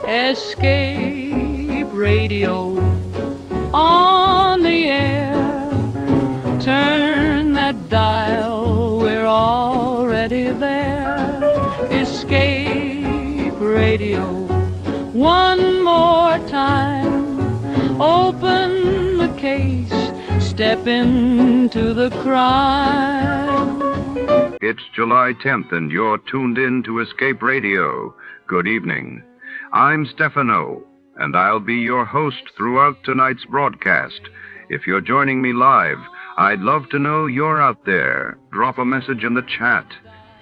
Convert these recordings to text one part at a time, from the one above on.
Escape radio on the air. Turn that dial, we're already there. Escape radio, one more time. Open the case, step into the crime. It's July 10th, and you're tuned in to Escape Radio. Good evening. I'm Stefano, and I'll be your host throughout tonight's broadcast. If you're joining me live, I'd love to know you're out there. Drop a message in the chat.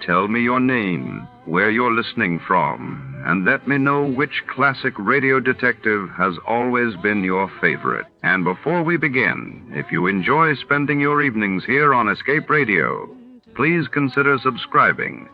Tell me your name, where you're listening from, and let me know which classic radio detective has always been your favorite. And before we begin, if you enjoy spending your evenings here on Escape Radio, please consider subscribing.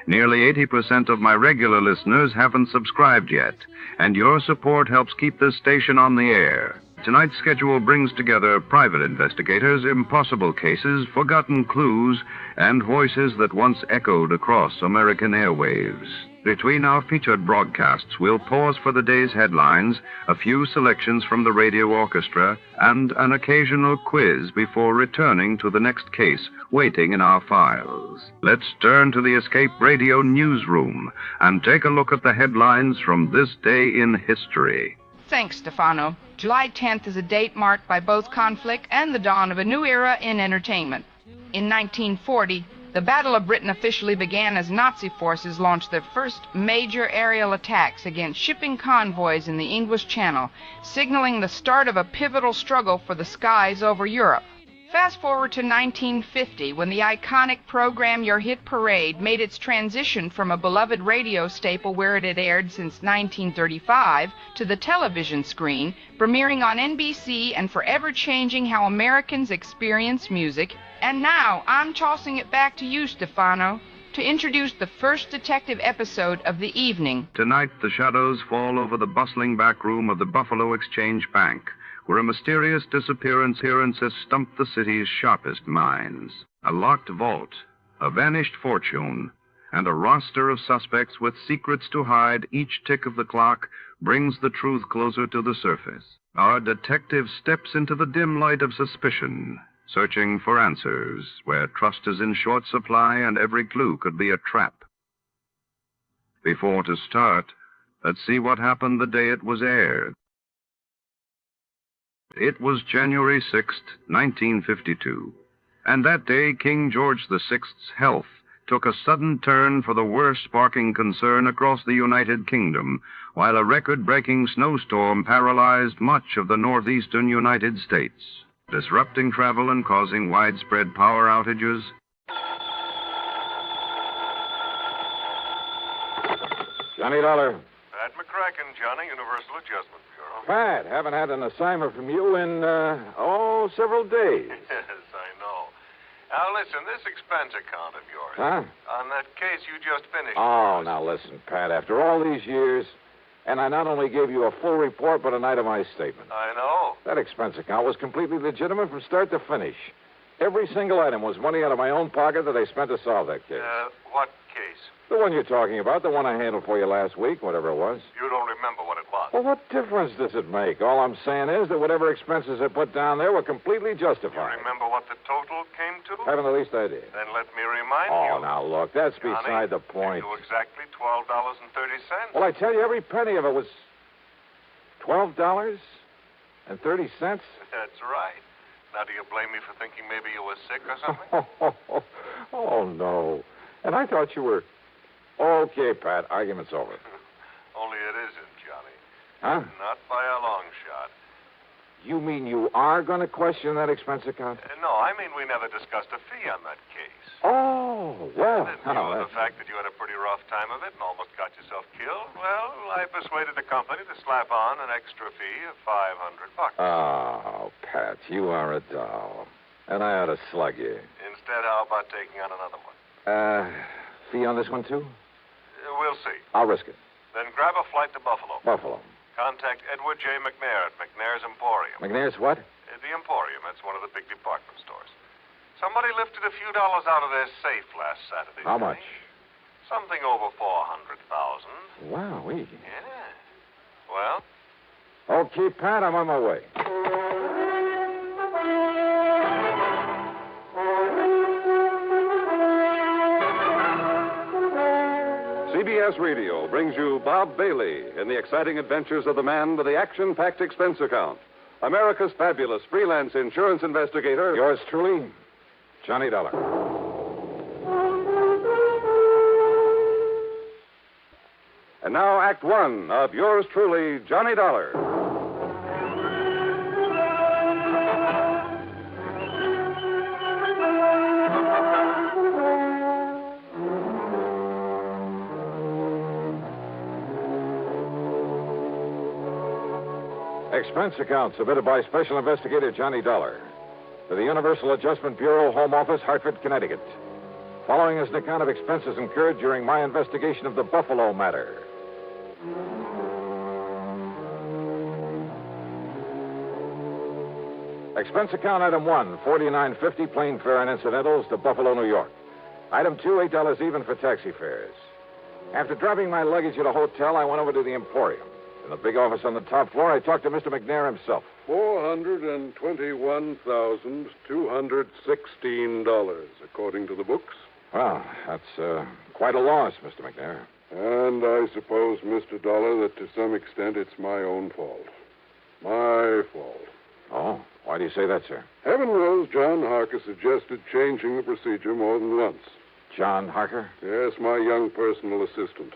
Nearly 80% of my regular listeners haven't subscribed yet, and your support helps keep this station on the air. Tonight's schedule brings together private investigators, impossible cases, forgotten clues, and voices that once echoed across American airwaves. Between our featured broadcasts, we'll pause for the day's headlines, a few selections from the radio orchestra, and an occasional quiz before returning to the next case waiting in our files. Let's turn to the Escape Radio newsroom and take a look at the headlines from this day in history. Thanks, Stefano. July 10th is a date marked by both conflict and the dawn of a new era in entertainment. In 1940, the Battle of Britain officially began as Nazi forces launched their first major aerial attacks against shipping convoys in the English Channel, signaling the start of a pivotal struggle for the skies over Europe. Fast forward to 1950, when the iconic program Your Hit Parade made its transition from a beloved radio staple where it had aired since 1935 to the television screen, premiering on NBC and forever changing how Americans experience music. And now, I'm tossing it back to you, Stefano, to introduce the first detective episode of the evening. Tonight, the shadows fall over the bustling back room of the Buffalo Exchange Bank, where a mysterious disappearance has stumped the city's sharpest minds. A locked vault, a vanished fortune, and a roster of suspects with secrets to hide each tick of the clock brings the truth closer to the surface. Our detective steps into the dim light of suspicion, searching for answers where trust is in short supply and every clue could be a trap. Before to start, let's see what happened the day it was aired. It was January 6th, 1952, and that day King George VI's health took a sudden turn for the worst, sparking concern across the United Kingdom, while a record-breaking snowstorm paralyzed much of the northeastern United States, disrupting travel and causing widespread power outages. Johnny Dollar. Pat McCracken, Johnny, Universal Adjustment Bureau. Pat, haven't had an assignment from you in, several days. Yes, I know. Now, listen, this expense account of yours. Huh? On that case you just finished. Oh, now listen, Pat, after all these years, and I not only gave you a full report, but an itemized statement. I know. That expense account was completely legitimate from start to finish. Every single item was money out of my own pocket that I spent to solve that case. What case? The one you're talking about, the one I handled for you last week, whatever it was. You don't remember what it was. Well, what difference does it make? All I'm saying is that whatever expenses I put down there were completely justified. You remember what the total came to? Haven't the least idea. Then let me remind you. Oh, now look, that's Johnny, beside the point. You exactly $12.30. Well, I tell you, every penny of it was $12.30. That's right. Now, do you blame me for thinking maybe you were sick or something? Oh, no. And I thought you were... Okay, Pat, argument's over. Only it isn't, Johnny. Huh? Not by a long shot. You mean you are going to question that expense account? No, I mean we never discussed a fee on that case. Oh, well... The fact that you had a pretty rough time of it and almost got yourself killed, well, I persuaded the company to slap on an extra fee of $500. Oh, Pat, you are a doll. And I ought to slug you. Instead, how about taking on another one? Fee on this one, too? We'll see. I'll risk it. Then grab a flight to Buffalo. Buffalo. Contact Edward J. McNair at McNair's Emporium. McNair's what? The Emporium. That's one of the big department stores. Somebody lifted a few dollars out of their safe last Saturday. How much? Something over 400,000. Wowee. Yeah. Well? Okay, Pat, I'm on my way. CBS Radio brings you Bob Bailey in the exciting adventures of the man with the action-packed expense account. America's fabulous freelance insurance investigator. Yours truly, Johnny Dollar. And now, Act One of yours truly, Johnny Dollar. Expense account submitted by Special Investigator Johnny Dollar to the Universal Adjustment Bureau, Home Office, Hartford, Connecticut. Following is an account of expenses incurred during my investigation of the Buffalo matter. Expense account item 1, $49.50 plane fare and incidentals to Buffalo, New York. Item 2, $8 even for taxi fares. After dropping my luggage at a hotel, I went over to the Emporium. In the big office on the top floor, I talked to Mr. McNair himself. $421,216, according to the books. Well, that's quite a loss, Mr. McNair. And I suppose, Mr. Dollar, that to some extent it's my own fault. My fault. Oh, why do you say that, sir? Heaven knows John Harker suggested changing the procedure more than once. John Harker? Yes, my young personal assistant.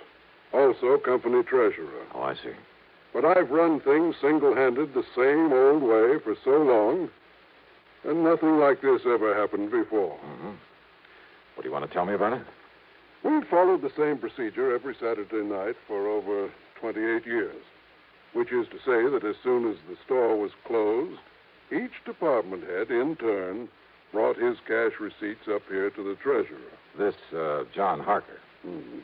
Also company treasurer. Oh, I see. But I've run things single-handed the same old way for so long, and nothing like this ever happened before. Mm-hmm. What do you want to tell me about it? We've followed the same procedure every Saturday night for over 28 years, which is to say that as soon as the store was closed, each department head, in turn, brought his cash receipts up here to the treasurer. This, John Harker.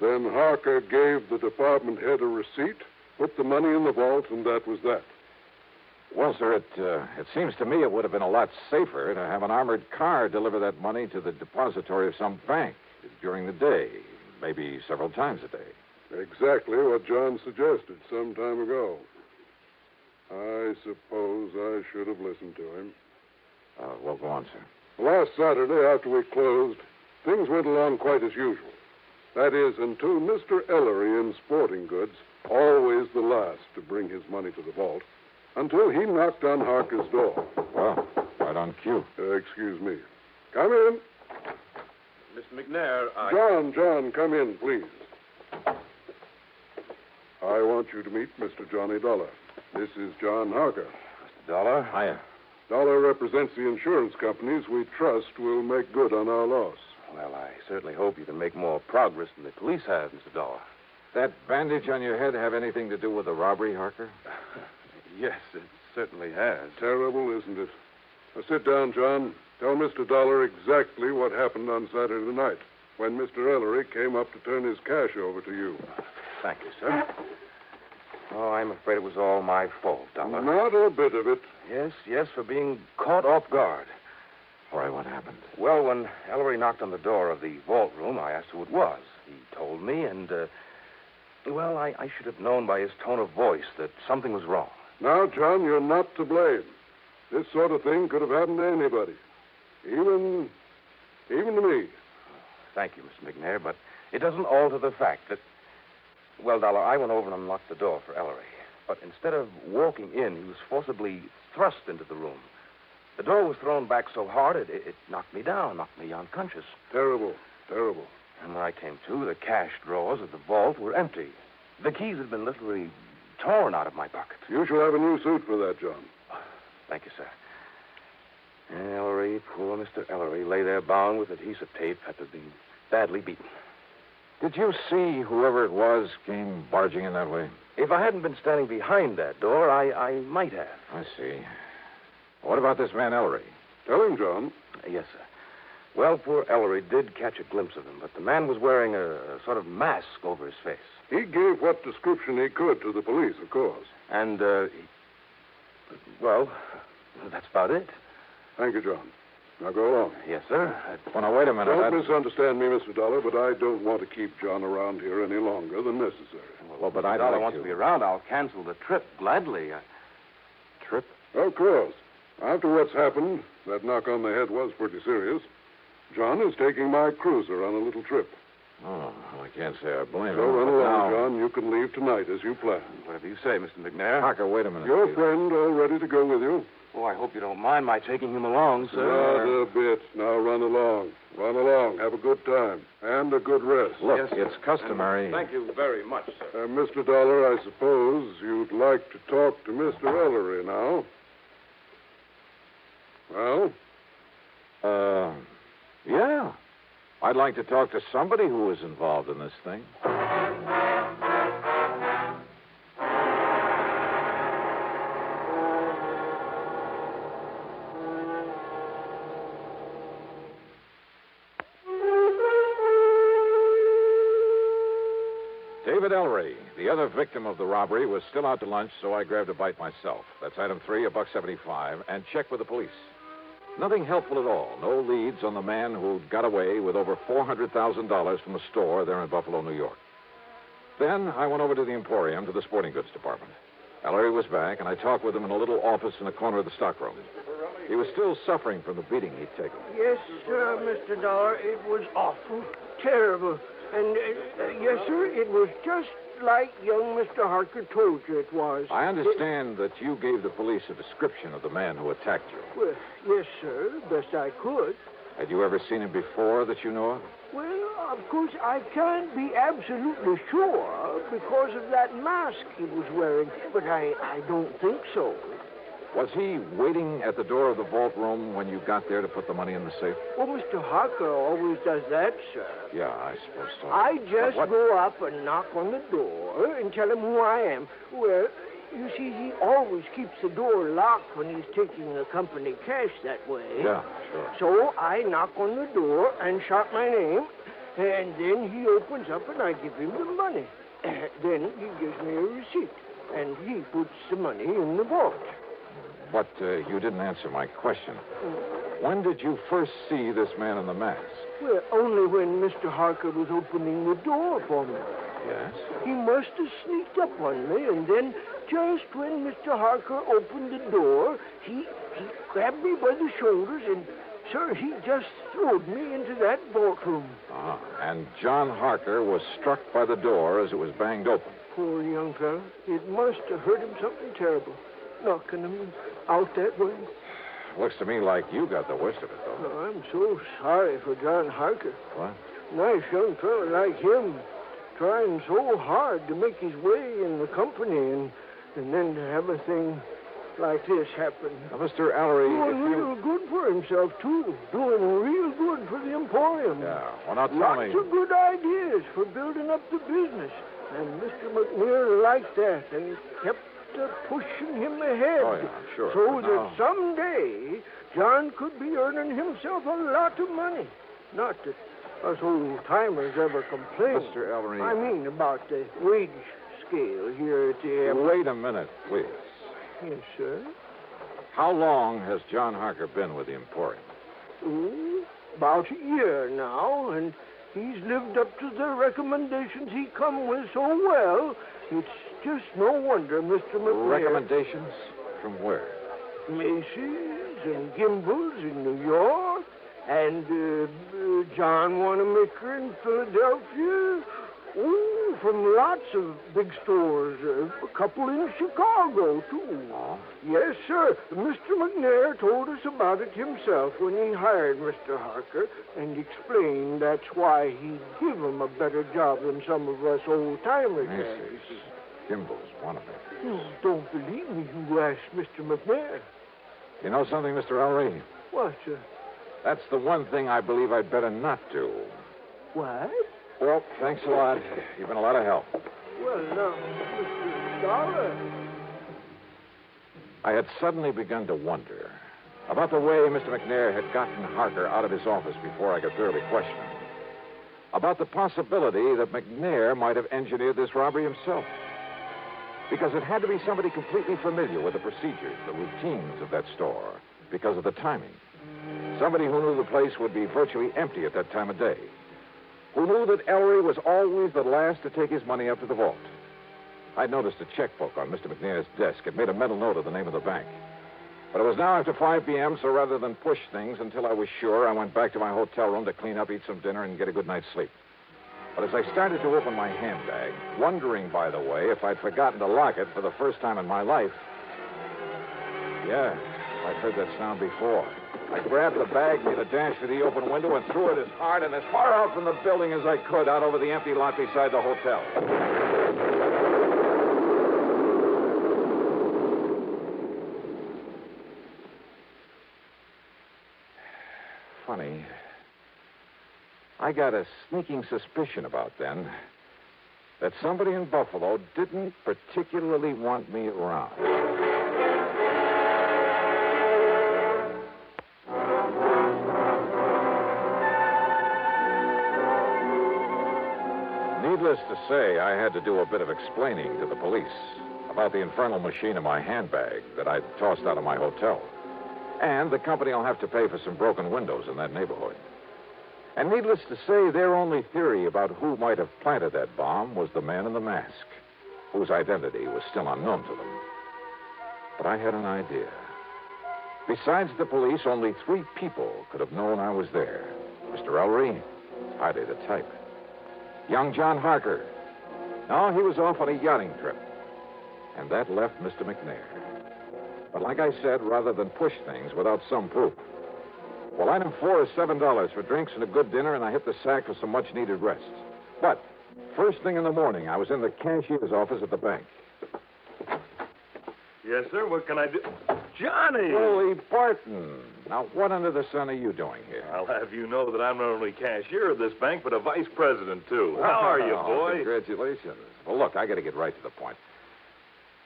Then Harker gave the department head a receipt, put the money in the vault, and that was that. Well, sir, it seems to me it would have been a lot safer to have an armored car deliver that money to the depository of some bank during the day, maybe several times a day. Exactly what John suggested some time ago. I suppose I should have listened to him. Well, go on, sir. Last Saturday, after we closed, things went along quite as usual. That is, until Mr. Ellery in sporting goods, always the last to bring his money to the vault, until he knocked on Harker's door. Well, right on cue. Excuse me. Come in. Mr. McNair, John, come in, please. I want you to meet Mr. Johnny Dollar. This is John Harker. Mr. Dollar. Hiya. Dollar represents the insurance companies we trust will make good on our loss. Well, I certainly hope you can make more progress than the police have, Mr. Dollar. That bandage on your head have anything to do with the robbery, Harker? Yes, it certainly has. Terrible, isn't it? Now, sit down, John. Tell Mr. Dollar exactly what happened on Saturday night when Mr. Ellery came up to turn his cash over to you. Thank you, sir. Oh, I'm afraid it was all my fault, Dollar. Not a bit of it. Yes, for being caught off guard. All right, what happened? Well, when Ellery knocked on the door of the vault room, I asked who it was. He told me, and, I should have known by his tone of voice that something was wrong. Now, John, you're not to blame. This sort of thing could have happened to anybody. Even to me. Thank you, Mr. McNair, but it doesn't alter the fact that... Well, Dollar, I went over and unlocked the door for Ellery. But instead of walking in, he was forcibly thrust into the room. The door was thrown back so hard, it knocked me down, knocked me unconscious. Terrible. And when I came to, the cash drawers of the vault were empty. The keys had been literally torn out of my pocket. You shall have a new suit for that, John. Thank you, sir. Ellery, poor Mr. Ellery, lay there bound with adhesive tape after being badly beaten. Did you see whoever it was came barging in that way? If I hadn't been standing behind that door, I might have. I see. What about this man Ellery? Tell him, John. Yes, sir. Well, poor Ellery did catch a glimpse of him, but the man was wearing a sort of mask over his face. He gave what description he could to the police, of course. And, well, that's about it. Thank you, John. Now go along. Yes, sir. Well, now, wait a minute. Don't misunderstand me, Mr. Dollar, but I don't want to keep John around here any longer than necessary. Well, but I'd Dollar like wants to to be around. I'll cancel the trip gladly. Trip? Of course. After what's happened, that knock on the head was pretty serious. John is taking my cruiser on a little trip. Oh, well, I can't say I blame him. So run but along, now- John. You can leave tonight as you planned. Whatever you say, Mr. McNair. Harker, wait a minute. Your please. friend all ready to go with you? Oh, I hope you don't mind my taking him along, sir. Not a bit. Now run along. Run along. Have a good time. And a good rest. Look, Yes, sir. it's customary. Thank you very much, sir. Mr. Dollar, I suppose you'd like to talk to Mr. Ellery now. Well? Yeah. I'd like to talk to somebody who was involved in this thing. David Ellery, the other victim of the robbery, was still out to lunch, so I grabbed a bite myself. That's item 3, $1.75, and checked with the police. Nothing helpful at all. No leads on the man who got away with over $400,000 from a store there in Buffalo, New York. Then I went over to the Emporium to the sporting goods department. Ellery was back, and I talked with him in a little office in the corner of the stockroom. He was still suffering from the beating he'd taken. Yes, sir, Mr. Dollar. It was awful, terrible. And, yes, sir, it was just like young Mr. Harker told you it was. I understand that you gave the police a description of the man who attacked you. Well, yes, sir, best I could. Had you ever seen him before that you know of? Well, of course, I can't be absolutely sure because of that mask he was wearing, but I don't think so. Was he waiting at the door of the vault room when you got there to put the money in the safe? Well, Mr. Harker always does that, sir. Yeah, I suppose so. I just But what- go up and knock on the door and tell him who I am. Well, you see, he always keeps the door locked when he's taking the company cash that way. Yeah, sure. So I knock on the door and shout my name, and then he opens up and I give him the money. Then he gives me a receipt, and he puts the money in the vault. But you didn't answer my question. When did you first see this man in the mask? Well, only when Mr. Harker was opening the door for me. Yes? He must have sneaked up on me, and then just when Mr. Harker opened the door, he grabbed me by the shoulders, and, sir, he just throwed me into that vault room. Ah, and John Harker was struck by the door as it was banged open. Poor young fellow. It must have hurt him something terrible, knocking him out that way. Looks to me like you got the worst of it, though. Oh, I'm so sorry for John Harker. What? Nice young fellow like him, trying so hard to make his way in the company, and then to have a thing like this happen. Now, Mr. Ellery, Doing if real good for himself, too. Doing real good for the Emporium. Yeah, well, now tell Lots me... of good ideas for building up the business. And Mr. McNair liked that and kept pushing him ahead. Oh, yeah, sure. So Now- that someday John could be earning himself a lot of money. Not that us old-timers ever complain. Mr. Ellery... I mean about the wage scale here at the Wait a minute, please. Yes, sir. How long has John Harker been with the Emporium? Oh, about a year now, and he's lived up to the recommendations he come with so well. It's just no wonder Mr. McNair... Recommendations? From where? Macy's and Gimbel's in New York, and John Wanamaker in Philadelphia. Oh, from lots of big stores. A couple in Chicago, too. Oh? Yes, sir. Mr. McNair told us about it himself when he hired Mr. Harker and explained that's why he'd give him a better job than some of us old-timers had. Macy's. Gimbel's, one of them. You don't believe me, you asked Mr. McNair. You know something, Mr. Ellery? What, sir? That's the one thing I believe I'd better not do. What? Well, thanks a lot. You've been a lot of help. Well, now, Mr. Dollar. I had suddenly begun to wonder about the way Mr. McNair had gotten Harker out of his office before I could thoroughly question him. About the possibility that McNair might have engineered this robbery himself. Because it had to be somebody completely familiar with the procedures, the routines of that store, because of the timing. Somebody who knew the place would be virtually empty at that time of day. Who knew that Ellery was always the last to take his money up to the vault. I'd noticed a checkbook on Mr. McNair's desk and made a mental note of the name of the bank. But it was now after 5 p.m., so rather than push things until I was sure, I went back to my hotel room to clean up, eat some dinner, and get a good night's sleep. But as I started to open my handbag, wondering, by the way, if I'd forgotten to lock it for the first time in my life. Yeah, I'd heard that sound before. I grabbed the bag, made a dash for the open window, and threw it as hard and as far out from the building as I could out over the empty lot beside the hotel. Funny. I got a sneaking suspicion about then that somebody in Buffalo didn't particularly want me around. Needless to say, I had to do a bit of explaining to the police about the infernal machine in my handbag that I'd tossed out of my hotel. And the company will have to pay for some broken windows in that neighborhood. And needless to say, their only theory about who might have planted that bomb was the man in the mask, whose identity was still unknown to them. But I had an idea. Besides the police, only 3 people could have known I was there. Mr. Ellery, hardly the type. Young John Harker. No, he was off on a yachting trip. And that left Mr. McNair. But like I said, rather than push things without some proof. Well, item 4 is $7 for drinks and a good dinner, and I hit the sack for some much-needed rest. But first thing in the morning, I was in the cashier's office at the bank. Yes, sir. What can I do? Johnny! Holy Barton. Now, what under the sun are you doing here? I'll have you know that I'm not only cashier of this bank, but a vice president, too. How are you, boy? Congratulations. Well, look, I got to get right to the point.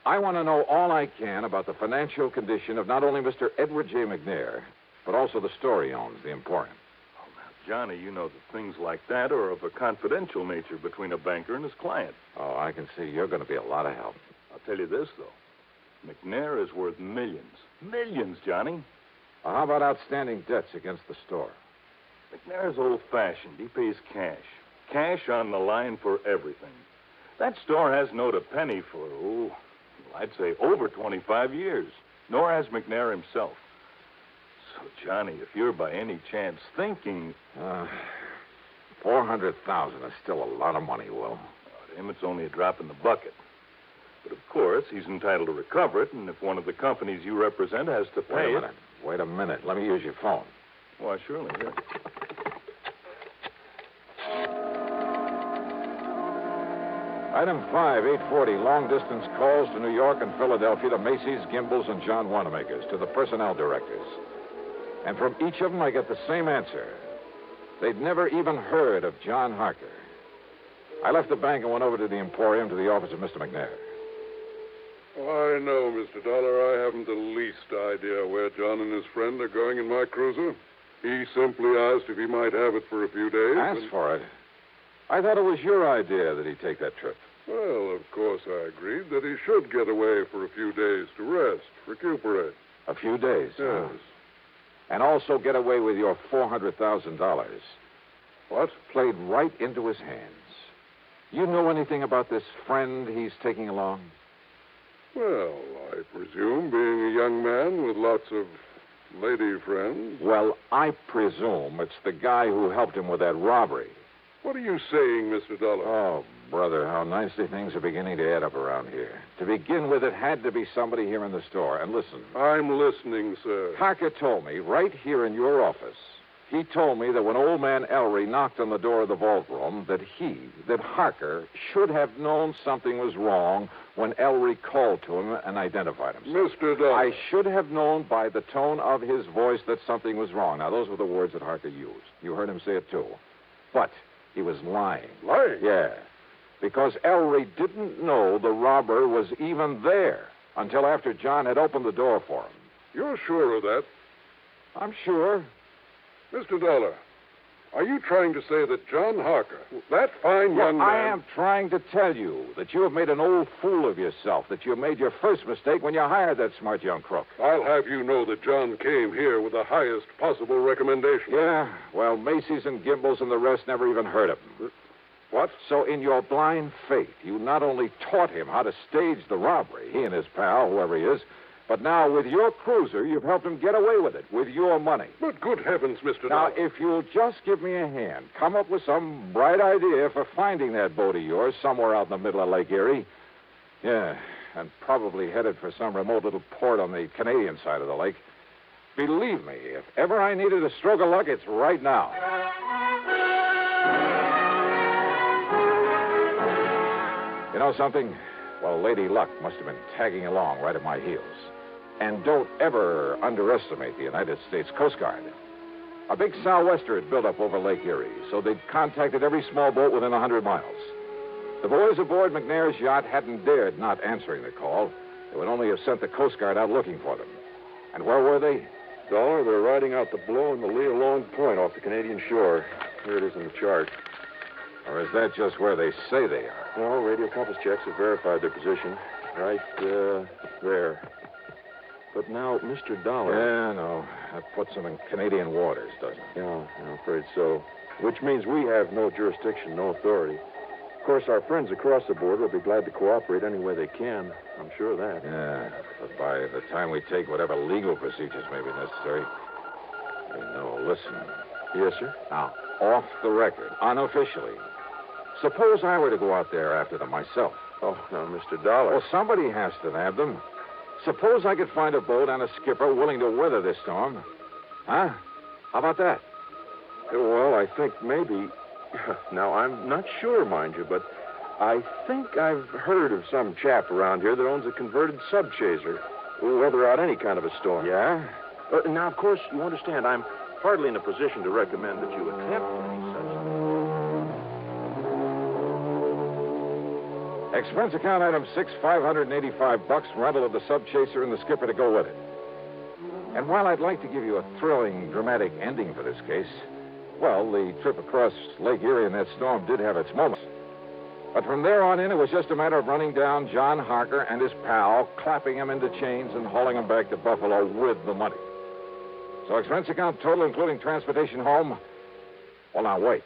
I want to know all I can about the financial condition of not only Mr. Edward J. McNair, but also the store he owns, the Emporium. Oh, now, Johnny, you know that things like that are of a confidential nature between a banker and his client. Oh, I can see you're going to be a lot of help. I'll tell you this, though. McNair is worth millions. Millions, Johnny. Well, how about outstanding debts against the store? McNair's old-fashioned. He pays cash. Cash on the line for everything. That store hasn't owed a penny for, I'd say over 25 years. Nor has McNair himself. So, Johnny, if you're by any chance thinking... $400,000 is still a lot of money, Will. To him, it's only a drop in the bucket. But, of course, he's entitled to recover it, and if one of the companies you represent has to pay it... Wait a minute. Let me use your phone. Why, surely, here. Item 5, 840, long-distance calls to New York and Philadelphia to Macy's, Gimbel's, and John Wanamaker's, to the personnel directors. And from each of them, I get the same answer. They'd never even heard of John Harker. I left the bank and went over to the Emporium to the office of Mr. McNair. I know, Mr. Dollar. I haven't the least idea where John and his friend are going in my cruiser. He simply asked if he might have it for a few days. Asked for it? I thought it was your idea that he take that trip. Well, of course I agreed that he should get away for a few days to rest, recuperate. A few days? Yes. Huh? And also get away with your $400,000. What? Played right into his hands. You know anything about this friend he's taking along? Well, I presume, being a young man with lots of lady friends. Well, I presume it's the guy who helped him with that robbery. What are you saying, Mr. Dollar? Oh, brother, how nicely things are beginning to add up around here. To begin with, it had to be somebody here in the store. And listen. I'm listening, sir. Harker told me, right here in your office, he told me that when old man Ellery knocked on the door of the vault room, that Harker should have known something was wrong when Ellery called to him and identified himself. Mr. Dollar. I should have known by the tone of his voice that something was wrong. Now, those were the words that Harker used. You heard him say it, too. But he was lying. Lying? Yeah. Because Ellery didn't know the robber was even there until after John had opened the door for him. You're sure of that? I'm sure. Mr. Dollar, Are you trying to say that John Harker, that fine young man... I am trying to tell you that you have made an old fool of yourself, that you made your first mistake when you hired that smart young crook. I'll have you know that John came here with the highest possible recommendation. Yeah? Well, Macy's and Gimbel's and the rest never even heard of him. What? So in your blind faith, you not only taught him how to stage the robbery, he and his pal, whoever he is, but now with your cruiser, you've helped him get away with it, with your money. But good heavens, Mr. Now, Dollar. if you'll just give me a hand, come up with some bright idea for finding that boat of yours somewhere out in the middle of Lake Erie. Yeah, and probably headed for some remote little port on the Canadian side of the lake. Believe me, if ever I needed a stroke of luck, it's right now. You know something? Well, Lady Luck must have been tagging along right at my heels. And don't ever underestimate the United States Coast Guard. A big sou'wester had built up over Lake Erie, so they'd contacted every small boat within 100 miles. The boys aboard McNair's yacht hadn't dared not answering the call. They would only have sent the Coast Guard out looking for them. And where were they? Dollar, they're riding out the blow in the lee of Long Point off the Canadian shore. Here it is in the chart. Or is that just where they say they are? No, radio compass checks have verified their position. Right there. But now, Mr. Dollar... Yeah, no. That puts them in Canadian waters, doesn't it? Yeah, I'm afraid so. Which means we have no jurisdiction, no authority. Of course, our friends across the border will be glad to cooperate any way they can. I'm sure of that. Yeah, but by the time we take whatever legal procedures may be necessary... No, listen. Yes, sir? Now, off the record, unofficially, suppose I were to go out there after them myself. Oh, now, Mr. Dollar... Well, somebody has to nab them. Suppose I could find a boat and a skipper willing to weather this storm. Huh? How about that? Well, I think maybe... Now, I'm not sure, mind you, but I think I've heard of some chap around here that owns a converted subchaser. Will weather out any kind of a storm. Yeah? Now, of course, you understand, I'm hardly in a position to recommend that you attempt any such thing. Expense account item 6, $585, rental of the subchaser and the skipper to go with it. And while I'd like to give you a thrilling, dramatic ending for this case, well, the trip across Lake Erie in that storm did have its moments. But from there on in, it was just a matter of running down John Harker and his pal, clapping him into chains and hauling him back to Buffalo with the money. So expense account total, including transportation home? Well, now, wait.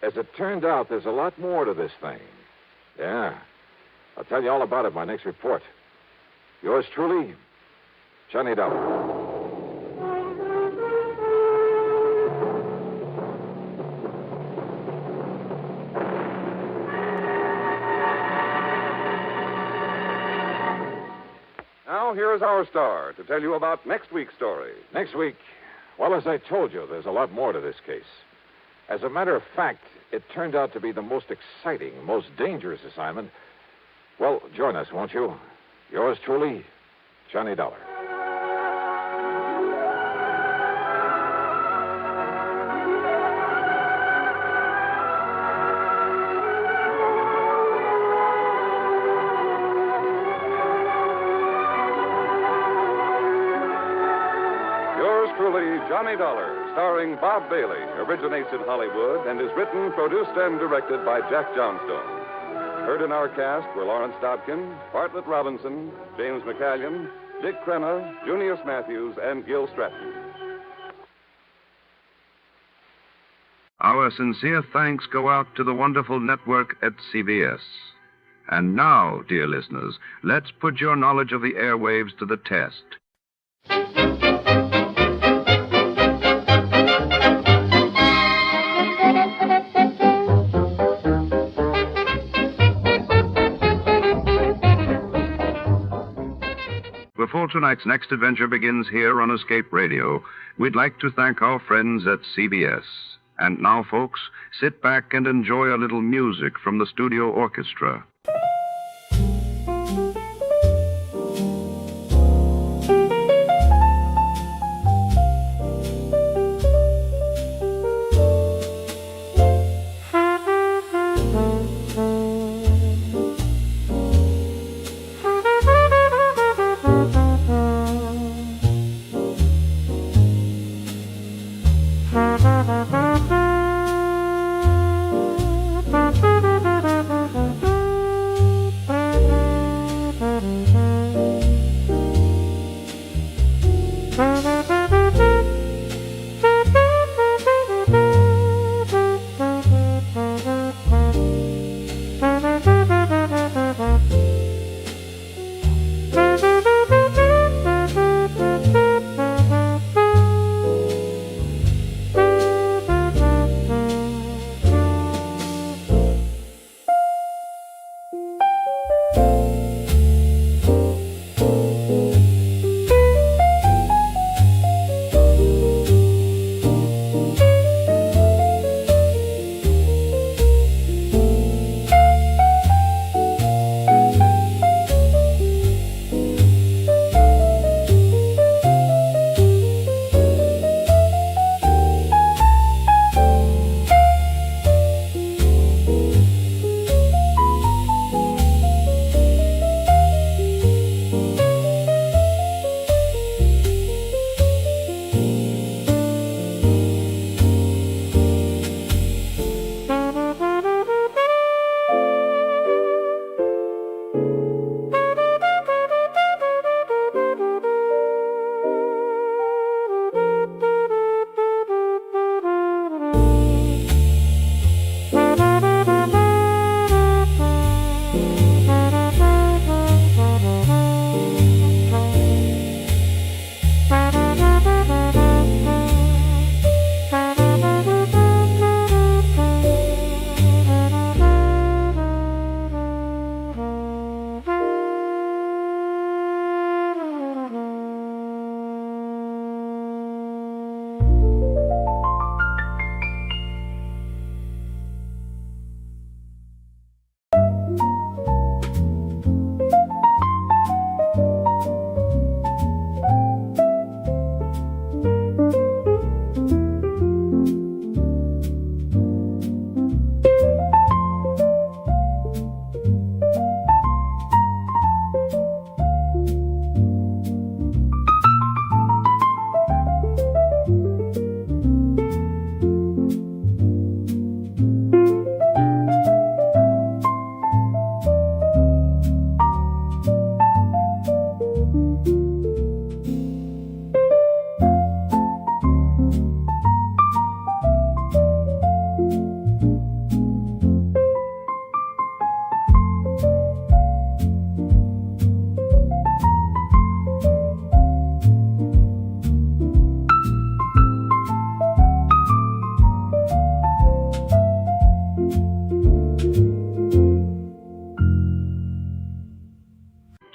As it turned out, there's a lot more to this thing. Yeah. I'll tell you all about it in my next report. Yours truly, Johnny Dollar. Now, here is our star to tell you about next week's story. Next week, well, as I told you, there's a lot more to this case. As a matter of fact, it turned out to be the most exciting, most dangerous assignment. Well, join us, won't you? Yours truly, Johnny Dollar. Johnny Dollar, starring Bob Bailey, originates in Hollywood and is written, produced, and directed by Jack Johnstone. Heard in our cast were Lawrence Dobkin, Bartlett Robinson, James McCallion, Dick Crenna, Junius Matthews, and Gil Stratton. Our sincere thanks go out to the wonderful network at CBS. And now, dear listeners, let's put your knowledge of the airwaves to the test. Before tonight's next adventure begins here on Escape Radio, we'd like to thank our friends at CBS. And now, folks, sit back and enjoy a little music from the studio orchestra.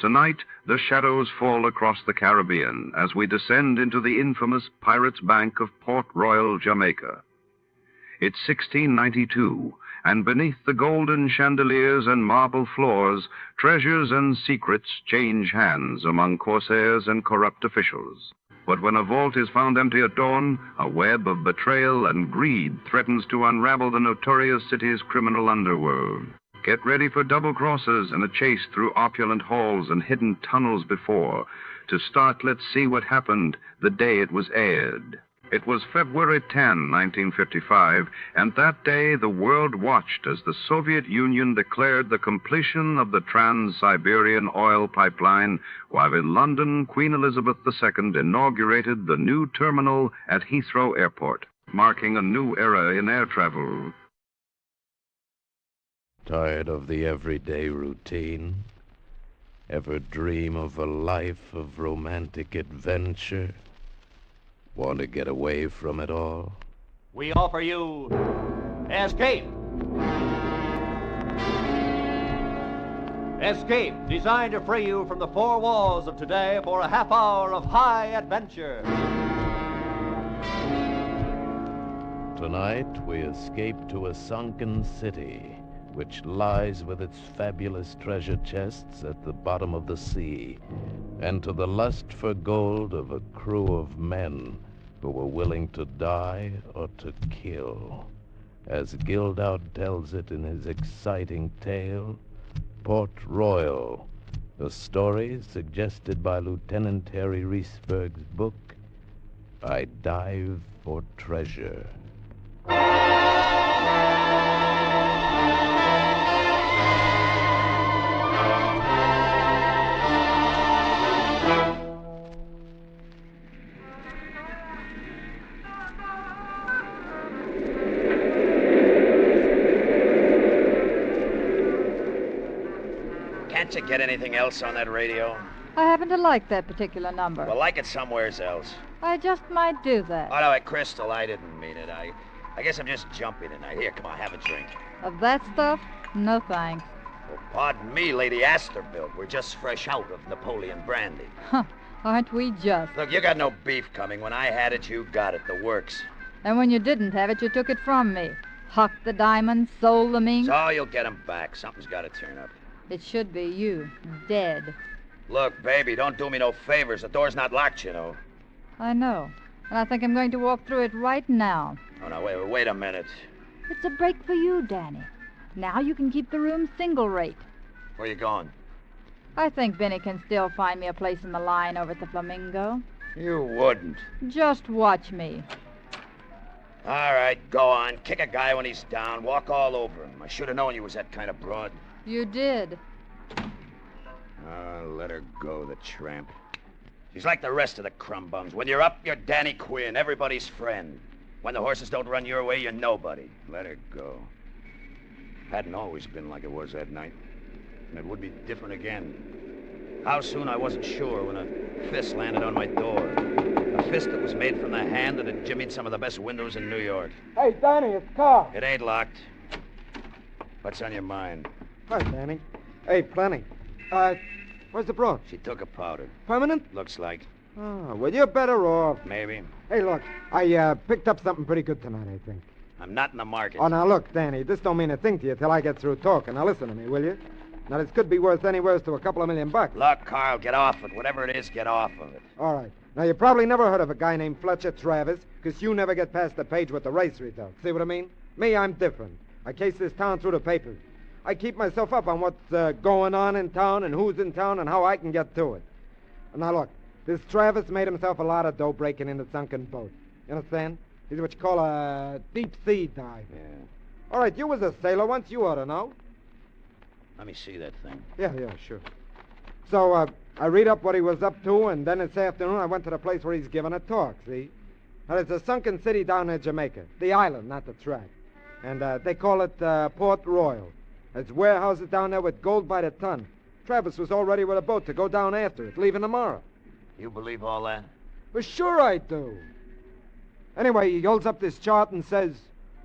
Tonight, the shadows fall across the Caribbean as we descend into the infamous Pirates' Bank of Port Royal, Jamaica. It's 1692, and beneath the golden chandeliers and marble floors, treasures and secrets change hands among corsairs and corrupt officials. But when a vault is found empty at dawn, a web of betrayal and greed threatens to unravel the notorious city's criminal underworld. Get ready for double crosses and a chase through opulent halls and hidden tunnels before. To start, let's see what happened the day it was aired. It was February 10, 1955, and that day the world watched as the Soviet Union declared the completion of the Trans-Siberian oil pipeline, while in London, Queen Elizabeth II inaugurated the new terminal at Heathrow Airport, marking a new era in air travel. Tired of the everyday routine? Ever dream of a life of romantic adventure? Want to get away from it all? We offer you Escape. Escape, designed to free you from the four walls of today for a half hour of high adventure. Tonight, we escape to a sunken city, which lies with its fabulous treasure chests at the bottom of the sea, and to the lust for gold of a crew of men who were willing to die or to kill. As Gildow tells it in his exciting tale, Port Royal, a story suggested by Lieutenant Harry Reesberg's book, I Dive for Treasure. Can't you get anything else on that radio? I happen to like that particular number. Well, like it somewheres else. I just might do that. Oh, no, Crystal, I didn't mean it. I guess I'm just jumpy tonight. Here, come on, have a drink. Of that stuff? No thanks. Well, pardon me, Lady Astorbilt. We're just fresh out of Napoleon brandy. Huh, aren't we just? Look, you got no beef coming. When I had it, you got it. The works. And when you didn't have it, you took it from me. Hucked the diamonds, sold the mink. So you'll get 'em back. Something's got to turn up. It should be you, dead. Look, baby, don't do me no favors. The door's not locked, you know. I know. And I think I'm going to walk through it right now. Oh, no, wait a minute. It's a break for you, Danny. Now you can keep the room single rate. Where you going? I think Benny can still find me a place in the line over at the Flamingo. You wouldn't. Just watch me. All right, go on. Kick a guy when he's down. Walk all over him. I should have known you was that kind of broad. You did. Let her go, the tramp. She's like the rest of the crumb bums. When you're up, you're Danny Quinn, everybody's friend. When the horses don't run your way, you're nobody. Let her go. Hadn't always been like it was that night. And it would be different again. How soon, I wasn't sure when a fist landed on my door. A fist that was made from the hand that had jimmied some of the best windows in New York. Hey, Danny, it's Carl. It ain't locked. What's on your mind? Hi, Danny. Hey, plenty. Where's the broad? She took a powder. Permanent? Looks like. Oh, well, you're better off. Maybe. Hey, look, I picked up something pretty good tonight, I think. I'm not in the market. Oh, now, look, Danny, this don't mean a thing to you till I get through talking. Now, listen to me, will you? Now, this could be worth anywhere to a couple of $1,000,000. Look, Carl, get off it. Whatever it is, get off of it. All right. Now, you probably never heard of a guy named Fletcher Travis, because you never get past the page with the race results. See what I mean? Me, I'm different. I case this town through the papers. I keep myself up on what's going on in town and who's in town and how I can get to it. Now, look, this Travis made himself a lot of dough breaking into sunken boats. You understand? He's what you call a deep-sea diver. Yeah. All right, you was a sailor once. You ought to know. Let me see that thing. Yeah, sure. So, I read up what he was up to, and then this afternoon I went to the place where he's giving a talk, see? Now, it's a sunken city down in Jamaica. The island, not the track. And they call it Port Royal. There's warehouses down there with gold by the ton. Travis was all ready with a boat to go down after it, leaving tomorrow. You believe all that? Well, sure I do. Anyway, he holds up this chart and says,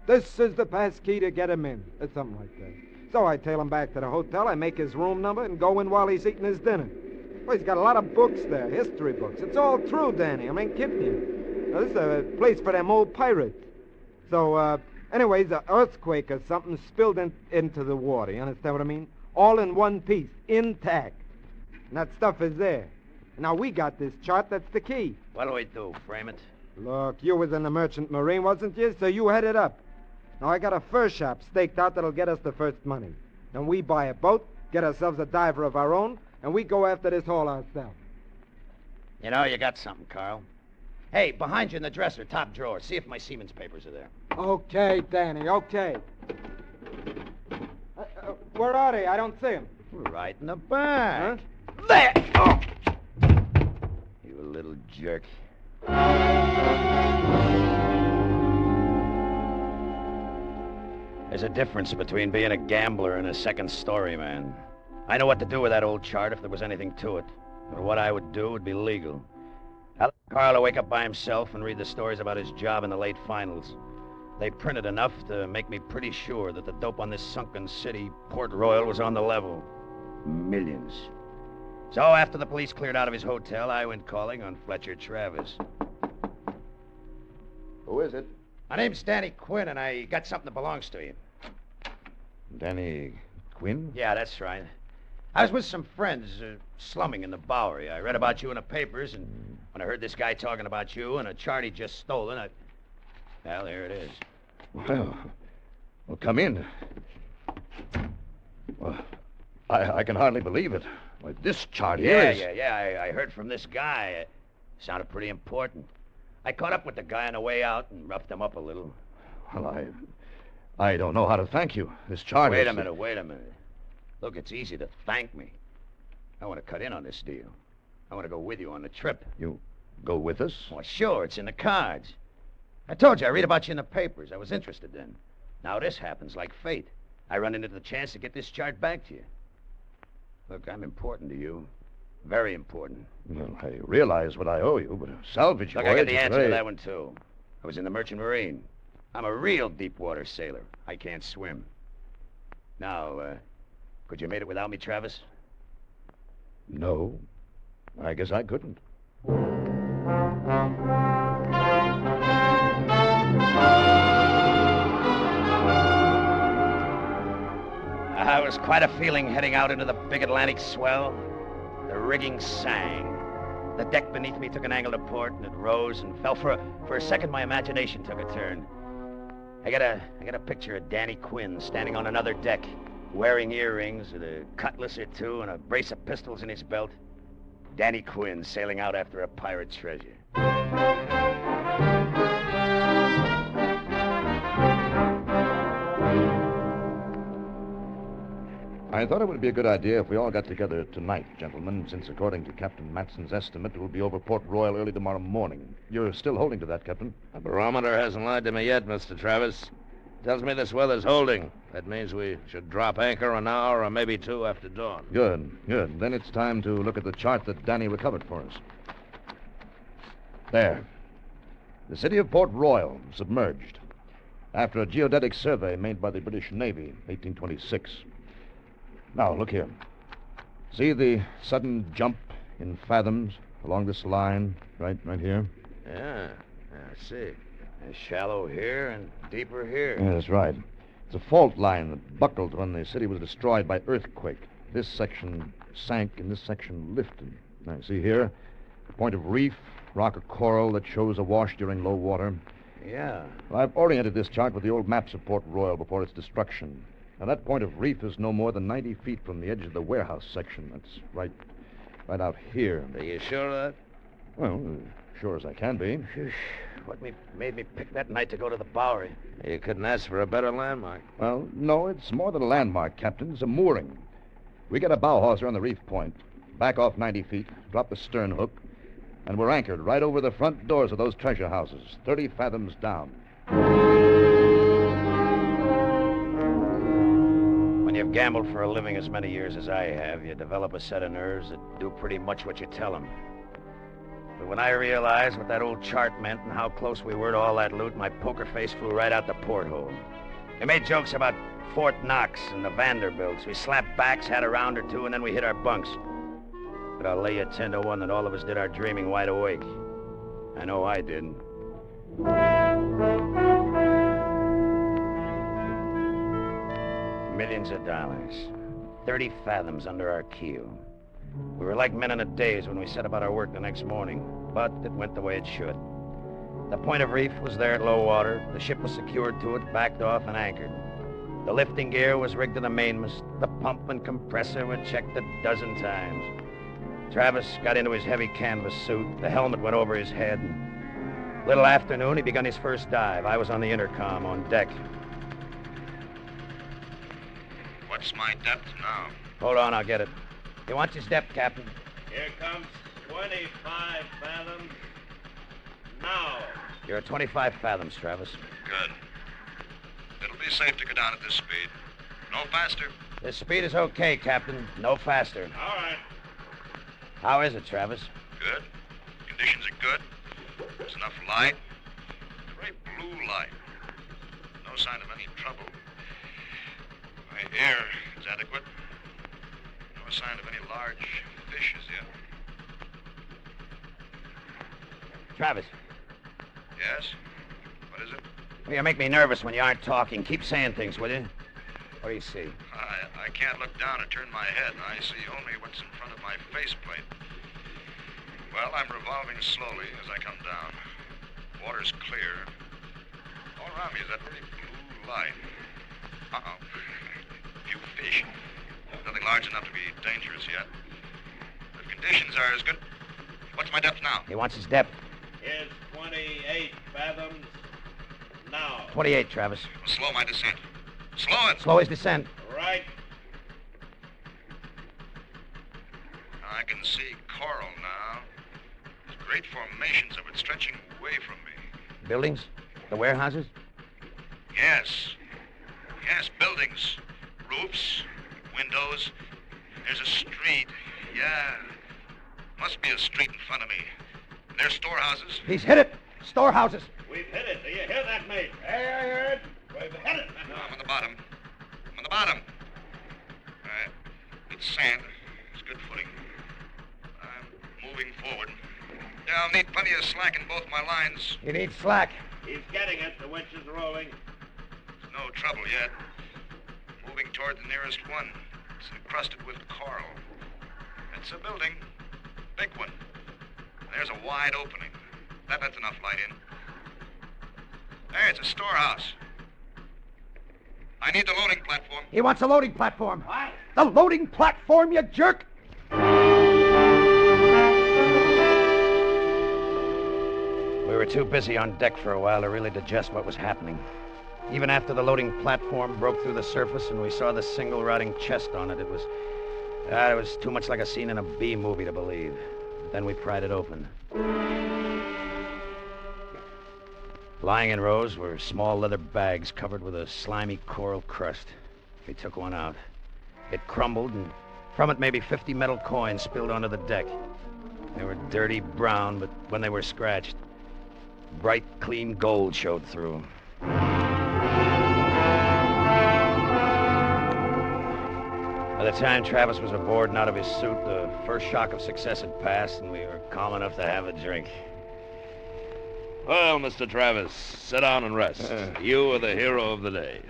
"This is the pass key to get him in," or something like that. So I tail him back to the hotel, I make his room number, and go in while he's eating his dinner. Well, he's got a lot of books there, history books. It's all true, Danny. I ain't kidding you. Now, this is a place for them old pirates. So, anyways, an earthquake or something spilled into the water. You understand what I mean? All in one piece, intact. And that stuff is there. Now, we got this chart. That's the key. What do we do, frame it? Look, you was in the Merchant Marine, wasn't you? So you head it up. Now, I got a fur shop staked out that'll get us the first money. Then we buy a boat, get ourselves a diver of our own, and we go after this haul ourselves. You know, you got something, Carl. Hey, behind you in the dresser, top drawer. See if my seaman's papers are there. Okay, Danny, okay. Where are they? I don't see them. Right in the back. Huh? There! Oh! You little jerk. There's a difference between being a gambler and a second-story man. I know what to do with that old chart if there was anything to it. But what I would do would be legal. I let Carl wake up by himself and read the stories about his job in the late finals. They printed enough to make me pretty sure that the dope on this sunken city, Port Royal, was on the level. Millions. So after the police cleared out of his hotel, I went calling on Fletcher Travis. Who is it? My name's Danny Quinn, and I got something that belongs to you. Danny Quinn? Yeah, that's right. I was with some friends slumming in the Bowery. I read about you in the papers, and when I heard this guy talking about you and a chart he'd just stolen, well, there it is. Well, come in. Well, I can hardly believe it. Why, this chart here is... Yeah. I heard from this guy. It sounded pretty important. I caught up with the guy on the way out and roughed him up a little. Well, I don't know how to thank you. This chart Wait a minute. Look, it's easy to thank me. I want to cut in on this deal. I want to go with you on the trip. You go with us? Well, sure, it's in the cards. I told you, I read about you in the papers. I was interested then. Now this happens like fate. I run into the chance to get this chart back to you. Look, I'm important to you. Very important. Well, I realize what I owe you, but a salvage Look, voyage I got the answer very... to that one, too. I was in the Merchant Marine. I'm a real deep-water sailor. I can't swim. Now, could you made it without me, Travis? No. I guess I couldn't. It was quite a feeling heading out into the big Atlantic swell. The rigging sang. The deck beneath me took an angle to port, and it rose and fell. For a second, my imagination took a turn. I got a picture of Danny Quinn standing on another deck, wearing earrings with a cutlass or two and a brace of pistols in his belt. Danny Quinn sailing out after a pirate treasure. I thought it would be a good idea if we all got together tonight, gentlemen, since according to Captain Matson's estimate, it will be over Port Royal early tomorrow morning. You're still holding to that, Captain? The barometer hasn't lied to me yet, Mr. Travis. Tells me this weather's holding. That means we should drop anchor an hour or maybe two after dawn. Good. Then it's time to look at the chart that Danny recovered for us. There. The city of Port Royal, submerged. After a geodetic survey made by the British Navy, 1826. Now, look here. See the sudden jump in fathoms along this line, right here? Yeah, I see. It's shallow here and deeper here. Yeah, that's right. It's a fault line that buckled when the city was destroyed by earthquake. This section sank and this section lifted. Now, see here? A point of reef, rock or coral that shows awash during low water. Yeah. Well, I've oriented this chart with the old maps of Port Royal before its destruction. Now, that point of reef is no more than 90 feet from the edge of the warehouse section. That's right out here. Are you sure of that? Well, sure as I can be. What made me pick that night to go to the Bowery? You couldn't ask for a better landmark. Well, no, it's more than a landmark, Captain. It's a mooring. We get a bow hawser on the reef point, back off 90 feet, drop the stern hook, and we're anchored right over the front doors of those treasure houses, 30 fathoms down. When you've gambled for a living as many years as I have, you develop a set of nerves that do pretty much what you tell them. But when I realized what that old chart meant and how close we were to all that loot, my poker face flew right out the porthole. We made jokes about Fort Knox and the Vanderbilts. We slapped backs, had a round or two, and then we hit our bunks. but I'll lay you 10 to 1 that all of us did our dreaming wide awake. I know I did. Millions of dollars. 30 fathoms under our keel. We were like men in a daze when we set about our work the next morning, but it went the way it should. The point of reef was there at low water. The ship was secured to it, backed off, and anchored. The lifting gear was rigged to the mainmast. The pump and compressor were checked a dozen times. Travis got into his heavy canvas suit. The helmet went over his head. Little afternoon, he begun his first dive. I was on the intercom on deck. What's my depth now? Hold on, I'll get it. He wants his depth, Captain. Here comes 25 fathoms. Now. You're at 25 fathoms, Travis. Good. It'll be safe to go down at this speed. No faster. This speed is okay, Captain. No faster. All right. How is it, Travis? Good. Conditions are good. There's enough light. Very blue light. No sign of any trouble. My air is adequate. No sign of any large fish as yet. Travis. Yes? What is it? Well, you make me nervous when you aren't talking. Keep saying things, will you? What do you see? I can't look down and turn my head. I see only what's in front of my faceplate. Well, I'm revolving slowly as I come down. Water's clear. All around me is that very blue light. Uh-oh. Few fish. Nothing large enough to be dangerous yet. The conditions are as good. What's my depth now? He wants his depth. Here's 28 fathoms. Now. 28, Travis. Slow my descent. Slow it. Slow his descent. Right. I can see coral now. There's great formations of it stretching away from me. Buildings? The warehouses? Yes. Yes, buildings. Roofs. Windows. There's a street. Yeah. Must be a street in front of me. There's storehouses. He's hit it. Storehouses. We've hit it. Do you hear that, mate? Hey, I heard. We've hit it. I'm on the bottom. I'm on the bottom. All right. It's sand. It's good footing. I'm moving forward. Yeah, I'll need plenty of slack in both my lines. You need slack. He's getting it. The winch is rolling. There's no trouble yet. Moving toward the nearest one. It's encrusted with coral. It's a building. Big one. There's a wide opening. That lets enough light in. There, it's a storehouse. I need the loading platform. He wants a loading platform. What? The loading platform, you jerk! We were too busy on deck for a while to really digest what was happening. Even after the loading platform broke through the surface and we saw the single rotting chest on it, it was too much like a scene in a B movie to believe. Then we pried it open. Lying in rows were small leather bags covered with a slimy coral crust. We took one out. It crumbled, and from it maybe 50 metal coins spilled onto the deck. They were dirty brown, but when they were scratched, bright, clean gold showed through. By the time Travis was aboard and out of his suit, the first shock of success had passed, and we were calm enough to have a drink. Well, Mr. Travis, sit down and rest. You are the hero of the day.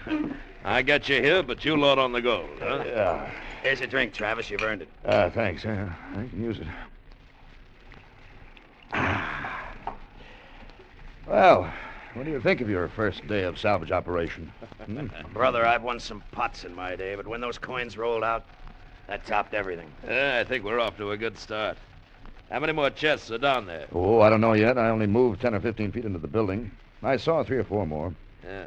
I got you here, but you load on the gold, huh? Yeah. Here's a drink, Travis. You've earned it. Thanks. I can use it. Well, what do you think of your first day of salvage operation? Brother, I've won some pots in my day, but when those coins rolled out, that topped everything. I think we're off to a good start. How many more chests are down there? Oh, I don't know yet. I only moved 10 or 15 feet into the building. I saw 3 or 4 more. Yeah.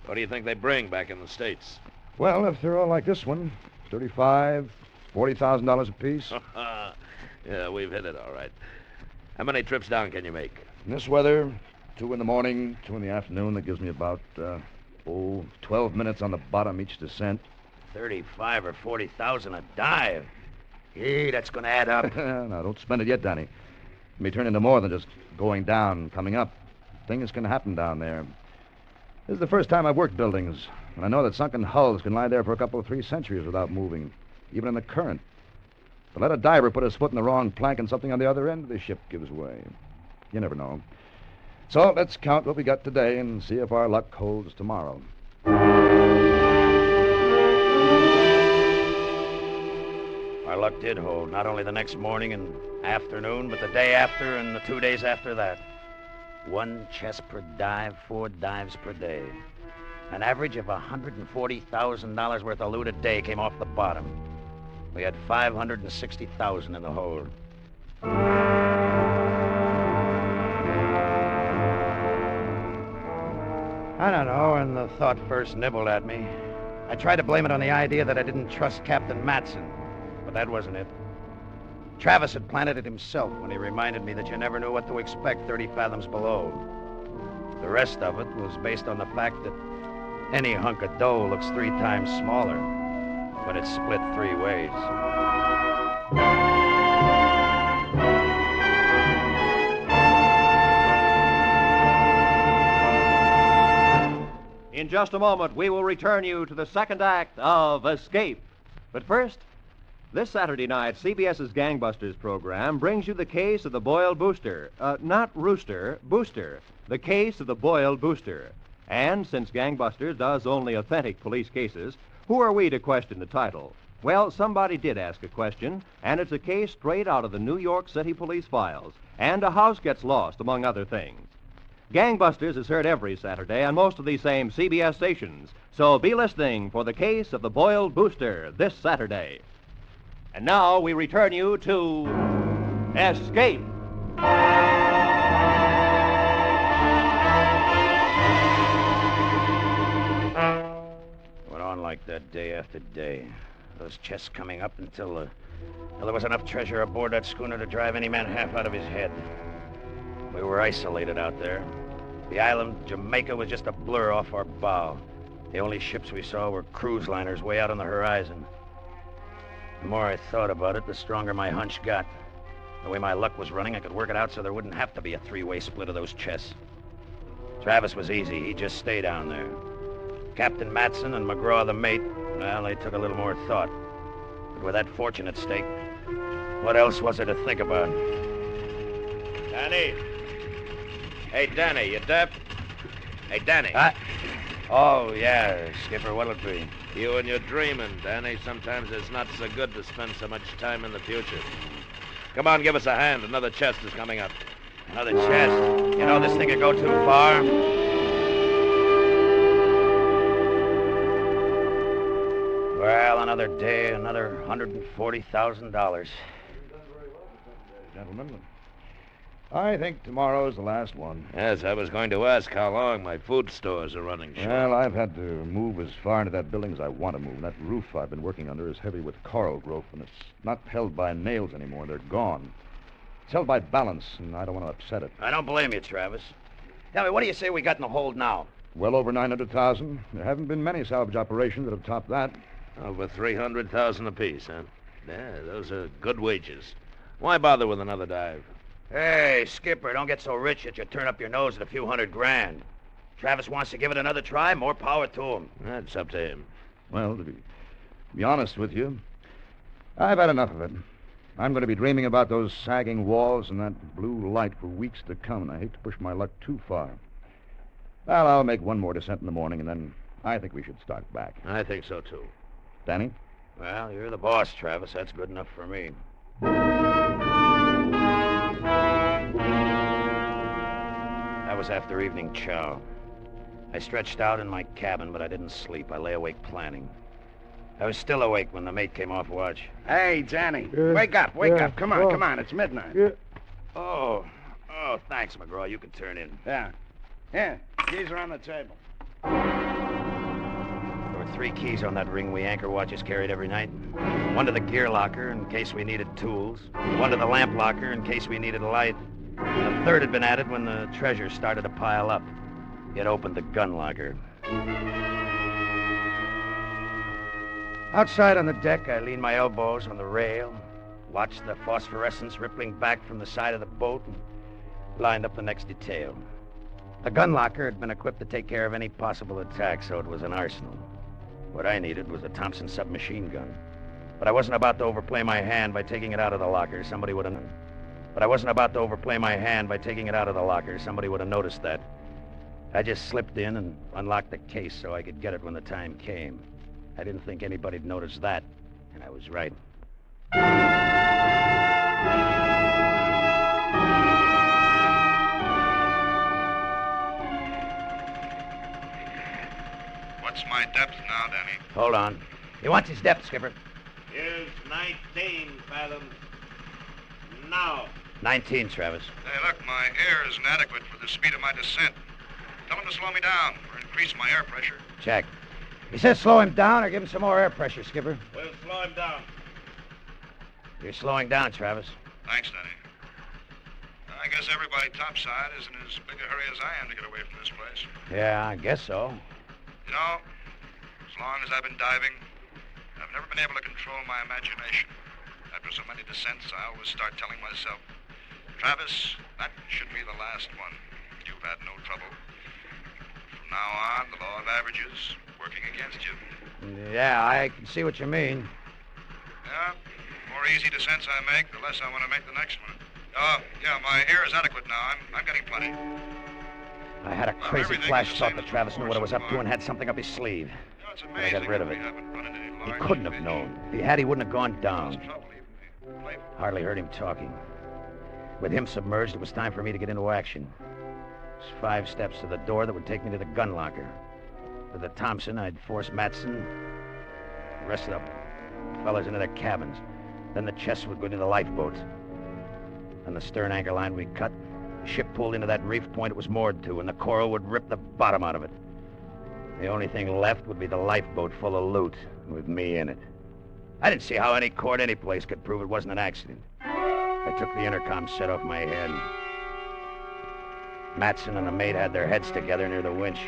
What do you think they bring back in the States? Well, if they're all like this one, $35,000, $40,000 apiece. Yeah, we've hit it all right. How many trips down can you make? In this weather, 2 in the morning, 2 in the afternoon. That gives me about, 12 minutes on the bottom each descent. 35 or 40,000 a dive. Hey, that's going to add up. Now, don't spend it yet, Danny. It may turn into more than just going down and coming up. Things can happen down there. This is the first time I've worked buildings, and I know that sunken hulls can lie there for a couple of 3 centuries without moving, even in the current. But let a diver put his foot in the wrong plank and something on the other end of the ship gives way. You never know. So let's count what we got today and see if our luck holds tomorrow. Our luck did hold, not only the next morning and afternoon, but the day after and the 2 days after that. 1 chest per dive, 4 dives per day. An average of $140,000 worth of loot a day came off the bottom. We had $560,000 in the hold. I don't know, when the thought first nibbled at me, I tried to blame it on the idea that I didn't trust Captain Matson, but that wasn't it. Travis had planted it himself when he reminded me that you never knew what to expect 30 fathoms below. The rest of it was based on the fact that any hunk of dough looks 3 times smaller, but it's split 3 ways. In just a moment, we will return you to the second act of Escape. But first, this Saturday night, CBS's Gangbusters program brings you the case of the boiled booster. Not rooster, booster. The case of the boiled booster. And since Gangbusters does only authentic police cases, who are we to question the title? Well, somebody did ask a question, and it's a case straight out of the New York City police files. And a house gets lost, among other things. Gangbusters is heard every Saturday on most of these same CBS stations. So be listening for the case of the boiled booster this Saturday. And now we return you to Escape. Went on like that day after day. Those chests coming up until there was enough treasure aboard that schooner to drive any man half out of his head. We were isolated out there. The island, Jamaica, was just a blur off our bow. The only ships we saw were cruise liners way out on the horizon. The more I thought about it, the stronger my hunch got. The way my luck was running, I could work it out so there wouldn't have to be a 3-way split of those chests. Travis was easy. He'd just stay down there. Captain Matson and McGraw the mate, well, they took a little more thought. But with that fortune at stake, what else was there to think about? Danny. Hey, Danny, you deaf? Hey, Danny. Oh, yeah, Skipper, what'll it be? You and your dreaming, Danny. Sometimes it's not so good to spend so much time in the future. Come on, give us a hand. Another chest is coming up. Another chest? You know this thing could go too far? Well, another day, another $140,000. Gentlemen, I think tomorrow's the last one. Yes, I was going to ask how long. My food stores are running short. Well, I've had to move as far into that building as I want to move. That roof I've been working under is heavy with coral growth, and it's not held by nails anymore. They're gone. It's held by balance, and I don't want to upset it. I don't blame you, Travis. Tell me, what do you say we got in the hold now? Well over 900,000. There haven't been many salvage operations that have topped that. Over 300,000 apiece, huh? Yeah, those are good wages. Why bother with another dive? Hey, Skipper, don't get so rich that you turn up your nose at a few $100,000. Travis wants to give it another try, more power to him. That's up to him. Well, to be honest with you, I've had enough of it. I'm going to be dreaming about those sagging walls and that blue light for weeks to come, and I hate to push my luck too far. Well, I'll make one more descent in the morning, and then I think we should start back. I think so, too. Danny? Well, you're the boss, Travis. That's good enough for me. That was after evening chow. I stretched out in my cabin, but I didn't sleep. I lay awake planning. I was still awake when the mate came off watch. Hey, Danny, wake up. Come on, it's midnight. Oh, thanks, McGraw. You can turn in. Yeah. Here, keys are on the table. There were 3 keys on that ring we anchor watches carried every night. One to the gear locker in case we needed tools. One to the lamp locker in case we needed a light. And a third had been added when the treasure started to pile up. It opened the gun locker. Outside on the deck, I leaned my elbows on the rail, watched the phosphorescence rippling back from the side of the boat, and lined up the next detail. The gun locker had been equipped to take care of any possible attack, so it was an arsenal. What I needed was a Thompson submachine gun. But I wasn't about to overplay my hand by taking it out of the locker. Somebody would have... But I wasn't about to overplay my hand by taking it out of the locker. Somebody would have noticed that. I just slipped in and unlocked the case so I could get it when the time came. I didn't think anybody'd notice that, and I was right. What's my depth now, Danny? Hold on. He wants his depth, Skipper. Here's 19 fathoms. Now. 19, Travis. Hey, look, my air is inadequate for the speed of my descent. Tell him to slow me down or increase my air pressure. Check. He says slow him down or give him some more air pressure, Skipper. We'll slow him down. You're slowing down, Travis. Thanks, Danny. I guess everybody topside is in as big a hurry as I am to get away from this place. Yeah, I guess so. You know, as long as I've been diving, I've never been able to control my imagination. After so many descents, I always start telling myself, Travis, that should be the last one. You've had no trouble. From now on, the law of averages working against you. Yeah, I can see what you mean. Yeah, the more easy descents I make, the less I want to make the next one. Yeah, my air is adequate now. I'm getting plenty. I had a crazy flash thought that Travis knew what I was up to and had something up his sleeve. But I got rid of it. He couldn't have known. If he had, he wouldn't have gone down. Hardly heard him talking. With him submerged, it was time for me to get into action. It was 5 steps to the door that would take me to the gun locker. With the Thompson, I'd force Matson, the rest of the fellas into their cabins. Then the chests would go into the lifeboats. And the stern anchor line we'd cut, the ship pulled into that reef point it was moored to, and the coral would rip the bottom out of it. The only thing left would be the lifeboat full of loot, with me in it. I didn't see how any court any place could prove it wasn't an accident. I took the intercom set off my head. Matson and the mate had their heads together near the winch.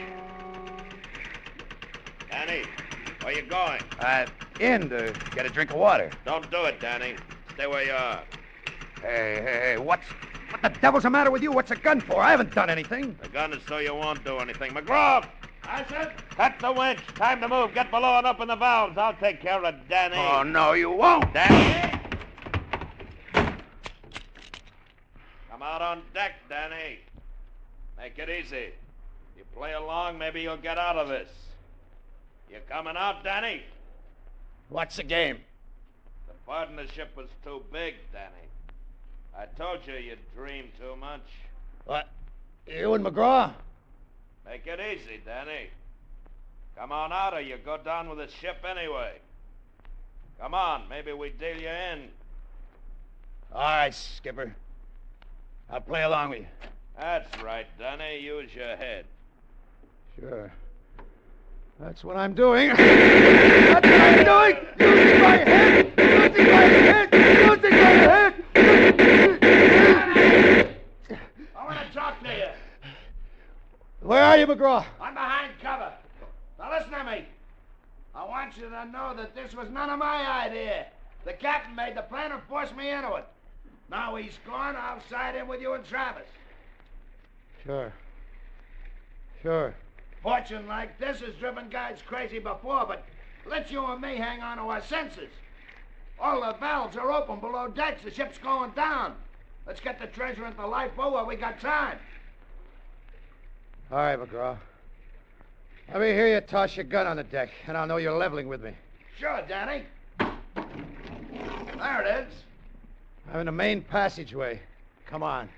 Danny, where you going? In to get a drink of water. Don't do it, Danny. Stay where you are. Hey, what the devil's the matter with you? What's the gun for? I haven't done anything. The gun is so you won't do anything. McGraw! I said, cut the winch. Time to move. Get below and open the valves. I'll take care of Danny. Oh, no, you won't. Danny! Come out on deck, Danny. Make it easy. You play along, maybe you'll get out of this. You coming out, Danny? What's the game? The partnership was too big, Danny. I told you you'd dream too much. What? You and McGraw? Make it easy, Danny. Come on out or you go down with the ship anyway. Come on, maybe we deal you in. All right, Skipper. I'll play along with you. That's right, Danny. Use your head. Sure. That's what I'm doing. That's what I'm doing! Using my head! Using my head! Using my head! I want to talk to you. Where are you, McGraw? I'm behind cover. Now listen to me. I want you to know that this was none of my idea. The captain made the plan and forced me into it. Now he's gone, I'll side in with you and Travis. Sure. Fortune like this has driven guys crazy before, but let you and me hang on to our senses. All the valves are open below decks. The ship's going down. Let's get the treasure into the lifeboat while we got time. All right, McGraw. Let me hear you toss your gun on the deck, and I'll know you're leveling with me. Sure, Danny. There it is. I'm in the main passageway. Come on.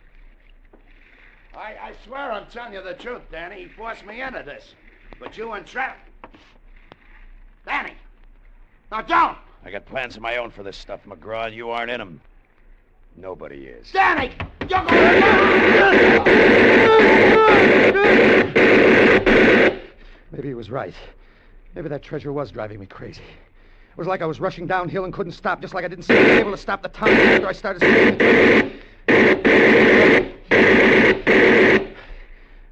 I swear I'm telling you the truth, Danny. He forced me into this. But you and Travis... Danny! Now, don't! I got plans of my own for this stuff, McGraw, and you aren't in them. Nobody is. Danny! You're going to... Maybe he was right. Maybe that treasure was driving me crazy. It was like I was rushing downhill and couldn't stop, just like I didn't seem to be able to stop the time after I started speeding.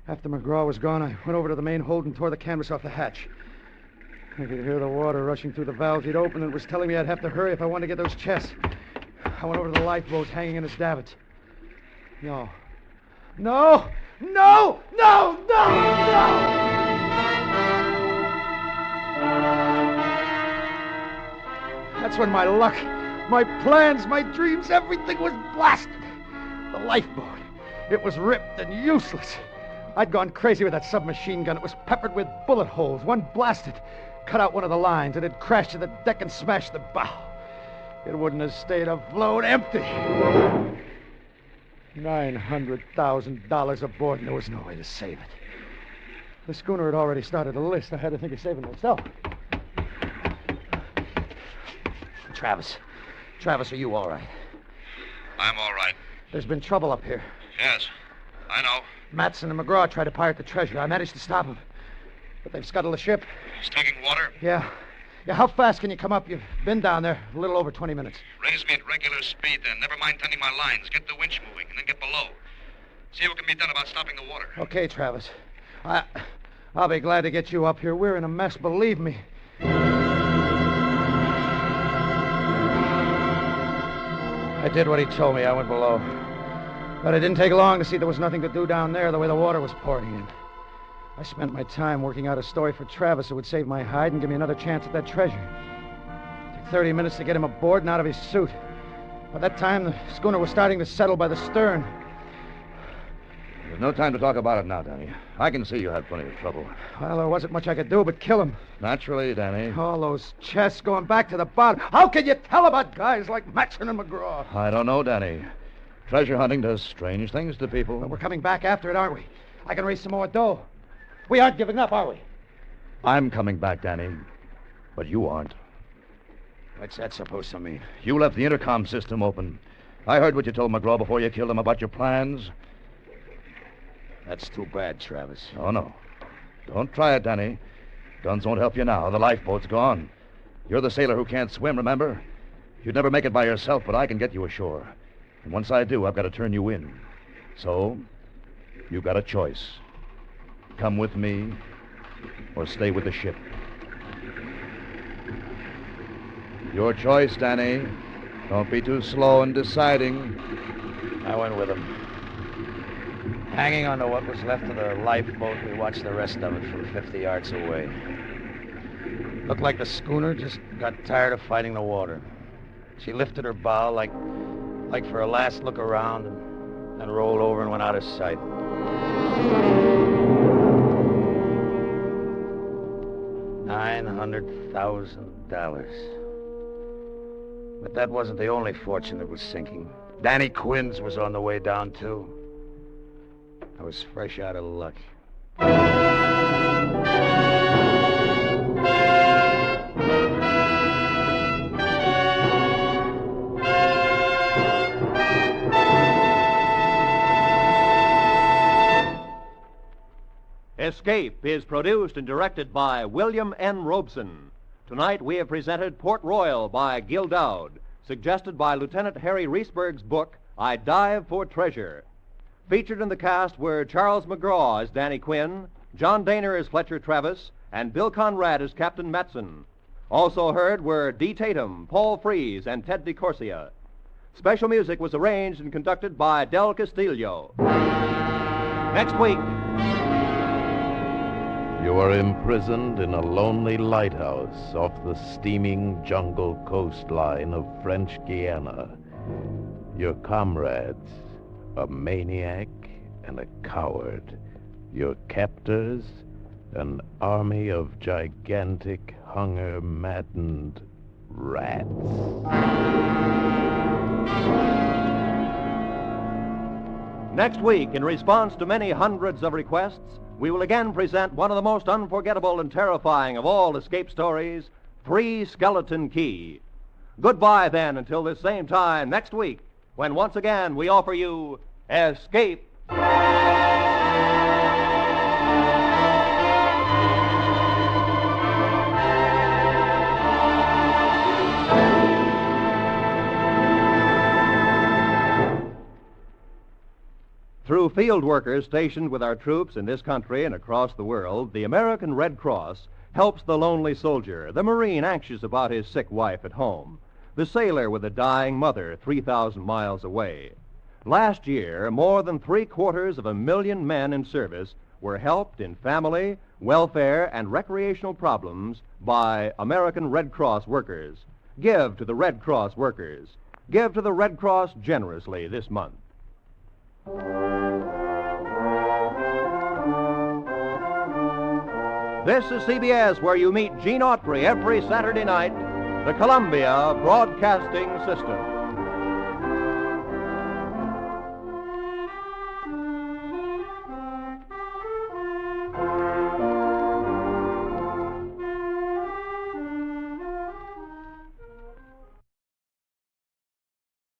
After McGraw was gone, I went over to the main hold and tore the canvas off the hatch. I could hear the water rushing through the valves he'd opened, and it was telling me I'd have to hurry if I wanted to get those chests. I went over to the lifeboats hanging in its davits. No. That's when my luck, my plans, my dreams, everything was blasted. The lifeboat, it was ripped and useless. I'd gone crazy with that submachine gun. It was peppered with bullet holes. One blasted, cut out one of the lines. It had crashed to the deck and smashed the bow. It wouldn't have stayed afloat empty. $900,000 aboard, and there was no way to save it. The schooner had already started a list. I had to think of saving myself. Travis, are you all right? I'm all right. There's been trouble up here. Yes, I know. Matson and McGraw tried to pirate the treasure. I managed to stop them. But they've scuttled the ship. He's taking water? Yeah, how fast can you come up? You've been down there a little over 20 minutes. Raise me at regular speed, then. Never mind tending my lines. Get the winch moving, and then get below. See what can be done about stopping the water. Okay, Travis. I'll be glad to get you up here. We're in a mess, believe me. I did what he told me. I went below. But it didn't take long to see there was nothing to do down there the way the water was pouring in. I spent my time working out a story for Travis that would save my hide and give me another chance at that treasure. It took 30 minutes to get him aboard and out of his suit. By that time, the schooner was starting to settle by the stern. There's no time to talk about it now, Danny. I can see you had plenty of trouble. Well, there wasn't much I could do but kill him. Naturally, Danny. All those chests going back to the bottom. How can you tell about guys like Matson and McGraw? I don't know, Danny. Treasure hunting does strange things to people. But we're coming back after it, aren't we? I can raise some more dough. We aren't giving up, are we? I'm coming back, Danny. But you aren't. What's that supposed to mean? You left the intercom system open. I heard what you told McGraw before you killed him about your plans. That's too bad, Travis. Oh, no. Don't try it, Danny. Guns won't help you now. The lifeboat's gone. You're the sailor who can't swim, remember? You'd never make it by yourself, but I can get you ashore. And once I do, I've got to turn you in. So, you've got a choice. Come with me, or stay with the ship. Your choice, Danny. Don't be too slow in deciding. I went with him. Hanging onto what was left of the lifeboat, we watched the rest of it from 50 yards away. Looked like the schooner just got tired of fighting the water. She lifted her bow like for a last look around, and then rolled over and went out of sight. $900,000. But that wasn't the only fortune that was sinking. Danny Quinn's was on the way down, too. I was fresh out of luck. Escape is produced and directed by William N. Robeson. Tonight we have presented Port Royal by Gil Dowd, suggested by Lieutenant Harry Reesberg's book, I Dive for Treasure. Featured in the cast were Charles McGraw as Danny Quinn, John Daner as Fletcher Travis, and Bill Conrad as Captain Matson. Also heard were Dee Tatum, Paul Frees, and Ted DeCorsia. Special music was arranged and conducted by Del Castillo. Next week... You are imprisoned in a lonely lighthouse off the steaming jungle coastline of French Guiana. Your comrades, a maniac and a coward. Your captors, an army of gigantic, hunger-maddened rats. Next week, in response to many hundreds of requests, we will again present one of the most unforgettable and terrifying of all escape stories, Three Skeleton Key. Goodbye, then, until this same time next week, when once again we offer you Escape. Through field workers stationed with our troops in this country and across the world, the American Red Cross helps the lonely soldier, the Marine anxious about his sick wife at home, the sailor with a dying mother 3,000 miles away. Last year, more than 750,000 men in service were helped in family, welfare, and recreational problems by American Red Cross workers. Give to the Red Cross workers. Give to the Red Cross generously this month. This is CBS, where you meet Gene Autry every Saturday night, the Columbia Broadcasting System.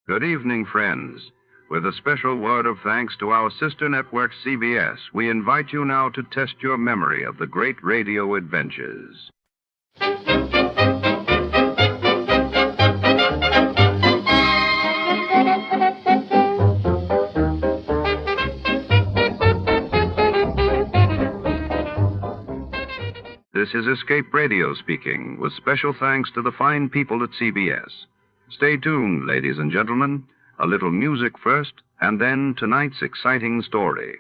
Good evening, friends. With a special word of thanks to our sister network, CBS, we invite you now to test your memory of the great radio adventures. This is Escape Radio speaking, with special thanks to the fine people at CBS. Stay tuned, ladies and gentlemen. A little music first, and then tonight's exciting story.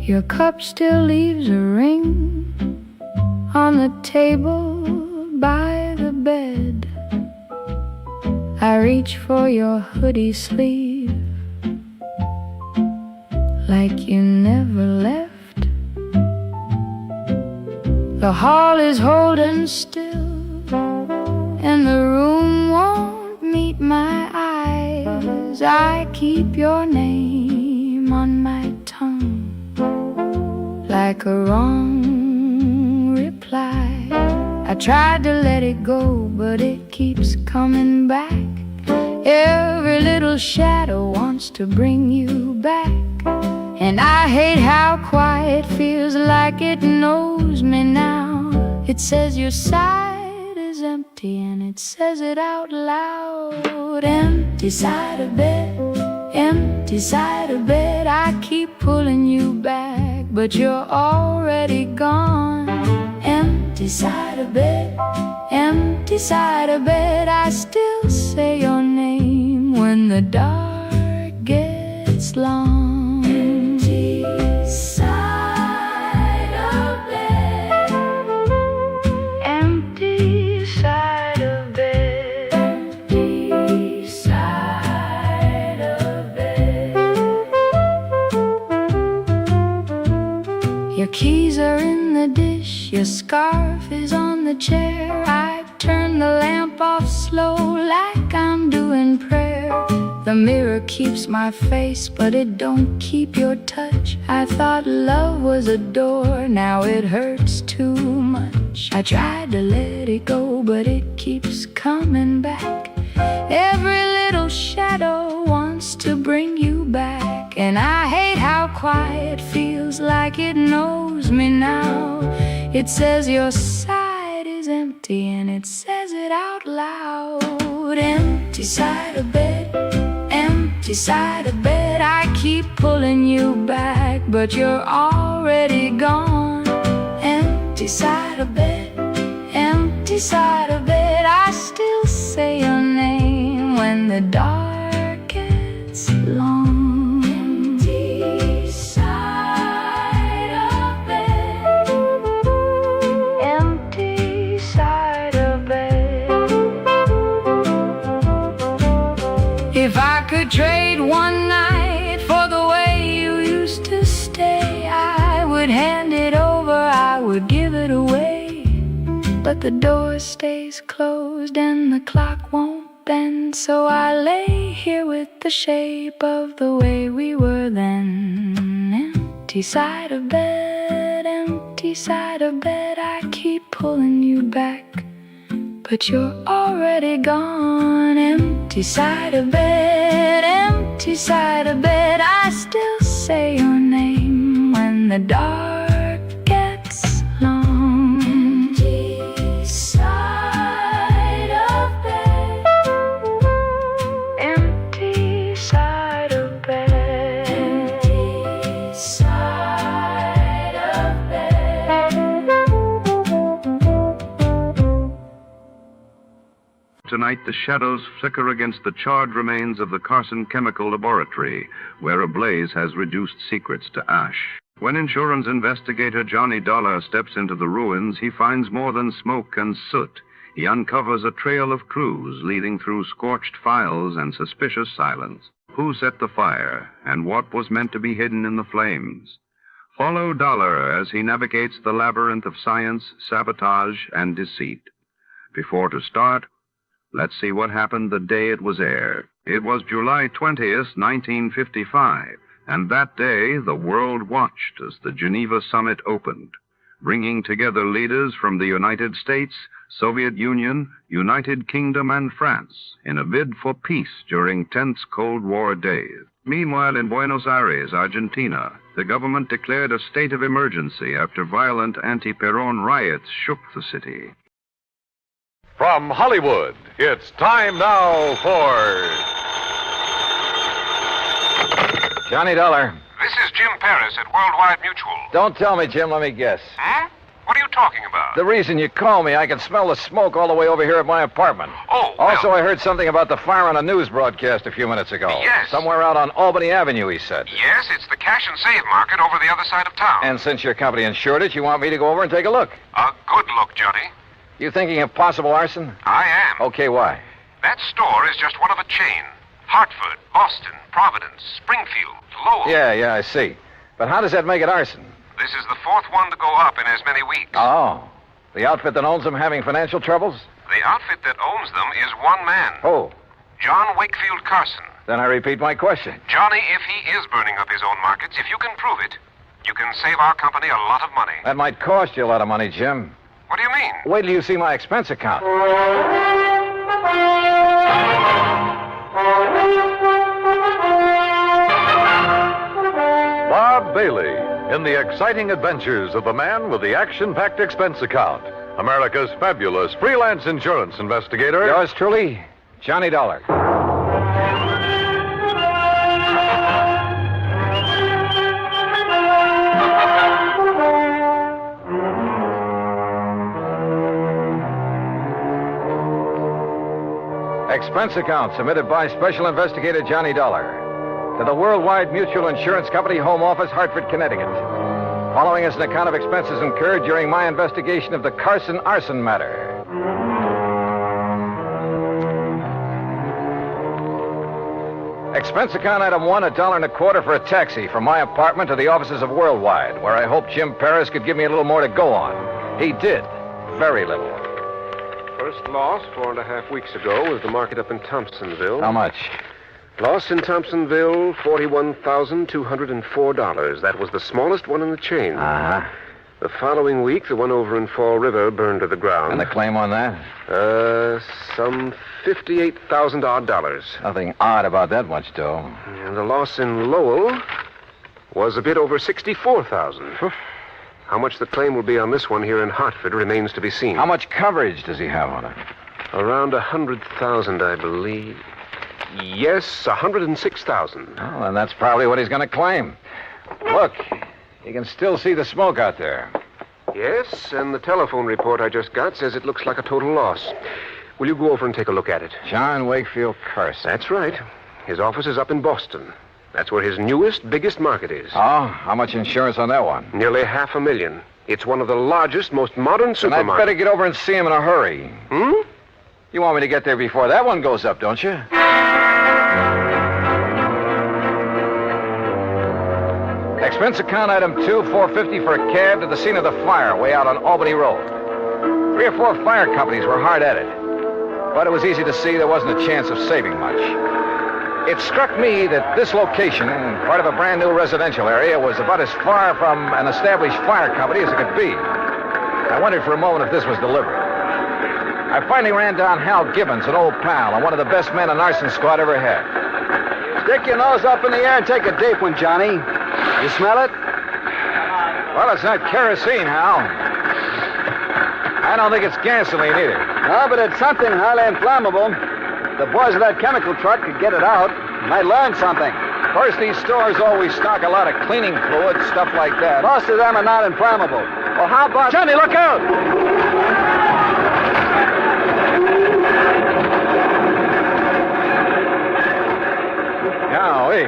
Your cup still leaves a ring on the table by the bed. I reach for your hoodie sleeve like you never left. The hall is holding still and the room won't meet my eyes. I keep your name on my tongue like a wrong reply. I tried to let it go, but it keeps coming back. Every little shadow wants to bring you back. And I hate how quiet feels like it knows me now. It says your side is empty and it says it out loud. Empty side of bed, empty side of bed. I keep pulling you back, but you're already gone. Empty side of bed, empty side of bed. I still say your name when the dark gets long. Empty side of bed, empty side of bed, empty side of bed. Your keys are in the dish, your scarf is on the chair. I turn the lamp off slow like I'm doing prayer. The mirror keeps my face, but it don't keep your touch. I thought love was a door, now it hurts too much. I tried to let it go, but it keeps coming back. Every little shadow wants to bring you back. And I hate how quiet feels like it knows me now. It says your side is empty and it says it out loud. Empty side of bed, empty side of bed. I keep pulling you back, but you're already gone. Empty side of bed, empty side of bed. I still say your name when the dark gets long. would trade one night for the way you used to stay. I would hand it over, I would give it away. But the door stays closed and the clock won't bend, so I lay here with the shape of the way we were then. Empty side of bed, empty side of bed, I keep pulling you back, but you're already gone. Empty side of bed, empty side of bed, I still say your name when the dark gets long. Empty side of bed, empty side of bed, empty side of bed. Tonight, the shadows flicker against the charred remains of the Carson Chemical Laboratory, where a blaze has reduced secrets to ash. When insurance investigator Johnny Dollar steps into the ruins, he finds more than smoke and soot. He uncovers a trail of clues leading through scorched files and suspicious silence. Who set the fire, and what was meant to be hidden in the flames? Follow Dollar as he navigates the labyrinth of science, sabotage, and deceit. Before to start, let's see what happened the day it was aired. It was July 20th, 1955, and that day the world watched as the Geneva summit opened, bringing together leaders from the United States, Soviet Union, United Kingdom, and France in a bid for peace during tense Cold War days. Meanwhile, in Buenos Aires, Argentina, the government declared a state of emergency after violent anti-Peron riots shook the city. From Hollywood, it's time now for... Johnny Dollar. This is Jim Paris at Worldwide Mutual. Don't tell me, Jim. Let me guess. Huh? What are you talking about? The reason you called me, I can smell the smoke all the way over here at my apartment. Oh, well... Also, I heard something about the fire on a news broadcast a few minutes ago. Yes. Somewhere out on Albany Avenue, he said. Yes, it's the cash and save market over the other side of town. And since your company insured it, you want me to go over and take a look? A good look, Johnny. You thinking of possible arson? I am. Okay, why? That store is just one of a chain. Hartford, Boston, Providence, Springfield, Lowell. Yeah, I see. But how does that make it arson? This is the fourth one to go up in as many weeks. Oh. The outfit that owns them having financial troubles? The outfit that owns them is one man. Who? John Wakefield Carson. Then I repeat my question. Johnny, if he is burning up his own markets, if you can prove it, you can save our company a lot of money. That might cost you a lot of money, Jim. What do you mean? Wait till you see my expense account. Bob Bailey in the exciting adventures of the man with the action-packed expense account. America's fabulous freelance insurance investigator. Yours truly, Johnny Dollar. Expense account submitted by Special Investigator Johnny Dollar to the Worldwide Mutual Insurance Company, Home Office, Hartford, Connecticut. Following is an account of expenses incurred during my investigation of the Carson arson matter. Expense account item 1, $1.25 for a taxi from my apartment to the offices of Worldwide, where I hoped Jim Paris could give me a little more to go on. He did. Very little. First loss 4.5 weeks ago was the market up in Thompsonville. How much? Loss in Thompsonville, $41,204. That was the smallest one in the chain. Uh-huh. The following week, the one over in Fall River burned to the ground. And the claim on that? Some $58,000 odd. Nothing odd about that much, though. And the loss in Lowell was a bit over $64,000. How much the claim will be on this one here in Hartford remains to be seen. How much coverage does he have on it? Around $100,000, I believe. Yes, $106,000. Well, and that's probably what he's going to claim. Look, you can still see the smoke out there. Yes, and the telephone report I just got says it looks like a total loss. Will you go over and take a look at it? John Wakefield Carson. That's right. His office is up in Boston. That's where his newest, biggest market is. Oh, how much insurance on that one? Nearly $500,000. It's one of the largest, most modern supermarkets. Then I'd better get over and see him in a hurry. You want me to get there before that one goes up, don't you? Expense account item 2, $450 for a cab to the scene of the fire way out on Albany Road. 3 or 4 fire companies were hard at it, but it was easy to see there wasn't a chance of saving much. It struck me that this location, part of a brand new residential area, was about as far from an established fire company as it could be. I wondered for a moment if this was deliberate. I finally ran down Hal Gibbons, an old pal, and one of the best men an arson squad ever had. Stick your nose up in the air and take a deep one, Johnny. You smell it? Well, it's not kerosene, Hal. I don't think it's gasoline either. No, but it's something highly inflammable. The boys of that chemical truck could get it out. Might learn something. Of course, these stores always stock a lot of cleaning fluid, stuff like that. Most of them are not inflammable. Well, how about... Johnny, look out! Golly.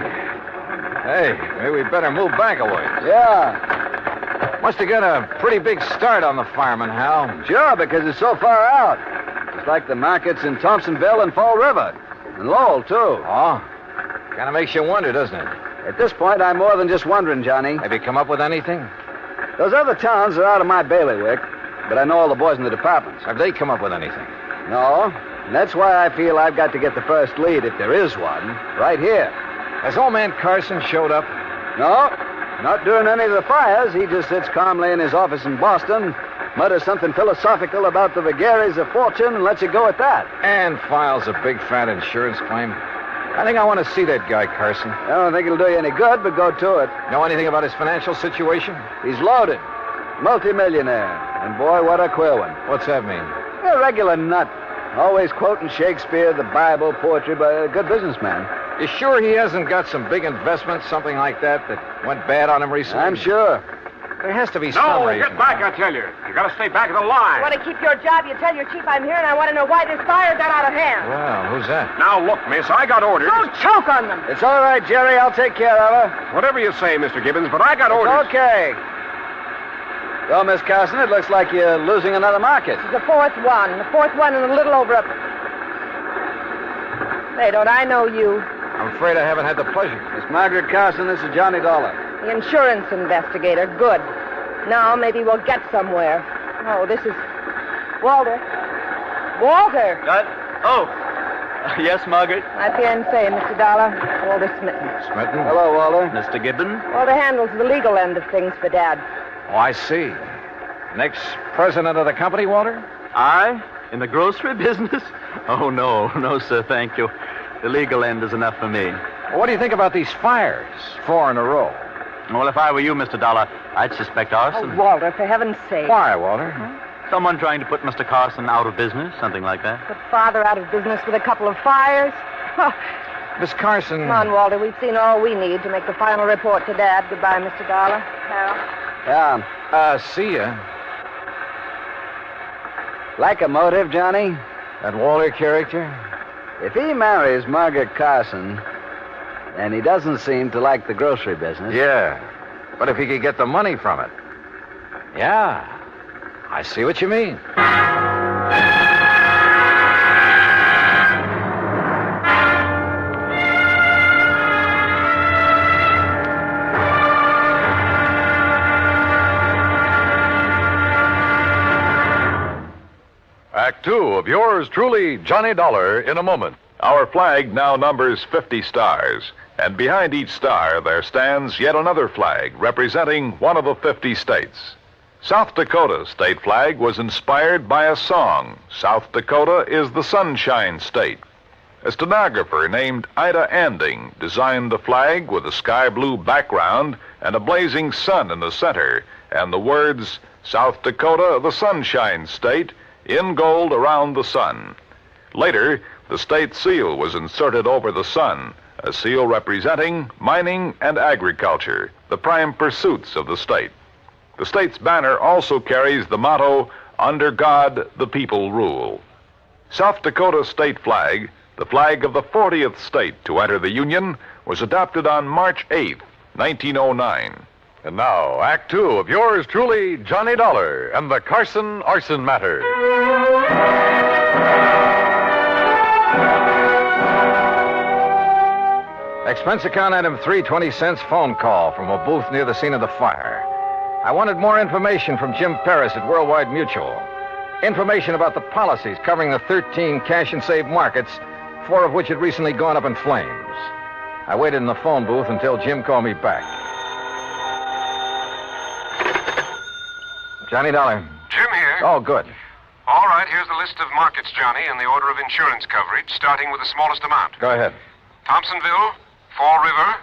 Hey, maybe we'd better move back a ways. Yeah. Must have got a pretty big start on the fireman, Hal. Sure, because it's so far out. It's like the markets in Thompsonville and Fall River. And Lowell, too. Oh? Kind of makes you wonder, doesn't it? At this point, I'm more than just wondering, Johnny. Have you come up with anything? Those other towns are out of my bailiwick, but I know all the boys in the departments. Have they come up with anything? No, and that's why I feel I've got to get the first lead, if there is one, right here. Has old man Carson showed up? No, not during any of the fires. He just sits calmly in his office in Boston, mutters something philosophical about the vagaries of fortune, and lets it go at that. And files a big fat insurance claim. I think I want to see that guy, Carson. I don't think it'll do you any good, but go to it. Know anything about his financial situation? He's loaded. Multimillionaire. And boy, what a queer one. What's that mean? A regular nut. Always quoting Shakespeare, the Bible, poetry, but a good businessman. You sure he hasn't got some big investments, something like that went bad on him recently? I'm sure. There has to be some reason. No, get back, I tell you. You gotta stay back of the line. You want to keep your job? You tell your chief I'm here, and I want to know why this fire got out of hand. Well, who's that? Now, look, miss, I got orders. Don't choke on them. It's all right, Jerry. I'll take care of her. Whatever you say, Mr. Gibbons, but I got orders. Okay. Well, Miss Carson, it looks like you're losing another market. This is the fourth one. The fourth one and a little over a... Hey, don't I know you? I'm afraid I haven't had the pleasure. Miss Margaret Carson, this is Johnny Dollar. The insurance investigator. Good. Now maybe we'll get somewhere. Oh, this is... Walter. Walter! Yes, Margaret? My fiancé, Mr. Dollar. Walter Smitten. Smitten? Hello, Walter. Mr. Gibbon? Walter handles the legal end of things for Dad. Oh, I see. Next president of the company, Walter? I? In the grocery business? Oh, no, sir, thank you. The legal end is enough for me. Well, what do you think about these fires? 4 in a row. Well, if I were you, Mr. Dollar, I'd suspect arson. Oh, Walter, for heaven's sake. Why, Walter? Someone trying to put Mr. Carson out of business, something like that. Put Father out of business with a couple of fires? Miss Carson... Come on, Walter. We've seen all we need to make the final report to Dad. Goodbye, Mr. Dollar. Hal. Yeah. See ya. Like a motive, Johnny? That Walter character? If he marries Margaret Carson, and he doesn't seem to like the grocery business... Yeah, but if he could get the money from it... Yeah, I see what you mean. Act 2 of yours truly, Johnny Dollar, in a moment. Our flag now numbers 50 stars, and behind each star there stands yet another flag representing one of the 50 states. South Dakota's state flag was inspired by a song. South Dakota is the Sunshine State. A stenographer named Ida Anding designed the flag with a sky blue background and a blazing sun in the center, and the words, South Dakota, the Sunshine State, in gold around the sun. Later, the state seal was inserted over the sun, a seal representing mining and agriculture, the prime pursuits of the state. The state's banner also carries the motto, Under God, the people rule. South Dakota's state flag, the flag of the 40th state to enter the Union, was adopted on March 8, 1909. And now, Act 2 of yours truly, Johnny Dollar and the Carson Arson Matter. Expense account item 3, 20 cents, phone call from a booth near the scene of the fire. I wanted more information from Jim Paris at Worldwide Mutual. Information about the policies covering the 13 cash and save markets, 4 of which had recently gone up in flames. I waited in the phone booth until Jim called me back. Johnny Dollar. Jim here. Oh, good. All right, here's the list of markets, Johnny, in the order of insurance coverage, starting with the smallest amount. Go ahead. Thompsonville, Fall River,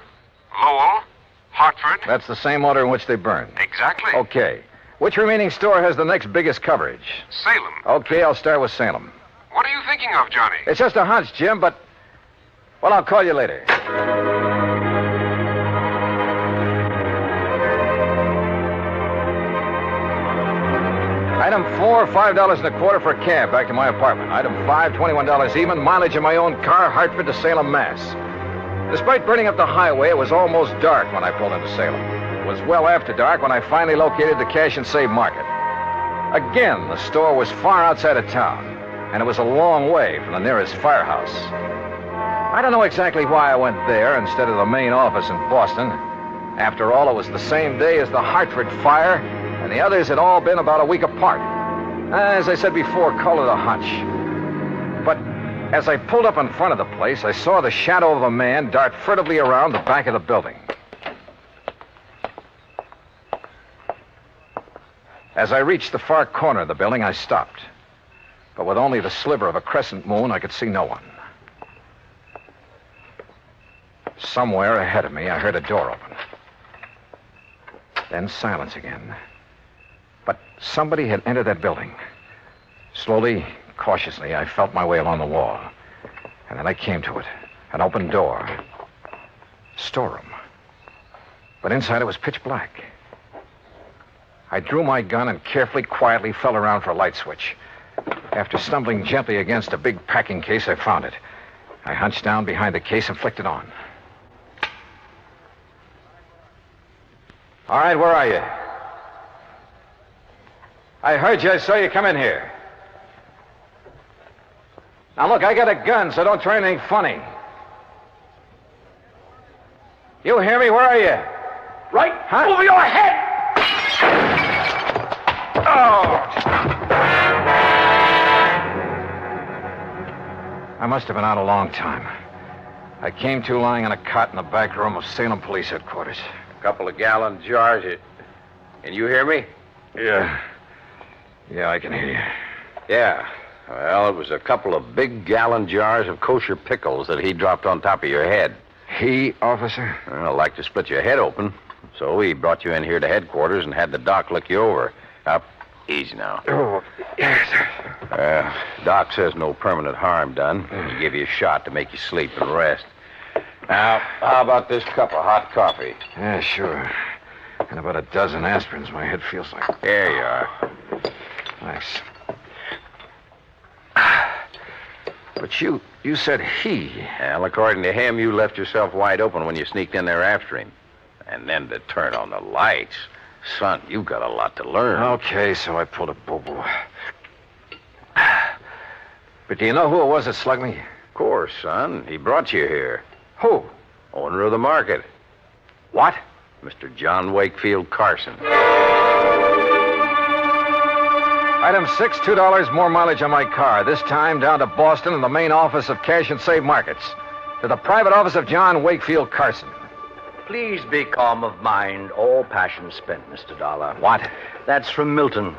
Lowell, Hartford. That's the same order in which they burned. Exactly. Okay. Which remaining store has the next biggest coverage? Salem. Okay, I'll start with Salem. What are you thinking of, Johnny? It's just a hunch, Jim, but... Well, I'll call you later. Item 4, $5.25 for a cab back to my apartment. Item 5, $21 even, mileage in my own car, Hartford to Salem, Mass. Despite burning up the highway, it was almost dark when I pulled into Salem. It was well after dark when I finally located the cash and save market. Again, the store was far outside of town, and it was a long way from the nearest firehouse. I don't know exactly why I went there instead of the main office in Boston. After all, it was the same day as the Hartford fire, and the others had all been about a week apart. As I said before, call it a hunch. But as I pulled up in front of the place, I saw the shadow of a man dart furtively around the back of the building. As I reached the far corner of the building, I stopped. But with only the sliver of a crescent moon, I could see no one. Somewhere ahead of me, I heard a door open. Then silence again. But somebody had entered that building. Slowly, cautiously, I felt my way along the wall. And then I came to it. An open door. Storeroom. But inside it was pitch black. I drew my gun and carefully, quietly felt around for a light switch. After stumbling gently against a big packing case, I found it. I hunched down behind the case and flicked it on. All right, where are you? I heard you. I saw you come in here. Now, look, I got a gun, so don't try anything funny. You hear me? Where are you? Right Huh? over your head! Oh! I must have been out a long time. I came to lying on a cot in the back room of Salem Police Headquarters. A couple of gallon jars. Can you hear me? Yeah. Yeah, I can hear you. Yeah. Well, it was a couple of big gallon jars of kosher pickles that he dropped on top of your head. He, officer? Well, like to split your head open. So he brought you in here to headquarters and had the doc look you over. Up. Easy now. Oh, yes, sir. Doc says no permanent harm done. He gave you a shot to make you sleep and rest. Now, how about this cup of hot coffee? Yeah, sure. And about a dozen aspirins. My head feels like... There you are. Thanks. But you said he. Well, according to him, you left yourself wide open when you sneaked in there after him. And then to turn on the lights. Son, you've got a lot to learn. Okay, so I pulled a boo-boo. But do you know who it was that slugged me? Of course, son. He brought you here. Who? Owner of the market. What? Mr. John Wakefield Carson. Item 6, $2 more mileage on my car. This time down to Boston and the main office of Cash and Save Markets. To the private office of John Wakefield Carson. Please be calm of mind. All passion spent, Mr. Dollar. What? That's from Milton.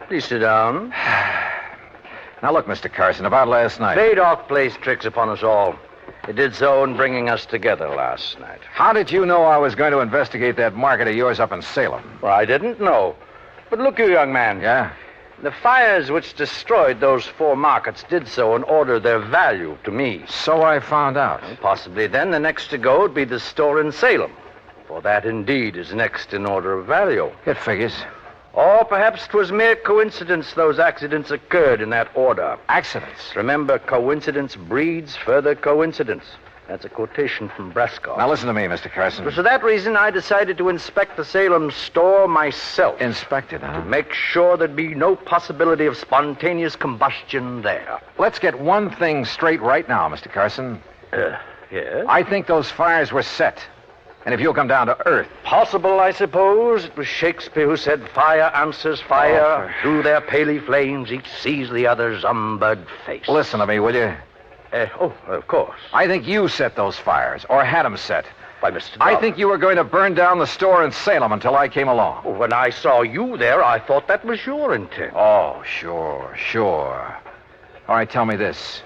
Please sit down. Now look, Mr. Carson, about last night. Baydock plays tricks upon us all. It did so in bringing us together last night. How did you know I was going to investigate that market of yours up in Salem? Well, I didn't know. But look, you young man. Yeah? The fires which destroyed those 4 markets did so in order their value to me. So I found out. Well, possibly then the next to go would be the store in Salem. For that indeed is next in order of value. It figures. Or perhaps 'twas mere coincidence those accidents occurred in that order. Accidents? Remember, coincidence breeds further coincidence. That's a quotation from Brascoff. Now listen to me, Mr. Carson. For that reason, I decided to inspect the Salem store myself. Inspect it, huh? To make sure there'd be no possibility of spontaneous combustion there. Let's get one thing straight right now, Mr. Carson. Yes? I think those fires were set. And if you'll come down to earth. Possible, I suppose. It was Shakespeare who said, fire answers fire. Through their paly flames, each sees the other's umbered face. Listen to me, will you? Of course. I think you set those fires, or had them set. By Mr. I think you were going to burn down the store in Salem until I came along. When I saw you there, I thought that was your intent. Oh, sure. All right, tell me this.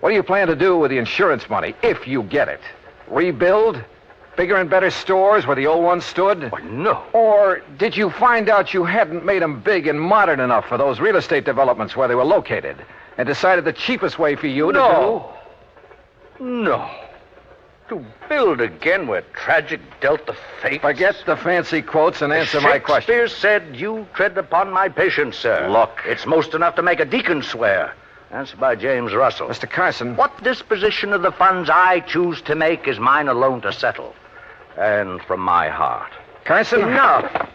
What do you plan to do with the insurance money, if you get it? Rebuild? Bigger and better stores where the old ones stood? No. Or did you find out you hadn't made them big and modern enough for those real estate developments where they were located, and decided the cheapest way for you to do... No. To build again where tragic dealt the fate. Forget the fancy quotes and answer my question. Shakespeare said, you tread upon my patience, sir. Look. It's most enough to make a deacon swear. Answer by James Russell. Mr. Carson. What disposition of the funds I choose to make is mine alone to settle. And from my heart. Carson? Enough.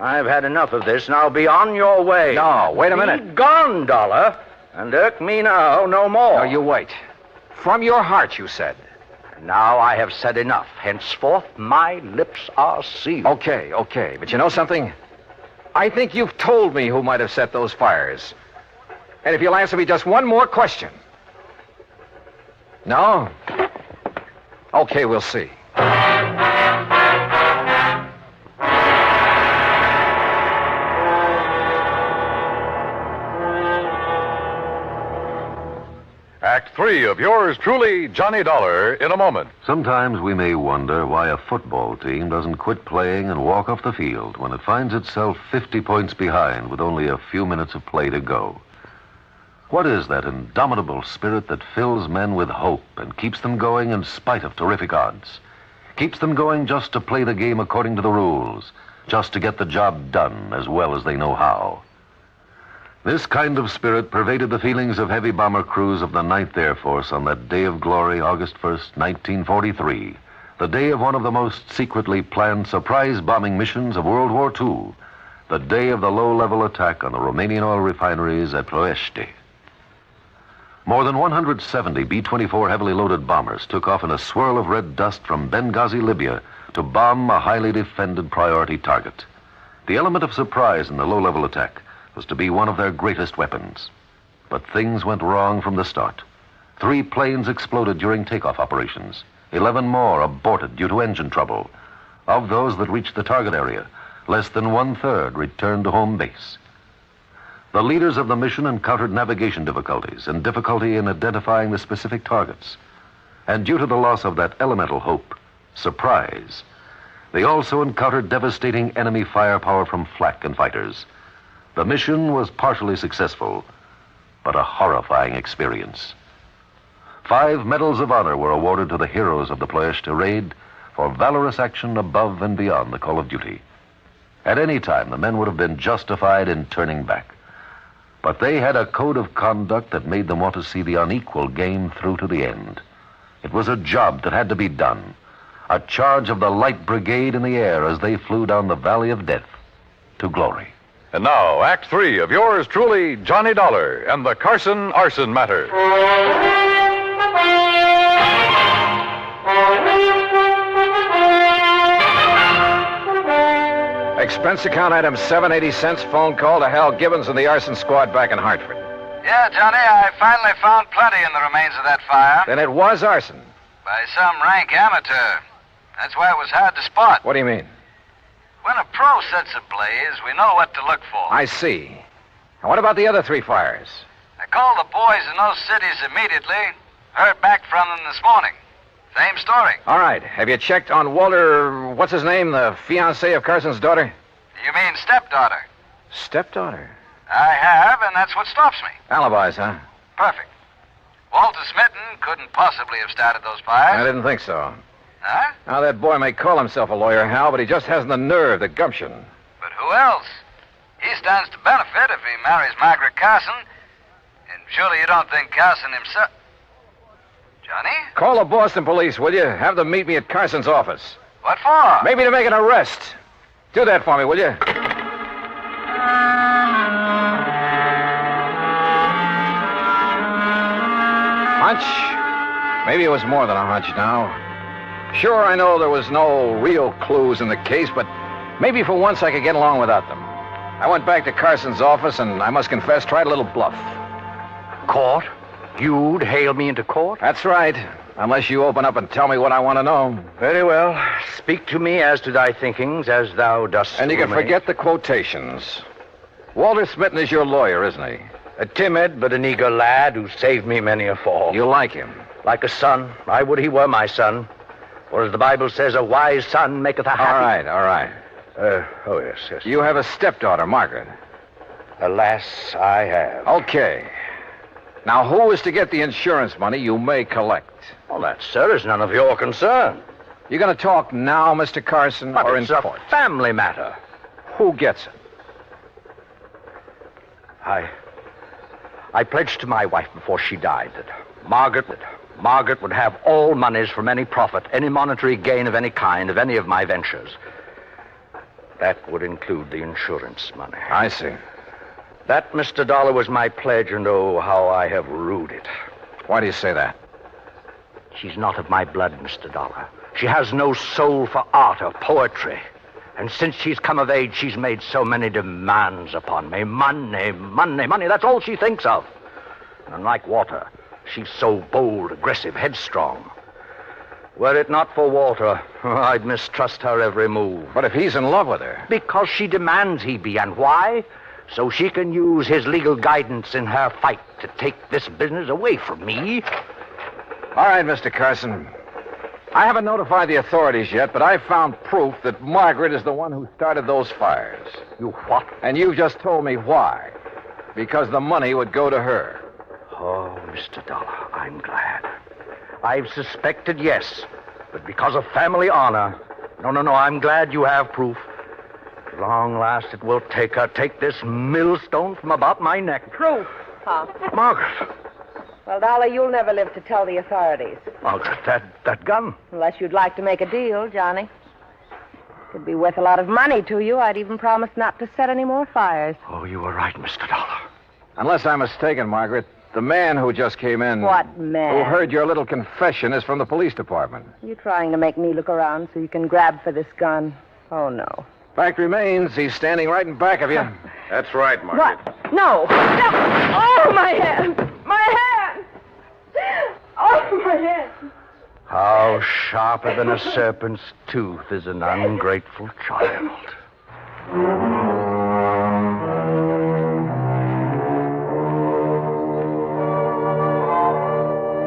I've had enough of this. Now be on your way. No, wait a minute. Be gone, Dollar. And irk me now no more. No, you wait. From your heart, you said. Now I have said enough. Henceforth, my lips are sealed. Okay. But you know something? I think you've told me who might have set those fires. And if you'll answer me just one more question. No? Okay, we'll see. Act 3 of yours truly, Johnny Dollar, in a moment. Sometimes we may wonder why a football team doesn't quit playing and walk off the field when it finds itself 50 points behind with only a few minutes of play to go. What is that indomitable spirit that fills men with hope and keeps them going in spite of terrific odds? Keeps them going just to play the game according to the rules, just to get the job done as well as they know how. This kind of spirit pervaded the feelings of heavy bomber crews of the 9th Air Force on that day of glory, August 1st, 1943, the day of one of the most secretly planned surprise bombing missions of World War II, the day of the low-level attack on the Romanian oil refineries at Ploiești. More than 170 B-24 heavily loaded bombers took off in a swirl of red dust from Benghazi, Libya, to bomb a highly defended priority target. The element of surprise in the low-level attack was to be one of their greatest weapons. But things went wrong from the start. 3 planes exploded during takeoff operations. 11 more aborted due to engine trouble. Of those that reached the target area, less than 1/3 returned to home base. The leaders of the mission encountered navigation difficulties and difficulty in identifying the specific targets. And due to the loss of that elemental hope, surprise, they also encountered devastating enemy firepower from flak and fighters. The mission was partially successful, but a horrifying experience. 5 medals of honor were awarded to the heroes of the Ploiești raid for valorous action above and beyond the call of duty. At any time, the men would have been justified in turning back. But they had a code of conduct that made them want to see the unequal game through to the end. It was a job that had to be done, a charge of the Light Brigade in the air as they flew down the Valley of Death to glory. And now, Act 3 of yours truly, Johnny Dollar, and the Carson Arson Matter. Expense account item 780 cents, phone call to Hal Gibbons and the arson squad back in Hartford. Yeah, Johnny, I finally found plenty in the remains of that fire. Then it was arson. By some rank amateur. That's why it was hard to spot. What do you mean? When a pro sets a blaze, we know what to look for. I see. Now, what about the other 3 fires? I called the boys in those cities immediately. Heard back from them this morning. Same story. All right. Have you checked on Walter, what's his name, the fiancé of Carson's daughter? You mean stepdaughter? Stepdaughter? I have, and that's what stops me. Alibis, huh? Perfect. Walter Smitten couldn't possibly have started those fires. I didn't think so. Huh? Now, that boy may call himself a lawyer, Hal, but he just hasn't the nerve, the gumption. But who else? He stands to benefit if he marries Margaret Carson. And surely you don't think Carson himself... Johnny? Call the Boston police, will you? Have them meet me at Carson's office. What for? Maybe to make an arrest. Do that for me, will you? Hunch? Maybe it was more than a hunch now. Sure, I know there was no real clues in the case, but maybe for once I could get along without them. I went back to Carson's office and I must confess, tried a little bluff. Court? You'd hail me into court? That's right. Unless you open up and tell me what I want to know. Very well. Speak to me as to thy thinkings, as thou dost. And you can forget the quotations. Walter Smitten is your lawyer, isn't he? A timid but an eager lad who saved me many a fall. You like him? Like a son. I would he were my son. For as the Bible says, a wise son maketh a happy... All right. Oh, yes. You have a stepdaughter, Margaret. Alas, I have. Okay. Now, who is to get the insurance money you may collect? Well, that, sir, is none of your concern. You going to talk now, Mr. Carson, but or it's in court? A family matter. Who gets it? I pledged to my wife before she died that Margaret would have all monies from any profit, any monetary gain of any kind, of any of my ventures. That would include the insurance money. I see. That, Mr. Dollar, was my pledge, and oh, how I have rued it. Why do you say that? She's not of my blood, Mr. Dollar. She has no soul for art or poetry. And since she's come of age, she's made so many demands upon me. Money. That's all she thinks of. And unlike Walter, she's so bold, aggressive, headstrong. Were it not for Walter, I'd mistrust her every move. But if he's in love with her? Because she demands he be. And why? So she can use his legal guidance in her fight to take this business away from me. All right, Mr. Carson. I haven't notified the authorities yet, but I've found proof that Margaret is the one who started those fires. You what? And you've just told me why. Because the money would go to her. Oh, Mr. Dollar, I'm glad. I've suspected, yes, but because of family honor. No, I'm glad you have proof. At long last, it will take this millstone from about my neck. Proof, huh? Margaret. Well, Dollar, you'll never live to tell the authorities. Margaret, that gun. Unless you'd like to make a deal, Johnny. Could be worth a lot of money to you. I'd even promise not to set any more fires. Oh, you were right, Mr. Dollar. Unless I'm mistaken, Margaret, the man who just came in... What man? Who heard your little confession is from the police department. You trying to make me look around so you can grab for this gun? Oh, no. Fact remains, he's standing right in back of you. That's right, Margaret. What? No! Oh, my hand! My hand! Oh, my hand! How sharper than a serpent's tooth is an ungrateful child.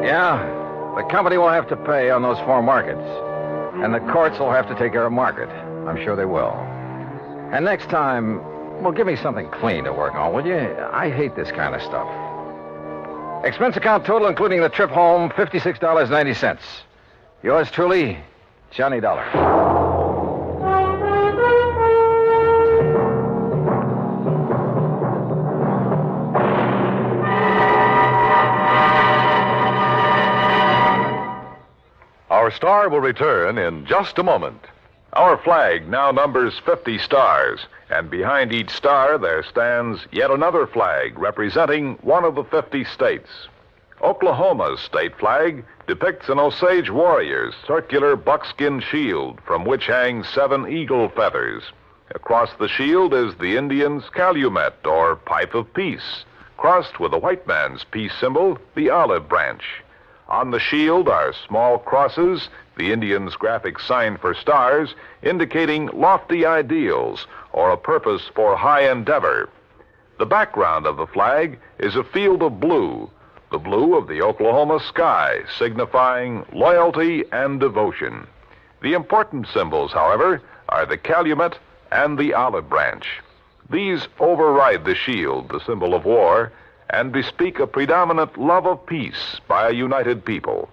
Yeah, the company will have to pay on those 4 markets. And the courts will have to take care of Margaret. I'm sure they will. And next time, well, give me something clean to work on, will you? I hate this kind of stuff. Expense account total, including the trip home, $56.90. Yours truly, Johnny Dollar. Our star will return in just a moment. Our flag now numbers 50 stars, and behind each star there stands yet another flag representing one of the 50 states. Oklahoma's state flag depicts an Osage warrior's circular buckskin shield from which hang 7 eagle feathers. Across the shield is the Indian's calumet, or pipe of peace, crossed with the white man's peace symbol, the olive branch. On the shield are small crosses, the Indian's graphic sign for stars, indicating lofty ideals or a purpose for high endeavor. The background of the flag is a field of blue, the blue of the Oklahoma sky, signifying loyalty and devotion. The important symbols, however, are the calumet and the olive branch. These override the shield, the symbol of war, and bespeak a predominant love of peace by a united people.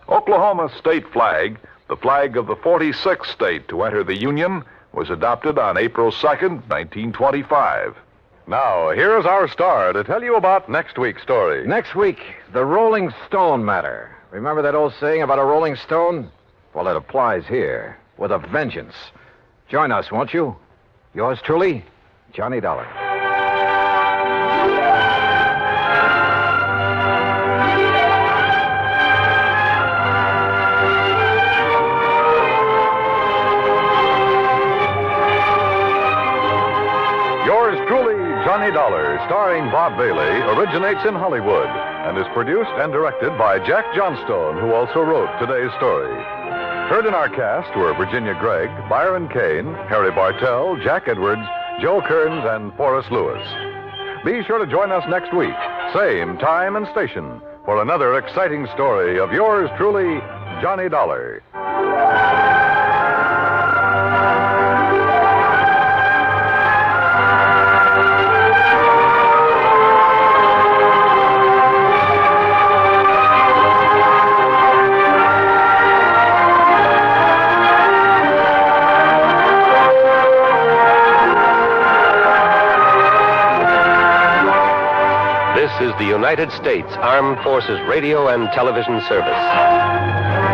Oklahoma's state flag, the flag of the 46th state to enter the Union, was adopted on April 2nd, 1925. Now, here's our star to tell you about next week's story. Next week, the Rolling Stone matter. Remember that old saying about a rolling stone? Well, it applies here, with a vengeance. Join us, won't you? Yours truly, Johnny Dollar. Johnny Dollar, starring Bob Bailey, originates in Hollywood and is produced and directed by Jack Johnstone, who also wrote today's story. Heard in our cast were Virginia Gregg, Byron Kane, Harry Bartell, Jack Edwards, Joe Kearns, and Forrest Lewis. Be sure to join us next week, same time and station, for another exciting story of yours truly, Johnny Dollar. This is the United States Armed Forces Radio and Television Service.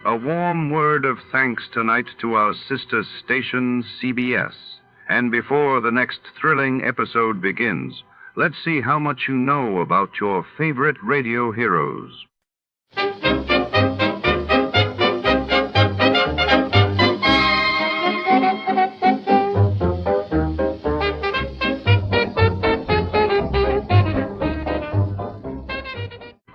A warm word of thanks tonight to our sister station, CBS. And before the next thrilling episode begins, let's see how much you know about your favorite radio heroes.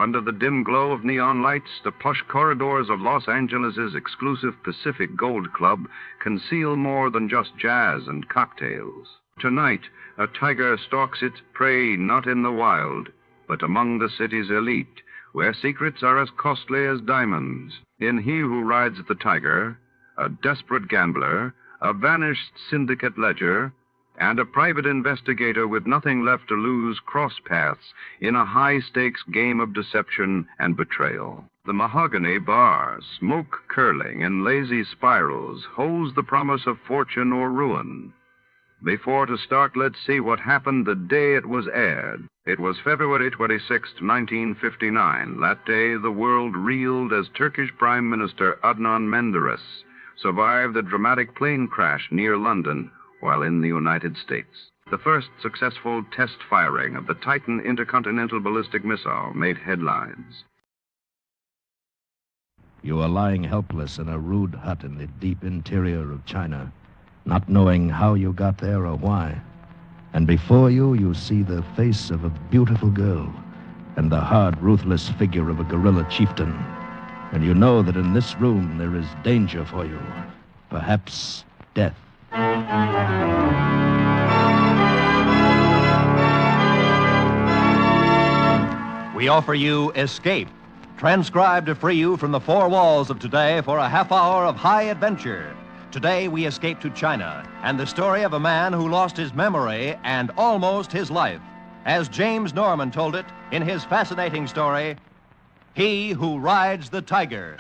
Under the dim glow of neon lights, the plush corridors of Los Angeles' exclusive Pacific Gold Club conceal more than just jazz and cocktails. Tonight, a tiger stalks its prey not in the wild, but among the city's elite, where secrets are as costly as diamonds. In He Who Rides the Tiger, a desperate gambler, a vanished syndicate ledger, and a private investigator with nothing left to lose cross paths in a high-stakes game of deception and betrayal. The mahogany bar, smoke curling in lazy spirals, holds the promise of fortune or ruin. Before to start, let's see what happened the day it was aired. It was February 26, 1959. That day, the world reeled as Turkish Prime Minister Adnan Menderes survived a dramatic plane crash near London while in the United States. The first successful test firing of the Titan intercontinental ballistic missile made headlines. You are lying helpless in a rude hut in the deep interior of China, not knowing how you got there or why. And before you, you see the face of a beautiful girl and the hard, ruthless figure of a guerrilla chieftain. And you know that in this room there is danger for you, perhaps death. We offer you Escape, transcribed to free you from the four walls of today for a half hour of high adventure. Today we escape to China and the story of a man who lost his memory and almost his life, as James Norman told it in his fascinating story, He Who Rides the Tiger.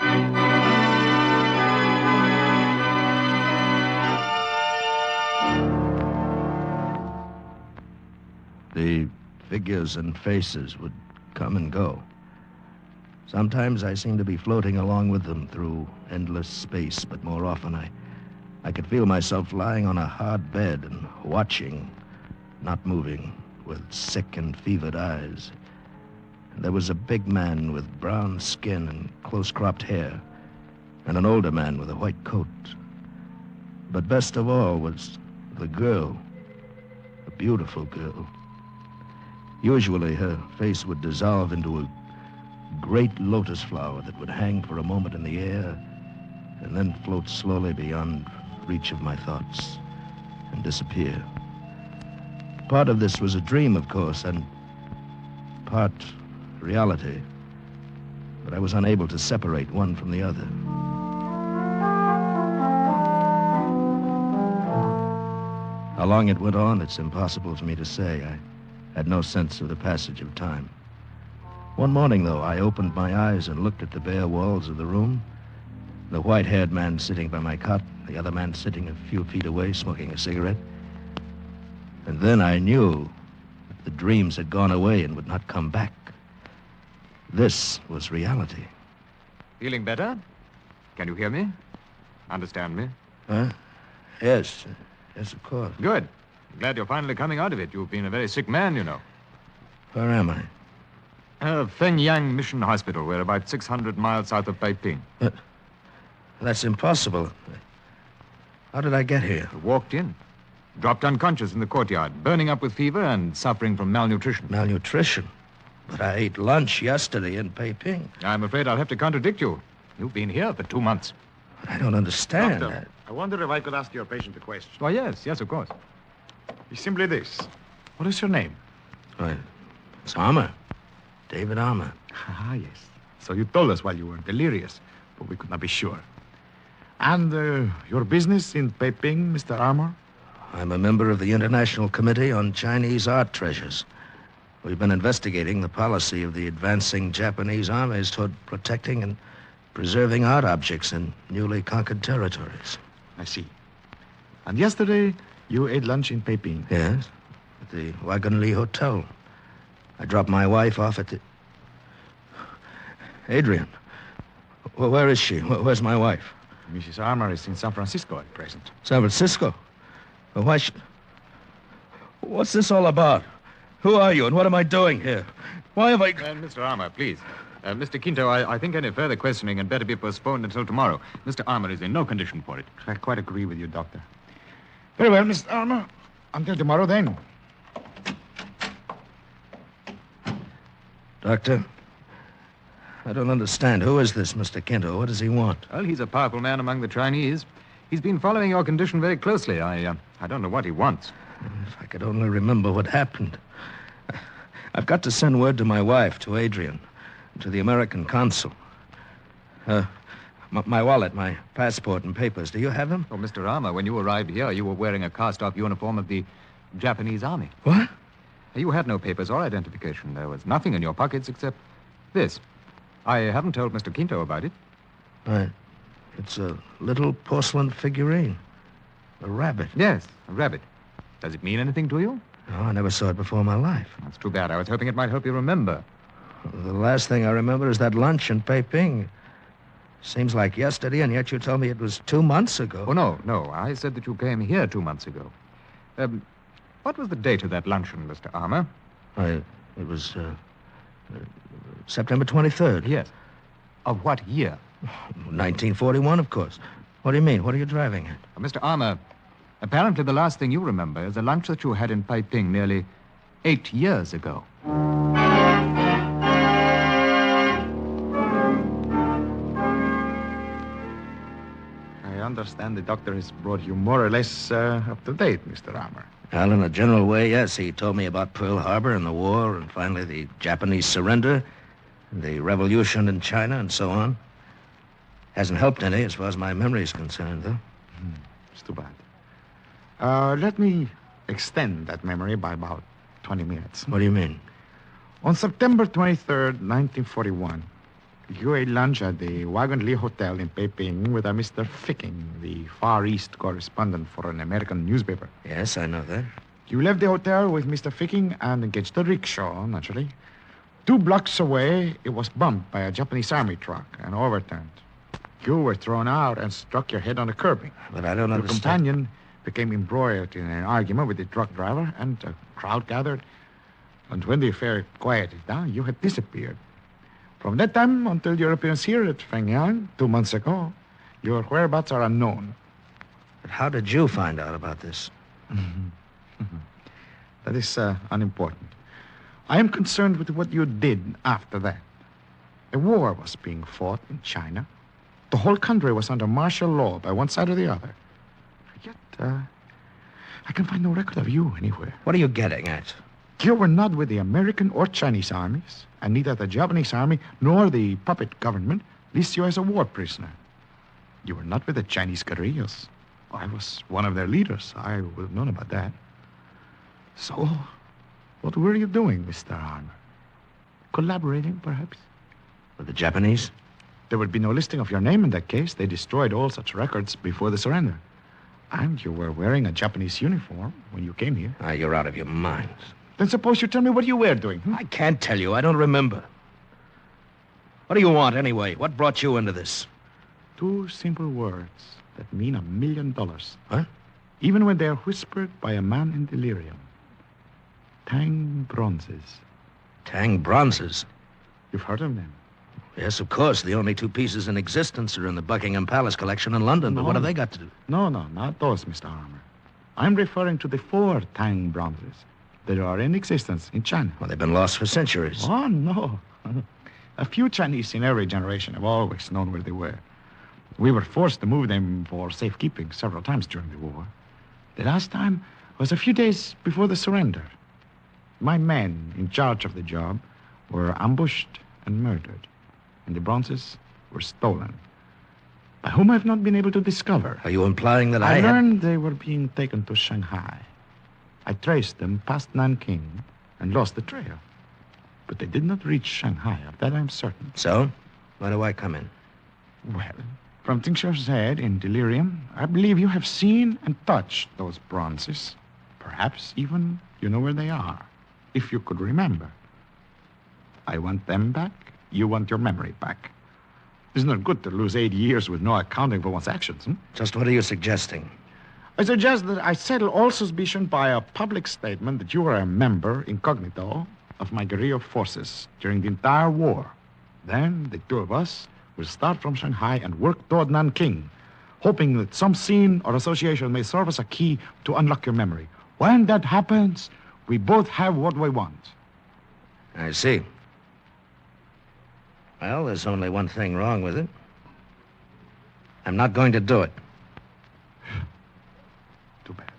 The figures and faces would come and go. Sometimes I seemed to be floating along with them through endless space, but more often I could feel myself lying on a hard bed and watching, not moving, with sick and fevered eyes. And there was a big man with brown skin and close-cropped hair, and an older man with a white coat. But best of all was the girl, a beautiful girl. Usually her face would dissolve into a great lotus flower that would hang for a moment in the air and then float slowly beyond reach of my thoughts and disappear. Part of this was a dream, of course, and part reality, but I was unable to separate one from the other. How long it went on, it's impossible for me to say. I had no sense of the passage of time. One morning, though, I opened my eyes and looked at the bare walls of the room. The white-haired man sitting by my cot, the other man sitting a few feet away, smoking a cigarette. And then I knew that the dreams had gone away and would not come back. This was reality. Feeling better? Can you hear me? Understand me? Huh? Yes. Yes, of course. Good. Glad you're finally coming out of it. You've been a very sick man, you know. Where am I? Fenyang Mission Hospital. We're about 600 miles south of Peiping. That's impossible. How did I get here? You walked in. Dropped unconscious in the courtyard, burning up with fever and suffering from malnutrition. Malnutrition? But I ate lunch yesterday in Peiping. I'm afraid I'll have to contradict you. You've been here for 2 months. I don't understand. Doctor, I wonder if I could ask your patient a question. Why, yes, of course. It's simply this. What is your name? Why, it's Armour. David Armour. Ah, yes. So you told us while you were delirious, but we could not be sure. And your business in Peiping, Mr. Armour? I'm a member of the International Committee on Chinese Art Treasures. We've been investigating the policy of the advancing Japanese armies toward protecting and preserving art objects in newly conquered territories. I see. And yesterday, you ate lunch in Peiping? Yes, at the Wagenli Hotel. I dropped my wife off at the... Adrian. Well, where is she? Where's my wife? Mrs. Armour is in San Francisco at present. San Francisco? Well, why should... What's this all about? Who are you and what am I doing here? Why have I... Mr. Armour, please. Mr. Quinto, I think any further questioning had better be postponed until tomorrow. Mr. Armour is in no condition for it. I quite agree with you, Doctor. Very well, Mr. Armour. Until tomorrow, then. Doctor, I don't understand. Who is this Mr. Quinto? What does he want? Well, he's a powerful man among the Chinese. He's been following your condition very closely. I don't know what he wants. If I could only remember what happened. I've got to send word to my wife, to Adrian, to the American consul. My wallet, my passport and papers. Do you have them? Oh, Mr. Armour, when you arrived here, you were wearing a cast-off uniform of the Japanese Army. What? You had no papers or identification. There was nothing in your pockets except this. I haven't told Mr. Quinto about it. Right. It's a little porcelain figurine. A rabbit. Yes, a rabbit. Does it mean anything to you? No, I never saw it before in my life. That's too bad. I was hoping it might help you remember. The last thing I remember is that lunch in Peiping. Seems like yesterday, and yet you told me it was 2 months ago. Oh, no. I said that you came here 2 months ago. What was the date of that luncheon, Mr. Armour? It was September 23rd. Yes. Of what year? 1941, of course. What do you mean? What are you driving at? Mr. Armour, apparently the last thing you remember is a lunch that you had in Peiping nearly 8 years ago. I understand the doctor has brought you more or less up to date, Mr. Armour. Well, in a general way, yes. He told me about Pearl Harbor and the war, and finally the Japanese surrender, the revolution in China, and so on. Hasn't helped any as far as my memory is concerned, though. It's too bad. Let me extend that memory by about 20 minutes. What do you mean? On September 23rd, 1941, you ate lunch at the Wagenli Hotel in Peiping with a Mr. Ficking, the Far East correspondent for an American newspaper. Yes, I know that. You left the hotel with Mr. Ficking and engaged a rickshaw, naturally. 2 blocks away, it was bumped by a Japanese army truck and overturned. You were thrown out and struck your head on the curbing. But I don't understand. Your companion became embroiled in an argument with the truck driver, and a crowd gathered. And when the affair quieted down, you had disappeared. From that time until your appearance here at Fengyang 2 months ago, your whereabouts are unknown. But how did you find out about this? That is unimportant. I am concerned with what you did after that. A war was being fought in China. The whole country was under martial law by one side or the other. Yet, I can find no record of you anywhere. What are you getting at? You were not with the American or Chinese armies, and neither the Japanese army nor the puppet government lists you as a war prisoner. You were not with the Chinese guerrillas. I was one of their leaders. I would have known about that. So, what were you doing, Mr. Armour? Collaborating, perhaps? With the Japanese? There would be no listing of your name in that case. They destroyed all such records before the surrender. And you were wearing a Japanese uniform when you came here. You're out of your minds. Then suppose you tell me what you were doing. I can't tell you. I don't remember. What do you want, anyway? What brought you into this? 2 simple words that mean $1 million. Huh? Even when they are whispered by a man in delirium. Tang bronzes. Tang bronzes? You've heard of them? Yes, of course. The only 2 pieces in existence are in the Buckingham Palace collection in London. But what have they got to do? No, not those, Mr. Armour. I'm referring to the 4 Tang bronzes that are in existence in China. Well, they've been lost for centuries. Oh, no. A few Chinese in every generation have always known where they were. We were forced to move them for safekeeping several times during the war. The last time was a few days before the surrender. My men in charge of the job were ambushed and murdered, and the bronzes were stolen. By whom I've not been able to discover. Are you implying that I learned they were being taken to Shanghai. I traced them past Nanking and lost the trail. But they did not reach Shanghai. Of that I'm certain. So? Why do I come in? Well, from things you've said in delirium, I believe you have seen and touched those bronzes. Perhaps even you know where they are, if you could remember. I want them back. You want your memory back. It's not good to lose 8 years with no accounting for one's actions. Just what are you suggesting? I suggest that I settle all suspicion by a public statement that you were a member, incognito, of my guerrilla forces during the entire war. Then the 2 of us will start from Shanghai and work toward Nanking, hoping that some scene or association may serve as a key to unlock your memory. When that happens, we both have what we want. I see. Well, there's only one thing wrong with it. I'm not going to do it. Too bad.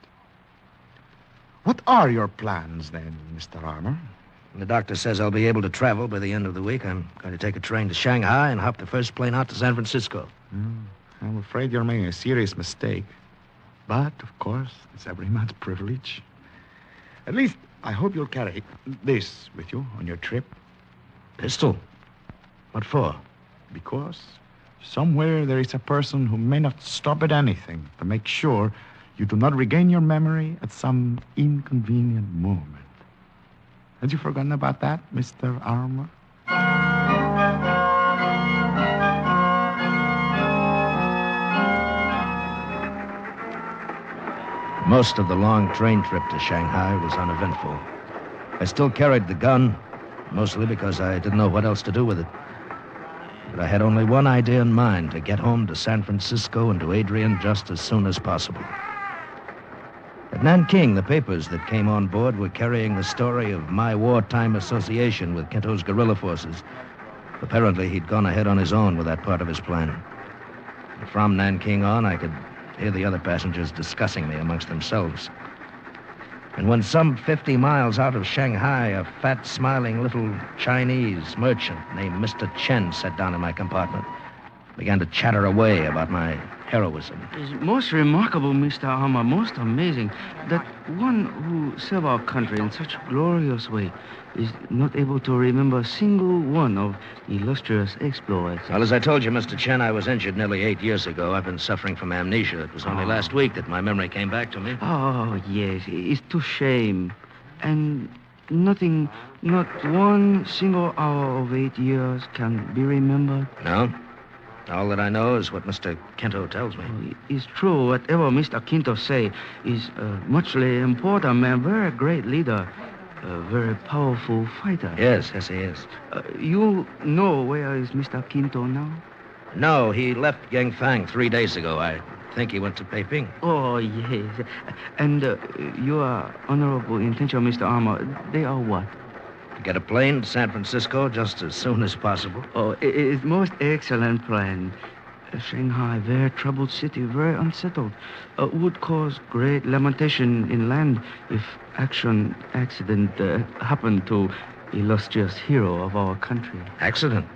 What are your plans, then, Mr. Armour? The doctor says I'll be able to travel by the end of the week. I'm going to take a train to Shanghai and hop the first plane out to San Francisco. I'm afraid you're making a serious mistake. But, of course, it's every man's privilege. At least, I hope you'll carry this with you on your trip. Pistol? What for? Because somewhere there is a person who may not stop at anything to make sure you do not regain your memory at some inconvenient moment. Had you forgotten about that, Mr. Armour? Most of the long train trip to Shanghai was uneventful. I still carried the gun, mostly because I didn't know what else to do with it. But I had only one idea in mind, to get home to San Francisco and to Adrian just as soon as possible. At Nanking, the papers that came on board were carrying the story of my wartime association with Kinto's guerrilla forces. Apparently, he'd gone ahead on his own with that part of his plan. And from Nanking on, I could hear the other passengers discussing me amongst themselves. And when some 50 miles out of Shanghai, a fat, smiling little Chinese merchant named Mr. Chen sat down in my compartment, began to chatter away about my heroism. It's most remarkable, Mr. Armour, most amazing, that one who served our country in such a glorious way is not able to remember a single one of illustrious exploits. Well, as I told you, Mr. Chen, I was injured nearly 8 years ago. I've been suffering from amnesia. It was only last week that my memory came back to me. Oh, yes, it's too shame. And nothing, not one single hour of 8 years can be remembered? No. All that I know is what Mr. Kinto tells me. It's true. Whatever Mr. Kinto say is muchly important man, very great leader. a very powerful fighter. Yes, he is. You know where is Mr. Quinto now? No, he left Yangfang 3 days ago. I think he went to Peiping. Oh, yes. And your honorable intention, Mr. Armour, they are what? To get a plane to San Francisco just as soon as possible. Oh, it is most excellent plan. Shanghai, very troubled city, very unsettled. Would cause great lamentation in land if accident happened to illustrious hero of our country. Accident?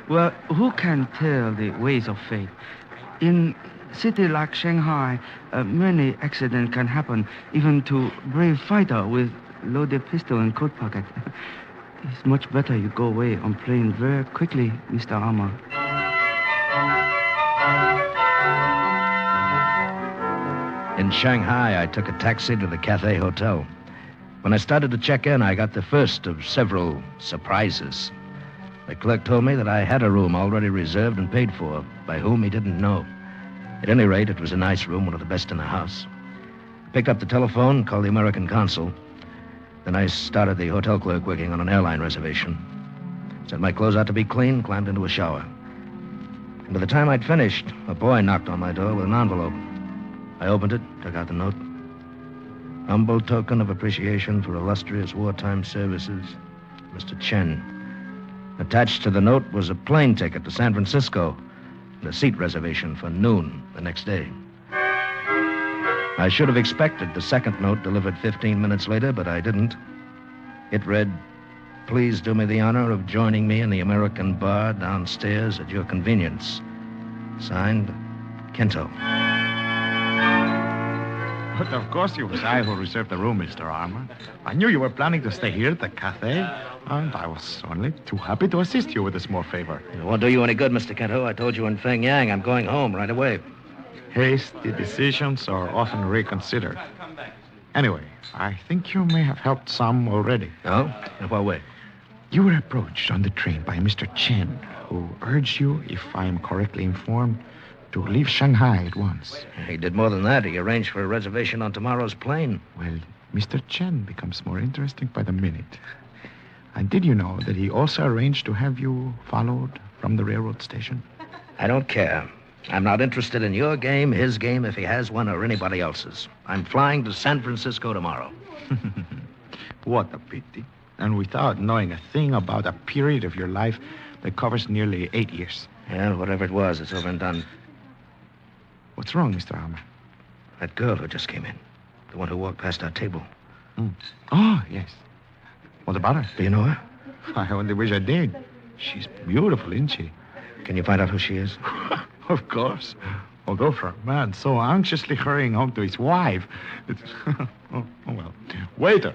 Well, who can tell the ways of fate? In city like Shanghai, many accidents can happen, even to brave fighter with loaded pistol in coat pocket. It's much better you go away on plane very quickly, Mr. Armour. In Shanghai, I took a taxi to the Cathay Hotel. When I started to check in, I got the first of several surprises. The clerk told me that I had a room already reserved and paid for, by whom he didn't know. At any rate, it was a nice room, one of the best in the house. I picked up the telephone, called the American consul. Then I started the hotel clerk working on an airline reservation. Set my clothes out to be clean, climbed into a shower. And by the time I'd finished, a boy knocked on my door with an envelope. I opened it, took out the note. Humble token of appreciation for illustrious wartime services, Mr. Chen. Attached to the note was a plane ticket to San Francisco and a seat reservation for noon the next day. I should have expected the second note delivered 15 minutes later, but I didn't. It read, "Please do me the honor of joining me in the American bar downstairs at your convenience. Signed, Kento." But of course it was I who reserved the room, Mr. Armour. I knew you were planning to stay here at the Cathay, and I was only too happy to assist you with a small favor. It won't do you any good, Mr. Kento. I told you in Fengyang I'm going home right away. Hasty decisions are often reconsidered. Anyway, I think you may have helped some already. Oh? In what way? You were approached on the train by Mr. Chen, who urged you, if I am correctly informed, to leave Shanghai at once. He did more than that. He arranged for a reservation on tomorrow's plane. Well, Mr. Chen becomes more interesting by the minute. And did you know that he also arranged to have you followed from the railroad station? I don't care. I'm not interested in your game, his game, if he has one, or anybody else's. I'm flying to San Francisco tomorrow. What a pity. And without knowing a thing about a period of your life that covers nearly 8 years. Yeah, whatever it was, it's over and done. What's wrong, Mr. Armour? That girl who just came in. The one who walked past our table. Oh, yes. What about her? Do you know her? I only wish I did. She's beautiful, isn't she? Can you find out who she is? Of course. Although for a man so anxiously hurrying home to his wife, it's... oh, well. Waiter.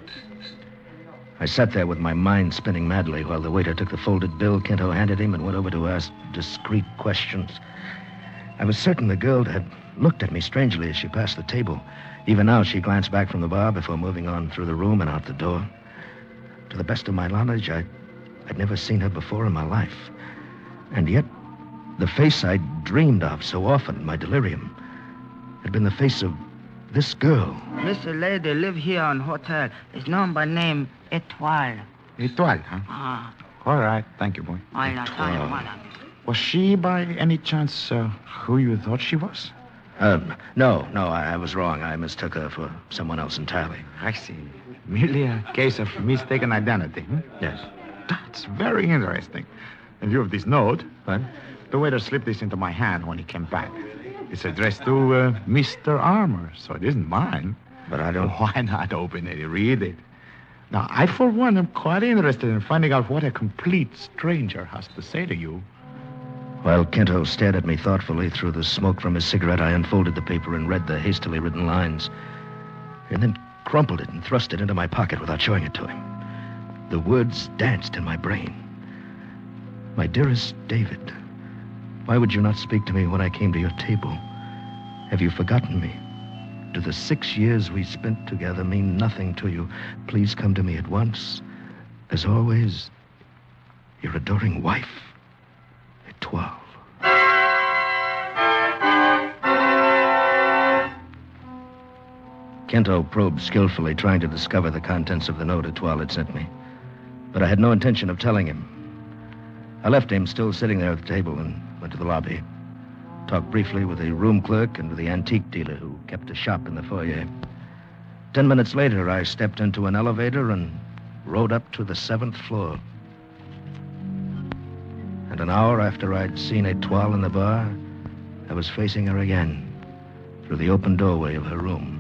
I sat there with my mind spinning madly while the waiter took the folded bill Kento handed him and went over to ask discreet questions. I was certain the girl had looked at me strangely as she passed the table. Even now, she glanced back from the bar before moving on through the room and out the door. To the best of my knowledge, I'd never seen her before in my life. And yet, the face I'd dreamed of so often in my delirium had been the face of this girl. Mr. Lady live here on hotel. Is known by name Etoile. Etoile, huh? Ah. All right. Thank you, boy. Was she, by any chance, who you thought she was? No, I was wrong. I mistook her for someone else entirely. I see. Merely a case of mistaken identity, hmm? Yes. That's very interesting. In view of this note, what? The waiter slipped this into my hand when he came back. It's addressed to Mr. Armour, so it isn't mine. But I don't... Why not open it and read it? Now, I, for one, am quite interested in finding out what a complete stranger has to say to you. While Kento stared at me thoughtfully through the smoke from his cigarette, I unfolded the paper and read the hastily written lines. And then crumpled it and thrust it into my pocket without showing it to him. The words danced in my brain. My dearest David, why would you not speak to me when I came to your table? Have you forgotten me? Do the 6 years we spent together mean nothing to you? Please come to me at once. As always, your adoring wife, Etoile. Kento probed skillfully, trying to discover the contents of the note Etoile had sent me. But I had no intention of telling him. I left him still sitting there at the table and went to the lobby. Talked briefly with the room clerk and with the antique dealer who kept a shop in the foyer. 10 minutes later, I stepped into an elevator and rode up to the 7th floor. And an hour after I'd seen Etoile in the bar, I was facing her again through the open doorway of her room.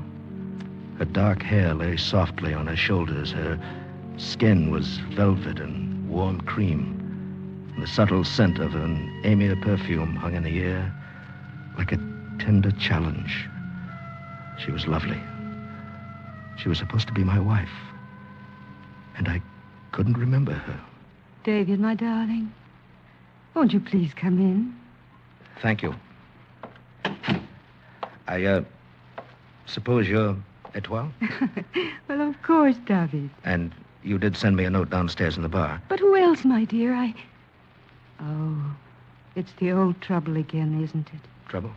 Her dark hair lay softly on her shoulders. Her skin was velvet and warm cream. And the subtle scent of an amia perfume hung in the air like a tender challenge. She was lovely. She was supposed to be my wife. And I couldn't remember her. David, my darling, won't you please come in? Thank you. I suppose you're Etoile? Well, of course, David. And you did send me a note downstairs in the bar. But who else, my dear? Oh, it's the old trouble again, isn't it? Trouble?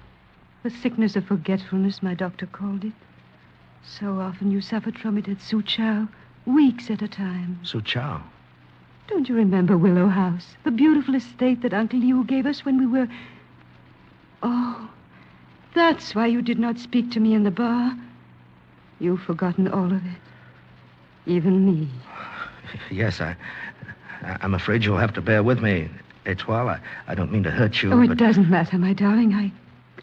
The sickness of forgetfulness, my doctor called it. So often you suffered from it at Suchow, weeks at a time. Suchow? Don't you remember Willow House, the beautiful estate that Uncle Liu gave us when we were... Oh, that's why you did not speak to me in the bar. You've forgotten all of it. Even me. Yes, I'm afraid you'll have to bear with me, Etoile. I don't mean to hurt you, Oh, it but... doesn't matter, my darling.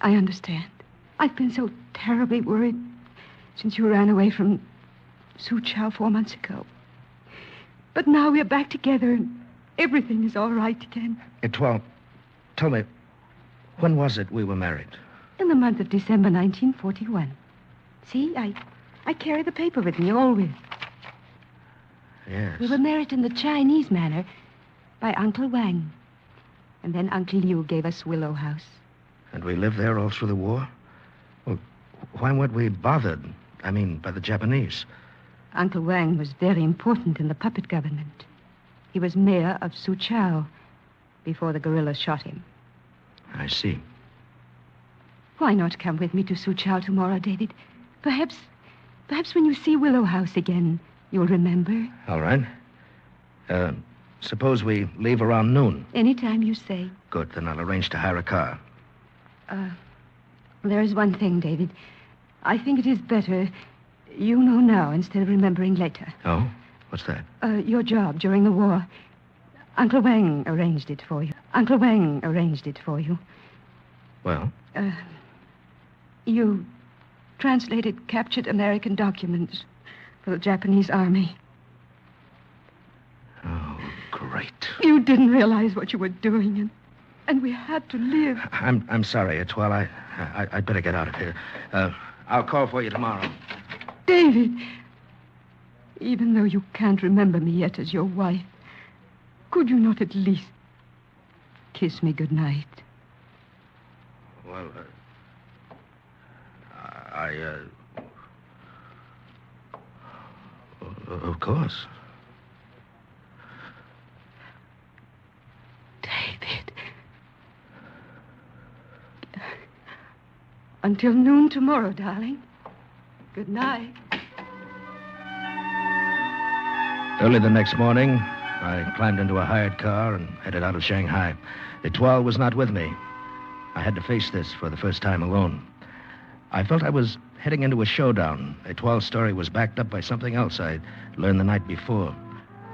I understand. I've been so terribly worried since you ran away from Suchow 4 months ago. But now we're back together and everything is all right again. Etoile, tell me, when was it we were married? In the month of December 1941. See, I carry the paper with me always. Yes. We were married in the Chinese manner by Uncle Wang. And then Uncle Liu gave us Willow House. And we lived there all through the war? Well, why weren't we bothered? I mean, by the Japanese? Uncle Wang was very important in the puppet government. He was mayor of Suchow before the guerrillas shot him. I see. Why not come with me to Suchow tomorrow, David? Perhaps when you see Willow House again, you'll remember. All right. Suppose we leave around noon. Anytime you say. Good, then I'll arrange to hire a car. There is one thing, David. I think it is better you know now instead of remembering later. Oh? What's that? Your job during the war. Uncle Wang arranged it for you. Uncle Wang arranged it for you. Well? You translated captured American documents for the Japanese army. Oh, great. You didn't realize what you were doing, and we had to live. I'm sorry, Etoile. I'd better get out of here. I'll call for you tomorrow. David, even though you can't remember me yet as your wife, could you not at least kiss me goodnight? Well, of course. David. Until noon tomorrow, darling. Good night. Early the next morning, I climbed into a hired car and headed out of Shanghai. Etoile was not with me. I had to face this for the first time alone. I felt I was heading into a showdown. Etoile's story was backed up by something else I'd learned the night before.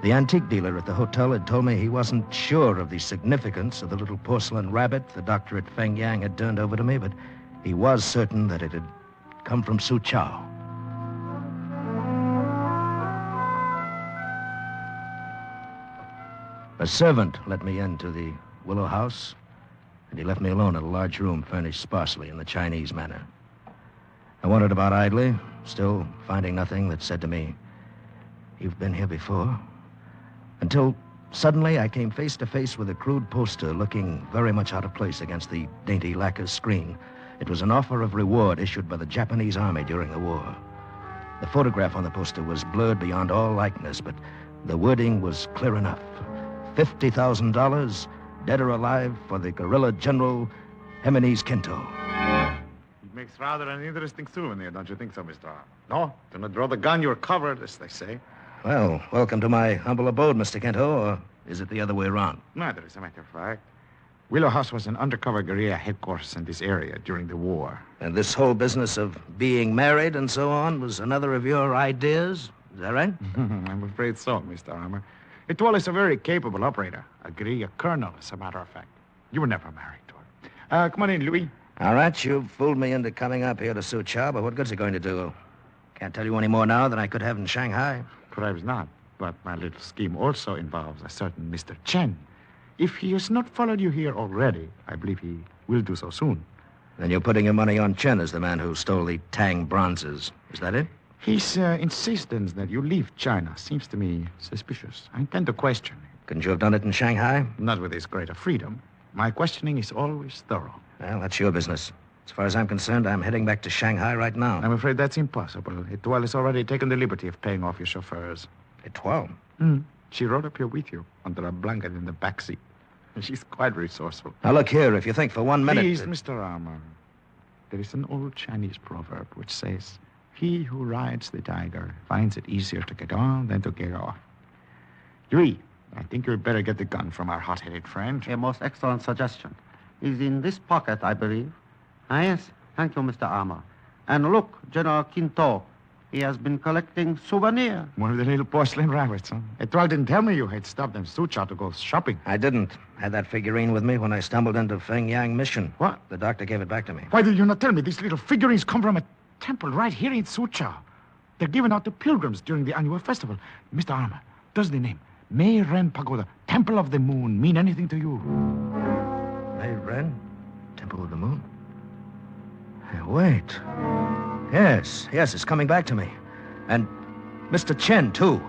The antique dealer at the hotel had told me he wasn't sure of the significance of the little porcelain rabbit the doctor at Fengyang had turned over to me, but he was certain that it had come from Suchow. A servant let me into the Willow House, and he left me alone in a large room furnished sparsely in the Chinese manner. I wandered about idly, still finding nothing that said to me, "You've been here before," until suddenly I came face to face with a crude poster looking very much out of place against the dainty lacquer screen. It was an offer of reward issued by the Japanese army during the war. The photograph on the poster was blurred beyond all likeness, but the wording was clear enough. $50,000, dead or alive, for the guerrilla general Jimenez Kento. It makes rather an interesting souvenir, don't you think so, Mr. R? No, do not draw the gun, you're covered, as they say. Well, welcome to my humble abode, Mr. Kento, or is it the other way around? Neither, as a matter of fact. Willow House was an undercover guerrilla headquarters in this area during the war. And this whole business of being married and so on was another of your ideas? Is that right? I'm afraid so, Mr. Armour. Etoile is a very capable operator, a guerrilla colonel, as a matter of fact. You were never married to her. Come on in, Louis. All right, you've fooled me into coming up here to Sucha, but what good's it going to do? Can't tell you any more now than I could have in Shanghai. Perhaps not, but my little scheme also involves a certain Mr. Chen. If he has not followed you here already, I believe he will do so soon. Then you're putting your money on Chen as the man who stole the Tang bronzes. Is that it? His insistence that you leave China seems to me suspicious. I intend to question him. Couldn't you have done it in Shanghai? Not with this greater freedom. My questioning is always thorough. Well, that's your business. As far as I'm concerned, I'm heading back to Shanghai right now. I'm afraid that's impossible. Etoile has already taken the liberty of paying off your chauffeurs. Etoile? She rode up here with you, under a blanket in the back seat. She's quite resourceful. Now, look here, if you think for 1 minute... Please, Mr. Armour. There is an old Chinese proverb which says, he who rides the tiger finds it easier to get on than to get off. Louis, I think you'd better get the gun from our hot-headed friend. A most excellent suggestion. Is in this pocket, I believe. Ah, yes. Thank you, Mr. Armour. And look, General Quinto. He has been collecting souvenirs. One of the little porcelain rabbits, huh? Etoile didn't tell me you had stopped in Sucha to go shopping. I didn't. Had that figurine with me when I stumbled into Feng Yang Mission. What? The doctor gave it back to me. Why did you not tell me? These little figurines come from a temple right here in Sucha. They're given out to pilgrims during the annual festival. Mr. Armour, does the name Mei Ren Pagoda, Temple of the Moon, mean anything to you? Mei Ren? Temple of the Moon? Hey, wait. Yes, it's coming back to me. And Mr. Chen, too.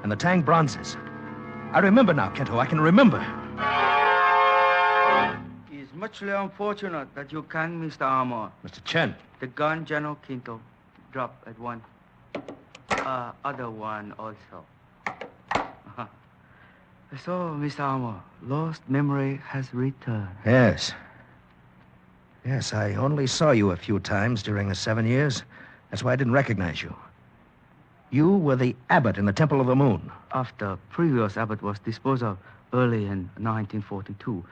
And the Tang bronzes. I remember now, Kento. I can remember. It's muchly unfortunate that you can't, Mr. Armour. Mr. Chen. The gun, General Quinto, dropped at one. Other one also. So, Mr. Armour, lost memory has returned. Yes. Yes, I only saw you a few times during the 7 years. That's why I didn't recognize you. You were the abbot in the Temple of the Moon. After previous abbot was disposed of early in 1942,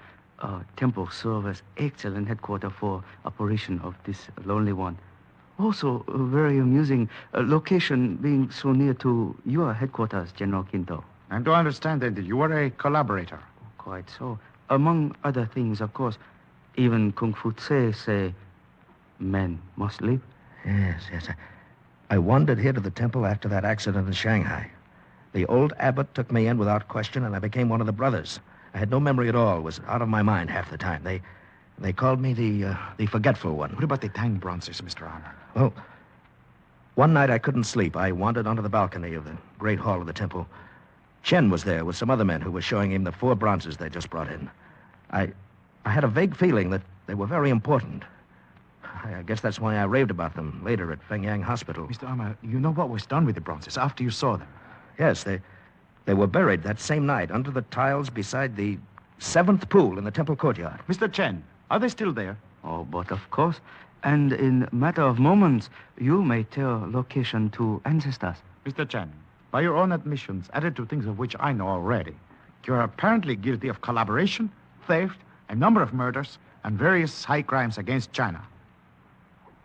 temple served as excellent headquarters for operation of this lonely one. Also, a very amusing location being so near to your headquarters, General Quinto. And to understand that you were a collaborator. Quite so. Among other things, of course, even Kung Fu Tse say men must live. Yes. I wandered here to the temple after that accident in Shanghai. The old abbot took me in without question, and I became one of the brothers. I had no memory at all, was out of my mind half the time. They called me the forgetful one. What about the Tang bronzes, Mr. Armour? Well, one night I couldn't sleep. I wandered onto the balcony of the great hall of the temple. Chen was there with some other men who were showing him the 4 bronzes they just brought in. I had a vague feeling that they were very important. I guess that's why I raved about them later at Feng Yang Hospital. Mr. Armour, you know what was done with the bronzes after you saw them? Yes, they were buried that same night under the tiles beside the 7th pool in the temple courtyard. Mr. Chen, are they still there? Oh, but of course. And in matter of moments, you may tell location to ancestors. Mr. Chen, by your own admissions, added to things of which I know already, you are apparently guilty of collaboration, theft, a number of murders, and various high crimes against China.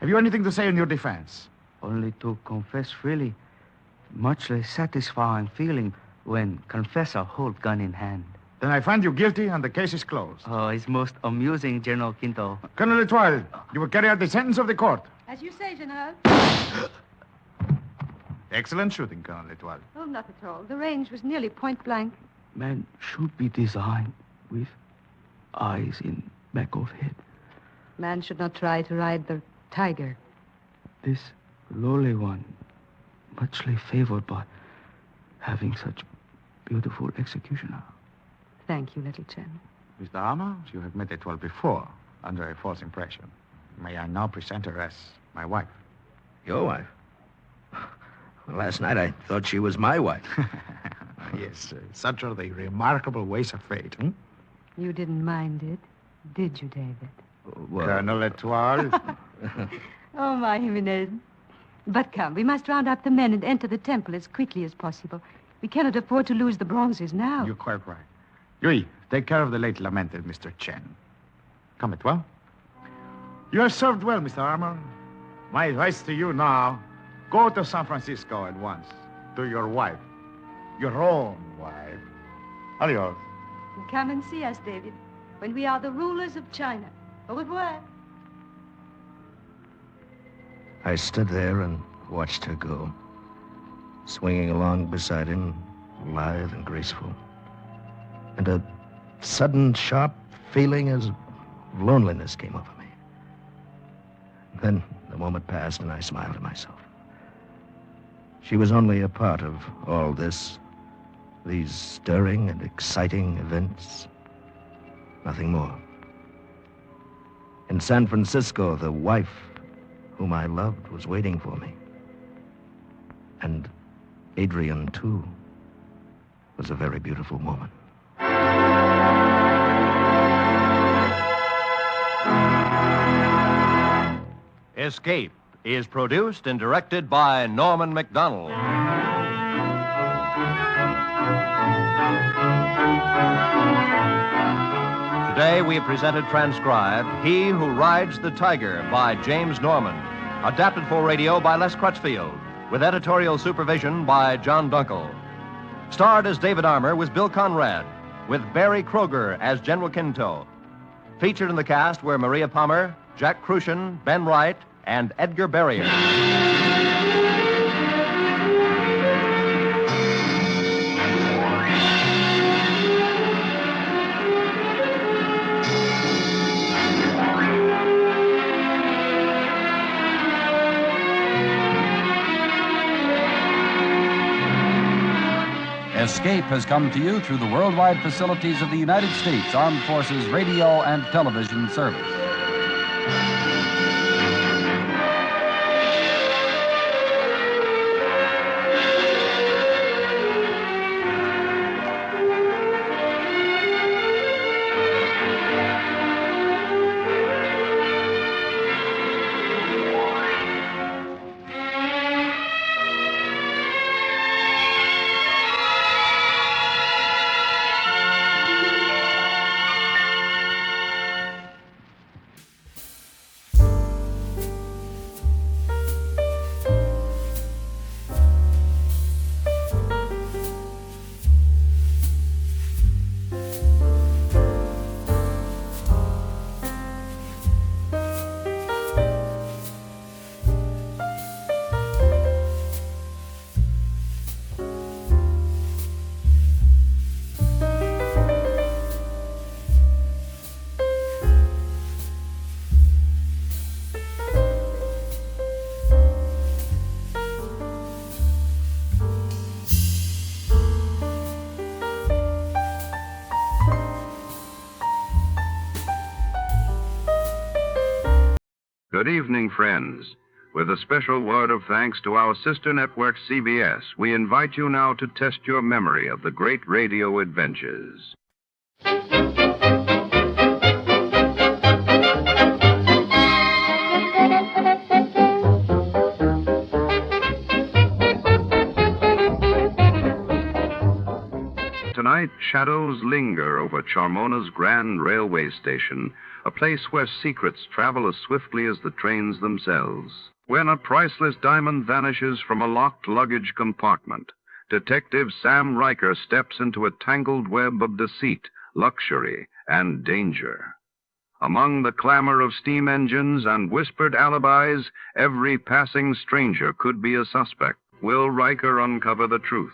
Have you anything to say in your defense? Only to confess freely. Much less satisfying feeling when confessor hold gun in hand. Then I find you guilty and the case is closed. Oh, it's most amusing, General Quinto. Colonel Etoile, you will carry out the sentence of the court. As you say, General. Excellent shooting, Colonel Etoile. Oh, not at all. The range was nearly point blank. Man should be designed with eyes in back of head. Man should not try to ride the tiger. This lowly one, muchly favored by having such beautiful executioner. Thank you, little Chen. Mr. Armour, you have met Etoile before, under a false impression. May I now present her as my wife? Your wife? Well, last night I thought she was my wife. Yes, such are the remarkable ways of fate. You didn't mind it, did you, David? Well, Colonel Etoile, Oh, my Jimenez. But come, we must round up the men and enter the temple as quickly as possible. We cannot afford to lose the bronzes now. You're quite right. Yui, take care of the late lamented Mr. Chen. Come at well. You have served well, Mr. Armour. My advice to you now, go to San Francisco at once. To your wife. Your own wife. Adios. Come and see us, David, when we are the rulers of China. Au revoir. I stood there and watched her go, swinging along beside him, lithe and graceful. And a sudden, sharp feeling of loneliness came over me. Then the moment passed, and I smiled to myself. She was only a part of all this, these stirring and exciting events. Nothing more. In San Francisco, the wife whom I loved was waiting for me. And Adrian, too, was a very beautiful woman. Escape is produced and directed by Norman MacDonald. Today we have presented transcribed He Who Rides the Tiger by James Norman, adapted for radio by Les Crutchfield, with editorial supervision by John Dunkel. Starred as David Armour was Bill Conrad, with Barry Kroger as General Quinto. Featured in the cast were Maria Palmer, Jack Crucian, Ben Wright, and Edgar Barrier. Escape has come to you through the worldwide facilities of the United States Armed Forces Radio and Television Service. Good evening, friends. With a special word of thanks to our sister network, CBS, we invite you now to test your memory of the great radio adventures. Tonight, shadows linger over Charmona's grand railway station, a place where secrets travel as swiftly as the trains themselves. When a priceless diamond vanishes from a locked luggage compartment, Detective Sam Riker steps into a tangled web of deceit, luxury, and danger. Among the clamor of steam engines and whispered alibis, every passing stranger could be a suspect. Will Riker uncover the truth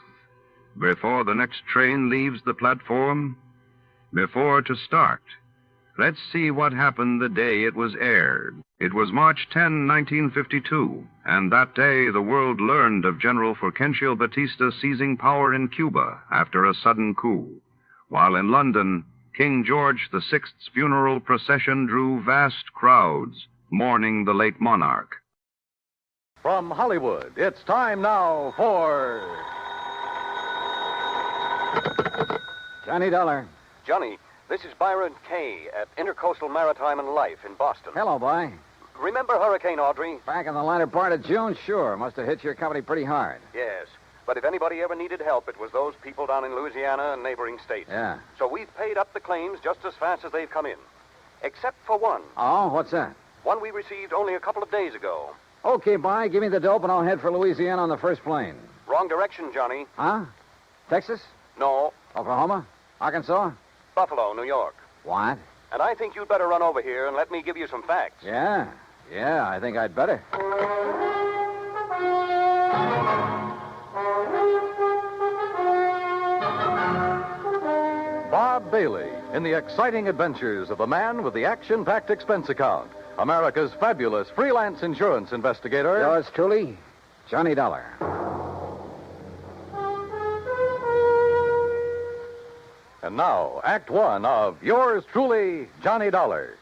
before the next train leaves the platform? Before to start, let's see what happened the day it was aired. It was March 10, 1952, and that day the world learned of General Fulgencio Batista seizing power in Cuba after a sudden coup, while in London, King George VI's funeral procession drew vast crowds mourning the late monarch. From Hollywood, it's time now for... Johnny Dollar. Johnny, this is Byron Kay at Intercoastal Maritime and Life in Boston. Hello, boy. Remember Hurricane Audrey? Back in the latter part of June, sure. Must have hit your company pretty hard. Yes. But if anybody ever needed help, it was those people down in Louisiana and neighboring states. Yeah. So we've paid up the claims just as fast as they've come in. Except for one. Oh, what's that? One we received only a couple of days ago. Okay, bye. Give me the dope and I'll head for Louisiana on the first plane. Wrong direction, Johnny. Huh? Texas? No. Oklahoma? Arkansas? Buffalo, New York. What? And I think you'd better run over here and let me give you some facts. Yeah, I think I'd better. Bob Bailey in the exciting adventures of the man with the action-packed expense account. America's fabulous freelance insurance investigator. Yours truly, Johnny Dollar. And now, Act One of yours truly, Johnny Dollar.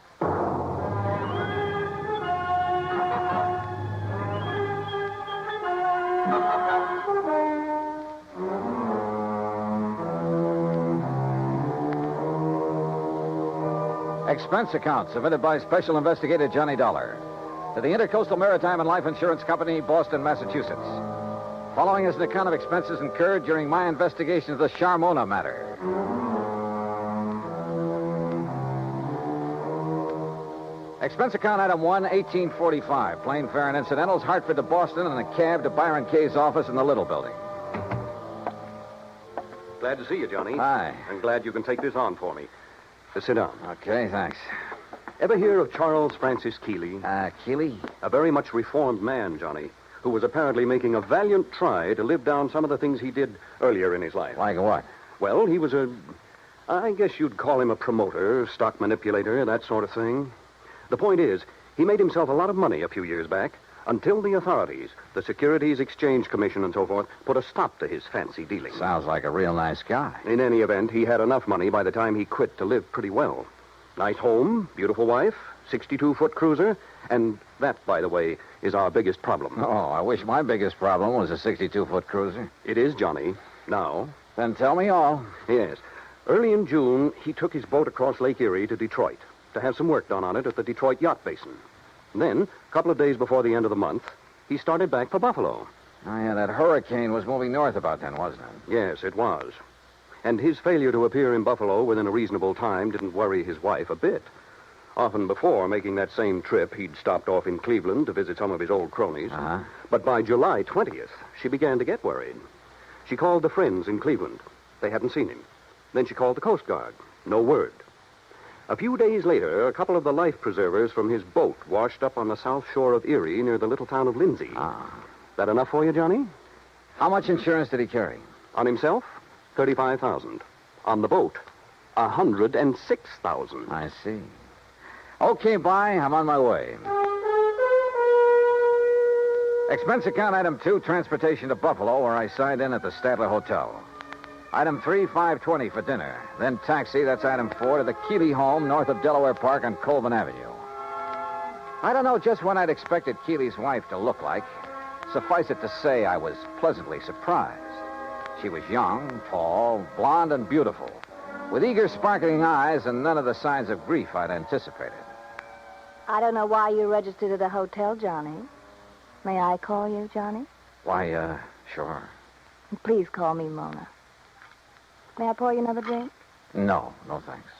Expense account submitted by Special Investigator Johnny Dollar to the Intercoastal Maritime and Life Insurance Company, Boston, Massachusetts. Following is an account of expenses incurred during my investigation of the Charmona matter. Expense account item 1, 1845. Plane fare and incidentals, Hartford to Boston, and a cab to Byron Kay's office in the Little Building. Glad to see you, Johnny. Hi. I'm glad you can take this on for me. Sit down. Okay, thanks. Ever hear of Charles Francis Keeley? Keeley? A very much reformed man, Johnny, who was apparently making a valiant try to live down some of the things he did earlier in his life. Like what? Well, he was I guess you'd call him a promoter, stock manipulator, that sort of thing. The point is, he made himself a lot of money a few years back until the authorities, the Securities Exchange Commission and so forth, put a stop to his fancy dealing. Sounds like a real nice guy. In any event, he had enough money by the time he quit to live pretty well. Nice home, beautiful wife, 62-foot cruiser, and that, by the way, is our biggest problem. Oh, I wish my biggest problem was a 62-foot cruiser. It is, Johnny. Now. Then tell me all. Yes. Early in June, he took his boat across Lake Erie to Detroit to have some work done on it at the Detroit Yacht Basin. Then, a couple of days before the end of the month, he started back for Buffalo. Oh, yeah, that hurricane was moving north about then, wasn't it? Yes, it was. And his failure to appear in Buffalo within a reasonable time didn't worry his wife a bit. Often before making that same trip, he'd stopped off in Cleveland to visit some of his old cronies. Uh-huh. But by July 20th, she began to get worried. She called the friends in Cleveland. They hadn't seen him. Then she called the Coast Guard. No word. A few days later, a couple of the life preservers from his boat washed up on the south shore of Erie near the little town of Lindsay. That enough for you, Johnny? How much insurance did he carry? On himself, $35,000. On the boat, $106,000. I see. Okay, bye. I'm on my way. Expense account item 2, transportation to Buffalo, where I signed in at the Statler Hotel. Item 3, $5.20 for dinner. Then taxi, that's item 4, to the Keeley home north of Delaware Park on Colvin Avenue. I don't know just what I'd expected Keeley's wife to look like. Suffice it to say, I was pleasantly surprised. She was young, tall, blonde, and beautiful, with eager, sparkling eyes and none of the signs of grief I'd anticipated. I don't know why you registered at the hotel, Johnny. May I call you, Johnny? Why, sure. Please call me Mona. May I pour you another drink? No, thanks.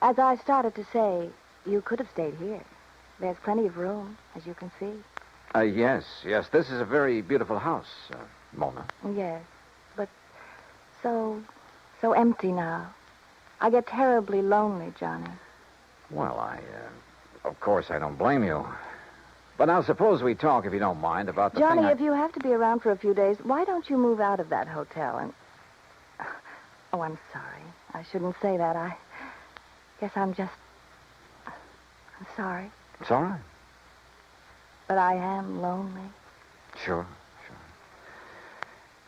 As I started to say, you could have stayed here. There's plenty of room, as you can see. Yes. This is a very beautiful house, Mona. Yes, but so empty now. I get terribly lonely, Johnny. Well, of course, I don't blame you. But now suppose we talk, if you don't mind, about the Johnny, thing if you have to be around for a few days, why don't you move out of that hotel and... Oh, I'm sorry. I shouldn't say that. I guess I'm sorry. It's all right. But I am lonely. Sure.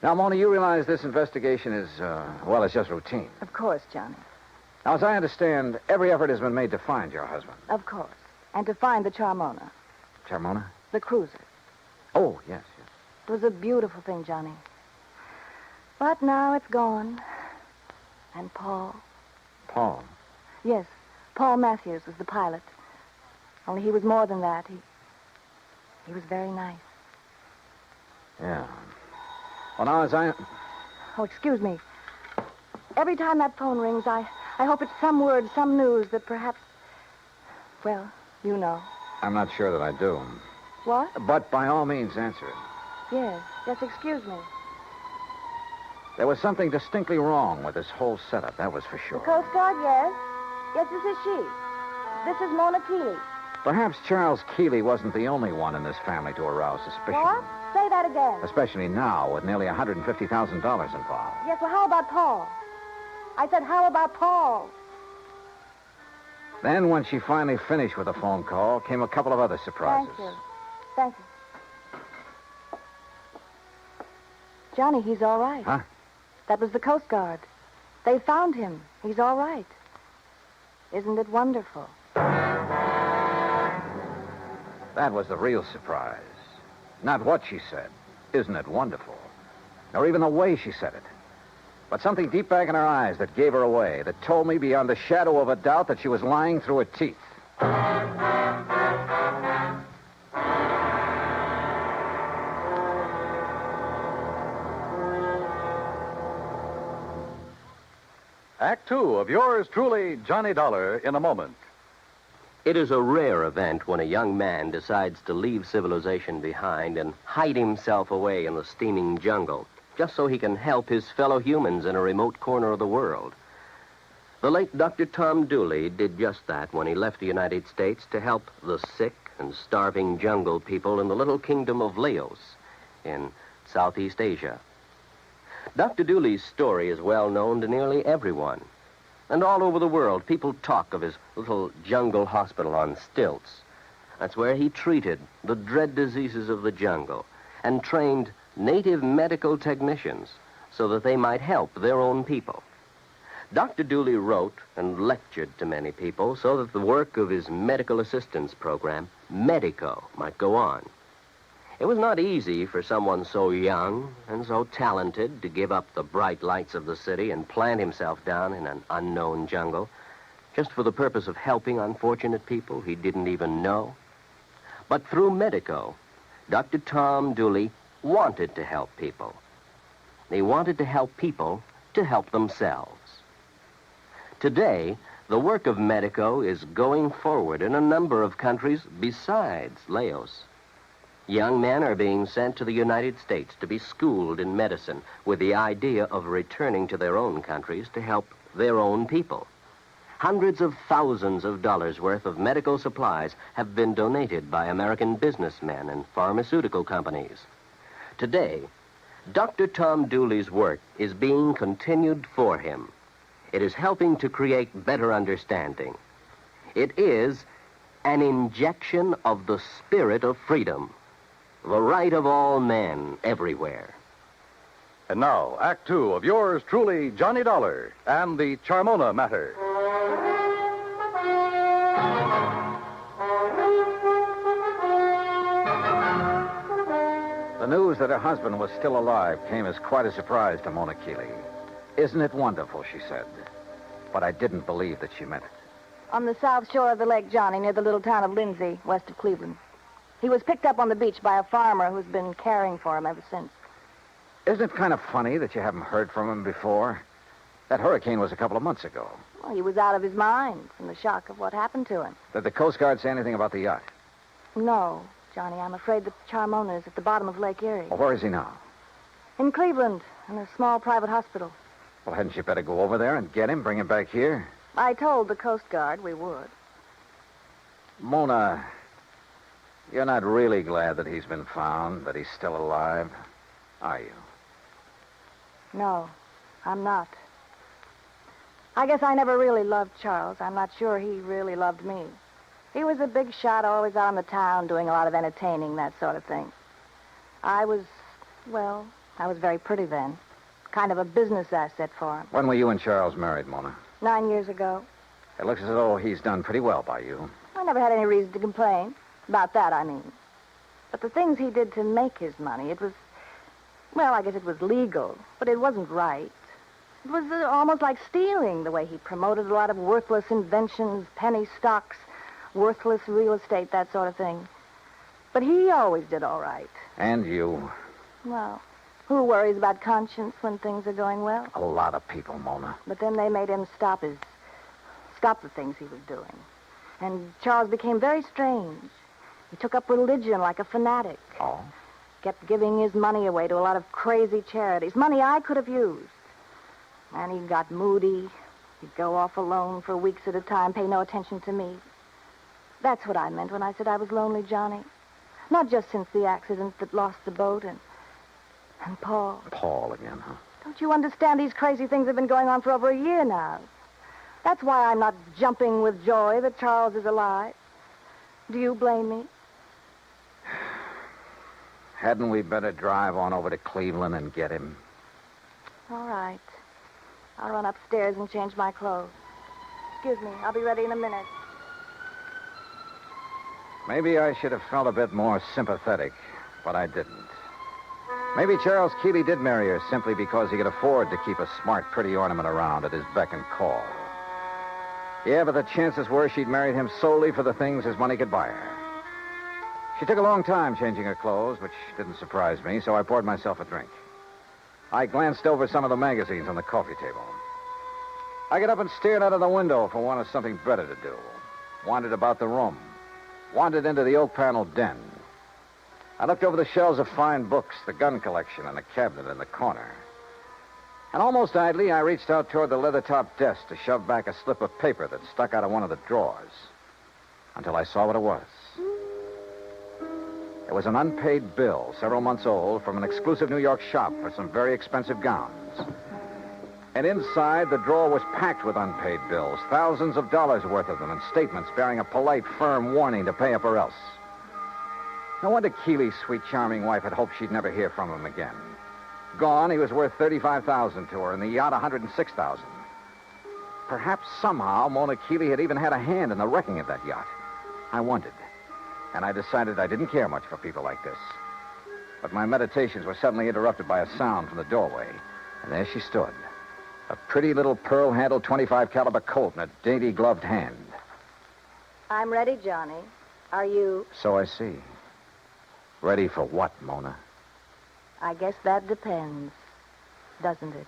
Now, Mona, you realize this investigation is, it's just routine. Of course, Johnny. Now, as I understand, every effort has been made to find your husband. Of course. And to find the Charmona. Charmona? The cruiser. Oh, yes. It was a beautiful thing, Johnny. But now it's gone. And Paul. Paul? Yes, Paul Matthews was the pilot. Only he was more than that. He was very nice. Yeah. Well, now, as I... Oh, excuse me. Every time that phone rings, I hope it's some word, some news that perhaps... Well, you know. I'm not sure that I do. What? But by all means, answer it. Yes. Yes, excuse me. There was something distinctly wrong with this whole setup, that was for The sure. Coast Guard, yes. Yes, this is she. This is Mona Keeley. Perhaps Charles Keeley wasn't the only one in this family to arouse suspicion. What? Say that again. Especially now, with nearly $150,000 involved. Yes, well, how about Paul? I said, how about Paul? Then, when she finally finished with the phone call, came a couple of other surprises. Thank you. Thank you. Johnny, he's all right. Huh? That was the Coast Guard. They found him. He's all right. Isn't it wonderful? That was the real surprise. Not what she said. Isn't it wonderful? Or even the way she said it. But something deep back in her eyes that gave her away, that told me beyond the shadow of a doubt that she was lying through her teeth. Act two of yours truly, Johnny Dollar, in a moment. It is a rare event when a young man decides to leave civilization behind and hide himself away in the steaming jungle, just so he can help his fellow humans in a remote corner of the world. The late Dr. Tom Dooley did just that when he left the United States to help the sick and starving jungle people in the little kingdom of Laos in Southeast Asia. Dr. Dooley's story is well known to nearly everyone. And all over the world, people talk of his little jungle hospital on stilts. That's where he treated the dread diseases of the jungle and trained native medical technicians so that they might help their own people. Dr. Dooley wrote and lectured to many people so that the work of his medical assistance program, Medico, might go on. It was not easy for someone so young and so talented to give up the bright lights of the city and plant himself down in an unknown jungle just for the purpose of helping unfortunate people he didn't even know. But through Medico, Dr. Tom Dooley wanted to help people. He wanted to help people to help themselves. Today, the work of Medico is going forward in a number of countries besides Laos. Young men are being sent to the United States to be schooled in medicine with the idea of returning to their own countries to help their own people. Hundreds of thousands of dollars worth of medical supplies have been donated by American businessmen and pharmaceutical companies. Today, Dr. Tom Dooley's work is being continued for him. It is helping to create better understanding. It is an injection of the spirit of freedom, the right of all men everywhere. And now, Act two of yours truly, Johnny Dollar, and the Charmona Matter. The news that her husband was still alive came as quite a surprise to Mona Keeley. Isn't it wonderful, she said. But I didn't believe that she meant it. On the south shore of the Lake, Johnny, near the little town of Lindsay, west of Cleveland. He was picked up on the beach by a farmer who's been caring for him ever since. Isn't it kind of funny that you haven't heard from him before? That hurricane was a couple of months ago. Well, he was out of his mind from the shock of what happened to him. Did the Coast Guard say anything about the yacht? No, Johnny, I'm afraid the Charmona is at the bottom of Lake Erie. Well, where is he now? In Cleveland, in a small private hospital. Well, hadn't you better go over there and get him, bring him back here? I told the Coast Guard we would. Mona, you're not really glad that he's been found, that he's still alive, are you? No, I'm not. I guess I never really loved Charles. I'm not sure he really loved me. He was a big shot, always out in the town, doing a lot of entertaining, that sort of thing. I was very pretty then. Kind of a business asset for him. When were you and Charles married, Mona? 9 years ago. It looks as though he's done pretty well by you. I never had any reason to complain. About that, I mean. But the things he did to make his money, it was... Well, I guess it was legal, but it wasn't right. It was almost like stealing, the way he promoted a lot of worthless inventions, penny stocks, worthless real estate, that sort of thing. But he always did all right. And you. Well, who worries about conscience when things are going well? A lot of people, Mona. But then they made him stop the things he was doing. And Charles became very strange. He took up religion like a fanatic. Oh? Kept giving his money away to a lot of crazy charities. Money I could have used. And he got moody. He'd go off alone for weeks at a time, pay no attention to me. That's what I meant when I said I was lonely, Johnny. Not just since the accident that lost the boat and Paul. Paul again, huh? Don't you understand? These crazy things have been going on for over a year now. That's why I'm not jumping with joy that Charles is alive. Do you blame me? Hadn't we better drive on over to Cleveland and get him? All right. I'll run upstairs and change my clothes. Excuse me. I'll be ready in a minute. Maybe I should have felt a bit more sympathetic, but I didn't. Maybe Charles Keeley did marry her simply because he could afford to keep a smart, pretty ornament around at his beck and call. Yeah, but the chances were she'd married him solely for the things his money could buy her. She took a long time changing her clothes, which didn't surprise me, so I poured myself a drink. I glanced over some of the magazines on the coffee table. I got up and stared out of the window for want of something better to do. Wandered about the room. Wandered into the oak-paneled den. I looked over the shelves of fine books, the gun collection, and the cabinet in the corner. And almost idly, I reached out toward the leather-topped desk to shove back a slip of paper that stuck out of one of the drawers. Until I saw what it was. It was an unpaid bill, several months old, from an exclusive New York shop for some very expensive gowns. And inside, the drawer was packed with unpaid bills, thousands of dollars worth of them, and statements bearing a polite, firm warning to pay up or else. No wonder Keeley's sweet, charming wife had hoped she'd never hear from him again. Gone, he was worth $35,000 to her, and the yacht $106,000. Perhaps somehow Mona Keeley had even had a hand in the wrecking of that yacht. I wondered, and I decided I didn't care much for people like this. But my meditations were suddenly interrupted by a sound from the doorway, and there she stood, a pretty little pearl-handled .25 caliber Colt in a dainty gloved hand. I'm ready, Johnny. Are you? So I see. Ready for what, Mona? I guess that depends, doesn't it?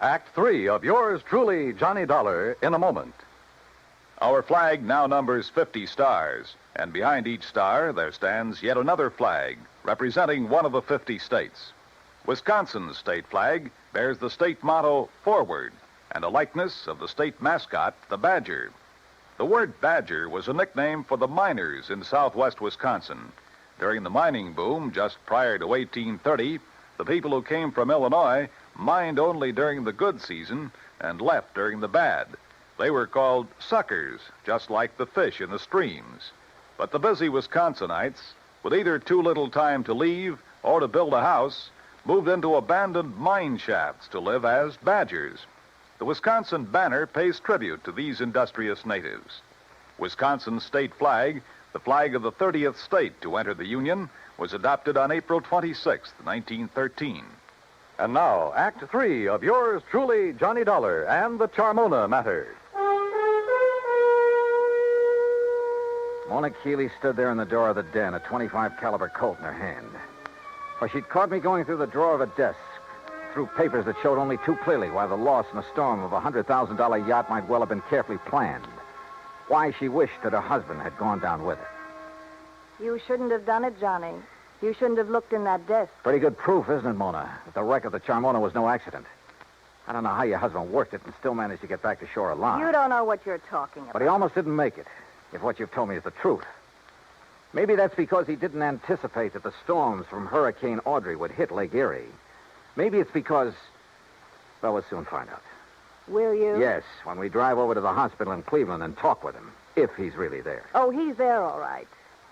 Act 3 of yours truly, Johnny Dollar, in a moment. Our flag now numbers 50 stars, and behind each star there stands yet another flag representing one of the 50 states. Wisconsin's state flag bears the state motto, Forward, and a likeness of the state mascot, the badger. The word badger was a nickname for the miners in southwest Wisconsin. During the mining boom just prior to 1830, the people who came from Illinois mined only during the good season and left during the bad. They were called suckers, just like the fish in the streams. But the busy Wisconsinites, with either too little time to leave or to build a house, moved into abandoned mine shafts to live as badgers. The Wisconsin banner pays tribute to these industrious natives. Wisconsin's state flag, the flag of the 30th state to enter the Union, was adopted on April 26, 1913. And now, Act 3 of yours truly, Johnny Dollar and the Charmona Matter. Mona Keeley stood there in the door of the den, a .25 caliber Colt in her hand. For she'd caught me going through the drawer of a desk, through papers that showed only too clearly why the loss in a storm of a $100,000 yacht might well have been carefully planned. Why she wished that her husband had gone down with her. You shouldn't have done it, Johnny. You shouldn't have looked in that desk. Pretty good proof, isn't it, Mona, that the wreck of the Charmona was no accident. I don't know how your husband worked it and still managed to get back to shore alive. You don't know what you're talking about. But he almost didn't make it, if what you've told me is the truth. Maybe that's because he didn't anticipate that the storms from Hurricane Audrey would hit Lake Erie. Maybe it's because... Well, we'll soon find out. Will you? Yes, when we drive over to the hospital in Cleveland and talk with him, if he's really there. Oh, he's there, all right.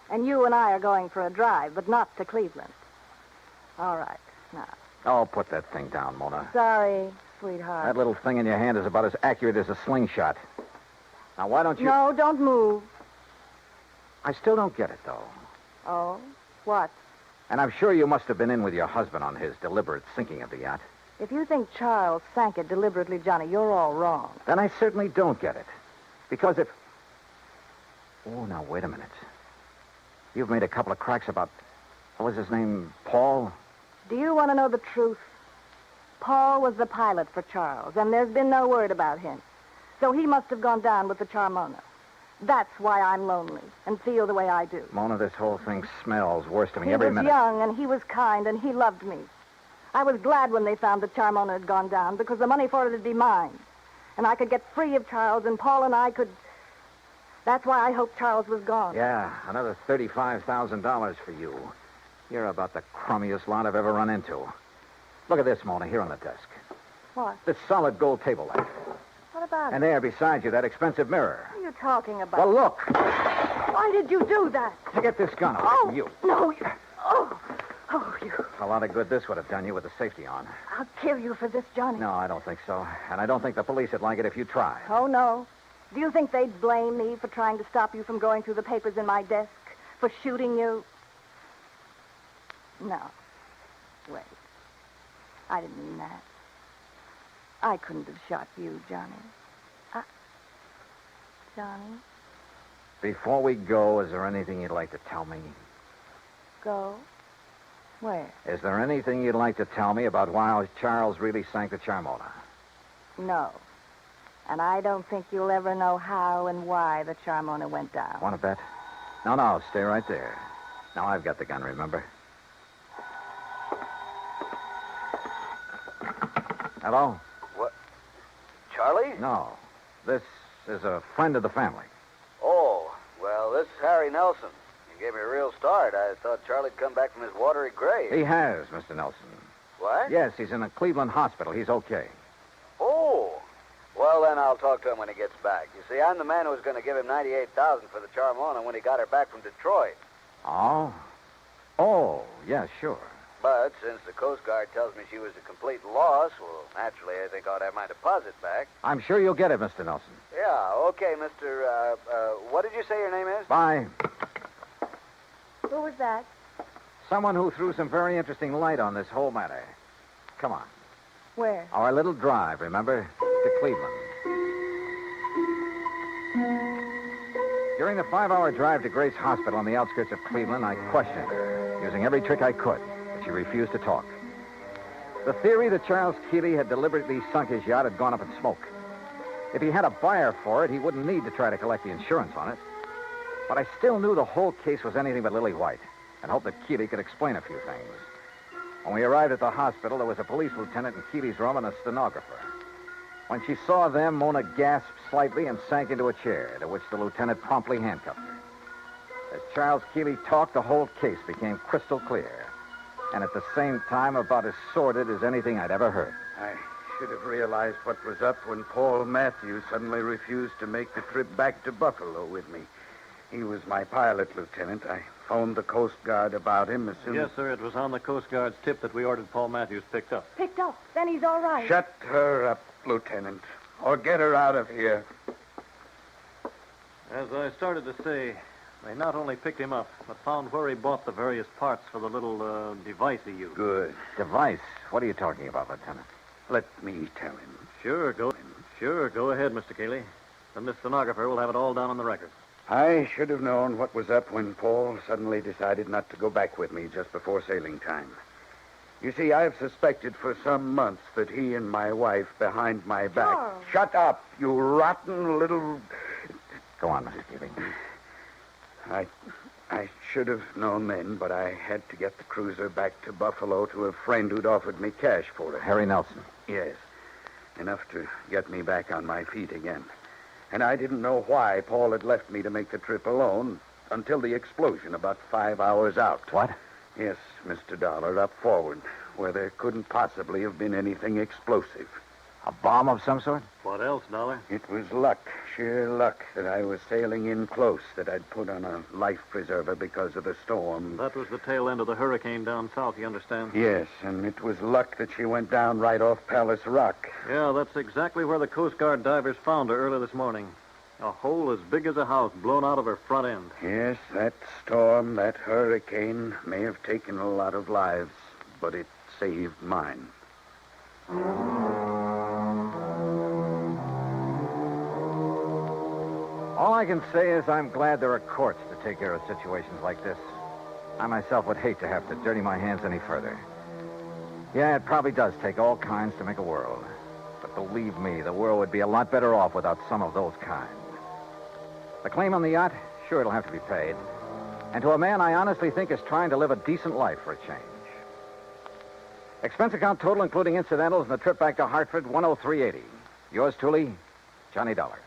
And you and I are going for a drive, but not to Cleveland. All right, now. Oh, put that thing down, Mona. Sorry, sweetheart. That little thing in your hand is about as accurate as a slingshot. Now, why don't you... No, don't move. I still don't get it, though. Oh? What? And I'm sure you must have been in with your husband on his deliberate sinking of the yacht. If you think Charles sank it deliberately, Johnny, you're all wrong. Then I certainly don't get it. Because if... Oh, now, wait a minute. You've made a couple of cracks about... What was his name? Paul? Do you want to know the truth? Paul was the pilot for Charles, and there's been no word about him. So he must have gone down with the Charmona. That's why I'm lonely and feel the way I do. Mona, this whole thing smells worse to me every minute. He was young, and he was kind, and he loved me. I was glad when they found the Charmona had gone down, because the money for it would be mine. And I could get free of Charles, and Paul and I could... That's why I hoped Charles was gone. Yeah, another $35,000 for you. You're about the crummiest lot I've ever run into. Look at this, Mona, here on the desk. What? This solid gold table lamp. What about And it? there beside you, that expensive mirror. What are you talking about? Well, look. Why did you do that? To get this gun away from you. No, you... Oh, you... A lot of good this would have done you with the safety on. I'll kill you for this, Johnny. No, I don't think so. And I don't think the police would like it if you try. Oh, no. Do you think they'd blame me for trying to stop you from going through the papers in my desk? For shooting you? No. Wait. I didn't mean that. I couldn't have shot you, Johnny. Johnny? Before we go, is there anything you'd like to tell me? Go? Where? Is there anything you'd like to tell me about why Charles really sank the Charmona? No. And I don't think you'll ever know how and why the Charmona went down. Want to bet? No, stay right there. Now I've got the gun, remember? Hello? What? Charlie? No. This is a friend of the family. Oh, well, this is Harry Nelson. You gave me a real start. I thought Charlie'd come back from his watery grave. He has, Mr. Nelson. What? Yes, he's in a Cleveland hospital. He's okay. Oh. Well, then I'll talk to him when he gets back. You see, I'm the man who was going to give him $98,000 for the Charmona when he got her back from Detroit. Oh? Oh, yeah, sure. But since the Coast Guard tells me she was a complete loss, well, naturally, I think I ought to have my deposit back. I'm sure you'll get it, Mr. Nelson. Yeah, okay, Mr. What did you say your name is? Bye. Who was that? Someone who threw some very interesting light on this whole matter. Come on. Where? Our little drive, remember? To Cleveland. During the 5-hour drive to Grace Hospital on the outskirts of Cleveland, I questioned her, using every trick I could, but she refused to talk. The theory that Charles Keeley had deliberately sunk his yacht had gone up in smoke. If he had a buyer for it, he wouldn't need to try to collect the insurance on it. But I still knew the whole case was anything but lily white, and hoped that Keeley could explain a few things. When we arrived at the hospital, there was a police lieutenant in Keeley's room and a stenographer. When she saw them, Mona gasped slightly and sank into a chair, to which the lieutenant promptly handcuffed her. As Charles Keeley talked, the whole case became crystal clear, and at the same time about as sordid as anything I'd ever heard. I should have realized what was up when Paul Matthews suddenly refused to make the trip back to Buffalo with me. He was my pilot, Lieutenant. I phoned the Coast Guard about him as soon Yes, sir. It was on the Coast Guard's tip that we ordered Paul Matthews picked up. Picked up. Then he's all right. Shut her up, Lieutenant, or get her out of here. As I started to say, they not only picked him up, but found where he bought the various parts for the little device he used. Good. Device? What are you talking about, Lieutenant? Let me tell him. Sure, go ahead, Mr. Cayley. Then the stenographer will have it all down on the record. I should have known what was up when Paul suddenly decided not to go back with me just before sailing time. You see, I've suspected for some months that he and my wife behind my back... Charles. Shut up, you rotten little... Go on, Mrs. Keeley. I should have known then, but I had to get the cruiser back to Buffalo to a friend who'd offered me cash for it. Harry Nelson. Yes. Enough to get me back on my feet again. And I didn't know why Paul had left me to make the trip alone until the explosion about 5 hours out. What? Yes, Mr. Dollar, up forward, where there couldn't possibly have been anything explosive. A bomb of some sort? What else, Dollar? It was luck, sheer luck, that I was sailing in close, that I'd put on a life preserver because of the storm. That was the tail end of the hurricane down south, you understand? Yes, and it was luck that she went down right off Palace Rock. Yeah, that's exactly where the Coast Guard divers found her early this morning. A hole as big as a house blown out of her front end. Yes, that storm, that hurricane may have taken a lot of lives, but it saved mine. All I can say is I'm glad there are courts to take care of situations like this. I myself would hate to have to dirty my hands any further. Yeah, it probably does take all kinds to make a world. But believe me, the world would be a lot better off without some of those kinds. The claim on the yacht, sure, it'll have to be paid. And to a man I honestly think is trying to live a decent life for a change. Expense account total, including incidentals and the trip back to Hartford, $103.80. Yours truly, Johnny Dollar.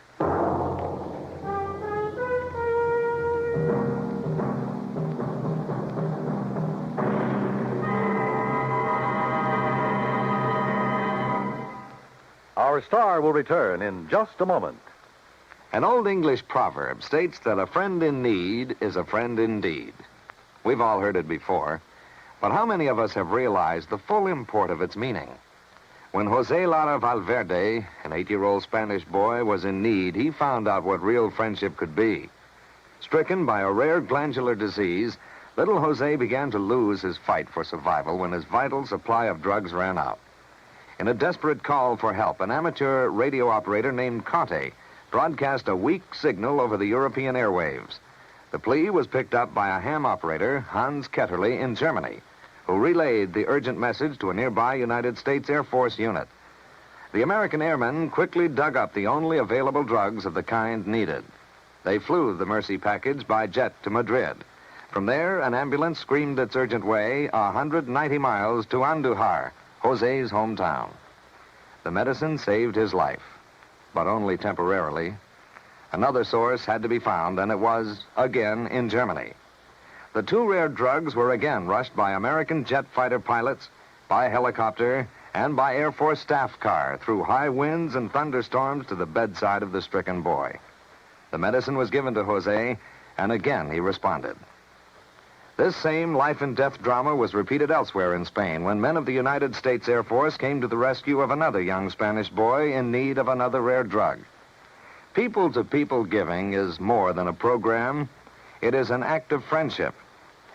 Our star will return in just a moment. An old English proverb states that a friend in need is a friend indeed. We've all heard it before, but how many of us have realized the full import of its meaning? When Jose Lara Valverde, an 8-year-old Spanish boy, was in need, he found out what real friendship could be. Stricken by a rare glandular disease, little Jose began to lose his fight for survival when his vital supply of drugs ran out. In a desperate call for help, an amateur radio operator named Conte broadcast a weak signal over the European airwaves. The plea was picked up by a ham operator, Hans Ketterle, in Germany, who relayed the urgent message to a nearby United States Air Force unit. The American airmen quickly dug up the only available drugs of the kind needed. They flew the Mercy package by jet to Madrid. From there, an ambulance screamed its urgent way 190 miles to Andujar, Jose's hometown. The medicine saved his life, but only temporarily. Another source had to be found, and it was, again, in Germany. The two rare drugs were again rushed by American jet fighter pilots, by helicopter, and by Air Force staff car through high winds and thunderstorms to the bedside of the stricken boy. The medicine was given to Jose, and again he responded. This same life-and-death drama was repeated elsewhere in Spain when men of the United States Air Force came to the rescue of another young Spanish boy in need of another rare drug. People-to-people giving is more than a program. It is an act of friendship.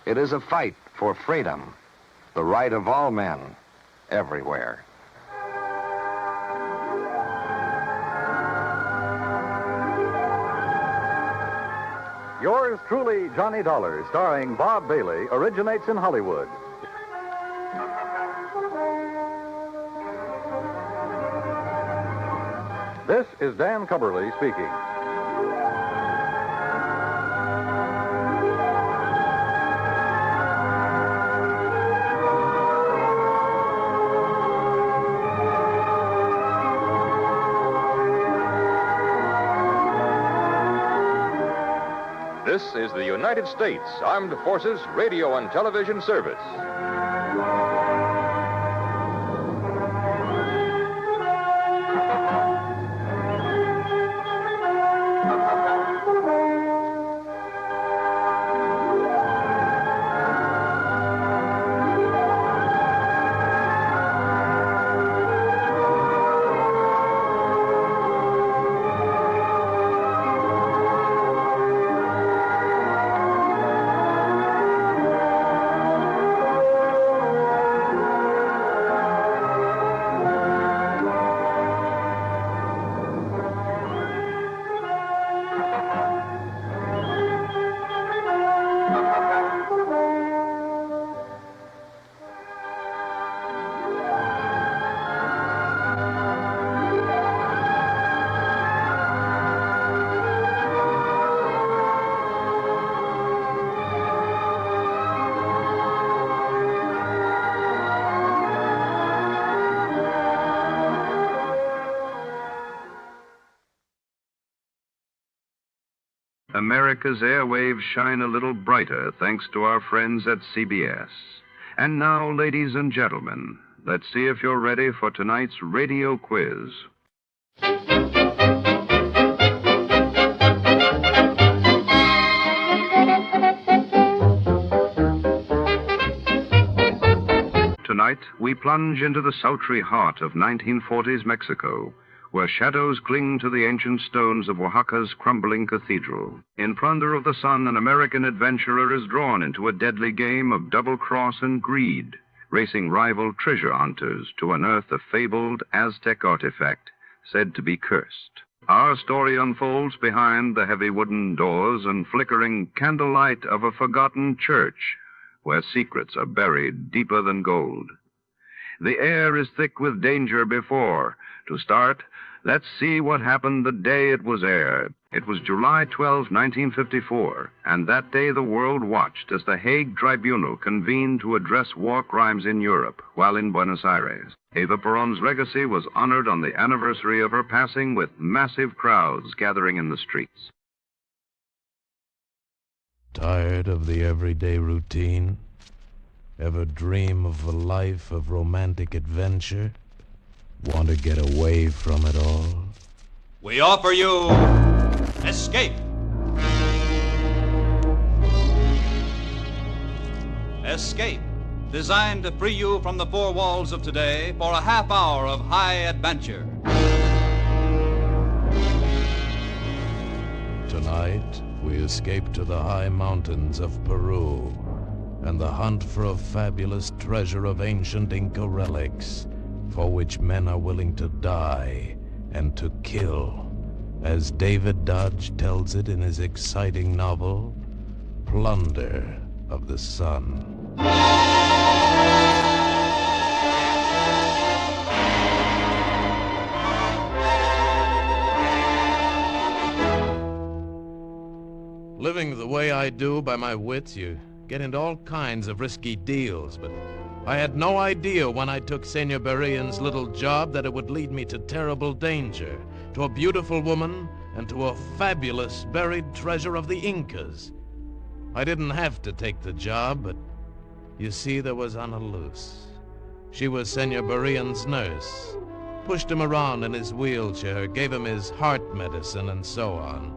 It is a fight for freedom, the right of all men, everywhere. Yours truly, Johnny Dollar, starring Bob Bailey, originates in Hollywood. This is Dan Kimberley speaking. This is the United States Armed Forces Radio and Television Service. America's airwaves shine a little brighter thanks to our friends at CBS. And now, ladies and gentlemen, let's see if you're ready for tonight's radio quiz. Tonight, we plunge into the sultry heart of 1940s Mexico, where shadows cling to the ancient stones of Oaxaca's crumbling cathedral. In Plunder of the Sun, an American adventurer is drawn into a deadly game of double-cross and greed, racing rival treasure hunters to unearth a fabled Aztec artifact said to be cursed. Our story unfolds behind the heavy wooden doors and flickering candlelight of a forgotten church where secrets are buried deeper than gold. The air is thick with danger before. To start, let's see what happened the day it was aired. It was July 12, 1954, and that day the world watched as the Hague Tribunal convened to address war crimes in Europe while in Buenos Aires. Eva Perón's legacy was honored on the anniversary of her passing with massive crowds gathering in the streets. Tired of the everyday routine? Ever dream of a life of romantic adventure? Want to get away from it all? We offer you Escape. Escape, designed to free you from the four walls of today for a half hour of high adventure. Tonight, we escape to the high mountains of Peru and the hunt for a fabulous treasure of ancient Inca relics for which men are willing to die and to kill, as David Dodge tells it in his exciting novel, Plunder of the Sun. Living the way I do by my wits, you get into all kinds of risky deals, but I had no idea when I took Senor Berrien's little job that it would lead me to terrible danger, to a beautiful woman, and to a fabulous buried treasure of the Incas. I didn't have to take the job, but you see, there was Ana Luz. She was Senor Berrien's nurse, pushed him around in his wheelchair, gave him his heart medicine, and so on.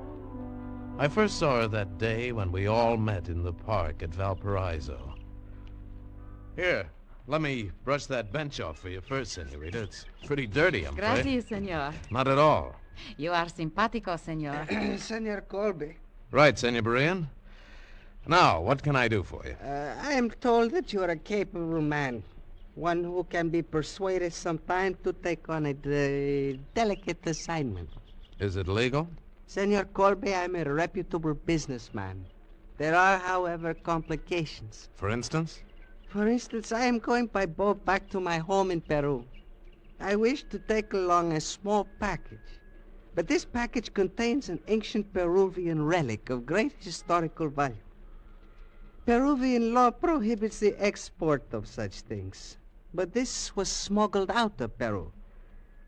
I first saw her that day when we all met in the park at Valparaiso. Here, let me brush that bench off for you first, senorita. It's pretty dirty, I'm afraid. Gracias, senor. Not at all. You are simpático, senor. Senor Colby. Right, Senor Berrien. Now, what can I do for you? I am told that you are a capable man, one who can be persuaded sometime to take on a delicate assignment. Is it legal? Senor Colby, I'm a reputable businessman. There are, however, complications. For instance? For instance, I am going by boat back to my home in Peru. I wish to take along a small package. But this package contains an ancient Peruvian relic of great historical value. Peruvian law prohibits the export of such things. But this was smuggled out of Peru.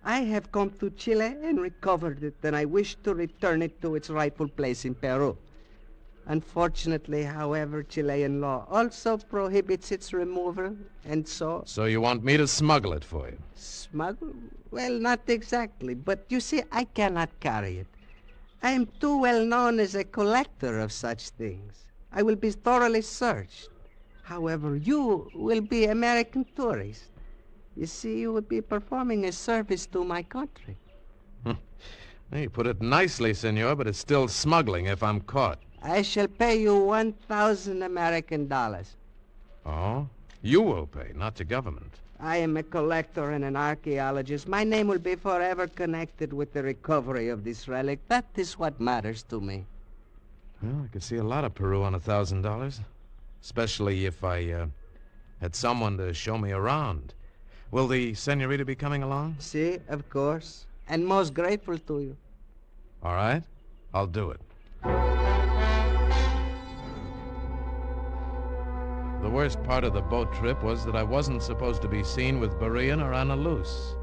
I have come to Chile and recovered it, and I wish to return it to its rightful place in Peru. Unfortunately, however, Chilean law also prohibits its removal, and so... So you want me to smuggle it for you? Smuggle? Well, not exactly, but you see, I cannot carry it. I am too well known as a collector of such things. I will be thoroughly searched. However, you will be American tourists. You see, you would be performing a service to my country. You put it nicely, senor, but it's still smuggling if I'm caught. I shall pay you 1,000 American dollars. Oh? You will pay, not the government. I am a collector and an archaeologist. My name will be forever connected with the recovery of this relic. That is what matters to me. Well, I could see a lot of Peru on $1,000. Especially if I had someone to show me around. Will the senorita be coming along? Si, of course. And most grateful to you. All right. I'll do it. The worst part of the boat trip was that I wasn't supposed to be seen with Berrien or Ana Luz.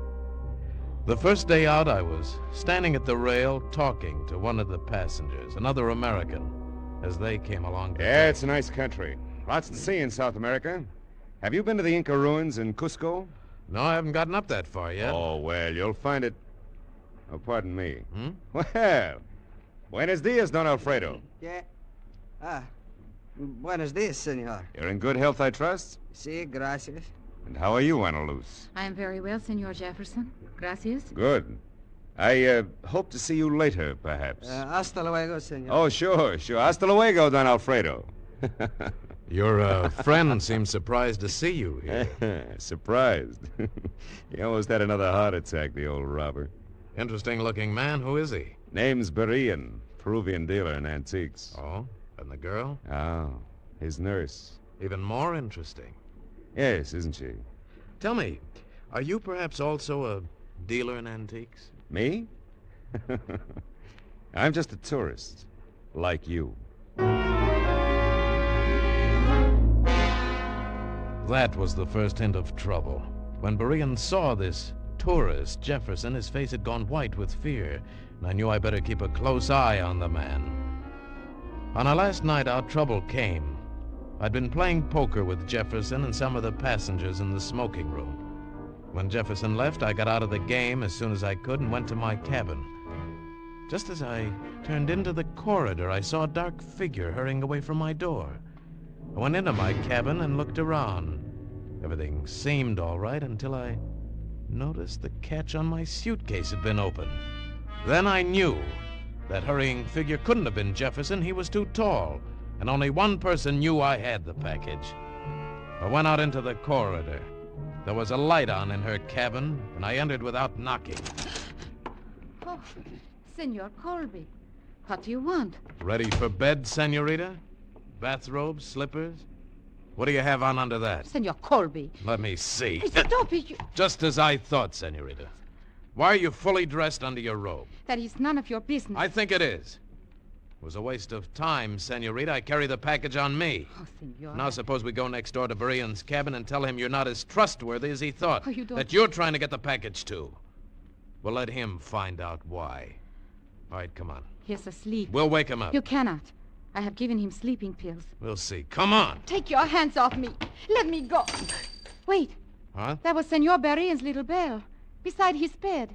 The first day out, I was standing at the rail talking to one of the passengers, another American, as they came along. Yeah, it's a nice country. Lots to see in South America. Have you been to the Inca ruins in Cusco? No, I haven't gotten up that far yet. Oh, well, you'll find it... Oh, pardon me. Well, buenos dias, Don Alfredo. Yeah. Buenos dias, senor. You're in good health, I trust? Si, gracias. And how are you, Ana Luz? I am very well, Senor Jefferson. Gracias. Good. I hope to see you later, perhaps. Hasta luego, senor. Oh, sure. Hasta luego, Don Alfredo. Your friend seems surprised to see you here. Surprised? He almost had another heart attack, the old robber. Interesting-looking man. Who is he? Name's Berean, Peruvian dealer in antiques. Oh, and the girl? Oh, his nurse. Even more interesting. Yes, isn't she? Tell me, are you perhaps also a dealer in antiques? Me? I'm just a tourist, like you. That was the first hint of trouble. When Berean saw this tourist, Jefferson, his face had gone white with fear, and I knew I better keep a close eye on the man. On our last night out, trouble came. I'd been playing poker with Jefferson and some of the passengers in the smoking room. When Jefferson left, I got out of the game as soon as I could and went to my cabin. Just as I turned into the corridor, I saw a dark figure hurrying away from my door. I went into my cabin and looked around. Everything seemed all right until I noticed the catch on my suitcase had been opened. Then I knew that hurrying figure couldn't have been Jefferson. He was too tall, and only one person knew I had the package. I went out into the corridor. There was a light on in her cabin, and I entered without knocking. Oh, Senor Colby, what do you want? Ready for bed, senorita? Bathrobes, slippers? What do you have on under that? Senor Colby. Let me see. Stop it. Just as I thought, senorita. Why are you fully dressed under your robe? That is none of your business. I think it is. It was a waste of time, senorita. I carry the package on me. Oh, senor. Now suppose we go next door to Berean's cabin and tell him you're not as trustworthy as he thought. Oh, you don't... That you're trying to get the package, too. We'll let him find out why. All right, come on. He's asleep. We'll wake him up. You cannot. I have given him sleeping pills. We'll see. Come on. Take your hands off me. Let me go. Wait. Huh? That was Senor Berean's little bell. Beside his bed.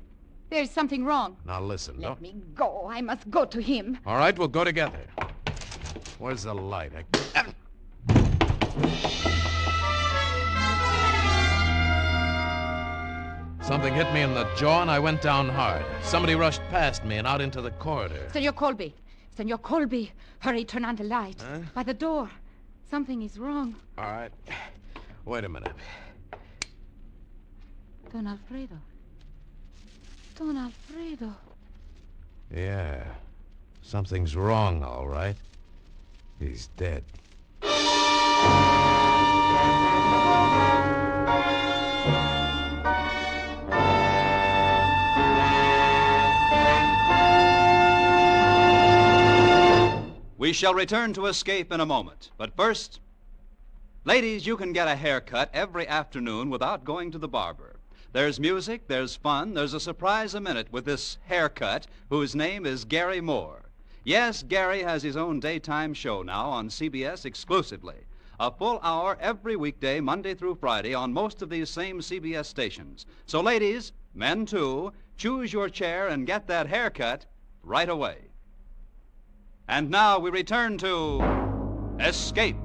There is something wrong. Now listen, Let me go. I must go to him. All right, we'll go together. Where's the light? Something hit me in the jaw, and I went down hard. Somebody rushed past me and out into the corridor. Senor Colby. Senor Colby. Hurry, turn on the light. Huh? By the door. Something is wrong. All right. Wait a minute. Don Alfredo. Don Alfredo. Yeah. Something's wrong, all right. He's dead. We shall return to Escape in a moment. But first, ladies, you can get a haircut every afternoon without going to the barber. There's music, there's fun, there's a surprise a minute with this haircut whose name is Gary Moore. Yes, Gary has his own daytime show now on CBS exclusively. A full hour every weekday, Monday through Friday, on most of these same CBS stations. So ladies, men too, choose your chair and get that haircut right away. And now we return to Escape.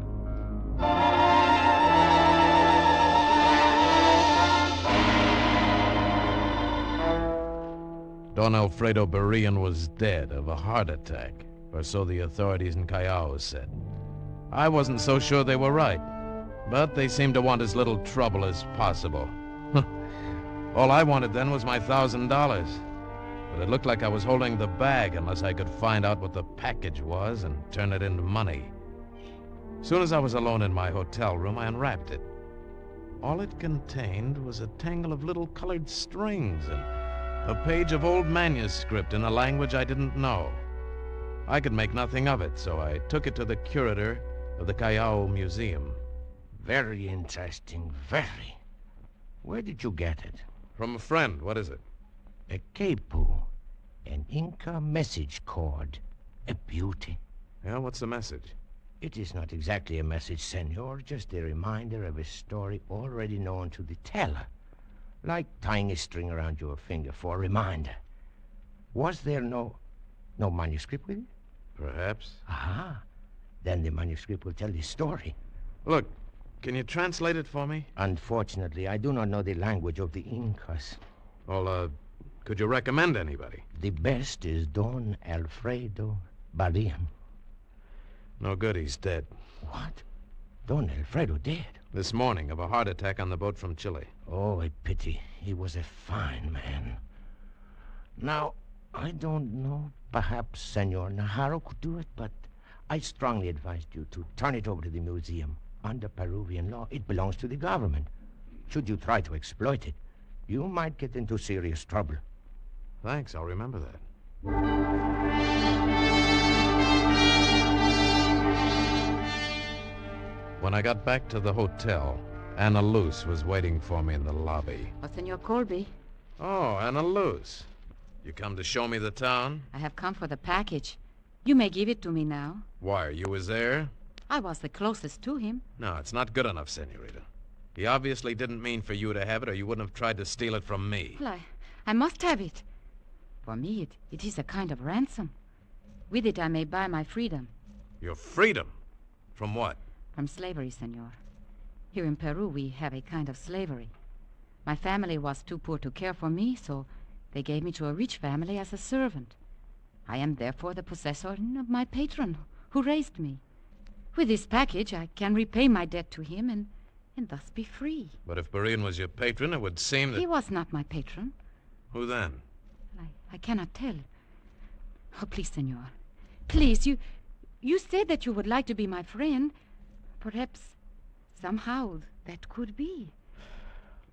Don Alfredo Berean was dead of a heart attack, or so the authorities in Callao said. I wasn't so sure they were right, but they seemed to want as little trouble as possible. All I wanted then was my $1,000. But it looked like I was holding the bag unless I could find out what the package was and turn it into money. Soon as I was alone in my hotel room, I unwrapped it. All it contained was a tangle of little colored strings and a page of old manuscript in a language I didn't know. I could make nothing of it, so I took it to the curator of the Callao Museum. Very interesting, very. Where did you get it? From a friend. What is it? A capo. An Inca message cord. A beauty. Yeah, what's the message? It is not exactly a message, senor, just a reminder of a story already known to the teller. Like tying a string around your finger for a reminder. Was there no manuscript with it? Perhaps. Aha. Then the manuscript will tell the story. Look, can you translate it for me? Unfortunately, I do not know the language of the Incas. Well, Could you recommend anybody? The best is Don Alfredo Barian. No good, he's dead. What? Don Alfredo dead? This morning of a heart attack on the boat from Chile. Oh, a pity. He was a fine man. Now, I don't know. Perhaps Senor Najarro could do it, but I strongly advised you to turn it over to the museum. Under Peruvian law, it belongs to the government. Should you try to exploit it, you might get into serious trouble. Thanks, I'll remember that. When I got back to the hotel, Anna Luce was waiting for me in the lobby. Oh, Senor Colby. Oh, Anna Luce. You come to show me the town? I have come for the package. You may give it to me now. Why, you was there? I was the closest to him. No, it's not good enough, Senorita. He obviously didn't mean for you to have it, or you wouldn't have tried to steal it from me. Well, I must have it. For me, it is a kind of ransom. With it, I may buy my freedom. Your freedom? From what? From slavery, senor. Here in Peru, we have a kind of slavery. My family was too poor to care for me, so they gave me to a rich family as a servant. I am therefore the possessor of my patron, who raised me. With this package, I can repay my debt to him and thus be free. But if Barian was your patron, it would seem that... He was not my patron. Who then? I cannot tell. Oh, please, senor. Please, you said that you would like to be my friend. Perhaps, somehow, that could be.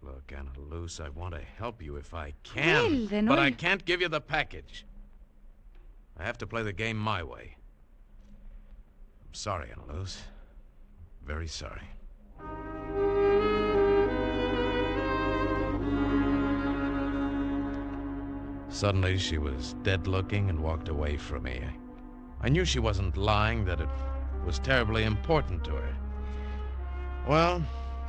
Look, Anna Luce, I want to help you if I can. Well, then but I can't give you the package. I have to play the game my way. I'm sorry, Anna Luce. Very sorry. Suddenly, she was dead-looking and walked away from me. I knew she wasn't lying, that it was terribly important to her. Well,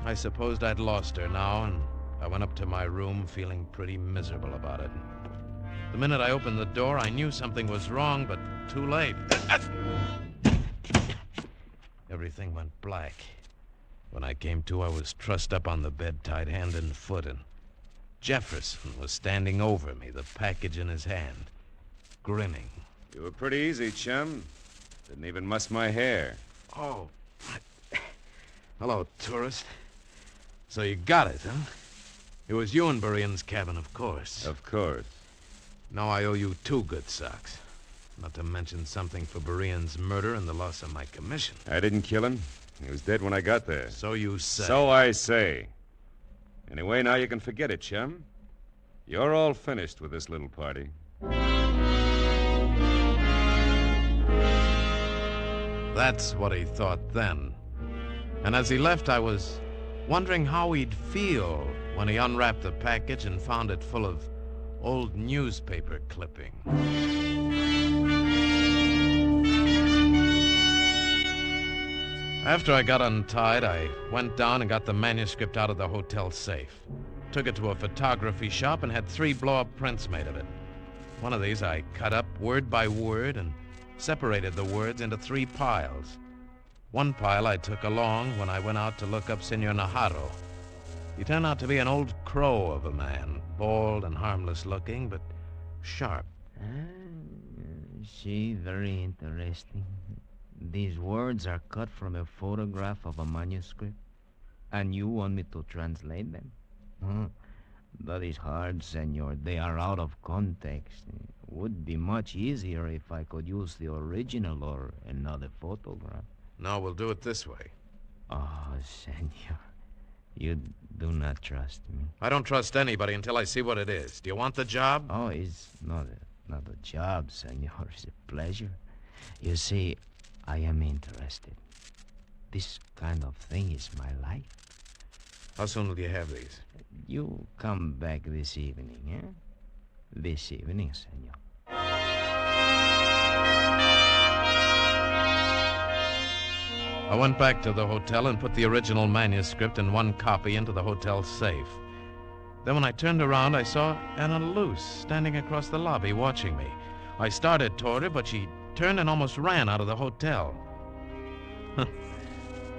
I supposed I'd lost her now, and I went up to my room feeling pretty miserable about it. The minute I opened the door, I knew something was wrong, but too late. Everything went black. When I came to, I was trussed up on the bed, tied hand and foot, and Jefferson was standing over me, the package in his hand, grinning. You were pretty easy, chum. Didn't even muss my hair. Oh. Hello, tourist. So you got it, huh? It was you in Barian's cabin, of course. Of course. Now I owe you 2 good socks. Not to mention something for Barian's murder and the loss of my commission. I didn't kill him. He was dead when I got there. So you say. So I say. Anyway, now you can forget it, chum. You're all finished with this little party. That's what he thought then. And as he left, I was wondering how he'd feel when he unwrapped the package and found it full of old newspaper clippings. After I got untied, I went down and got the manuscript out of the hotel safe. Took it to a photography shop and had 3 blow-up prints made of it. One of these I cut up word by word and separated the words into 3 piles. One pile I took along when I went out to look up Senor Najarro. He turned out to be an old crow of a man, bald and harmless looking, but sharp. See, very interesting. These words are cut from a photograph of a manuscript, and you want me to translate them? That is hard, senor. They are out of context. It would be much easier if I could use the original or another photograph. No, we'll do it this way. Oh, senor, you do not trust me. I don't trust anybody until I see what it is. Do you want the job? Oh, it's not a job, senor. It's a pleasure. You see, I am interested. This kind of thing is my life. How soon will you have these? You come back this evening, eh? This evening, senor. I went back to the hotel and put the original manuscript and 1 copy into the hotel safe. Then when I turned around, I saw Anna Luce standing across the lobby watching me. I started toward her, but she turned and almost ran out of the hotel.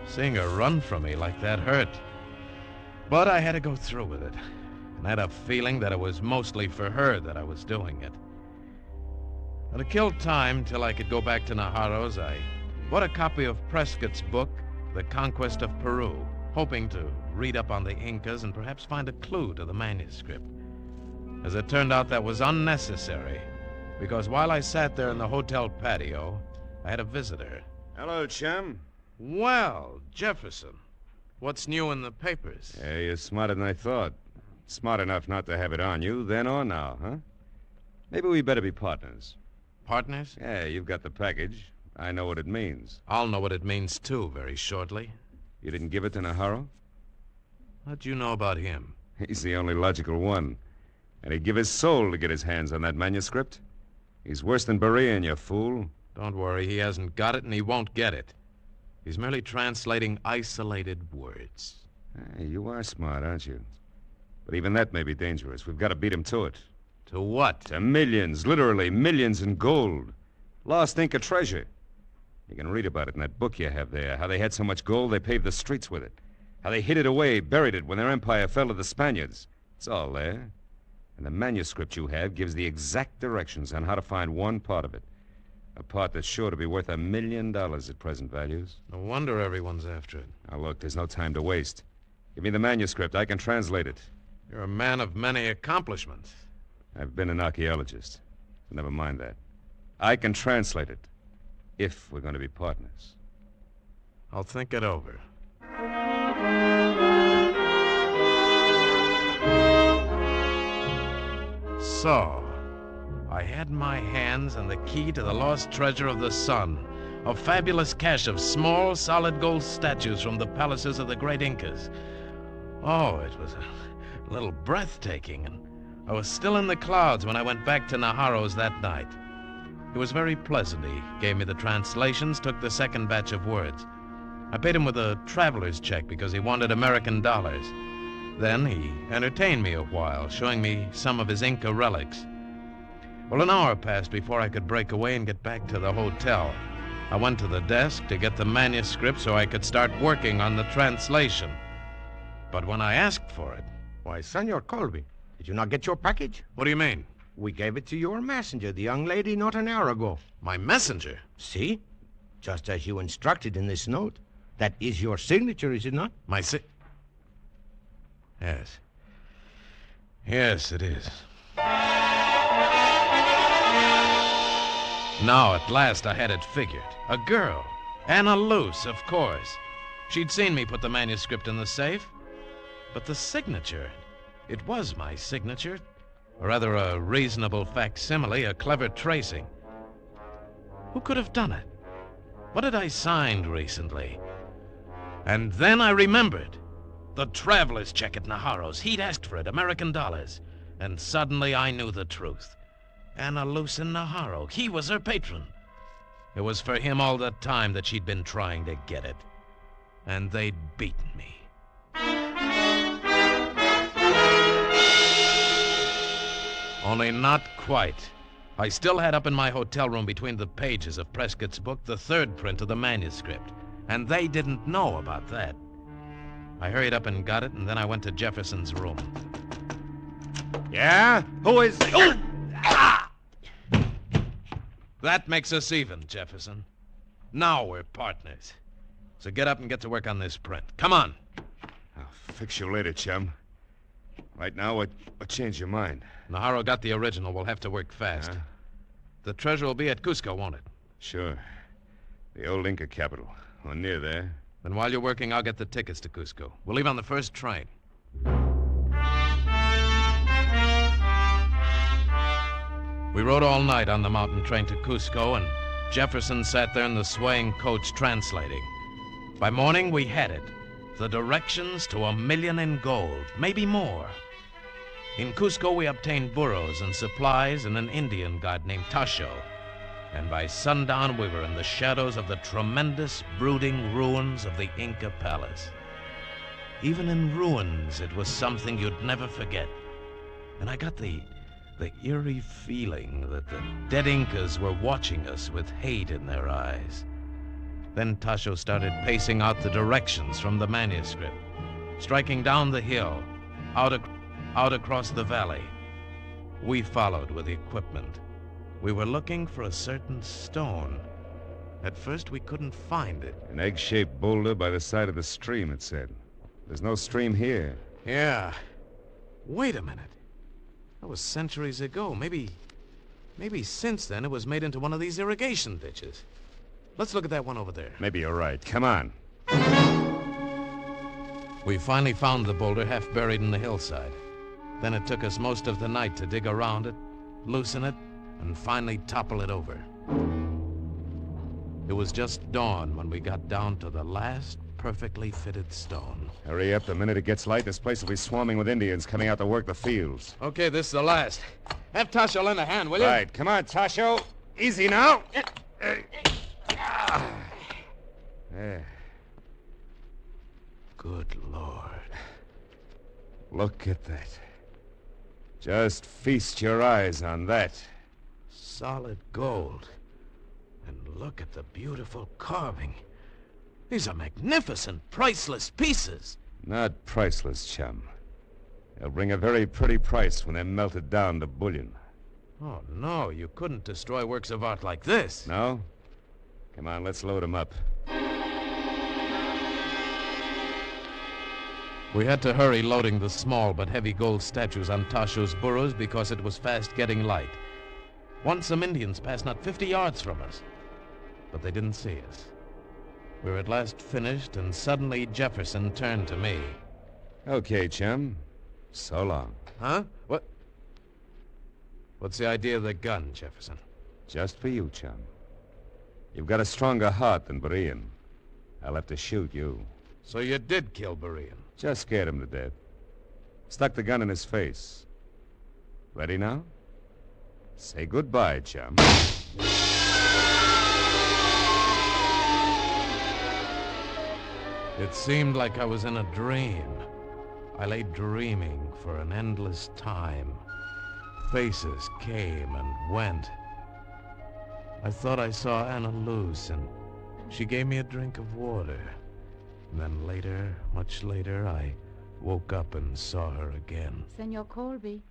Seeing her run from me like that hurt. But I had to go through with it. and had a feeling that it was mostly for her that I was doing it. And to kill time till I could go back to Najarro's, I bought a copy of Prescott's book, The Conquest of Peru, hoping to read up on the Incas and perhaps find a clue to the manuscript. As it turned out, that was unnecessary, because while I sat there in the hotel patio, I had a visitor. Hello, chum. Well, Jefferson, what's new in the papers? Yeah, you're smarter than I thought. Smart enough not to have it on you, then or now, huh? Maybe we better be partners. Partners? Yeah, you've got the package. I know what it means. I'll know what it means, too, very shortly. You didn't give it to Najarro? How'd you know about him? He's the only logical one. And he'd give his soul to get his hands on that manuscript. He's worse than Berean, you fool. Don't worry, he hasn't got it and he won't get it. He's merely translating isolated words. Hey, you are smart, aren't you? But even that may be dangerous. We've got to beat him to it. To what? To millions, literally millions in gold. Lost Inca treasure. You can read about it in that book you have there, how they had so much gold they paved the streets with it. How they hid it away, buried it when their empire fell to the Spaniards. It's all there. And the manuscript you have gives the exact directions on how to find one part of it. A part that's sure to be worth $1 million at present values. No wonder everyone's after it. Now, look, there's no time to waste. Give me the manuscript. I can translate it. You're a man of many accomplishments. I've been an archaeologist. So never mind that. I can translate it. If we're going to be partners. I'll think it over. So, I had in my hands and the key to the lost treasure of the sun, a fabulous cache of small, solid gold statues from the palaces of the great Incas. Oh, it was a little breathtaking, and I was still in the clouds when I went back to Najarro's that night. It was very pleasant. He gave me the translations, took the second batch of words. I paid him with a traveler's check because he wanted American dollars. Then he entertained me a while, showing me some of his Inca relics. Well, an hour passed before I could break away and get back to the hotel. I went to the desk to get the manuscript so I could start working on the translation. But when I asked for it... Why, Senor Colby, did you not get your package? What do you mean? We gave it to your messenger, the young lady, not an hour ago. My messenger? See? Just as you instructed in this note. That is your signature, is it not? My Yes. Yes, it is. Now, at last, I had it figured. A girl. Anna Luce, of course. She'd seen me put the manuscript in the safe. But the signature, it was my signature. Or rather, a reasonable facsimile, a clever tracing. Who could have done it? What had I signed recently? And then I remembered. The traveler's check at Najarro's. He'd asked for it, American dollars. And suddenly I knew the truth. Anna Luce in Najarro. He was her patron. It was for him all the time that she'd been trying to get it. And they'd beaten me. Only not quite. I still had up in my hotel room between the pages of Prescott's book the third print of the manuscript. And they didn't know about that. I hurried up and got it, and then I went to Jefferson's room. Yeah? Who is... Oh! Ah! That makes us even, Jefferson. Now we're partners. So get up and get to work on this print. Come on. I'll fix you later, chum. Right now, what changed your mind? Najarro got the original. We'll have to work fast. The treasure will be at Cusco, won't it? Sure. The old Inca capital. Or near there. Then while you're working, I'll get the tickets to Cusco. We'll leave on the first train. We rode all night on the mountain train to Cusco, and Jefferson sat there in the swaying coach translating. By morning, we had it. The directions to $1 million in gold, maybe more. In Cusco, we obtained burros and supplies and an Indian god named Tasho. And by sundown, we were in the shadows of the tremendous, brooding ruins of the Inca palace. Even in ruins, it was something you'd never forget. And I got the eerie feeling that the dead Incas were watching us with hate in their eyes. Then Tasho started pacing out the directions from the manuscript, striking down the hill, out out across the valley. We followed with equipment. We were looking for a certain stone. At first, we couldn't find it. An egg-shaped boulder by the side of the stream, it said. There's no stream here. Yeah. Wait a minute. That was centuries ago. Maybe since then it was made into one of these irrigation ditches. Let's look at that one over there. Maybe you're right. Come on. We finally found the boulder half buried in the hillside. Then it took us most of the night to dig around it, loosen it, and finally topple it over. It was just dawn when we got down to the last perfectly fitted stone. Hurry up. The minute it gets light, this place will be swarming with Indians coming out to work the fields. Okay, this is the last. Have Tasha lend a hand, will you? Right. Come on, Tasho. Easy now. There. Good Lord. Look at that. Just feast your eyes on that. Solid gold. And look at the beautiful carving. These are magnificent, priceless pieces. Not priceless, chum. They'll bring a very pretty price when they're melted down to bullion. Oh, no, you couldn't destroy works of art like this. No? Come on, let's load them up. We had to hurry loading the small but heavy gold statues on Tasho's burros because it was fast getting light. Once some Indians passed not 50 yards from us, but they didn't see us. We were at last finished, and suddenly Jefferson turned to me. Okay, chum. So long. Huh? What? What's the idea of the gun, Jefferson? Just for you, chum. You've got a stronger heart than Berean. I'll have to shoot you. So you did kill Berean? Just scared him to death. Stuck the gun in his face. Ready now? Say goodbye, chum. It seemed like I was in a dream. I lay dreaming for an endless time. Faces came and went. I thought I saw Anna Luce, and she gave me a drink of water. And then later, much later, I woke up and saw her again. Senor Colby,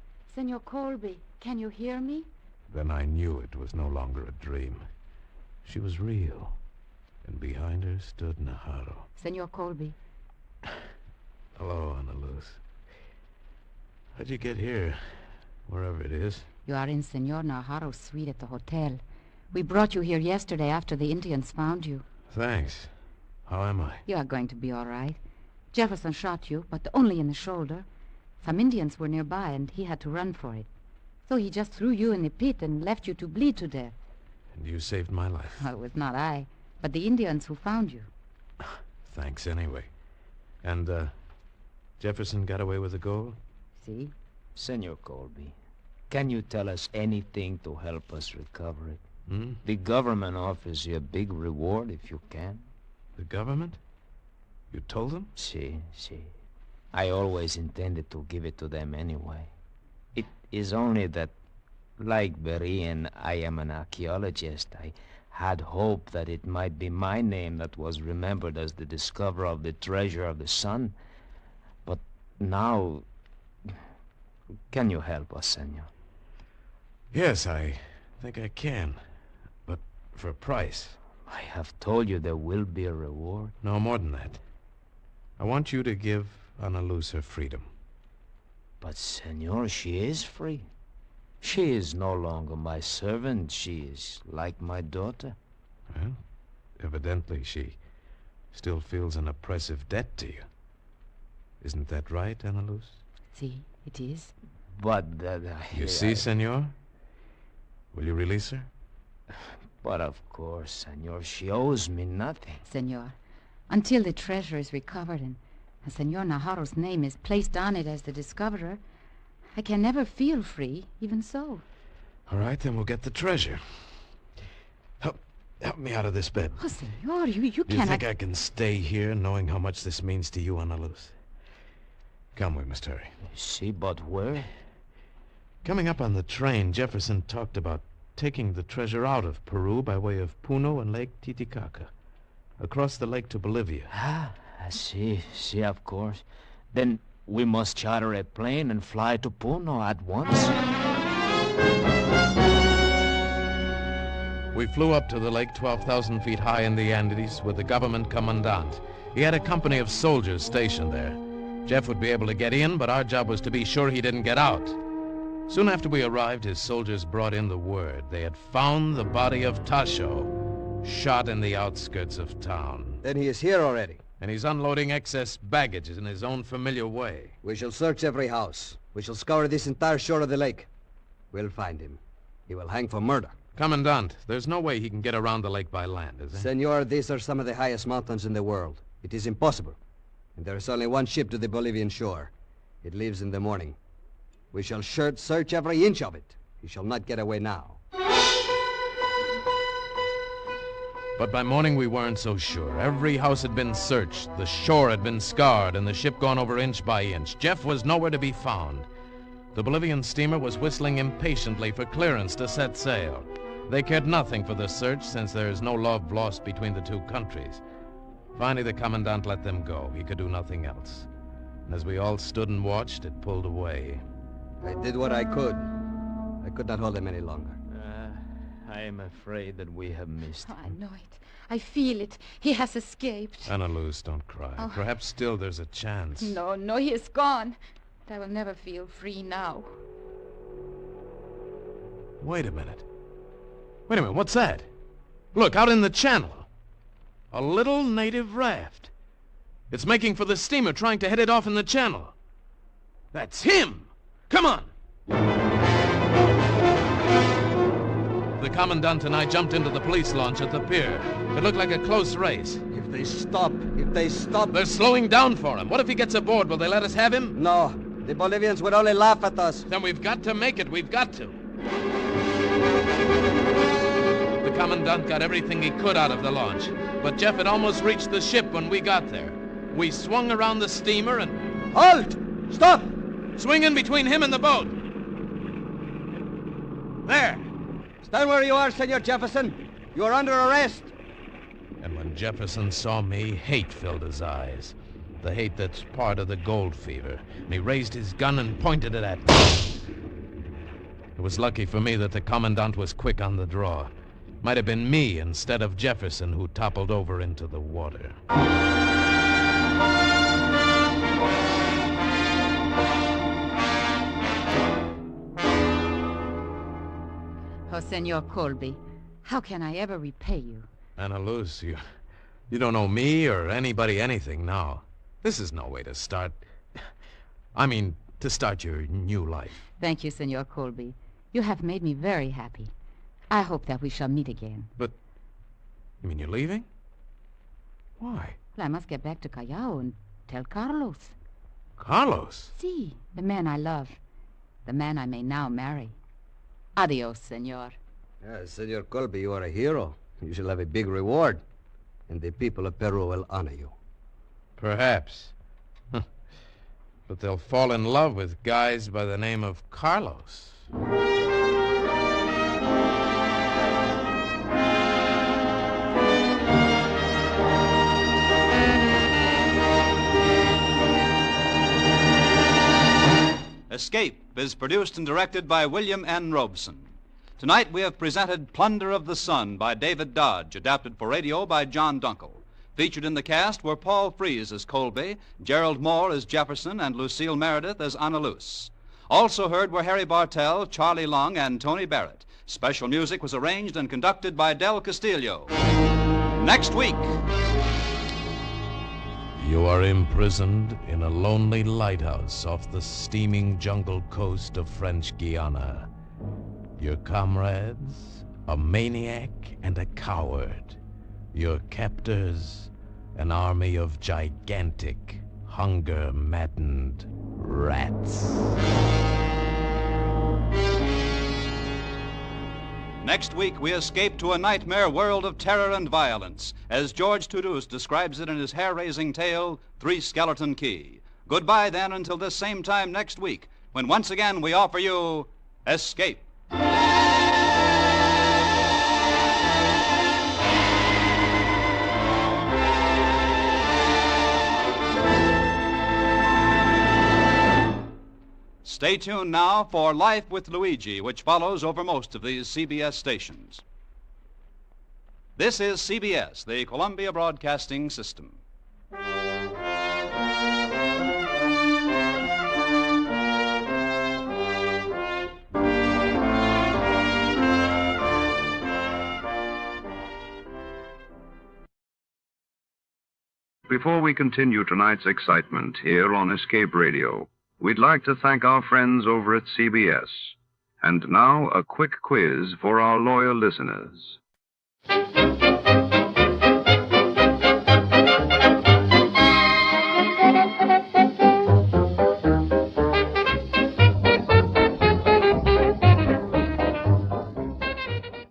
can you hear me? Then I knew it was no longer a dream. She was real. And behind her stood Najarro. Senor Colby. Hello, Ana Luz. How'd you get here? Wherever it is. You are in Senor Najarro's suite at the hotel. We brought you here yesterday after the Indians found you. Thanks. How am I? You are going to be all right. Jefferson shot you, but only in the shoulder. Some Indians were nearby, and he had to run for it. So he just threw you in the pit and left you to bleed to death. And you saved my life. Well, it was not I, but the Indians who found you. Thanks anyway. And, Jefferson got away with the gold? See? Senor Colby, can you tell us anything to help us recover it? Hmm? The government offers you a big reward if you can. The government? You told them? Si. I always intended to give it to them anyway. It is only that, like Berean, I am an archaeologist. I had hoped that it might be my name that was remembered as the discoverer of the treasure of the sun. But now, can you help us, senor? Yes, I think I can. But for a price. I have told you there will be a reward. No, more than that. I want you to give Ana Luz her freedom. But, senor, she is free. She is no longer my servant. She is like my daughter. Well, evidently she still feels an oppressive debt to you. Isn't that right, Ana Luz? See, it is. But that You see, senor? Will you release her? But of course, senor, she owes me nothing. Senor, until the treasure is recovered and Senor Najarro's name is placed on it as the discoverer, I can never feel free, even so. All right, then we'll get the treasure. Help me out of this bed. Oh, senor, you Do you cannot... think I can stay here knowing how much this means to you, Ana Luz? Come, we must hurry. See, but where? Coming up on the train, Jefferson talked about taking the treasure out of Peru by way of Puno and Lake Titicaca, across the lake to Bolivia. Ah, I see, of course. Then We must charter a plane and fly to Puno at once. We flew up to the lake 12,000 feet high in the Andes with the government commandant. He had a company of soldiers stationed there. Jeff would be able to get in, but our job was to be sure he didn't get out. Soon after we arrived, his soldiers brought in the word. They had found the body of Tasho, shot in the outskirts of town. Then he is here already. And he's unloading excess baggage in his own familiar way. We shall search every house. We shall scour this entire shore of the lake. We'll find him. He will hang for murder. Commandant, there's no way he can get around the lake by land, is there? Senor, these are some of the highest mountains in the world. It is impossible. And there is only one ship to the Bolivian shore. It leaves in the morning. We shall search every inch of it. He shall not get away now. But by morning we weren't so sure. Every house had been searched, the shore had been scoured, and the ship gone over inch by inch. Jeff was nowhere to be found. The Bolivian steamer was whistling impatiently for clearance to set sail. They cared nothing for the search, since there is no love lost between the two countries. Finally, the commandant let them go. He could do nothing else. And as we all stood and watched, it pulled away. I did what I could. I could not hold him any longer. I am afraid that we have missed him. I know it. I feel it. He has escaped. Anna Luz, don't cry. Oh. Perhaps still there's a chance. No, he is gone. I will never feel free now. Wait a minute, what's that? Look, out in the channel. A little native raft. It's making for the steamer, trying to head it off in the channel. That's him! Come on! The commandant and I jumped into the police launch at the pier. It looked like a close race. If they stop... They're slowing down for him. What if he gets aboard? Will they let us have him? No. The Bolivians would only laugh at us. Then we've got to make it. We've got to. The commandant got everything he could out of the launch, but Jeff had almost reached the ship when we got there. We swung around the steamer and... Halt! Stop! Swing in between him and the boat. There. Stand where you are, Senor Jefferson. You are under arrest. And when Jefferson saw me, hate filled his eyes. The hate that's part of the gold fever. And he raised his gun and pointed it at me. It was lucky for me that the commandant was quick on the draw. Might have been me instead of Jefferson who toppled over into the water. Oh, Senor Colby, how can I ever repay you? Anna Luz, you don't owe me or anybody anything now. This is no way to start... to start your new life. Thank you, Senor Colby. You have made me very happy. I hope that we shall meet again. But, you mean you're leaving? Why? Well, I must get back to Callao and tell Carlos. Carlos? Si, the man I love. The man I may now marry. Adios, senor. Senor Colby, you are a hero. You shall have a big reward. And the people of Peru will honor you. Perhaps. But they'll fall in love with guys by the name of Carlos. Escape is produced and directed by William N. Robeson. Tonight we have presented Plunder of the Sun by David Dodge, adapted for radio by John Dunkel. Featured in the cast were Paul Frees as Colby, Gerald Moore as Jefferson, and Lucille Meredith as Anna Luz. Also heard were Harry Bartell, Charlie Long, and Tony Barrett. Special music was arranged and conducted by Del Castillo. Next week... You are imprisoned in a lonely lighthouse off the steaming jungle coast of French Guiana. Your comrades, a maniac and a coward. Your captors, an army of gigantic, hunger-maddened rats. Next week, we escape to a nightmare world of terror and violence, as George Toulouse describes it in his hair-raising tale, Three Skeleton Key. Goodbye, then, until this same time next week, when once again we offer you Escape. Stay tuned now for Life with Luigi, which follows over most of these CBS stations. This is CBS, the Columbia Broadcasting System. Before we continue tonight's excitement here on Escape Radio, we'd like to thank our friends over at CBS. And now, a quick quiz for our loyal listeners.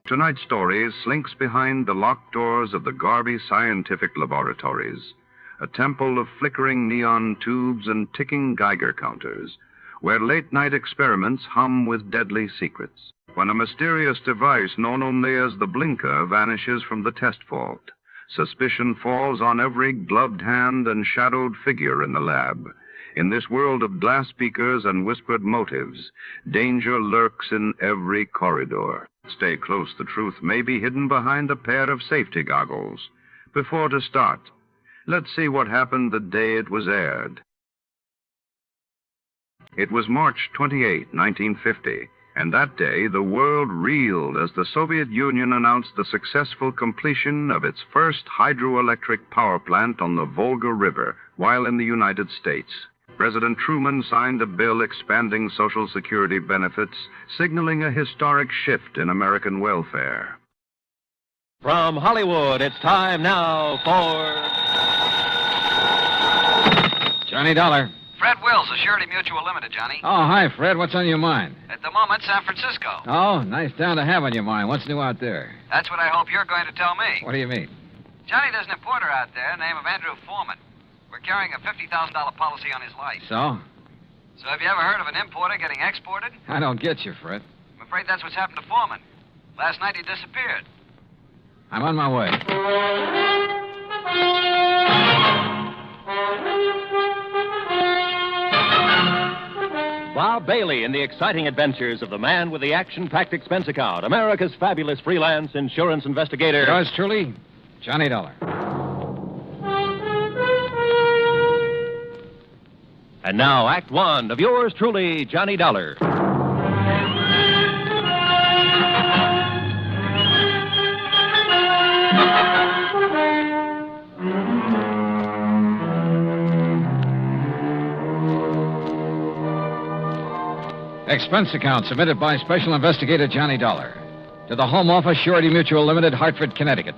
Tonight's story slinks behind the locked doors of the Garvey Scientific Laboratories, a temple of flickering neon tubes and ticking Geiger counters, where late-night experiments hum with deadly secrets. When a mysterious device known only as the blinker vanishes from the test vault, suspicion falls on every gloved hand and shadowed figure in the lab. In this world of glass beakers and whispered motives, danger lurks in every corridor. Stay close, the truth may be hidden behind a pair of safety goggles. Before to start, let's see what happened the day it was aired. It was March 28, 1950, and that day the world reeled as the Soviet Union announced the successful completion of its first hydroelectric power plant on the Volga River while in the United States. President Truman signed a bill expanding Social Security benefits, signaling a historic shift in American welfare. From Hollywood, it's time now for Johnny Dollar. Fred Wills, Surety Mutual Limited, Johnny. Oh, hi, Fred. What's on your mind? At the moment, San Francisco. Oh, nice town to have on your mind. What's new out there? That's what I hope you're going to tell me. What do you mean? Johnny, there's an importer out there, name of Andrew Foreman. We're carrying a $50,000 policy on his life. So? So have you ever heard of an importer getting exported? I don't get you, Fred. I'm afraid that's what's happened to Foreman. Last night he disappeared. I'm on my way. Bob Bailey in the exciting adventures of the man with the action-packed expense account, America's fabulous freelance insurance investigator. Yours truly, Johnny Dollar. And now, Act One of yours truly, Johnny Dollar. Expense account submitted by Special Investigator Johnny Dollar to the Home Office, Surety Mutual Limited, Hartford, Connecticut.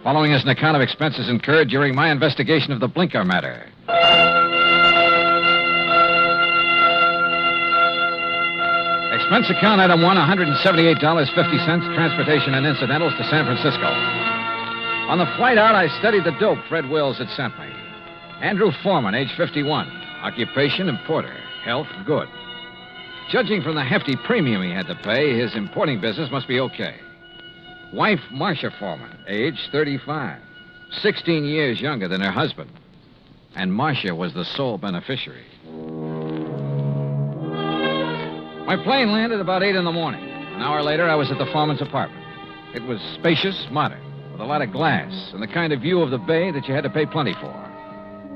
Following is an account of expenses incurred during my investigation of the Blinker matter. Expense account item 1, $178.50, transportation and incidentals to San Francisco. On the flight out, I studied the dope Fred Wills had sent me. Andrew Foreman, age 51. Occupation, importer. Health, good. Judging from the hefty premium he had to pay, his importing business must be okay. Wife, Marcia Foreman, age 35. 16 years younger than her husband. And Marcia was the sole beneficiary. My plane landed about 8 in the morning. An hour later, I was at the Foreman's apartment. It was spacious, modern, with a lot of glass and the kind of view of the bay that you had to pay plenty for.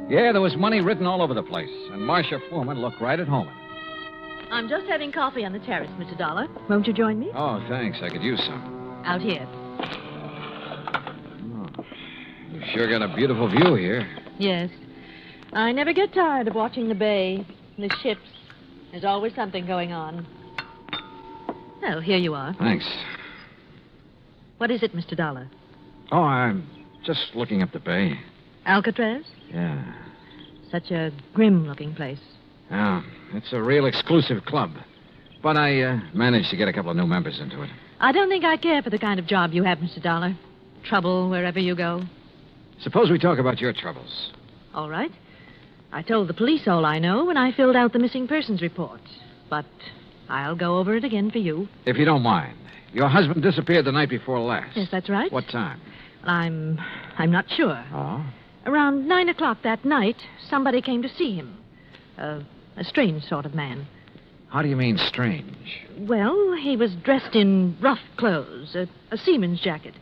Yeah, there was money written all over the place, and Marcia Foreman looked right at home in it. I'm just having coffee on the terrace, Mr. Dollar. Won't you join me? Oh, thanks. I could use some. Out here. Oh, you've sure got a beautiful view here. Yes. I never get tired of watching the bay, the ships. There's always something going on. Oh, here you are. Thanks. What is it, Mr. Dollar? Oh, I'm just looking up the bay. Alcatraz? Yeah. Such a grim-looking place. Yeah, it's a real exclusive club. But I managed to get a couple of new members into it. I don't think I care for the kind of job you have, Mr. Dollar. Trouble wherever you go. Suppose we talk about your troubles. All right. I told the police all I know when I filled out the missing persons report. But I'll go over it again for you. If you don't mind. Your husband disappeared the night before last. Yes, that's right. What time? I'm not sure. Oh? Around 9 o'clock that night, somebody came to see him. A strange sort of man. How do you mean strange? Well, he was dressed in rough clothes, a seaman's jacket.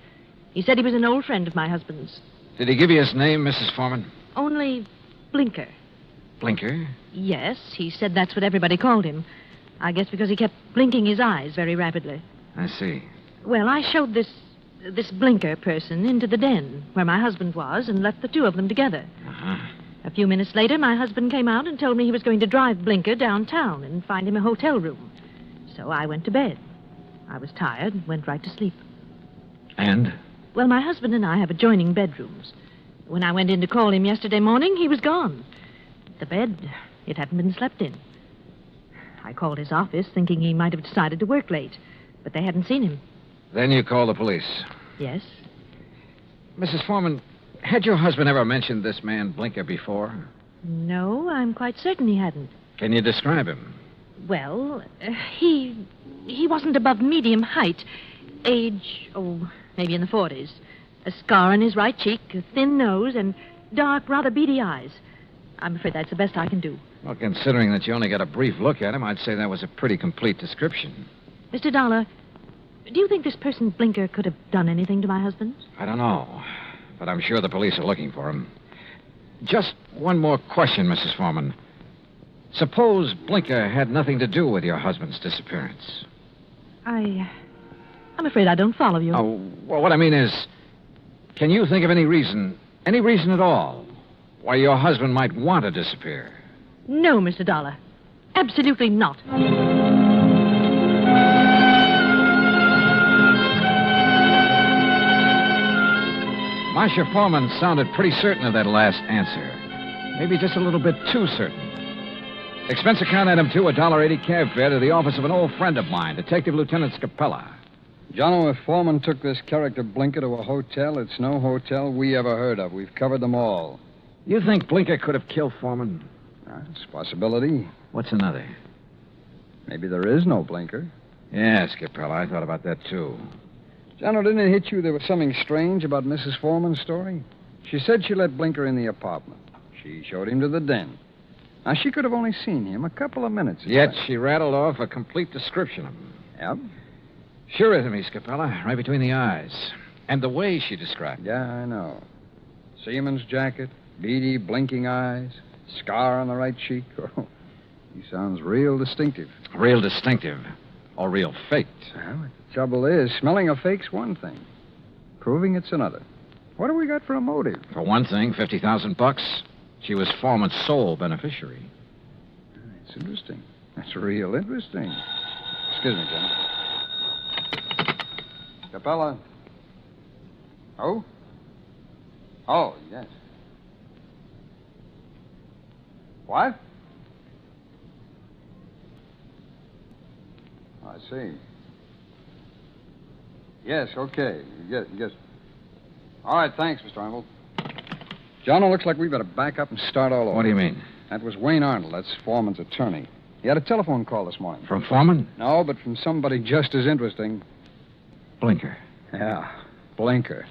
He said he was an old friend of my husband's. Did he give you his name, Mrs. Foreman? Only Blinker. Blinker? Yes, he said that's what everybody called him. I guess because he kept blinking his eyes very rapidly. I see. Well, I showed this Blinker person into the den where my husband was and left the two of them together. Uh-huh. A few minutes later, my husband came out and told me he was going to drive Blinker downtown and find him a hotel room. So I went to bed. I was tired and went right to sleep. And? Well, my husband and I have adjoining bedrooms. When I went in to call him yesterday morning, he was gone. The bed, it hadn't been slept in. I called his office thinking he might have decided to work late, but they hadn't seen him. Then you called the police. Yes. Mrs. Foreman, had your husband ever mentioned this man Blinker before? No, I'm quite certain he hadn't. Can you describe him? Well, he wasn't above medium height. Age, maybe in the 40s. A scar on his right cheek, a thin nose, and dark, rather beady eyes. I'm afraid that's the best I can do. Well, considering that you only got a brief look at him, I'd say that was a pretty complete description. Mr. Dollar, do you think this person Blinker could have done anything to my husband? I don't know, but I'm sure the police are looking for him. Just one more question, Mrs. Foreman. Suppose Blinker had nothing to do with your husband's disappearance. I'm afraid I don't follow you. Oh, well, what I mean is, can you think of any reason at all, why your husband might want to disappear? No, Mr. Dollar. Absolutely not. Marcia Foreman sounded pretty certain of that last answer. Maybe just a little bit too certain. Expense account item 2, $1.80 cab fare to the office of an old friend of mine, Detective Lieutenant Scapella. Jono, if Foreman took this character Blinker to a hotel, it's no hotel we ever heard of. We've covered them all. You think Blinker could have killed Foreman? It's a possibility. What's another? Maybe there is no Blinker. Yeah, Scapella, I thought about that, too. Jono, didn't it hit you there was something strange about Mrs. Foreman's story? She said she let Blinker in the apartment. She showed him to the den. Now, she could have only seen him a couple of minutes. Yet she rattled off a complete description of him. Yep. Sure is to me, Scapella, right between the eyes. And the way she described it. Yeah, I know. Seaman's jacket, beady, blinking eyes, scar on the right cheek. Oh, he sounds real distinctive. Real distinctive. Or real faked. Well, the trouble is, smelling a fake's one thing. Proving it's another. What have we got for a motive? For one thing, $50,000. She was Foreman's sole beneficiary. It's interesting. That's real interesting. Excuse me, Jim. Capella. Oh? Oh, yes. What? I see. Yes, okay. Yes. All right, thanks, Mr. Arnold. Jono, looks like we better back up and start all over. What do you mean? That was Wayne Arnold. That's Foreman's attorney. He had a telephone call this morning. From Foreman? No, but from somebody just as interesting. Blinker. Yeah, Blinker.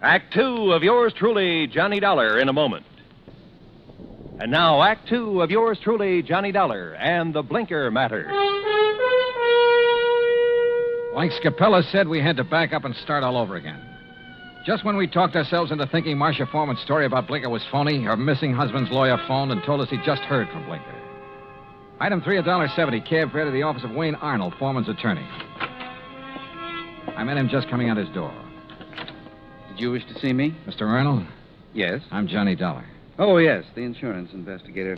Act 2 of yours truly, Johnny Dollar, in a moment. And now, Act 2 of yours truly, Johnny Dollar, and the Blinker Matter. Like Scapella said, we had to back up and start all over again. Just when we talked ourselves into thinking Marcia Foreman's story about Blinker was phony, her missing husband's lawyer phoned and told us he'd just heard from Blinker. Item 3, $1.70, cab fare to the office of Wayne Arnold, Foreman's attorney. I met him just coming out his door. Did you wish to see me? Mr. Arnold? Yes. I'm Johnny Dollar. Oh, yes, the insurance investigator.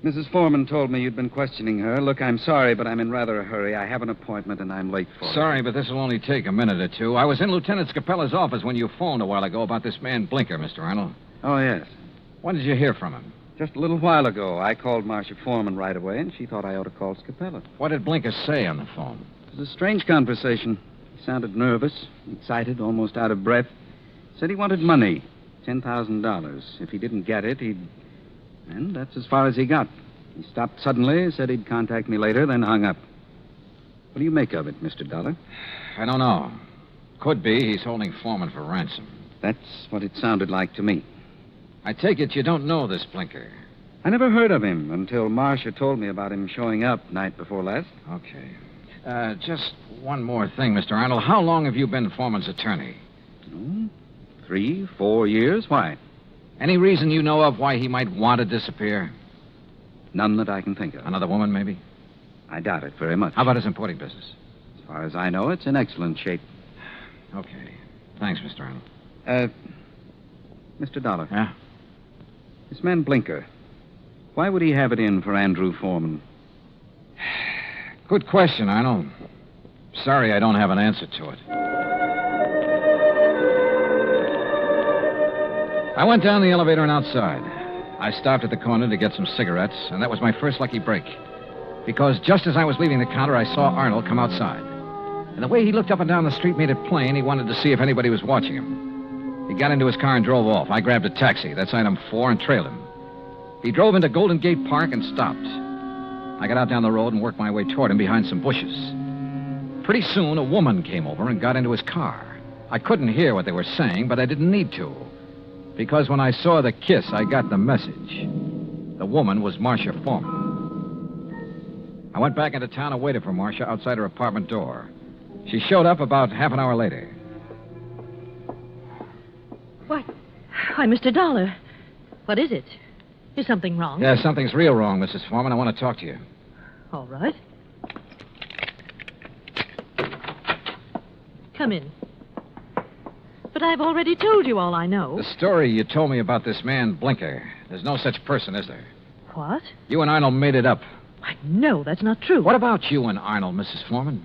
Mrs. Foreman told me you'd been questioning her. Look, I'm sorry, but I'm in rather a hurry. I have an appointment, and I'm late for it. Sorry, but this will only take a minute or two. I was in Lieutenant Scapella's office when you phoned a while ago about this man Blinker, Mr. Arnold. Oh, yes. When did you hear from him? Just a little while ago. I called Marcia Foreman right away, and she thought I ought to call Scapella. What did Blinker say on the phone? It was a strange conversation. He sounded nervous, excited, almost out of breath. Said he wanted money, $10,000. If he didn't get it, he'd... And that's as far as he got. He stopped suddenly, said he'd contact me later, then hung up. What do you make of it, Mr. Dollar? I don't know. Could be he's holding Foreman for ransom. That's what it sounded like to me. I take it you don't know this Blinker. I never heard of him until Marcia told me about him showing up night before last. Okay. Just one more thing, Mr. Arnold. How long have you been Foreman's attorney? 3, 4 years. Why? Any reason you know of why he might want to disappear? None that I can think of. Another woman, maybe? I doubt it very much. How about his importing business? As far as I know, it's in excellent shape. Okay. Thanks, Mr. Arnold. Mr. Dollar. Yeah? This man Blinker, why would he have it in for Andrew Foreman? Good question, Arnold. Sorry I don't have an answer to it. I went down the elevator and outside. I stopped at the corner to get some cigarettes, and that was my first lucky break. Because just as I was leaving the counter, I saw Arnold come outside. And the way he looked up and down the street made it plain he wanted to see if anybody was watching him. He got into his car and drove off. I grabbed a taxi, that's item 4, and trailed him. He drove into Golden Gate Park and stopped. I got out down the road and worked my way toward him behind some bushes. Pretty soon, a woman came over and got into his car. I couldn't hear what they were saying, but I didn't need to. Because when I saw the kiss, I got the message. The woman was Marcia Foreman. I went back into town and waited for Marcia outside her apartment door. She showed up about half an hour later. What? Why, Mr. Dollar. What is it? Is something wrong? Yeah, something's real wrong, Mrs. Foreman. I want to talk to you. All right. Come in. But I've already told you all I know. The story you told me about this man, Blinker, there's no such person, is there? What? You and Arnold made it up. No, that's not true. What about you and Arnold, Mrs. Foreman?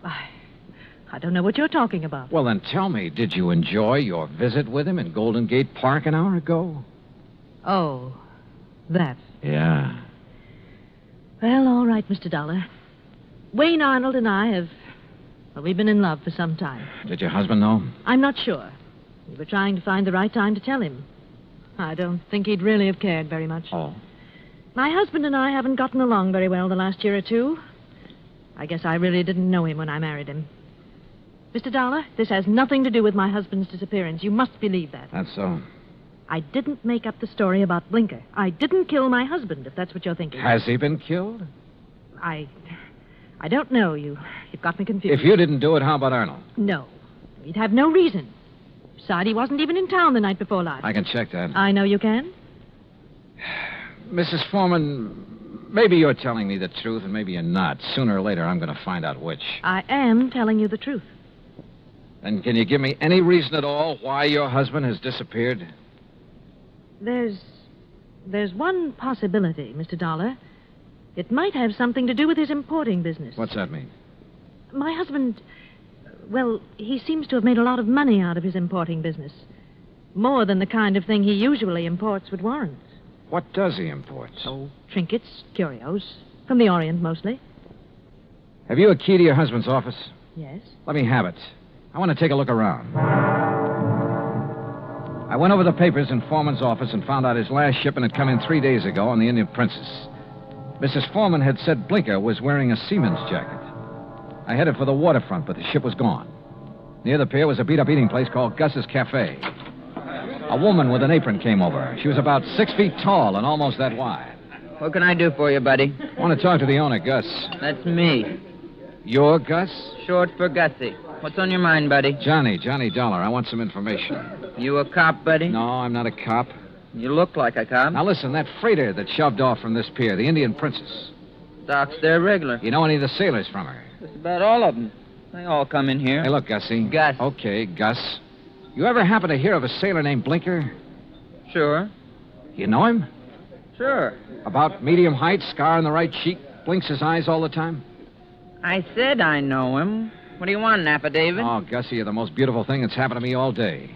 I don't know what you're talking about. Well, then tell me, did you enjoy your visit with him in Golden Gate Park an hour ago? Oh, that. Yeah. Well, all right, Mr. Dollar. Wayne Arnold and I have... Well, we've been in love for some time. Did your husband know? I'm not sure. We were trying to find the right time to tell him. I don't think he'd really have cared very much. Oh. My husband and I haven't gotten along very well the last year or two. I guess I really didn't know him when I married him. Mr. Dollar, this has nothing to do with my husband's disappearance. You must believe that. That's so. I didn't make up the story about Blinker. I didn't kill my husband, if that's what you're thinking. Has he been killed? I don't know. You've got me confused. If you didn't do it, how about Arnold? No. He'd have no reason. Besides, he wasn't even in town the night before last. I can check that. I know you can. Mrs. Foreman, maybe you're telling me the truth and maybe you're not. Sooner or later, I'm going to find out which. I am telling you the truth. Then can you give me any reason at all why your husband has disappeared? There's one possibility, Mr. Dollar. It might have something to do with his importing business. What's that mean? My husband, well, he seems to have made a lot of money out of his importing business. More than the kind of thing he usually imports would warrant. What does he import? Oh, trinkets, curios. From the Orient, mostly. Have you a key to your husband's office? Yes. Let me have it. I want to take a look around. I went over the papers in Foreman's office and found out his last shipment had come in 3 days ago on the Indian Princess. Mrs. Foreman had said Blinker was wearing a seaman's jacket. I headed for the waterfront, but the ship was gone. Near the pier was a beat-up eating place called Gus's Cafe. A woman with an apron came over. She was about 6 feet tall and almost that wide. What can I do for you, buddy? I want to talk to the owner, Gus. That's me. You're Gus? Short for Gussie. What's on your mind, buddy? Johnny Dollar. I want some information. You a cop, buddy? No, I'm not a cop. You look like a cop. Now listen, that freighter that shoved off from this pier, the Indian Princess. Docks there regular. You know any of the sailors from her? Just about all of them. They all come in here. Hey, look, Gussie. Gus. Okay, Gus. You ever happen to hear of a sailor named Blinker? Sure. You know him? Sure. About medium height, scar on the right cheek, blinks his eyes all the time? I said I know him. What do you want, an affidavit? Oh, Gussie, you're the most beautiful thing that's happened to me all day.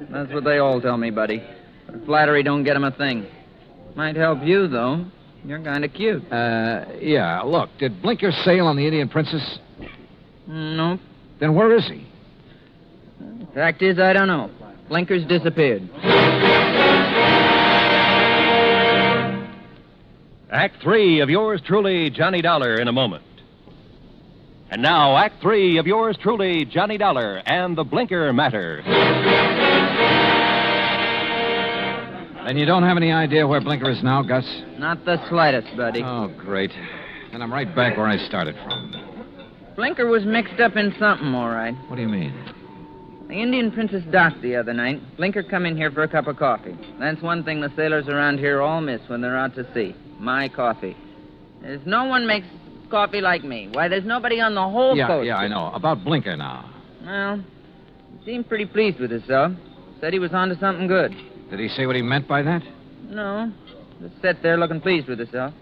That's what they all tell me, buddy. But flattery don't get 'em a thing. Might help you, though. You're kind of cute. Yeah. Look, did Blinker sail on the Indian Princess? Nope. Then where is he? Fact is, I don't know. Blinker's disappeared. Act 3 of yours truly, Johnny Dollar, in a moment. And now, Act 3 of yours truly, Johnny Dollar and the Blinker Matter. Then you don't have any idea where Blinker is now, Gus? Not the slightest, buddy. Oh, great. Then I'm right back where I started from. Blinker was mixed up in something, all right. What do you mean? The Indian Princess docked the other night. Blinker come in here for a cup of coffee. That's one thing the sailors around here all miss when they're out to sea. My coffee. There's no one makes coffee like me. Why, there's nobody on the whole coast. Yeah, I know. About Blinker now. Well, he seemed pretty pleased with himself. Said he was onto something good. Did he say what he meant by that? No. Just sat there looking pleased with himself.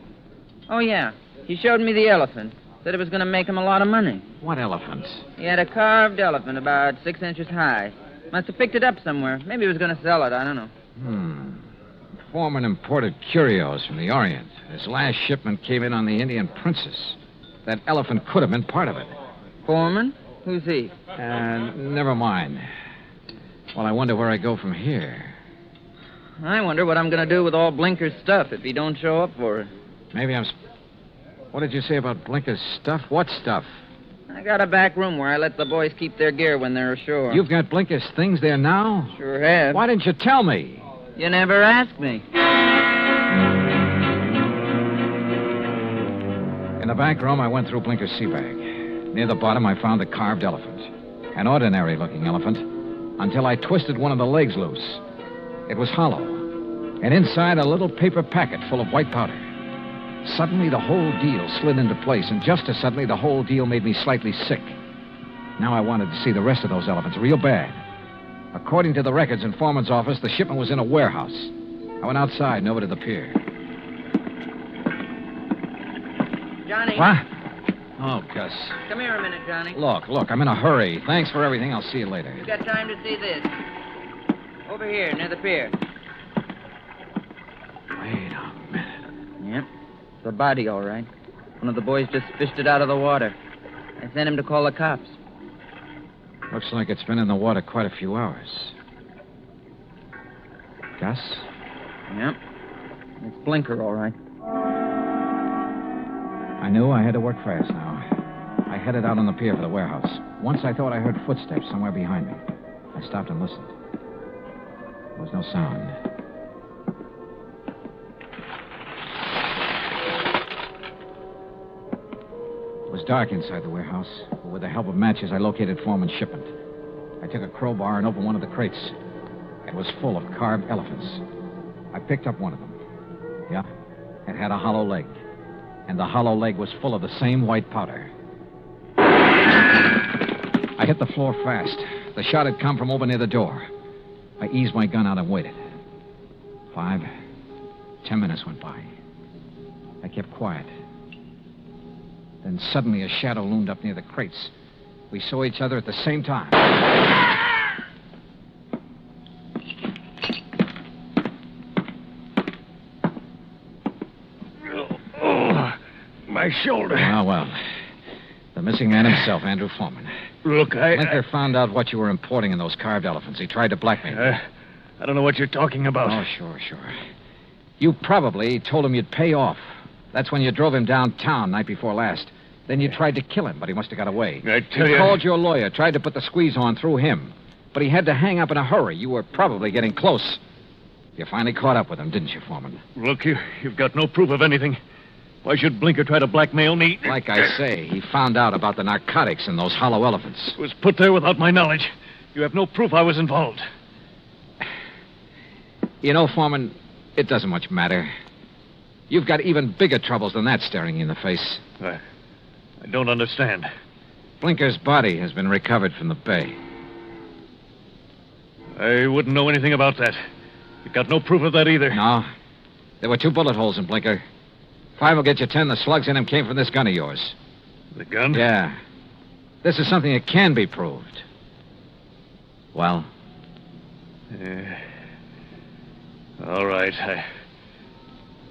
Oh, yeah. He showed me the elephant. Said it was going to make him a lot of money. What elephant? He had a carved elephant about 6 inches high. Must have picked it up somewhere. Maybe he was going to sell it. I don't know. Foreman imported curios from the Orient. His last shipment came in on the Indian Princess. That elephant could have been part of it. Foreman? Who's he? Never mind. Well, I wonder where I go from here. I wonder what I'm going to do with all Blinker's stuff if he don't show up for it. Maybe I'm... What did you say about Blinker's stuff? What stuff? I got a back room where I let the boys keep their gear when they're ashore. You've got Blinker's things there now? Sure have. Why didn't you tell me? You never asked me. In the back room, I went through Blinker's sea bag. Near the bottom, I found a carved elephant. An ordinary-looking elephant, until I twisted one of the legs loose. It was hollow, and inside a little paper packet full of white powder. Suddenly, the whole deal slid into place, and just as suddenly, the whole deal made me slightly sick. Now I wanted to see the rest of those elephants real bad. According to the records in Foreman's office, the shipment was in a warehouse. I went outside and over to the pier. Johnny. What? Oh, Gus. Come here a minute, Johnny. Look, I'm in a hurry. Thanks for everything. I'll see you later. You got time to see this? Over here, near the pier. Wait a minute. Yep. It's a body, all right. One of the boys just fished it out of the water. I sent him to call the cops. Looks like it's been in the water quite a few hours. Gus? Yep. It's Blinker, all right. I knew I had to work fast now. I headed out on the pier for the warehouse. Once I thought I heard footsteps somewhere behind me. I stopped and listened. There was no sound. It was dark inside the warehouse, but with the help of matches, I located Foreman's shipment. I took a crowbar and opened one of the crates. It was full of carved elephants. I picked up one of them. Yeah, it had a hollow leg. And the hollow leg was full of the same white powder. I hit the floor fast. The shot had come from over near the door. I eased my gun out and waited. 5, 10 minutes went by. I kept quiet. Then suddenly a shadow loomed up near the crates. We saw each other at the same time. My shoulder. Well. The missing man himself, Andrew Foreman. Look, Blinker found out what you were importing in those carved elephants. He tried to blackmail you. I don't know what you're talking about. Oh, sure. You probably told him you'd pay off. That's when you drove him downtown night before last. Then you tried to kill him, but he must have got away. I tell you... You called your lawyer, tried to put the squeeze on through him. But he had to hang up in a hurry. You were probably getting close. You finally caught up with him, didn't you, Foreman? Look, you've got no proof of anything. Why should Blinker try to blackmail me? Like I say, he found out about the narcotics in those hollow elephants. It was put there without my knowledge. You have no proof I was involved. You know, Foreman, it doesn't much matter. You've got even bigger troubles than that staring you in the face. I don't understand. Blinker's body has been recovered from the bay. I wouldn't know anything about that. You've got no proof of that either. No. There were 2 bullet holes in Blinker. 5 will get you 10. The slugs in him came from this gun of yours. The gun? Yeah. This is something that can be proved. Well? All right. I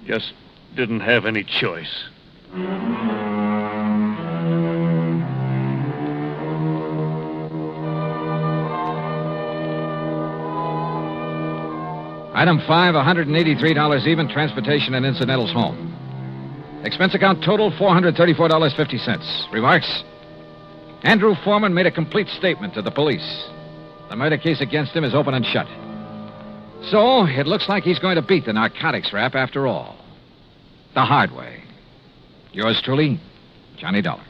just didn't have any choice. Item 5, $183 even, transportation and incidentals home. Expense account total $434.50. Remarks? Andrew Foreman made a complete statement to the police. The murder case against him is open and shut. So, it looks like he's going to beat the narcotics rap after all. The hard way. Yours truly, Johnny Dollar.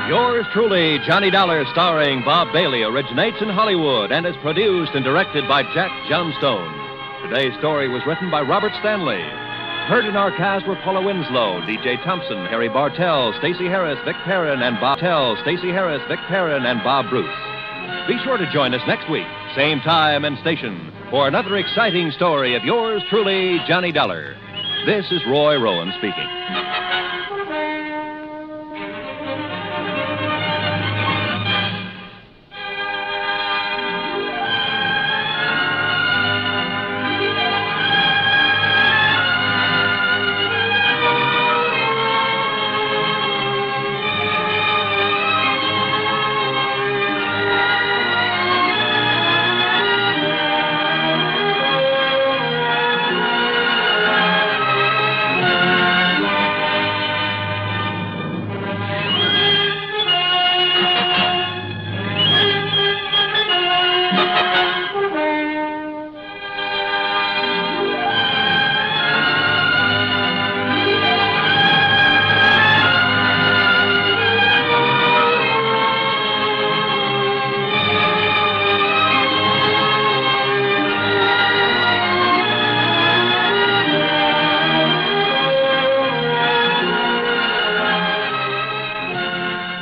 Yours truly, Johnny Dollar, starring Bob Bailey, originates in Hollywood and is produced and directed by Jack Johnstone. Today's story was written by Robert Stanley. Heard in our cast were Paula Winslow, D.J. Thompson, Harry Bartell, Stacey Harris, Vic Perrin, and Bob Bruce. Be sure to join us next week, same time and station, for another exciting story of yours truly, Johnny Dollar. This is Roy Rowan speaking.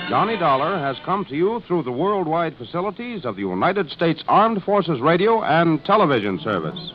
Johnny Dollar has come to you through the worldwide facilities of the United States Armed Forces Radio and Television Service.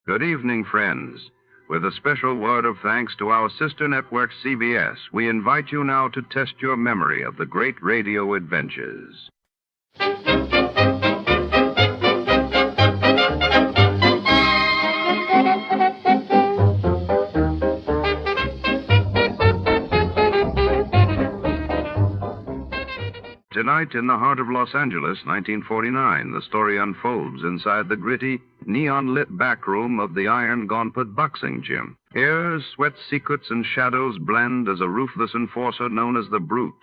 Good evening, friends. With a special word of thanks to our sister network, CBS, we invite you now to test your memory of the great radio adventures. Tonight, in the heart of Los Angeles, 1949, the story unfolds inside the gritty, neon-lit back room of the Iron Gauntlet boxing gym. Here, sweat secrets and shadows blend as a ruthless enforcer known as the Brute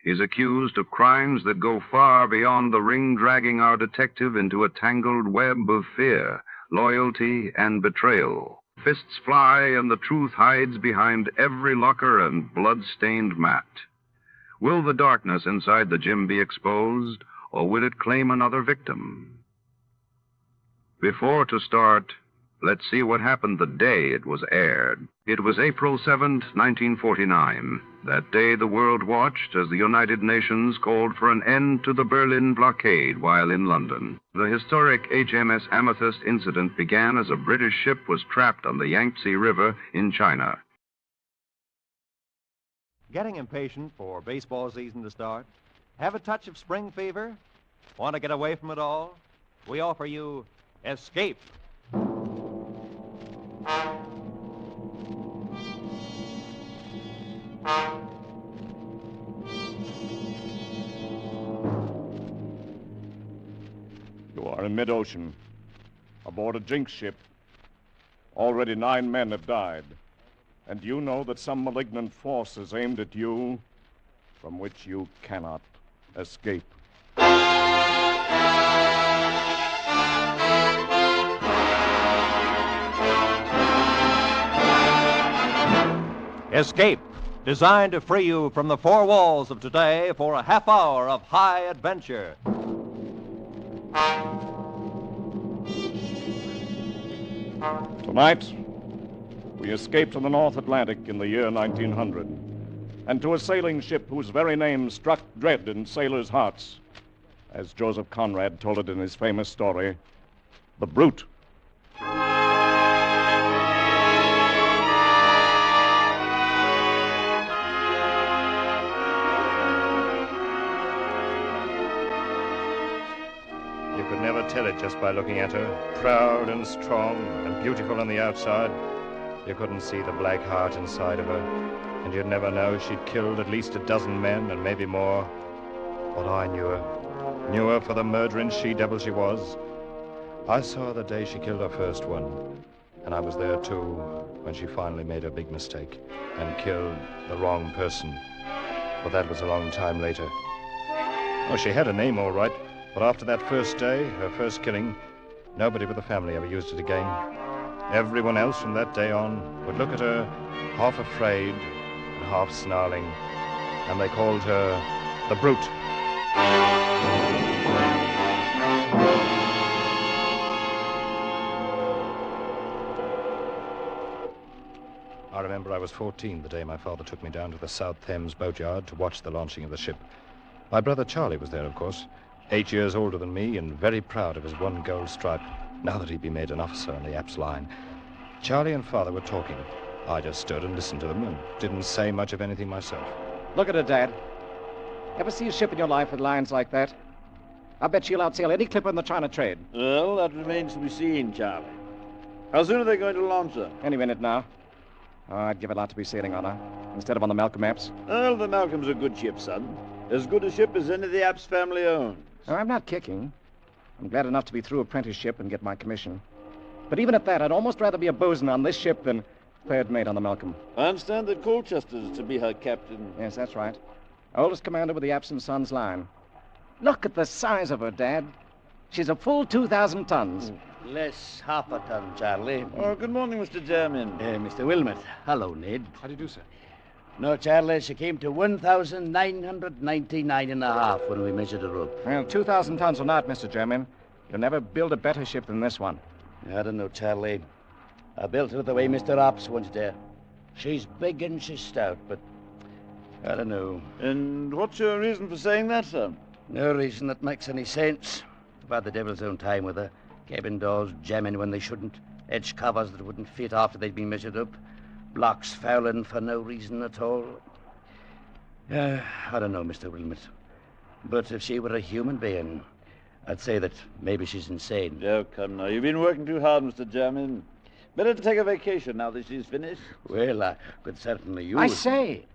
is accused of crimes that go far beyond the ring, dragging our detective into a tangled web of fear, loyalty, and betrayal. Fists fly, and the truth hides behind every locker and blood-stained mat. Will the darkness inside the gym be exposed, or will it claim another victim? Before to start, Let's see what happened the day it was aired. It was April 7th, 1949. That day, the world watched as the United Nations called for an end to the Berlin blockade while in London. The historic HMS Amethyst incident began as a British ship was trapped on the Yangtze River in China. Getting impatient for baseball season to start? Have a touch of spring fever? Want to get away from it all? We offer you Escape. You are in mid-ocean, aboard a jinx ship. Already 9 men have died. And you know that some malignant force is aimed at you from which you cannot escape. Escape, designed to free you from the four walls of today for a half hour of high adventure. Tonight, we escaped to the North Atlantic in the year 1900, and to a sailing ship whose very name struck dread in sailors' hearts, as Joseph Conrad told it in his famous story, The Brute. You could never tell it just by looking at her, proud and strong and beautiful on the outside. You couldn't see the black heart inside of her, and you'd never know she'd killed at least a dozen men and maybe more. But I knew her. Knew her for the murdering she-devil she was. I saw her the day she killed her first one, and I was there too when she finally made her big mistake and killed the wrong person. But that was a long time later. Oh, she had a name all right, but after that first day, her first killing, nobody but the family ever used it again. Everyone else from that day on would look at her half afraid and half snarling, and they called her the Brute. I remember I was 14 the day my father took me down to the South Thames boatyard to watch the launching of the ship. My brother Charlie was there, of course, 8 years older than me and very proud of his one gold stripe, now that he'd been made an officer on the Apps line. Charlie and Father were talking. I just stood and listened to them and didn't say much of anything myself. Look at her, Dad. Ever see a ship in your life with lines like that? I bet she'll outsail any clipper in the China trade. Well, that remains to be seen, Charlie. How soon are they going to launch her? Any minute now. Oh, I'd give a lot to be sailing on her, instead of on the Malcolm Apps. Well, the Malcolm's a good ship, son. As good a ship as any the Apps family owns. Oh, I'm not kicking. I'm glad enough to be through apprenticeship and get my commission. But even at that, I'd almost rather be a bosun on this ship than third mate on the Malcolm. I understand that Colchester's to be her captain. Yes, that's right. Oldest commander with the Apps and Sons line. Look at the size of her, Dad. She's a full 2,000 tons. Less half a ton, Charlie. Oh, good morning, Mr. Jermyn. Mr. Wilmot. Hello, Ned. How do you do, sir? No, Charlie, she came to 1,999 and a half when we measured her up. Well, 2,000 tons or not, Mr. Jermyn, you'll never build a better ship than this one. I don't know, Charlie. I built her the way Mr. Ops wants her. She's big and she's stout, but I don't know. And what's your reason for saying that, sir? No reason that makes any sense. I've had the devil's own time with her. Cabin doors jamming when they shouldn't. Edge covers that wouldn't fit after they'd been measured up. Blocks fouling for no reason at all. I don't know, Mr. Wilmot. But if she were a human being, I'd say that maybe she's insane. Oh, come now. You've been working too hard, Mr. Jermyn. Better to take a vacation now that she's finished. Well, I could certainly use... I say,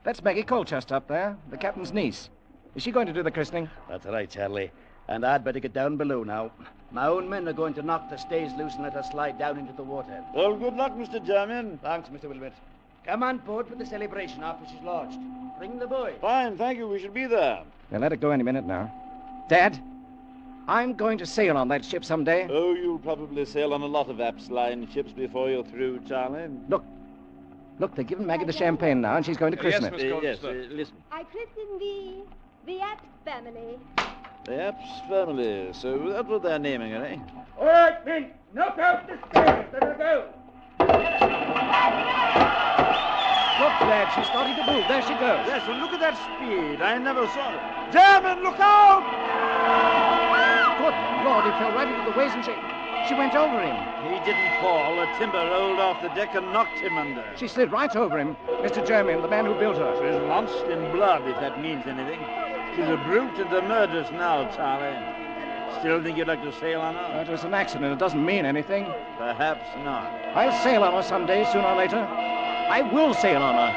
that's Maggie Colchester up there, the captain's niece. Is she going to do the christening? That's right, Charlie. And I'd better get down below now. My own men are going to knock the stays loose and let her slide down into the water. Well, good luck, Mr. Jermyn. Thanks, Mr. Wilmot. Come on board for the celebration after she's launched. Bring the boy. Fine, thank you. We shall be there. They'll let it go any minute now. Dad, I'm going to sail on that ship someday. Oh, you'll probably sail on a lot of Apps line ships before you're through, Charlie. Look, they're giving Maggie the champagne now, and she's going to christen it. Yes, listen. I christen the Apps family. The Apps family, so that's what they're naming it, eh? All right, men, knock out the stairs. Let her go. Look, lad, she's starting to move. There she goes. Yes, well, look at that speed. I never saw it. German, look out! Good Lord, he fell right into the waves and she went over him. He didn't fall. The timber rolled off the deck and knocked him under. She slid right over him. Mr. Jeremy, the man who built her. She's lost in blood, if that means anything. She's a brute and a murderess now, Charlie. Still think you'd like to sail on her? It was an accident. It doesn't mean anything. Perhaps not. I'll sail on her someday, sooner or later. I will sail on her.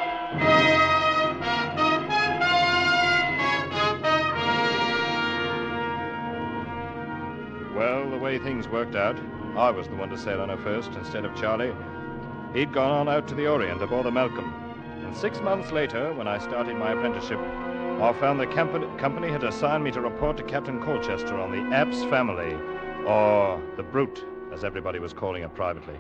Well, the way things worked out, I was the one to sail on her first instead of Charlie. He'd gone on out to the Orient aboard the Malcolm. And 6 months later, when I started my apprenticeship, I found the company had assigned me to report to Captain Colchester on the Apps family, or the Brute, as everybody was calling it privately.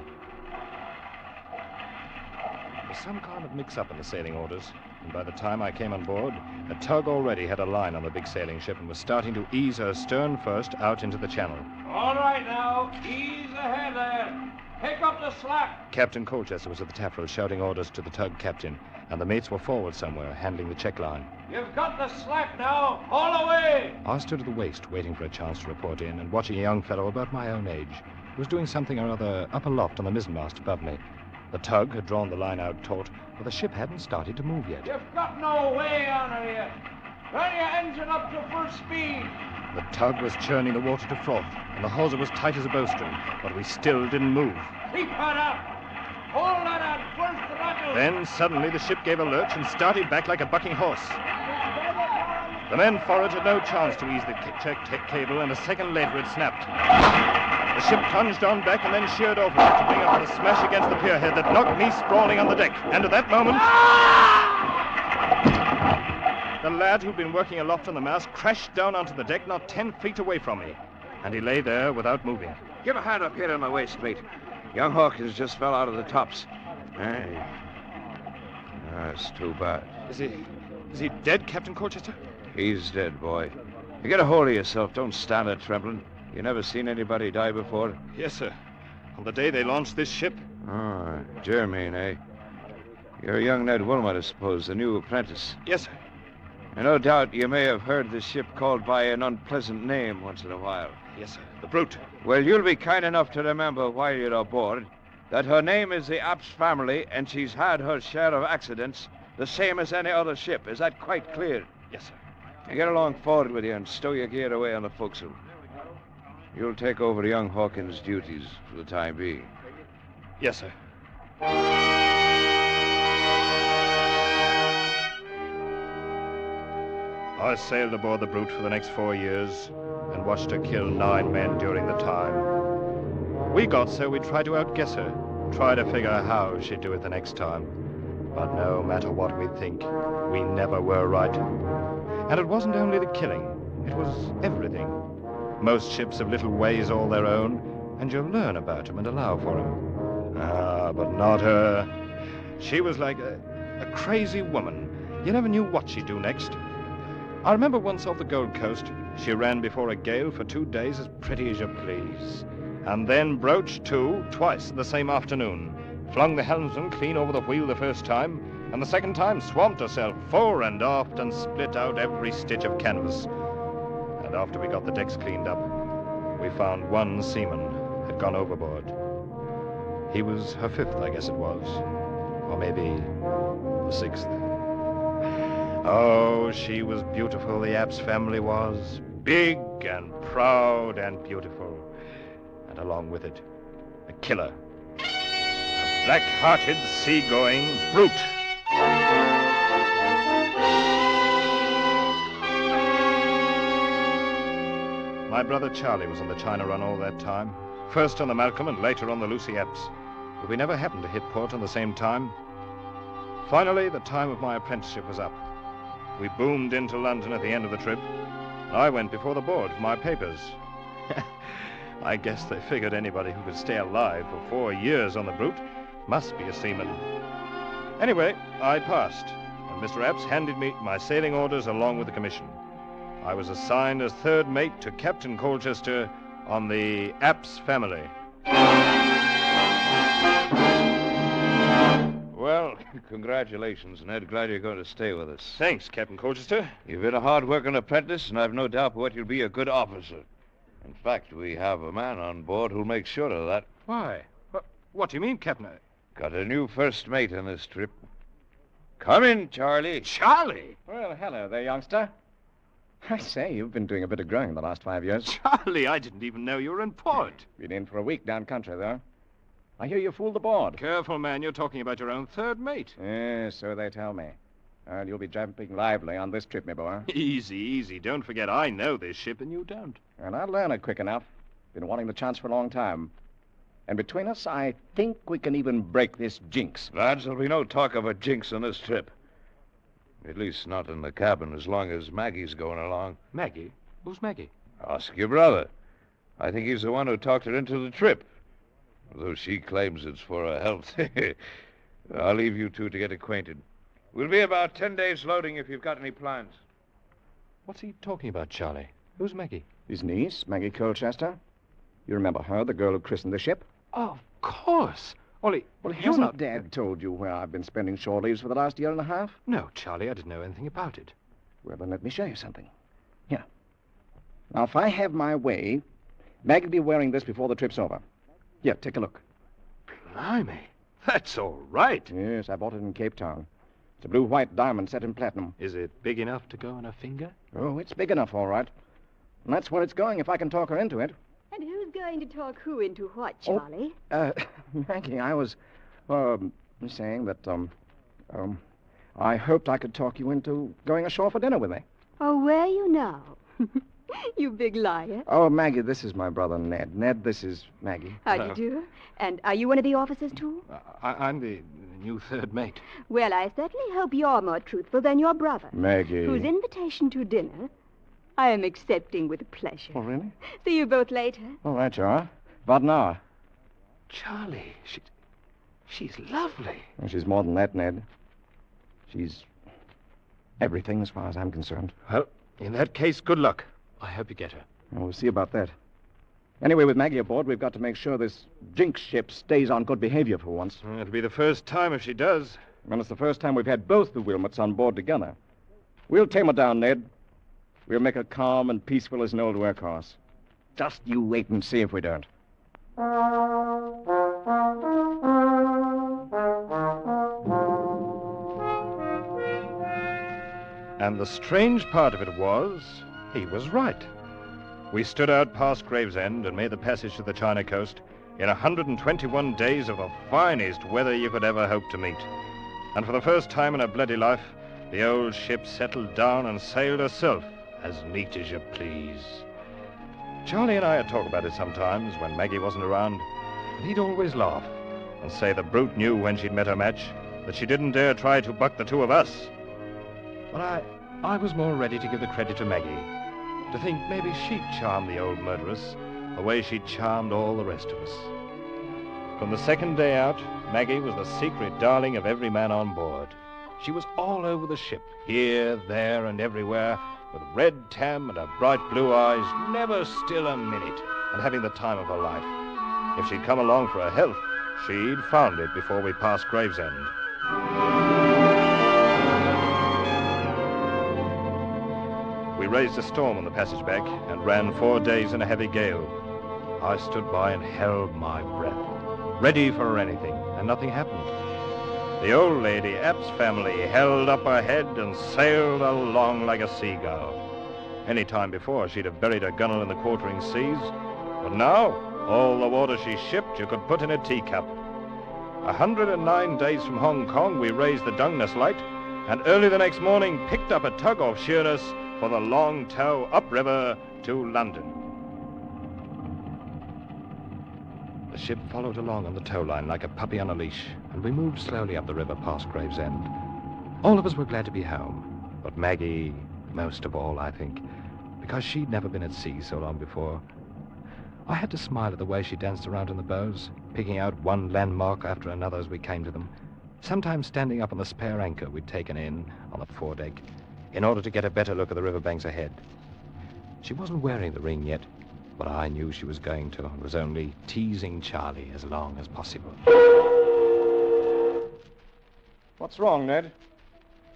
There was some kind of mix-up in the sailing orders, and by the time I came on board, a tug already had a line on the big sailing ship and was starting to ease her stern first out into the channel. All right now, ease ahead there. Pick up the slack. Captain Colchester was at the taffrail shouting orders to the tug captain, and the mates were forward somewhere, handling the check line. You've got the slack now. Haul away. I stood at the waist, waiting for a chance to report in, and watching a young fellow about my own age, who was doing something or other up aloft on the mizzenmast above me. The tug had drawn the line out taut, but the ship hadn't started to move yet. You've got no way on her yet. Run your engine up to full speed. The tug was churning the water to froth, and the hawser was tight as a bowstring, but we still didn't move. Keep her up. Hold that on first throttle. Then suddenly the ship gave a lurch and started back like a bucking horse. The men forward had no chance to ease the check cable, and a second later it snapped. The ship plunged on back and then sheered over to bring up with a smash against the pierhead that knocked me sprawling on the deck. And at that moment, the lad who'd been working aloft on the mast crashed down onto the deck not 10 feet away from me. And he lay there without moving. Give a hand up here on my waist, mate. Young Hawkins just fell out of the tops. Hey. That's too bad. Is he dead, Captain Colchester? He's dead, boy. You get a hold of yourself. Don't stand there trembling. You never seen anybody die before? Yes, sir. On the day they launched this ship. Oh, Jermaine, eh? You're young Ned Wilmot, I suppose, the new apprentice. Yes, sir. And no doubt you may have heard the ship called by an unpleasant name once in a while. Yes, sir. The Brute. Well, you'll be kind enough to remember while you're aboard that her name is the Apps family, and she's had her share of accidents, the same as any other ship. Is that quite clear? Yes, sir. Now get along forward with you and stow your gear away on the forecastle. You'll take over young Hawkins' duties for the time being. Yes, sir. I sailed aboard the Brute for the next 4 years and watched her kill 9 men during the time. We got so we tried to outguess her, try to figure how she'd do it the next time. But no matter what we think, we never were right. And it wasn't only the killing, it was everything. Most ships have little ways all their own, and you'll learn about them and allow for them. Ah, but not her. She was like a crazy woman. You never knew what she'd do next. I remember once off the Gold Coast, she ran before a gale for 2 days as pretty as you please. And then broached to twice in the same afternoon. Flung the helmsman clean over the wheel the first time, and the second time swamped herself fore and aft and split out every stitch of canvas. And after we got the decks cleaned up, we found 1 seaman had gone overboard. He was her 5th, I guess it was. Or maybe the 6th. Oh, she was beautiful, the Apps family was. Big and proud and beautiful. And along with it, a killer. A black-hearted, sea-going brute. My brother Charlie was on the China run all that time. First on the Malcolm and later on the Lucy Apps. But we never happened to hit port on the same time. Finally, the time of my apprenticeship was up. We boomed into London at the end of the trip. I went before the board for my papers. I guess they figured anybody who could stay alive for 4 years on the Brute must be a seaman. Anyway, I passed, and Mr. Apps handed me my sailing orders along with the commission. I was assigned as third mate to Captain Colchester on the Apps family. Well, congratulations, Ned. Glad you're going to stay with us. Thanks, Captain Colchester. You've been a hard-working apprentice, and I've no doubt but you'll be a good officer. In fact, we have a man on board who'll make sure of that. Why? What do you mean, Captain? Got a new first mate on this trip. Come in, Charlie. Charlie? Well, hello there, youngster. I say, you've been doing a bit of growing the last 5 years. Charlie, I didn't even know you were in port. Been in for a week down country, though. I hear you fooled the board. Careful, man. You're talking about your own third mate. Yes, so they tell me. And you'll be jumping lively on this trip, my boy. Easy, easy. Don't forget, I know this ship and you don't. And I'll learn it quick enough. Been wanting the chance for a long time. And between us, I think we can even break this jinx. Lads, there'll be no talk of a jinx on this trip. At least not in the cabin as long as Maggie's going along. Maggie? Who's Maggie? Ask your brother. I think he's the one who talked her into the trip. Although she claims it's for her health. I'll leave you two to get acquainted. We'll be about 10 days loading if you've got any plans. What's he talking about, Charlie? Who's Maggie? His niece, Maggie Colchester. You remember her, the girl who christened the ship? Oh, of course. Ollie, Well, you're hasn't not... Dad told you where I've been spending shore leaves for the last year and a half? No, Charlie, I didn't know anything about it. Well, then let me show you something. Here. Now, if I have my way, Maggie'll be wearing this before the trip's over. Here, take a look. Blimey, that's all right. Yes, I bought it in Cape Town. It's a blue-white diamond set in platinum. Is it big enough to go on a finger? Oh, it's big enough, all right. And that's where it's going if I can talk her into it. And who's going to talk who into what, Charlie? Maggie, I was, saying that, I hoped I could talk you into going ashore for dinner with me. Oh, where you now? You big liar. Oh, Maggie, this is my brother, Ned. Ned, this is Maggie. How do you do? And are you one of the officers, too? I'm the new third mate. Well, I certainly hope you're more truthful than your brother. Maggie. Whose invitation to dinner I am accepting with pleasure. Oh, really? See you both later. All right, you are. About an hour. Charlie, she's lovely. Well, she's more than that, Ned. She's everything as far as I'm concerned. Well, in that case, good luck. I hope you get her. Well, we'll see about that. Anyway, with Maggie aboard, we've got to make sure this jinx ship stays on good behavior for once. It'll be the first time if she does. And it's the first time we've had both the Wilmots on board together. We'll tame her down, Ned. We'll make her calm and peaceful as an old workhorse. Just you wait and see if we don't. And the strange part of it was, he was right. We stood out past Gravesend and made the passage to the China coast in 121 days of the finest weather you could ever hope to meet. And for the first time in her bloody life, the old ship settled down and sailed herself as neat as you please. Charlie and I would talk about it sometimes when Maggie wasn't around, and he'd always laugh and say the brute knew when she'd met her match that she didn't dare try to buck the two of us. But I was more ready to give the credit to Maggie, to think maybe she'd charm the old murderess the way she'd charmed all the rest of us. From the second day out, Maggie was the secret darling of every man on board. She was all over the ship, here, there, and everywhere, with red tam and her bright blue eyes, never still a minute, and having the time of her life. If she'd come along for her health, she'd found it before we passed Gravesend. We raised a storm on the passage back and ran 4 days in a heavy gale. I stood by and held my breath, ready for anything, and nothing happened. The old lady, App's family, held up her head and sailed along like a seagull. Any time before, she'd have buried her gunwale in the quartering seas, but now, all the water she shipped you could put in a teacup. 109 days from Hong Kong, we raised the Dungeness light, and early the next morning picked up a tug off Sheerness for the long tow upriver to London. The ship followed along on the tow line like a puppy on a leash, and we moved slowly up the river past Gravesend. All of us were glad to be home, but Maggie most of all, I think, because she'd never been at sea so long before. I had to smile at the way she danced around in the bows, picking out one landmark after another as we came to them, sometimes standing up on the spare anchor we'd taken in on the foredeck in order to get a better look at the riverbanks ahead. She wasn't wearing the ring yet, but I knew she was going to and was only teasing Charlie as long as possible. What's wrong, Ned?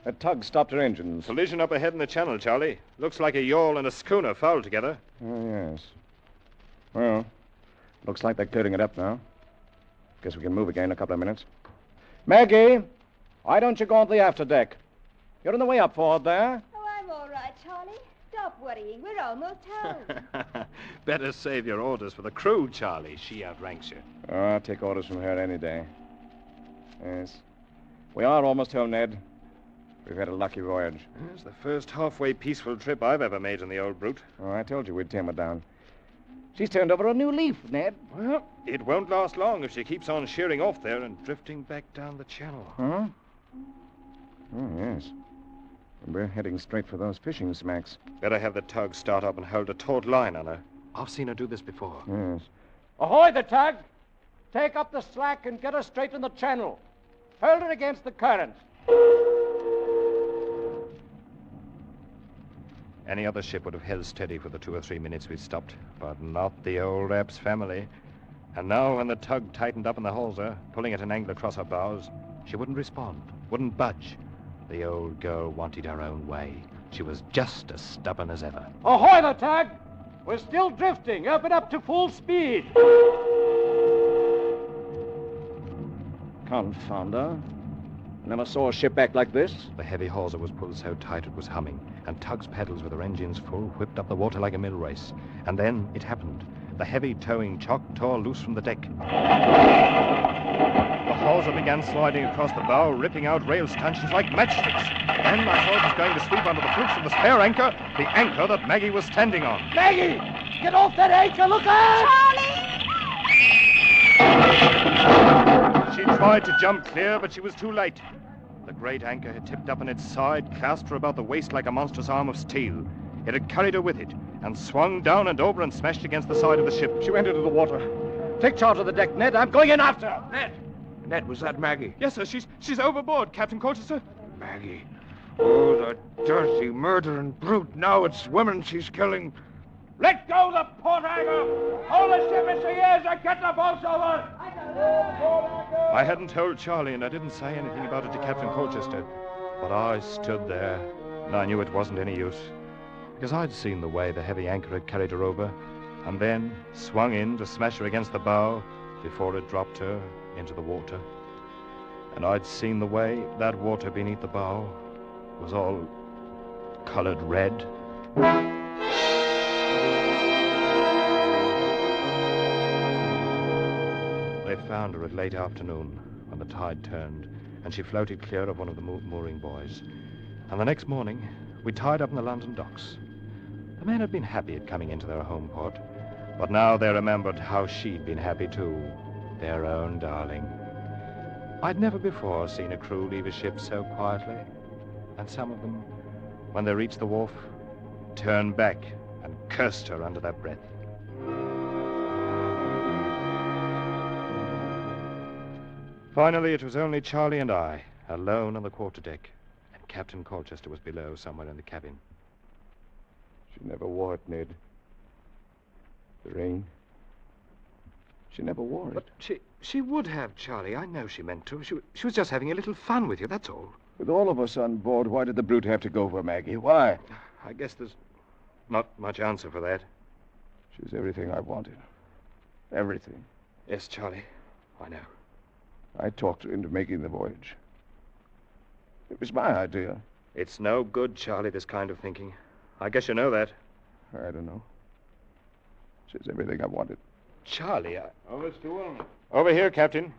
That tug stopped her engines. Collision up ahead in the channel, Charlie. Looks like a yawl and a schooner fouled together. Oh, yes. Well, looks like they're clearing it up now. Guess we can move again in a couple of minutes. Maggie, why don't you go on the afterdeck? You're on the way up forward there. Oh, I'm all right, Charlie. Stop worrying. We're almost home. Better save your orders for the crew, Charlie. She outranks you. Oh, I'll take orders from her any day. Yes. We are almost home, Ned. We've had a lucky voyage. It's the first halfway peaceful trip I've ever made in the old brute. Oh, I told you we'd tame her down. She's turned over a new leaf, Ned. Well, it won't last long if she keeps on sheering off there and drifting back down the channel. Huh? Oh, yes. And we're heading straight for those fishing smacks. Better have the tug start up and hold a taut line on her. I've seen her do this before. Yes. Ahoy, the tug! Take up the slack and get her straight in the channel. Hold her against the current. Any other ship would have held steady for the 2 or 3 minutes we stopped, but not the old Epps family. And now when the tug tightened up in the hawser, pulling at an angle across her bows, she wouldn't respond, wouldn't budge. The old girl wanted her own way. She was just as stubborn as ever. Ahoy, the tug! We're still drifting. Open up to full speed. Confound her. Never saw a ship act like this. The heavy hawser was pulled so tight it was humming, and Tug's pedals with her engines full whipped up the water like a mill race. And then it happened. The heavy towing chock tore loose from the deck. The hawser began sliding across the bow, ripping out rail stanchions like matchsticks. Then I thought it was going to sweep under the flukes of the spare anchor, the anchor that Maggie was standing on. Maggie! Get off that anchor! Look out! Charlie! She tried to jump clear, but she was too late. The great anchor had tipped up on its side, clasped her about the waist like a monstrous arm of steel. It had carried her with it, and swung down and over and smashed against the side of the ship. She went into the water. Take charge of the deck, Ned. I'm going in after her. Ned! Ned, was that Maggie? Yes, sir. She's overboard, Captain Colchester. Maggie. Oh, the dirty, murdering brute. Now it's women she's killing. Let go the port anchor! Hold the ship as she is and get the boats over! I hadn't told Charlie, and I didn't say anything about it to Captain Colchester. But I stood there, and I knew it wasn't any use. Because I'd seen the way the heavy anchor had carried her over, and then swung in to smash her against the bow before it dropped her into the water. And I'd seen the way that water beneath the bow was all colored red. They found her at late afternoon when the tide turned, and she floated clear of one of the mooring buoys. And the next morning, we tied up in the London docks. The men had been happy at coming into their home port, but now they remembered how she'd been happy too, their own darling. I'd never before seen a crew leave a ship so quietly, and some of them, when they reached the wharf, turned back and cursed her under their breath. Finally, it was only Charlie and I, alone on the quarterdeck, and Captain Colchester was below somewhere in the cabin. She never wore it, Ned. The ring. She never wore it. But she would have, Charlie. I know she meant to. She was just having a little fun with you, that's all. With all of us on board, why did the brute have to go for Maggie? Why? I guess there's not much answer for that. She's everything I wanted. Everything. Yes, Charlie. I know. I talked her into making the voyage. It was my idea. It's no good, Charlie, this kind of thinking. I guess you know that. I don't know. She's everything I wanted. Charlie, Oh, Mr. Wilman. Over here, Captain.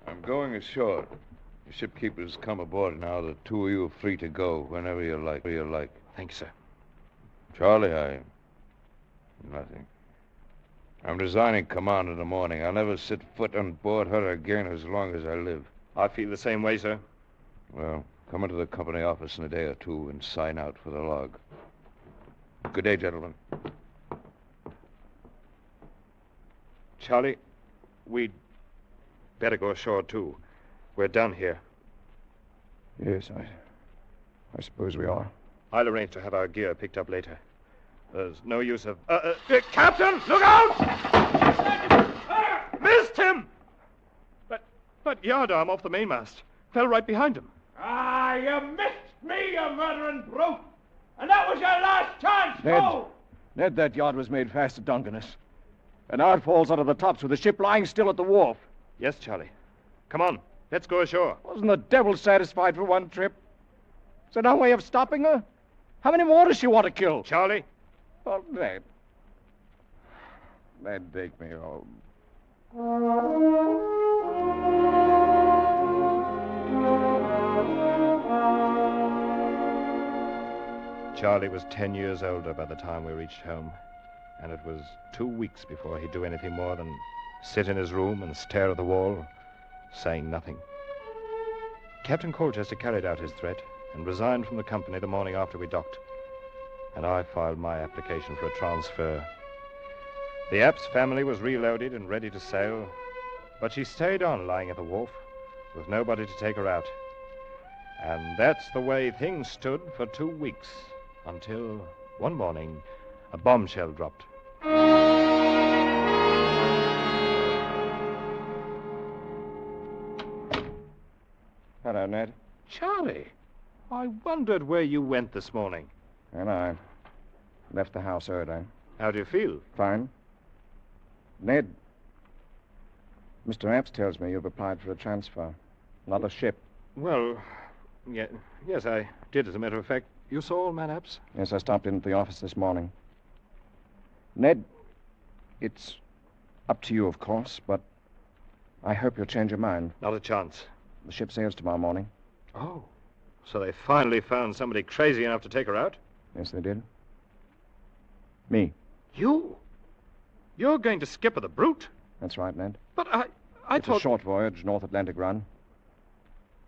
I'm going ashore. The shipkeeper's come aboard now. The two of you are free to go whenever you like. Thank you, sir. Charlie, nothing. I'm resigning command in the morning. I'll never set foot on board her again as long as I live. I feel the same way, sir. Well, come into the company office in a day or two and sign out for the log. Good day, gentlemen. Charlie, we'd better go ashore, too. We're done here. Yes, I suppose we are. I'll arrange to have our gear picked up later. There's no use of... Captain, look out! Missed him! But yardarm off the mainmast. Fell right behind him. Ah, you missed me, you murdering brute! And that was your last chance, too! Ned, that yard was made fast at Dungeness. And out falls out of the tops with the ship lying still at the wharf. Yes, Charlie. Come on, let's go ashore. Wasn't the devil satisfied for one trip? Is there no way of stopping her? How many more does she want to kill? Charlie? Oh, Ned. Ned, take me home. Charlie was 10 years older by the time we reached home, and it was 2 weeks before he'd do anything more than sit in his room and stare at the wall, saying nothing. Captain Colchester carried out his threat and resigned from the company the morning after we docked, and I filed my application for a transfer. The Apps family was reloaded and ready to sail, but she stayed on lying at the wharf with nobody to take her out. And that's the way things stood for 2 weeks, until one morning a bombshell dropped. Hello, Ned. Charlie, I wondered where you went this morning. And I left the house early. How do you feel? Fine. Ned, Mr. Apps tells me you've applied for a transfer. Another ship. Well, yes, I did, as a matter of fact. You saw old man Apps? Yes, I stopped in at the office this morning. Ned, it's up to you, of course, but I hope you'll change your mind. Not a chance. The ship sails tomorrow morning. Oh, so they finally found somebody crazy enough to take her out? Yes, they did. Me. You? You're going to skipper the Brute? That's right, Ned. But I it's a short voyage, North Atlantic run.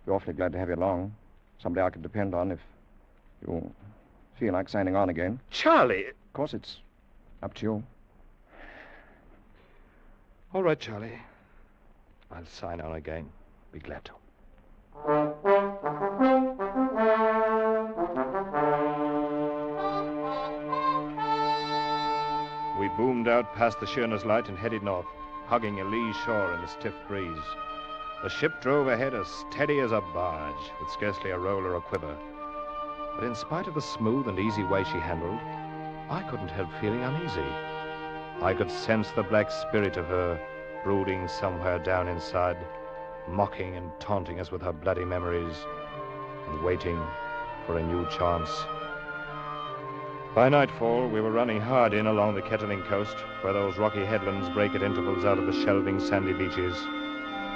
Be awfully glad to have you along. Somebody I could depend on if you feel like signing on again. Charlie! Of course, it's up to you. All right, Charlie. I'll sign on again. Be glad to. We boomed out past the Sheerness Light and headed north, hugging a lee shore in the stiff breeze. The ship drove ahead as steady as a barge, with scarcely a roll or a quiver. But in spite of the smooth and easy way she handled, I couldn't help feeling uneasy. I could sense the black spirit of her brooding somewhere down inside, mocking and taunting us with her bloody memories, and waiting for a new chance. By nightfall, we were running hard in along the Kettling coast, where those rocky headlands break at intervals out of the shelving sandy beaches.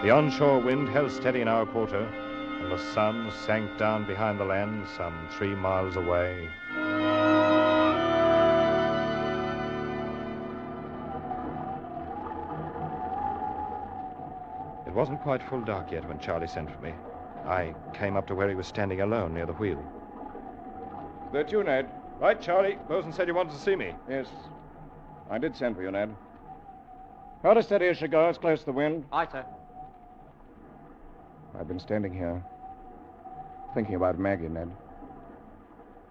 The onshore wind held steady in our quarter, and the sun sank down behind the land some 3 miles away. It wasn't quite full dark yet when Charlie sent for me. I came up to where he was standing alone near the wheel. Is that you, Ned? Right, Charlie. Bosun said you wanted to see me. Yes. I did send for you, Ned. Hold her steady as she goes, close to the wind. Aye, sir. I've been standing here, thinking about Maggie, Ned.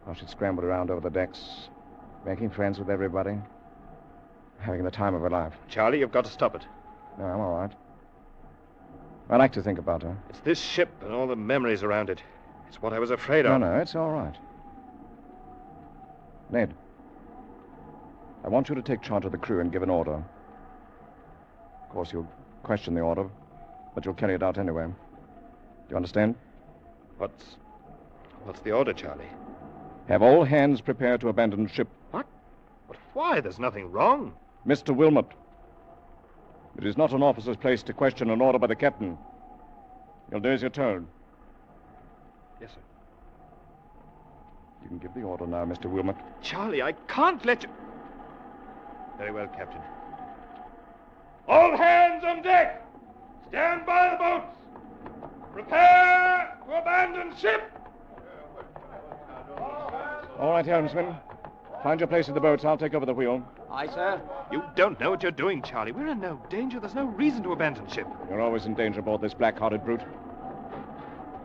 How she'd scrambled around over the decks, making friends with everybody, having the time of her life. Charlie, you've got to stop it. No, I'm all right. I like to think about her. It's this ship and all the memories around it. It's what I was afraid of. No, it's all right. Ned, I want you to take charge of the crew and give an order. Of course, you'll question the order, but you'll carry it out anyway. Do you understand? What's the order, Charlie? Have all hands prepared to abandon ship. What? But why? There's nothing wrong. Mr. Wilmot, it is not an officer's place to question an order by the captain. You'll do as you're told. Yes, sir. You can give the order now, Mr. Wilmot. Charlie, I can't let you... Very well, Captain. All hands on deck! Stand by the boats! Prepare to abandon ship! All right, helmsman. Find your place in the boats. I'll take over the wheel. Aye, sir. You don't know what you're doing, Charlie. We're in no danger. There's no reason to abandon ship. You're always in danger aboard this black-hearted brute.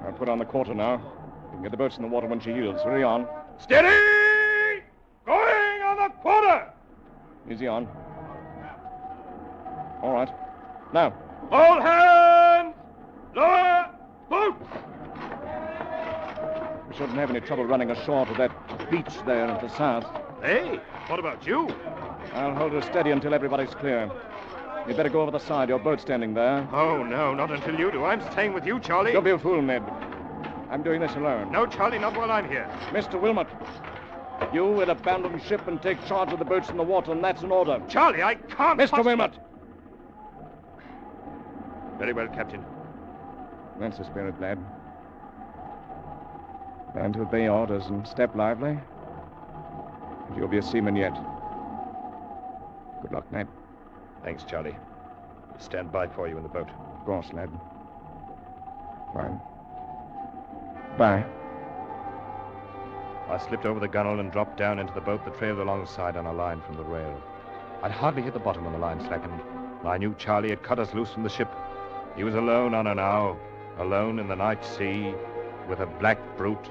I'll put on the quarter now. You can get the boats in the water when she yields. Hurry on. Steady! Going on the quarter! Easy on. All right. Now. All hands! Lower boats! We shouldn't have any trouble running ashore to that beach there at the south. Hey, what about you? I'll hold her steady until everybody's clear. You'd better go over the side. Your boat's standing there. Oh, no, not until you do. I'm staying with you, Charlie. Don't be a fool, Ned. I'm doing this alone. No, Charlie, not while I'm here. Mr. Wilmot, you will abandon ship and take charge of the boats in the water, and that's an order. Charlie, I can't... Mr. Wilmot! Very well, Captain. That's the spirit, lad. Down to obey orders and step lively. And you'll be a seaman yet. Good luck, Ned. Thanks, Charlie. We'll stand by for you in the boat. Of course, lad. Fine. Bye. I slipped over the gunwale and dropped down into the boat that trailed alongside on a line from the rail. I'd hardly hit the bottom when the line slackened. I knew Charlie had cut us loose from the ship. He was alone on an hour, alone in the night sea, with a black brute.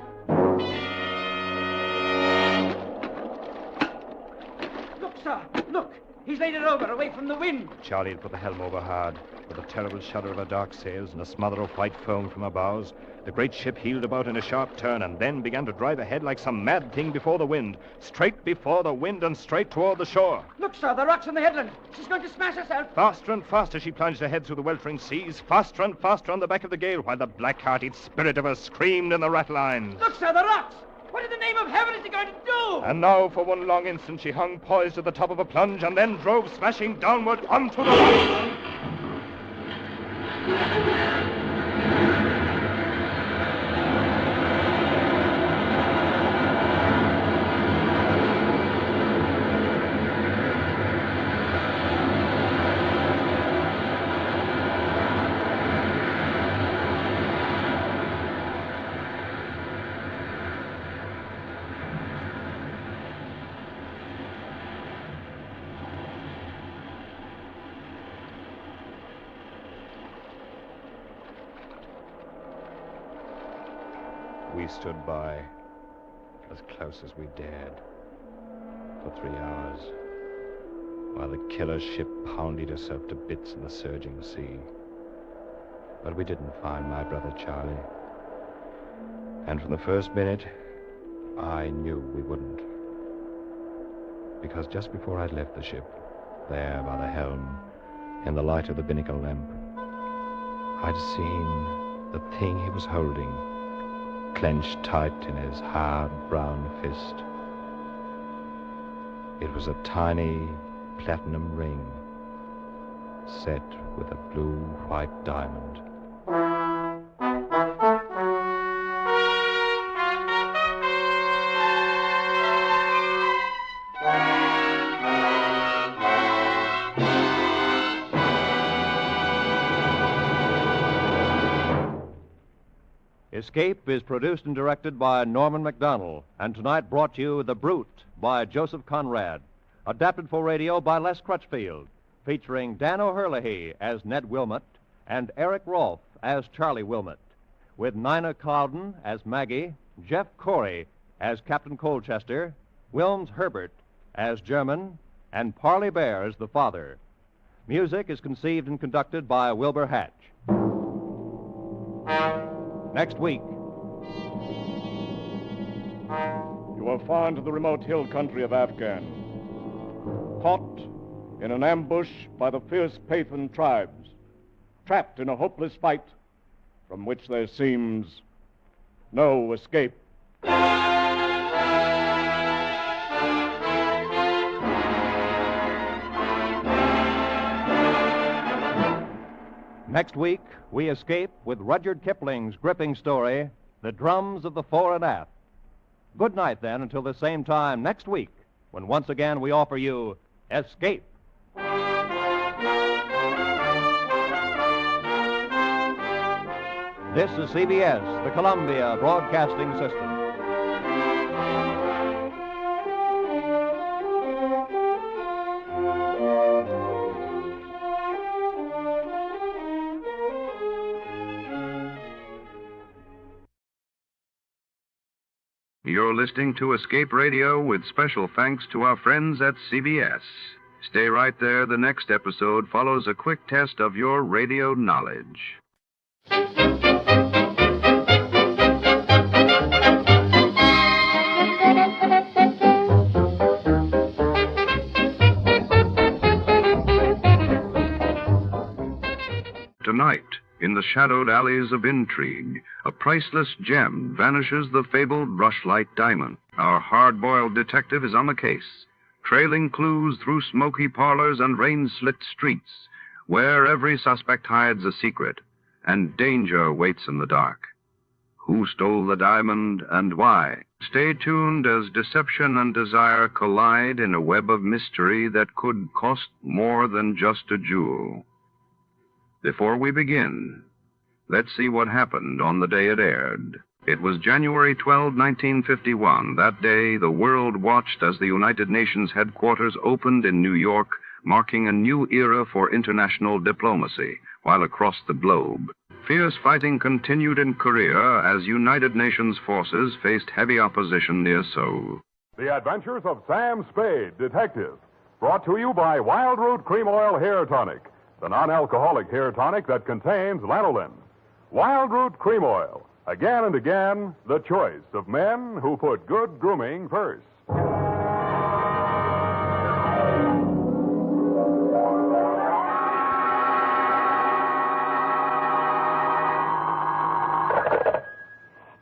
Look, sir, look. He's laid it over, away from the wind. Charlie had put the helm over hard. With a terrible shudder of her dark sails and a smother of white foam from her bows, the great ship heeled about in a sharp turn and then began to drive ahead like some mad thing before the wind. Straight before the wind and straight toward the shore. Look, sir, the rocks on the headland. She's going to smash herself. Faster and faster she plunged ahead through the weltering seas, faster and faster on the back of the gale, while the black-hearted spirit of her screamed in the ratlines. Look, sir, the rocks. What in the name of heaven is he going to do? And now, for one long instant, she hung poised at the top of a plunge and then drove smashing downward onto the rocks. We stood by, as close as we dared, for 3 hours, while the killer ship pounded herself to bits in the surging sea. But we didn't find my brother Charlie. And from the first minute, I knew we wouldn't. Because just before I'd left the ship, there by the helm, in the light of the binnacle lamp, I'd seen the thing he was holding clenched tight in his hard brown fist. It was a tiny platinum ring set with a blue-white diamond. Escape is produced and directed by Norman MacDonald, and tonight brought you The Brute by Joseph Conrad, adapted for radio by Les Crutchfield, featuring Dan O'Herlihy as Ned Wilmot and Eric Rolfe as Charlie Wilmot, with Nina Cowden as Maggie, Jeff Corey as Captain Colchester, Wilms Herbert as German, and Parley Bear as the father. Music is conceived and conducted by Wilbur Hatch. Next week. You are far into the remote hill country of Afghan. Caught in an ambush by the fierce Pathan tribes. Trapped in a hopeless fight from which there seems no escape. Next week, we escape with Rudyard Kipling's gripping story, The Drums of the Fore and Aft. Good night, then, until the same time next week, when once again we offer you Escape. This is CBS, the Columbia Broadcasting System. You're listening to Escape Radio with special thanks to our friends at CBS. Stay right there. The next episode follows a quick test of your radio knowledge. Tonight, in the shadowed alleys of intrigue, a priceless gem vanishes the fabled Rushlight diamond. Our hard-boiled detective is on the case, trailing clues through smoky parlors and rain-slit streets, where every suspect hides a secret, and danger waits in the dark. Who stole the diamond and why? Stay tuned as deception and desire collide in a web of mystery that could cost more than just a jewel. Before we begin, let's see what happened on the day it aired. It was January 12, 1951. That day, the world watched as the United Nations headquarters opened in New York, marking a new era for international diplomacy, while across the globe, fierce fighting continued in Korea as United Nations forces faced heavy opposition near Seoul. The Adventures of Sam Spade, Detective, brought to you by Wild Root Cream Oil Hair Tonic, the non-alcoholic hair tonic that contains lanolin. Wild Root Cream Oil, again and again, the choice of men who put good grooming first.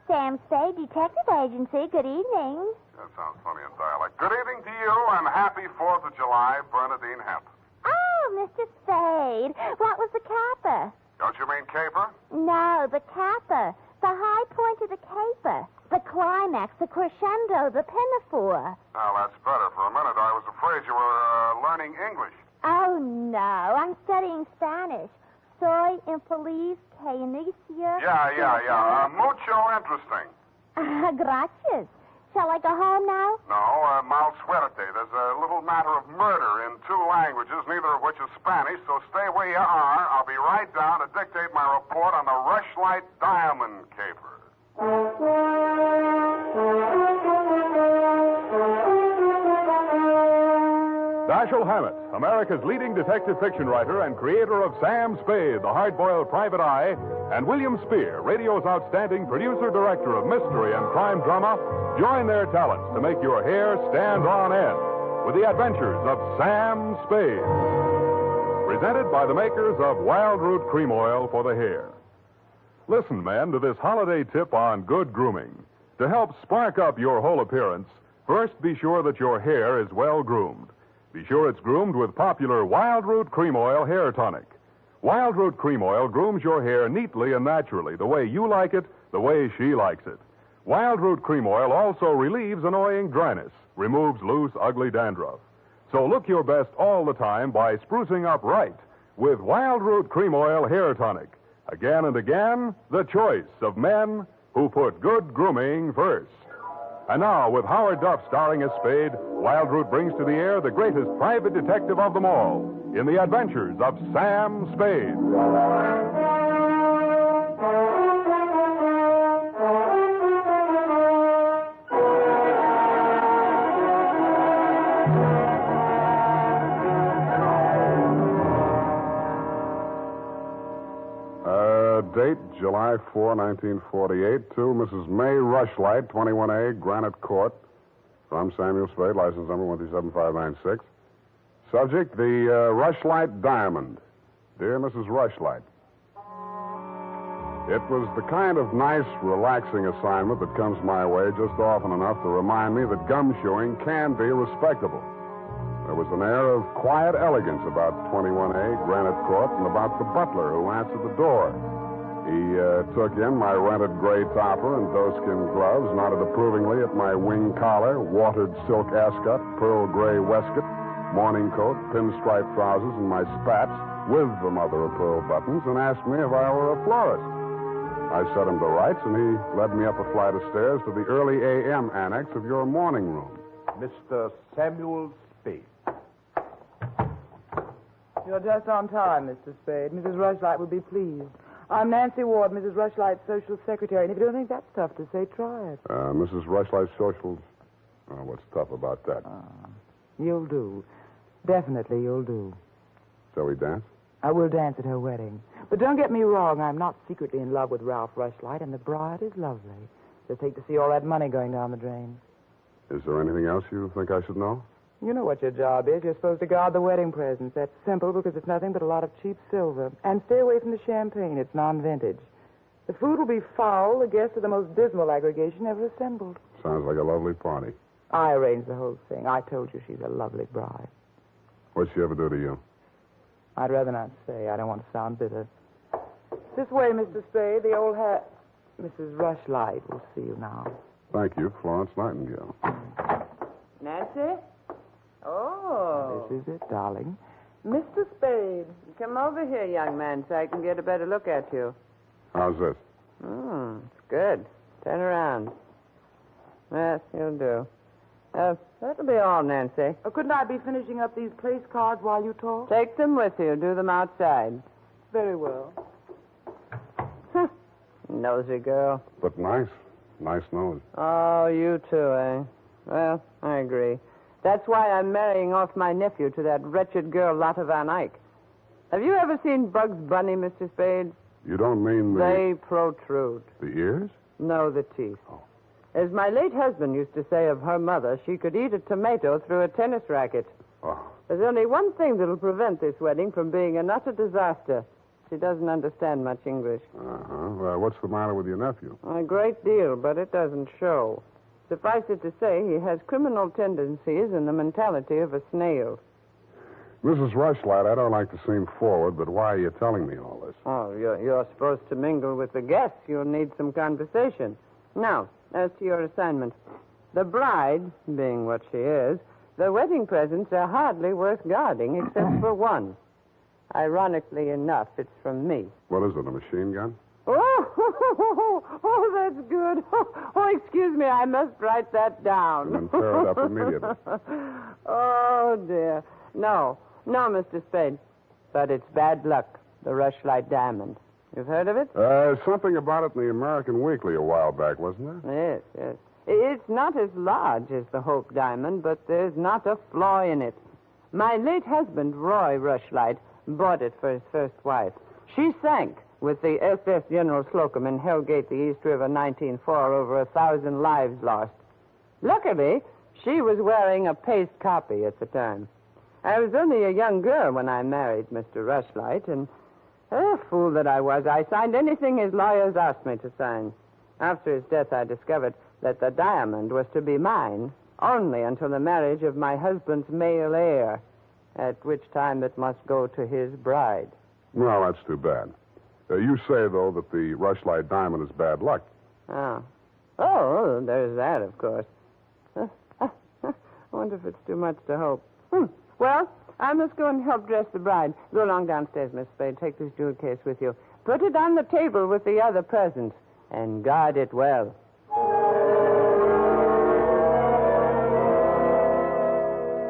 Sam Spade, Detective Agency. Good evening. That sounds funny in dialect. Good evening to you, and happy 4th of July, Bernadine Hemp. Oh, Mr. Spade. What was the caper? Don't you mean caper? No, the caper. The high point of the caper. The climax, the crescendo, the pinafore. Oh, that's better. For a minute, I was afraid you were learning English. Oh, no. I'm studying Spanish. Soy infeliz que inicia... Yeah. Mucho interesting. Gracias. Shall I go home now? No, mal suerte. There's a little matter of murder in 2 languages, neither of which is Spanish, so stay where you are. I'll be right down to dictate my report on the Rushlight Diamond Caper. Dashiell Hammett, America's leading detective fiction writer and creator of Sam Spade, the hard-boiled private eye, and William Spear, radio's outstanding producer-director of mystery and crime drama, join their talents to make your hair stand on end with the adventures of Sam Spade. Presented by the makers of Wild Root Cream Oil for the hair. Listen, men, to this holiday tip on good grooming. To help spark up your whole appearance, first be sure that your hair is well groomed. Be sure it's groomed with popular Wild Root Cream Oil Hair Tonic. Wild Root Cream Oil grooms your hair neatly and naturally, the way you like it, the way she likes it. Wild Root Cream Oil also relieves annoying dryness, removes loose, ugly dandruff. So look your best all the time by sprucing up right with Wild Root Cream Oil Hair Tonic. Again and again, the choice of men who put good grooming first. And now, with Howard Duff starring as Spade, Wild Root brings to the air the greatest private detective of them all in the adventures of Sam Spade. Date, July 4, 1948, to Mrs. May Rushlight, 21A, Granite Court. From Samuel Spade, license number 137596. Subject, the Rushlight Diamond. Dear Mrs. Rushlight, it was the kind of nice, relaxing assignment that comes my way just often enough to remind me that gumshoeing can be respectable. There was an air of quiet elegance about 21A, Granite Court, and about the butler who answered the door. He took in my rented gray topper and doeskin gloves, nodded approvingly at my wing collar, watered silk ascot, pearl gray waistcoat, morning coat, pinstripe trousers, and my spats with the mother of pearl buttons, and asked me if I were a florist. I set him to rights, and he led me up a flight of stairs to the early A.M. annex of your morning room. Mr. Samuel Spade. You're just on time, Mr. Spade. Mrs. Rushlight will be pleased. I'm Nancy Ward, Mrs. Rushlight's social secretary, and if you don't think that's tough to say, try it. Mrs. Rushlight's socials? What's tough about that? You'll do. Definitely you'll do. Shall we dance? I will dance at her wedding. But don't get me wrong, I'm not secretly in love with Ralph Rushlight, and the bride is lovely. Just hate to see all that money going down the drain. Is there anything else you think I should know? You know what your job is. You're supposed to guard the wedding presents. That's simple because it's nothing but a lot of cheap silver. And stay away from the champagne. It's non-vintage. The food will be foul. The guests are the most dismal aggregation ever assembled. Sounds like a lovely party. I arranged the whole thing. I told you she's a lovely bride. What'd she ever do to you? I'd rather not say. I don't want to sound bitter. This way, Mr. Spade. The old hat. Mrs. Rushlight will see you now. Thank you, Florence Nightingale. Nancy? Oh. This is it, darling. Mr. Spade, come over here, young man, so I can get a better look at you. How's this? It's good. Turn around. Yes, you'll do. That'll be all, Nancy. Couldn't I be finishing up these place cards while you talk? Take them with you. Do them outside. Very well. Nosy girl. But nice. Nice nose. Oh, you too, eh? Well, I agree. That's why I'm marrying off my nephew to that wretched girl, Lotte Van Eyck. Have you ever seen Bugs Bunny, Mr. Spade? You don't mean the... They protrude. The ears? No, the teeth. Oh. As my late husband used to say of her mother, she could eat a tomato through a tennis racket. Oh. There's only one thing that'll prevent this wedding from being an utter disaster. She doesn't understand much English. Well, what's the matter with your nephew? A great deal, but it doesn't show. Suffice it to say, he has criminal tendencies and the mentality of a snail. Mrs. Rushlight, I don't like to seem forward, but why are you telling me all this? Oh, you're supposed to mingle with the guests. You'll need some conversation. Now, as to your assignment. The bride, being what she is, the wedding presents are hardly worth guarding except for one. Ironically enough, it's from me. What is it, a machine gun? Oh, that's good. Oh, excuse me, I must write that down. And then tear it up immediately. Oh, dear. No, Mr. Spade. But it's bad luck, the Rushlight diamond. You've heard of it? Something about it in the American Weekly a while back, wasn't there? Yes. It's not as large as the Hope diamond, but there's not a flaw in it. My late husband, Roy Rushlight, bought it for his first wife. She sank with the SS General Slocum in Hellgate, the East River, 1904, over 1,000 lives lost. Luckily, she was wearing a paste copy at the time. I was only a young girl when I married Mr. Rushlight, and fool that I was, I signed anything his lawyers asked me to sign. After his death, I discovered that the diamond was to be mine only until the marriage of my husband's male heir, at which time it must go to his bride. Well, that's too bad. You say, though, that the Rushlight diamond is bad luck. Oh, there's that, of course. I wonder if it's too much to hope. Well, I must go and help dress the bride. Go along downstairs, Miss Spade. Take this jewel case with you. Put it on the table with the other presents, and guard it well.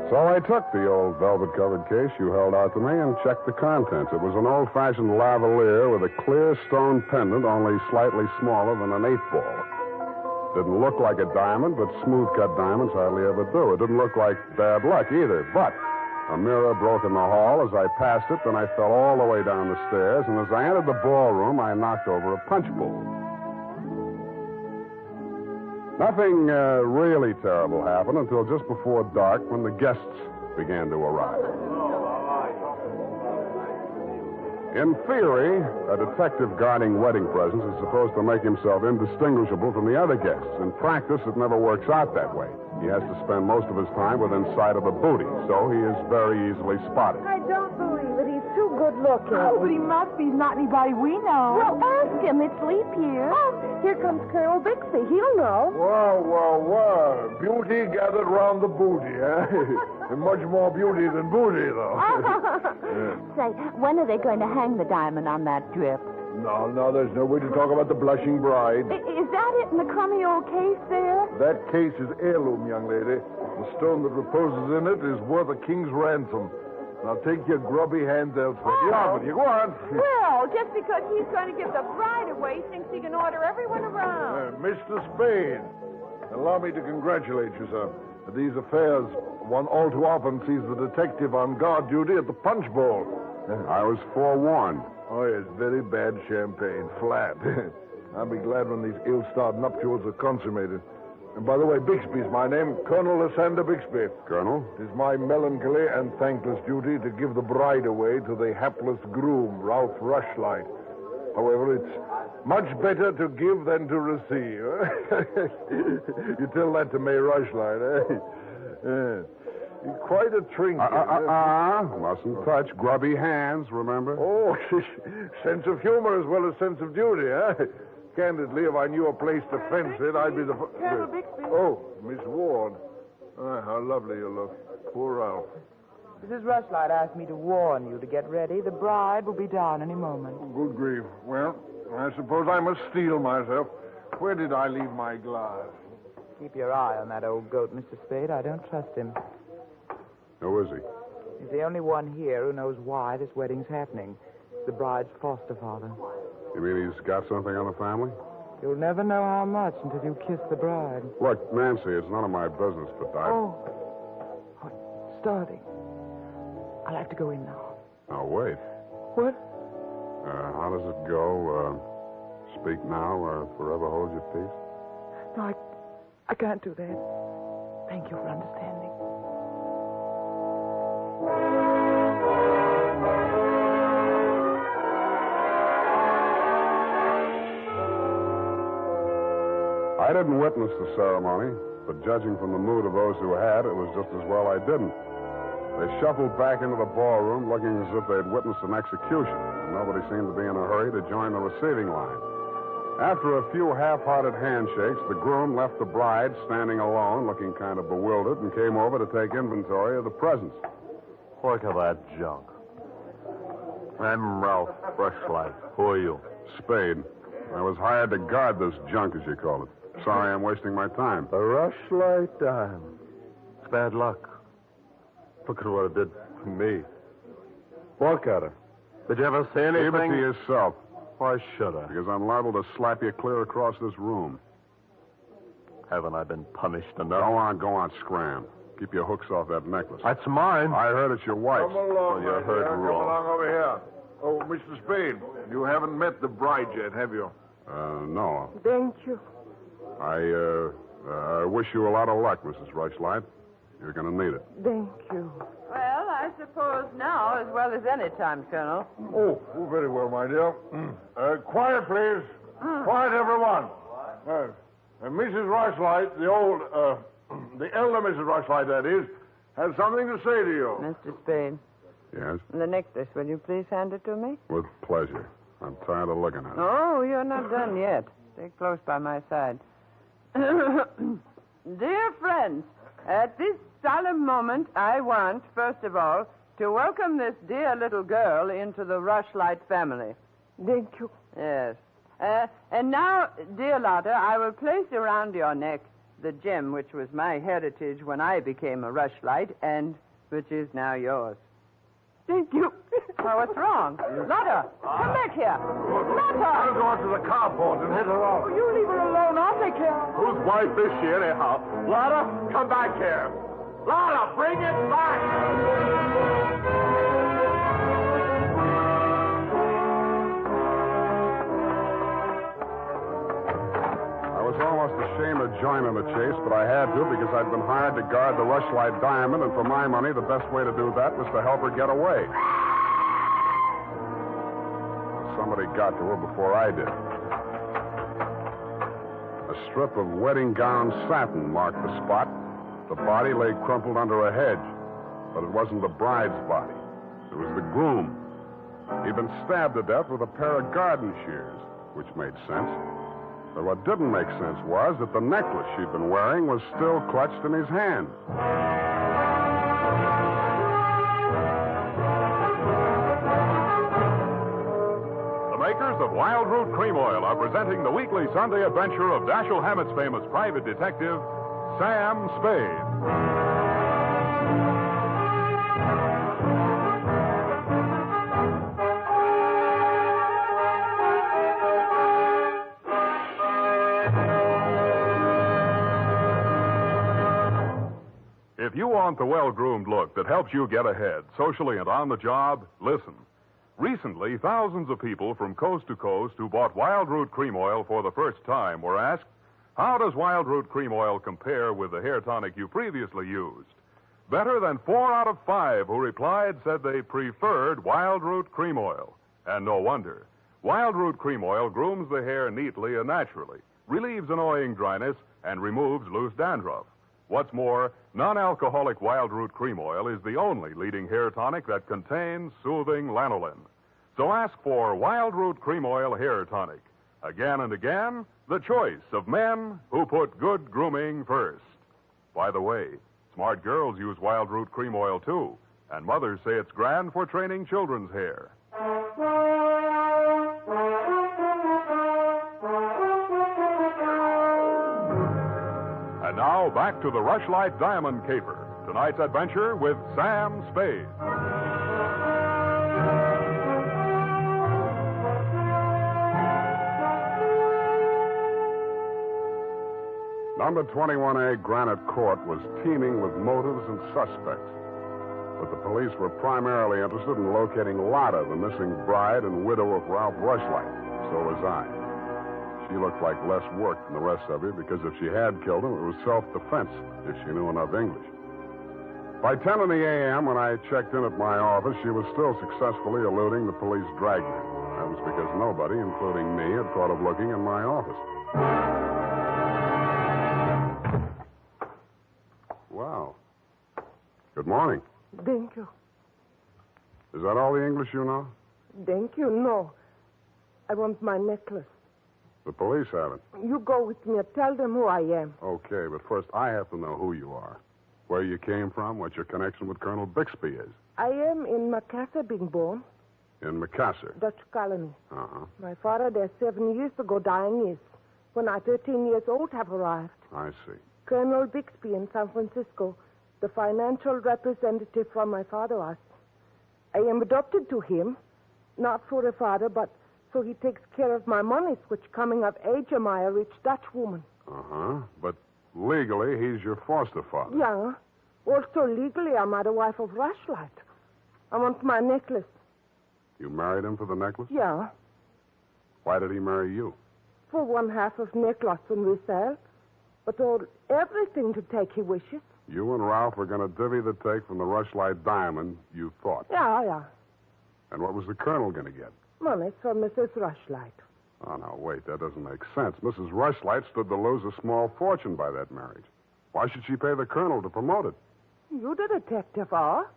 So I took the old velvet-covered case you held out to me and checked the contents. It was an old-fashioned lavalier with a clear stone pendant only slightly smaller than an 8-ball. Didn't look like a diamond, but smooth-cut diamonds hardly ever do. It didn't look like bad luck either, but a mirror broke in the hall as I passed it, then I fell all the way down the stairs, and as I entered the ballroom, I knocked over a punch bowl. Nothing really terrible happened until just before dark when the guests began to arrive. In theory, a detective guarding wedding presents is supposed to make himself indistinguishable from the other guests. In practice, it never works out that way. He has to spend most of his time within sight of the booty, so he is very easily spotted. I don't believe it. He's too good looking. Oh, but he must be. He's not anybody we know. Well, ask him. It's leap year. Oh, here comes Colonel Bixby. He'll know. Whoa. Beauty gathered round the booty, eh? And much more beauty than booty, though. Say, when are they going to hang the diamond on that drip? No, there's no way to talk about the blushing bride. Is that it in the crummy old case there? That case is heirloom, young lady. The stone that reposes in it is worth a king's ransom. Now take your grubby hands elsewhere. Get on with you. Go on. Well, just because he's going to give the bride away, he thinks he can order everyone around. Mr. Spade, allow me to congratulate you, sir. At these affairs, one all too often sees the detective on guard duty at the punch bowl. I was forewarned. Oh, yes, very bad champagne. Flat. I'll be glad when these ill-starred nuptials are consummated. And by the way, Bixby's my name, Colonel Lysander Bixby. Colonel? It is my melancholy and thankless duty to give the bride away to the hapless groom, Ralph Rushlight. However, it's much better to give than to receive. You tell that to May Rushlight, eh? You're quite a trinket. Mustn't touch. Grubby hands, remember? Oh, sense of humor as well as sense of duty, huh? Candidly, if I knew a place to fence it, I'd be the... Colonel Bixby. Oh, Miss Ward. How lovely you look. Poor Ralph. Mrs. Rushlight asked me to warn you to get ready. The bride will be down any moment. Good grief. Well, I suppose I must steel myself. Where did I leave my glass? Keep your eye on that old goat, Mr. Spade. I don't trust him. Who is he? He's the only one here who knows why this wedding's happening. It's the bride's foster father. You mean he's got something on the family? You'll never know how much until you kiss the bride. Look, Nancy, it's none of my business, but Oh, starting. I'll have to go in now. Now, wait. What? How does it go? Speak now or forever hold your peace? No, I can't do that. Thank you for understanding. I didn't witness the ceremony, but judging from the mood of those who had, it was just as well I didn't. They shuffled back into the ballroom looking as if they'd witnessed an execution, and nobody seemed to be in a hurry to join the receiving line. After a few half-hearted handshakes, the groom left the bride standing alone, looking kind of bewildered, and came over to take inventory of the presents. Look at that junk. I'm Ralph Rushlight. Who are you? Spade. I was hired to guard this junk, as you call it. Sorry I'm wasting my time. The Rushlight dime. It's bad luck. Look at what it did to me. Look at her. Did you ever say anything? Keep it to yourself. Why should I? Because I'm liable to slap you clear across this room. Haven't I been punished enough? Go on, scram. Keep your hooks off that necklace. That's mine. I heard it's your wife's. Come along, you heard Come wrong. along over here. Oh, Mr. Spade, you haven't met the bride yet, have you? No. Thank you. I wish you a lot of luck, Mrs. Rushlight. You're going to need it. Thank you. Well, I suppose now as well as any time, Colonel. Oh, very well, my dear. Quiet, please. Quiet, everyone. Mrs. Rushlight, the elder Mrs. Rushlight, that is, has something to say to you. Mr. Spade. Yes? The necklace, will you please hand it to me? With pleasure. I'm tired of looking at it. Oh, you're not done yet. Stay close by my side. Dear friends, at this solemn moment, I want, first of all, to welcome this dear little girl into the Rushlight family. Thank you. Yes. And now, dear Lotta, I will place around your neck the gem which was my heritage when I became a Rushlight and which is now yours. Thank you. Oh, what's wrong? Lotta, come back here. Lotta! I'll go out to the carport and hit her off. Oh, you leave her alone. I'll take care of her. Whose wife is she, anyhow? Lotta, come back here. Lotta, bring it back! I was almost ashamed of joining the chase, but I had to because I'd been hired to guard the Rushlight diamond, and for my money, the best way to do that was to help her get away. Somebody got to her before I did. A strip of wedding gown satin marked the spot. The body lay crumpled under a hedge, but it wasn't the bride's body. It was the groom. He'd been stabbed to death with a pair of garden shears, which made sense. But what didn't make sense was that the necklace she'd been wearing was still clutched in his hand. The makers of Wild Root Cream Oil are presenting the weekly Sunday adventure of Dashiell Hammett's famous private detective, Sam Spade. want the well-groomed look that helps you get ahead, socially and on the job? Listen. Recently, thousands of people from coast to coast who bought Wild Root Cream Oil for the first time were asked, how does Wild Root Cream Oil compare with the hair tonic you previously used? Better than 4 out of 5 who replied said they preferred Wild Root Cream Oil. And no wonder. Wild Root Cream Oil grooms the hair neatly and naturally, relieves annoying dryness, and removes loose dandruff. What's more, non-alcoholic Wild Root Cream Oil is the only leading hair tonic that contains soothing lanolin. So ask for Wild Root Cream Oil Hair Tonic. Again and again, the choice of men who put good grooming first. By the way, smart girls use Wild Root Cream Oil, too, and mothers say it's grand for training children's hair. And now, back to the Rushlight Diamond Caper. Tonight's adventure with Sam Spade. Number 21A Granite Court was teeming with motives and suspects. But the police were primarily interested in locating Lotta, the missing bride and widow of Ralph Rushlight. So was I. She looked like less work than the rest of you because if she had killed him, it was self-defense, if she knew enough English. By 10 in the a.m., when I checked in at my office, she was still successfully eluding the police dragnet. That was because nobody, including me, had thought of looking in my office. Wow. Good morning. Thank you. Is that all the English you know? Thank you. No. I want my necklace. The police have it. You go with me. Tell them who I am. Okay, but first I have to know who you are. Where you came from, what your connection with Colonel Bixby is. I am in Macassar being born. In Macassar? Dutch colony. Uh-huh. My father there 7 years ago dying is. When I 13 years old have arrived. I see. Colonel Bixby in San Francisco, the financial representative from my father was. I am adopted to him, not for a father, but so he takes care of my monies, which coming of age am I a rich Dutch woman. Uh-huh. But legally, he's your foster father. Yeah. Also legally, I'm the wife of Rushlight. I want my necklace. You married him for the necklace? Yeah. Why did he marry you? For 1/2 of necklace when we sell. But everything to take he wishes. You and Ralph were going to divvy the take from the Rushlight diamond, you thought. Yeah. And what was the colonel going to get? Money for Mrs. Rushlight. Oh, now, wait, that doesn't make sense. Mrs. Rushlight stood to lose a small fortune by that marriage. Why should she pay the colonel to promote it? You the detective are?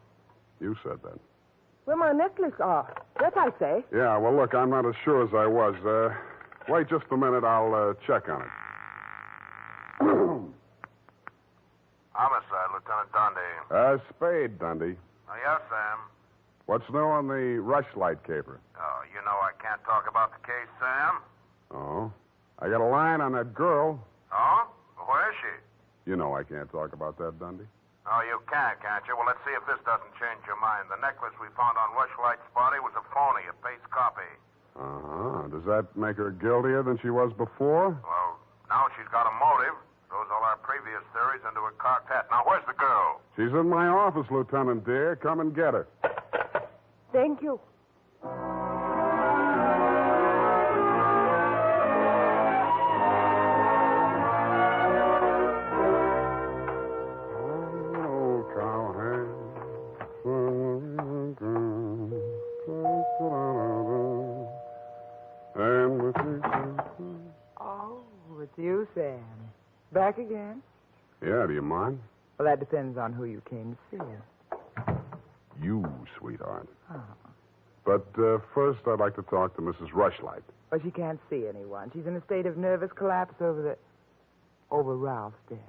You said that. Where my necklace are. That I say. Yeah, well, look, I'm not as sure as I was. Wait just a minute. I'll check on it. Homicide, Lieutenant Dundee. Spade, Dundee. Oh, yes, Sam. What's new on the Rushlight caper? Oh, you know I can't talk about the case, Sam. Oh? I got a line on that girl. Oh? Where is she? You know I can't talk about that, Dundee. Oh, you can't you? Well, let's see if this doesn't change your mind. The necklace we found on Rushlight's body was a phony, a paste copy. Uh-huh. Does that make her guiltier than she was before? Well, now she's got a motive. Throws all our previous theories into a cocked hat. Now, where's the girl? She's in my office, Lieutenant dear. Come and get her. Thank you. Oh, it's you, Sam. Back again? Yeah, do you mind? Well, that depends on who you came to see. You, sweetheart. Oh. But first, I'd like to talk to Mrs. Rushlight. Well, she can't see anyone. She's in a state of nervous collapse over Ralph's death.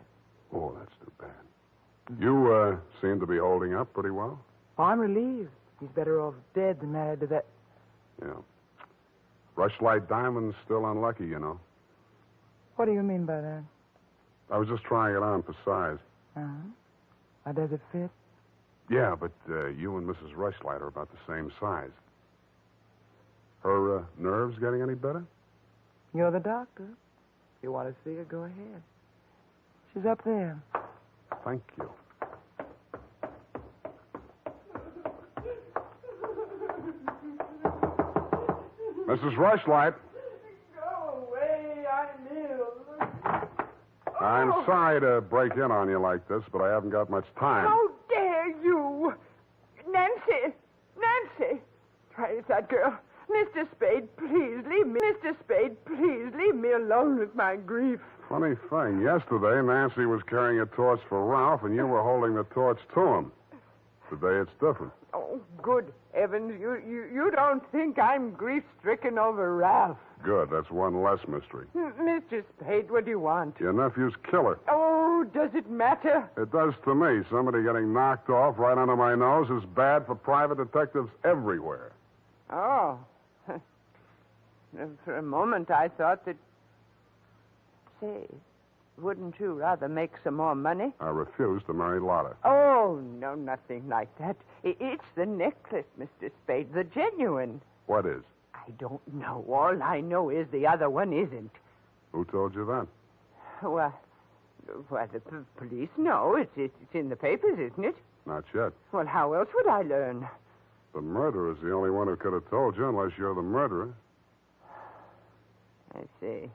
Oh, that's too bad. You seem to be holding up pretty well. Oh, I'm relieved. He's better off dead than married to that. Yeah. Rushlight Diamond's still unlucky, you know. What do you mean by that? I was just trying it on for size. Uh-huh. Does it fit? Yeah, but you and Mrs. Rushlight are about the same size. Her nerves getting any better? You're the doctor. If you want to see her, go ahead. She's up there. Thank you. Mrs. Rushlight. Go away, I'm ill. I'm sorry to break in on you like this, but I haven't got much time. How dare you? Nancy! Nancy! Try it's that girl. Mr. Spade, please leave me. Mr. Spade, please leave me alone with my grief. Funny thing, yesterday Nancy was carrying a torch for Ralph, and you were holding the torch to him. Today it's different. Oh, good heavens. You don't think I'm grief-stricken over Ralph. Good, that's one less mystery. Mr. Spade, what do you want? Your nephew's killer. Oh, does it matter? It does to me. Somebody getting knocked off right under my nose is bad for private detectives everywhere. Oh. For a moment, I thought that... Say, wouldn't you rather make some more money? I refuse to marry Lotta. Oh, no, nothing like that. It's the necklace, Mr. Spade, the genuine. What is? I don't know. All I know is the other one isn't. Who told you that? Well, the police know. It's in the papers, isn't it? Not yet. Well, how else would I learn? The murderer's the only one who could have told you, unless you're the murderer. I see.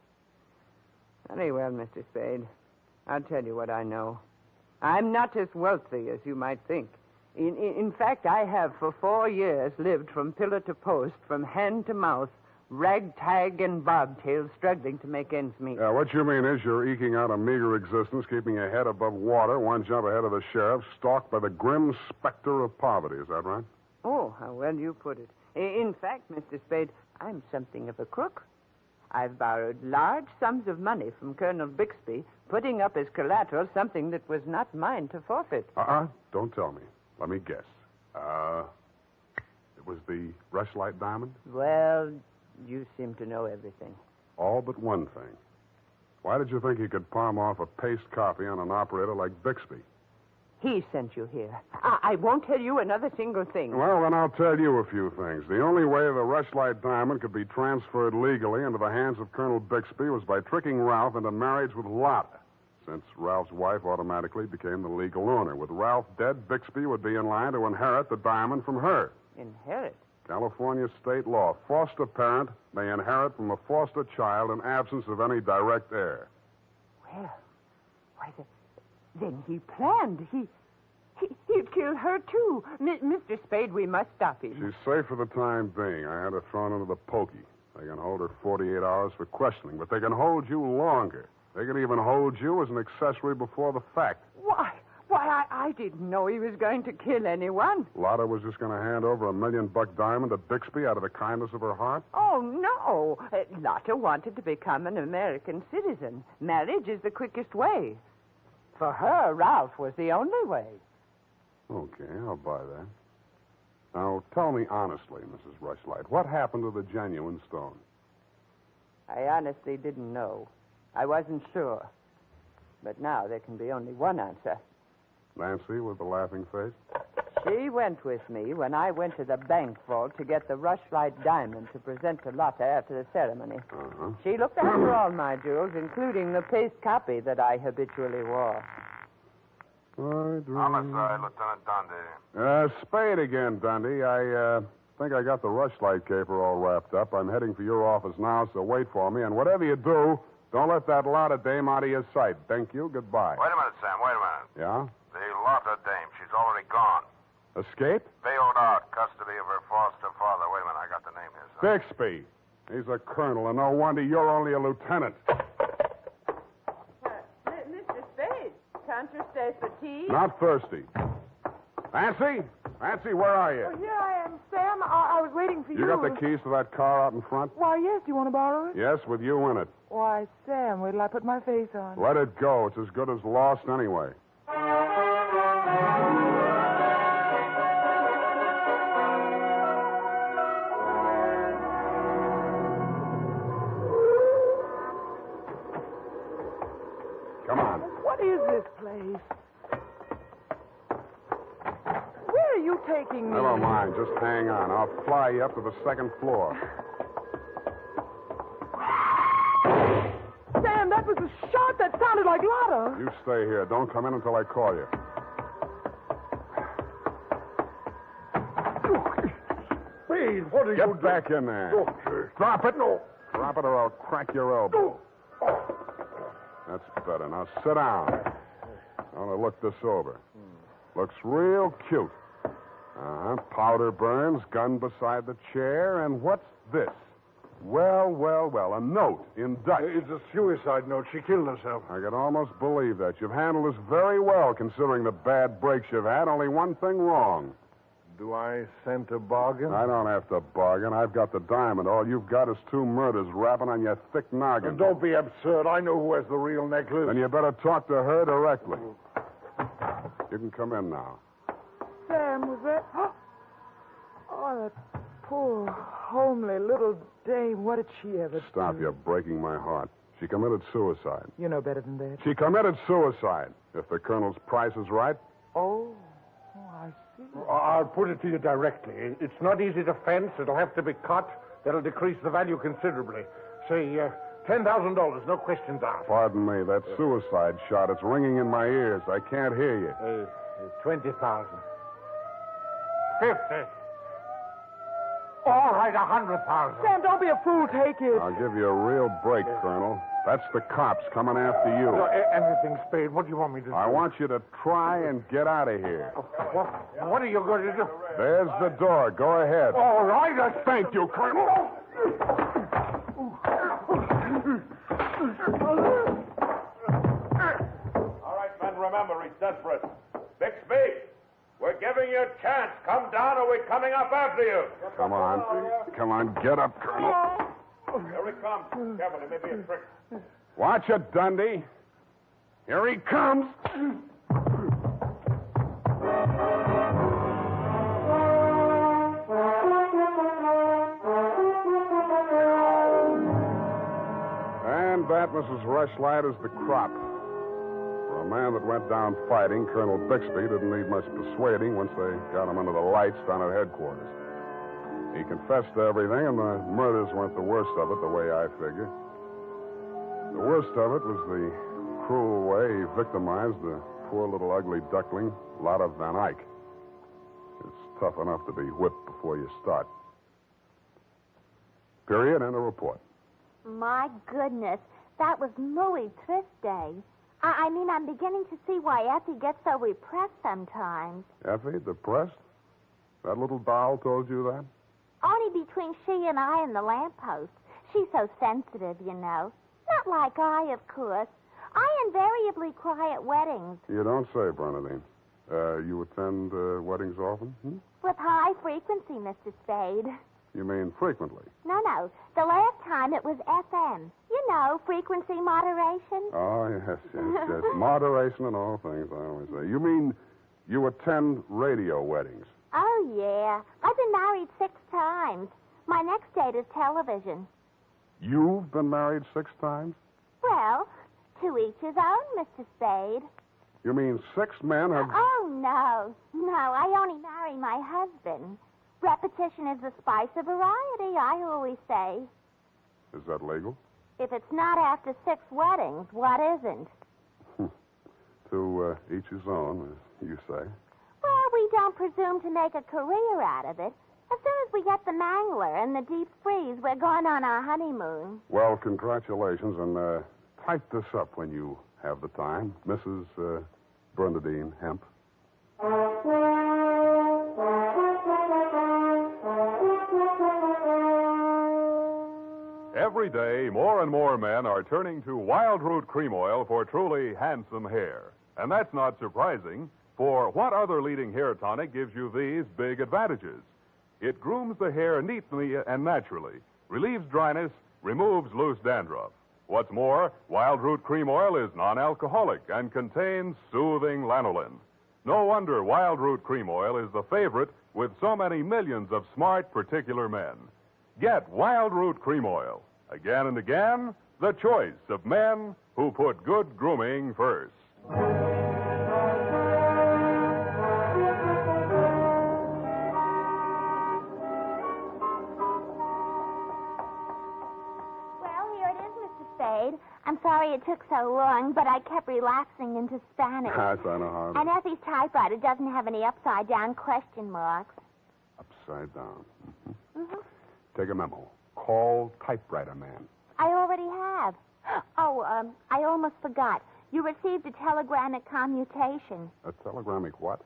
Very well, Mr. Spade. I'll tell you what I know. I'm not as wealthy as you might think. In fact, I have for 4 years lived from pillar to post, from hand to mouth, ragtag and bobtail, struggling to make ends meet. Yeah, what you mean is you're eking out a meager existence, keeping your head above water, one jump ahead of the sheriff, stalked by the grim specter of poverty. Is that right? Oh, how well you put it. In fact, Mr. Spade, I'm something of a crook. I've borrowed large sums of money from Colonel Bixby, putting up as collateral something that was not mine to forfeit. Don't tell me. Let me guess. It was the Rushlight diamond? Well, you seem to know everything. All but one thing. Why did you think you could palm off a paste copy on an operator like Bixby? He sent you here. I won't tell you another single thing. Well, then I'll tell you a few things. The only way the Rushlight diamond could be transferred legally into the hands of Colonel Bixby was by tricking Ralph into marriage with Lotta, since Ralph's wife automatically became the legal owner. With Ralph dead, Bixby would be in line to inherit the diamond from her. Inherit? California state law. Foster parent may inherit from a foster child in absence of any direct heir. Well, why, then he planned. He'd kill her, too. Mr. Spade, we must stop him. She's safe for the time being. I had her thrown into the pokey. They can hold her 48 hours for questioning, but they can hold you longer. They can even hold you as an accessory before the fact. Why, I didn't know he was going to kill anyone. Lotta was just going to hand over $1 million diamond to Bixby out of the kindness of her heart? Oh, no. Lotta wanted to become an American citizen. Marriage is the quickest way. For her, Ralph was the only way. Okay, I'll buy that. Now, tell me honestly, Mrs. Rushlight, what happened to the genuine stone? I honestly didn't know. I wasn't sure. But now there can be only one answer. Nancy with the laughing face? She went with me when I went to the bank vault to get the Rushlight diamond to present to Lotta after the ceremony. Uh-huh. She looked after all my jewels, including the paste copy that I habitually wore. Homicide, Lieutenant Dundee. Spade again, Dundee. I think I got the Rushlight caper all wrapped up. I'm heading for your office now, so wait for me. And whatever you do, don't let that Lotta dame out of your sight. Thank you. Goodbye. Wait a minute, Sam. Wait a minute. Yeah? The Lotta dame, she's already gone. Escape? Bailed out. Custody of her foster father. Wait a minute, I got the name here, son. Bixby. He's a colonel, and no wonder you're only a lieutenant. Mr. Spade, can't you stay for tea? Not thirsty. Nancy? Nancy, where are you? Oh, here I am, Sam. I was waiting for you. You got the keys to that car out in front? Why, yes. Do you want to borrow it? Yes, with you in it. Why, Sam, wait till I put my face on. Let it go. It's as good as lost anyway. Come on. What is this place? Where are you taking me? Never mind. Just hang on. I'll fly you up to the second floor. Sam, that was a shot that sounded like Lotta. You stay here. Don't come in until I call you. Spade, what are you doing? Get back in there. Oh, Drop it. No. Drop it or I'll crack your elbow. That's better. Now sit down. I want to look this over. Looks real cute. Powder burns, gun beside the chair, and what's this? Well, a note in Dutch. It's a suicide note. She killed herself. I can almost believe that. You've handled this very well, considering the bad breaks you've had. Only one thing wrong. Do I scent a bargain? I don't have to bargain. I've got the diamond. All you've got is 2 murders rapping on your thick noggin. Don't be absurd. I know who has the real necklace. Then you better talk to her directly. You can come in now. Sam, was that... Oh, that poor, homely little dame. What did she ever Stop, do? you're breaking my heart. She committed suicide. You know better than that. She committed suicide. If the colonel's price is right. Oh, I see. I'll put it to you directly. It's not easy to fence. It'll have to be cut. That'll decrease the value considerably. Say, $10,000, no questions asked. Pardon me, that suicide shot, it's ringing in my ears. I can't hear you. 20,000. 50. All right, 100,000. Sam, don't be a fool. Take it. I'll give you a real break, Colonel. That's the cops coming after you. Anything, Spade. What do you want me to do? I want you to try and get out of here. What are you going to do? There's the door. Go ahead. All right. Thank you, Colonel. All right, men, remember, he's desperate. Bixby, we're giving you a chance. Come down or we're coming up after you. Come on. Come on, get up, Colonel. Here he comes. Careful, it may be a trick. Watch it, Dundee. Here he comes. And that, Mrs. Rushlight, is the crop. For a man that went down fighting, Colonel Bixby didn't need much persuading once they got him under the lights down at headquarters. He confessed to everything, and the murders weren't the worst of it, the way I figure. The worst of it was the cruel way he victimized the poor little ugly duckling, Lotta Van Eyck. It's tough enough to be whipped before you start. Period, and a report. My goodness, that was muy triste. I mean, I'm beginning to see why Effie gets so repressed sometimes. Effie, depressed? That little doll told you that? Only between she and I and the lamppost. She's so sensitive, you know. Not like I, of course. I invariably cry at weddings. You don't say, Bernadine. You attend weddings often? With high frequency, Mr. Spade. You mean frequently? No. The last time it was FM. You know, frequency moderation. Oh, yes. Moderation in all things, I always say. You mean you attend radio weddings? Oh, yeah. I've been married 6 times. My next date is television. You've been married 6 times? Well, to each his own, Mr. Spade. You mean 6 men have... Oh, no. No, I only marry my husband. Repetition is the spice of variety, I always say. Is that legal? If it's not after 6 weddings, what isn't? To each his own, as you say. Well, we don't presume to make a career out of it. As soon as we get the mangler and the deep freeze, we're going on our honeymoon. Well, congratulations, and type this up when you have the time. Mrs. Bernadine Hemp. Every day, more and more men are turning to Wild Root Cream Oil for truly handsome hair. And that's not surprising, for what other leading hair tonic gives you these big advantages? It grooms the hair neatly and naturally, relieves dryness, removes loose dandruff. What's more, Wild Root Cream Oil is non-alcoholic and contains soothing lanolin. No wonder Wild Root Cream Oil is the favorite with so many millions of smart, particular men. Get Wild Root Cream Oil. Again and again, the choice of men who put good grooming first. I'm sorry it took so long, but I kept relapsing into Spanish. Yes, I know how. And Effie's typewriter doesn't have any upside-down question marks. upside down. Take a memo. Call typewriter man. I already have. Oh, I almost forgot. You received a telegrammic commutation. A telegrammic what?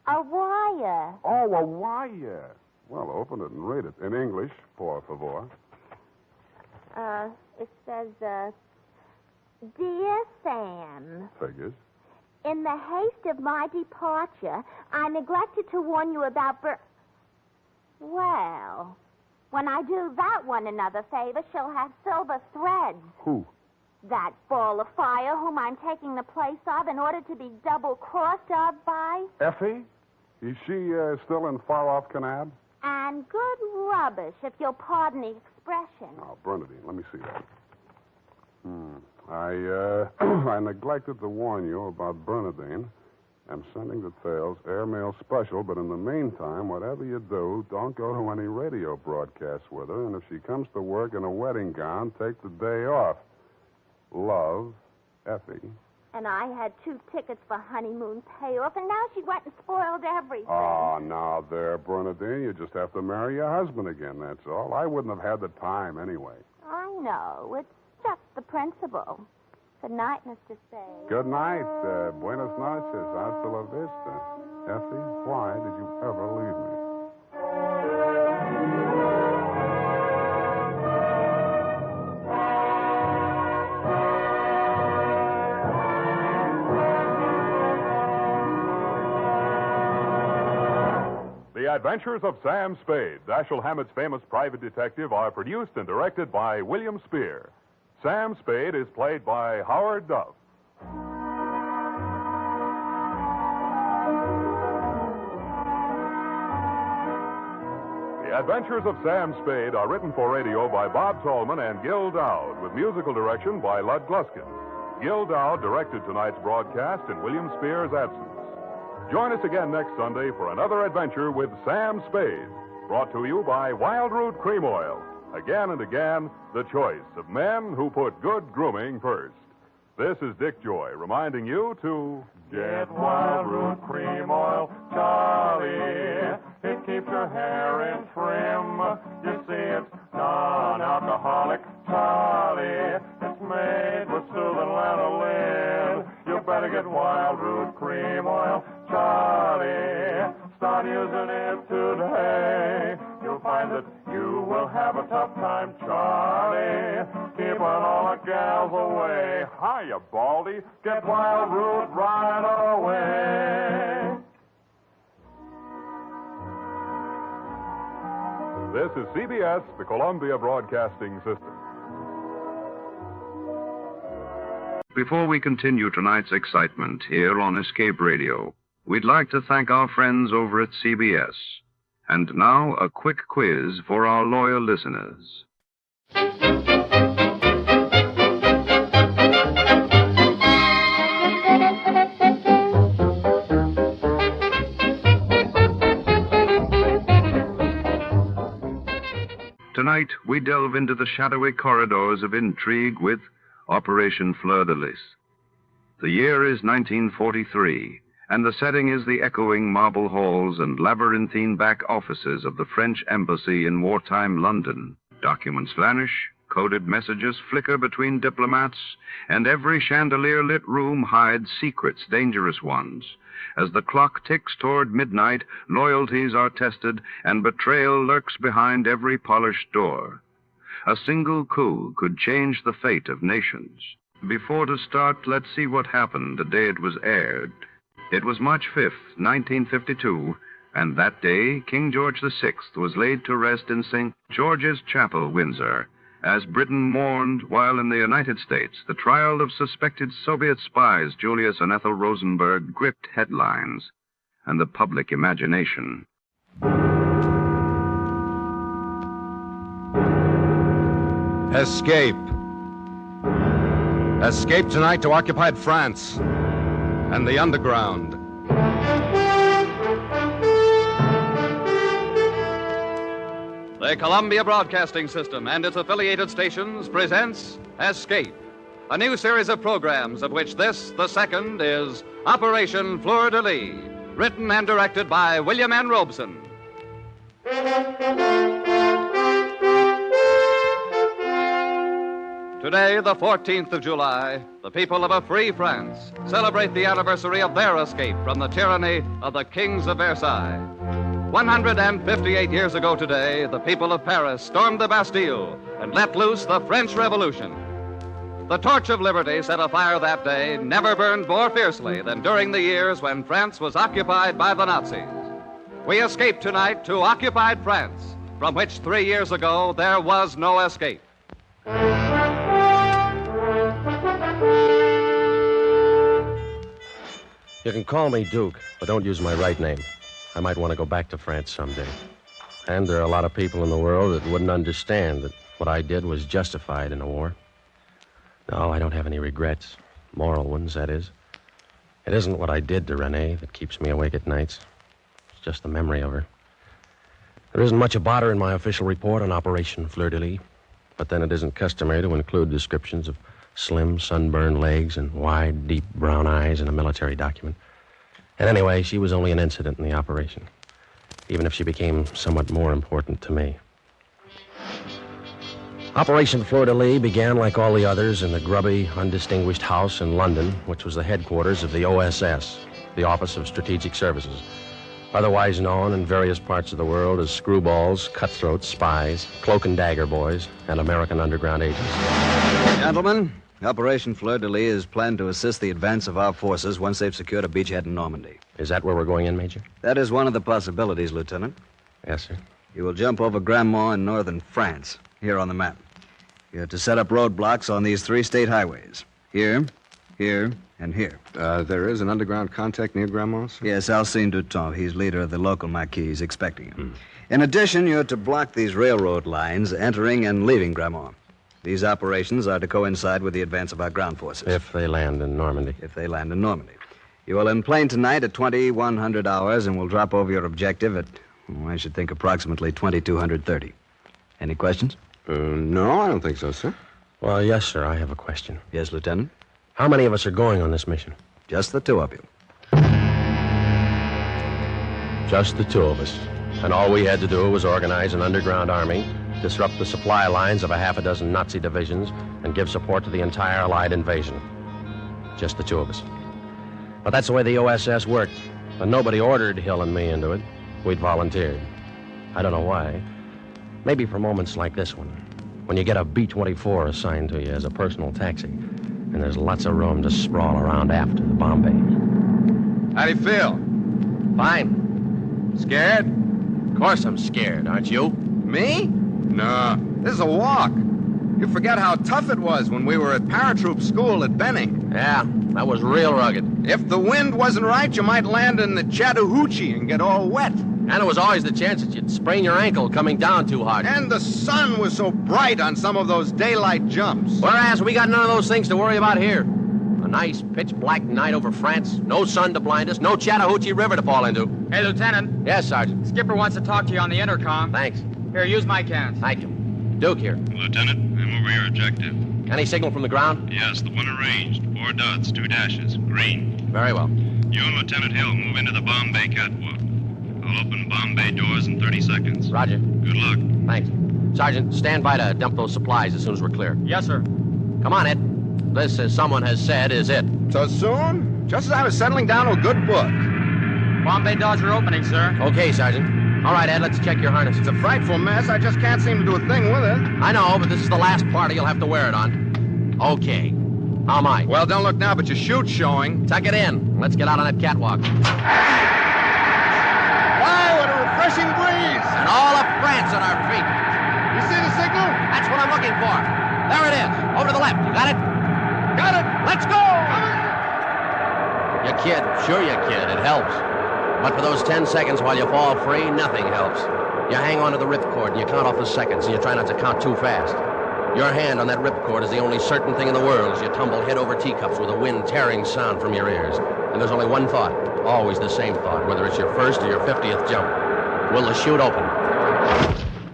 A wire. Oh, a wire. Well, open it and read it. In English, por favor. It says, Dear Sam. Figures. In the haste of my departure, I neglected to warn you about Well, when I do that one another favor, she'll have silver threads. Who? That ball of fire whom I'm taking the place of in order to be double-crossed of by. Effie? Is she still in far-off Canab? And good rubbish, if you'll pardon the expression. Oh, Bernadine, let me see that. I neglected to warn you about Bernadine. I'm sending details, airmail special, but in the meantime, whatever you do, don't go to any radio broadcasts with her, and if she comes to work in a wedding gown, take the day off. Love, Effie. And I had 2 tickets for honeymoon payoff, and now she went and spoiled everything. Oh, now there, Bernadine, you just have to marry your husband again, that's all. I wouldn't have had the time anyway. I know. It's just the principle. Good night, Mr. Spade. Good night. Buenas noches. Hasta la vista. Effie, why did you ever leave me? The Adventures of Sam Spade, Dashiell Hammett's famous private detective, are produced and directed by William Spear. Sam Spade is played by Howard Duff. The Adventures of Sam Spade are written for radio by Bob Tallman and Gil Dowd, with musical direction by Lud Gluskin. Gil Dowd directed tonight's broadcast in William Spear's absence. Join us again next Sunday for another adventure with Sam Spade, brought to you by Wild Root Cream Oil. Again and again, the choice of men who put good grooming first. This is Dick Joy reminding you to get Wild Root Cream Oil, Charlie. It keeps your hair in trim. You see, it's non-alcoholic, Charlie. It's made with soothing lanolin. You better get Wild Root Cream Oil, Charlie. Start using it today. You'll find that you will have a tough time, Charlie. Keeping all the gals away. Hiya, Baldy. Get Wild Root right away. This is CBS, the Columbia Broadcasting System. Before we continue tonight's excitement here on Escape Radio, we'd like to thank our friends over at CBS. And now, a quick quiz for our loyal listeners. Tonight, we delve into the shadowy corridors of intrigue with Operation Fleur De Lys. The year is 1943, and the setting is the echoing marble halls and labyrinthine back offices of the French embassy in wartime London. Documents vanish, coded messages flicker between diplomats, and every chandelier-lit room hides secrets, dangerous ones. As the clock ticks toward midnight, loyalties are tested, and betrayal lurks behind every polished door. A single coup could change the fate of nations. Before to start, let's see what happened the day it was aired. It was March 5th, 1952, and that day, King George VI was laid to rest in St. George's Chapel, Windsor, as Britain mourned while in the United States the trial of suspected Soviet spies Julius and Ethel Rosenberg gripped headlines and the public imagination. Escape. Escape tonight to occupied France and the underground. The Columbia Broadcasting System and its affiliated stations presents Escape, a new series of programs of which this, the second, is Operation Fleur De Lys, written and directed by William N. Robeson. Today, the 14th of July, the people of a free France celebrate the anniversary of their escape from the tyranny of the kings of Versailles. 158 years ago today, the people of Paris stormed the Bastille and let loose the French Revolution. The torch of liberty set afire that day never burned more fiercely than during the years when France was occupied by the Nazis. We escape tonight to occupied France, from which 3 years ago there was no escape. You can call me Duke, but don't use my right name. I might want to go back to France someday. And there are a lot of people in the world that wouldn't understand that what I did was justified in a war. No, I don't have any regrets. Moral ones, that is. It isn't what I did to Renee that keeps me awake at nights. It's just the memory of her. There isn't much about her in my official report on Operation Fleur De Lys, but then it isn't customary to include descriptions of slim, sunburned legs and wide, deep brown eyes in a military document. And anyway, she was only an incident in the operation, even if she became somewhat more important to me. Operation Fleur De Lys began, like all the others, in the grubby, undistinguished house in London, which was the headquarters of the OSS, the Office of Strategic Services, otherwise known in various parts of the world as screwballs, cutthroats, spies, cloak and dagger boys, and American underground agents. Gentlemen, Operation Fleur De Lys is planned to assist the advance of our forces once they've secured a beachhead in Normandy. Is that where we're going in, Major? That is one of the possibilities, Lieutenant. Yes, sir. You will jump over Grandmont in northern France, here on the map. You have to set up roadblocks on these 3 state highways. Here, here, and here. There is an underground contact near Grandma's? Yes, Alcine Duton. He's leader of the local Marquis, expecting him. In addition, you're to block these railroad lines entering and leaving Grandmont. These operations are to coincide with the advance of our ground forces. If they land in Normandy. If they land in Normandy. You will enplane tonight at 2100 hours and will drop over your objective at, I should think, approximately 2230. Any questions? No, I don't think so, sir. Well, yes, sir, I have a question. Yes, Lieutenant? How many of us are going on this mission? Just the 2 of you. Just the 2 of us. And all we had to do was organize an underground army, disrupt the supply lines of a half a dozen Nazi divisions, and give support to the entire Allied invasion. Just the 2 of us. But that's the way the OSS worked. And nobody ordered Hill and me into it. We'd volunteered. I don't know why. Maybe for moments like this one, when you get a B-24 assigned to you as a personal taxi, and there's lots of room to sprawl around after the bomb bay. How do you feel? Fine. Scared? Of course I'm scared, aren't you? Me? No, this is a walk. You forget how tough it was when we were at paratroop school at Benning. Yeah, that was real rugged. If the wind wasn't right, you might land in the Chattahoochee and get all wet. And there was always the chance that you'd sprain your ankle coming down too hard. And the sun was so bright on some of those daylight jumps. Whereas we got none of those things to worry about here. A nice pitch-black night over France, no sun to blind us, no Chattahoochee River to fall into. Hey, Lieutenant. Yes, Sergeant. Skipper wants to talk to you on the intercom. Thanks. Here, use my cans. Thank you. Duke here. Lieutenant, I'm over your objective. Any signal from the ground? Yes, the one arranged. 4 dots, 2 dashes. Green. Very well. You and Lieutenant Hill move into the bomb bay catwalk. I'll open bomb bay doors in 30 seconds. Roger. Good luck. Thanks. Sergeant, stand by to dump those supplies as soon as we're clear. Yes, sir. Come on, Ed. This, as someone has said, is it. So soon? Just as I was settling down to a good book. Bomb bay doors are opening, sir. Okay, Sergeant. All right, Ed, let's check your harness. It's a frightful mess. I just can't seem to do a thing with it. I know, but this is the last party you'll have to wear it on. Okay. How am I? Well, don't look now, but your chute's showing. Tuck it in. Let's get out on that catwalk. Wow, what a refreshing breeze. And all of France at our feet. You see the signal? That's what I'm looking for. There it is. Over to the left. You got it? Got it. Let's go! You kid. Sure you kid. It helps. But for those 10 seconds while you fall free, nothing helps. You hang on to the ripcord and you count off the seconds and you try not to count too fast. Your hand on that ripcord is the only certain thing in the world as you tumble head over teacups with a wind tearing sound from your ears. And there's only one thought, always the same thought, whether it's your first or your 50th jump. Will the chute open?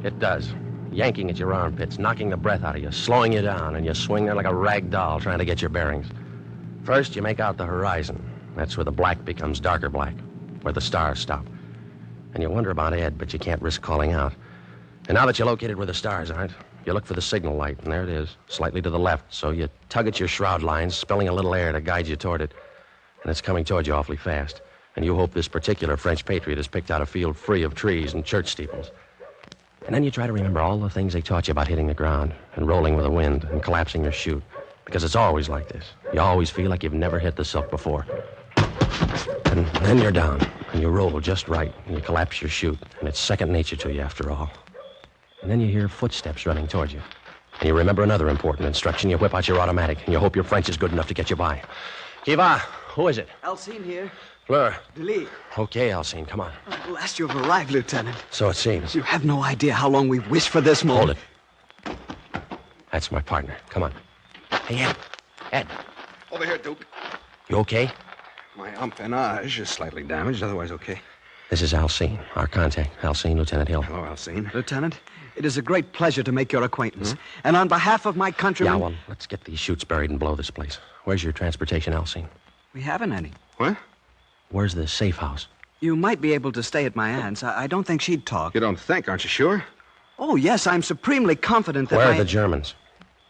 It does. Yanking at your armpits, knocking the breath out of you, slowing you down, and you swing there like a rag doll trying to get your bearings. First, you make out the horizon. That's where the black becomes darker black, where the stars stop. And you wonder about Ed, but you can't risk calling out. And now that you're located where the stars aren't, you look for the signal light, and there it is, slightly to the left. So you tug at your shroud lines, spilling a little air to guide you toward it. And it's coming toward you awfully fast. And you hope this particular French patriot has picked out a field free of trees and church steeples. And then you try to remember all the things they taught you about hitting the ground and rolling with the wind and collapsing your chute. Because it's always like this. You always feel like you've never hit the silk before. And then you're down, and you roll just right, and you collapse your chute, and it's second nature to you after all. And then you hear footsteps running towards you. And you remember another important instruction. You whip out your automatic, and you hope your French is good enough to get you by. Qui va? Who is it? Alcine here. Fleur. De Lys. Okay, Alcine, come on. At last you've arrived, Lieutenant. So it seems. You have no idea how long we've wished for this moment. Hold it. That's my partner. Come on. Hey, Ed. Ed. Over here, Duke. You okay? My empennage is slightly damaged, otherwise okay. This is Alcine, our contact. Alcine, Lieutenant Hill. Hello, Alcine. Lieutenant, it is a great pleasure to make your acquaintance. And on behalf of my countrymen... Yeah, well, let's get these chutes buried and blow this place. Where's your transportation, Alcine? We haven't any. What? Where's the safe house? You might be able to stay at my aunt's. I don't think she'd talk. You don't think, aren't you sure? Oh, yes, I'm supremely confident that Where are the Germans?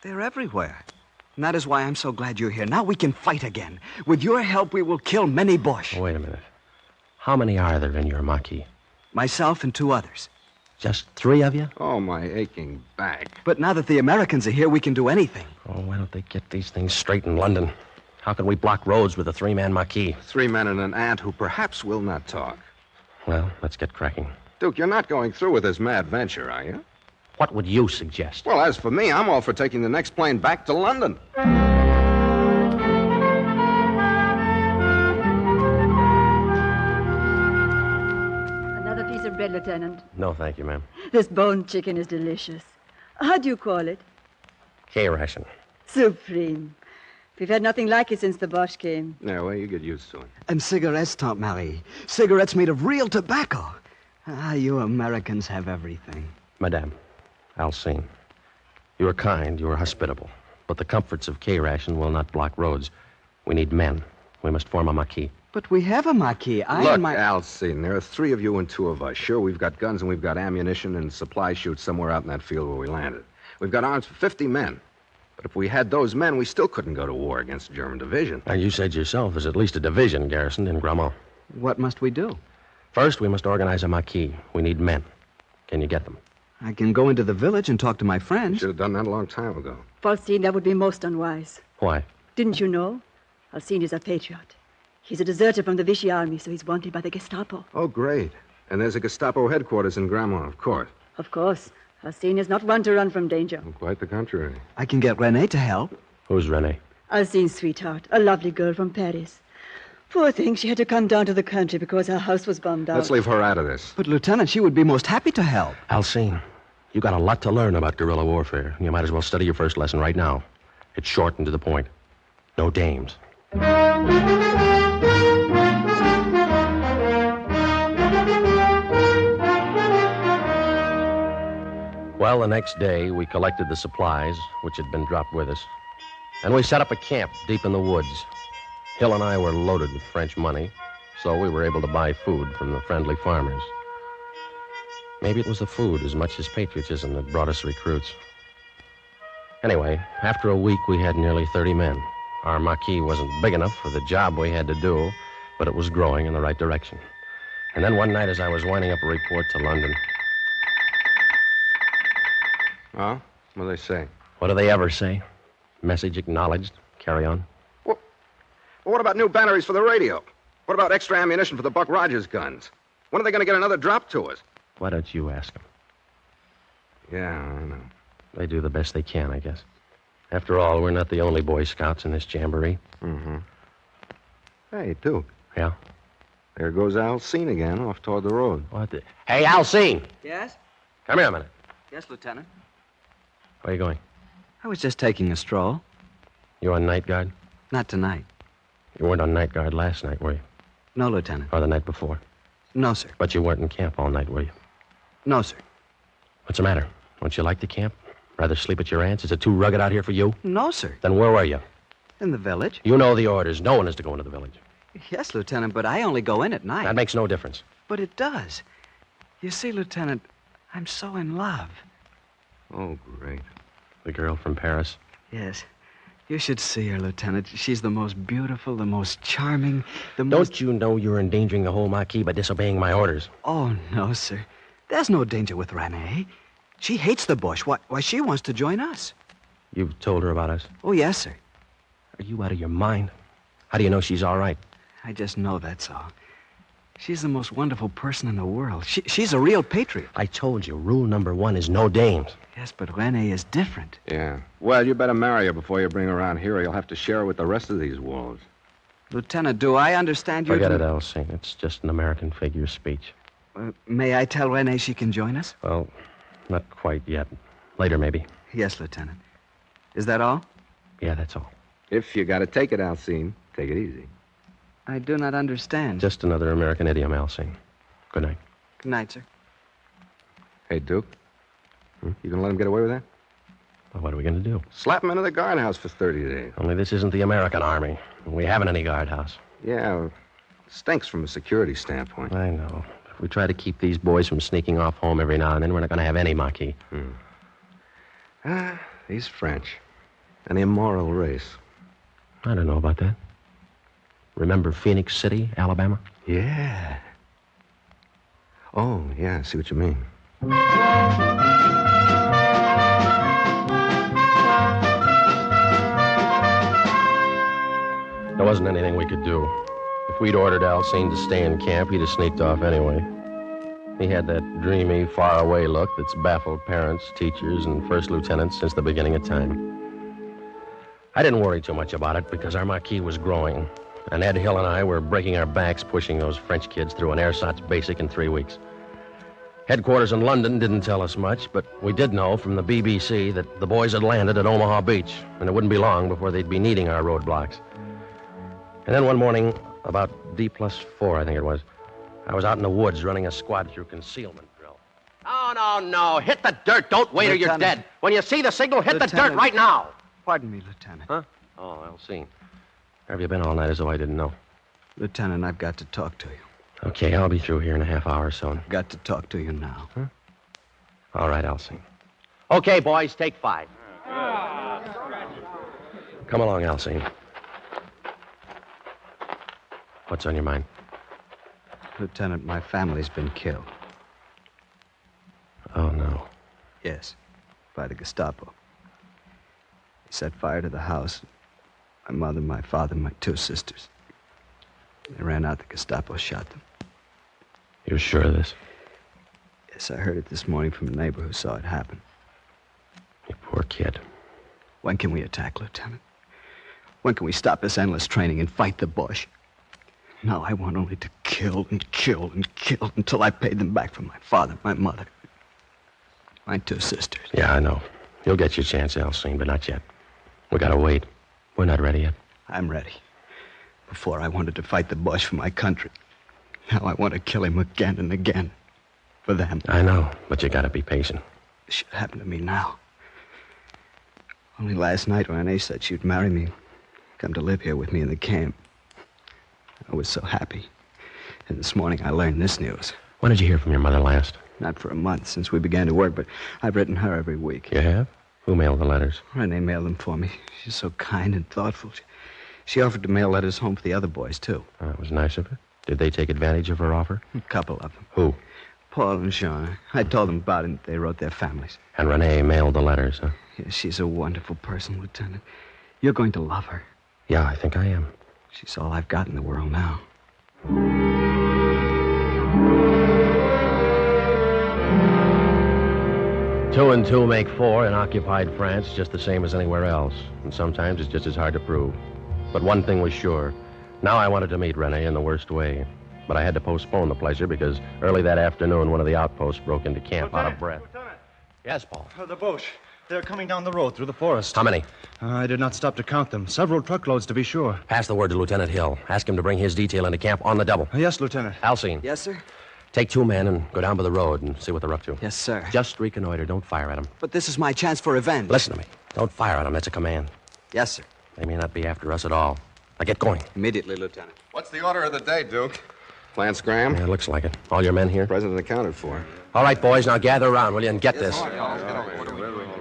They're everywhere. And that is why I'm so glad you're here. Now we can fight again. With your help, we will kill many Boche. Oh, wait a minute. How many are there in your Maquis? Myself and 2 others. Just 3 of you? Oh, my aching back. But now that the Americans are here, we can do anything. Oh, why don't they get these things straight in London? How can we block roads with a 3-man Maquis? 3 men and an aunt who perhaps will not talk. Well, let's get cracking. Duke, you're not going through with this mad venture, are you? What would you suggest? Well, as for me, I'm all for taking the next plane back to London. Another piece of bread, Lieutenant. No, thank you, ma'am. This boned chicken is delicious. How do you call it? K-ration. Supreme. We've had nothing like it since the Boche came. Yeah, well, you get used to it. And cigarettes, Tante Marie. Cigarettes made of real tobacco. Ah, you Americans have everything. Madame, Alcine, you are kind, you are hospitable, but the comforts of K-ration will not block roads. We need men. We must form a Maquis. But we have a Maquis. Look, Alcine, there are 3 of you and 2 of us. Sure, we've got guns and we've got ammunition and supply chutes somewhere out in that field where we landed. We've got arms for 50 men. But if we had those men, we still couldn't go to war against the German division. And you said yourself there's at least a division garrisoned in Grammont. What must we do? First, we must organize a Maquis. We need men. Can you get them? I can go into the village and talk to my friends. You should have done that a long time ago. Alcine, that would be most unwise. Why? Didn't you know? Alcine is a patriot. He's a deserter from the Vichy army, so he's wanted by the Gestapo. Oh, great. And there's a Gestapo headquarters in Grammont, of course. Of course. Alcine is not one to run from danger. Quite the contrary. I can get Renee to help. Who's Renee? Alcine's sweetheart, a lovely girl from Paris. Poor thing, she had to come down to the country because her house was bombed out. Let's leave her out of this. But, Lieutenant, she would be most happy to help. Alcine, you got a lot to learn about guerrilla warfare. You might as well study your first lesson right now. It's short and to the point. No dames. Well, the next day, we collected the supplies, which had been dropped with us, and we set up a camp deep in the woods. Hill and I were loaded with French money, so we were able to buy food from the friendly farmers. Maybe it was the food as much as patriotism that brought us recruits. Anyway, after a week, we had nearly 30 men. Our Maquis wasn't big enough for the job we had to do, but it was growing in the right direction. And then one night, as I was winding up a report to London... Oh? What do they say? What do they ever say? Message acknowledged. Carry on. Well, what about new batteries for the radio? What about extra ammunition for the Buck Rogers guns? When are they going to get another drop to us? Why don't you ask them? Yeah, I know. They do the best they can, I guess. After all, we're not the only Boy Scouts in this jamboree. Mm-hmm. Hey, Duke. Yeah? There goes Alcine again, off toward the road. What the... Hey, Alcine! Yes? Come here a minute. Yes, Lieutenant. Where are you going? I was just taking a stroll. You on night guard? Not tonight. You weren't on night guard last night, were you? No, Lieutenant. Or the night before? No, sir. But you weren't in camp all night, were you? No, sir. What's the matter? Don't you like the camp? Rather sleep at your aunt's? Is it too rugged out here for you? No, sir. Then where were you? In the village. You know the orders. No one is to go into the village. Yes, Lieutenant, but I only go in at night. That makes no difference. But it does. You see, Lieutenant, I'm so in love. Oh, great. The girl from Paris? Yes. You should see her, Lieutenant. She's the most beautiful, the most charming, Don't you know you're endangering the whole Marquis by disobeying my orders? Oh, no, sir. There's no danger with Renee. She hates the bush. Why, she wants to join us. You've told her about us? Oh, yes, sir. Are you out of your mind? How do you know she's all right? I just know that's all. She's the most wonderful person in the world. She's a real patriot. I told you, rule number 1 is no dames. Yes, but Renee is different. Yeah. Well, you better marry her before you bring her around here, or you'll have to share her with the rest of these wolves. Lieutenant, do I understand you? Forget it, Elsie. It's just an American figure of speech. May I tell Renee she can join us? Well, not quite yet. Later, maybe. Yes, Lieutenant. Is that all? Yeah, that's all. If you gotta take it, Alcine, take it easy. I do not understand. Just another American idiom, Elsie. Good night. Good night, sir. Hey, Duke. You gonna let him get away with that? Well, what are we going to do? Slap him into the guardhouse for 30 days. Only this isn't the American Army. We haven't any guardhouse. Yeah, stinks from a security standpoint. I know. If we try to keep these boys from sneaking off home every now and then, we're not going to have any Marquis. These French. An immoral race. I don't know about that. Remember Phoenix City, Alabama? Yeah. Oh, yeah, I see what you mean. There wasn't anything we could do. If we'd ordered Alcine to stay in camp, he'd have sneaked off anyway. He had that dreamy, faraway look that's baffled parents, teachers, and first lieutenants since the beginning of time. I didn't worry too much about it because our Marquis was growing, and Ed Hill and I were breaking our backs pushing those French kids through an ersatz basic in 3 weeks. Headquarters in London didn't tell us much, but we did know from the BBC that the boys had landed at Omaha Beach, and it wouldn't be long before they'd be needing our roadblocks. And then one morning, about D+4, I think it was, I was out in the woods running a squad through concealment drill. No. Hit the dirt. Don't wait or you're dead. When you see the signal, hit the dirt right now. Pardon me, Lieutenant. Huh? Oh, Alcine. Where have you been all night as though I didn't know? Lieutenant, I've got to talk to you. Okay, I'll be through here in a half hour or so. I've got to talk to you now. Huh? All right, Alcine. Okay, boys, take 5. Come along, Alcine. What's on your mind? Lieutenant, my family's been killed. Oh, no. Yes, by the Gestapo. They set fire to the house. My mother, my father, my 2 sisters. They ran out. The Gestapo shot them. You're sure of this? Yes, I heard it this morning from a neighbor who saw it happen. You poor kid. When can we attack, Lieutenant? When can we stop this endless training and fight the bush? No, I want only to kill and kill and kill until I pay them back for my father, my mother, my 2 sisters. Yeah, I know. You'll get your chance, Alcine, but not yet. We gotta wait. We're not ready yet. I'm ready. Before I wanted to fight the bush for my country. Now I want to kill him again and again. For them. I know, but you gotta be patient. This should happen to me now. Only last night Renee said she'd marry me. Come to live here with me in the camp. I was so happy. And this morning I learned this news. When did you hear from your mother last? Not for a month since we began to work, but I've written her every week. You have? Who mailed the letters? Renee mailed them for me. She's so kind and thoughtful. She offered to mail letters home for the other boys, too. Oh, that was nice of her. Did they take advantage of her offer? A couple of them. Who? Paul and Jean. I told them about it, and they wrote their families. And Renee mailed the letters, huh? Yes, she's a wonderful person, Lieutenant. You're going to love her. Yeah, I think I am. She's all I've got in the world now. 2 and 2 make 4 in occupied France, just the same as anywhere else. And sometimes it's just as hard to prove. But one thing was sure. Now I wanted to meet Renee in the worst way. But I had to postpone the pleasure because early that afternoon, one of the outposts broke into camp out of breath. Lieutenant. Yes, Paul. The Boche. They're coming down the road through the forest. How many? I did not stop to count them. Several truckloads, to be sure. Pass the word to Lieutenant Hill. Ask him to bring his detail into camp on the double. Yes, Lieutenant. Alcine. Yes, sir? Take 2 men and go down by the road and see what they're up to. Yes, sir. Just reconnoiter. Don't fire at them. But this is my chance for revenge. Listen to me. Don't fire at them. That's a command. Yes, sir. They may not be after us at all. Now get going. Immediately, Lieutenant. What's the order of the day, Duke? Lance Graham? Yeah, it looks like it. All your men here? President accounted for. All right, boys, now gather around, will you, and get this.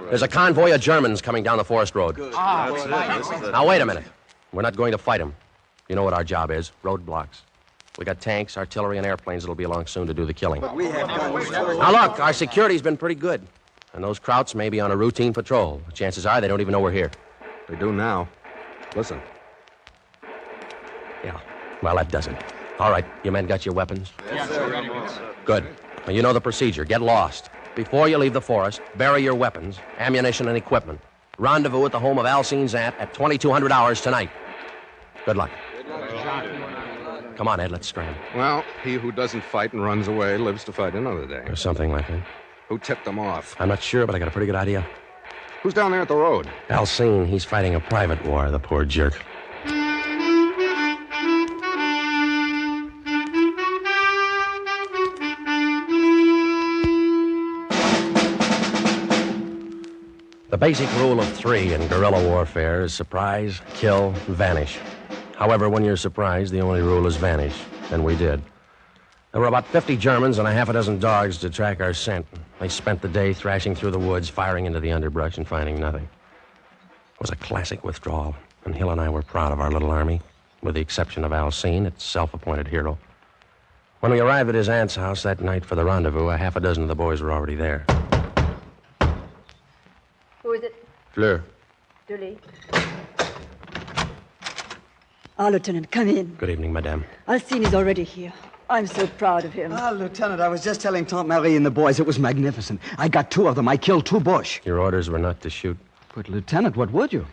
There's a convoy of Germans coming down the forest road. Now, wait a minute. We're not going to fight them. You know what our job is, roadblocks. We got tanks, artillery, and airplanes that'll be along soon to do the killing. But we have guns. Now, look, our security's been pretty good. And those Krauts may be on a routine patrol. The chances are they don't even know we're here. They do now. Listen. Yeah, well, that doesn't. All right, you men got your weapons? Yes, sir. Good. Well, you know the procedure. Get lost. Before you leave the forest, bury your weapons, ammunition, and equipment. Rendezvous at the home of Alcine's aunt at 2200 hours tonight. Good luck. Come on, Ed, let's scram. Well, he who doesn't fight and runs away lives to fight another day. Or something like that. Who tipped them off? I'm not sure, but I got a pretty good idea. Who's down there at the road? Alcine. He's fighting a private war, the poor jerk. The basic rule of 3 in guerrilla warfare is surprise, kill, vanish. However, when you're surprised, the only rule is vanish, and we did. There were about 50 Germans and a half a dozen dogs to track our scent. They spent the day thrashing through the woods, firing into the underbrush, and finding nothing. It was a classic withdrawal, and Hill and I were proud of our little army, with the exception of Alcine, its self-appointed hero. When we arrived at his aunt's house that night for the rendezvous, a half a dozen of the boys were already there. Who is it? Fleur. De Lys. Ah, Lieutenant, come in. Good evening, madame. Alcine is already here. I'm so proud of him. Ah, Lieutenant, I was just telling Tante Marie and the boys it was magnificent. I got 2 of them. I killed 2 Boche. Your orders were not to shoot. But, Lieutenant, what would you?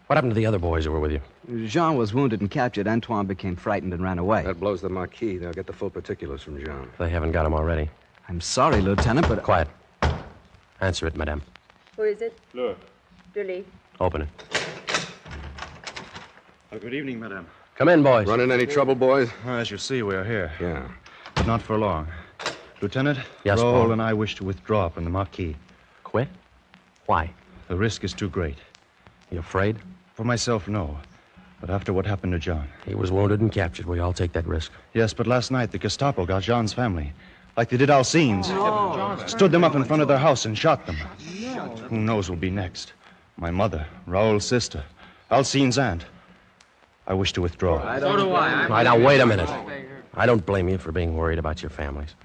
What happened to the other boys who were with you? Jean was wounded and captured. Antoine became frightened and ran away. That blows the Marquis. They'll get the full particulars from Jean. They haven't got him already. I'm sorry, Lieutenant, but... Quiet. Answer it, madame. Who is it? Fleur. De Lys. Open it. Good evening, madame. Come in, boys. Running any trouble, boys? As you see, we're here. Yeah. But not for long. Lieutenant, Yes, Raoul Paul. and I wish to withdraw from the Marquis. Quit? Why? The risk is too great. You afraid? For myself, no. But after what happened to John. He was wounded and captured. We all take that risk. Yes, but last night the Gestapo got John's family. Like they did Alcine's. Stood them up in front of their house and shot them. Who knows who'll be next? My mother, Raoul's sister, Alcine's aunt. I wish to withdraw. So do I. All right, now, wait a minute. I don't blame you for being worried about your families.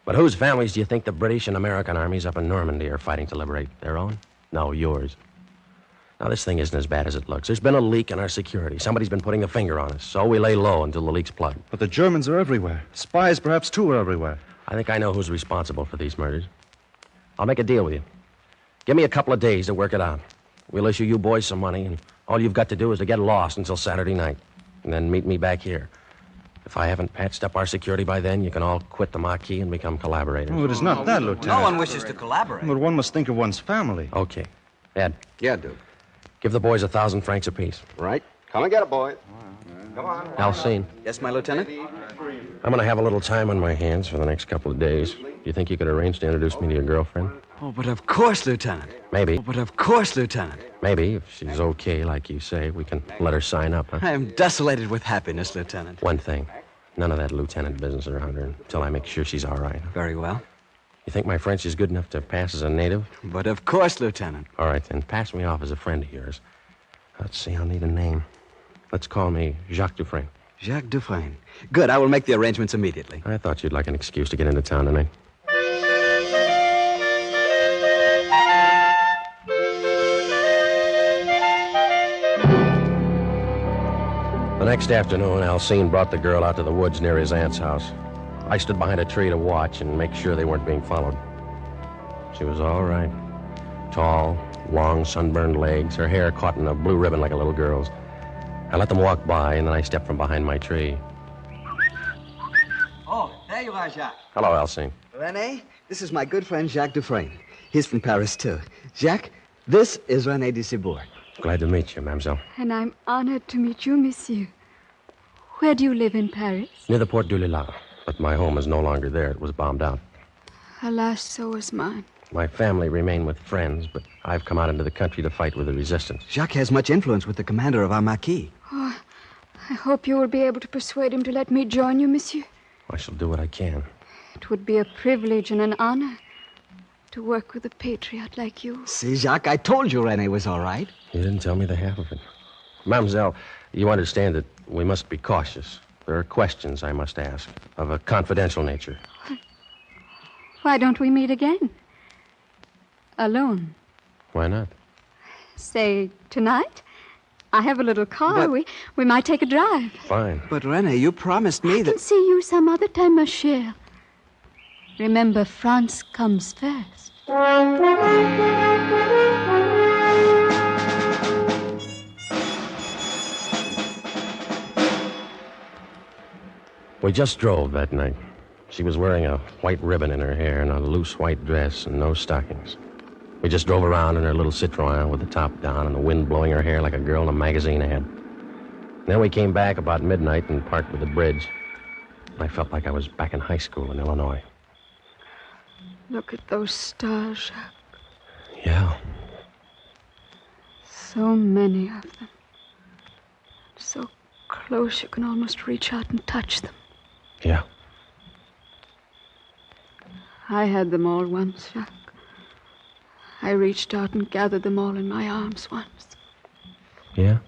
But whose families do you think the British and American armies up in Normandy are fighting to liberate? Their own? No, yours. Now, this thing isn't as bad as it looks. There's been a leak in our security. Somebody's been putting a finger on us, so we lay low until the leak's plugged. But the Germans are everywhere. Spies, perhaps, too, are everywhere. I think I know who's responsible for these murders. I'll make a deal with you. Give me a couple of days to work it out. We'll issue you boys some money, and all you've got to do is to get lost until Saturday night, and then meet me back here. If I haven't patched up our security by then, you can all quit the Marquis and become collaborators. Oh, it is not that, Lieutenant. No one wishes to collaborate. But one must think of one's family. Okay. Ed. Yeah, Duke. Give the boys 1,000 francs apiece. Right. Come and get it, boys. Come on. Alcine. Yes, my lieutenant? I'm going to have a little time on my hands for the next couple of days. Do you think you could arrange to introduce me to your girlfriend? Oh, but of course, Lieutenant. Maybe. Oh, but of course, Lieutenant. Maybe, if she's okay, like you say, we can let her sign up, huh? I am desolated with happiness, Lieutenant. One thing. None of that lieutenant business around her until I make sure she's all right. Very well. You think my French is good enough to pass as a native? But of course, Lieutenant. All right, then pass me off as a friend of yours. Let's see, I'll need a name. Let's call me Jacques Dufresne. Jacques Dufresne. Good, I will make the arrangements immediately. I thought you'd like an excuse to get into town tonight. The next afternoon, Alcine brought the girl out to the woods near his aunt's house. I stood behind a tree to watch and make sure they weren't being followed. She was all right. Tall, long, sunburned legs, her hair caught in a blue ribbon like a little girl's. I let them walk by, and then I stepped from behind my tree. Oh, there you are, Jacques. Hello, Alcine. René, this is my good friend Jacques Dufresne. He's from Paris, too. Jacques, this is René de Cibourg. Glad to meet you, mademoiselle. And I'm honored to meet you, monsieur. Where do you live in Paris? Near the Porte du Lilas. But my home is no longer there. It was bombed out. Alas, so was mine. My family remain with friends, but I've come out into the country to fight with the resistance. Jacques has much influence with the commander of our Marquis. Oh, I hope you will be able to persuade him to let me join you, monsieur. I shall do what I can. It would be a privilege and an honor to work with a patriot like you. See, Jacques, I told you Rene was all right. You didn't tell me the half of it. Mademoiselle, you understand that we must be cautious. There are questions I must ask of a confidential nature. Why don't we meet again? Alone. Why not? Say, tonight? I have a little car. We might take a drive. Fine. But, Rene, you promised me I can see you some other time, ma chère. Remember, France comes first. We just drove that night. She was wearing a white ribbon in her hair and a loose white dress and no stockings. We just drove around in her little Citroën with the top down and the wind blowing her hair like a girl in a magazine ad. Then we came back about midnight and parked by the bridge. I felt like I was back in high school in Illinois. Look at those stars, Jacques. Yeah. So many of them. So close you can almost reach out and touch them. Yeah. I had them all once, Jacques. I reached out and gathered them all in my arms once. Yeah?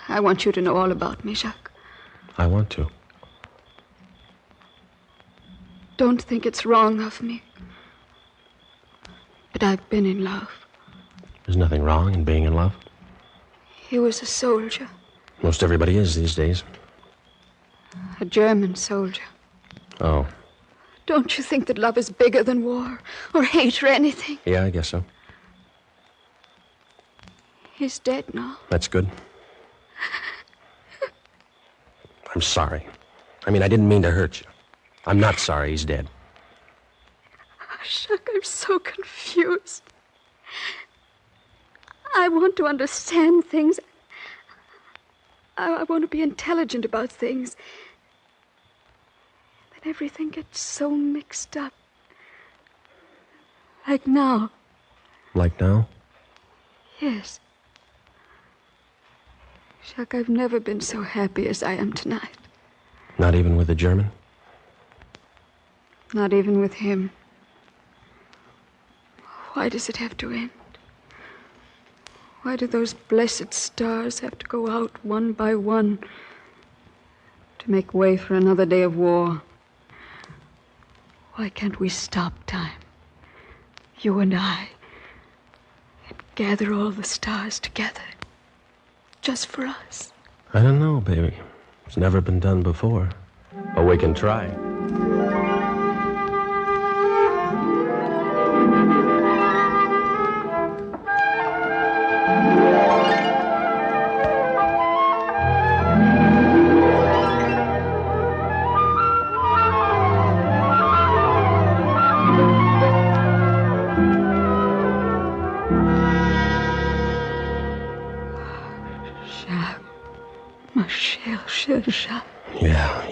I want you to know all about me, Jacques. I want to. Don't think it's wrong of me. But I've been in love. There's nothing wrong in being in love. He was a soldier. Most everybody is these days. A German soldier. Oh. Don't you think that love is bigger than war or hate or anything? Yeah, I guess so. He's dead now. That's good. I'm sorry. I mean, I didn't mean to hurt you. I'm not sorry he's dead. Jacques, I'm so confused. I want to understand things. I want to be intelligent about things. But everything gets so mixed up. Like now. Like now? Yes. Jacques, I've never been so happy as I am tonight. Not even with the German? Not even with him. Why does it have to end? Why do those blessed stars have to go out one by one to make way for another day of war? Why can't we stop time, you and I, and gather all the stars together, just for us? I don't know, baby. It's never been done before. But we can try.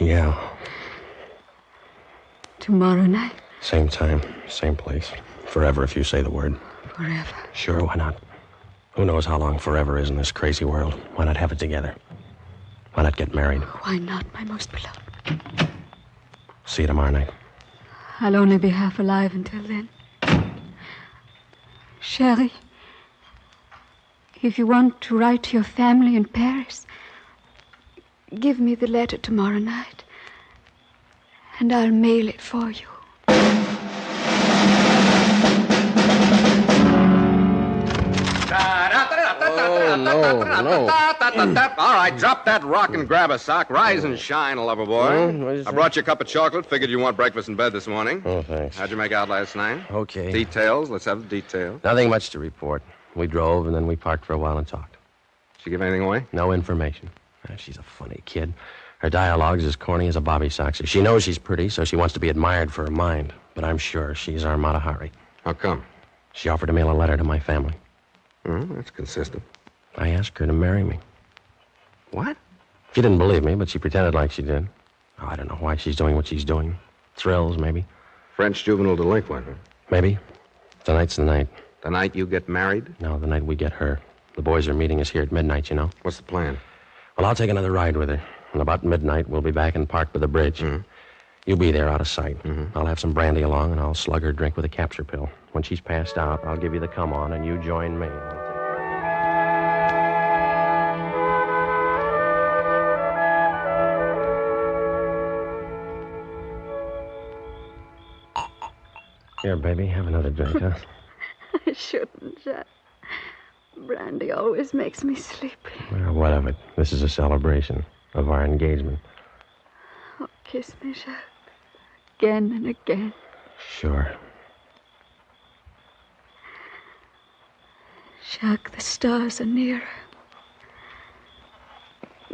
Yeah. Tomorrow night? Same time, same place. Forever, if you say the word. Forever? Sure, why not? Who knows how long forever is in this crazy world? Why not have it together? Why not get married? Why not, my most beloved? See you tomorrow night. I'll only be half alive until then. Chérie, if you want to write to your family in Paris, give me the letter tomorrow night, and I'll mail it for you. Oh, no. All right, drop that rock and grab a sock. Rise and shine, lover boy. I brought you a cup of chocolate. Figured you want breakfast in bed this morning. Oh, thanks. How'd you make out last night? Okay. Details. Let's have the details. Nothing much to report. We drove, and then we parked for a while and talked. She give anything away? No information. She's a funny kid. Her dialogue's as corny as a bobby soxer. She knows she's pretty, so she wants to be admired for her mind. But I'm sure she's our Matahari. How come? She offered to mail a letter to my family. That's consistent. I asked her to marry me. What? She didn't believe me, but she pretended like she did. Oh, I don't know why she's doing what she's doing. Thrills, maybe. French juvenile delinquent, huh? Maybe. Tonight's the night. The night you get married? No, the night we get her. The boys are meeting us here at midnight, you know. What's the plan? Well, I'll take another ride with her. And about midnight, we'll be back in park by the bridge. You'll be there out of sight. I'll have some brandy along, and I'll slug her drink with a capture pill. When she's passed out, I'll give you the come-on, and you join me. Here, baby, have another drink, huh? I shouldn't, Jack. Brandy always makes me sleepy. Well, what of it? This is a celebration of our engagement. Oh, kiss me, Jack. Again and again. Sure. Jack, the stars are nearer.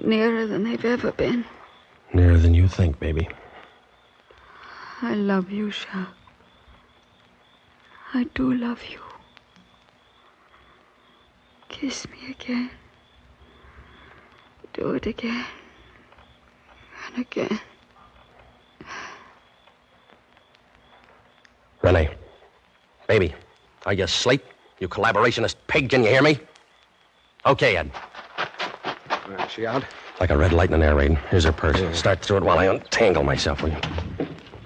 Nearer than they've ever been. Nearer than you think, baby. I love you, Jack. I do love you. Kiss me again. Do it again. And again. Renee. Baby. Are you asleep? You collaborationist pig, can you hear me? Okay, Ed. Is she out? Like a red light in an air raid. Here's her purse. Start through it while I untangle myself, will you?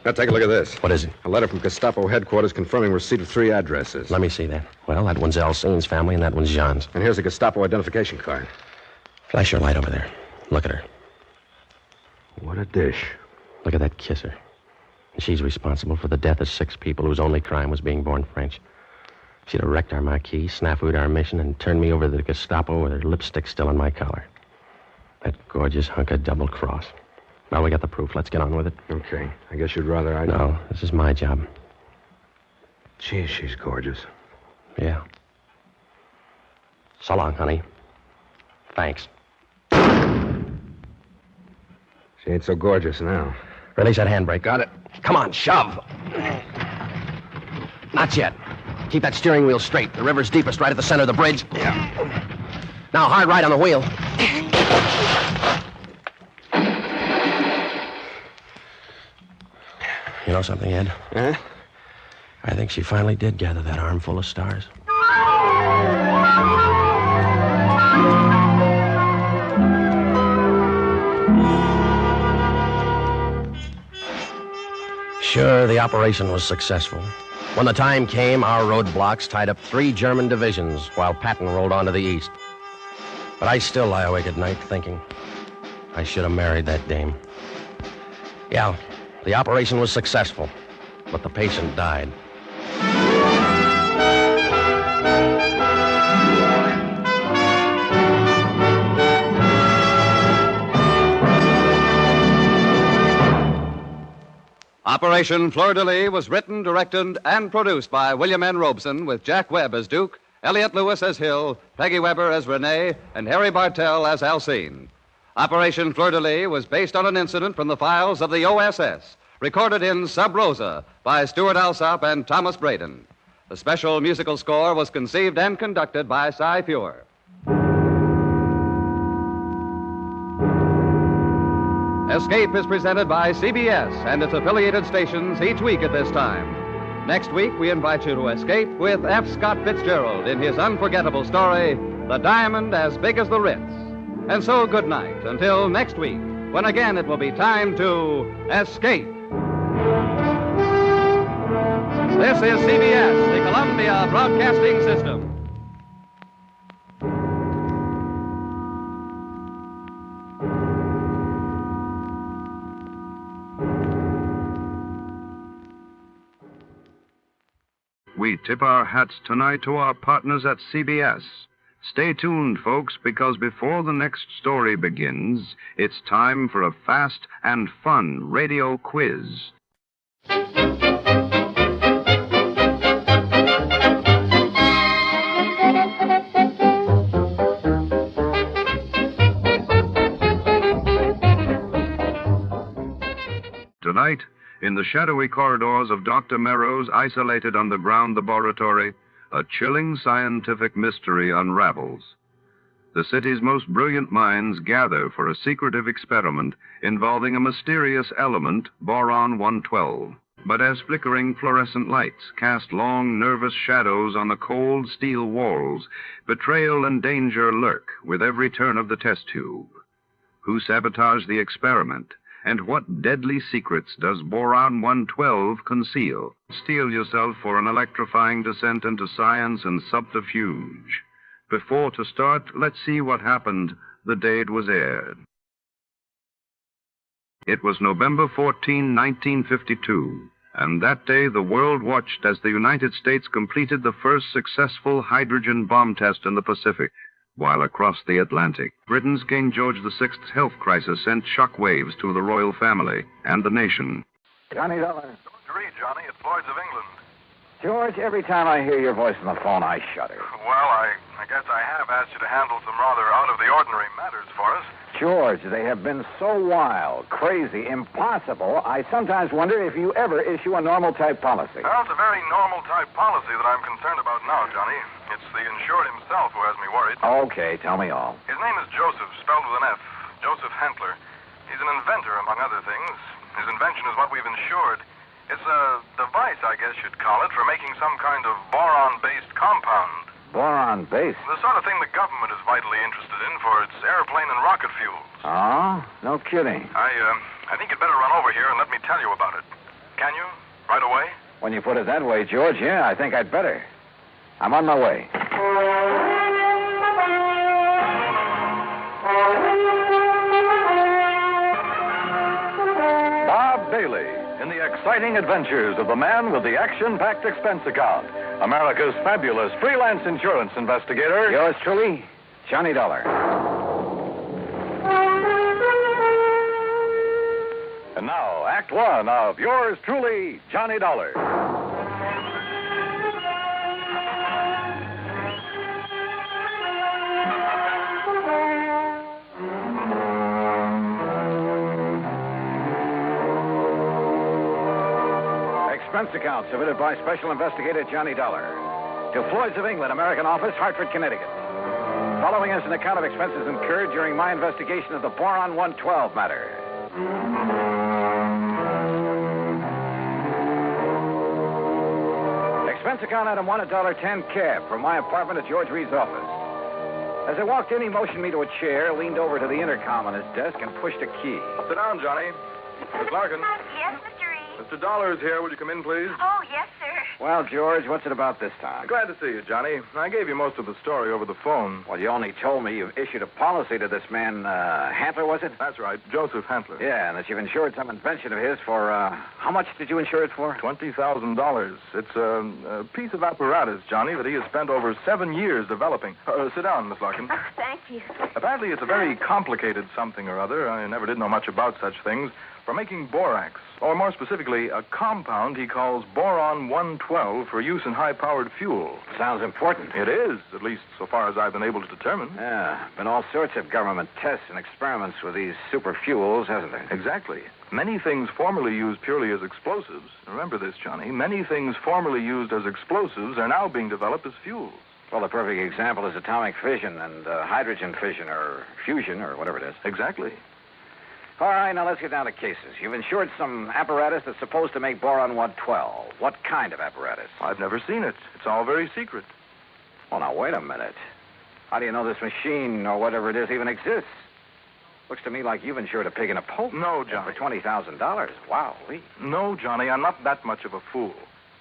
Now, take a look at this. What is it? A letter from Gestapo headquarters confirming receipt of 3 addresses. Let me see that. Well, that one's Alcine's family, and that one's Jean's. And here's a Gestapo identification card. Flash your light over there. Look at her. What a dish. Look at that kisser. And she's responsible for the death of 6 people whose only crime was being born French. She'd have wrecked our marquee, snafu'd our mission, and turned me over to the Gestapo with her lipstick still on my collar. That gorgeous hunk of double cross. Now we got the proof. Let's get on with it. Okay. I guess you'd rather I... No, this is my job. Gee, she's gorgeous. Yeah. So long, honey. Thanks. She ain't so gorgeous now. Release that handbrake. Got it. Come on, shove. Not yet. Keep that steering wheel straight. The river's deepest right at the center of the bridge. Yeah. Now, hard right on the wheel. You know something, Ed? Huh? I think she finally did gather that armful of stars. Sure, the operation was successful. When the time came, our roadblocks tied up 3 German divisions while Patton rolled on to the east. But I still lie awake at night thinking I should have married that dame. Yeah, the operation was successful, but the patient died. Operation Fleur De Lys was written, directed, and produced by William N. Robeson, with Jack Webb as Duke, Elliot Lewis as Hill, Peggy Weber as Renee, and Harry Bartell as Alcine. Operation Fleur De Lys was based on an incident from the files of the OSS, recorded in Sub Rosa by Stuart Alsop and Thomas Braden. The special musical score was conceived and conducted by Cy Feuer. Escape is presented by CBS and its affiliated stations each week at this time. Next week, we invite you to escape with F. Scott Fitzgerald in his unforgettable story, The Diamond as Big as the Ritz. And so, good night, until next week, when again it will be time to escape. This is CBS, the Columbia Broadcasting System. We tip our hats tonight to our partners at CBS. Stay tuned, folks, because before the next story begins, it's time for a fast and fun radio quiz. Tonight, in the shadowy corridors of Dr. Merrow's isolated underground laboratory, a chilling scientific mystery unravels. The city's most brilliant minds gather for a secretive experiment involving a mysterious element, boron-112. But as flickering fluorescent lights cast long, nervous shadows on the cold steel walls, betrayal and danger lurk with every turn of the test tube. Who sabotaged the experiment? And what deadly secrets does Boron 112 conceal? Steel yourself for an electrifying descent into science and subterfuge. Before to start, let's see what happened the day it was aired. It was November 14, 1952, and that day the world watched as the United States completed the first successful hydrogen bomb test in the Pacific, while across the Atlantic, Britain's King George VI's health crisis sent shockwaves to the royal family and the nation. Johnny Dollar. Don't you read, Johnny? It's Lloyd's of England. George, every time I hear your voice on the phone, I shudder. Well, I guess I have asked you to handle some rather out-of-the-ordinary matters for us. George, they have been so wild, crazy, impossible, I sometimes wonder if you ever issue a normal-type policy. Well, it's a very normal-type policy that I'm concerned about now, Johnny. It's the insured himself who has me worried. Okay, tell me all. His name is Joseph, spelled with an F. Joseph Hentler. He's an inventor, among other things. His invention is what we've insured. It's a device, I guess you'd call it, for making some kind of boron-based compound. Boron-based? The sort of thing the government is vitally interested in for its airplane and rocket fuels. Oh? No kidding. I think you'd better run over here and let me tell you about it. Can you? Right away? When you put it that way, George, yeah, I think I'd better. I'm on my way. Bob Bailey in the exciting adventures of the man with the action-packed expense account, America's fabulous freelance insurance investigator. Yours truly, Johnny Dollar. And now, Act One of yours truly, Johnny Dollar. Expense account submitted by Special Investigator Johnny Dollar to Floyd's of England, American Office, Hartford, Connecticut. Following is an account of expenses incurred during my investigation of the Boron 112 matter. Expense account item 1, $1.10 cab from my apartment to George Reed's office. As I walked in, he motioned me to a chair, leaned over to the intercom on his desk, and pushed a key. Sit down, Johnny. Miss Larkin. Yes, Mr. Reed. Mr. Dollar is here. Would you come in, please? Oh, yes, sir. Well, George, what's it about this time? Glad to see you, Johnny. I gave you most of the story over the phone. Well, you only told me you've issued a policy to this man, Hantler, was it? That's right, Joseph Hentler. Yeah, and that you've insured some invention of his for, how much did you insure it for? $20,000. It's a piece of apparatus, Johnny, that he has spent over 7 years developing. Sit down, Miss Larkin. Oh, thank you. Apparently, it's a very complicated something or other. I never did know much about such things. For making borax, or more specifically, a compound he calls Boron 112 for use in high-powered fuel. Sounds important. It is, at least so far as I've been able to determine. Yeah, been all sorts of government tests and experiments with these super fuels, hasn't there? Exactly. Many things formerly used purely as explosives, remember this, Johnny, many things formerly used as explosives are now being developed as fuels. Well, the perfect example is atomic fission and hydrogen fission or fusion or whatever it is. Exactly. All right, now let's get down to cases. You've insured some apparatus that's supposed to make boron 112. What kind of apparatus? I've never seen it. It's all very secret. Well, now, wait a minute. How do you know this machine or whatever it is even exists? Looks to me like you've insured a pig in a poke. No, Johnny. For $20,000. Wow, Lee. No, Johnny, I'm not that much of a fool.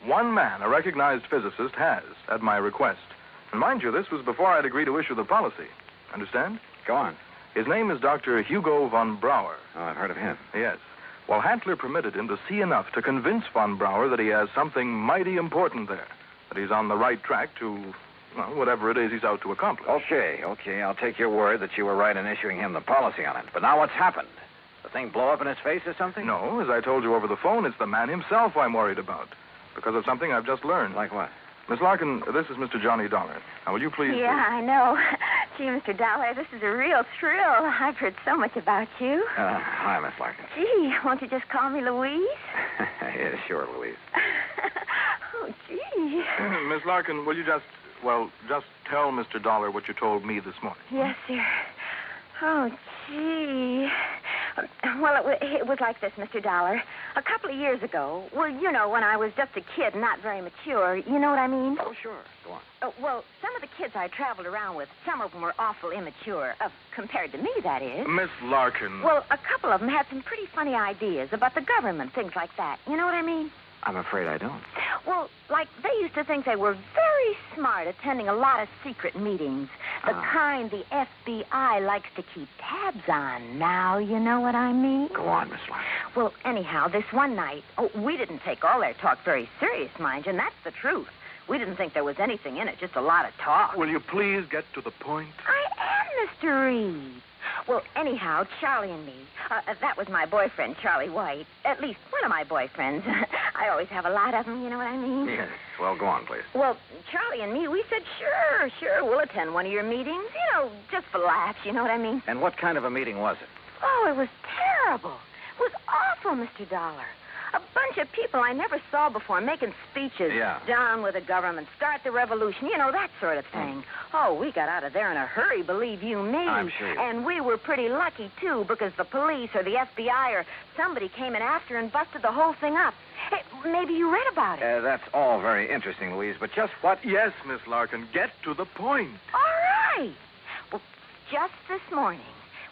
One man, a recognized physicist, has, at my request. And mind you, this was before I'd agreed to issue the policy. Understand? Go on. His name is Dr. Hugo von Brauer. Oh, I've heard of him. Yes. Well, Hantler permitted him to see enough to convince von Brauer that he has something mighty important there, that he's on the right track to, well, whatever it is he's out to accomplish. Okay. I'll take your word that you were right in issuing him the policy on it. But now what's happened? The thing blow up in his face or something? No, as I told you over the phone, it's the man himself I'm worried about, because of something I've just learned. Like what? Miss Larkin, this is Mr. Johnny Dollar. Now, will you please... Yeah, I know. Gee, Mr. Dollar, this is a real thrill. I've heard so much about you. Hi, Miss Larkin. Gee, won't you just call me Louise? Yeah, sure, Louise. Oh, gee. Miss Larkin, will you just tell Mr. Dollar what you told me this morning? Yes, sir. Oh, gee. Well, it was like this, Mr. Dollar. A couple of years ago, well, you know, when I was just a kid and not very mature, you know what I mean? Oh, sure. Go on. Well, some of the kids I traveled around with, some of them were awful immature, compared to me, that is. Miss Larkin. Well, a couple of them had some pretty funny ideas about the government, things like that. You know what I mean? I'm afraid I don't. Well, like, they used to think they were very smart attending a lot of secret meetings. The kind the FBI likes to keep tabs on. Now, you know what I mean? Go on, Miss Larkin. Well, anyhow, this one night, we didn't take all their talk very serious, mind you, and that's the truth. We didn't think there was anything in it, just a lot of talk. Will you please get to the point? I am, Mr. Reed. Well, anyhow, Charlie and me, that was my boyfriend, Charlie White. At least one of my boyfriends. I always have a lot of them, you know what I mean? Yes. Well, go on, please. Well, Charlie and me, we said, sure, we'll attend one of your meetings. You know, just for laughs, you know what I mean? And what kind of a meeting was it? Oh, it was terrible. It was awful, Mr. Dollar. A bunch of people I never saw before making speeches. Yeah. Down with the government, start the revolution, you know, that sort of thing. Oh, we got out of there in a hurry, believe you me. I'm sure. And we were pretty lucky, too, because the police or the FBI or somebody came in after and busted the whole thing up. Hey, maybe you read about it. That's all very interesting, Louise, but just what... Yes, Miss Larkin, get to the point. All right. Well, just this morning,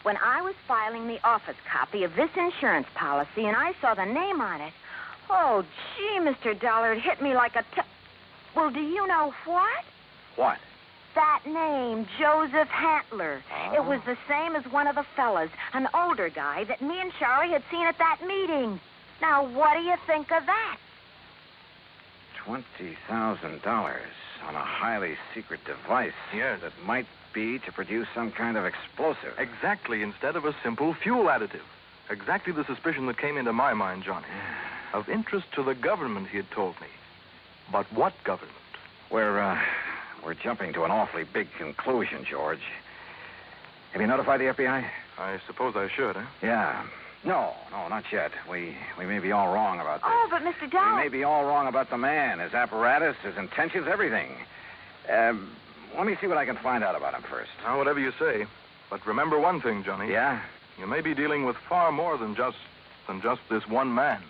when I was filing the office copy of this insurance policy and I saw the name on it, oh, gee, Mr. Dollar, it hit me like a Well, do you know what? What? That name, Joseph Hantler. Oh. It was the same as one of the fellas, an older guy that me and Charlie had seen at that meeting. Now, what do you think of that? $20,000 on a highly secret device. Yes. That might be to produce some kind of explosive. Exactly, instead of a simple fuel additive. Exactly the suspicion that came into my mind, Johnny. Of interest to the government, he had told me. But what government? We're jumping to an awfully big conclusion, George. Have you notified the FBI? I suppose I should, eh? Yeah. No, not yet. We may be all wrong about this. Oh, but Mr. Dollar... We may be all wrong about the man, his apparatus, his intentions, everything. Let me see what I can find out about him first. Now, whatever you say. But remember one thing, Johnny. Yeah? You may be dealing with far more than just this one man.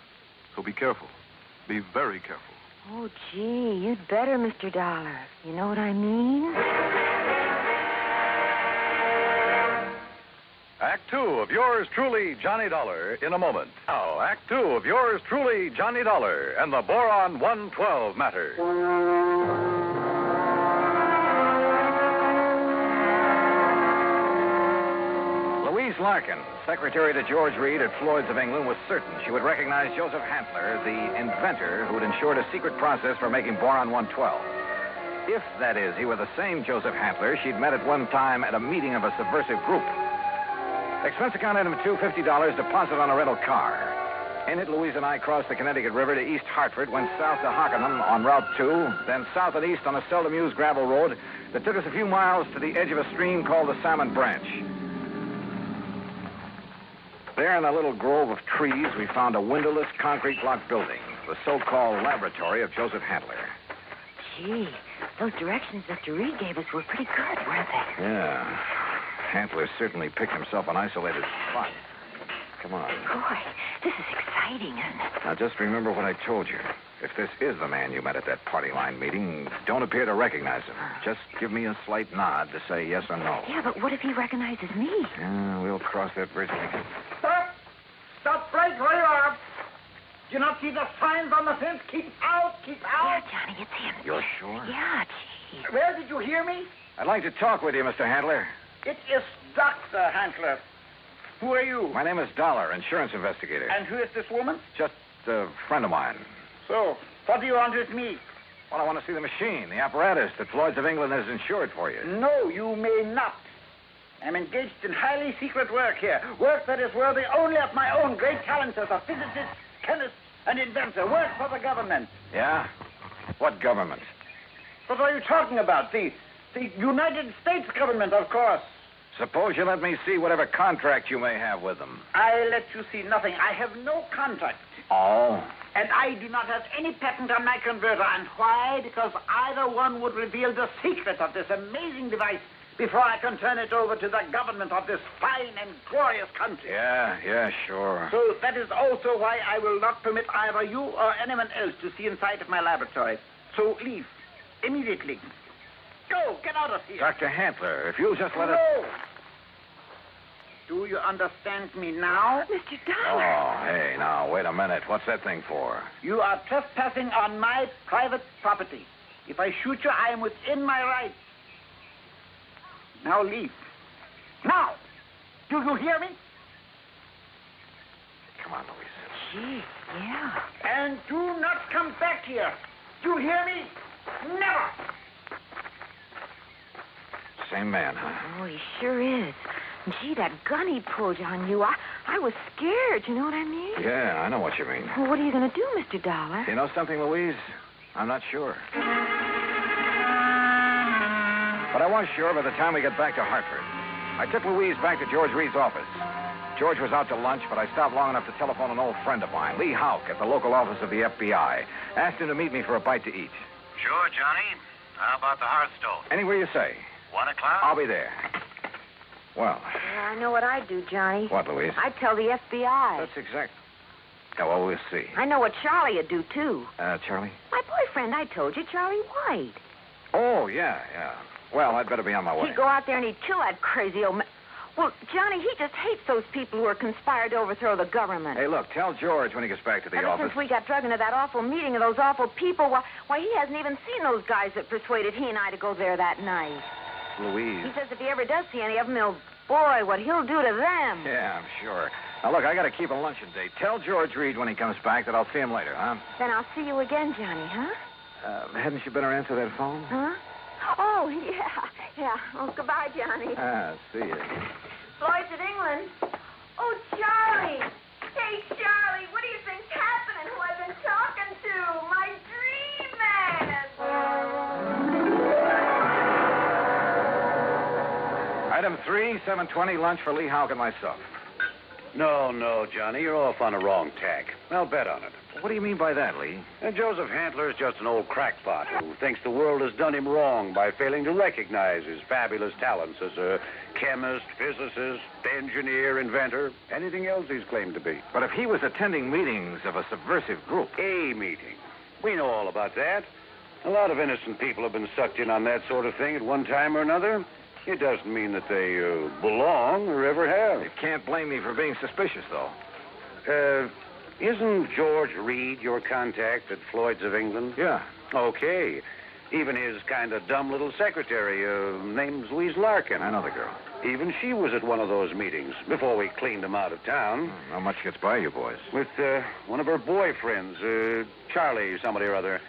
So be careful. Be very careful. Oh, gee, you'd better, Mr. Dollar. You know what I mean? Act 2 of yours truly, Johnny Dollar, in a moment. Now, Act 2 of yours truly, Johnny Dollar, and the Boron 112 matter. Louise Larkin, secretary to George Reed at Floyd's of England, was certain she would recognize Joseph Hantler, the inventor who had ensured a secret process for making Boron 112. If, that is, he were the same Joseph Hantler she'd met at one time at a meeting of a subversive group. Expense account item $250, deposit on a rental car. In it, Louise and I crossed the Connecticut River to East Hartford, went south to Hockenham on Route 2, then south and east on a seldom used gravel road that took us a few miles to the edge of a stream called the Salmon Branch. There in a little grove of trees, we found a windowless concrete block building, the so-called laboratory of Joseph Hantler. Gee, those directions Mr. Reed gave us were pretty good, weren't they? Yeah. Hantler certainly picked himself an isolated spot. Come on. Boy, this is exciting, isn't it? Now, just remember what I told you. If this is the man you met at that party line meeting, don't appear to recognize him. Just give me a slight nod to say yes or no. Yeah, but what if he recognizes me? Yeah, we'll cross that bridge when we get... Stop right where you are. Do you not see the signs on the fence? Keep out, keep out. Yeah, Johnny, it's him. You're sure? Yeah, gee. Where did you hear me? I'd like to talk with you, Mr. Hantler. It is Dr. Hantler. Who are you? My name is Dollar, insurance investigator. And who is this woman? Just a friend of mine. So, what do you want with me? Well, I want to see the machine, the apparatus that Floyd's of England has insured for you. No, you may not. I'm engaged in highly secret work here. Work that is worthy only of my own great talents as a physicist, chemist, and inventor. Work for the government. Yeah? What government? What are you talking about? The United States government, of course. Suppose you let me see whatever contract you may have with them. I let you see nothing. I have no contract. Oh? And I do not have any patent on my converter. And why? Because either one would reveal the secret of this amazing device before I can turn it over to the government of this fine and glorious country. Yeah, sure. So that is also why I will not permit either you or anyone else to see inside of my laboratory. So leave. Immediately. Go, get out of here. Dr. Hantler, if you'll just let us... No. Do you understand me now? Mr. Dollar. Oh, hey, now, wait a minute. What's that thing for? You are trespassing on my private property. If I shoot you, I am within my rights. Now leave. Now! Do you hear me? Come on, Louise. Gee, yeah. And do not come back here. Do you hear me? Never! Same man, huh? Oh, he sure is. Gee, that gun he pulled on you, I was scared, you know what I mean? Yeah, I know what you mean. Well, what are you going to do, Mr. Dollar? You know something, Louise? I'm not sure. But I was sure by the time we get back to Hartford. I took Louise back to George Reed's office. George was out to lunch, but I stopped long enough to telephone an old friend of mine, Lee Houck, at the local office of the FBI. Asked him to meet me for a bite to eat. Sure, Johnny. How about the hearthstone? Anywhere you say. 1 o'clock? I'll be there. Well. Yeah, I know what I'd do, Johnny. What, Louise? I'd tell the FBI. That's exact. Yeah, well, we'll see. I know what Charlie would do, too. Charlie? My boyfriend, I told you, Charlie White. Oh, yeah. Well, I'd better be on my way. He'd go out there and he'd kill that crazy old man. Well, Johnny, he just hates those people who are conspired to overthrow the government. Hey, look, tell George when he gets back to the office. Ever since we got drug into that awful meeting of those awful people, why, he hasn't even seen those guys that persuaded he and I to go there that night. Louise. He says if he ever does see any of them, boy, what he'll do to them. Yeah, I'm sure. Now, look, I got to keep a luncheon date. Tell George Reed when he comes back that I'll see him later, huh? Then I'll see you again, Johnny, huh? Hadn't you better answer that phone? Huh? Oh, yeah. Oh, goodbye, Johnny. See you. Floyd's at England. Oh, Charlie. Hey, Charlie, what do you think's happening? Who I've been talking to? My dream man. Item 3, 7:20, lunch for Lee Houck and myself. No, Johnny, you're off on a wrong tack. I'll bet on it. What do you mean by that, Lee? Joseph Hantler is just an old crackpot who thinks the world has done him wrong by failing to recognize his fabulous talents as a chemist, physicist, engineer, inventor, anything else he's claimed to be. But if he was attending meetings of a subversive group... A meeting. We know all about that. A lot of innocent people have been sucked in on that sort of thing at one time or another. It doesn't mean that they belong or ever have. You can't blame me for being suspicious, though. Isn't George Reed your contact at Floyd's of England? Yeah. Okay. Even his kind of dumb little secretary, name's Louise Larkin. I know the girl. Even she was at one of those meetings before we cleaned him out of town. Not much gets by you boys. With one of her boyfriends, Charlie somebody or other.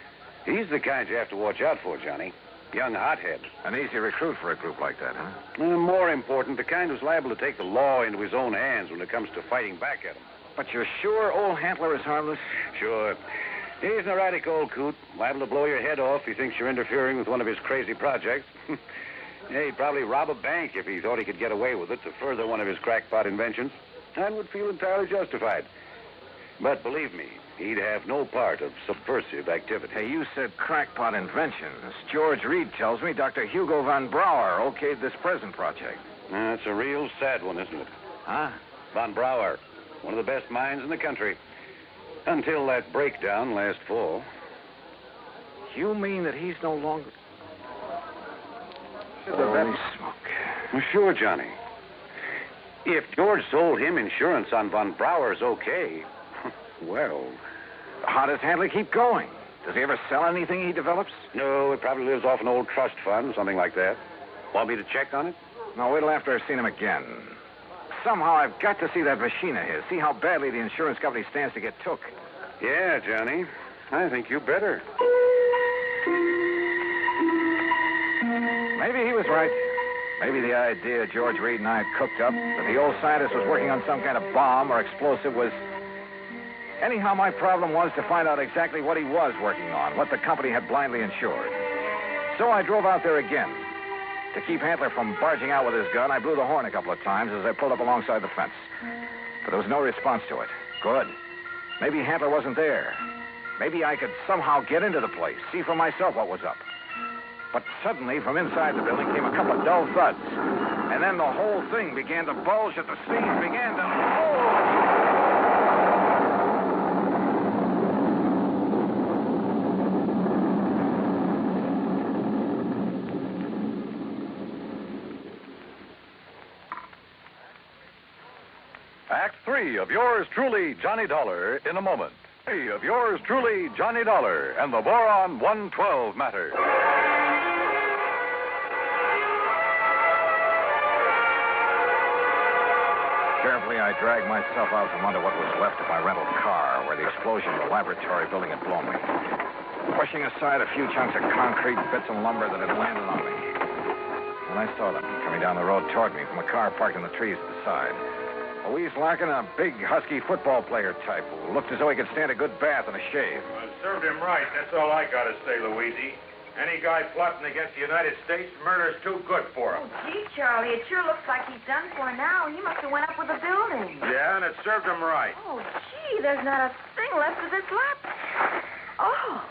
He's the kind you have to watch out for, Johnny. Young hothead. An easy recruit for a group like that, huh? More important, the kind who's liable to take the law into his own hands when it comes to fighting back at him. But you're sure old Hantler is harmless? Sure. He's an erratic old coot, liable to blow your head off if he thinks you're interfering with one of his crazy projects. Yeah, he'd probably rob a bank if he thought he could get away with it to further one of his crackpot inventions, and would feel entirely justified. But believe me, he'd have no part of subversive activity. Hey, you said crackpot inventions. George Reed tells me Dr. Hugo von Brauer okayed this present project. That's a real sad one, isn't it? Huh? Von Brauer, one of the best minds in the country. Until that breakdown last fall. You mean that he's no longer... Holy smoke. Well, sure, Johnny. If George sold him insurance on von Brauer's okay, well... How does Handley keep going? Does he ever sell anything he develops? No, he probably lives off an old trust fund, something like that. Want me to check on it? No, wait till after I've seen him again. Somehow I've got to see that machine of his, see how badly the insurance company stands to get took. Yeah, Johnny. I think you better. Maybe he was right. Maybe the idea George Reed and I had cooked up, that the old scientist was working on some kind of bomb or explosive, was... Anyhow, my problem was to find out exactly what he was working on, what the company had blindly insured. So I drove out there again. To keep Hantler from barging out with his gun, I blew the horn a couple of times as I pulled up alongside the fence. But there was no response to it. Good. Maybe Hantler wasn't there. Maybe I could somehow get into the place, see for myself what was up. But suddenly, from inside the building came a couple of dull thuds. And then the whole thing began to bulge at the seams, began to... Act 3 of yours truly, Johnny Dollar, in a moment. 3 of yours truly, Johnny Dollar, and the Boron 112 Matter. Carefully, I dragged myself out from under what was left of my rental car, where the explosion of the laboratory building had blown me, pushing aside a few chunks of concrete, bits of lumber that had landed on me. And I saw them coming down the road toward me from a car parked in the trees at the side. Louise Larkin, a big, husky football player type who looked as though he could stand a good bath and a shave. Well, served him right. That's all I got to say, Louise. Any guy plotting against the United States, murder's too good for him. Oh, gee, Charlie, it sure looks like he's done for now. He must have went up with the building. Yeah, and it served him right. Oh, gee, there's not a thing left of this lap. Oh,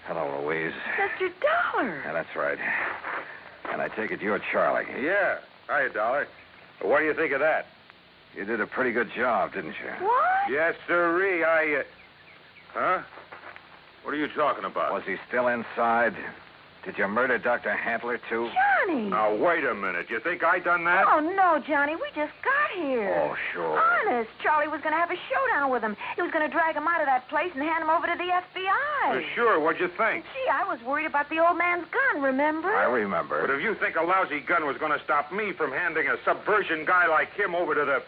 Hello, Louise. Mr. Dollar. Yeah, that's right. And I take it you're Charlie. Yeah. Hiya, Dollar. What do you think of that? You did a pretty good job, didn't you? What? Yes, sirree. Huh? What are you talking about? Was he still inside? Did you murder Dr. Handler, too? Johnny. Now, wait a minute. You think I done that? Oh, no, Johnny. We just got here. Oh, sure. Honest. Charlie was going to have a showdown with him. He was going to drag him out of that place and hand him over to the FBI. Sure. What'd you think? Gee, I was worried about the old man's gun, remember? I remember. But if you think a lousy gun was going to stop me from handing a subversion guy like him over to the...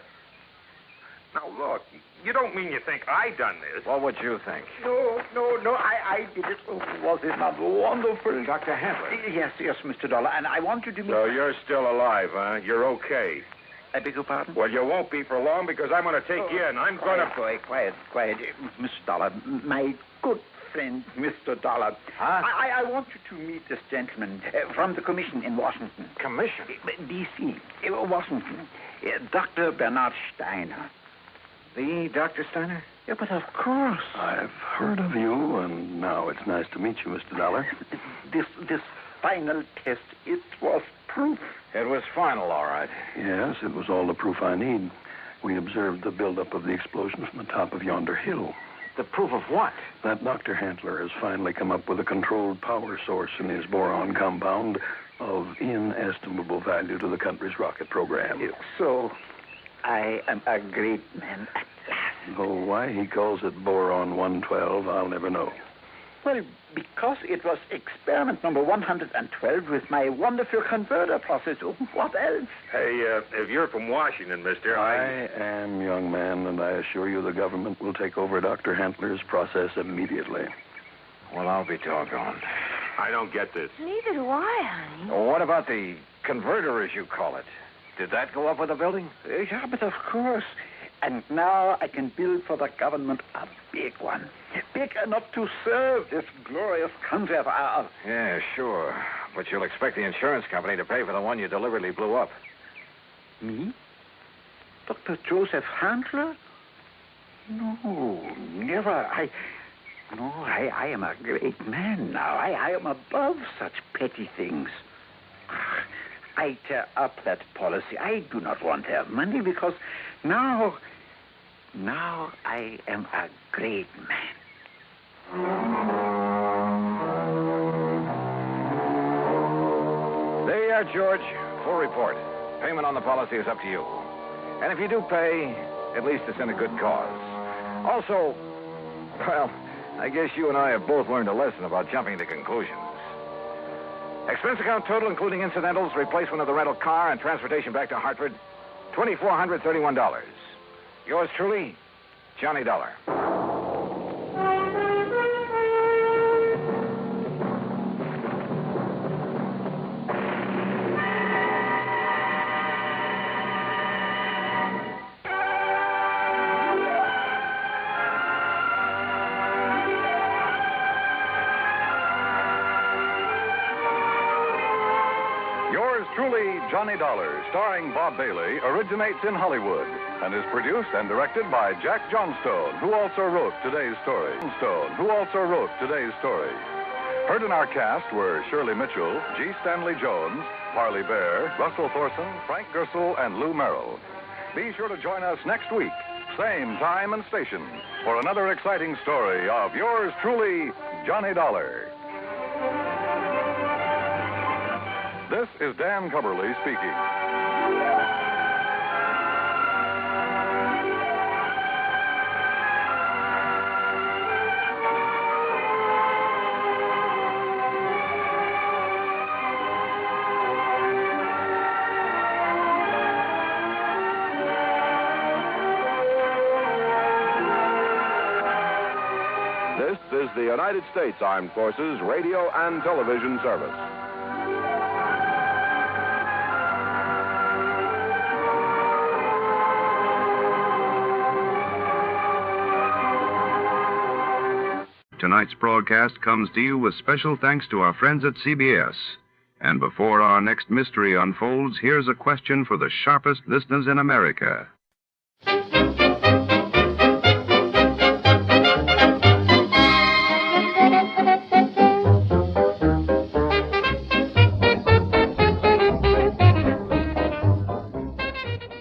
Now, look, you don't mean you think I done this. What would you think? No, I did it. Oh, was it not wonderful? Dr. Handler. Yes, Mr. Dollar, and I want you to meet... So you're still alive, huh? You're okay. I beg your pardon? Well, you won't be for long because I'm going to take you in. I'm going to... Quiet. Mr. Dollar, my good friend, Mr. Dollar. Huh? I want you to meet this gentleman from the commission in Washington. Commission? D.C., Washington. Dr. Bernard Steiner. The Dr. Steiner? Yeah, but of course. I've heard of you, and now it's nice to meet you, Mr. Dollar. This final test, it was proof. It was final, all right. Yes, it was all the proof I need. We observed the buildup of the explosion from the top of yonder hill. The proof of what? That Dr. Handler has finally come up with a controlled power source in his boron compound of inestimable value to the country's rocket program. So, I am a great man at last. Though why he calls it Boron 112, I'll never know. Well, because it was experiment number 112 with my wonderful converter process. What else? Hey, if you're from Washington, mister, I am, young man, and I assure you the government will take over Dr. Handler's process immediately. Well, I'll be doggone. I don't get this. Neither do I, honey. Well, what about the converter, as you call it? Did that go up with the building? Yeah, but of course. And now I can build for the government a big one. Big enough to serve this glorious country of ours. Yeah, sure. But you'll expect the insurance company to pay for the one you deliberately blew up. Me? Dr. Joseph Handler? No, never. I am a great man now. I am above such petty things. I tear up that policy. I do not want their money because now I am a great man. There you are, George. Full report. Payment on the policy is up to you. And if you do pay, at least it's in a good cause. Also, well, I guess you and I have both learned a lesson about jumping to conclusions. Expense account total, including incidentals, replacement of the rental car, and transportation back to Hartford, $2,431. Yours truly, Johnny Dollar. Truly, Johnny Dollar, starring Bob Bailey, originates in Hollywood and is produced and directed by Jack Johnstone, who also wrote today's story. Heard in our cast were Shirley Mitchell, G. Stanley Jones, Parley Bear, Russell Thorson, Frank Gersel, and Lou Merrill. Be sure to join us next week, same time and station, for another exciting story of yours truly, Johnny Dollar. This is Dan Kimberley speaking. This is the United States Armed Forces Radio and Television Service. Tonight's broadcast comes to you with special thanks to our friends at CBS. And before our next mystery unfolds, here's a question for the sharpest listeners in America.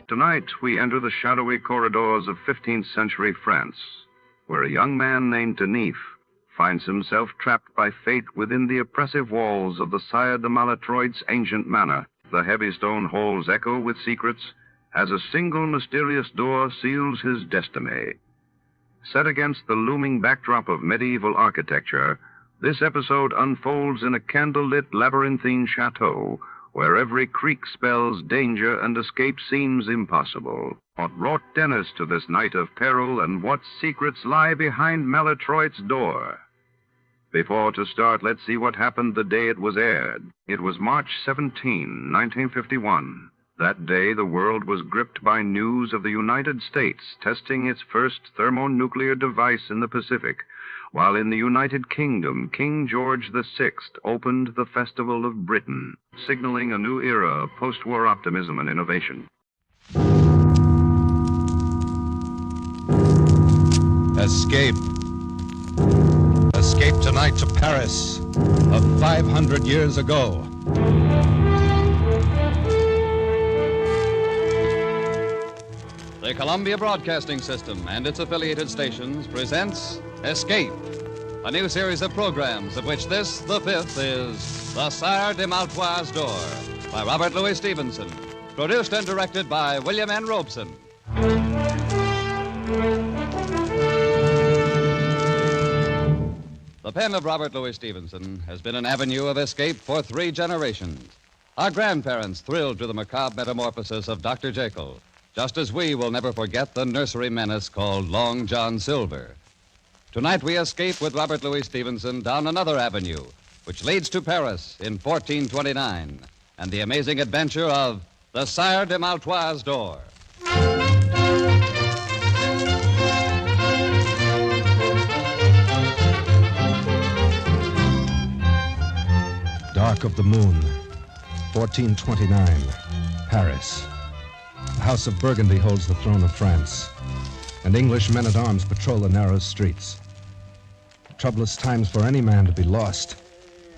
Tonight, we enter the shadowy corridors of 15th century France, where a young man named Denis finds himself trapped by fate within the oppressive walls of the Sire De Maletroits' ancient manor. The heavy stone halls echo with secrets as a single mysterious door seals his destiny. Set against the looming backdrop of medieval architecture, this episode unfolds in a candlelit labyrinthine chateau where every creak spells danger and escape seems impossible. What brought Dennis to this night of peril, and what secrets lie behind Maletroit's door? Before to start, let's see what happened the day it was aired. It was March 17, 1951. That day, the world was gripped by news of the United States testing its first thermonuclear device in the Pacific, while in the United Kingdom, King George VI opened the Festival of Britain, signaling a new era of post-war optimism and innovation. Escape. Escape tonight to Paris of 500 years ago. The Columbia Broadcasting System and its affiliated stations presents Escape, a new series of programs of which this, the fifth, is The Sire De Maletroits Door by Robert Louis Stevenson, produced and directed by William N. Robeson. The pen of Robert Louis Stevenson has been an avenue of escape for 3 generations. Our grandparents thrilled to the macabre metamorphosis of Dr. Jekyll, just as we will never forget the nursery menace called Long John Silver. Tonight we escape with Robert Louis Stevenson down another avenue, which leads to Paris in 1429, and the amazing adventure of the Sire De Maletroits Door. Dark of the moon, 1429, Paris. The House of Burgundy holds the throne of France, and English men-at-arms patrol the narrow streets. Troublous times for any man to be lost,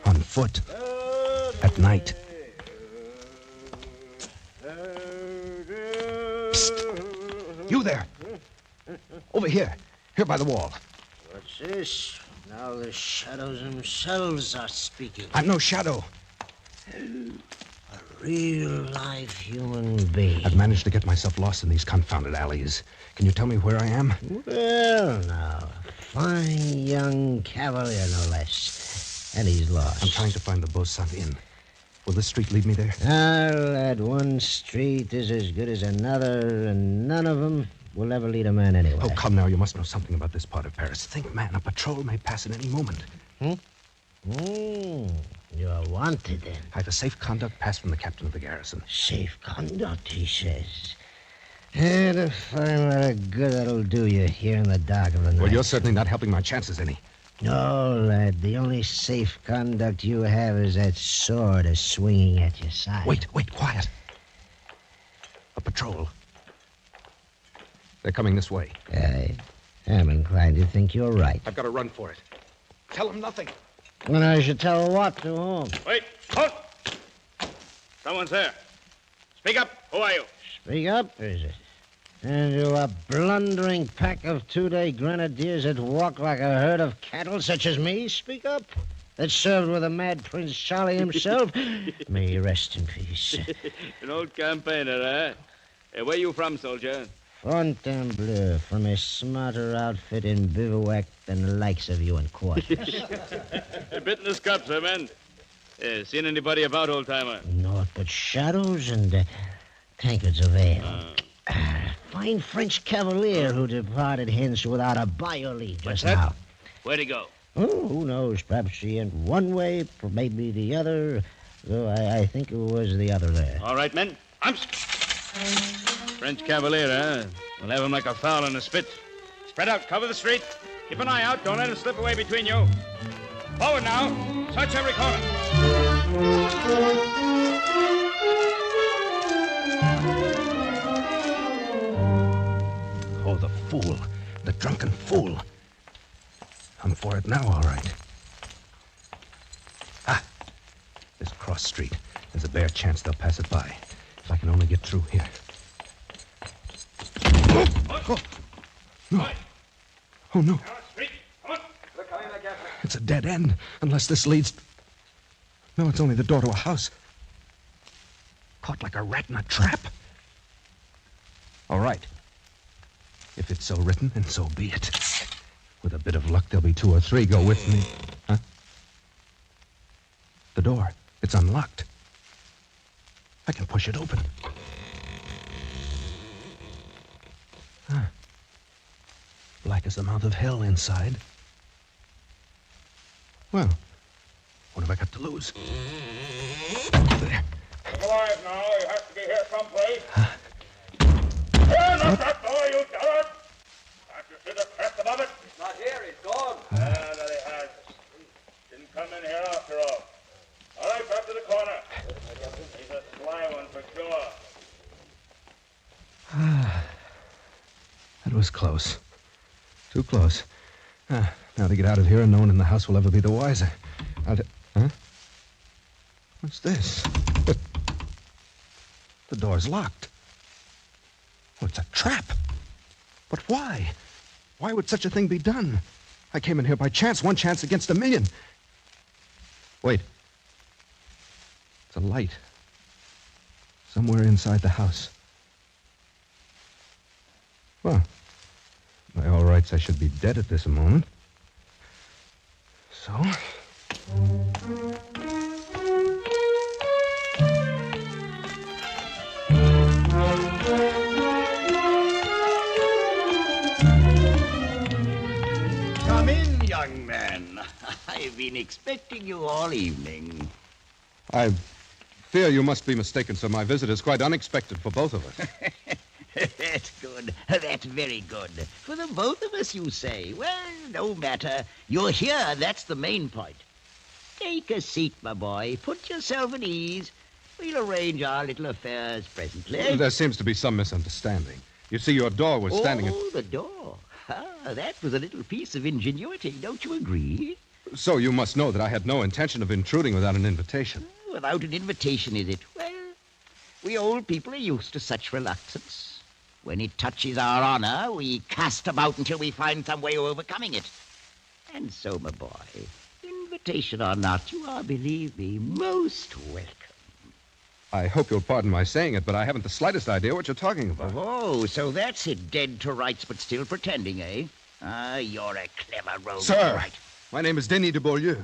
on foot, at night. Psst! You there! Over here by the wall. What's this? Now the shadows themselves are speaking. I'm no shadow. A real live human being. I've managed to get myself lost in these confounded alleys. Can you tell me where I am? Well, now, a fine young cavalier, no less. And he's lost. I'm trying to find the Beau Sant Inn. Will this street lead me there? Ah, lad, one street is as good as another, and none of them will ever lead a man anywhere. Oh, come now. You must know something about this part of Paris. Think, man, a patrol may pass at any moment. You're wanted, then. I have a safe conduct pass from the captain of the garrison. Safe conduct, he says. And a fine lot of good that'll do you here in the dark of the night. Well, you're certainly not helping my chances any. No, lad. The only safe conduct you have is that sword a swinging at your side. Wait, quiet. A patrol. They're coming this way. I'm inclined to think you're right. I've got to run for it. Tell them nothing. And I should tell what to whom. Wait, halt! Someone's there. Speak up. Who are you? Speak up, is it? And you a blundering pack of two-day grenadiers that walk like a herd of cattle, such as me? Speak up. That served with the mad Prince Charlie himself. May he rest in peace. An old campaigner, eh? Hey, where you from, soldier? Fontainebleau, from a smarter outfit in bivouac than the likes of you in quarters. A bit in the scups, huh, man? Seen anybody about, old-timer? Naught but shadows and tankards of ale. Fine French cavalier who departed hence without a bio-lead just now. Where'd he go? Oh, who knows? Perhaps he went one way, maybe the other. Though I think it was the other there. All right, men. Arms. French cavalier, huh? We'll have him like a fowl in a spit. Spread out. Cover the street. Keep an eye out. Don't let him slip away between you. Forward now. Search every corner. Oh, the fool. The drunken fool. I'm for it now, all right. Ah, this cross street. There's a bare chance they'll pass it by. If I can only get through here. Oh, no. Oh, no. It's a dead end, unless this leads... No, it's only the door to a house. Caught like a rat in a trap. All right. If it's so written, then so be it. With a bit of luck, there'll be 2 or 3 go with me. Huh? The door. It's unlocked. I can push it open. Huh. Black as the mouth of hell inside. Well, what have I got to lose? There. Come alive now. You have to be here someplace. Not that door, you dullard! Can't you see the crest above it? Not here. He's gone. That he has. Didn't come in here after all. All right, back to the corner. He's a sly one for sure. That was close. Too close. Now to get out of here, and no one in the house will ever be the wiser. Huh? What's this? The door's locked. Oh, it's a trap. But why? Why would such a thing be done? I came in here by chance, 1 chance against 1,000,000. Wait. It's a light. Somewhere inside the house. Well, by all rights, I should be dead at this moment. So... Come in, young man. I've been expecting you all evening. I fear you must be mistaken, sir. My visit is quite unexpected for both of us. That's good. That's very good. For the both of us, you say. Well, no matter. You're here. That's the main point. Take a seat, my boy. Put yourself at ease. We'll arrange our little affairs presently. There seems to be some misunderstanding. You see, your door was standing... Oh, the door. That was a little piece of ingenuity. Don't you agree? So you must know that I had no intention of intruding without an invitation. Without an invitation, is it? Well, we old people are used to such reluctance. When it touches our honor, we cast about until we find some way of overcoming it. And so, my boy, invitation or not, you are, believe me, most welcome. I hope you'll pardon my saying it, but I haven't the slightest idea what you're talking about. Oh, so that's it, dead to rights but still pretending, eh? You're a clever rogue. Sir, right. My name is Denis de Beaulieu.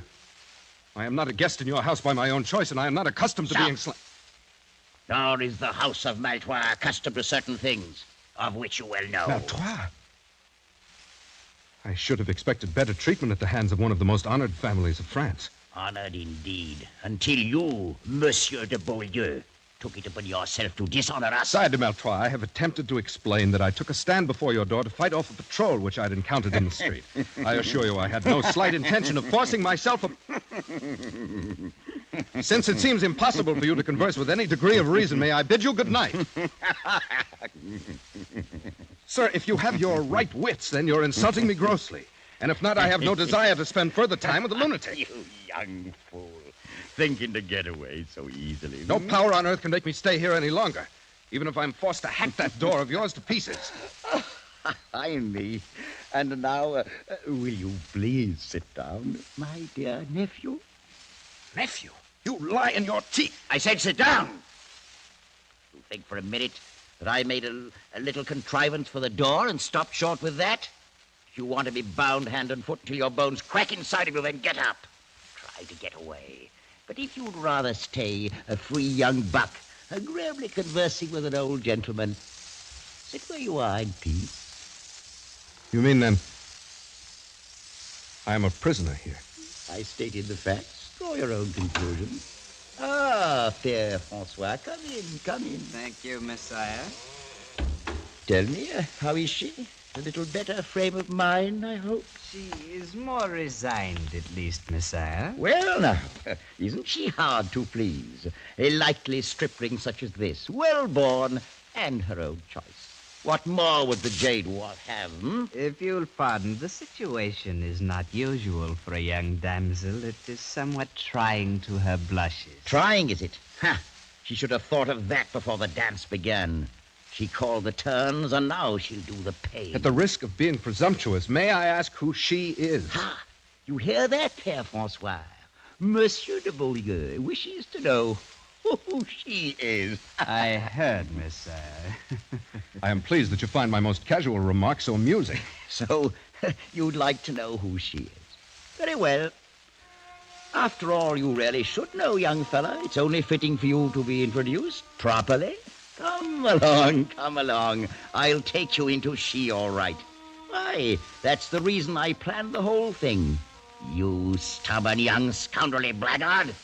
I am not a guest in your house by my own choice, and I am not accustomed to being Nor is the House of Maletroits accustomed to certain things, of which you well know. Maletroits? I should have expected better treatment at the hands of one of the most honored families of France. Honored indeed, until you, Monsieur de Beaulieu, took it upon yourself to dishonor us. Sire de Maletroits, I have attempted to explain that I took a stand before your door to fight off a patrol which I'd encountered in the street. I assure you I had no slight intention of forcing myself Since it seems impossible for you to converse with any degree of reason, may I bid you good night? Sir, if you have your right wits, then you're insulting me grossly. And if not, I have no desire to spend further time with a lunatic. You young fool. Thinking to get away so easily. No power on earth can make me stay here any longer, even if I'm forced to hack that door of yours to pieces. I me. And now, will you please sit down, my dear nephew? Nephew? You lie in your teeth. I said sit down. You think for a minute that I made a little contrivance for the door and stopped short with that? If you want to be bound hand and foot till your bones crack inside of you, then get up. Try to get away. But if you'd rather stay a free young buck, agreeably conversing with an old gentleman, sit where you are in peace. You mean, then, I am a prisoner here? I stated the facts. Draw your own conclusion. Ah, Père Francois, come in. Thank you, Messiah. Tell me, how is she? A little better frame of mind, I hope? She is more resigned, at least, Messiah. Well, now, isn't she hard to please? A likely stripling such as this, well-born, and her own choice. What more would the jade have, If you'll pardon, the situation is not usual for a young damsel. It is somewhat trying to her blushes. Trying, is it? Ha! She should have thought of that before the dance began. She called the turns, and now she'll do the paying. At the risk of being presumptuous, may I ask who she is? Ha! You hear that, Père Francois? Monsieur de Beaulieu wishes to know who she is. I heard, Messiah. I am pleased that you find my most casual remark so amusing. So, you'd like to know who she is. Very well. After all, you really should know, young fella. It's only fitting for you to be introduced properly. Come along. I'll take you into she, all right. Why, that's the reason I planned the whole thing. You stubborn young scoundrelly blackguard.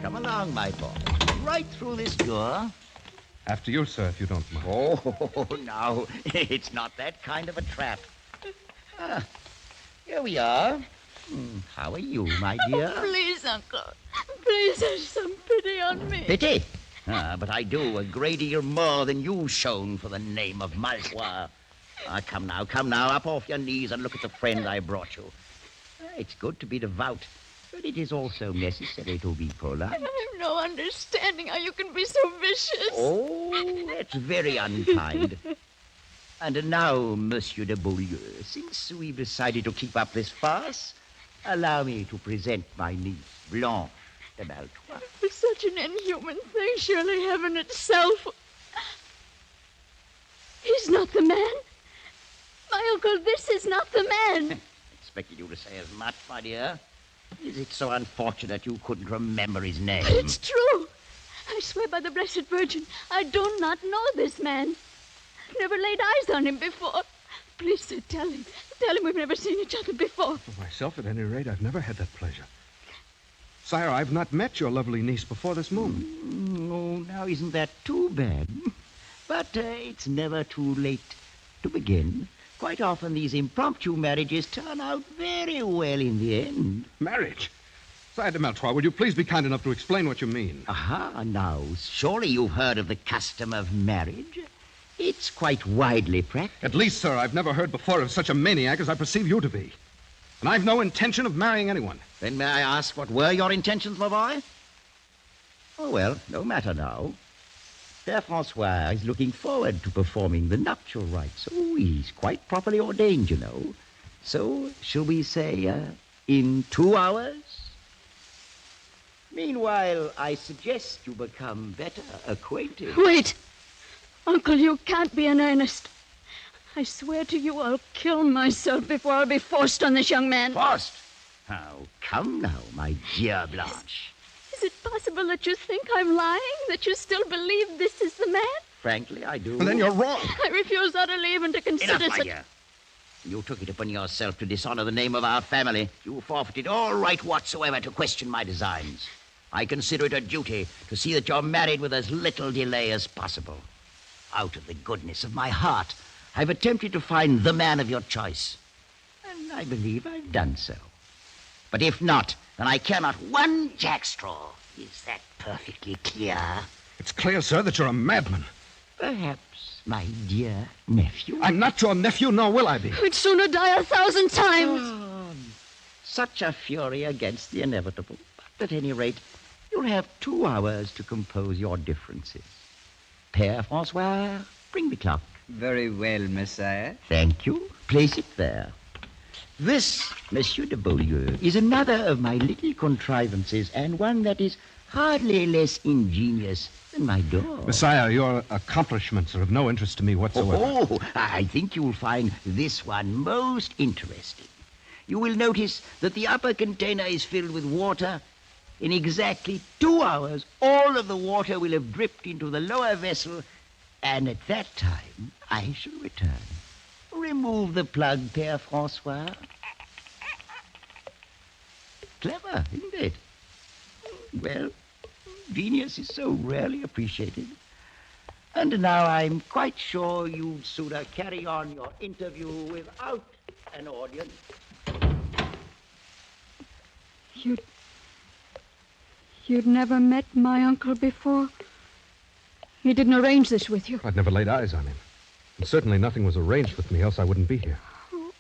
Come along, my boy. Right through this door. After you, sir, if you don't mind. Oh, no. It's not that kind of a trap. Here we are. How are you, my dear? Oh, please, Uncle. Please have some pity on me. Pity? But I do a great deal more than you've shown for the name of Malfoy. Come now, up off your knees and look at the friend I brought you. It's good to be devout, but it is also necessary to be polite. I have no understanding how you can be so vicious. Oh, that's very unkind. And now, Monsieur de Beaulieu, since we've decided to keep up this farce, allow me to present my niece, Blanche de Maletroits. It's such an inhuman thing, surely heaven itself. He's not the man. My uncle, this is not the man. Expected you to say as much, my dear. Is it so unfortunate you couldn't remember his name? But it's true. I swear by the Blessed Virgin, I do not know this man. Never laid eyes on him before. Please, sir, tell him. Tell him we've never seen each other before. For myself, at any rate, I've never had that pleasure. Sire, I've not met your lovely niece before this moment. Oh, now isn't that too bad? But it's never too late to begin. Quite often these impromptu marriages turn out very well in the end. Marriage? Sire de Maletroits, would you please be kind enough to explain what you mean? Aha, now, surely you've heard of the custom of marriage. It's quite widely practiced. At least, sir, I've never heard before of such a maniac as I perceive you to be. And I've no intention of marrying anyone. Then may I ask what were your intentions, my boy? Oh, well, no matter now. Père Francois is looking forward to performing the nuptial rites. Oh, he's quite properly ordained, you know. So, shall we say, in 2 hours? Meanwhile, I suggest you become better acquainted. Wait. Uncle, you can't be in earnest. I swear to you I'll kill myself before I'll be forced on this young man. Forced? Oh, come now, my dear Blanche. Is it possible that you think I'm lying? That you still believe this is the man? Frankly, I do. Well, then you're wrong. I refuse utterly even to consider Enough, my such... dear. You took it upon yourself to dishonor the name of our family. You forfeited all right whatsoever to question my designs. I consider it a duty to see that you're married with as little delay as possible. Out of the goodness of my heart, I've attempted to find the man of your choice. And I believe I've done so. But if not, then I care not one jackstraw. Is that perfectly clear? It's clear, sir, that you're a madman. Perhaps, my dear nephew. I'm not your nephew, nor will I be. I'd sooner die 1,000 times. Such a fury against the inevitable. But at any rate, you'll have 2 hours to compose your differences. Père Francois, bring the clock. Very well, Messiah. Thank you. Place it there. This, Monsieur de Beaulieu, is another of my little contrivances, and one that is hardly less ingenious than my door. Messiah, your accomplishments are of no interest to me whatsoever. Oh, I think you'll find this one most interesting. You will notice that the upper container is filled with water. In exactly 2 hours, all of the water will have dripped into the lower vessel, and at that time, I shall return. Remove the plug, Père Francois. Clever, isn't it? Well, genius is so rarely appreciated. And now I'm quite sure you'd sooner carry on your interview without an audience. You'd never met my uncle before? He didn't arrange this with you? I'd never laid eyes on him. And certainly nothing was arranged with me, else I wouldn't be here. Oh,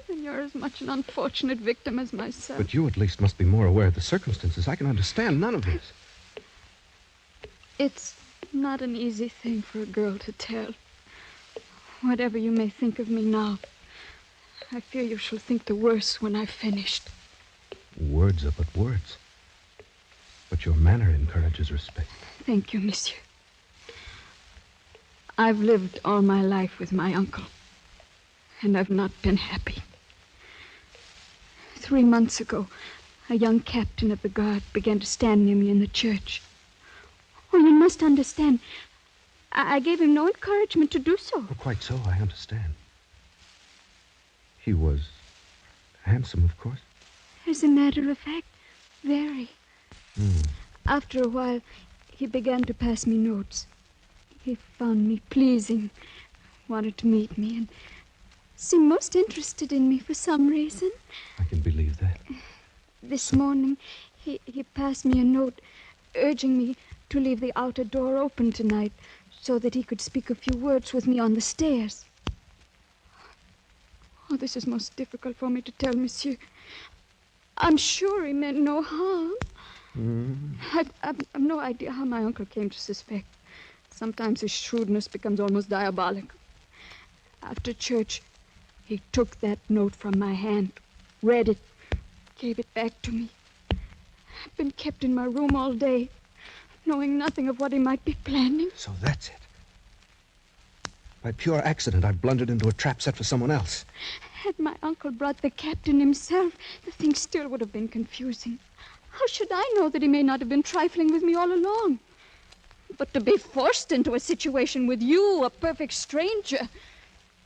then you're as much an unfortunate victim as myself. But you at least must be more aware of the circumstances. I can understand none of this. It's not an easy thing for a girl to tell. Whatever you may think of me now, I fear you shall think the worse when I've finished. Words are but words. But your manner encourages respect. Thank you, monsieur. I've lived all my life with my uncle, and I've not been happy. 3 months ago, a young captain of the guard began to stand near me in the church. Oh, you must understand, I gave him no encouragement to do so. Oh, quite so, I understand. He was handsome, of course. As a matter of fact, very. After a while, he began to pass me notes. He found me pleasing, wanted to meet me, and seemed most interested in me for some reason. I can believe that. This morning, he passed me a note urging me to leave the outer door open tonight so that he could speak a few words with me on the stairs. Oh, this is most difficult for me to tell, monsieur. I'm sure he meant no harm. I've no idea how my uncle came to suspect. Sometimes his shrewdness becomes almost diabolic. After church, he took that note from my hand, read it, gave it back to me. I've been kept in my room all day, knowing nothing of what he might be planning. So that's it. By pure accident, I blundered into a trap set for someone else. Had my uncle brought the captain himself, the thing still would have been confusing. How should I know that he may not have been trifling with me all along? But to be forced into a situation with you, a perfect stranger...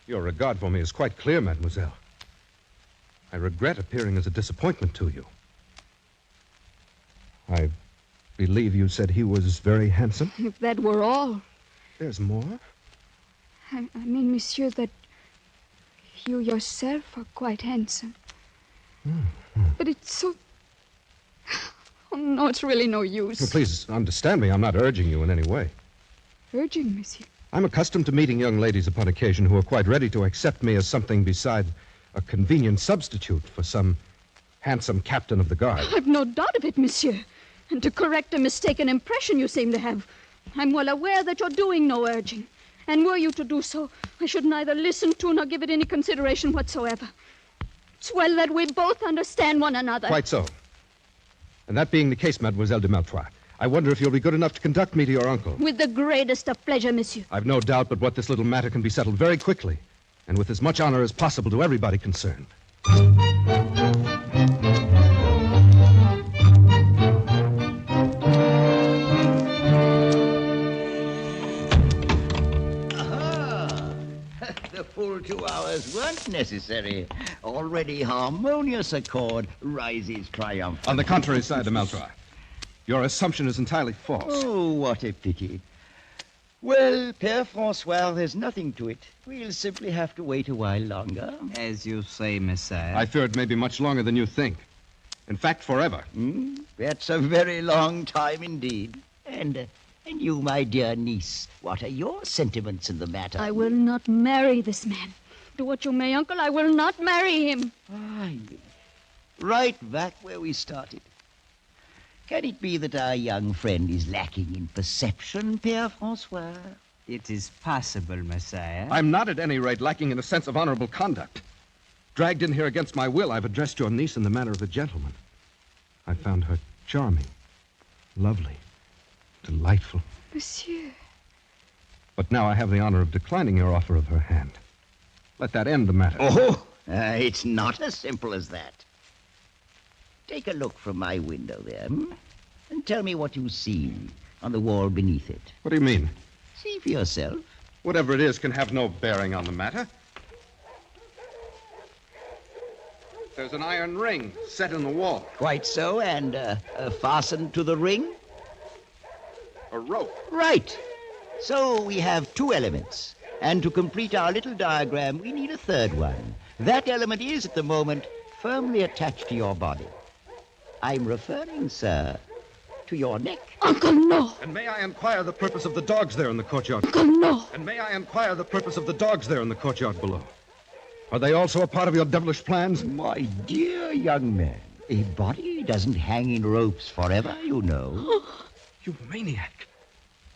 Your regard for me is quite clear, mademoiselle. I regret appearing as a disappointment to you. I believe you said he was very handsome? If that were all... There's more? I mean, monsieur, that you yourself are quite handsome. But it's so... Oh, no, it's really no use. Well, please understand me. I'm not urging you in any way. Urging, monsieur? I'm accustomed to meeting young ladies upon occasion who are quite ready to accept me as something beside a convenient substitute for some handsome captain of the guard. I've no doubt of it, monsieur. And to correct a mistaken impression you seem to have, I'm well aware that you're doing no urging. And were you to do so, I should neither listen to nor give it any consideration whatsoever. It's well that we both understand one another. Quite so. And that being the case, Mademoiselle de Maletroits, I wonder if you'll be good enough to conduct me to your uncle. With the greatest of pleasure, monsieur. I've no doubt but what this little matter can be settled very quickly, and with as much honor as possible to everybody concerned. The full 2 hours weren't necessary. Already harmonious accord rises triumphant. On the contrary, Sire De Maletroits, your assumption is entirely false. Oh, what a pity. Well, Père Francois, there's nothing to it. We'll simply have to wait a while longer. As you say, Messiah. I fear it may be much longer than you think. In fact, forever. That's a very long time indeed. And you, my dear niece, what are your sentiments in the matter? I will not marry this man. Do what you may, Uncle, I will not marry him. Right back where we started. Can it be that our young friend is lacking in perception, Père Francois? It is possible, Messiah. I'm not, at any rate, lacking in a sense of honorable conduct. Dragged in here against my will, I've addressed your niece in the manner of a gentleman. I found her charming, lovely, delightful. Monsieur. But now I have the honor of declining your offer of her hand. Let that end the matter. It's not as simple as that. Take a look from my window there, and tell me what you see on the wall beneath it. What do you mean? See for yourself. Whatever it is can have no bearing on the matter. There's an iron ring set in the wall. Quite so, and fastened to the ring? A rope. Right. So we have two elements, and to complete our little diagram, we need a third one. That element is, at the moment, firmly attached to your body. I'm referring, sir, to your neck. Uncle, no. And may I inquire the purpose of the dogs there in the courtyard? Uncle, no. And may I inquire the purpose of the dogs there in the courtyard below? Are they also a part of your devilish plans? My dear young man, a body doesn't hang in ropes forever, you know. You maniac.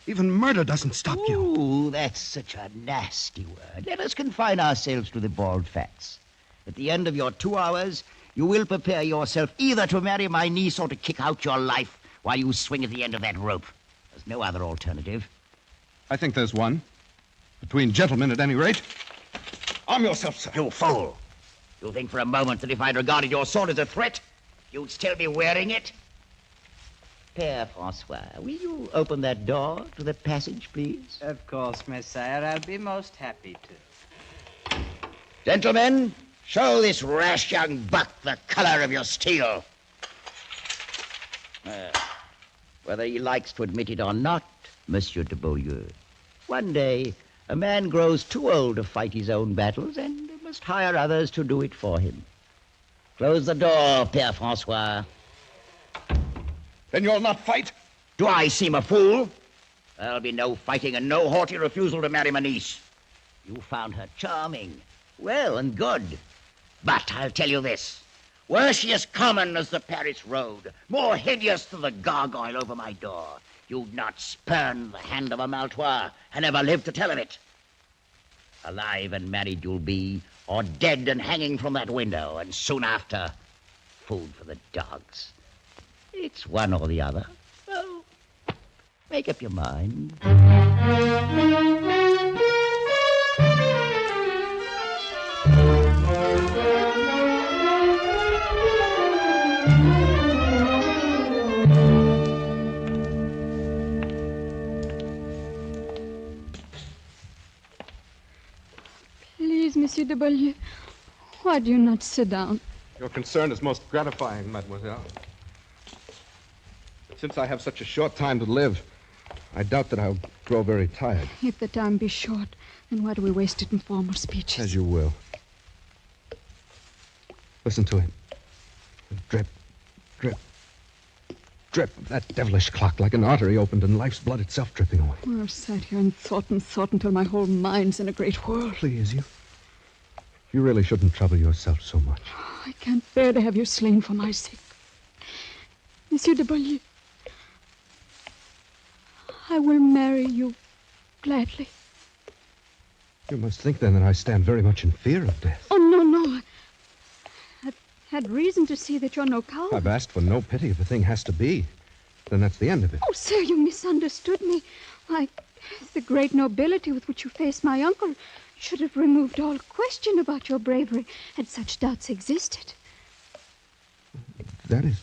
Even murder doesn't stop you. Ooh, that's such a nasty word. Let us confine ourselves to the bald facts. At the end of your 2 hours, you will prepare yourself either to marry my niece or to kick out your life while you swing at the end of that rope. There's no other alternative. I think there's one. Between gentlemen, at any rate. Arm yourself, sir. You fool. You think for a moment that if I'd regarded your sword as a threat, you'd still be wearing it? Père Francois, will you open that door to the passage, please? Of course, Messiah. I'll be most happy to. Gentlemen, show this rash young buck the color of your steel. Whether he likes to admit it or not, Monsieur de Beaulieu, one day a man grows too old to fight his own battles and must hire others to do it for him. Close the door, Père Francois. Then you'll not fight? Do I seem a fool? There'll be no fighting and no haughty refusal to marry my niece. You found her charming. Well and good. But I'll tell you this. Were she as common as the Paris road, more hideous than the gargoyle over my door, you'd not spurn the hand of a Maltois and ever live to tell of it. Alive and married you'll be, or dead and hanging from that window, and soon after, food for the dogs. It's one or the other. So, make up your mind. Please, Monsieur de Beaulieu, why do you not sit down? Your concern is most gratifying, mademoiselle. But since I have such a short time to live, I doubt that I'll grow very tired. If the time be short, then why do we waste it in formal speeches? As you will. Listen to it. Drip, drip, drip of that devilish clock like an artery opened and life's blood itself dripping away. I've sat here and thought until my whole mind's in a great whirl. Please, you really shouldn't trouble yourself so much. I can't bear to have you slain for my sake. Monsieur de Beaulieu, I will marry you gladly. You must think, then, that I stand very much in fear of death. Oh, no. I've had reason to see that you're no coward. I've asked for no pity. If a thing has to be, then that's the end of it. Oh, sir, you misunderstood me. Why, the great nobility with which you faced my uncle should have removed all question about your bravery had such doubts existed. That is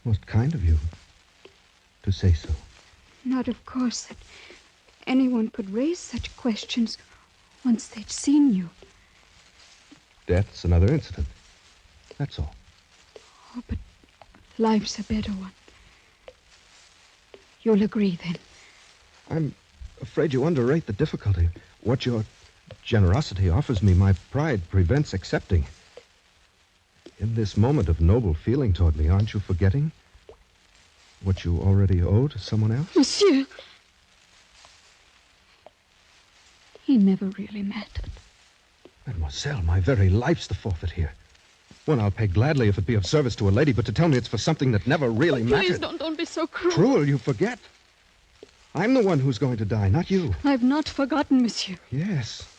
most kind of you to say so. Not, of course, that anyone could raise such questions once they'd seen you. Death's another incident. That's all. Oh, but life's a better one. You'll agree, then? I'm afraid you underrate the difficulty. What your generosity offers me, my pride prevents accepting. In this moment of noble feeling toward me, aren't you forgetting what you already owe to someone else? Monsieur, he never really mattered. Mademoiselle, my very life's the forfeit here. One I'll pay gladly if it be of service to a lady, but to tell me it's for something that never really Please mattered. don't be so cruel. Cruel, you forget. I'm the one who's going to die, not you. I've not forgotten, monsieur. Yes.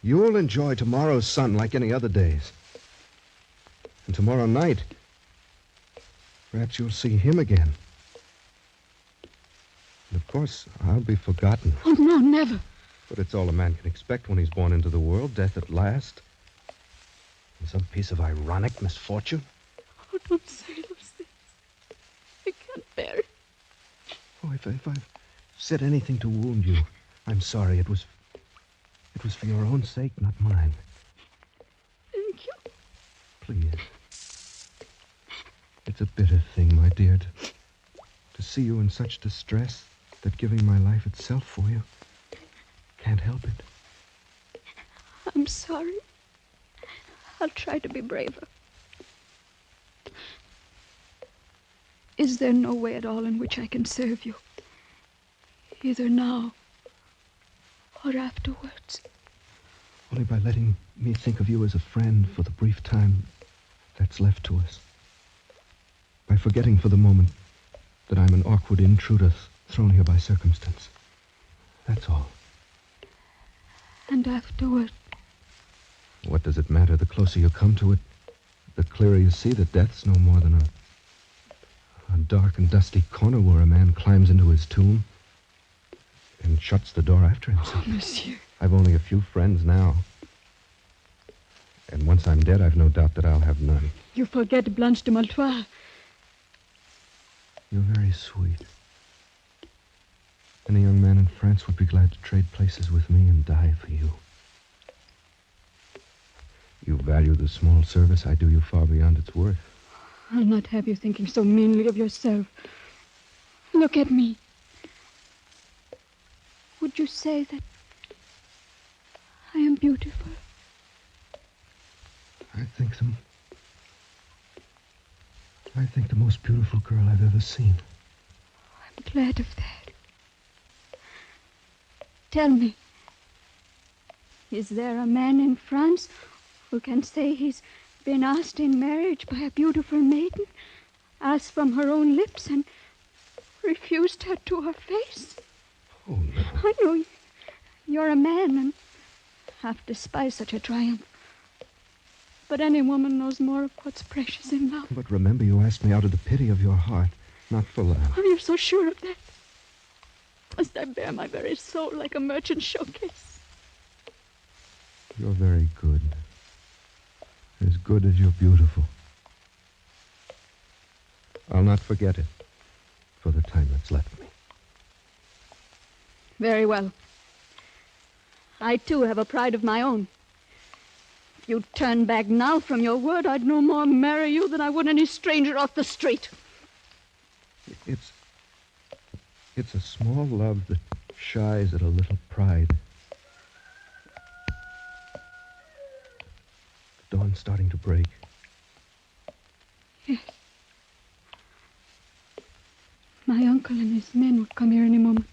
You'll enjoy tomorrow's sun like any other days. And tomorrow night, perhaps you'll see him again. And of course, I'll be forgotten. Oh, no, never. But it's all a man can expect when he's born into the world, death at last. And some piece of ironic misfortune. Oh, don't say those things. I can't bear it. Oh, if I've said anything to wound you, I'm sorry. It was for your own sake, not mine. Thank you. Please. It's a bitter thing, my dear, to see you in such distress that giving my life itself for you can't help it. I'm sorry. I'll try to be braver. Is there no way at all in which I can serve you? Either now or afterwards? Only by letting me think of you as a friend for the brief time that's left to us. By forgetting for the moment that I'm an awkward intruder thrown here by circumstance. That's all. And afterward? What does it matter? The closer you come to it, the clearer you see that death's no more than a dark and dusty corner where a man climbs into his tomb and shuts the door after himself. Oh, monsieur. I've only a few friends now. And once I'm dead, I've no doubt that I'll have none. You forget Blanche de Maltois. You're very sweet. Any young man in France would be glad to trade places with me and die for you. You value the small service I do you far beyond its worth. I'll not have you thinking so meanly of yourself. Look at me. Would you say that I am beautiful? I think the most beautiful girl I've ever seen. I'm glad of that. Tell me, is there a man in France who can say he's been asked in marriage by a beautiful maiden, asked from her own lips, and refused her to her face? Oh, no. I know you're a man and half despise such a triumph. But any woman knows more of what's precious in love. But remember, you asked me out of the pity of your heart, not for love. Are you so sure of that? Must I bear my very soul like a merchant showcase? You're very good. As good as you're beautiful. I'll not forget it for the time that's left me. Very well. I, too, have a pride of my own. If you turn back now from your word, I'd no more marry you than I would any stranger off the street. It's a small love that shies at a little pride. The dawn's starting to break. Yes. My uncle and his men will come here any moment.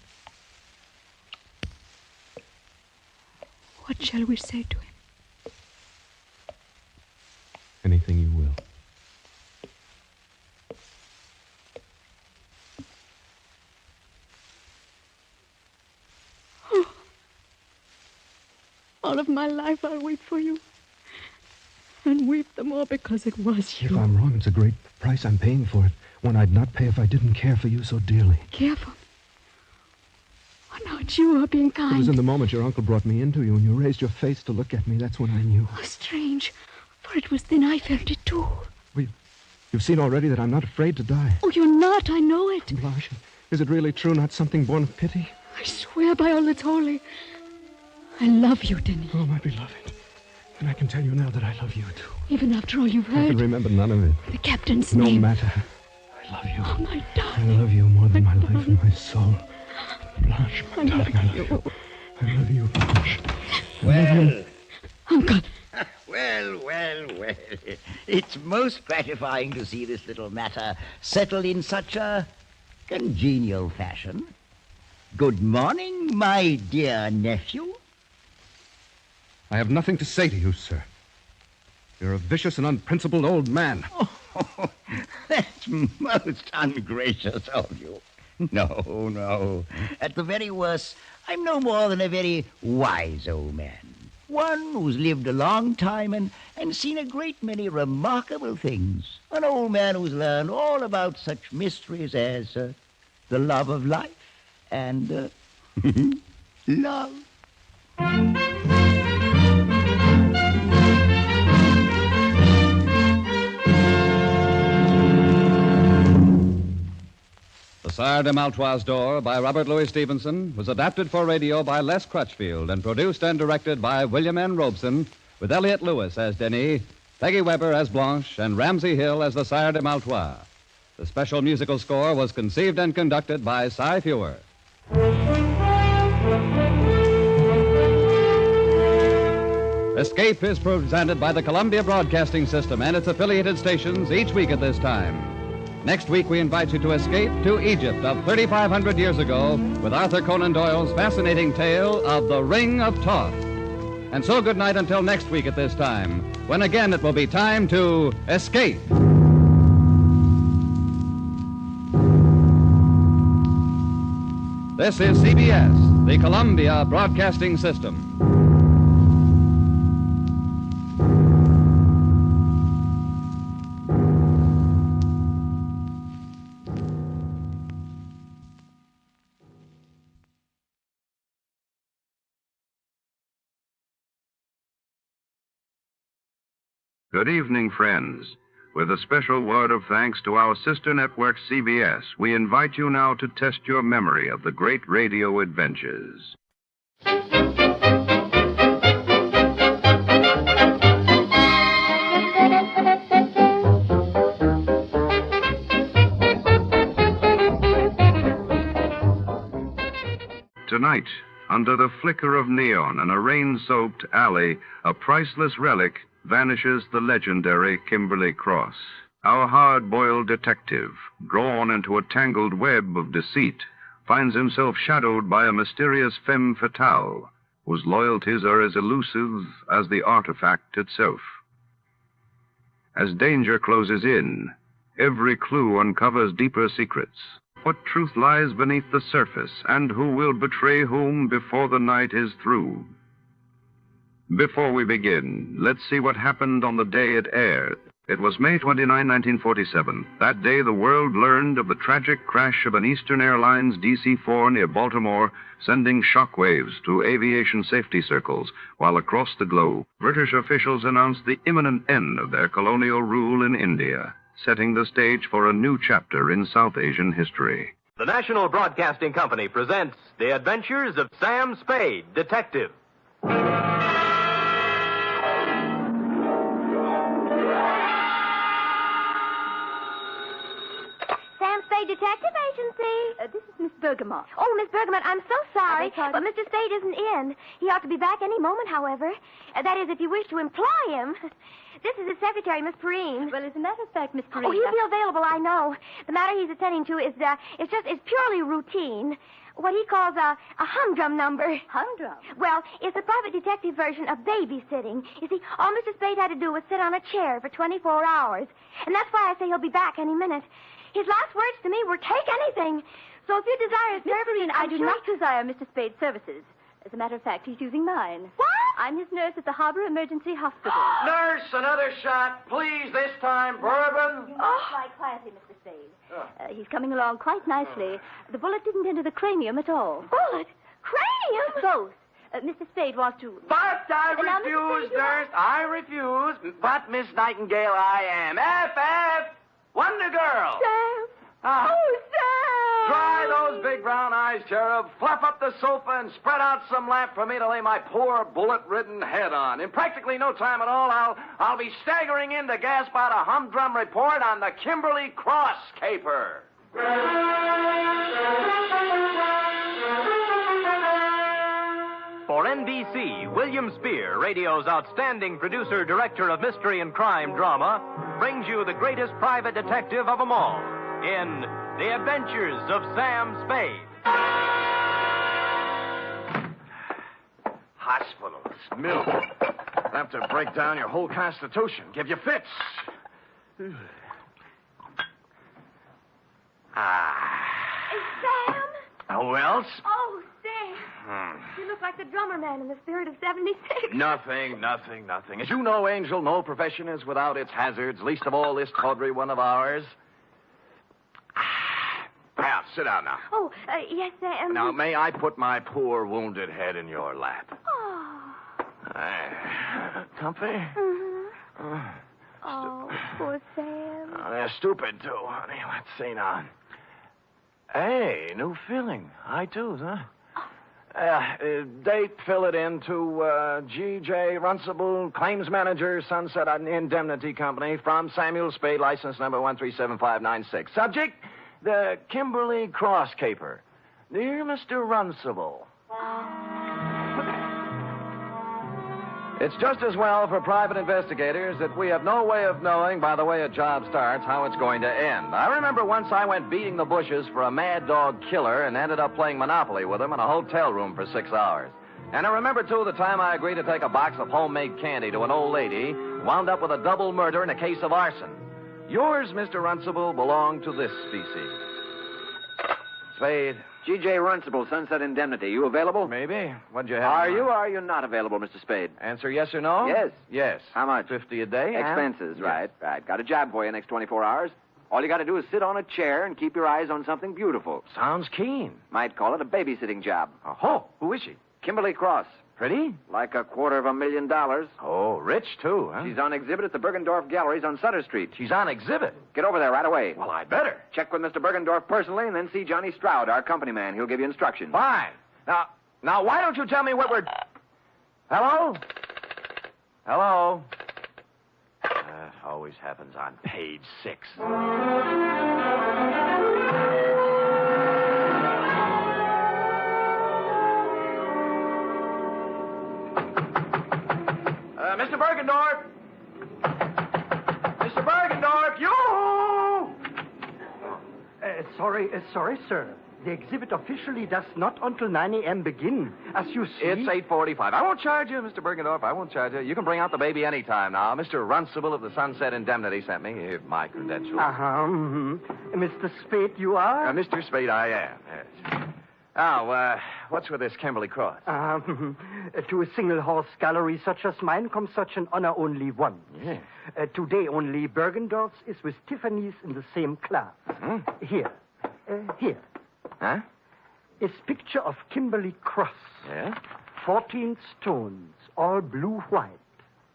What shall we say to him? Anything you will. Oh. All of my life I'll weep for you. And weep the more because it was you. If I'm wrong, it's a great price I'm paying for it. One I'd not pay if I didn't care for you so dearly. Care for me? Oh, no, it's you who are being kind. It was in the moment your uncle brought me into you, and you raised your face to look at me. That's when I knew. Oh, strange. For it was then I felt it, too. Well, you've seen already that I'm not afraid to die. Oh, you're not. I know it. Blanche, is it really true, not something born of pity? I swear by all that's holy. I love you, Denis. Oh, my beloved. And I can tell you now that I love you, too. Even after all you've heard. I can remember none of it. The captain's name. No matter. I love you. Oh, my I darling. love you more than my life and my soul. Blanche, my darling, I love you. I love you, Blanche. Well, Uncle. Well. It's most gratifying to see this little matter settled in such a congenial fashion. Good morning, my dear nephew. I have nothing to say to you, sir. You're a vicious and unprincipled old man. Oh, that's most ungracious of you. No. At the very worst, I'm no more than a very wise old man. One who's lived a long time and seen a great many remarkable things. An old man who's learned all about such mysteries as the love of life and love. The Sire De Maletroits Door by Robert Louis Stevenson was adapted for radio by Les Crutchfield and produced and directed by William N. Robeson, with Elliott Lewis as Denis, Peggy Weber as Blanche, and Ramsey Hill as the Sire de Maletroits. The special musical score was conceived and conducted by Cy Fewer. Escape is presented by the Columbia Broadcasting System and its affiliated stations each week at this time. Next week, we invite you to escape to Egypt of 3,500 years ago with Arthur Conan Doyle's fascinating tale of the Ring of Thoth. And so good night until next week at this time, when again it will be time to escape. This is CBS, the Columbia Broadcasting System. Good evening, friends. With a special word of thanks to our sister network, CBS, we invite you now to test your memory of the great radio adventures. Tonight, under the flicker of neon in a rain-soaked alley, a priceless relic, vanishes the legendary Kimberley cross. Our hard-boiled detective, drawn into a tangled web of deceit, finds himself shadowed by a mysterious femme fatale, whose loyalties are as elusive as the artifact itself. As danger closes in, every clue uncovers deeper secrets. What truth lies beneath the surface, and who will betray whom before the night is through? Before we begin, let's see what happened on the day it aired. It was May 29, 1947. That day, the world learned of the tragic crash of an Eastern Airlines DC-4 near Baltimore, sending shockwaves through aviation safety circles, while across the globe, British officials announced the imminent end of their colonial rule in India, setting the stage for a new chapter in South Asian history. The National Broadcasting Company presents The Adventures of Sam Spade, Detective. Detective Agency. This is Miss Bergamot. Oh, Miss Bergamot, I'm so sorry, but Mr. Spade isn't in. He ought to be back any moment, however. That is, if you wish to employ him. This is his secretary, Miss Perrine. Well, as a matter of fact, Miss Perrine... Oh, he'll be available, I know. The matter he's attending to is purely routine. What he calls a humdrum number. Humdrum? Well, it's a private detective version of babysitting. You see, all Mr. Spade had to do was sit on a chair for 24 hours. And that's why I say he'll be back any minute. His last words to me were, take anything. So if you desire his services... I do not desire Mr. Spade's services. As a matter of fact, he's using mine. What? I'm his nurse at the Harbor Emergency Hospital. Nurse, another shot. Please, this time, bourbon. You must lie quietly, Mr. Spade. He's coming along quite nicely. The bullet didn't enter the cranium at all. Bullet? Cranium? Both. Mr. Spade wants to... But I refuse, nurse. I refuse. But, Miss Nightingale, I am. F. Wonder Girl. Sam. Ah. Oh, Sam. Dry those big brown eyes, Cherub. Fluff up the sofa and spread out some lamp for me to lay my poor bullet-ridden head on. In practically no time at all, I'll be staggering in to gasp out a humdrum report on the Kimberley Cross Caper. NBC, William Spear, radio's outstanding producer, director of mystery and crime drama, brings you the greatest private detective of them all in The Adventures of Sam Spade. Hospitals, milk. Enough to break down your whole constitution, give you fits. Sam? Who else? Oh, Sam. You look like the drummer man in the Spirit of 76. Nothing. As you know, Angel, no profession is without its hazards, least of all this tawdry one of ours. Now, sit down now. Oh, yes, Sam. Now, may I put my poor wounded head in your lap? Oh. Comfy? Mm-hmm. Oh, poor Sam. They're stupid, too, honey. Let's see now. Hey, new feeling. I too, huh? Date, fill it in to G.J. Runcible, claims manager, Sunset Indemnity Company, from Samuel Spade, license number 137596. Subject, the Kimberley Cross Caper. Dear Mr. Runcible. It's just as well for private investigators that we have no way of knowing, by the way a job starts, how it's going to end. I remember once I went beating the bushes for a mad dog killer and ended up playing Monopoly with him in a hotel room for 6 hours. And I remember, too, the time I agreed to take a box of homemade candy to an old lady, wound up with a double murder and a case of arson. Yours, Mr. Runcible, belong to this species. Spade. G.J. Runcible, Sunset Indemnity. You available? Maybe. What'd you have? Are you or are you not available, Mr. Spade? Answer yes or no? Yes. Yes. How much? 50 a day. Expenses, Yes. right. Got a job for you next 24 hours. All you got to do is sit on a chair and keep your eyes on something beautiful. Sounds keen. Might call it a babysitting job. Oh, who is she? Kimberley Cross. Pretty? Like $250,000. Oh, rich, too, huh? She's on exhibit at the Bergendorf Galleries on Sutter Street. She's on exhibit? Get over there right away. Well, I'd better. Check with Mr. Bergendorf personally and then see Johnny Stroud, our company man. He'll give you instructions. Fine. Now, why don't you tell me what we're... Hello? Hello? Always happens on page 6. Mr. Bergendorf! Mr. Bergendorf, you! Sorry, sir. The exhibit officially does not until 9 a.m. begin. As you see... It's 8:45. I won't charge you, Mr. Bergendorf. I won't charge you. You can bring out the baby any time now. Mr. Runcible of the Sunset Indemnity sent me. Here's my credentials. Mr. Spade, you are? Mr. Spade, I am, yes. Now, what's with this Kimberley Cross? To a single-horse gallery such as mine comes such an honor only once. Yes. Today only Bergendorf's is with Tiffany's in the same class. Mm-hmm. Here. Huh? Is picture of Kimberley Cross. Yeah? 14 stones, all blue-white.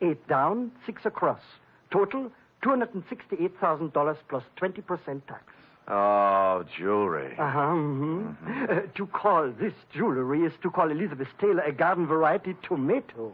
8 down, 6 across. Total, $268,000 plus 20% tax. Oh, jewelry. To call this jewelry is to call Elizabeth Taylor a garden variety tomato.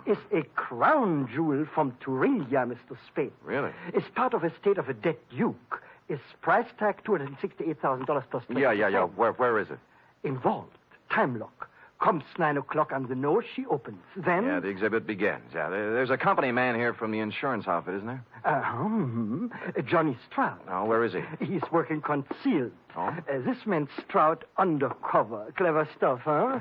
Yeah. Is a crown jewel from Thuringia, Mr. Spade. Really? Is part of estate of a dead duke. Is price tag $268,000 plus 20%. Yeah. Where is it? Involved. Time lock. Comes 9 o'clock on the nose, she opens. Then... Yeah, the exhibit begins. Yeah, there's a company man here from the insurance outfit, isn't there? Johnny Stroud. Oh, where is he? He's working concealed. Oh? This man Stroud undercover. Clever stuff, huh?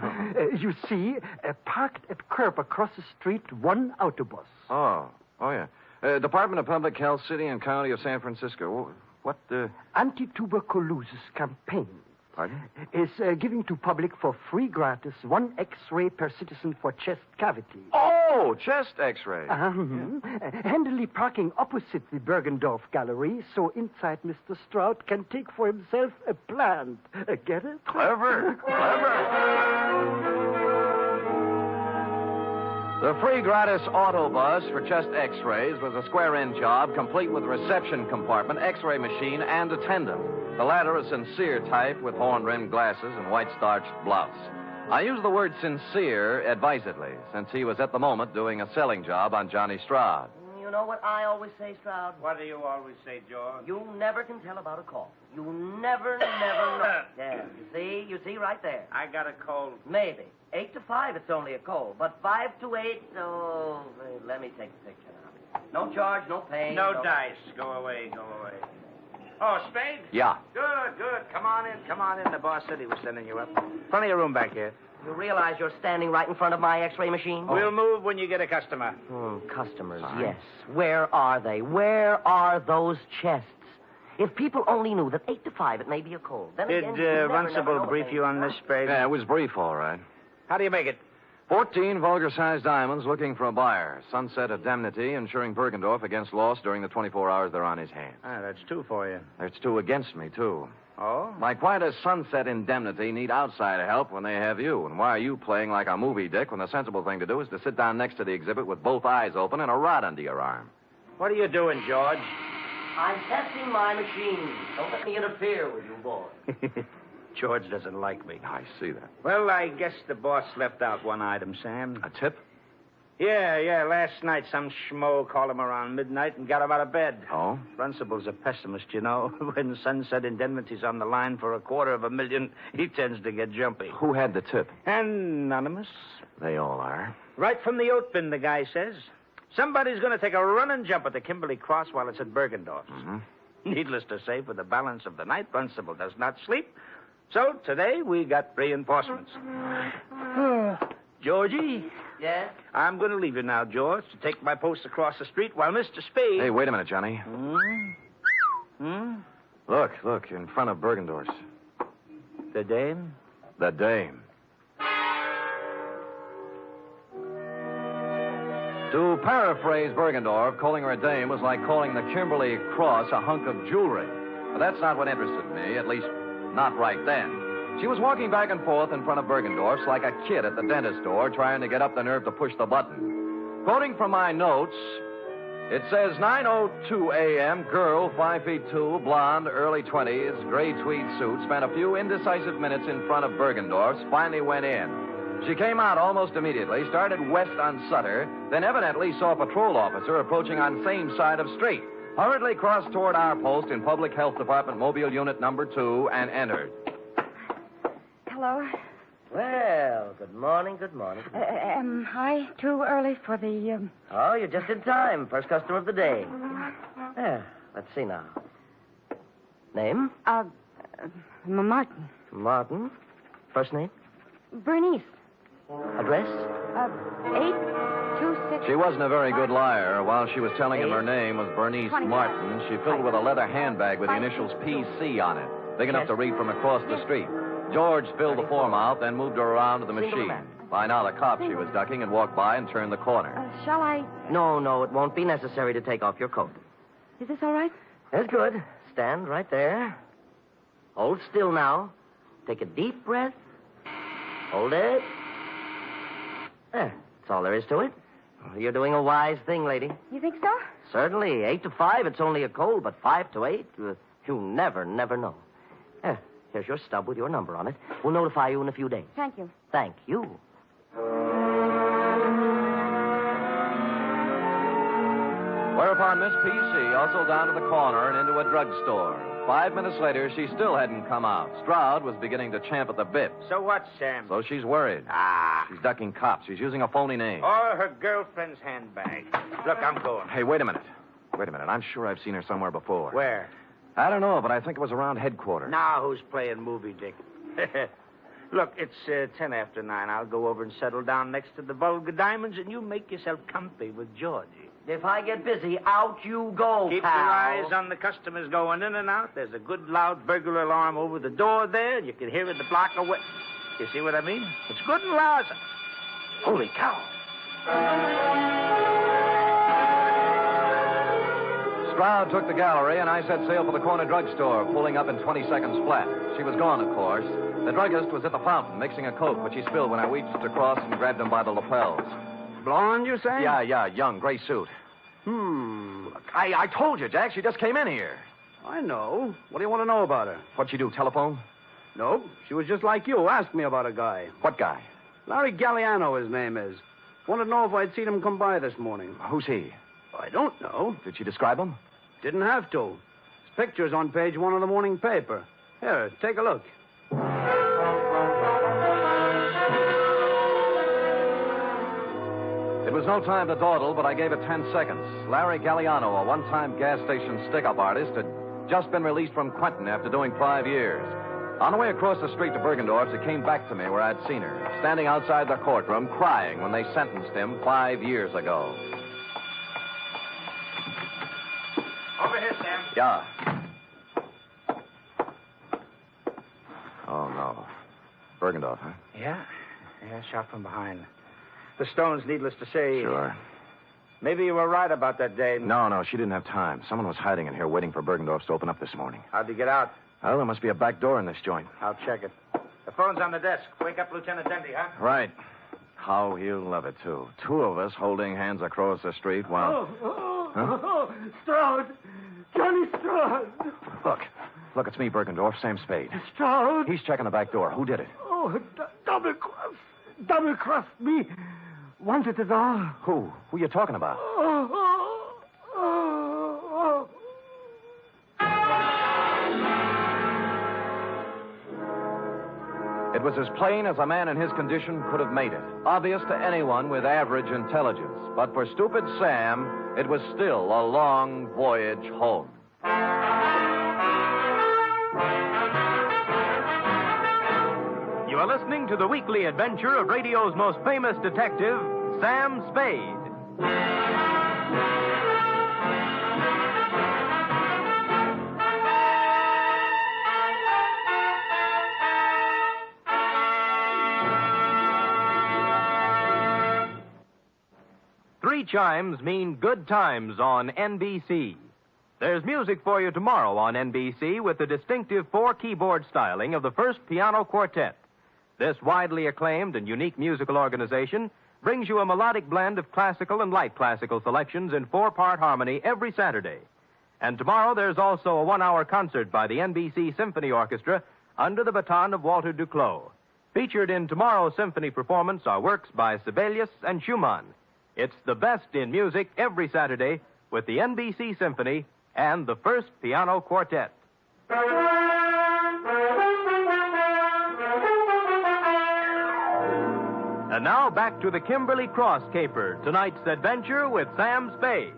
You see, parked at curb across the street, one autobus. Oh, yeah. Department of Public Health, City and County of San Francisco. What, Anti-tuberculosis campaign. Pardon? Is giving to public for free gratis 1 X-ray per citizen for chest cavity. Oh, chest X-ray. Handily parking opposite the Bergendorf Gallery, so inside Mr. Stroud can take for himself a plant. Get it? Clever. The free gratis autobus for chest X-rays was a square-in job, complete with reception compartment, X-ray machine, and attendant. The latter a sincere type with horn-rimmed glasses and white-starched blouse. I use the word sincere advisedly, since he was at the moment doing a selling job on Johnny Stroud. You know what I always say, Stroud? What do you always say, George? You never can tell about a call. You never know. Yeah, you see right there. I got a cold. Maybe. 8 to 5, it's only a cold. But 5 to 8, let me take the picture now. No charge, no pain. No dice. Go away. Oh, Spade? Yeah. Good. Come on in. The boss said he was sending you up. Plenty of room back here. You realize you're standing right in front of my X-ray machine? We'll move when you get a customer. Customers, yes. Where are they? Where are those chests? If people only knew that 8 to 5, it may be a cold. Then Did again, you never Runcible know brief you on this, Spade? Yeah, it was brief, all right. How do you make it? 14 vulgar-sized diamonds looking for a buyer. Sunset indemnity insuring Bergendorf against loss during the 24 hours they're on his hands. That's 2 for you. There's 2 against me, too. Oh? Like, why does Sunset Indemnity need outside help when they have you? And why are you playing like a movie dick when the sensible thing to do is to sit down next to the exhibit with both eyes open and a rod under your arm? What are you doing, George? I'm testing my machine. Don't let me interfere with you, boy. George doesn't like me. I see that. Well, I guess the boss left out one item, Sam. A tip? Yeah. Last night, some schmo called him around midnight and got him out of bed. Oh? Runcible's a pessimist, you know. When Sunset Indemnity's on the line for $250,000, he tends to get jumpy. Who had the tip? Anonymous. They all are. Right from the oat bin, the guy says. Somebody's going to take a running jump at the Kimberley Cross while it's at Bergendorf's. Mm-hmm. Needless to say, for the balance of the night, Runcible does not sleep. So today we got reinforcements. Georgie? Yes? I'm going to leave you now, George, to take my post across the street while Mr. Spade... Hey, wait a minute, Johnny. Look, in front of Bergendorf's. The dame? The dame. To paraphrase Bergendorf, calling her a dame was like calling the Kimberley Cross a hunk of jewelry. But that's not what interested me, at least not right then. She was walking back and forth in front of Bergendorf's like a kid at the dentist door trying to get up the nerve to push the button. Quoting from my notes, it says 9:02 a.m., girl, 5'2", blonde, early 20s, gray tweed suit, spent a few indecisive minutes in front of Bergendorf's, finally went in. She came out almost immediately, started west on Sutter, then evidently saw a patrol officer approaching on same side of street, hurriedly crossed toward our post in Public Health Department Mobile Unit number 2 and entered. Hello. Well, good morning. Am I too early for the... Oh, you're just in time. First customer of the day. Let's see now. Name? Martin. Martin. First name? Bernice. Address? 826... She wasn't a very good liar. While she was telling him her name was Bernice Martin, she filled with a leather handbag with the initials PC on it, big enough to read from across the street. George filled the form out, then moved her around to the machine. By now, the cop she was ducking had walked by and turned the corner. Shall I... No, it won't be necessary to take off your coat. Is this all right? That's good. Stand right there. Hold still now. Take a deep breath. Hold it. There. That's all there is to it. You're doing a wise thing, lady. You think so? Certainly. 8 to 5, it's only a cold, but 5 to 8, you never know. Here's your stub with your number on it. We'll notify you in a few days. Thank you. Thank you. Whereupon Miss PC hustled down to the corner and into a drugstore. 5 minutes later, she still hadn't come out. Stroud was beginning to champ at the bit. So what, Sam? So she's worried. She's ducking cops. She's using a phony name. Or her girlfriend's handbag. Look, I'm going. Hey, wait a minute. I'm sure I've seen her somewhere before. Where? I don't know, but I think it was around headquarters. Now who's playing movie dick? Look, it's 10 after 9. I'll go over and settle down next to the vulgar diamonds, and you make yourself comfy with Georgie. If I get busy, out you go, Keep pal. your eyes on the customers going in and out. There's a good loud burglar alarm over the door there, and you can hear it a block away. You see what I mean? It's good and loud. Holy cow. Stroud took the gallery, and I set sail for the corner drugstore, pulling up in 20 seconds flat. She was gone, of course. The druggist was at the fountain, mixing a Coke, which he spilled when I reached across and grabbed him by the lapels. Blonde, you say? Yeah, young, gray suit. Look, I told you, Jack, she just came in here. I know. What do you want to know about her? What'd she do, telephone? Nope. She was just like you. Asked me about a guy. What guy? Larry Galliano, his name is. Wanted to know if I'd seen him come by this morning. Who's he? I don't know. Did she describe him? Didn't have to. His picture's on page 1 of the morning paper. Here, take a look. It was no time to dawdle, but I gave it 10 seconds. Larry Galliano, a one-time gas station stick-up artist, had just been released from Quentin after doing 5 years. On the way across the street to Bergendorf's, it came back to me where I'd seen her, standing outside the courtroom, crying when they sentenced him 5 years ago. Over here, Sam. Yeah. Oh, no. Bergendorf, huh? Yeah? Yeah, shot from behind. The stones, needless to say... Sure. Maybe you were right about that day. No, she didn't have time. Someone was hiding in here waiting for Bergendorf's to open up this morning. How'd you get out? Well, there must be a back door in this joint. I'll check it. The phone's on the desk. Wake up Lieutenant Dendy, huh? Right. How he'll love it, too. 2 of us holding hands across the street while... Stroud! Johnny Stroud! Look, it's me, Bergendorf, Sam Spade. Stroud! He's checking the back door. Who did it? Oh, double-crossed me. Wanted it all. Who? Who you talking about? It was as plain as a man in his condition could have made it. Obvious to anyone with average intelligence. But for stupid Sam, it was still a long voyage home. You are listening to the weekly adventure of radio's most famous detective, Sam Spade. Three chimes mean good times on NBC. There's music for you tomorrow on NBC with the distinctive 4-keyboard styling of the First Piano Quartet. This widely acclaimed and unique musical organization brings you a melodic blend of classical and light classical selections in 4-part harmony every Saturday. And tomorrow there's also a 1-hour concert by the NBC Symphony Orchestra under the baton of Walter Duclos. Featured in tomorrow's symphony performance are works by Sibelius and Schumann. It's the best in music every Saturday with the NBC Symphony and the First Piano Quartet. And now back to the Kimberley Cross Caper, tonight's adventure with Sam Spade.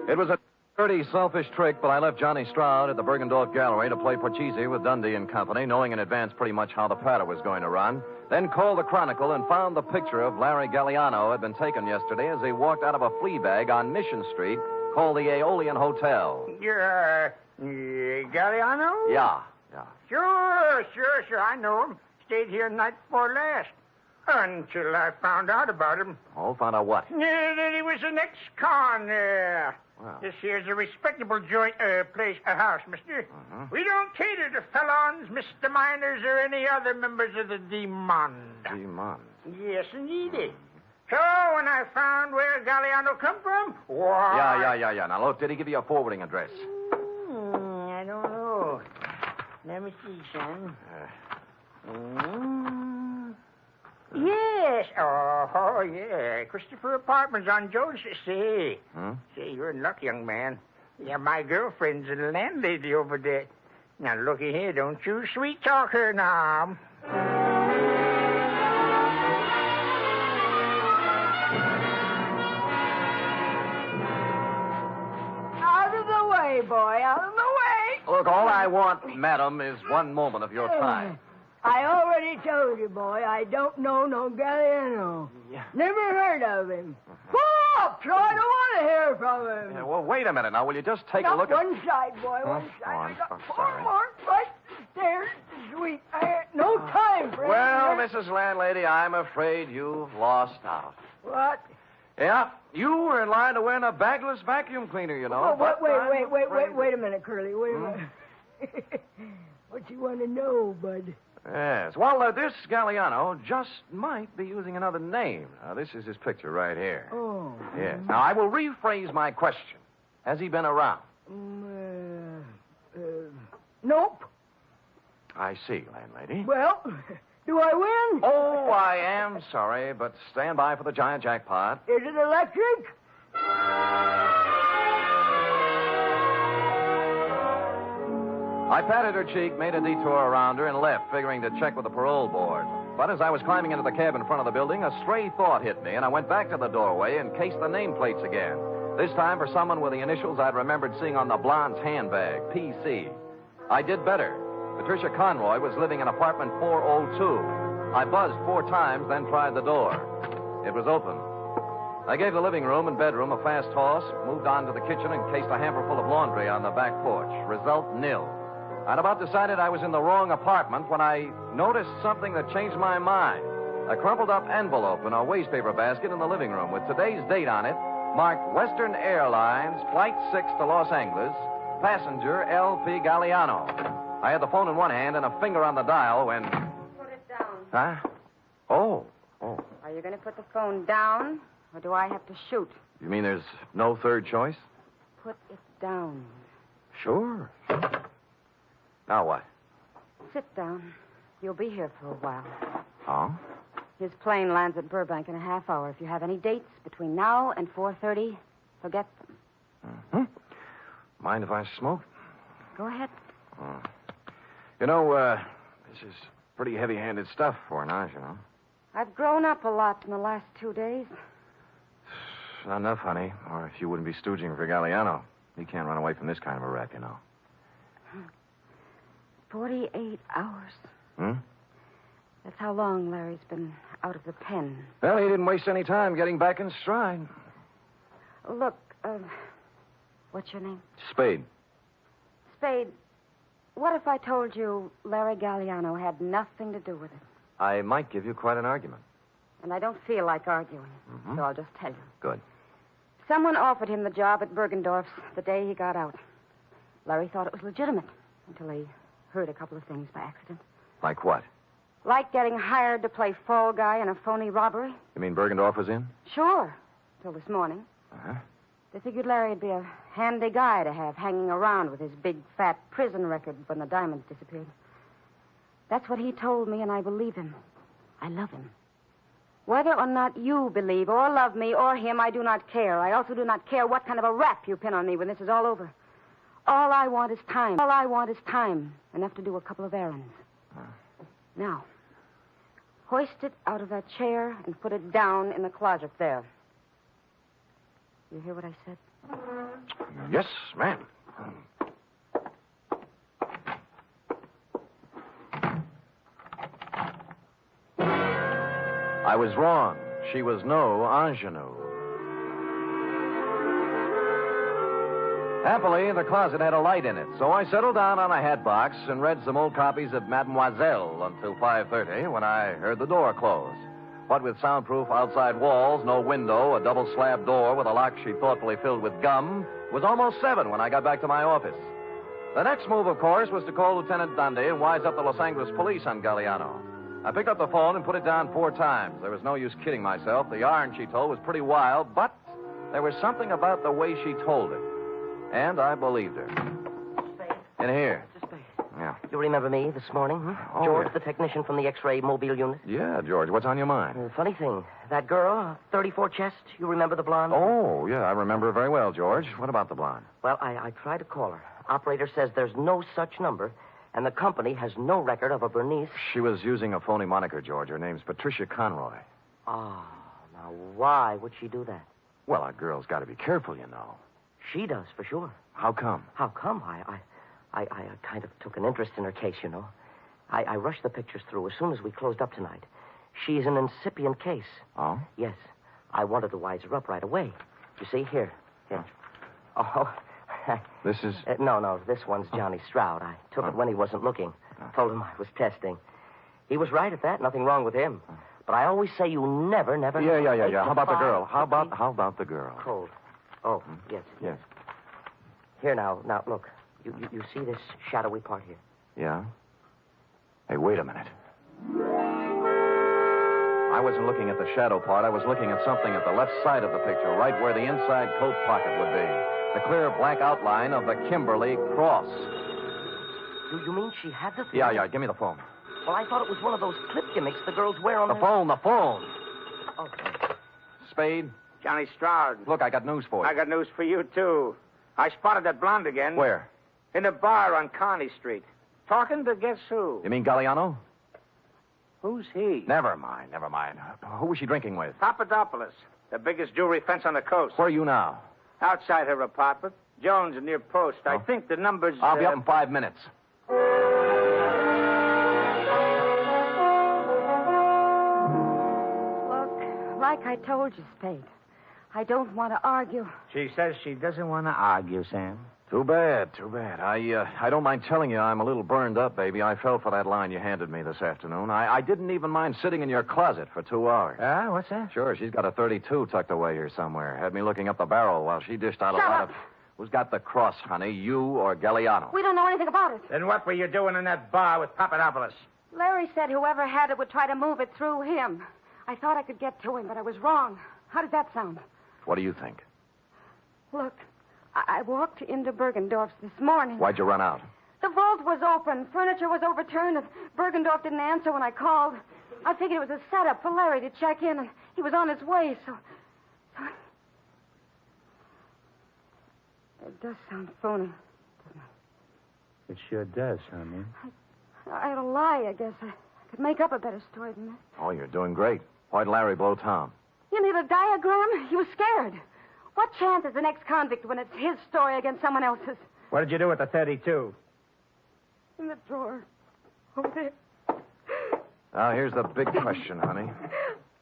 It was a dirty, selfish trick, but I left Johnny Stroud at the Bergendorf Gallery to play Porchese with Dundee and Company, knowing in advance pretty much how the patter was going to run. Then called the Chronicle and found the picture of Larry Galliano had been taken yesterday as he walked out of a flea bag on Mission Street called the Aeolian Hotel. You're, Galliano? Yeah. Sure. I know him. Stayed here night before last. Until I found out about him. Oh, found out what? That he was an ex-con. Wow. This here's a respectable house, mister. We don't cater to felons, misdemeanors, or any other members of the Demon. Demon? Yes, indeed. So, when I found where Galliano come from, why... Yeah. Now, look, did he give you a forwarding address? I don't know. Let me see, son. Yes. Oh, yeah. Christopher Apartments on Jones. Say, you're in luck, young man. Yeah, my girlfriend's a landlady over there. Now, looky here. Don't you sweet talk her now. Out of the way, boy. Out of the way. Look, all I want, madam, is one moment of your time. I already told you, boy, I don't know no Galliano. Yeah. Never heard of him. Pull up, so I don't want to hear from him. Yeah, well, wait a minute now. Will you just take a look at... one side, boy, one side. I'm I got four sorry. more right there. Sweet. I ain't no time for Well, it. Mrs. Landlady, I'm afraid you've lost out. What? Yeah, you were in line to win a bagless vacuum cleaner, you know. Oh, wait a minute, Curly. Wait a minute. What you want to know, bud? Yes. Well, this Galliano just might be using another name. Now, this is his picture right here. Oh. Yes. Now, I will rephrase my question. Has he been around? Nope. I see, landlady. Well, Do I win? Oh, I am sorry, but stand by for the giant jackpot. Is it electric? I patted her cheek, made a detour around her, and left, figuring to check with the parole board. But as I was climbing into the cab in front of the building, a stray thought hit me, and I went back to the doorway and cased the nameplates again. This time for someone with the initials I'd remembered seeing on the blonde's handbag, PC. I did better. Patricia Conroy was living in apartment 402. I buzzed 4 times, then tried the door. It was open. I gave the living room and bedroom a fast toss, moved on to the kitchen, and cased a hamper full of laundry on the back porch. Result, nil. I'd about decided I was in the wrong apartment when I noticed something that changed my mind. A crumpled up envelope in a wastepaper basket in the living room with today's date on it, marked Western Airlines, Flight 6 to Los Angeles, passenger L.P. Galliano. I had the phone in one hand and a finger on the dial when... Put it down. Huh? Oh. Are you going to put the phone down, or do I have to shoot? You mean there's no third choice? Put it down. Sure. Now what? Sit down. You'll be here for a while. Oh? His plane lands at Burbank in a half hour. If you have any dates between now and 4:30, forget them. Mm-hmm. Mind if I smoke? Go ahead. Oh. You know, this is pretty heavy-handed stuff for an Ange, you know. I've grown up a lot in the last 2 days. Not enough, honey. Or if you wouldn't be stooging for Galliano. He can't run away from this kind of a rap, you know. 48 hours. Hmm? That's how long Larry's been out of the pen. Well, he didn't waste any time getting back in stride. Look, what's your name? Spade. Spade, what if I told you Larry Galliano had nothing to do with it? I might give you quite an argument. And I don't feel like arguing, Mm-hmm. so I'll just tell you. Good. Someone offered him the job at Bergendorf's the day he got out. Larry thought it was legitimate until he heard a couple of things by accident. Like what? Like getting hired to play fall guy in a phony robbery. You mean Bergendorf was in? Sure, till this morning. Uh-huh. They figured Larry'd be a handy guy to have hanging around with his big, fat prison record when the diamonds disappeared. That's what he told me, and I believe him. I love him. Whether or not you believe or love me or him, I do not care. I also do not care what kind of a rap you pin on me when this is all over. All I want is time. All I want is time. Enough to do a couple of errands. Now, hoist it out of that chair and put it down in the closet there. You hear what I said? Yes, ma'am. I was wrong. She was no ingenue. Happily, the closet had a light in it, so I settled down on a hat box and read some old copies of Mademoiselle until 5:30 when I heard the door close. What with soundproof outside walls, no window, a double slab door with a lock she thoughtfully filled with gum, it was almost 7 when I got back to my office. The next move, of course, was to call Lieutenant Dundee and wise up the Los Angeles police on Galliano. I picked up the phone and put it down 4 times. There was no use kidding myself. The yarn she told was pretty wild, but there was something about the way she told it. And I believed her. Spade. In here. Mr. Spade. Yeah. You remember me this morning, huh? Oh, George, yeah. the technician from the X-ray mobile unit? Yeah, George. What's on your mind? Funny thing. That girl, 34 chest, you remember the blonde? Oh, yeah, I remember her very well, George. What about the blonde? Well, I tried to call her. Operator says there's no such number, and the company has no record of a Bernice. She was using a phony moniker, George. Her name's Patricia Conroy. Ah, now why would she do that? Well, a girl's got to be careful, you know. She does, for sure. How come? How come? I kind of took an interest in her case, you know. I rushed the pictures through as soon as we closed up tonight. She's an incipient case. Oh? Yes. I wanted to wise her up right away. You see, here. Oh. This is... No, this one's Johnny Stroud. I took it when he wasn't looking. Told him I was testing. He was right at that. Nothing wrong with him. But I always say you never... Yeah. How about the girl? How about the girl? Cold. Oh, yes. Here, now, look. You see this shadowy part here? Yeah? Hey, wait a minute. I wasn't looking at the shadow part. I was looking at something at the left side of the picture, right where the inside coat pocket would be. The clear black outline of the Kimberley cross. You mean she had the... Yeah. Give me the phone. Well, I thought it was one of those clip gimmicks the girls wear on The phone. Oh. Spade? Johnny Stroud. Look, I got news for you. I got news for you, too. I spotted that blonde again. Where? In a bar on Kearney Street. Talking to guess who? You mean Galliano? Who's he? Never mind. Who was she drinking with? Papadopoulos, the biggest jewelry fence on the coast. Where are you now? Outside her apartment. Jones near Post. I think the number's... I'll be up in 5 minutes. Look, like I told you, Spade, I don't want to argue. She says she doesn't want to argue, Sam. Too bad. I don't mind telling you I'm a little burned up, baby. I fell for that line you handed me this afternoon. I didn't even mind sitting in your closet for 2 hours. What's that? Sure, she's got a .32 tucked away here somewhere. Had me looking up the barrel while she dished out a lot of... Who's got the cross, honey? You or Galliano? We don't know anything about it. Then what were you doing in that bar with Papadopoulos? Larry said whoever had it would try to move it through him. I thought I could get to him, but I was wrong. How did that sound? What do you think? Look, I walked into Bergendorf's this morning. Why'd you run out? The vault was open. Furniture was overturned, and Bergendorf didn't answer when I called. I figured it was a setup for Larry to check in, and he was on his way, so... It does sound phony, doesn't it? It sure does, honey. I had a lie, I guess. I could make up a better story than that. Oh, you're doing great. Why'd Larry blow Tom? You need a diagram? He was scared. What chance is an ex-convict when it's his story against someone else's? What did you do with the .32? In the drawer. Over there. Now, here's the big question, honey.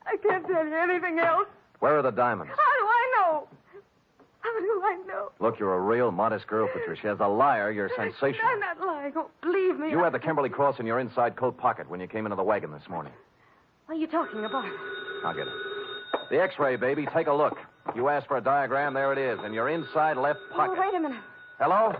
I can't tell you anything else. Where are the diamonds? How do I know? How do I know? Look, you're a real modest girl, Patricia. As a liar, you're sensational. I'm not lying. Oh, believe me. You had the Kimberley cross in your inside coat pocket when you came into the wagon this morning. What are you talking about? I'll get it. The X-ray, baby. Take a look. You asked for a diagram. There it is. In your inside left pocket. Oh, wait a minute. Hello?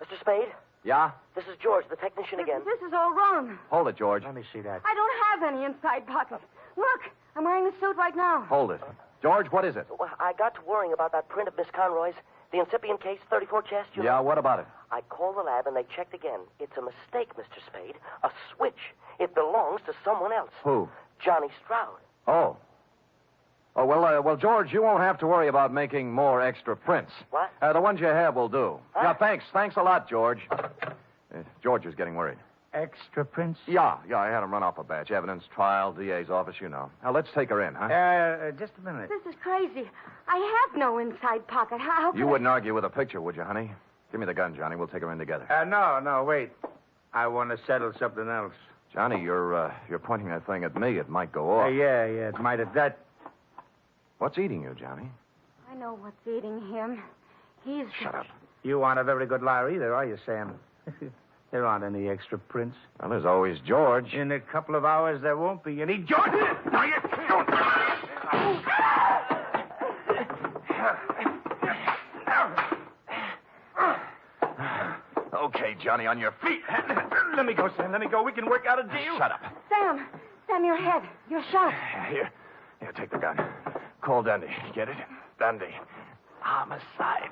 Mr. Spade? Yeah? This is George, the technician again. This is all wrong. Hold it, George. Let me see that. I don't have any inside pocket. Look, I'm wearing the suit right now. Hold it. George, what is it? Well, I got to worrying about that print of Miss Conroy's, the incipient case, 34 chest. Yeah, what about it? I called the lab and they checked again. It's a mistake, Mr. Spade. A switch. It belongs to someone else. Who? Johnny Stroud. Oh. Oh, well, George, you won't have to worry about making more extra prints. What? The ones you have will do. Huh? Yeah, thanks. Thanks a lot, George. George is getting worried. Extra prints? Yeah, I had him run off a batch. Evidence, trial, DA's office, you know. Now, let's take her in, huh? Just a minute. This is crazy. I have no inside pocket. How could You wouldn't argue with a picture, would you, honey? Give me the gun, Johnny. We'll take her in together. No, wait. I want to settle something else. Johnny, you're pointing that thing at me. It might go off. Yeah, it might have that. What's eating you, Johnny? I know what's eating him. He's... Shut up. You aren't a very good liar either, are you, Sam? There aren't any extra prints. Well, there's always George. In a couple of hours, there won't be any. George! Now you don't. Okay, Johnny, on your feet. Let me go, Sam. Let me go. We can work out a deal. Shut up. Sam, your head. You're shot. Here, take the gun. Call Dundee. Get it? Dundee. Homicide.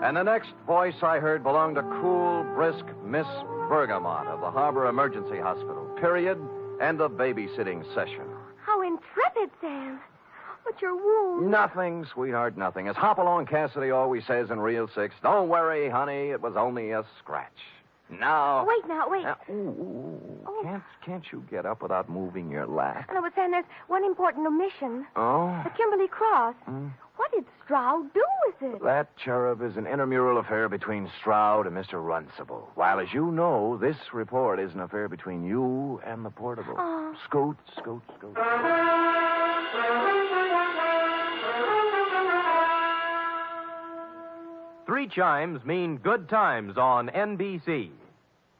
And the next voice I heard belonged to cool, brisk Miss Bergamot of the Harbor Emergency Hospital. Period. End of babysitting session. How intrepid, Sam. What's your wound? Nothing, sweetheart, nothing. As Hopalong Cassidy always says in Reel 6, don't worry, honey, it was only a scratch. Now... Wait. Now, Can't you get up without moving your lap? No, but Sam, there's one important omission. Oh? The Kimberley cross. What did Stroud do with it? That cherub is an intramural affair between Stroud and Mr. Runcible. While, as you know, this report is an affair between you and the portable. Oh. Scoot. 3 chimes mean good times on NBC.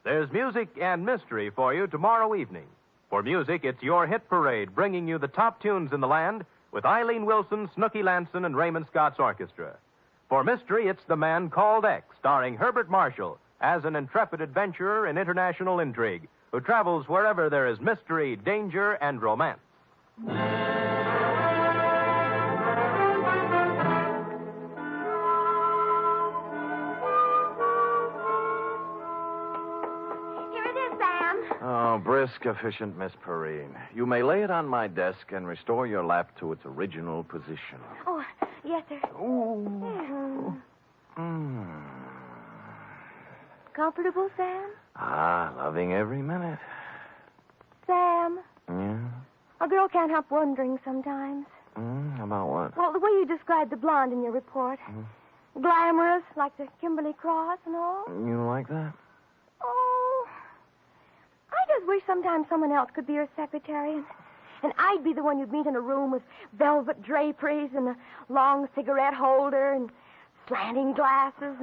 There's music and mystery for you tomorrow evening. For music, it's your hit parade bringing you the top tunes in the land with Eileen Wilson, Snooky Lanson, and Raymond Scott's orchestra. For mystery, it's The Man Called X, starring Herbert Marshall as an intrepid adventurer in international intrigue who travels wherever there is mystery, danger, and romance. Oh, brisk, efficient Miss Perrine. You may lay it on my desk and restore your lap to its original position. Oh, yes, sir. Ooh. Comfortable, Sam? Loving every minute. Sam, Yeah? a girl can't help wondering sometimes. About what? Well, the way you described the blonde in your report. Glamorous, like the Kimberley cross and all. You like that? Oh, I just wish sometimes someone else could be her secretary, and I'd be the one you'd meet in a room with velvet draperies and a long cigarette holder and slanting glasses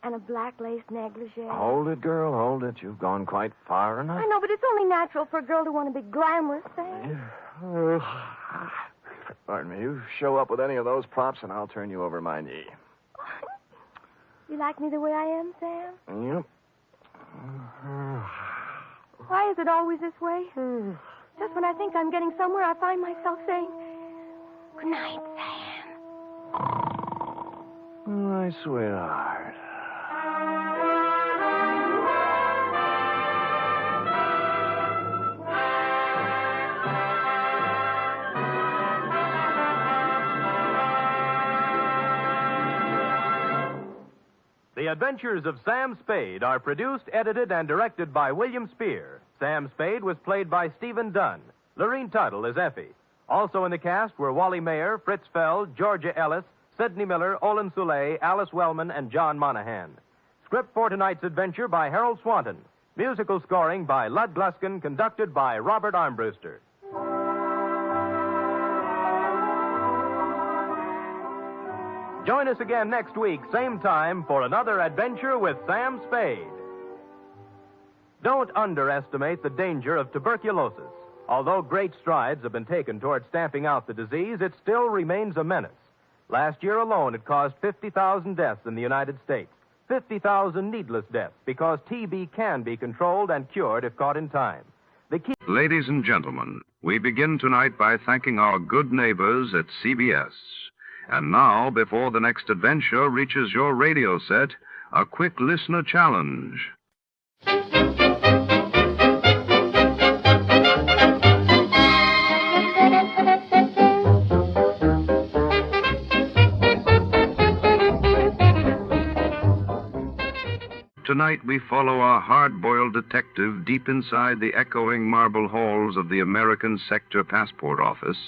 and a black lace negligee. Hold it, girl, hold it. You've gone quite far enough. I know, but it's only natural for a girl to want to be glamorous, Sam. Pardon me. You show up with any of those props, and I'll turn you over my knee. You like me the way I am, Sam? Yep. Why is it always this way? Just when I think I'm getting somewhere, I find myself saying, "Good night, Sam." My sweetheart. The Adventures of Sam Spade are produced, edited, and directed by William Spear. Sam Spade was played by Stephen Dunn. Lorene Tuttle is Effie. Also in the cast were Wally Mayer, Fritz Feld, Georgia Ellis, Sidney Miller, Olin Soule, Alice Wellman, and John Monahan. Script for tonight's adventure by Harold Swanton. Musical scoring by Lud Gluskin, conducted by Robert Armbruster. Join us again next week, same time, for another adventure with Sam Spade. Don't underestimate the danger of tuberculosis. Although great strides have been taken toward stamping out the disease, it still remains a menace. Last year alone, it caused 50,000 deaths in the United States. 50,000 needless deaths, because TB can be controlled and cured if caught in time. Ladies and gentlemen, we begin tonight by thanking our good neighbors at CBS. And now, before the next adventure reaches your radio set, a quick listener challenge. Tonight we follow our hard-boiled detective deep inside the echoing marble halls of the American Sector Passport Office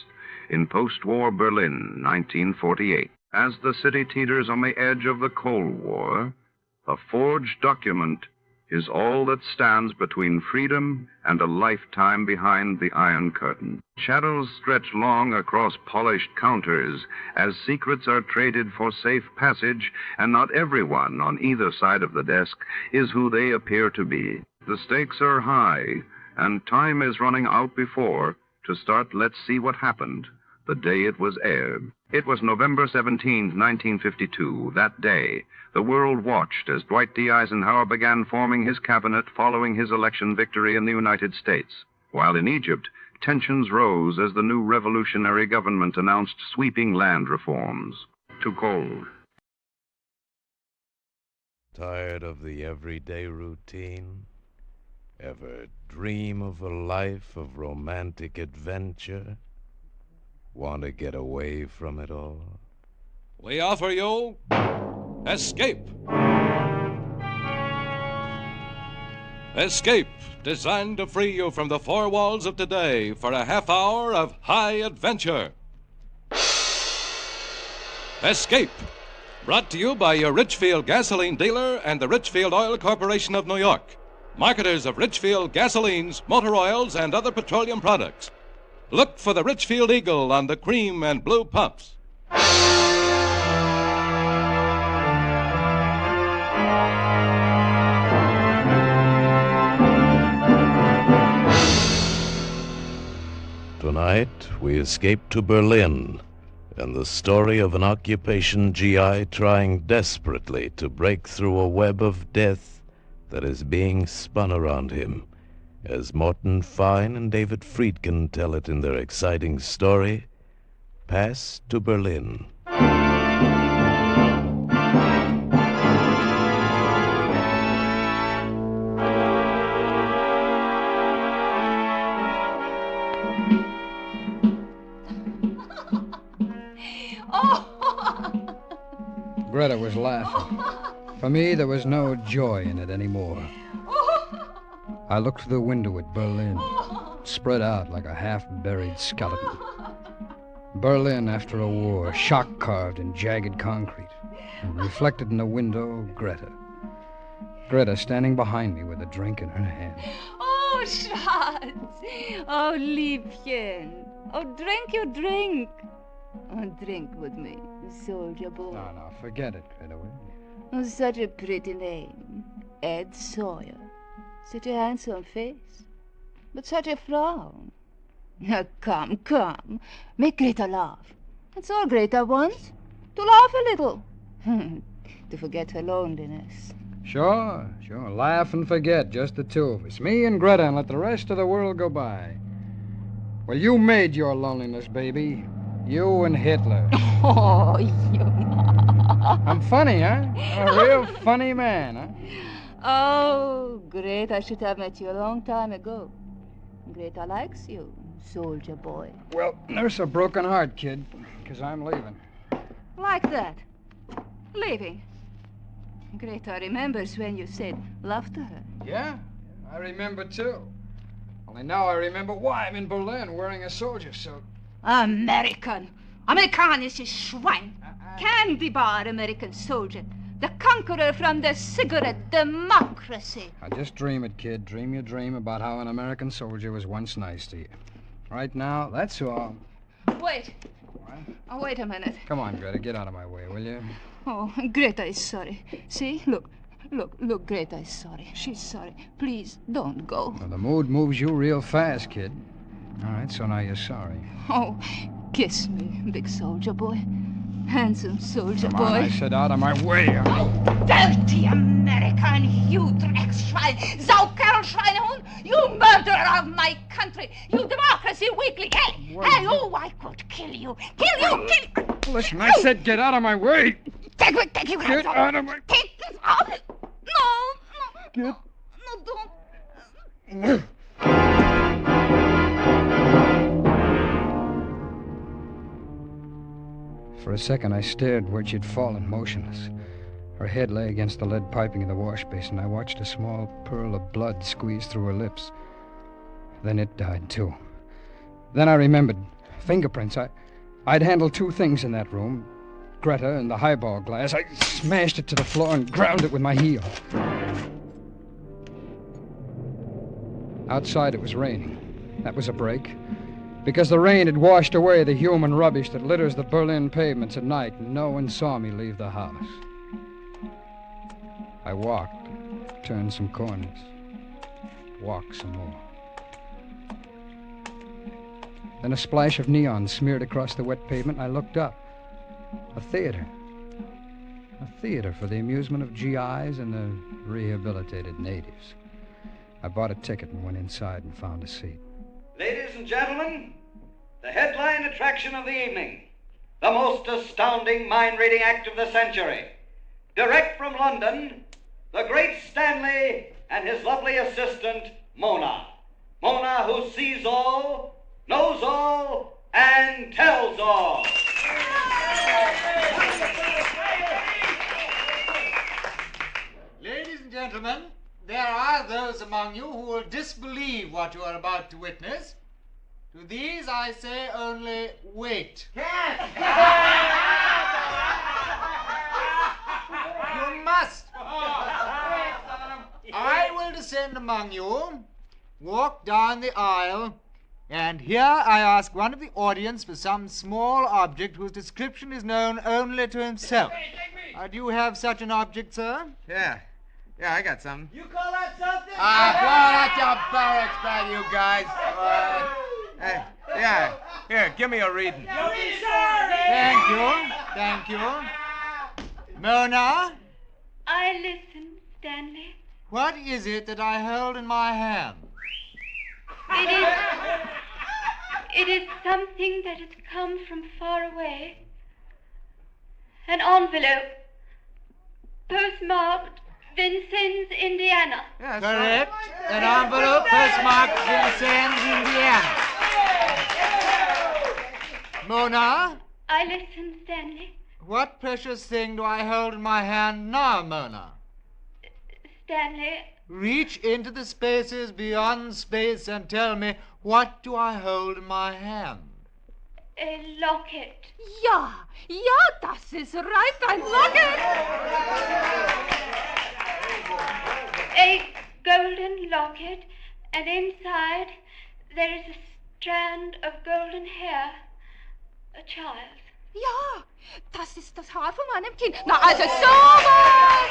in post-war Berlin, 1948. As the city teeters on the edge of the Cold War, a forged document is all that stands between freedom and a lifetime behind the Iron Curtain. Shadows stretch long across polished counters as secrets are traded for safe passage, and not everyone on either side of the desk is who they appear to be. The stakes are high, and time is running out before to start Let's See What Happened the day it was aired. It was November 17, 1952. That day, the world watched as Dwight D. Eisenhower began forming his cabinet following his election victory in the United States. While in Egypt, tensions rose as the new revolutionary government announced sweeping land reforms. Too cold. Tired of the everyday routine? Ever dream of a life of romantic adventure? Want to get away from it all? We offer you Escape. Escape, designed to free you from the four walls of today for a half hour of high adventure. Escape, brought to you by your Richfield gasoline dealer and the Richfield Oil Corporation of New York, marketers of Richfield gasolines, motor oils, and other petroleum products. Look for the Richfield Eagle on the cream and blue pumps. Tonight, we escape to Berlin and the story of an occupation GI trying desperately to break through a web of death that is being spun around him, as Morton Fine and David Friedkin tell it in their exciting story, Pass to Berlin. Greta was laughing. For me, there was no joy in it anymore. I looked through the window at Berlin, spread out like a half-buried skeleton. Berlin after a war, shock-carved in jagged concrete. And reflected in the window, Greta. Greta standing behind me with a drink in her hand. Oh, Schatz. Oh, Liebchen. Oh, drink your drink. Oh, drink with me, soldier boy. No, forget it, Greta. Oh, such a pretty name. Ed Sawyer. Such a handsome face. But such a frown. Now, come. Make Greta laugh. That's all Greta wants. To laugh a little. To forget her loneliness. Sure. Laugh and forget, just the two of us. Me and Greta, and let the rest of the world go by. Well, you made your loneliness, baby. You and Hitler. Oh, you. I'm funny, huh? A real funny man, huh? Oh, great. I should have met you a long time ago. Greta likes you, soldier boy. Well, nurse a broken heart, kid, because I'm leaving. Like that. Leaving. Greta remembers when you said love to her. Yeah, I remember, too. Only now I remember why I'm in Berlin wearing a soldier suit. American. Amerikanisches Schwein. Candy bar American soldier. The conqueror from the cigarette democracy. Now, just dream it, kid. Dream your dream about how an American soldier was once nice to you. Right now, that's all. Wait. What? Oh, wait a minute. Come on, Greta, get out of my way, will you? Oh, Greta is sorry. See? Look, Greta is sorry. She's sorry. Please, don't go. Well, the mood moves you real fast, kid. All right, so now you're sorry. Oh, kiss me, big soldier boy. Handsome soldier Come boy. on, I said out of my way. Dirty American, you Dreckschwein, Saukerlschweinehund, you murderer of my country, you democracy weakling. Hey, oh, I could kill you. Kill you. Listen, I said get out of my way. Take you. Get out of my... Take this off. No. Get... No, don't. For a second, I stared where she'd fallen, motionless. Her head lay against the lead piping in the wash basin. I watched a small pearl of blood squeeze through her lips. Then it died, too. Then I remembered. Fingerprints. I'd handled two things in that room. Greta and the highball glass. I smashed it to the floor and ground it with my heel. Outside, it was raining. That was a break. Because the rain had washed away the human rubbish that litters the Berlin pavements at night, and no one saw me leave the house. I walked, turned some corners, walked some more. Then a splash of neon smeared across the wet pavement, and I looked up. A theater. A theater for the amusement of GIs and the rehabilitated natives. I bought a ticket and went inside and found a seat. Ladies and gentlemen, the headline attraction of the evening, the most astounding mind-reading act of the century. Direct from London, the great Stanley and his lovely assistant, Mona. Mona, who sees all, knows all, and tells all. Ladies and gentlemen, there are those among you who will disbelieve what you are about to witness. To these I say only, wait. You must. I will descend among you, walk down the aisle, and here I ask one of the audience for some small object whose description is known only to himself. Do you have such an object, sir? Yeah, I got something. You call that something? That's your barracks bag, you guys. Yeah, here, give me a reading. Thank you. Mona? I listen, Stanley. What is it that I hold in my hand? It is something that has come from far away. An envelope, postmarked Vincennes, Indiana. Yes, correct. An envelope postmarked Vincennes, Indiana. Mona? I listen, Stanley. What precious thing do I hold in my hand now, Mona? Stanley, Reach into the spaces beyond space and tell me, what do I hold in my hand? a locket. Ja, das ist right, ein Locket. A golden locket, and inside there is a strand of golden hair. A child. Ja, das ist das Haar von meinem Kind. Na, also sowas!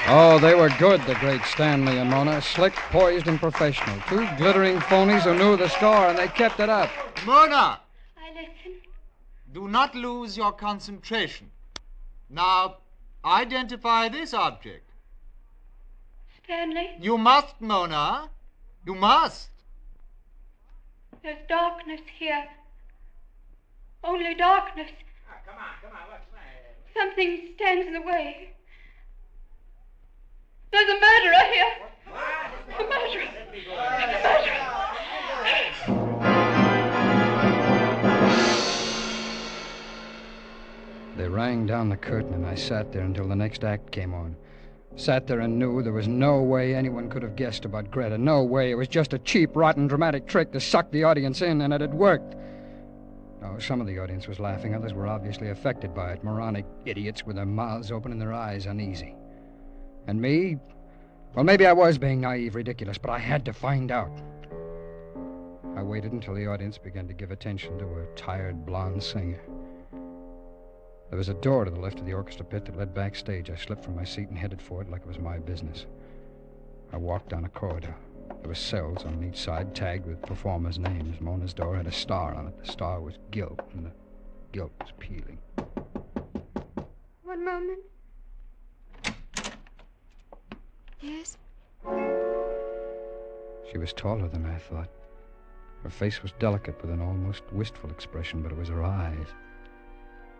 Oh, they were good, the great Stanley and Mona. Slick, poised, and professional. Two glittering phonies who knew the score, and they kept it up. Mona! I listen. Do not lose your concentration. Now, identify this object. Stanley, You must, Mona. You must. there's darkness here. Only darkness. Come on, what's the matter? Something stands in the way. There's a murderer here. A murderer. A murderer. They rang down the curtain, and I sat there until the next act came on. Sat there and knew there was no way anyone could have guessed about Greta. No way. It was just a cheap, rotten, dramatic trick to suck the audience in, and it had worked. Oh, some of the audience was laughing. Others were obviously affected by it. Moronic idiots with their mouths open and their eyes uneasy. And me? Well, maybe I was being naive, ridiculous, but I had to find out. I waited until the audience began to give attention to a tired blonde singer. There was a door to the left of the orchestra pit that led backstage. I slipped from my seat and headed for it like it was my business. I walked down a corridor. There were cells on each side tagged with performers' names. Mona's door had a star on it. The star was gilt, and the gilt was peeling. One moment. Yes? She was taller than I thought. Her face was delicate with an almost wistful expression, but it was her eyes.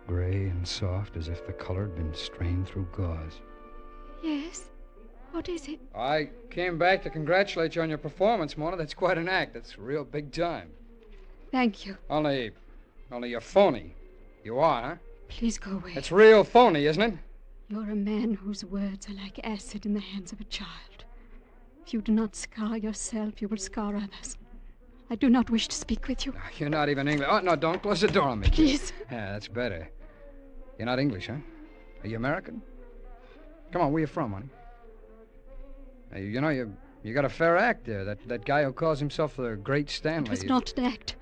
Gray and soft, as if the color had been strained through gauze. Yes? What is it? I came back to congratulate you on your performance, Mona. That's quite an act. That's real big time. Thank you. Only you're phony. You are, huh? Please go away. It's real phony, isn't it? You're a man whose words are like acid in the hands of a child. If you do not scar yourself, you will scar others. I do not wish to speak with you. You're not even English. Oh, no, don't close the door on me. Please. Yeah, that's better. You're not English, huh? Are you American? Come on, where you from, honey? You know, you got a fair act there. That guy who calls himself the Great Stanley. It was not an act.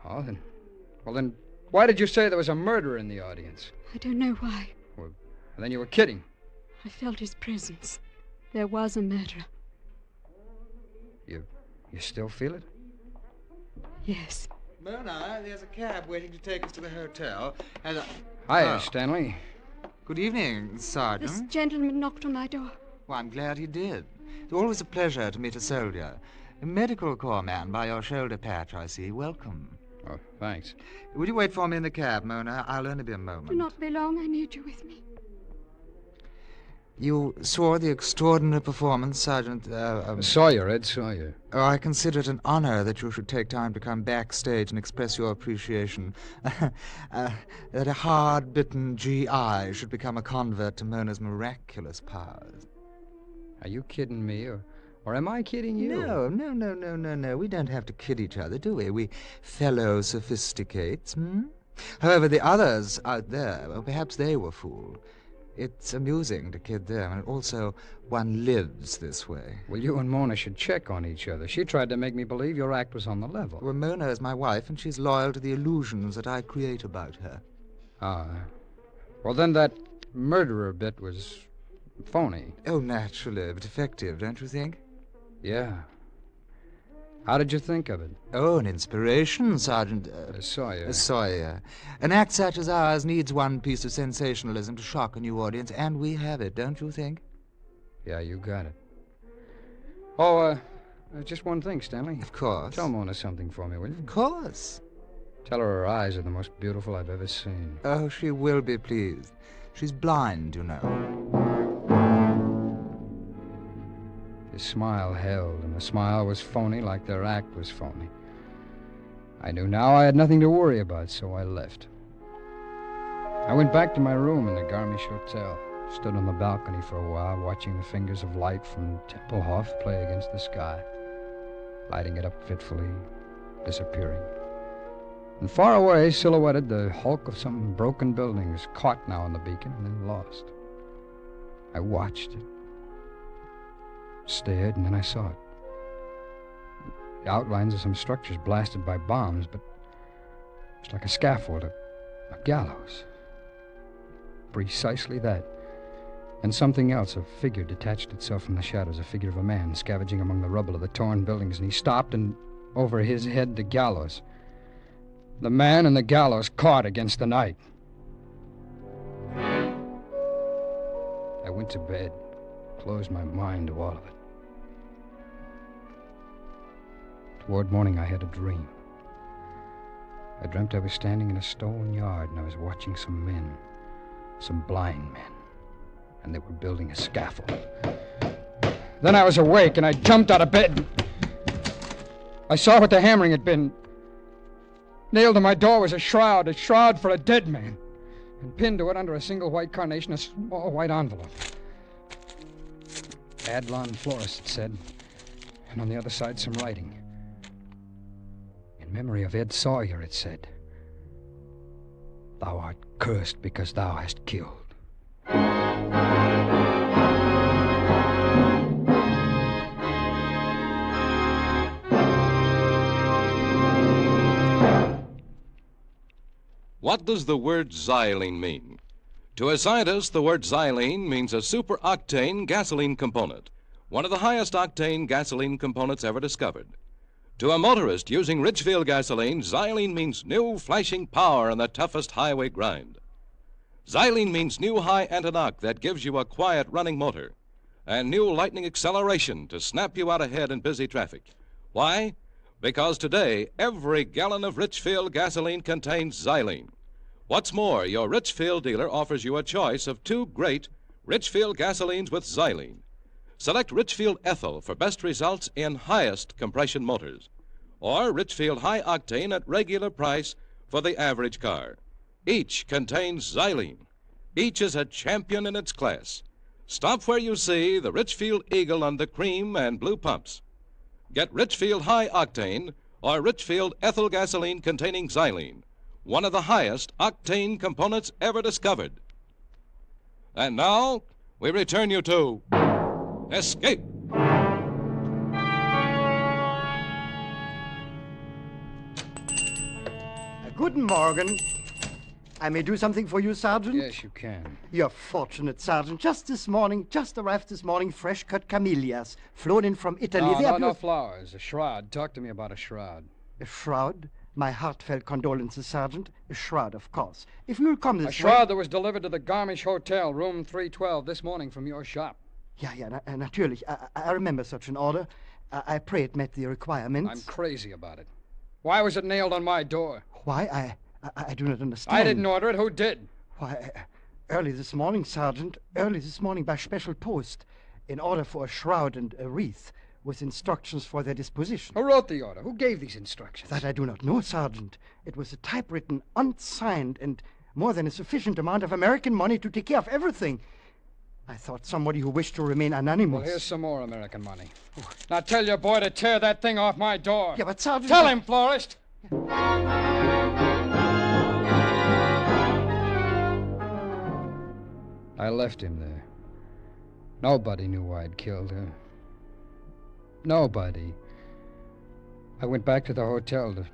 Oh, then why did you say there was a murderer in the audience? I don't know why. Well, then you were kidding. I felt his presence. There was a murderer. You still feel it? Yes. Mona, there's a cab waiting to take us to the hotel. Hi, Stanley. Good evening, Sergeant. This gentleman knocked on my door. Well, I'm glad he did. It's always a pleasure to meet a soldier. A medical corps man by your shoulder patch, I see. Welcome. Oh, thanks. Would you wait for me in the cab, Mona? I'll only be a moment. Do not be long. I need you with me. You saw the extraordinary performance, Sergeant... Sawyer, Ed Sawyer. Oh, I consider it an honor that you should take time to come backstage and express your appreciation. That a hard-bitten GI should become a convert to Mona's miraculous powers. Are you kidding me, or am I kidding you? No. We don't have to kid each other, do we? We fellow sophisticates, However, the others out there, well, perhaps they were fooled. It's amusing to kid them, and also one lives this way. Well, you and Mona should check on each other. She tried to make me believe your act was on the level. Well, Mona is my wife, and she's loyal to the illusions that I create about her. Ah. Well, then that murderer bit was phony. Oh, naturally, but effective, don't you think? Yeah. How did you think of it? Oh, an inspiration, Sergeant... Sawyer. Sawyer. An act such as ours needs one piece of sensationalism to shock a new audience, and we have it, don't you think? Yeah, you got it. Oh, just one thing, Stanley. Of course. Tell Mona something for me, will you? Of course. Tell her her eyes are the most beautiful I've ever seen. Oh, she will be pleased. She's blind, you know. His smile held, and the smile was phony like their act was phony. I knew now I had nothing to worry about, so I left. I went back to my room in the Garmisch Hotel. Stood on the balcony for a while, watching the fingers of light from Tempelhof play against the sky, lighting it up fitfully, disappearing. And far away, silhouetted, the hulk of some broken buildings, caught now on the beacon and then lost. I watched it, stared, and then I saw it. The outlines of some structures blasted by bombs, but it was like a scaffold, a gallows. Precisely that. And something else, a figure detached itself from the shadows, a figure of a man scavenging among the rubble of the torn buildings, and he stopped, and over his head the gallows. The man and the gallows caught against the night. I went to bed, closed my mind to all of it. Toward morning, I had a dream. I dreamt I was standing in a stone yard, and I was watching some men, some blind men, and they were building a scaffold. Then I was awake, and I jumped out of bed. I saw what the hammering had been. Nailed to my door was a shroud for a dead man. And pinned to it under a single white carnation, a small white envelope. Adlon Florist, it said. And on the other side, some writing. In memory of Ed Sawyer, it said. Thou art cursed because thou hast killed. What does the word xylene mean? To a scientist, the word xylene means a superoctane gasoline component, one of the highest octane gasoline components ever discovered. To a motorist using Ridgefield gasoline, xylene means new flashing power on the toughest highway grind. Xylene means new high anti-knock that gives you a quiet running motor, and new lightning acceleration to snap you out ahead in busy traffic. Why? Because today, every gallon of Ridgefield gasoline contains xylene. What's more, your Ridgefield dealer offers you a choice of 2 great Ridgefield gasolines with xylene. Select Ridgefield Ethyl for best results in highest compression motors, or Ridgefield High Octane at regular price for the average car. Each contains xylene. Each is a champion in its class. Stop where you see the Ridgefield Eagle on the cream and blue pumps. Get Ridgefield High Octane or Ridgefield Ethyl gasoline containing xylene, one of the highest octane components ever discovered. And now, we return you to Escape. Guten Morgen. I may do something for you, Sergeant? Yes, you can. You're fortunate, Sergeant. Just arrived this morning, fresh-cut camellias, flown in from Italy. No flowers. A shroud. Talk to me about a shroud. A shroud? My heartfelt condolences, Sergeant. A shroud, of course. If you will come this way... A shroud that was delivered to the Garmisch Hotel, room 312, this morning from your shop. Yeah, natürlich. I remember such an order. I pray it met the requirements. I'm crazy about it. Why was it nailed on my door? Why? I do not understand. I didn't order it. Who did? Why, early this morning, Sergeant. Early this morning by special post. In order for a shroud and a wreath, with instructions for their disposition. Who wrote the order? Who gave these instructions? That I do not know, Sergeant. It was a typewritten, unsigned, and more than a sufficient amount of American money to take care of everything. I thought somebody who wished to remain anonymous. Well, here's some more American money. Now tell your boy to tear that thing off my door. Yeah, but Sergeant... Tell him, Florist! I left him there. Nobody knew I'd killed her. Nobody. I went back to the hotel to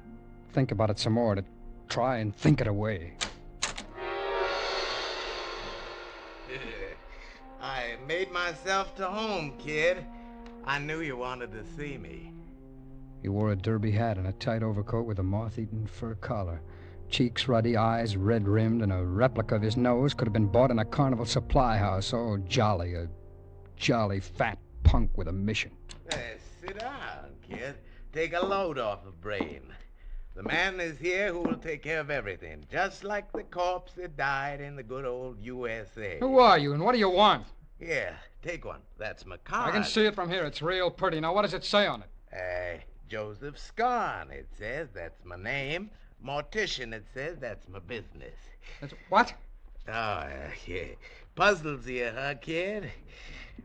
think about it some more, to try and think it away. I made myself to home, kid. I knew you wanted to see me. He wore a derby hat and a tight overcoat with a moth-eaten fur collar. Cheeks ruddy, eyes red-rimmed, and a replica of his nose could have been bought in a carnival supply house. Oh, jolly, a jolly fat punk with a mission. Sit down, kid. Take a load off the brain. The man is here who will take care of everything, just like the corpse that died in the good old USA. Who are you, and what do you want? Here, take one. That's my card. I can see it from here. It's real pretty. Now, what does it say on it? Joseph Scarn, it says. That's my name. Mortician, it says. That's my business. What? Yeah. Puzzles you, huh, kid?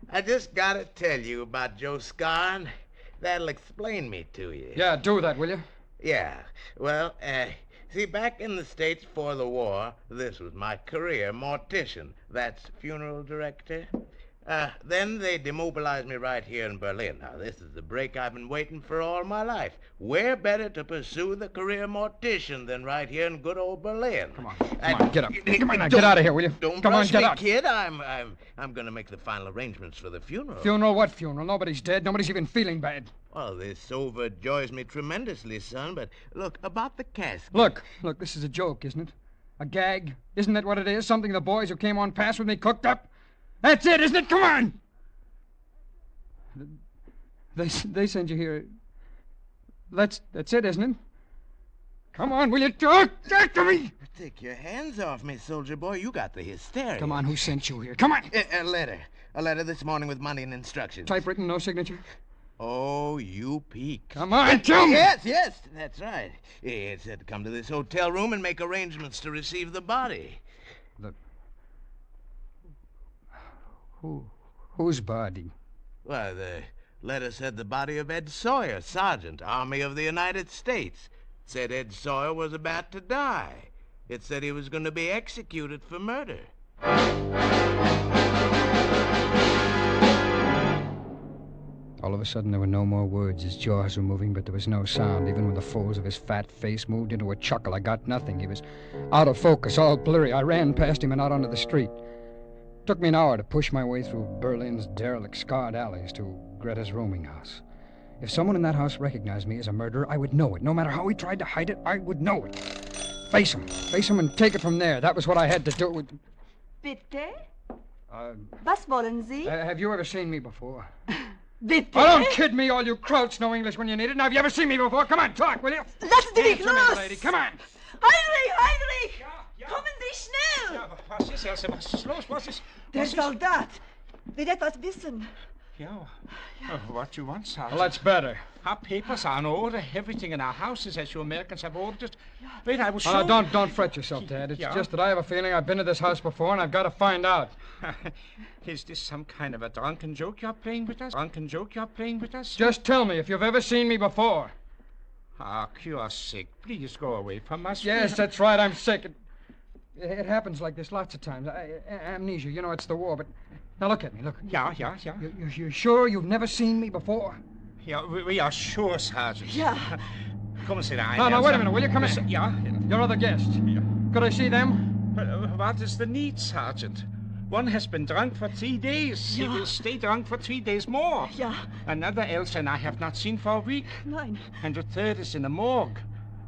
I just gotta tell you about Joe Scarn. That'll explain me to you. Yeah, do that, will you? Yeah. Well, see, back in the States before the war, this was my career, mortician. That's funeral director. Then they demobilized me right here in Berlin. Now, this is the break I've been waiting for all my life. Where better to pursue the career mortician than right here in good old Berlin? Come on, get up. Come on, now, get out of here, will you? Don't Come on, rush get me, out. kid. I'm gonna make the final arrangements for the funeral. Funeral? What funeral? Nobody's dead. Nobody's even feeling bad. Well, this overjoys me tremendously, son, but look, about the casket. Look, this is a joke, isn't it? A gag? Isn't that what it is? Something the boys who came on past with me cooked up? That's it, isn't it? Come on! They send you here. That's it, isn't it? Come on, will you talk to me? Take your hands off me, soldier boy. You got the hysteria. Come on, who sent you here? Come on! A letter. A letter this morning with money and instructions. Typewritten, no signature? Oh, you peak. Come on, tell me! Yes, that's right. It said to come to this hotel room and make arrangements to receive the body. Whose body? Why, the letter said the body of Ed Sawyer, Sergeant, Army of the United States. It said Ed Sawyer was about to die. It said he was going to be executed for murder. All of a sudden, there were no more words. His jaws were moving, but there was no sound. Even when the folds of his fat face moved into a chuckle, I got nothing. He was out of focus, all blurry. I ran past him and out onto the street. It took me an hour to push my way through Berlin's derelict, scarred alleys to Greta's rooming house. If someone in that house recognized me as a murderer, I would know it. No matter how he tried to hide it, I would know it. Face him and take it from there. That was what I had to do. Bitte? Was wollen Sie? Have you ever seen me before? Bitte? Oh, don't kid me, all you krauts know English when you need it. Now, have you ever seen me before? Come on, talk, will you? Lassen Sie mich Answer me, los! lady. Come on. Heinrich! Kommen Sie schnell! Ja, was ist, Else? Was ist los? Der Soldat will etwas wissen. Yeah. What you want, Sergeant? Well, that's better. Our papers are in order. Everything in our houses, as you Americans have ordered. Wait, I will show you. Don't fret yourself, Dad. It's just that I have a feeling I've been to this house before, and I've got to find out. Is this some kind of a drunken joke you're playing with us? Just tell me if you've ever seen me before. You're sick. Please go away from us. Yes, that's right. I'm sick. It happens like this lots of times. Amnesia, you know, it's the war, but... Now, look at me, look. Yeah. You're sure you've never seen me before? Yeah, we are sure, Sergeant. Yeah. Come and sit down. No, wait a minute, will you? Come in. Yeah? Your other guests. Yeah. Could I see them? What is the need, Sergeant? One has been drunk for 3 days. Yeah. He will stay drunk for 3 days more. Yeah. Another Else and I have not seen for a week. Nein. And the third is in the morgue.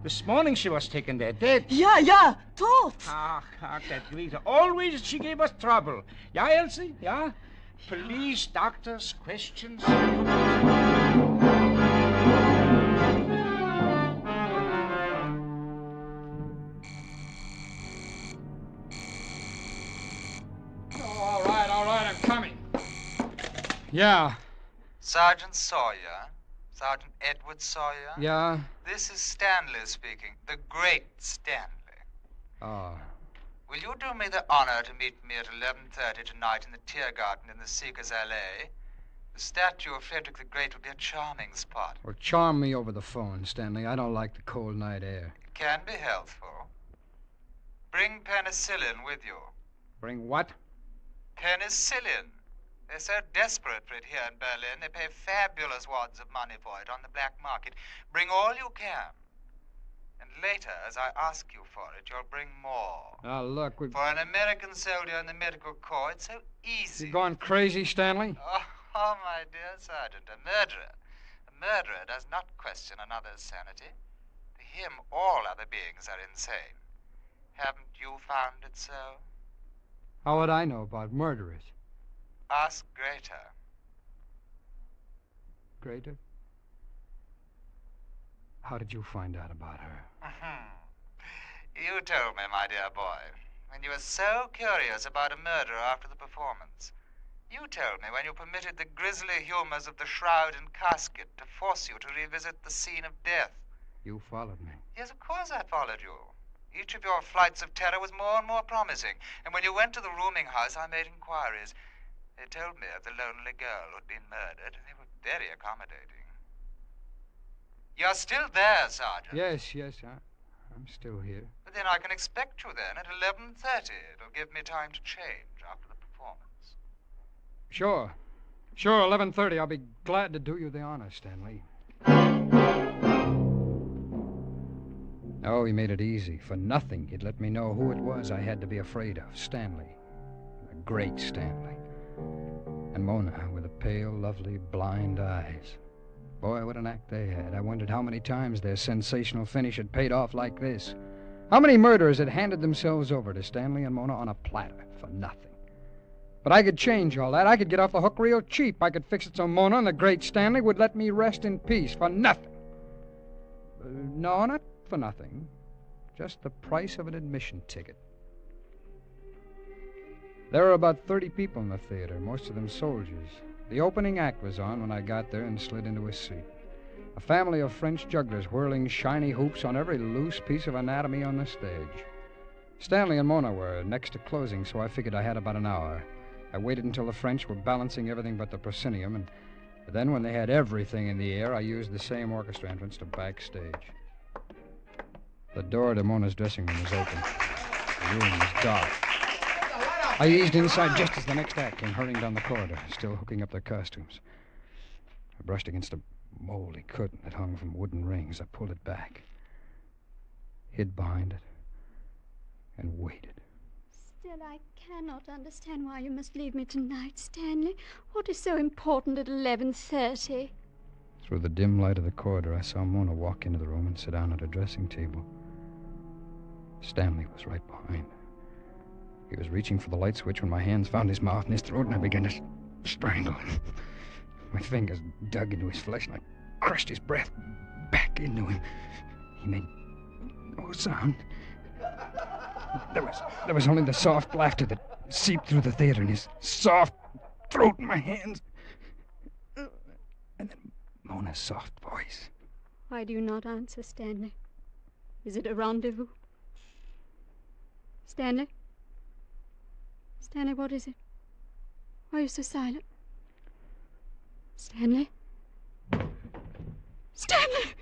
This morning she was taken there dead. Ja, tot. That Greta. Always she gave us trouble. Yeah, Elsie? Yeah? Police, doctors, questions. All right, I'm coming. Yeah. Sergeant Sawyer? Sergeant Edward Sawyer? Yeah? This is Stanley speaking, the great Stanley. Oh. Will you do me the honor to meet me at 11:30 tonight in the Tiergarten in the Seekers Alley? The statue of Frederick the Great would be a charming spot. Well, charm me over the phone, Stanley. I don't like the cold night air. It can be healthful. Bring penicillin with you. Bring what? Penicillin. They're so desperate for it here in Berlin, they pay fabulous wads of money for it on the black market. Bring all you can. And later, as I ask you for it, you'll bring more. Now, look, For an American soldier in the medical corps, it's so easy. You gone crazy, Stanley? Oh, my dear Sergeant, a murderer. A murderer does not question another's sanity. To him, all other beings are insane. Haven't you found it so? How would I know about murderers? Ask Greta. Greta? How did you find out about her? You told me, my dear boy, when you were so curious about a murderer after the performance. You told me when you permitted the grisly humors of the shroud and casket to force you to revisit the scene of death. You followed me. Yes, of course I followed you. Each of your flights of terror was more and more promising, and when you went to the rooming house, I made inquiries. They told me of the lonely girl who'd been murdered, and they were very accommodating. You're still there, Sergeant. Yes, I'm still here. But then I can expect you then at 11:30. It'll give me time to change after the performance. Sure, 11:30. I'll be glad to do you the honor, Stanley. Oh, he made it easy. For nothing, he'd let me know who it was I had to be afraid of. Stanley. The great Stanley. And Mona with the pale, lovely, blind eyes. Boy, what an act they had. I wondered how many times their sensational finish had paid off like this. How many murderers had handed themselves over to Stanley and Mona on a platter for nothing. But I could change all that. I could get off the hook real cheap. I could fix it so Mona and the great Stanley would let me rest in peace for nothing. No, not for nothing. Just the price of an admission ticket. There were about 30 people in the theater, most of them soldiers. The opening act was on when I got there and slid into a seat. A family of French jugglers whirling shiny hoops on every loose piece of anatomy on the stage. Stanley and Mona were next to closing, so I figured I had about an hour. I waited until the French were balancing everything but the proscenium, and then when they had everything in the air, I used the same orchestra entrance to backstage. The door to Mona's dressing room was open. The room was dark. I eased inside just as the next act came hurrying down the corridor, still hooking up their costumes. I brushed against a moldy curtain that hung from wooden rings. I pulled it back, hid behind it, and waited. Still, I cannot understand why you must leave me tonight, Stanley. What is so important at 11:30? Through the dim light of the corridor, I saw Mona walk into the room and sit down at her dressing table. Stanley was right behind her. He was reaching for the light switch when my hands found his mouth and his throat, and I began to strangle him. My fingers dug into his flesh, and I crushed his breath back into him. He made no sound. There was only the soft laughter that seeped through the theater, and his soft throat in my hands. And then Mona's soft voice. Why do you not answer, Stanley? Is it a rendezvous? Stanley? Stanley, what is it? Why are you so silent? Stanley? Stanley!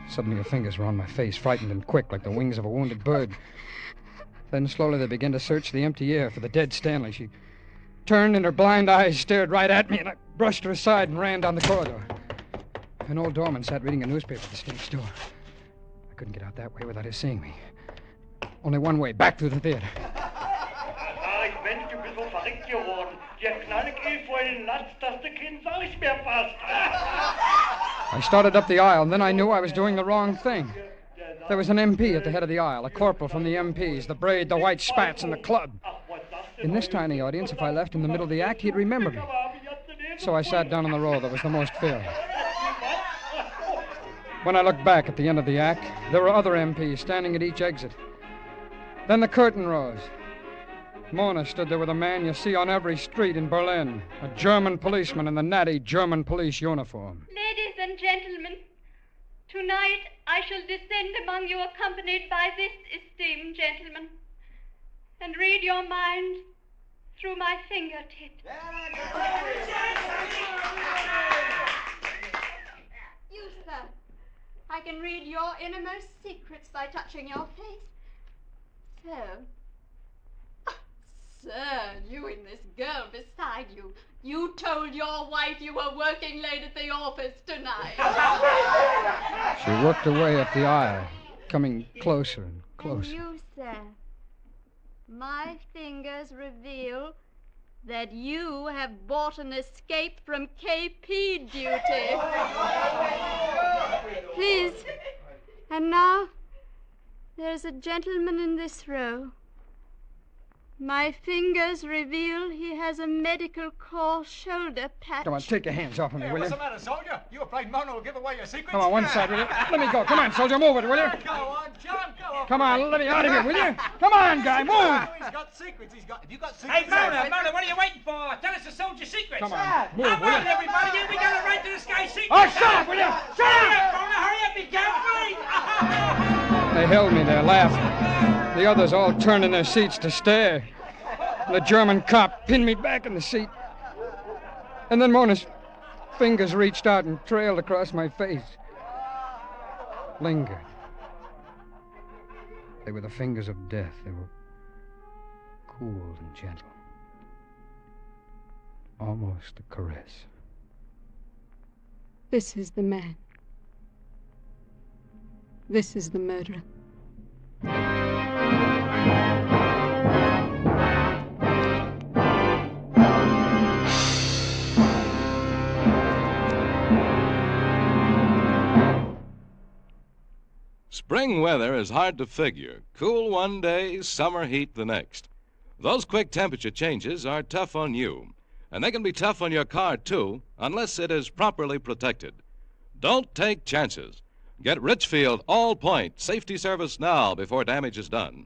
Suddenly her fingers were on my face, frightened and quick, like the wings of a wounded bird. Then slowly they began to search the empty air for the dead Stanley. She turned and her blind eyes stared right at me, and I brushed her aside and ran down the corridor. An old doorman sat reading a newspaper at the stage door. I couldn't get out that way without his seeing me. Only one way, back through the theater. Ich bin ein bisschen verrückt geworden. Der Knallke vor den Latz, dass der Kind auch nicht mehr passt. I started up the aisle, and then I knew I was doing the wrong thing. There was an MP at the head of the aisle, a corporal from the MPs, the braid, the white spats, and the club. In this tiny audience, if I left in the middle of the act, he'd remember me. So I sat down on the row that was the most filled. When I looked back at the end of the act, there were other MPs standing at each exit. Then the curtain rose. Mona stood there with a man you see on every street in Berlin, a German policeman in the natty German police uniform. Ladies and gentlemen, tonight I shall descend among you accompanied by this esteemed gentleman and read your mind through my fingertips. You, sir, I can read your innermost secrets by touching your face. Sir, you and this girl beside you. You told your wife you were working late at the office tonight. She worked her way up the aisle, coming closer and closer. And you, sir, my fingers reveal that you have bought an escape from KP duty. Please. And now, there's a gentleman in this row. My fingers reveal he has a medical corps shoulder patch. Come on, take your hands off of me, will you? What's the matter, soldier? You afraid Mona will give away your secrets? Come on, one side, will you? Let me go. Come on, soldier, move it, will you? Go on, John, go on. Come on, let me out of here, will you? Come on, guy, move! He's got secrets. Have you got secrets? Hey, Mona, what are you waiting for? Tell us the soldier secrets. Come on, move, Come will on, you? everybody, we got a right to the sky secrets. Oh, shut up, will you? Shut up! Mona, hurry up, you go. held me there laughing. The others all turned in their seats to stare. The German cop pinned me back in the seat. And then Mona's fingers reached out and trailed across my face. Lingered. They were the fingers of death. They were cool and gentle. Almost a caress. This is the man. This is the murderer. Spring weather is hard to figure. Cool one day, summer heat the next. Those quick temperature changes are tough on you, and they can be tough on your car, too, unless it is properly protected. Don't take chances. Get Richfield All-Point Safety Service now before damage is done.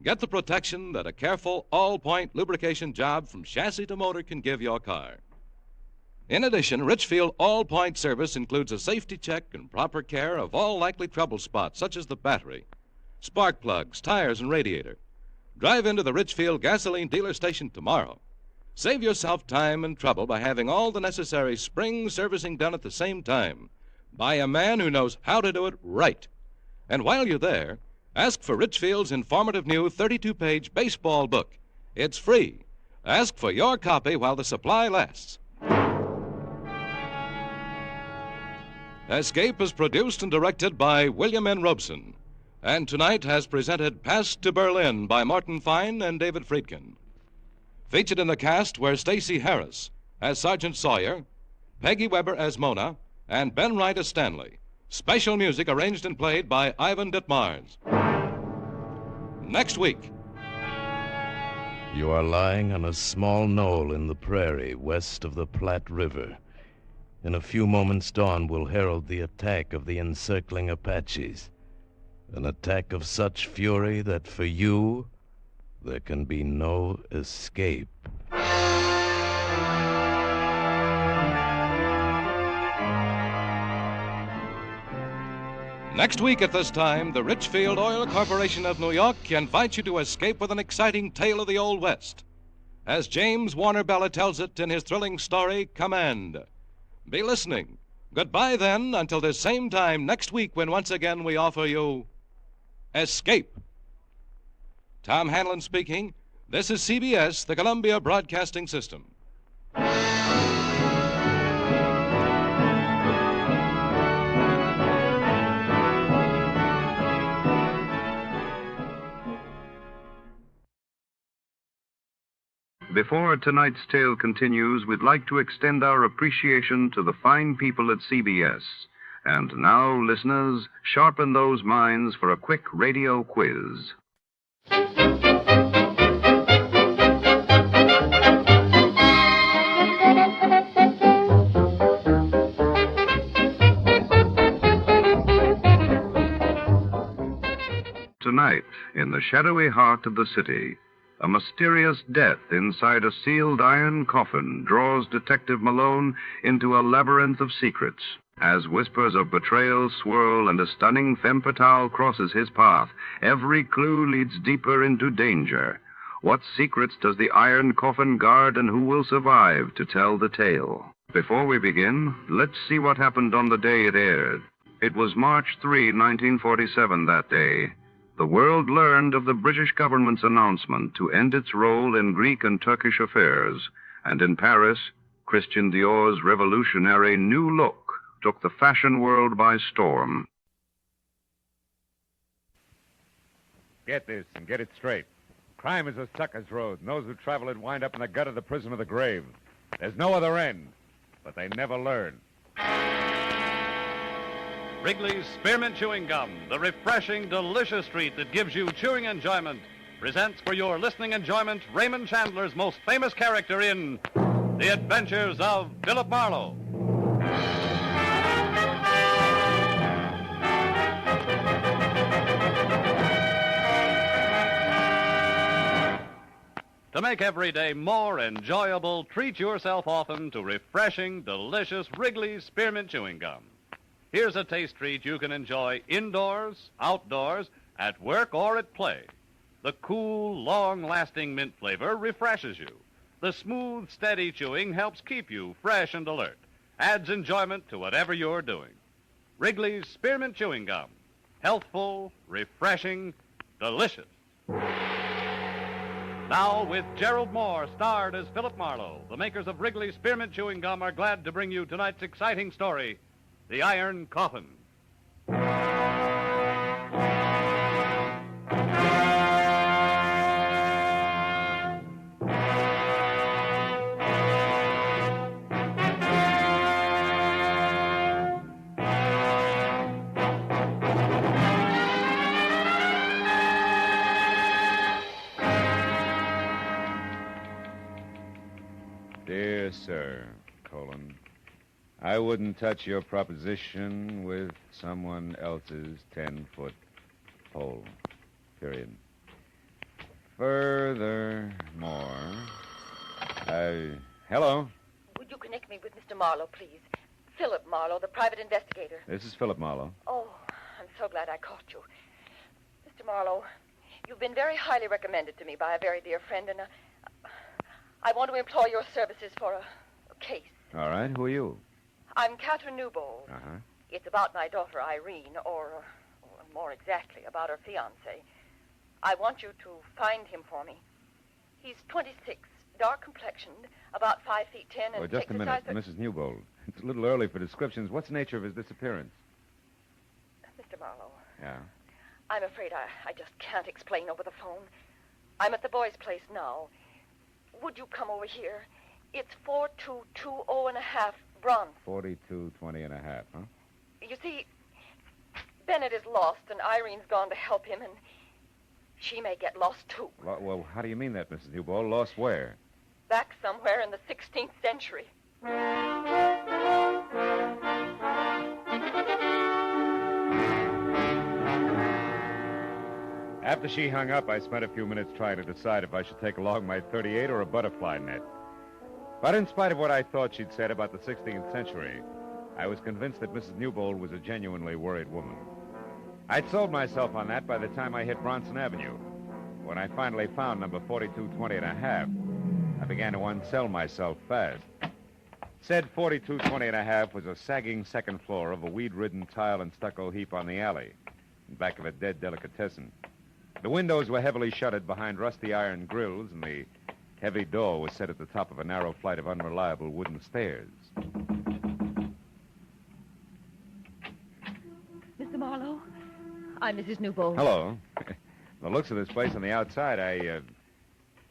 Get the protection that a careful all-point lubrication job from chassis to motor can give your car. In addition, Richfield All-Point Service includes a safety check and proper care of all likely trouble spots, such as the battery, spark plugs, tires, and radiator. Drive into the Richfield gasoline dealer station tomorrow. Save yourself time and trouble by having all the necessary spring servicing done at the same time by a man who knows how to do it right. And while you're there, ask for Richfield's informative new 32-page baseball book. It's free. Ask for your copy while the supply lasts. Escape is produced and directed by William N. Robeson, and tonight has presented Pass to Berlin by Morton Fine and David Friedkin. Featured in the cast were Stacey Harris as Sergeant Sawyer, Peggy Weber as Mona, and Ben Wright as Stanley. Special music arranged and played by Ivan Ditmars. Next week. You are lying on a small knoll in the prairie west of the Platte River. In a few moments, dawn will herald the attack of the encircling Apaches. An attack of such fury that for you, there can be no escape. Next week at this time, the Richfield Oil Corporation of New York invites you to escape with an exciting tale of the Old West. As James Warner Bella tells it in his thrilling story, Command. Be listening. Goodbye, then, until this same time next week when once again we offer you Escape. Tom Hanlon speaking. This is CBS, the Columbia Broadcasting System. Before tonight's tale continues, we'd like to extend our appreciation to the fine people at CBS. And now, listeners, sharpen those minds for a quick radio quiz. Tonight, in the shadowy heart of the city, a mysterious death inside a sealed iron coffin draws Detective Malone into a labyrinth of secrets. As whispers of betrayal swirl and a stunning femme fatale crosses his path, every clue leads deeper into danger. What secrets does the iron coffin guard, and who will survive to tell the tale? Before we begin, let's see what happened on the day it aired. It was March 3, 1947 that day. The world learned of the British government's announcement to end its role in Greek and Turkish affairs. And in Paris, Christian Dior's revolutionary new look took the fashion world by storm. Get this and get it straight. Crime is a sucker's road, and those who travel it wind up in the gut of the prison of the grave. There's no other end, but they never learn. Wrigley's Spearmint Chewing Gum, the refreshing, delicious treat that gives you chewing enjoyment, presents for your listening enjoyment Raymond Chandler's most famous character in The Adventures of Philip Marlowe. To make every day more enjoyable, treat yourself often to refreshing, delicious Wrigley's Spearmint Chewing Gum. Here's a taste treat you can enjoy indoors, outdoors, at work or at play. The cool, long-lasting mint flavor refreshes you. The smooth, steady chewing helps keep you fresh and alert. Adds enjoyment to whatever you're doing. Wrigley's Spearmint Chewing Gum. Healthful, refreshing, delicious. Now, with Gerald Moore, starred as Philip Marlowe, the makers of Wrigley's Spearmint Chewing Gum are glad to bring you tonight's exciting story, The Iron Coffin. Dear Sir, I wouldn't touch your proposition with someone else's 10-foot pole. Period. Furthermore, hello? Would you connect me with Mr. Marlowe, please? Philip Marlowe, the private investigator. This is Philip Marlowe. Oh, I'm so glad I caught you. Mr. Marlowe, you've been very highly recommended to me by a very dear friend, and I want to employ your services for a case. All right, who are you? I'm Catherine Newbold. Uh-huh. It's about my daughter, Irene, or more exactly, about her fiancé. I want you to find him for me. He's 26, dark complexioned, about 5 feet 10, and just a minute, Mrs. Newbold. It's a little early for descriptions. What's the nature of his disappearance? Mr. Marlowe. Yeah? I'm afraid I just can't explain over the phone. I'm at the boys' place now. Would you come over here? It's 4220 Bronx. 4220 and a half, huh? You see, Bennett is lost, and Irene's gone to help him, and she may get lost, too. Well, how do you mean that, Mrs. Newbold? Lost where? Back somewhere in the 16th century. After she hung up, I spent a few minutes trying to decide if I should take along my .38 or a butterfly net. But in spite of what I thought she'd said about the 16th century, I was convinced that Mrs. Newbold was a genuinely worried woman. I'd sold myself on that by the time I hit Bronson Avenue. When I finally found number 4220 and a half, I began to unsell myself fast. Said 4220 and a half was a sagging second floor of a weed-ridden tile and stucco heap on the alley, in back of a dead delicatessen. The windows were heavily shuttered behind rusty iron grills, and the heavy door was set at the top of a narrow flight of unreliable wooden stairs. Mr. Marlowe, I'm Mrs. Newbold. Hello. The looks of this place on the outside,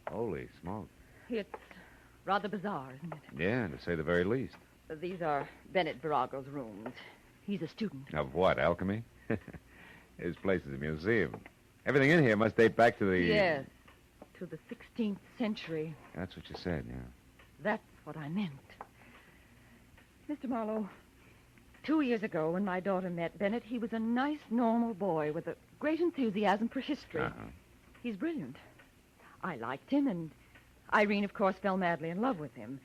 holy smoke. It's rather bizarre, isn't it? Yeah, to say the very least. These are Bennett Virago's rooms. He's a student. Of what, alchemy? His place is a museum. Everything in here must date back to the... Yes, to the 16th century. That's what you said, yeah. That's what I meant. Mr. Marlowe, 2 years ago when my daughter met Bennett, he was a nice, normal boy with a great enthusiasm for history. Uh-huh. He's brilliant. I liked him, and Irene, of course, fell madly in love with him.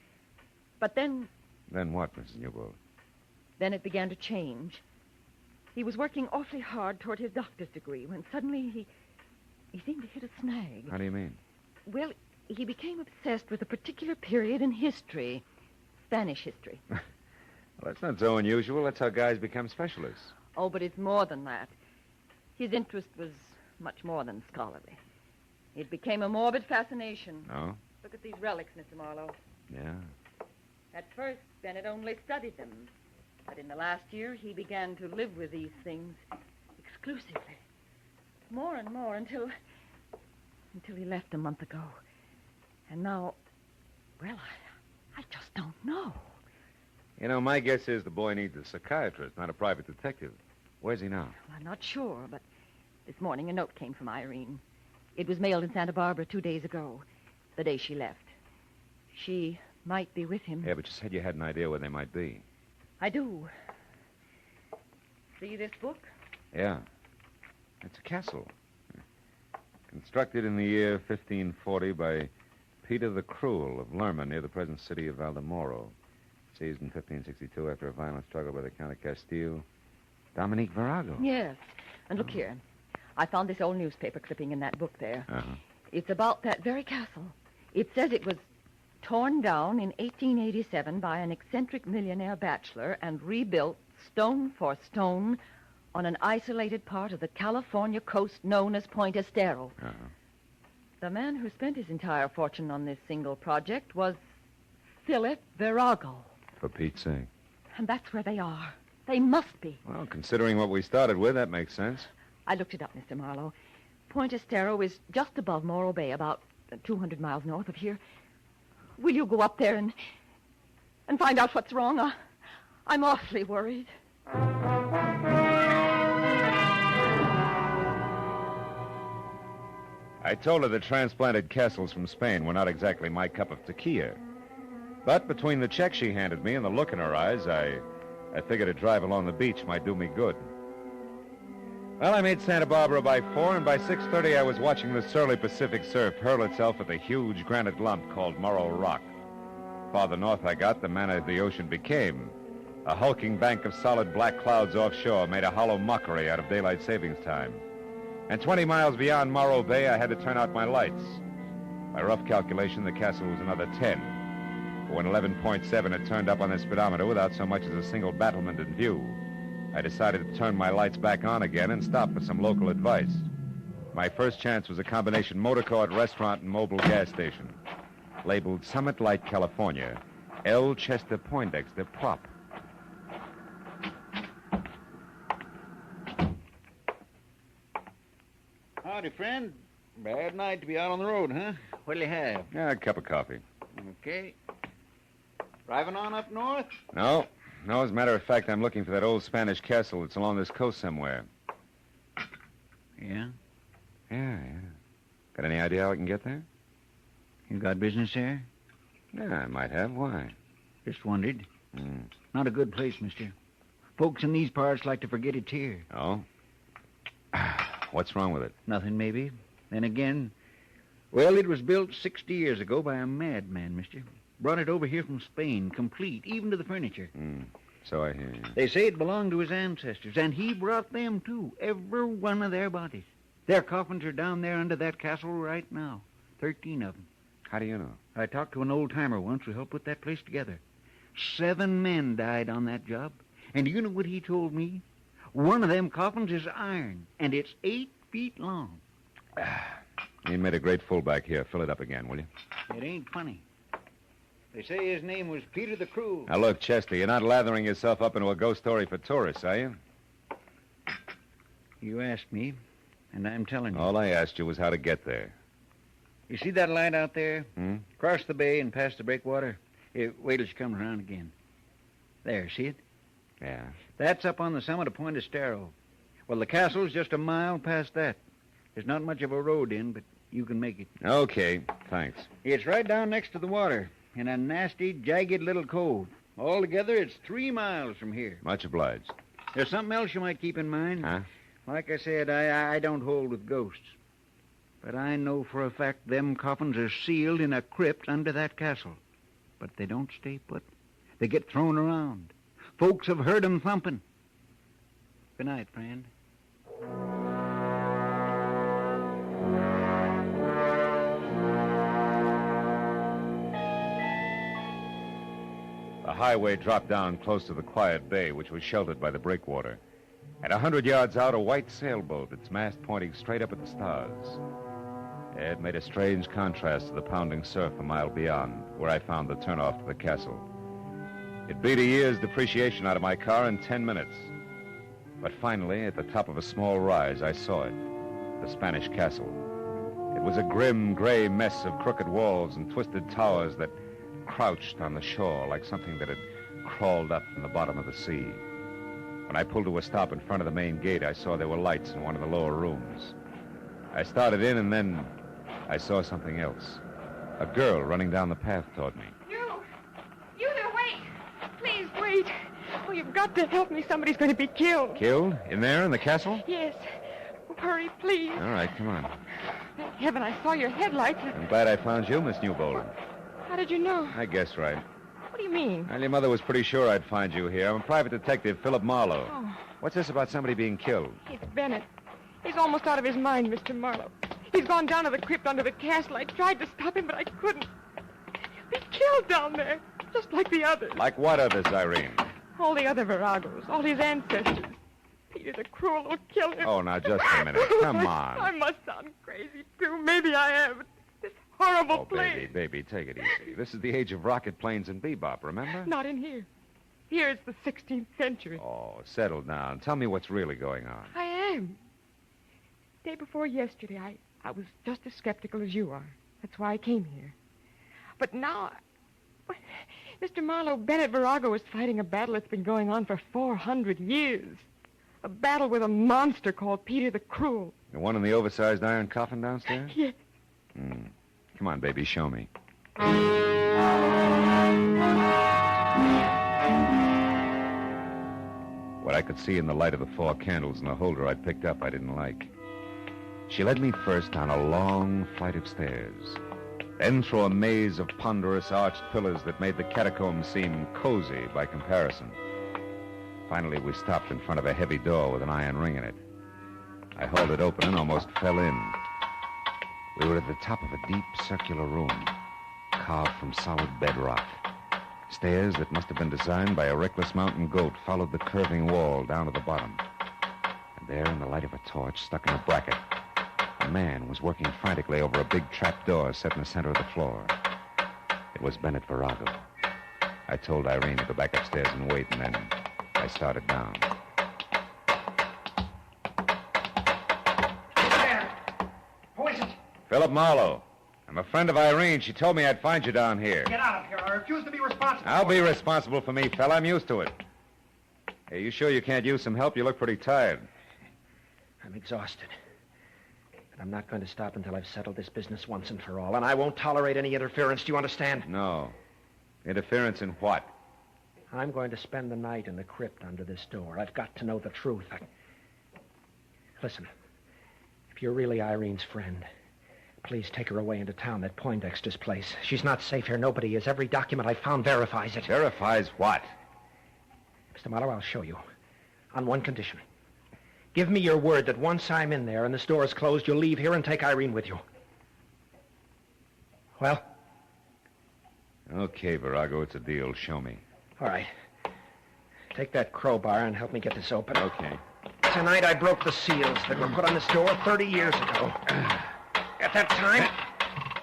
But then... Then what, Mrs. Newbold? Bennett began to change. He was working awfully hard toward his doctor's degree when suddenly he seemed to hit a snag. How do you mean? Well, he became obsessed with a particular period in history, Spanish history. Well, that's not so unusual. That's how guys become specialists. Oh, but it's more than that. His interest was much more than scholarly. It became a morbid fascination. Oh? Look at these relics, Mr. Marlowe. Yeah. At first, Bennett only studied them. But in the last year, he began to live with these things exclusively. More and more until he left a month ago. And now, well, I just don't know. You know, my guess is the boy needs a psychiatrist, not a private detective. Where's he now? Well, I'm not sure, but this morning a note came from Irene. It was mailed in Santa Barbara 2 days ago, the day she left. She might be with him. Yeah, but you said you had an idea where they might be. I do. See this book? Yeah. It's a castle. Constructed in the year 1540 by Peter the Cruel of Lerma near the present city of Valdemoro. Seized in 1562 after a violent struggle by the Count of Castile. Dominique Virago. Yes. And look here. I found this old newspaper clipping in that book there. Uh-huh. It's about that very castle. It says it was torn down in 1887 by an eccentric millionaire bachelor and rebuilt stone for stone on an isolated part of the California coast known as Point Estero. Uh-huh. The man who spent his entire fortune on this single project was Philip Virago. For Pete's sake. And that's where they are. They must be. Well, considering what we started with, that makes sense. I looked it up, Mr. Marlowe. Point Estero is just above Morro Bay, about 200 miles north of here. Will you go up there and find out what's wrong? I'm awfully worried. I told her the transplanted castles from Spain were not exactly my cup of tequila. But between the check she handed me and the look in her eyes, I figured a drive along the beach might do me good. Well, I made Santa Barbara by 4, and by 6:30 I was watching the surly Pacific surf hurl itself at the huge granite lump called Morro Rock. Farther north I got, the manner the ocean became. A hulking bank of solid black clouds offshore made a hollow mockery out of daylight savings time. And 20 miles beyond Morro Bay, I had to turn out my lights. By rough calculation, the castle was another 10. But when 11.7 had turned up on the speedometer without so much as a single battlement in view, I decided to turn my lights back on again and stop for some local advice. My first chance was a combination motor court, restaurant, and mobile gas station. Labeled Summit Light, California, L. Chester Poindexter Prop. Howdy, friend. Bad night to be out on the road, huh? What'll you have? Yeah, a cup of coffee. Okay. Driving on up north? No, as a matter of fact, I'm looking for that old Spanish castle that's along this coast somewhere. Yeah? Yeah. Got any idea how I can get there? You got business there? Yeah, I might have. Why? Just wondered. Not a good place, mister. Folks in these parts like to forget it's here. Oh? What's wrong with it? Nothing, maybe. Then again, well, it was built 60 years ago by a madman, mister. Brought it over here from Spain, complete, even to the furniture. So I hear you. They say it belonged to his ancestors, and he brought them, too. Every one of their bodies. Their coffins are down there under that castle right now. 13 of them. How do you know? I talked to an old-timer once who helped put that place together. 7 men died on that job. And do you know what he told me? One of them coffins is iron, and it's 8 feet long. You made a great fullback here. Fill it up again, will you? It ain't funny. They say his name was Peter the Cruel. Now, look, Chester, you're not lathering yourself up into a ghost story for tourists, are you? You asked me, and I'm telling you. All I asked you was how to get there. You see that light out there? Across the bay and past the breakwater? Wait till she comes around again. There, see it? Yeah. That's up on the summit of Point Estero. Well, the castle's just a mile past that. There's not much of a road in, but you can make it. Okay, thanks. It's right down next to the water, in a nasty, jagged little cove. Altogether, it's 3 miles from here. Much obliged. There's something else you might keep in mind. Huh? Like I said, I don't hold with ghosts. But I know for a fact them coffins are sealed in a crypt under that castle. But they don't stay put. They get thrown around. Folks have heard 'em thumping. Good night, friend. The highway dropped down close to the quiet bay, which was sheltered by the breakwater. And 100 yards out, a white sailboat, its mast pointing straight up at the stars. It made a strange contrast to the pounding surf a mile beyond, where I found the turnoff to the castle. It beat a year's depreciation out of my car in 10 minutes. But finally, at the top of a small rise, I saw it, the Spanish castle. It was a grim, gray mess of crooked walls and twisted towers that crouched on the shore like something that had crawled up from the bottom of the sea. When I pulled to a stop in front of the main gate, I saw there were lights in one of the lower rooms. I started in, and then I saw something else. A girl running down the path toward me. You there, wait. Please, wait. Oh, you've got to help me. Somebody's going to be killed. Killed? In there, in the castle? Yes. Oh, hurry, please. All right, come on. Thank heaven I saw your headlights. I'm glad I found you, Miss Newbold. How did you know? I guessed right. What do you mean? Well, your mother was pretty sure I'd find you here. I'm a private detective, Philip Marlowe. Oh. What's this about somebody being killed? It's Bennett. He's almost out of his mind, Mr. Marlowe. He's gone down to the crypt under the castle. I tried to stop him, but I couldn't. He'll be killed down there, just like the others. Like what others, Irene? All the other Viragos, all his ancestors. Peter the Cruel will kill him. Oh, now, just a minute. Come on. I must sound crazy, too. Maybe I am. But this horrible place. Baby, take it easy. This is the age of rocket planes and bebop, remember? Not in here. Here it's the 16th century. Oh, settle down. Tell me what's really going on. I am. Day before yesterday, I was just as skeptical as you are. That's why I came here. But now, Mr. Marlowe, Bennett Virago is fighting a battle that's been going on for 400 years. A battle with a monster called Peter the Cruel. The one in the oversized iron coffin downstairs? Yes. Come on, baby, show me. What I could see in the light of the 4 candles in the holder I'd picked up I didn't like. She led me first down a long flight of stairs, then through a maze of ponderous arched pillars that made the catacombs seem cozy by comparison. Finally, we stopped in front of a heavy door with an iron ring in it. I hauled it open and almost fell in. We were at the top of a deep circular room, carved from solid bedrock. Stairs that must have been designed by a reckless mountain goat followed the curving wall down to the bottom. And there, in the light of a torch stuck in a bracket, a man was working frantically over a big trap door set in the center of the floor. It was Bennett Virago. I told Irene to go back upstairs and wait, and then I started down. Who is it? Philip Marlowe. I'm a friend of Irene. She told me I'd find you down here. Get out of here. I refuse to be responsible. I'll be responsible for me, fella. I'm used to it. Hey, you sure you can't use some help? You look pretty tired. I'm exhausted. But I'm not going to stop until I've settled this business once and for all. And I won't tolerate any interference. Do you understand? No. Interference in what? I'm going to spend the night in the crypt under this door. I've got to know the truth. Listen, if you're really Irene's friend, please take her away into town, that Poindexter's place. She's not safe here. Nobody is. Every document I found verifies it. Verifies what? Mr. Marlowe, I'll show you. On one condition. Give me your word that once I'm in there and this door is closed, you'll leave here and take Irene with you. Well? Okay, Virago, it's a deal. Show me. All right. Take that crowbar and help me get this open. Okay. Tonight I broke the seals that were put on this door 30 years ago. At that time,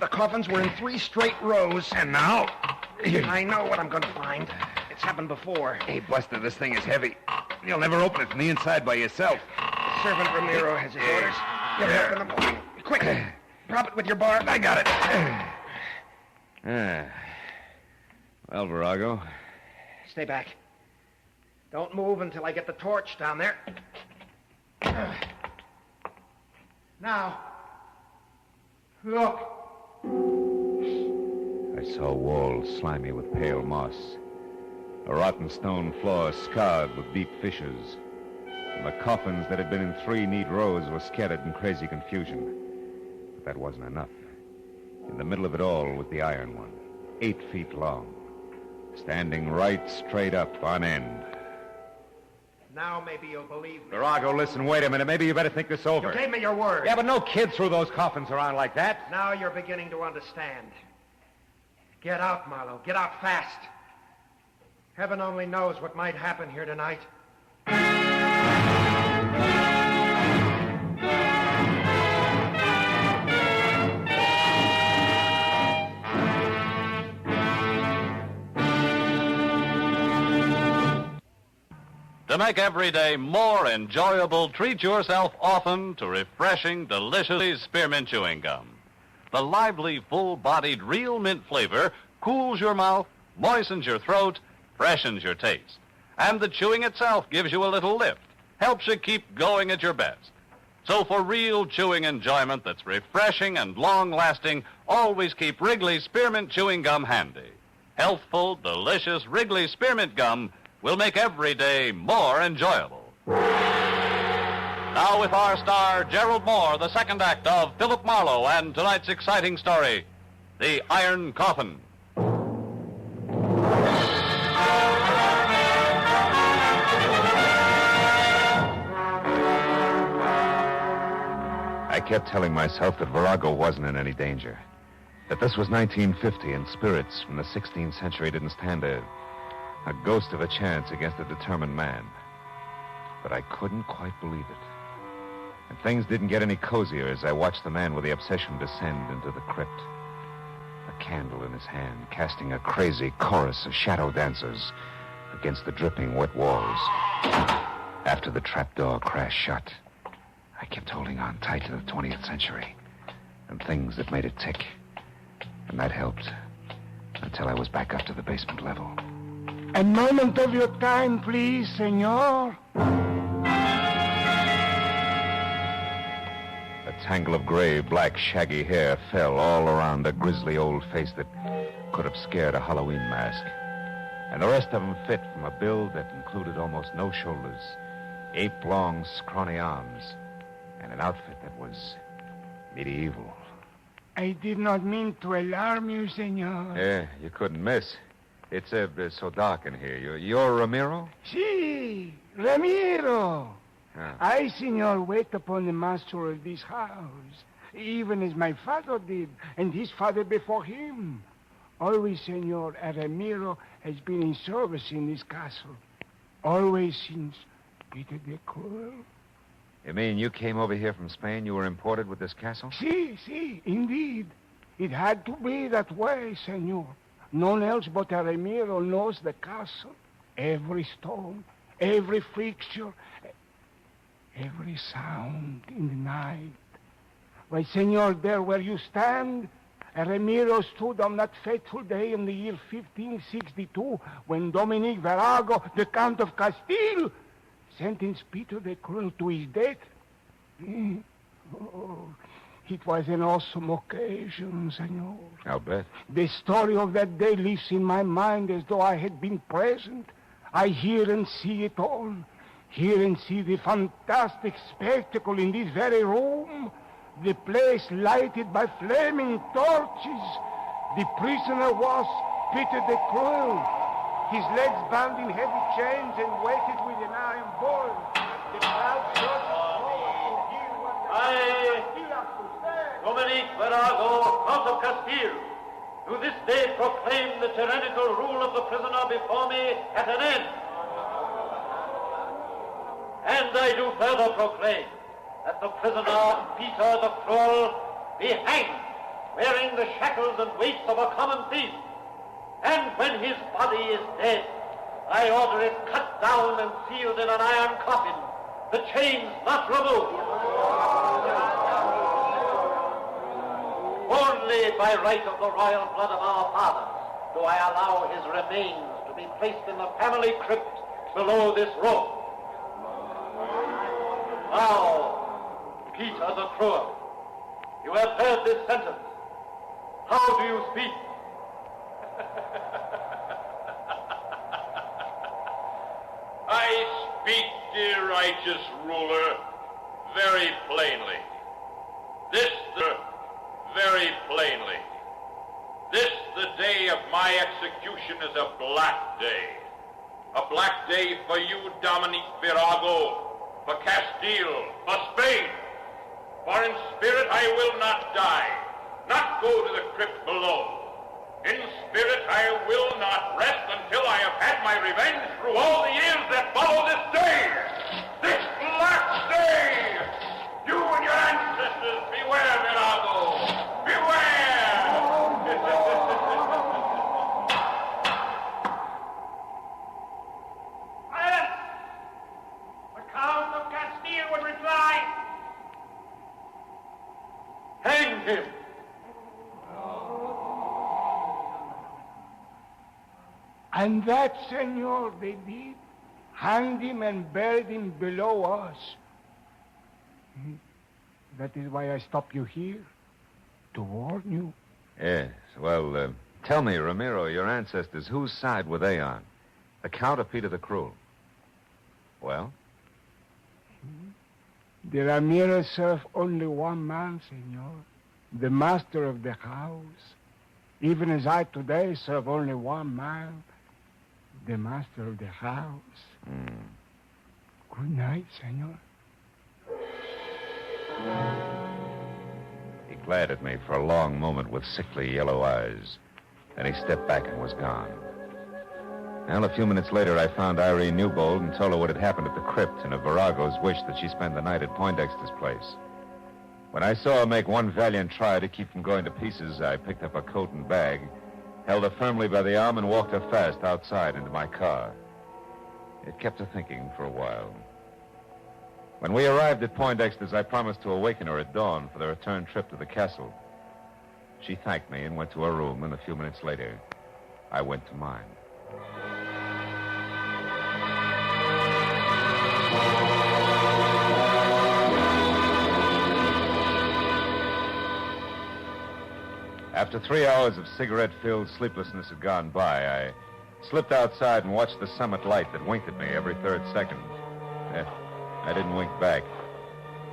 the coffins were in 3 straight rows. And now? I know what I'm going to find. It's happened before. Hey, Buster, this thing is heavy. You'll never open it from the inside by yourself. The servant Ramiro has his orders. You'll help in the morning. Quick, prop it with your bar. I got it. Well, Virago. Stay back. Don't move until I get the torch down there. Now, look. I saw walls slimy with pale moss, a rotten stone floor scarred with deep fissures, and the coffins that had been in 3 neat rows were scattered in crazy confusion. But that wasn't enough. In the middle of it all was the iron one, 8 feet long, standing right straight up on end. Now maybe you'll believe me. Virago, listen, wait a minute. Maybe you better think this over. You gave me your word. Yeah, but no kid threw those coffins around like that. Now you're beginning to understand. Get out, Marlowe. Get out fast. Heaven only knows what might happen here tonight. To make every day more enjoyable, treat yourself often to refreshing, delicious spearmint chewing gum. The lively, full-bodied, real mint flavor cools your mouth, moistens your throat, freshens your taste. And the chewing itself gives you a little lift, helps you keep going at your best. So for real chewing enjoyment that's refreshing and long-lasting, always keep Wrigley Spearmint Chewing Gum handy. Healthful, delicious Wrigley Spearmint Gum will make every day more enjoyable. Now with our star, Gerald Moore, the second act of Philip Marlowe and tonight's exciting story, The Iron Coffin. kept telling myself that Virago wasn't in any danger. That this was 1950 and spirits from the 16th century didn't stand a ghost of a chance against a determined man. But I couldn't quite believe it. And things didn't get any cozier as I watched the man with the obsession descend into the crypt. A candle in his hand, casting a crazy chorus of shadow dancers against the dripping wet walls. After the trapdoor crashed shut, I kept holding on tight to the 20th century and things that made it tick. And that helped until I was back up to the basement level. A moment of your time, please, senor. A tangle of gray, black, shaggy hair fell all around a grisly old face that could have scared a Halloween mask. And the rest of them fit from a build that included almost no shoulders, ape-long, scrawny arms, and an outfit that was medieval. I did not mean to alarm you, senor. Yeah, you couldn't miss. It's so dark in here. You're Ramiro? Si, Ramiro. Ah. I, senor, wait upon the master of this house, even as my father did, and his father before him. Always, senor, Ramiro has been in service in this castle. Always since Peter the Cruel. You mean you came over here from Spain? You were imported with this castle? Si, indeed. It had to be that way, senor. None else but Ramiro knows the castle. Every stone, every fixture, every sound in the night. Why, senor, there where you stand, Ramiro stood on that fateful day in the year 1562 when Dominic Virago, the Count of Castile, sentenced Peter the Cruel to his death. Oh, it was an awesome occasion, senor. I'll bet. The story of that day lives in my mind as though I had been present. I hear and see it all. Hear and see the fantastic spectacle in this very room. The place lighted by flaming torches. The prisoner was Peter the Cruel. His legs bound in heavy chains and weighted with an iron ball. The crowd surged forward to hear what Dominic Virago, Count of Castile, do this day proclaim the tyrannical rule of the prisoner before me at an end. And I do further proclaim that the prisoner, Peter the Cruel, be hanged, wearing the shackles and weights of a common thief. And when his body is dead, I order it cut down and sealed in an iron coffin, the chains not removed. Only by right of the royal blood of our fathers do I allow his remains to be placed in the family crypt below this room. Now, Peter the Cruel, you have heard this sentence. How do you speak? I speak, dear righteous ruler, very plainly. Very plainly. This, the day of my execution, is a black day. A black day for you, Dominic Virago, for Castile, for Spain. For in spirit I will not die, not go to the crypt below. In spirit I will not rest until I have had my revenge through all the years that follow this day. This black day! You and your ancestors, beware, Virago! Beware! Silence! The Count of Castile would reply. Hang him! And that, senor, they did. Hanged him and buried him below us. That is why I stopped you here, to warn you. Yes, well, tell me, Ramiro, your ancestors, whose side were they on? The Count or Peter the Cruel? Well? The Ramiro serve only one man, senor. The master of the house. Even as I today serve only one man. The master of the house. Good night, senor. glared at me for a long moment with sickly yellow eyes. Then he stepped back and was gone. Well, a few minutes later, I found Irene Newbold and told her what had happened at the crypt and of Virago's wish that she spend the night at Poindexter's place. When I saw her make one valiant try to keep from going to pieces, I picked up her coat and bag, held her firmly by the arm, and walked her fast outside into my car. It kept her thinking for a while. When we arrived at Poindexter's, I promised to awaken her at dawn for the return trip to the castle. She thanked me and went to her room, and a few minutes later, I went to mine. After 3 hours of cigarette-filled sleeplessness had gone by, I slipped outside and watched the summit light that winked at me every third second. I didn't wink back.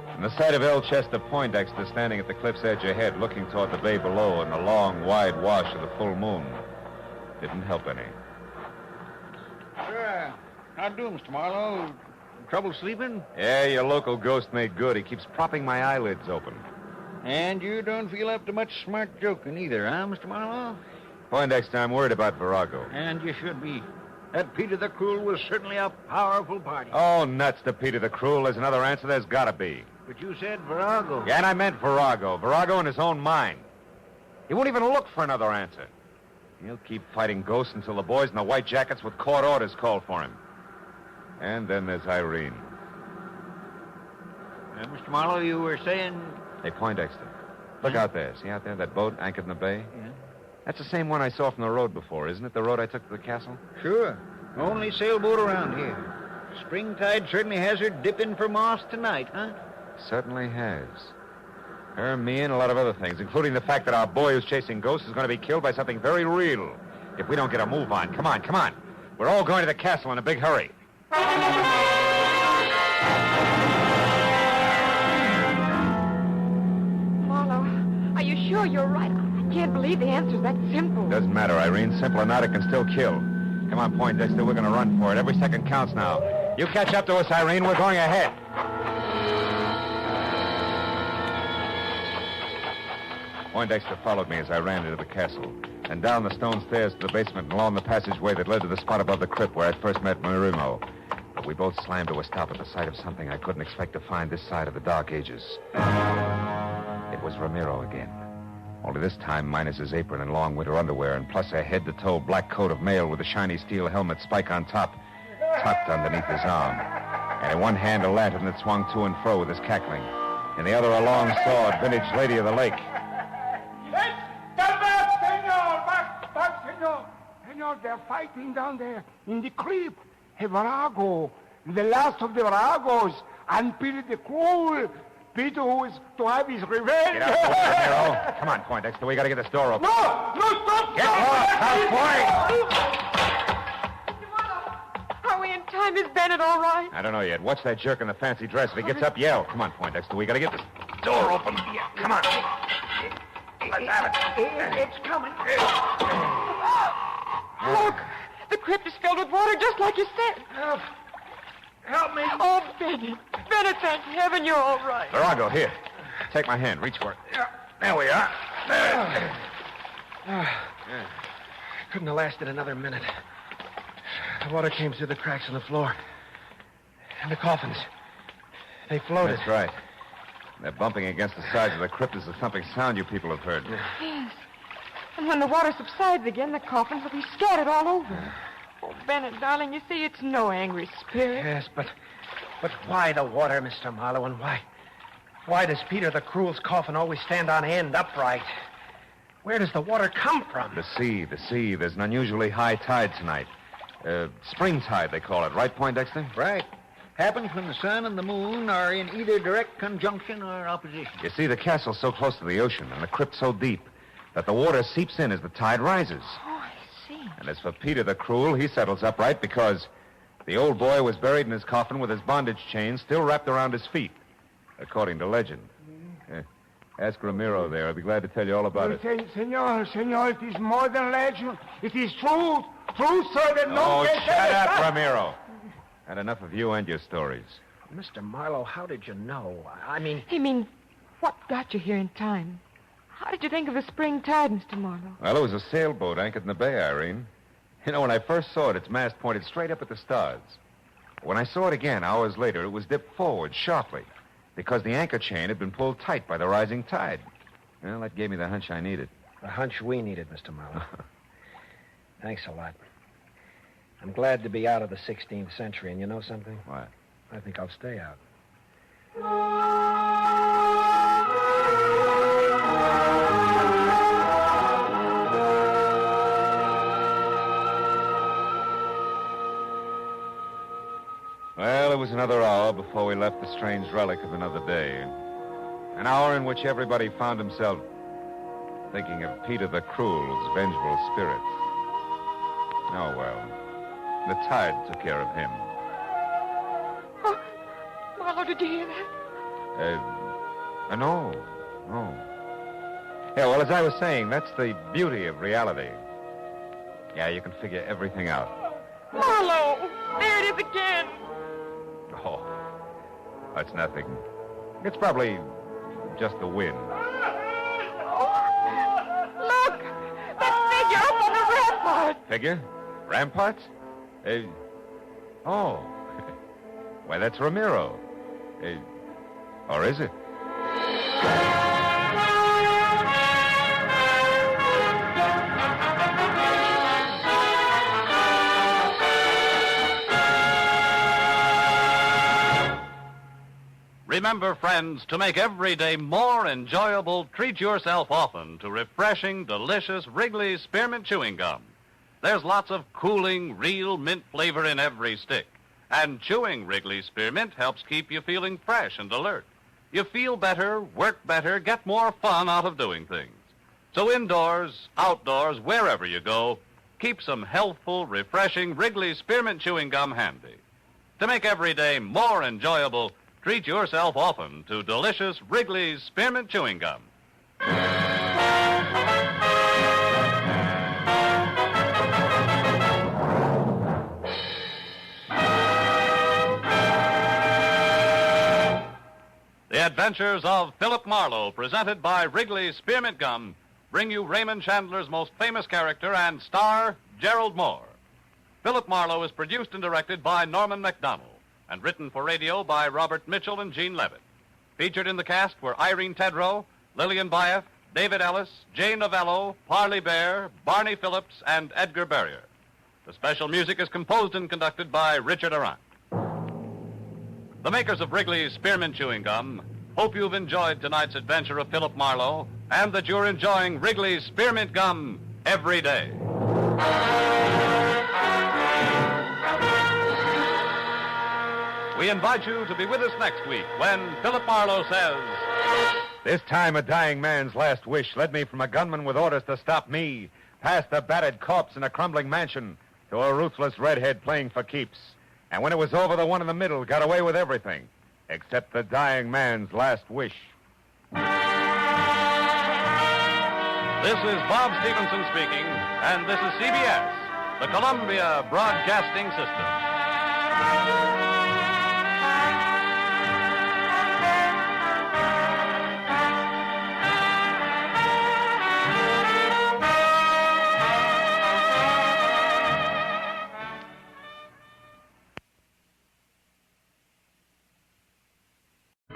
And the sight of Elchester Poindexter standing at the cliff's edge ahead, looking toward the bay below and the long, wide wash of the full moon, didn't help any. Sure. How do, Mr. Marlowe? Trouble sleeping? Yeah, your local ghost made good. He keeps propping my eyelids open. And you don't feel up to much smart joking either, huh, Mr. Marlowe? Poindexter, I'm worried about Virago. And you should be. That Peter the Cruel was certainly a powerful party. Oh, nuts to Peter the Cruel. There's another answer. There's got to be. But you said Virago. Yeah, and I meant Virago. Virago in his own mind. He won't even look for another answer. He'll keep fighting ghosts until the boys in the white jackets with court orders call for him. And then there's Irene. Mr. Marlowe, you were saying... Hey, Poindexter, look out there. See out there, that boat anchored in the bay? Yeah. That's the same one I saw from the road before, isn't it? The road I took to the castle? Sure. Only sailboat around here. Springtide certainly has her dipping for moss tonight, huh? Certainly has. Her, me, and a lot of other things, including the fact that our boy who's chasing ghosts is going to be killed by something very real. If we don't get a move on. Come on, come on. We're all going to the castle in a big hurry. Marlowe, are you sure you're right? I can't believe the answer's that simple. Doesn't matter, Irene. Simple or not, it can still kill. Come on, Poindexter. We're going to run for it. Every second counts now. You catch up to us, Irene. We're going ahead. Poindexter followed me as I ran into the castle, and down the stone stairs to the basement and along the passageway that led to the spot above the crypt where I'd first met Marimo. But we both slammed to a stop at the sight of something I couldn't expect to find this side of the Dark Ages. It was Ramiro again. Only this time minus his apron and long winter underwear, and plus a head-to-toe black coat of mail with a shiny steel helmet spike on top, tucked underneath his arm. And in one hand, a lantern that swung to and fro with his cackling. In the other, a long sword, vintage Lady of the Lake. Stand back, senor! Back, senor! Senor, they're fighting down there in the crypt. Virago, the last of the Viragos, and Peter the Cruel. Peter who is to have his revenge. Get out, Ramiro. Come on, Poindexter. We got to get this door open. No, stop! Get lost, houseboy! Are we in time? Is Bennett all right? I don't know yet. Watch that jerk in the fancy dress. If he gets up, yell. Come on, Poindexter. We got to get this door open. Come on. Let's have it. It's coming. Look, the crypt is filled with water just like you said. Help me. Oh, Bennett. Bennett, thank heaven you're all right. Virago, here. Take my hand. Reach for it. There we are. Couldn't have lasted another minute. The water came through the cracks in the floor. And the coffins. They floated. That's right. They're bumping against the sides of the crypt as the thumping sound you people have heard. Yes. And when the water subsides again, the coffins will be scattered all over. Oh, Bennett, darling, you see, it's no angry spirit. Yes, but why the water, Mr. Marlowe, and why does Peter the Cruel's coffin always stand on end upright? Where does the water come from? The sea. There's an unusually high tide tonight. Spring tide, they call it. Right, Poindexter? Right. Happens when the sun and the moon are in either direct conjunction or opposition. You see, the castle's so close to the ocean and the crypt so deep that the water seeps in as the tide rises. Oh, I see. And as for Peter the Cruel, he settles upright because the old boy was buried in his coffin with his bondage chain still wrapped around his feet, according to legend. Ask Ramiro there. I'll be glad to tell you all about it. Senor, it is more than legend. It is truth. Truth, sir, that no Oh, can shut up, Ramiro. Had enough of you and your stories. Mr. Marlowe, how did you know? I mean... He means, what got you here in time? How did you think of the spring tide, Mr. Marlowe? Well, it was a sailboat anchored in the bay, Irene. You know, when I first saw it, its mast pointed straight up at the stars. When I saw it again, hours later, it was dipped forward sharply because the anchor chain had been pulled tight by the rising tide. Well, that gave me the hunch I needed. The hunch we needed, Mr. Marlowe. Thanks a lot. I'm glad to be out of the 16th century, and you know something? What? I think I'll stay out. Well, it was another hour before we left the strange relic of another day. An hour in which everybody found himself thinking of Peter the Cruel's vengeful spirit. Oh, well, the tide took care of him. Oh, Marlowe, did you hear that? No. Yeah, well, as I was saying, that's the beauty of reality. Yeah, you can figure everything out. Marlowe, there it is again. Oh, that's nothing. It's probably just the wind. Look, that figure up on the rampart. Figure? Ramparts? Oh. Why, that's Ramiro. Or is it? Remember, friends, to make every day more enjoyable, treat yourself often to refreshing, delicious Wrigley's Spearmint Chewing Gum. There's lots of cooling, real mint flavor in every stick. And chewing Wrigley's Spearmint helps keep you feeling fresh and alert. You feel better, work better, get more fun out of doing things. So indoors, outdoors, wherever you go, keep some healthful, refreshing Wrigley's Spearmint Chewing Gum handy. To make every day more enjoyable, treat yourself often to delicious Wrigley's Spearmint Chewing Gum. The Adventures of Philip Marlowe, presented by Wrigley's Spearmint Gum, bring you Raymond Chandler's most famous character and star, Gerald Moore. Philip Marlowe is produced and directed by Norman MacDonald and written for radio by Robert Mitchell and Gene Levitt. Featured in the cast were Irene Tedrow, Lillian Byeth, David Ellis, Jay Novello, Parley Bear, Barney Phillips, and Edgar Barrier. The special music is composed and conducted by Richard Arant. The makers of Wrigley's Spearmint Chewing Gum hope you've enjoyed tonight's adventure of Philip Marlowe and that you're enjoying Wrigley's Spearmint Gum every day. We invite you to be with us next week when Philip Marlowe says... This time a dying man's last wish led me from a gunman with orders to stop me, past a battered corpse in a crumbling mansion, to a ruthless redhead playing for keeps. And when it was over, the one in the middle got away with everything, except the dying man's last wish. This is Bob Stevenson speaking, and this is CBS, the Columbia Broadcasting System.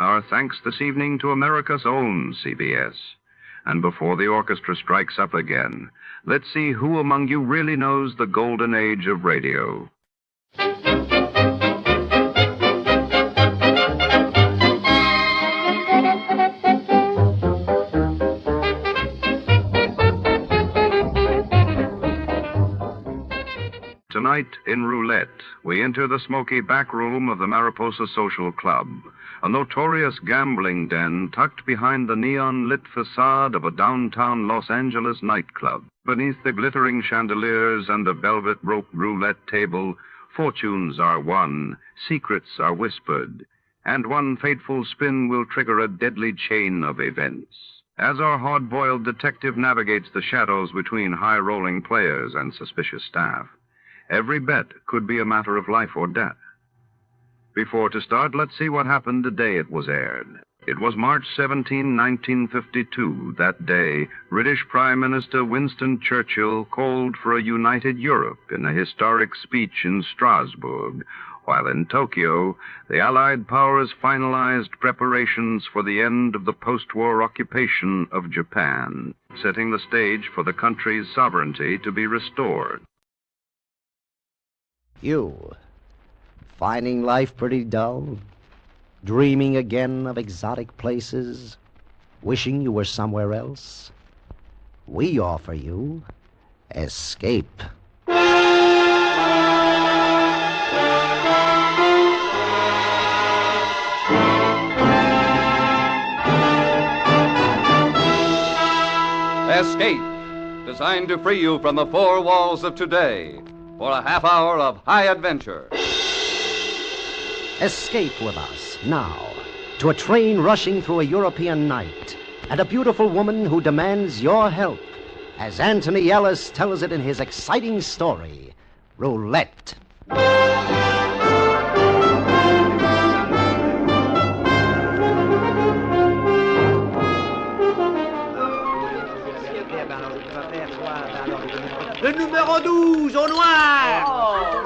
Our thanks this evening to America's own CBS. And before the orchestra strikes up again, let's see who among you really knows the golden age of radio. Tonight in Roulette, we enter the smoky back room of the Mariposa Social Club, a notorious gambling den tucked behind the neon-lit facade of a downtown Los Angeles nightclub. Beneath the glittering chandeliers and the velvet-roped roulette table, fortunes are won, secrets are whispered, and one fateful spin will trigger a deadly chain of events. As our hard-boiled detective navigates the shadows between high-rolling players and suspicious staff, every bet could be a matter of life or death. Before to start, let's see what happened the day it was aired. It was March 17, 1952. That day, British Prime Minister Winston Churchill called for a united Europe in a historic speech in Strasbourg, while in Tokyo, the Allied powers finalized preparations for the end of the post-war occupation of Japan, setting the stage for the country's sovereignty to be restored. You, finding life pretty dull? Dreaming again of exotic places? Wishing you were somewhere else? We offer you escape. Escape, designed to free you from the four walls of today for a half hour of high adventure. Escape with us now to a train rushing through a European night and a beautiful woman who demands your help, as Anthony Ellis tells it in his exciting story, Roulette. Le numéro 12, au Noir!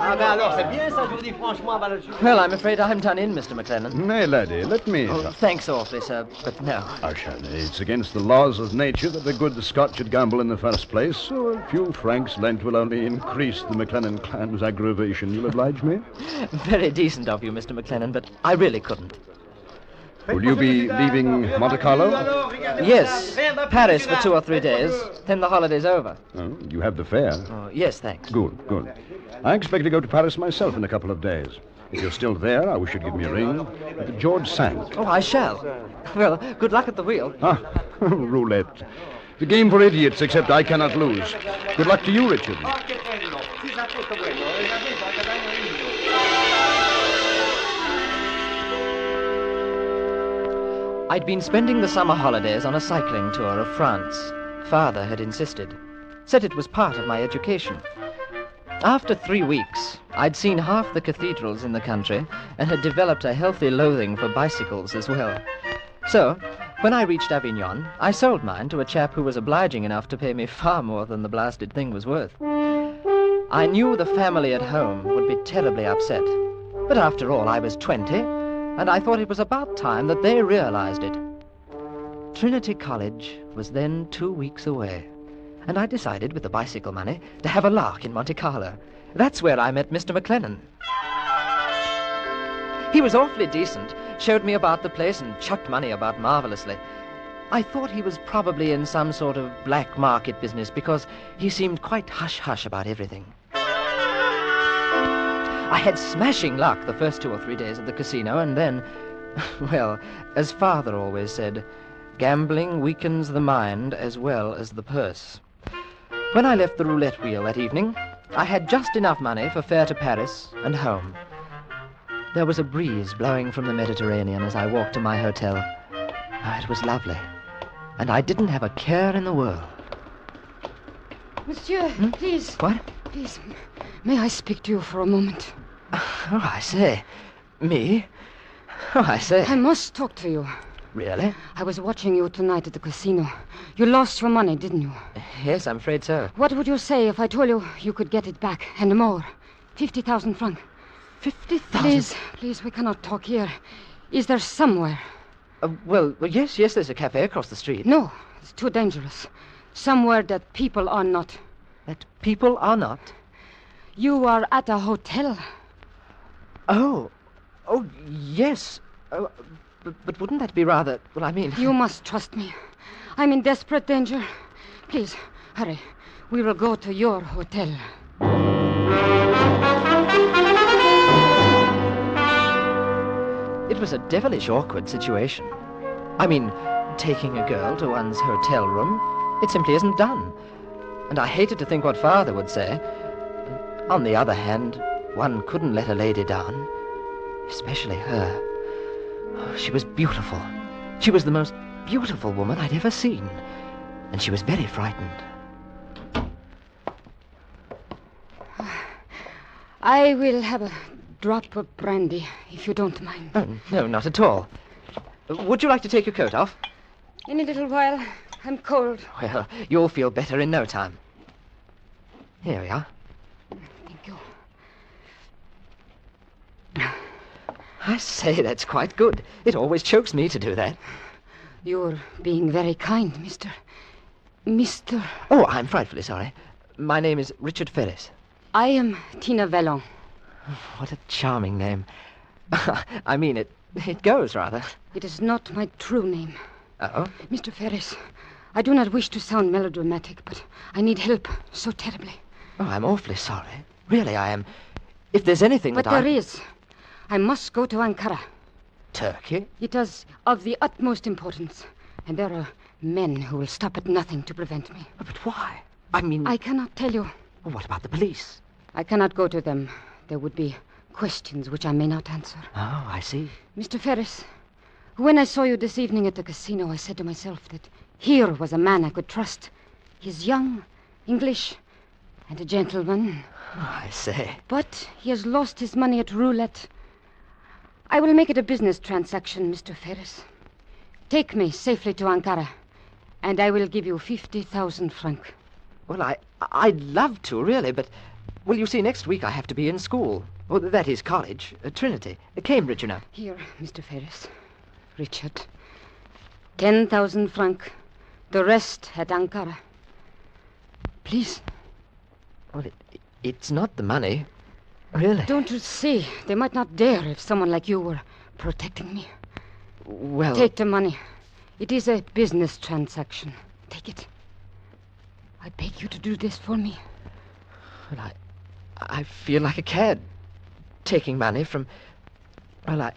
Ah ben alors, c'est bien ça, je vous dis franchement. Well, I'm afraid I'm done in, Mr. McLennan. Nay, laddie, let me... Thanks awfully, sir, but no. Arson, it's against the laws of nature that the good Scot should gamble in the first place, so a few francs lent will only increase the McLennan clan's aggravation. You'll oblige me? Very decent of you, Mr. McLennan, but I really couldn't. Will you be leaving Monte Carlo? Yes, Paris for 2 or 3 days, then the holiday's over. Oh, you have the fare? Oh, yes, thanks. Good, good. I expect to go to Paris myself in a couple of days. If you're still there, I wish you'd give me a ring. George Sand. Oh, I shall. Well, good luck at the wheel. Ah, roulette. The game for idiots, except I cannot lose. Good luck to you, Richard. I'd been spending the summer holidays on a cycling tour of France. Father had insisted. Said it was part of my education. After 3 weeks, I'd seen half the cathedrals in the country and had developed a healthy loathing for bicycles as well. So, when I reached Avignon, I sold mine to a chap who was obliging enough to pay me far more than the blasted thing was worth. I knew the family at home would be terribly upset. But after all, I was 20, and I thought it was about time that they realized it. Trinity College was then 2 weeks away, and I decided, with the bicycle money, to have a lark in Monte Carlo. That's where I met Mr. McLennan. He was awfully decent, showed me about the place and chucked money about marvelously. I thought he was probably in some sort of black market business because he seemed quite hush-hush about everything. I had smashing luck the first 2 or 3 days at the casino, and then, well, as Father always said, gambling weakens the mind as well as the purse. When I left the roulette wheel that evening, I had just enough money for fare to Paris and home. There was a breeze blowing from the Mediterranean as I walked to my hotel. Oh, it was lovely, and I didn't have a care in the world. Monsieur, please. What? Please, may I speak to you for a moment? Oh, I say. Me? Oh, I say. I must talk to you. Really? I was watching you tonight at the casino. You lost your money, didn't you? Yes, I'm afraid so. What would you say if I told you you could get it back, and more? 50,000 francs. 50,000? Please, we cannot talk here. Is there somewhere? Well, yes, there's a cafe across the street. No, it's too dangerous. Somewhere that people are not. That people are not? You are at a hotel. Oh, yes. But wouldn't that be rather... Well, I mean... You must trust me. I'm in desperate danger. Please, hurry. We will go to your hotel. It was a devilish awkward situation. I mean, taking a girl to one's hotel room, it simply isn't done. And I hated to think what Father would say. On the other hand, one couldn't let a lady down, especially her. Oh, she was beautiful. She was the most beautiful woman I'd ever seen. And she was very frightened. I will have a drop of brandy, if you don't mind. Oh, no, not at all. Would you like to take your coat off? In a little while. I'm cold. Well, you'll feel better in no time. Here we are. Thank you. I say, that's quite good. It always chokes me to do that. You're being very kind, Mr. Oh, I'm frightfully sorry. My name is Richard Ferris. I am Tina Vallon. What a charming name. I mean, it goes, rather. It is not my true name. Oh? Mr. Ferris, I do not wish to sound melodramatic, but I need help so terribly. Oh, I'm awfully sorry. Really, I am. If there's anything but there is. I must go to Ankara. Turkey? It is of the utmost importance, and there are men who will stop at nothing to prevent me. But why? I mean... I cannot tell you. Well, what about the police? I cannot go to them. There would be questions which I may not answer. Oh, I see. Mr. Ferris, when I saw you this evening at the casino, I said to myself that here was a man I could trust. He's young, English, and a gentleman. Oh, I say. But he has lost his money at roulette. I will make it a business transaction, Mr. Ferris. Take me safely to Ankara, and I will give you 50,000 francs. Well, I'd love to, really, but... Well, you see, next week I have to be in school. Well, that is college. Trinity. Cambridge, you know. Here, Mr. Ferris. Richard. 10,000 francs. The rest at Ankara. Please. Well, it's not the money. Really? Don't you see? They might not dare if someone like you were protecting me. Well... Take the money. It is a business transaction. Take it. I beg you to do this for me. Well, I feel like a cad. Taking money from... Well,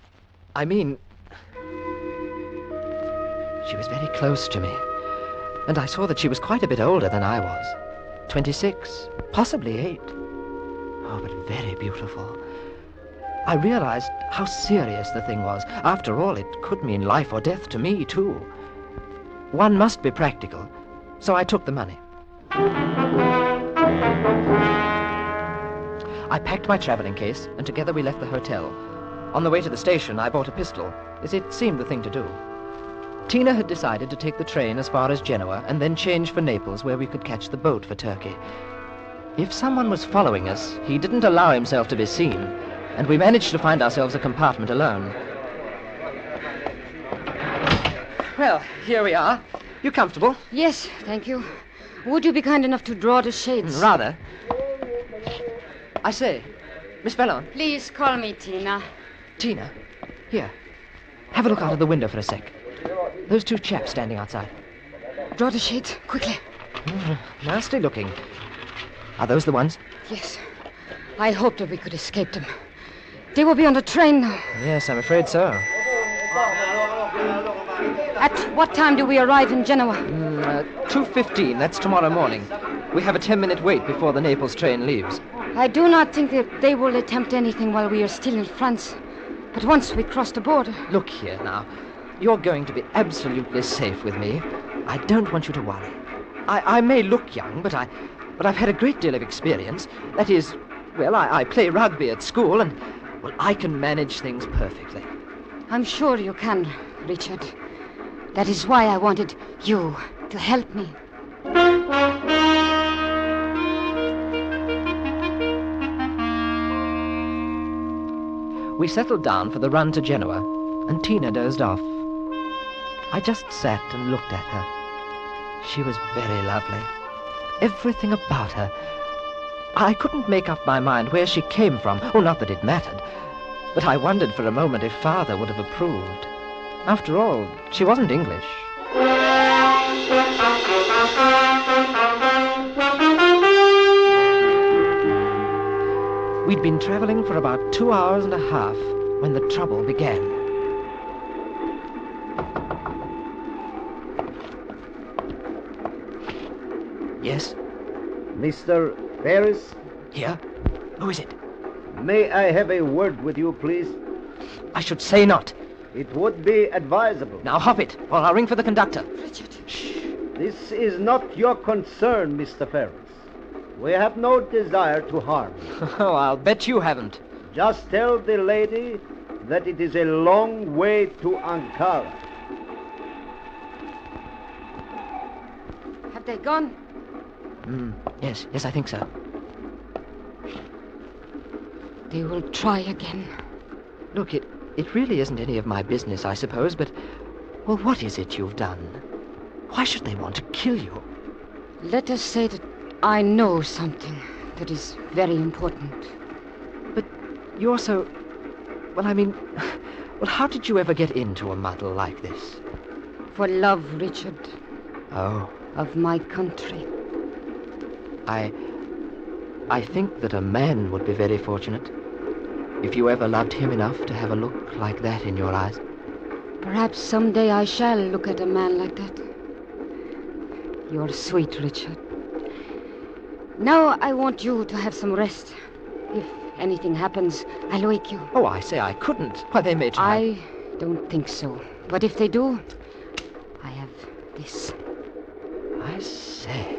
I mean... She was very close to me. And I saw that she was quite a bit older than I was. 26, possibly 8. Oh, but very beautiful. I realized how serious the thing was. After all, it could mean life or death to me, too. One must be practical, so I took the money. I packed my traveling case, and together we left the hotel. On the way to the station, I bought a pistol, as it seemed the thing to do. Tina had decided to take the train as far as Genoa, and then change for Naples, where we could catch the boat for Turkey. If someone was following us, he didn't allow himself to be seen, and we managed to find ourselves a compartment alone. Well, here we are. You comfortable? Yes, thank you. Would you be kind enough to draw the shades? Rather. I say, Miss Vallon. Please call me Tina. Tina? Here. Have a look out of the window for a sec. Those two chaps standing outside. Draw the shades, quickly. Nasty looking. Are those the ones? Yes. I hoped that we could escape them. They will be on the train now. Yes, I'm afraid so. At what time do we arrive in Genoa? 2:15. That's tomorrow morning. We have a 10-minute wait before the Naples train leaves. I do not think that they will attempt anything while we are still in France. But once we cross the border... Look here now. You're going to be absolutely safe with me. I don't want you to worry. I may look young, but I've had a great deal of experience. That is, well, I play rugby at school, and, well, I can manage things perfectly. I'm sure you can, Richard. That is why I wanted you to help me. We settled down for the run to Genoa, and Tina dozed off. I just sat and looked at her. She was very lovely. Everything about her. I couldn't make up my mind where she came from. Oh, not that it mattered. But I wondered for a moment if Father would have approved. After all, she wasn't English. We'd been traveling for about 2 hours and a half when the trouble began. Yes? Mr. Ferris? Here? Who is it? May I have a word with you, please? I should say not. It would be advisable. Now hop it, or I'll ring for the conductor. Richard. Shh. This is not your concern, Mr. Ferris. We have no desire to harm you. Oh, I'll bet you haven't. Just tell the lady that it is a long way to Ankara. Have they gone? Yes, I think so. They will try again. Look, it really isn't any of my business, I suppose, but... Well, what is it you've done? Why should they want to kill you? Let us say that I know something that is very important. But you're so... Well, I mean... Well, how did you ever get into a muddle like this? For love, Richard. Oh. Of my country. I think that a man would be very fortunate if you ever loved him enough to have a look like that in your eyes. Perhaps someday I shall look at a man like that. You're sweet, Richard. Now I want you to have some rest. If anything happens, I'll wake you. Oh, I say I couldn't. Why, they may try. I don't think so. But if they do, I have this. I say,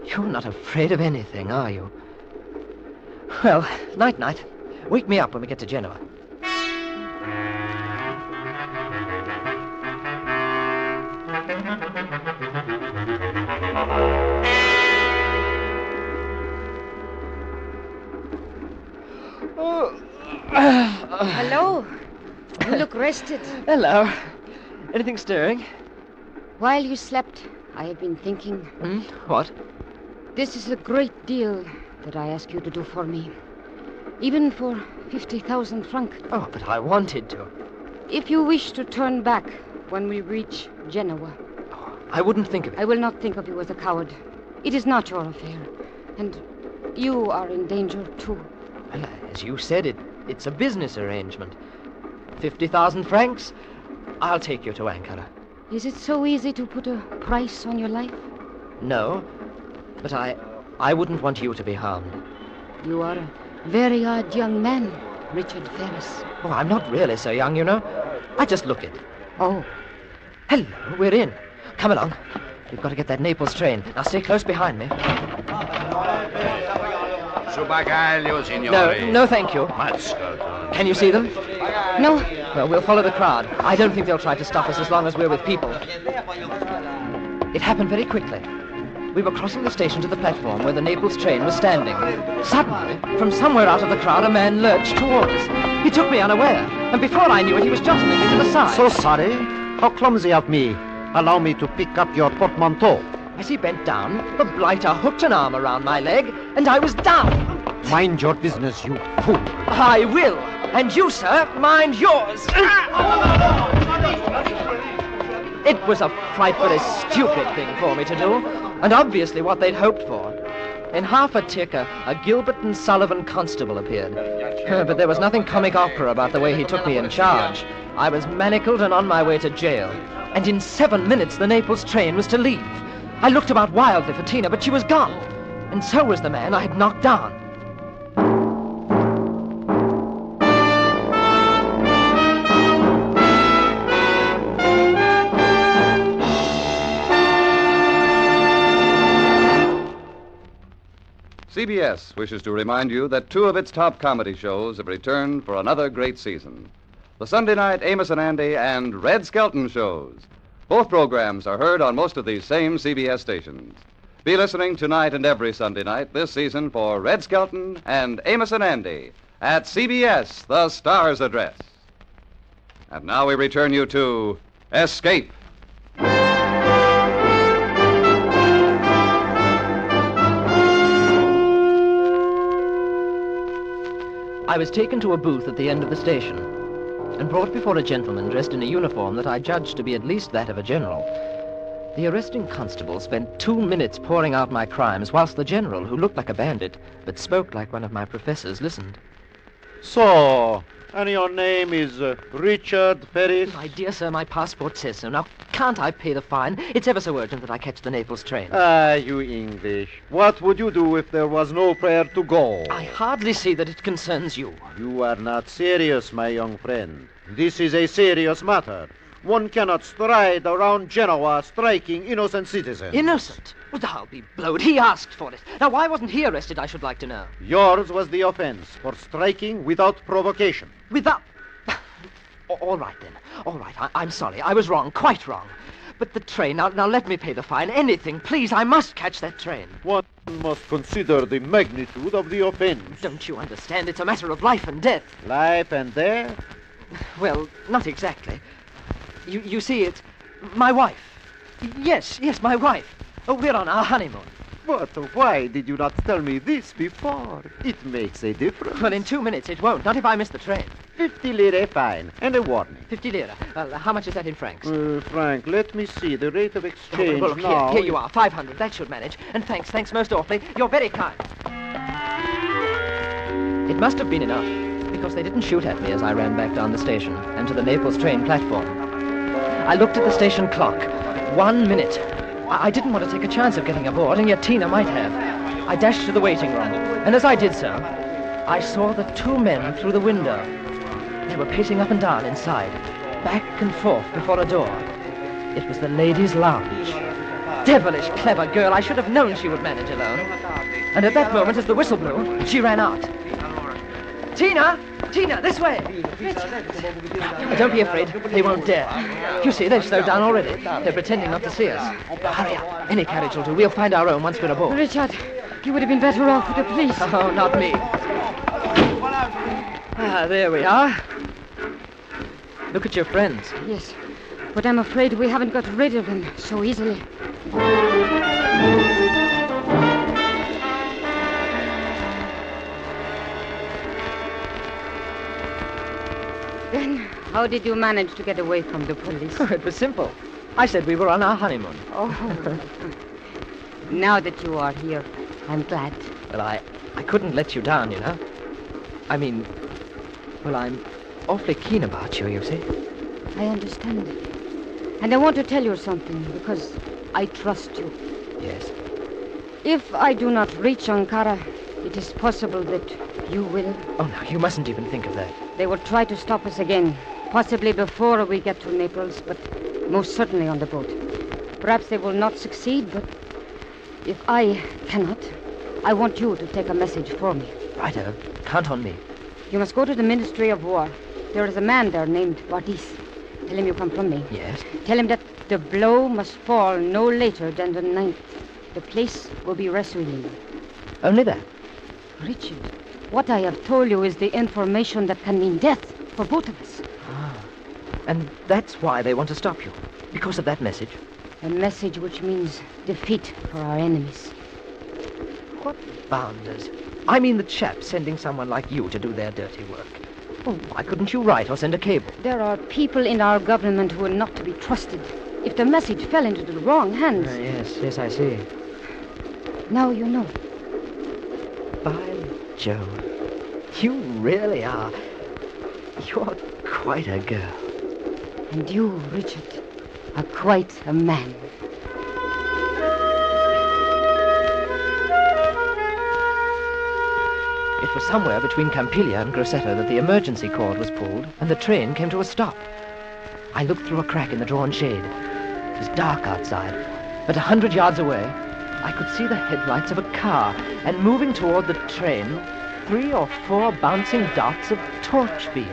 you're not afraid of anything, are you? Well, night-night. Wake me up when we get to Genoa. Hello. You look rested. Hello. Anything stirring? While you slept, I have been thinking. What? This is a great deal that I ask you to do for me. Even for 50,000 francs. Oh, but I wanted to. If you wish to turn back when we reach Genoa. I wouldn't think of it. I will not think of you as a coward. It is not your affair. And you are in danger, too. Well, as you said, it's a business arrangement. 50,000 francs, I'll take you to Ankara. Is it so easy to put a price on your life? No, but I wouldn't want you to be harmed. You are a very odd young man, Richard Ferris. Oh, I'm not really so young, you know. I just look it. Oh. Hello, we're in. Come along. We've got to get that Naples train. Now stay close behind me. Su bagaglio, signore. No, thank you. Can you see them? No. Well, we'll follow the crowd. I don't think they'll try to stop us as long as we're with people. It happened very quickly. We were crossing the station to the platform where the Naples train was standing. Suddenly, from somewhere out of the crowd, a man lurched toward us. He took me unaware, and before I knew it, he was jostling me to the side. So sorry. How clumsy of me. Allow me to pick up your portmanteau. As he bent down, the blighter hooked an arm around my leg, and I was down. Mind your business, you fool. I will. And you, sir, mind yours. It was a frightfully stupid thing for me to do, and obviously what they'd hoped for. In half a tick, a Gilbert and Sullivan constable appeared. But there was nothing comic opera about the way he took me in charge. I was manacled and on my way to jail. And in 7 minutes, the Naples train was to leave. I looked about wildly for Tina, but she was gone. And so was the man I had knocked down. CBS wishes to remind you that 2 of its top comedy shows have returned for another great season. The Sunday night Amos and Andy and Red Skelton shows. Both programs are heard on most of these same CBS stations. Be listening tonight and every Sunday night this season for Red Skelton and Amos and Andy at CBS, the Star's Address. And now we return you to Escape. I was taken to a booth at the end of the station and brought before a gentleman dressed in a uniform that I judged to be at least that of a general. The arresting constable spent 2 minutes pouring out my crimes, whilst the general, who looked like a bandit but spoke like one of my professors, listened. So, and your name is Richard Ferris? My dear sir, my passport says so. Now, can't I pay the fine? It's ever so urgent that I catch the Naples train. Ah, you English. What would you do if there was no prayer to go? I hardly see that it concerns you. You are not serious, my young friend. This is a serious matter. One cannot stride around Genoa striking innocent citizens. Innocent? Well, I'll be blowed. He asked for it. Now, why wasn't he arrested, I should like to know? Yours was the offense for striking without provocation. Without... All right, then. All right, I'm sorry. I was wrong, quite wrong. But the train, now let me pay the fine. Anything, please. I must catch that train. One must consider the magnitude of the offense. Don't you understand? It's a matter of life and death. Life and death? Well, not exactly. You see, it's my wife. Yes, my wife. Oh, we're on our honeymoon. But why did you not tell me this before? It makes a difference. Well, in 2 minutes it won't, not if I miss the train. 50 lire fine, and a warning. 50 lire. How much is that in francs? Frank, let me see. The rate of exchange look, now... Here you are, 500. That should manage. And thanks most awfully. You're very kind. It must have been enough, because they didn't shoot at me as I ran back down the station and to the Naples train platform. I looked at the station clock. 1 minute. I didn't want to take a chance of getting aboard, and yet Tina might have. I dashed to the waiting room, and as I did so, I saw the 2 men through the window. They were pacing up and down inside, back and forth before a door. It was the ladies' lounge. Devilish clever girl. I should have known she would manage alone. And at that moment, as the whistle blew, she ran out. Tina, this way. Don't be afraid. They won't dare. You see, they've slowed down already. They're pretending not to see us. Hurry up. Any carriage will do. We'll find our own once we're aboard. Richard, you would have been better off with the police. Oh, not me. There we are. Look at your friends. Yes, but I'm afraid we haven't got rid of them so easily. Then, how did you manage to get away from the police? Oh, it was simple. I said we were on our honeymoon. Oh. Now that you are here, I'm glad. Well, I couldn't let you down, you know. I mean, well, I'm awfully keen about you see. I understand. And I want to tell you something, because I trust you. Yes. If I do not reach Ankara, it is possible that you will. Oh, no, you mustn't even think of that. They will try to stop us again, possibly before we get to Naples, but most certainly on the boat. Perhaps they will not succeed, but if I cannot, I want you to take a message for me. Righto. Count on me. You must go to the Ministry of War. There is a man there named Bardis. Tell him you come from me. Yes? Tell him that the blow must fall no later than the 9th. The place will be Ressuilin. Only that? Richard, what I have told you is the information that can mean death for both of us. Ah. And that's why they want to stop you? Because of that message? A message which means defeat for our enemies. What bounders? I mean the chaps sending someone like you to do their dirty work. Oh, why couldn't you write or send a cable? There are people in our government who are not to be trusted. If the message fell into the wrong hands... Yes, I see. Now you know. By Jove, you really are. You're quite a girl. And you, Richard, are quite a man. It was somewhere between Campiglia and Grosseto that the emergency cord was pulled and the train came to a stop. I looked through a crack in the drawn shade. It was dark outside, but 100 yards away, I could see the headlights of a car, and moving toward the train, 3 or 4 bouncing dots of torch beams.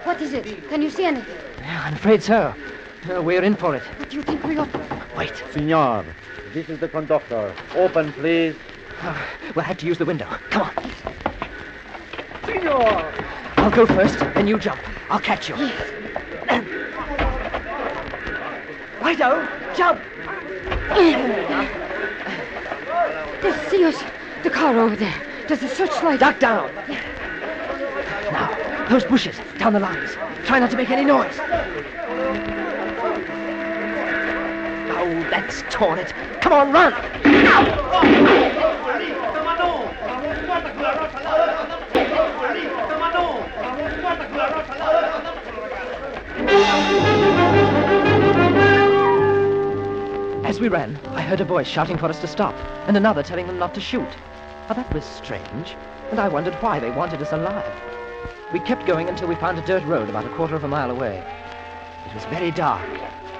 What is it? Can you see anything? I'm afraid so. We're in for it. What do you think we ought to... Wait. Signor, this is the conductor. Open, please. We'll have to use the window. Come on. Signor! I'll go first, then you jump. I'll catch you. Yes. Righto, jump! They see us. The car over there. There's a searchlight. Duck down. Now, those bushes, down the lines. Try not to make any noise. Oh, that's torn it. Come on, run! As we ran, I heard a voice shouting for us to stop, and another telling them not to shoot. Oh, that was strange, and I wondered why they wanted us alive. We kept going until we found a dirt road about a quarter of a mile away. It was very dark,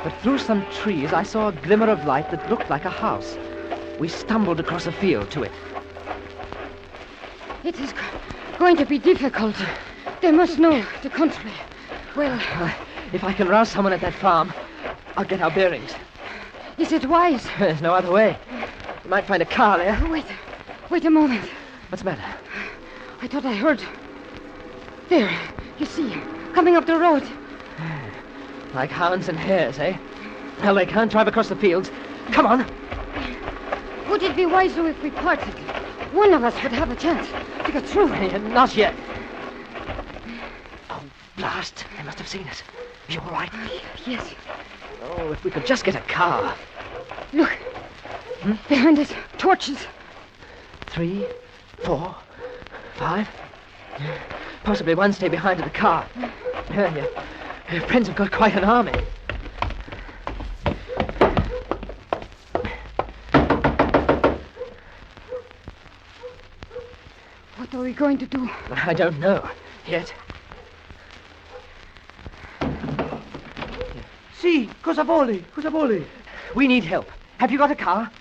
but through some trees I saw a glimmer of light that looked like a house. We stumbled across a field to it. It is going to be difficult. They must know the country. Well... If I can rouse someone at that farm, I'll get our bearings. Is it wise? There's no other way. You might find a car there. Wait a moment. What's the matter? I thought I heard... There, you see, coming up the road. Like hounds and hares, eh? Well, they can't drive across the fields. Come on. Would it be wiser if we parted? One of us would have a chance to get through. Not yet. Oh, blast. They must have seen us. Are you all right? Yes. Oh, if we could just get a car. Look. Behind us, torches. 3, 4, 5. Possibly one stay behind in the car. Your friends have got quite an army. What are we going to do? I don't know yet. Sì, cosa vuole? Cosa vuole? We need help. Have you got a car?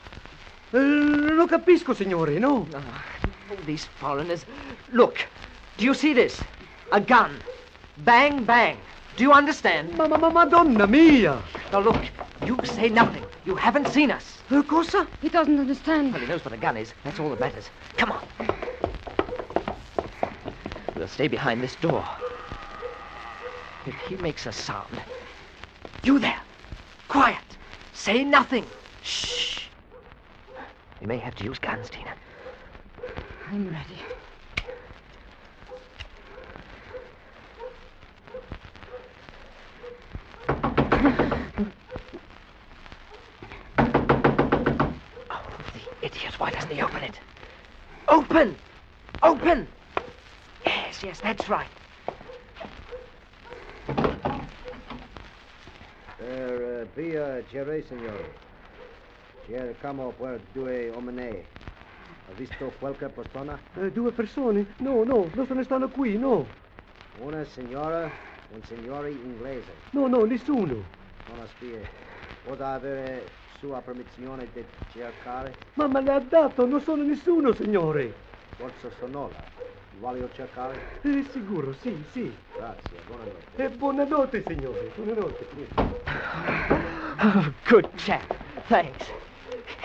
Non capisco, signore, no. Oh, these foreigners. Look, do you see this? A gun. Bang, bang. Do you understand? Madonna mia! Now look, you say nothing. You haven't seen us. Cosa? He doesn't understand. Well, he knows what a gun is. That's all that matters. Come on. We'll stay behind this door. If he makes a sound... You there! Quiet! Say nothing! Shh! We may have to use guns, Tina. I'm ready. Oh, the idiot. Why doesn't he open it? Open! Open! Yes, that's right. Via Jerry, signore. Here come per 2 uomini. Ha visto qualche persona? 2 persone? No, non se ne stanno qui, no. Una signora, un signore inglese. No, nessuno. Una spia. Potrà avere sua permissione di cercare? Ma me l'ha dato, non sono nessuno, signore. Forza sonola. Voglio cercare? Sicuro, sì. Grazie, buonanotte. Buonanotte, signore, buonanotte. Oh, good chap. Thanks.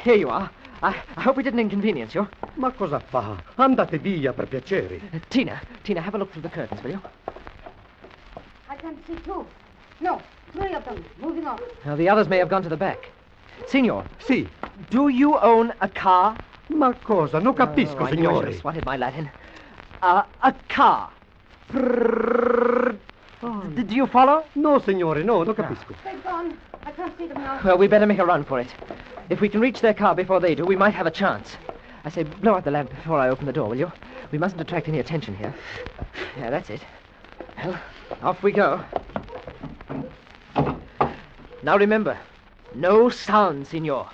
Here you are. I hope we didn't inconvenience you. Ma cosa fa? Andate via, per piacere. Tina, have a look through the curtains, will you? I can see 2. No, 3 of them. Moving on. Now, the others may have gone to the back. Signor. Sì. Do you own a car? Ma cosa? Non capisco, signore. I just wanted my Latin. A car. Do you follow? No, signore, no, non capisco. They've gone. I can't see them now. Well, we better make a run for it. If we can reach their car before they do, we might have a chance. I say, blow out the lamp before I open the door, will you? We mustn't attract any attention here. Yeah, that's it. Well, off we go. Now remember, no sound, signor.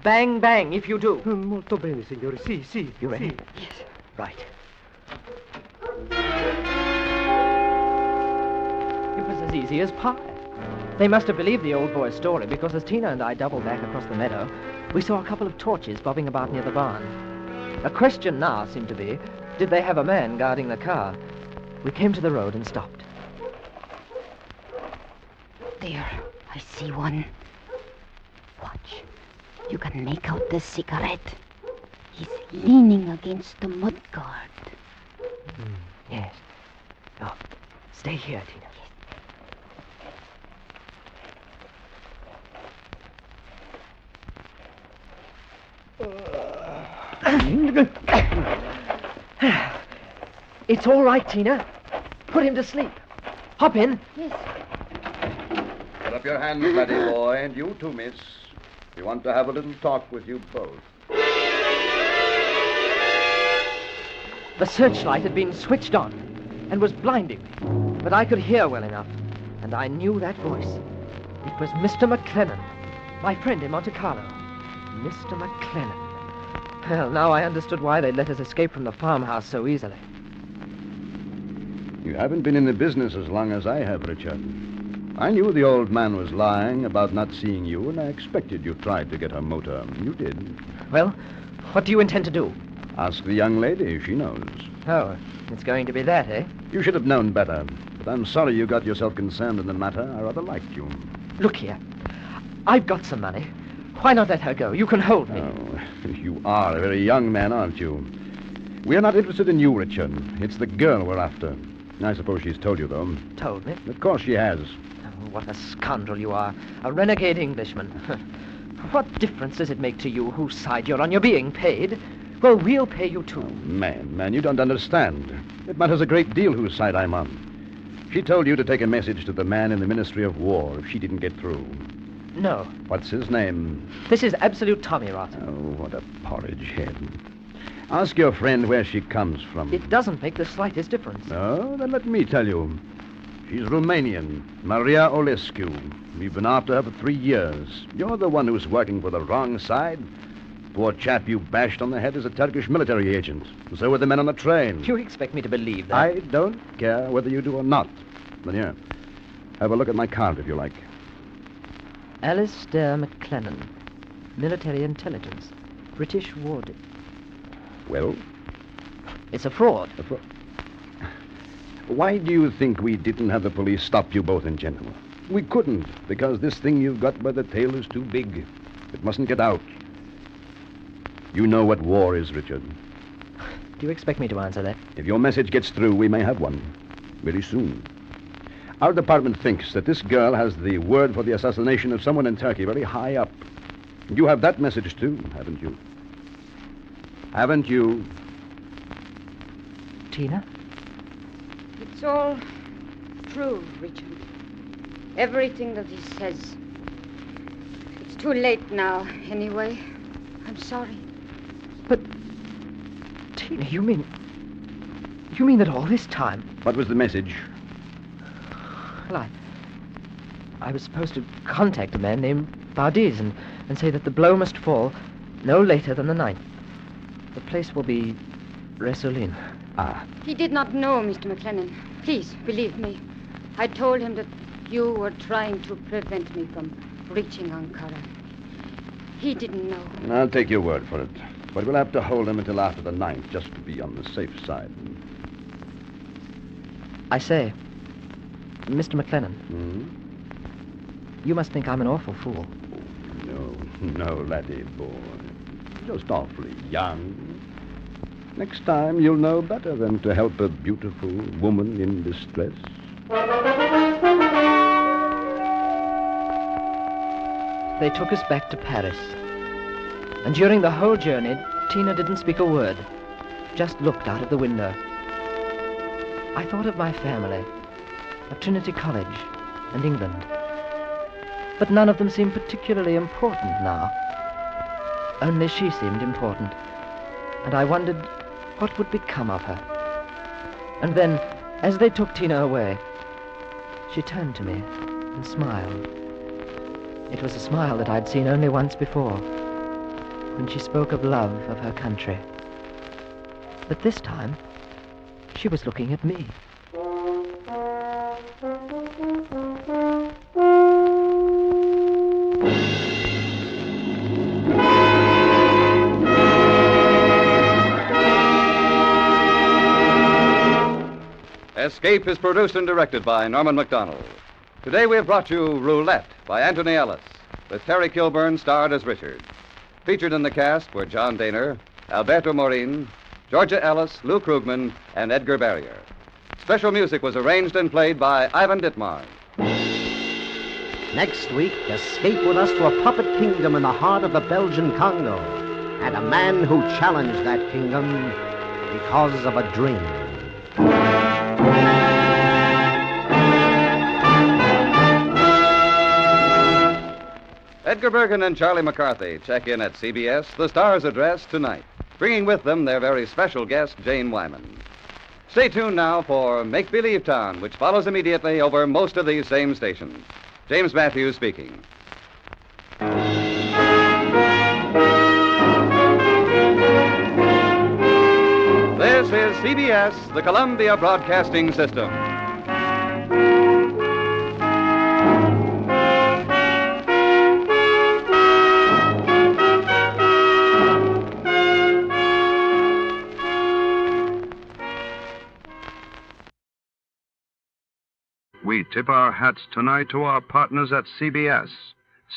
Bang, bang, if you do. Molto bene, signore. Sì. You ready? Sì. Yes. Right. It was as easy as pie. They must have believed the old boy's story, because as Tina and I doubled back across the meadow, we saw a couple of torches bobbing about near the barn. A question now seemed to be, did they have a man guarding the car? We came to the road and stopped. There, I see one. Watch. You can make out the cigarette. He's leaning against the mudguard. Yes. Oh, stay here, Tina. It's all right, Tina. Put him to sleep. Hop in. Yes. Put up your hands, laddie boy, and you too, miss. We want to have a little talk with you both. The searchlight had been switched on and was blinding me, but I could hear well enough, and I knew that voice. It was Mr. McLennan, my friend in Monte Carlo. Mr. McLennan. Well, now I understood why they'd let us escape from the farmhouse so easily. You haven't been in the business as long as I have, Richard. I knew the old man was lying about not seeing you, and I expected you tried to get her motor. You did. Well, what do you intend to do? Ask the young lady. She knows. Oh, it's going to be that, eh? You should have known better. But I'm sorry you got yourself concerned in the matter. I rather liked you. Look here. I've got some money. Why not let her go? You can hold me. Oh, you are a very young man, aren't you? We're not interested in you, Richard. It's the girl we're after. I suppose she's told you, though. Told me? Of course she has. Oh, what a scoundrel you are. A renegade Englishman. What difference does it make to you whose side you're on? You're being paid. Well, we'll pay you, too. Oh, man, you don't understand. It matters a great deal whose side I'm on. She told you to take a message to the man in the Ministry of War if she didn't get through. No. What's his name? This is absolute tommy rot. Oh, what a porridge head. Ask your friend where she comes from. It doesn't make the slightest difference. Oh, then let me tell you. She's Romanian, Maria Olescu. We've been after her for 3 years. You're the one who's working for the wrong side. Poor chap you bashed on the head is a Turkish military agent. So are the men on the train. You expect me to believe that? I don't care whether you do or not. Then here, have a look at my card if you like. Alistair McLennan, military intelligence, British warded. Well? It's a fraud. A fraud? Why do you think we didn't have the police stop you both in Genoa? We couldn't, because this thing you've got by the tail is too big. It mustn't get out. You know what war is, Richard. Do you expect me to answer that? If your message gets through, we may have one. Very soon. Our department thinks that this girl has the word for the assassination of someone in Turkey very high up. You have that message, too, haven't you? Haven't you? Tina? It's all true, Richard. Everything that he says. It's too late now, anyway. I'm sorry. But, Tina, you mean that all this time... What was the message? Well, I was supposed to contact a man named Bardiz and say that the blow must fall no later than the 9th. The place will be Ressolin. Ah. He did not know, Mr. McLennan. Please, believe me. I told him that you were trying to prevent me from reaching Ankara. He didn't know. I'll take your word for it. But we'll have to hold him until after the 9th, just to be on the safe side. I say, Mr. McLennan. You must think I'm an awful fool. No, laddie boy. Just awfully young. Next time you'll know better than to help a beautiful woman in distress. They took us back to Paris. And during the whole journey, Tina didn't speak a word. Just looked out of the window. I thought of my family, of Trinity College and England. But none of them seemed particularly important now. Only she seemed important. And I wondered what would become of her. And then, as they took Tina away, she turned to me and smiled. It was a smile that I'd seen only once before, when she spoke of love of her country. But this time, she was looking at me. Escape is produced and directed by Norman MacDonald. Today we have brought you Roulette by Anthony Ellis, with Terry Kilburn starred as Richard. Featured in the cast were John Daner, Alberto Morin, Georgia Ellis, Lou Krugman, and Edgar Barrier. Special music was arranged and played by Ivan Ditmar. Next week, escape with us to a puppet kingdom in the heart of the Belgian Congo, and a man who challenged that kingdom because of a dream. Edgar Bergen and Charlie McCarthy check in at CBS, the Star's address, tonight, bringing with them their very special guest, Jane Wyman. Stay tuned now for Make Believe Town, which follows immediately over most of these same stations. James Matthews speaking. This is CBS, the Columbia Broadcasting System. We tip our hats tonight to our partners at CBS.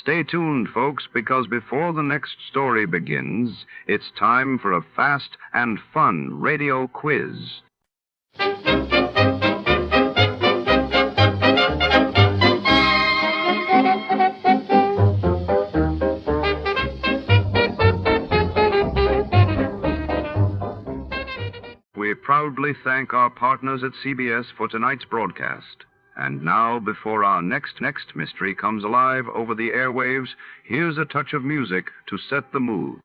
Stay tuned, folks, because before the next story begins, it's time for a fast and fun radio quiz. We proudly thank our partners at CBS for tonight's broadcast. And now, before our next mystery comes alive over the airwaves, here's a touch of music to set the mood.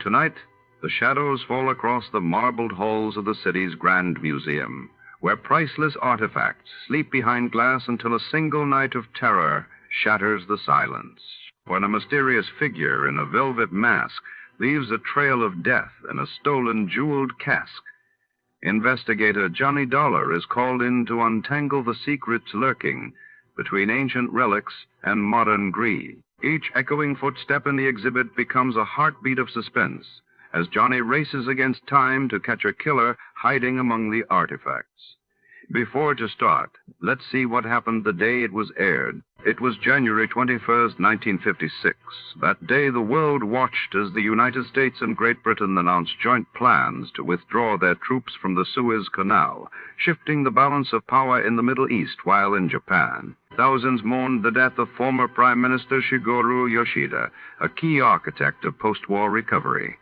Tonight, the shadows fall across the marbled halls of the city's Grand Museum, where priceless artifacts sleep behind glass until a single night of terror shatters the silence. When a mysterious figure in a velvet mask leaves a trail of death in a stolen jeweled casque, investigator Johnny Dollar is called in to untangle the secrets lurking between ancient relics and modern greed. Each echoing footstep in the exhibit becomes a heartbeat of suspense as Johnny races against time to catch a killer hiding among the artifacts. Before to start, let's see what happened the day it was aired. It was January 21st, 1956. That day, the world watched as the United States and Great Britain announced joint plans to withdraw their troops from the Suez Canal, shifting the balance of power in the Middle East while in Japan. Thousands mourned the death of former Prime Minister Shigeru Yoshida, a key architect of post-war recovery.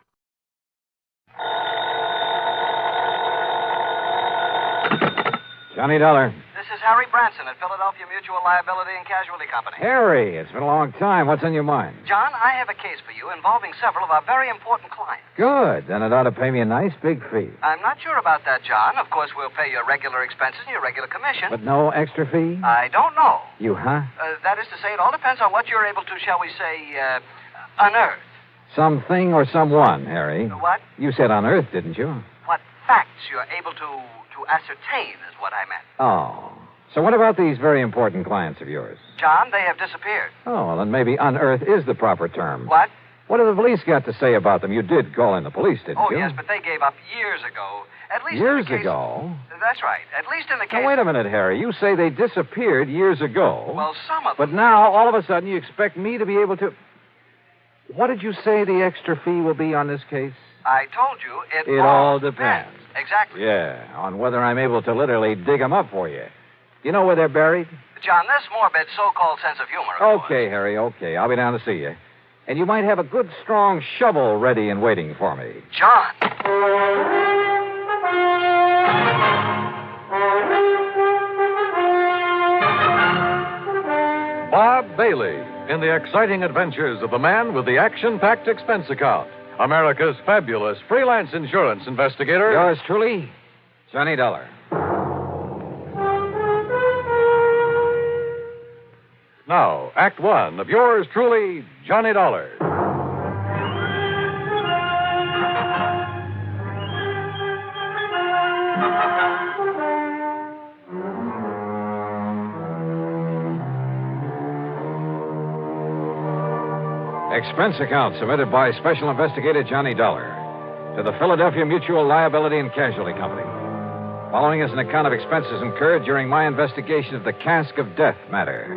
Johnny Dollar. This is Harry Branson at Philadelphia Mutual Liability and Casualty Company. Harry, it's been a long time. What's on your mind? John, I have a case for you involving several of our very important clients. Good. Then it ought to pay me a nice big fee. I'm not sure about that, John. Of course, we'll pay your regular expenses and your regular commission. But no extra fee? I don't know. You, huh? That is to say, it all depends on what you're able to, shall we say, unearth. Something or someone, Harry. What? You said unearth, didn't you? What facts you're able to ascertain is what I meant. Oh. So what about these very important clients of yours? John, they have disappeared. Oh, well, then maybe unearth is the proper term. What? What have the police got to say about them? You did call in the police, didn't you? Oh, yes, but they gave up years ago. At least years in the case... ago? That's right. At least in the case... Now, wait a minute, Harry. You say they disappeared years ago. Well, some of them... But now, all of a sudden, you expect me to be able to... What did you say the extra fee will be on this case? I told you it all depends. Exactly. Yeah, on whether I'm able to literally dig them up for you. You know where they're buried? John, this morbid so-called sense of humor... Okay, Harry, okay. I'll be down to see you. And you might have a good, strong shovel ready and waiting for me. John! Bob Bailey in the exciting adventures of the man with the action-packed expense account. America's fabulous freelance insurance investigator. Yours truly, Johnny Dollar. Now, Act One of yours truly, Johnny Dollar. Expense account submitted by Special Investigator Johnny Dollar to the Philadelphia Mutual Liability and Casualty Company. Following is an account of expenses incurred during my investigation of the Casque of Death matter.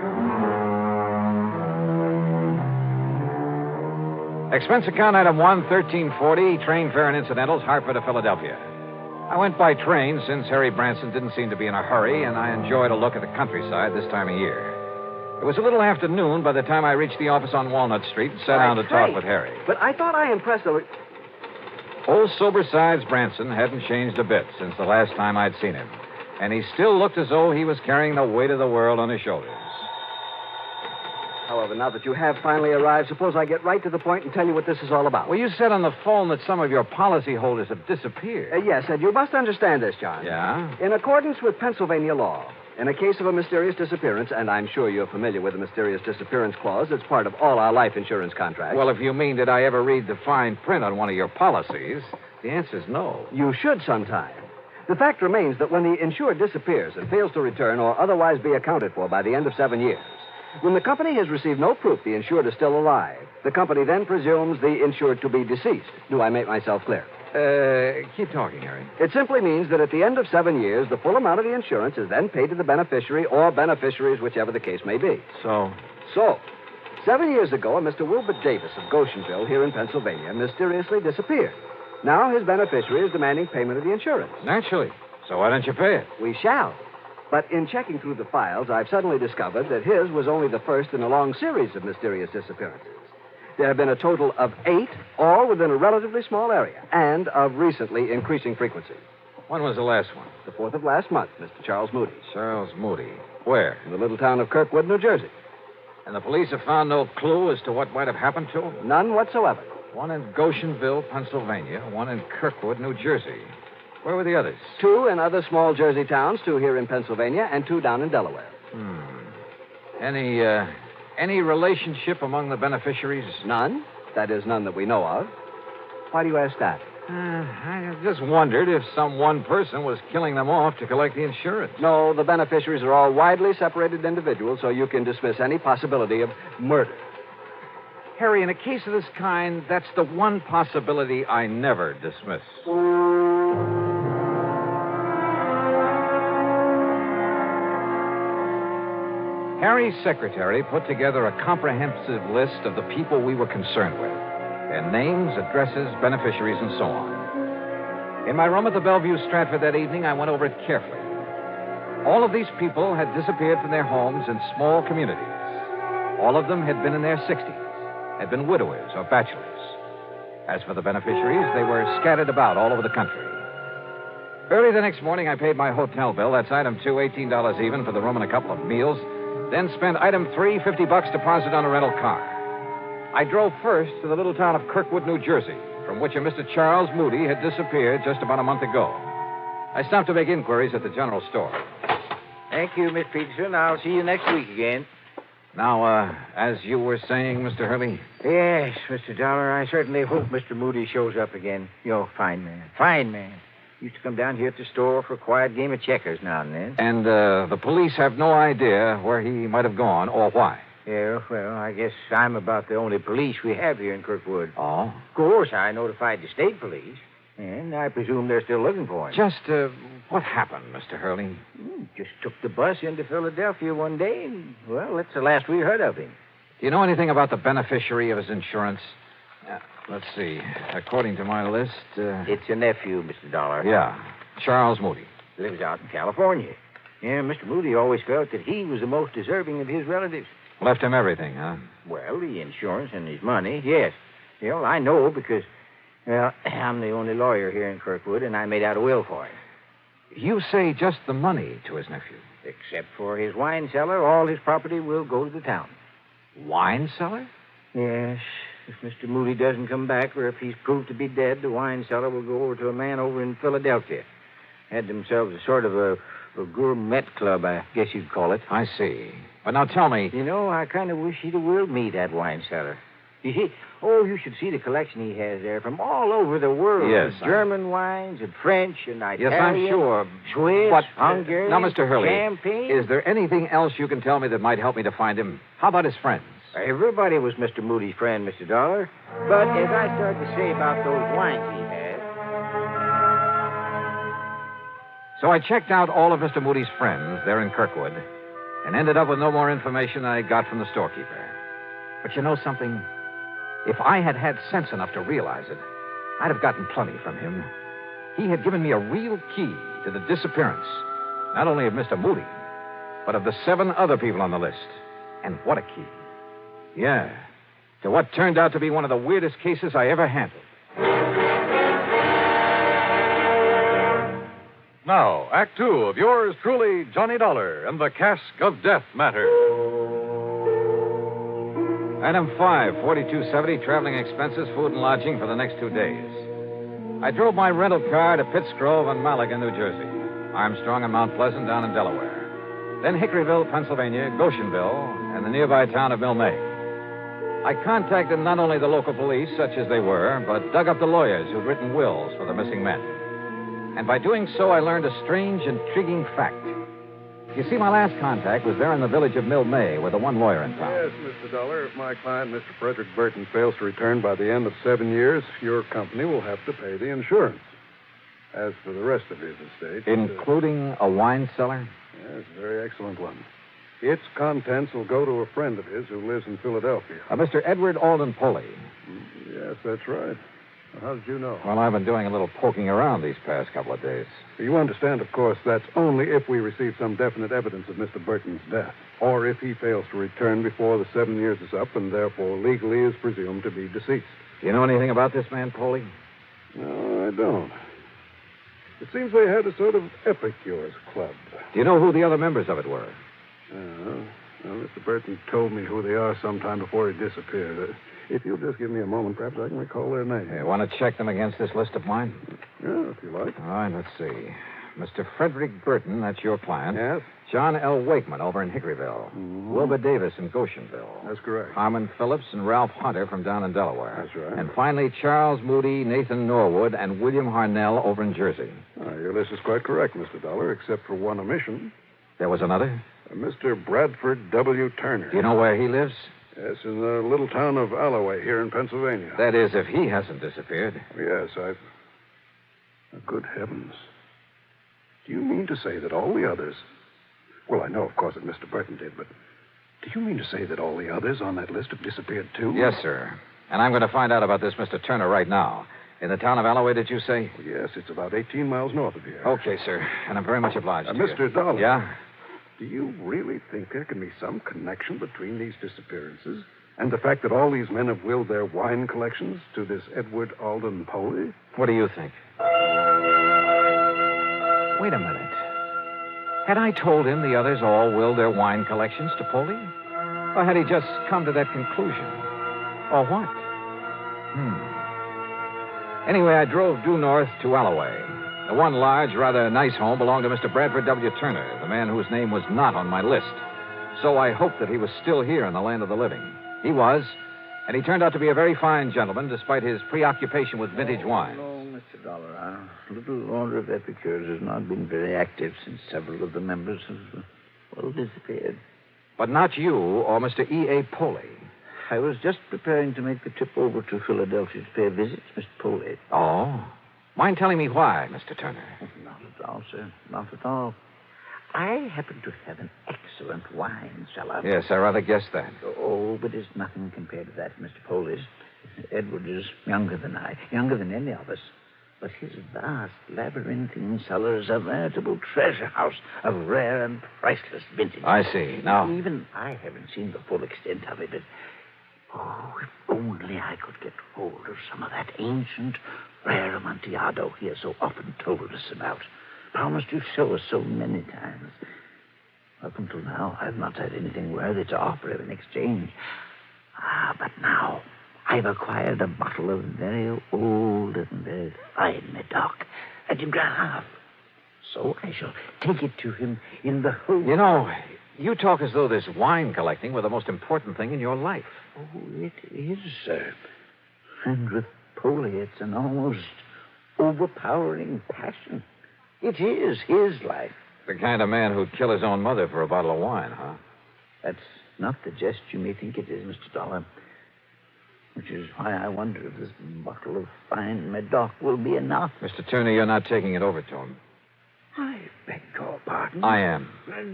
Expense account item 1, 1340, train fare and incidentals, Hartford to Philadelphia. I went by train since Harry Branson didn't seem to be in a hurry, and I enjoyed a look at the countryside this time of year. It was a little after noon by the time I reached the office on Walnut Street and sat down to talk with Harry. But I thought I impressed the... Old sober-sides Branson hadn't changed a bit since the last time I'd seen him, and he still looked as though he was carrying the weight of the world on his shoulders. However, now that you have finally arrived, suppose I get right to the point and tell you what this is all about. Well, you said on the phone that some of your policyholders have disappeared. Yes, and you must understand this, John. Yeah? In accordance with Pennsylvania law, in a case of a mysterious disappearance, and I'm sure you're familiar with the mysterious disappearance clause that's part of all our life insurance contracts. Well, if you mean did I ever read the fine print on one of your policies, the answer's no. You should sometime. The fact remains that when the insured disappears and fails to return or otherwise be accounted for by the end of 7 years, when the company has received no proof the insured is still alive, the company then presumes the insured to be deceased. Do I make myself clear? Keep talking, Harry. It simply means that at the end of 7 years, the full amount of the insurance is then paid to the beneficiary or beneficiaries, whichever the case may be. So, 7 years ago, a Mr. Wilbur Davis of Goshenville here in Pennsylvania mysteriously disappeared. Now his beneficiary is demanding payment of the insurance. Naturally. So why don't you pay it? We shall. But in checking through the files, I've suddenly discovered that his was only the first in a long series of mysterious disappearances. There have been a total of 8, all within a relatively small area, and of recently increasing frequency. When was the last one? The 4th of last month, Mr. Charles Moody. Charles Moody. Where? In the little town of Kirkwood, New Jersey. And the police have found no clue as to what might have happened to him? None whatsoever. One in Goshenville, Pennsylvania, one in Kirkwood, New Jersey. Where were the others? 2 in other small Jersey towns, 2 here in Pennsylvania, and 2 down in Delaware. Any relationship among the beneficiaries? None. That is, none that we know of. Why do you ask that? I just wondered if some one person was killing them off to collect the insurance. No, the beneficiaries are all widely separated individuals, so you can dismiss any possibility of murder. Harry, in a case of this kind, that's the one possibility I never dismiss. Harry's secretary put together a comprehensive list of the people we were concerned with. Their names, addresses, beneficiaries, and so on. In my room at the Bellevue Stratford that evening, I went over it carefully. All of these people had disappeared from their homes in small communities. All of them had been in their 60s, had been widowers or bachelors. As for the beneficiaries, they were scattered about all over the country. Early the next morning, I paid my hotel bill. That's item 2, $18 even for the room and a couple of meals. Then spent item 3, $50 deposit on a rental car. I drove first to the little town of Kirkwood, New Jersey, from which a Mr. Charles Moody had disappeared just about a month ago. I stopped to make inquiries at the general store. Thank you, Miss Peterson. I'll see you next week again. Now, as you were saying, Mr. Hurley? Yes, Mr. Dollar, I certainly hope Mr. Moody shows up again. You're a fine man. Fine man. Used to come down here at the store for a quiet game of checkers now and then. And the police have no idea where he might have gone or why? Yeah, well, I guess I'm about the only police we have here in Kirkwood. Oh? Of course, I notified the state police, and I presume they're still looking for him. Just, what happened, Mr. Hurley? Just took the bus into Philadelphia one day, and, well, that's the last we heard of him. Do you know anything about the beneficiary of his insurance? Let's see. According to my list... It's a nephew, Mr. Dollar. Yeah, Charles Moody. Lives out in California. Yeah, Mr. Moody always felt that he was the most deserving of his relatives. Left him everything, huh? Well, the insurance and his money, yes. Well, I know because, well, I'm the only lawyer here in Kirkwood, and I made out a will for him. You say just the money to his nephew? Except for his wine cellar, all his property will go to the town. Wine cellar? Yes. If Mr. Moody doesn't come back, or if he's proved to be dead, the wine cellar will go over to a man over in Philadelphia. Had themselves a sort of a gourmet club, I guess you'd call it. I see. But now tell me... You know, I kind of wish he'd have willed me that wine cellar. You see, you should see the collection he has there from all over the world. Yes. German wines and French and Italian. Yes, I'm sure. Swiss, but, Hungarian, now, Mr. Hurley, champagne. Is there anything else you can tell me that might help me to find him? How about his friends? Everybody was Mr. Moody's friend, Mr. Dollar. But as I started to say about those wines he had... So I checked out all of Mr. Moody's friends there in Kirkwood and ended up with no more information than I got from the storekeeper. But you know something? If I had had sense enough to realize it, I'd have gotten plenty from him. He had given me a real key to the disappearance, not only of Mr. Moody, but of the 7 other people on the list. And what a key. Yeah, to what turned out to be one of the weirdest cases I ever handled. Now, Act 2 of yours truly, Johnny Dollar and the Casque of Death Matter. Item 5, $42.70, traveling expenses, food and lodging for the next 2 days. I drove my rental car to Pittsgrove and Malaga, New Jersey. Armstrong and Mount Pleasant down in Delaware. Then Hickoryville, Pennsylvania, Goshenville, and the nearby town of Milne. I contacted not only the local police, such as they were, but dug up the lawyers who'd written wills for the missing men. And by doing so, I learned a strange, intriguing fact. You see, my last contact was there in the village of Milne with the one lawyer in town. Yes, Mr. Dollar. If my client, Mr. Frederick Burton, fails to return by the end of 7 years, your company will have to pay the insurance. As for the rest of his estate... Including a wine cellar? Yes, a very excellent one. Its contents will go to a friend of his who lives in Philadelphia. Mr. Edward Alden Poley. Yes, that's right. How did you know? Well, I've been doing a little poking around these past couple of days. You understand, of course, that's only if we receive some definite evidence of Mr. Burton's death, or if he fails to return before the 7 years is up and therefore legally is presumed to be deceased. Do you know anything about this man, Poley? No, I don't. It seems they had a sort of epicures club. Do you know who the other members of it were? Well, Mr. Burton told me who they are sometime before he disappeared. If you'll just give me a moment, perhaps I can recall their names. You want to check them against this list of mine? Yeah, if you like. All right, let's see. Mr. Frederick Burton, that's your client. Yes? John L. Wakeman over in Hickoryville. Mm-hmm. Wilbur Davis in Goshenville. That's correct. Harmon Phillips and Ralph Hunter from down in Delaware. That's right. And finally, Charles Moody, Nathan Norwood, and William Harnell over in Jersey. Your list is quite correct, Mr. Dollar, except for one omission. There was another? Mr. Bradford W. Turner. Do you know where he lives? Yes, in the little town of Alloway here in Pennsylvania. That is, if he hasn't disappeared. Yes, I've... Good heavens. Do you mean to say that all the others... Well, I know, of course, that Mr. Burton did, but Do you mean to say that all the others on that list have disappeared, too? Yes, sir. And I'm going to find out about this Mr. Turner right now. In the town of Alloway, did you say? Oh, yes, it's about 18 miles north of here. Okay, sir. And I'm very much obliged to you. Mr. Dollar. Yeah? Do you really think there can be some connection between these disappearances and the fact that all these men have willed their wine collections to this Edward Alden Poley? What do you think? Wait a minute. Had I told him the others all willed their wine collections to Poley? Or had he just come to that conclusion? Or what? Anyway, I drove due north to Alloway. The one large, rather nice home belonged to Mr. Bradford W. Turner, the man whose name was not on my list. So I hoped that he was still here in the land of the living. He was, and he turned out to be a very fine gentleman, despite his preoccupation with vintage wine. No, Mr. Dollar. Our little order of epicures has not been very active since several of the members have, disappeared. But not you or Mr. E.A. Poley. I was just preparing to make the trip over to Philadelphia to pay a visit to Mr. Poley. Oh? Mind telling me why, Mr. Turner? Not at all, sir. Not at all. I happen to have an excellent wine cellar. Yes, I rather guessed that. Oh, but it's nothing compared to that, Mr. Poley's. Edward is younger than I, younger than any of us. But his vast, labyrinthine cellar is a veritable treasure house of rare and priceless vintage. I see. Now... Even I haven't seen the full extent of it, but... Oh, if only I could get hold of some of that ancient, rare Amontillado he has so often told us about. Promised to show us so many times. Up until now, I've not had anything worthy to offer him in exchange. But now, I've acquired a bottle of very old and very fine Medoc, a de Grave. So I shall take it to him in the hope... You know, you talk as though this wine collecting were the most important thing in your life. Oh, it is, sir. And with Poley, it's an almost overpowering passion. It is his life. The kind of man who'd kill his own mother for a bottle of wine, huh? That's not the jest you may think it is, Mr. Dollar. Which is why I wonder if this bottle of fine Medoc will be enough. Mr. Turner, you're not taking it over to him. I beg your pardon. I am.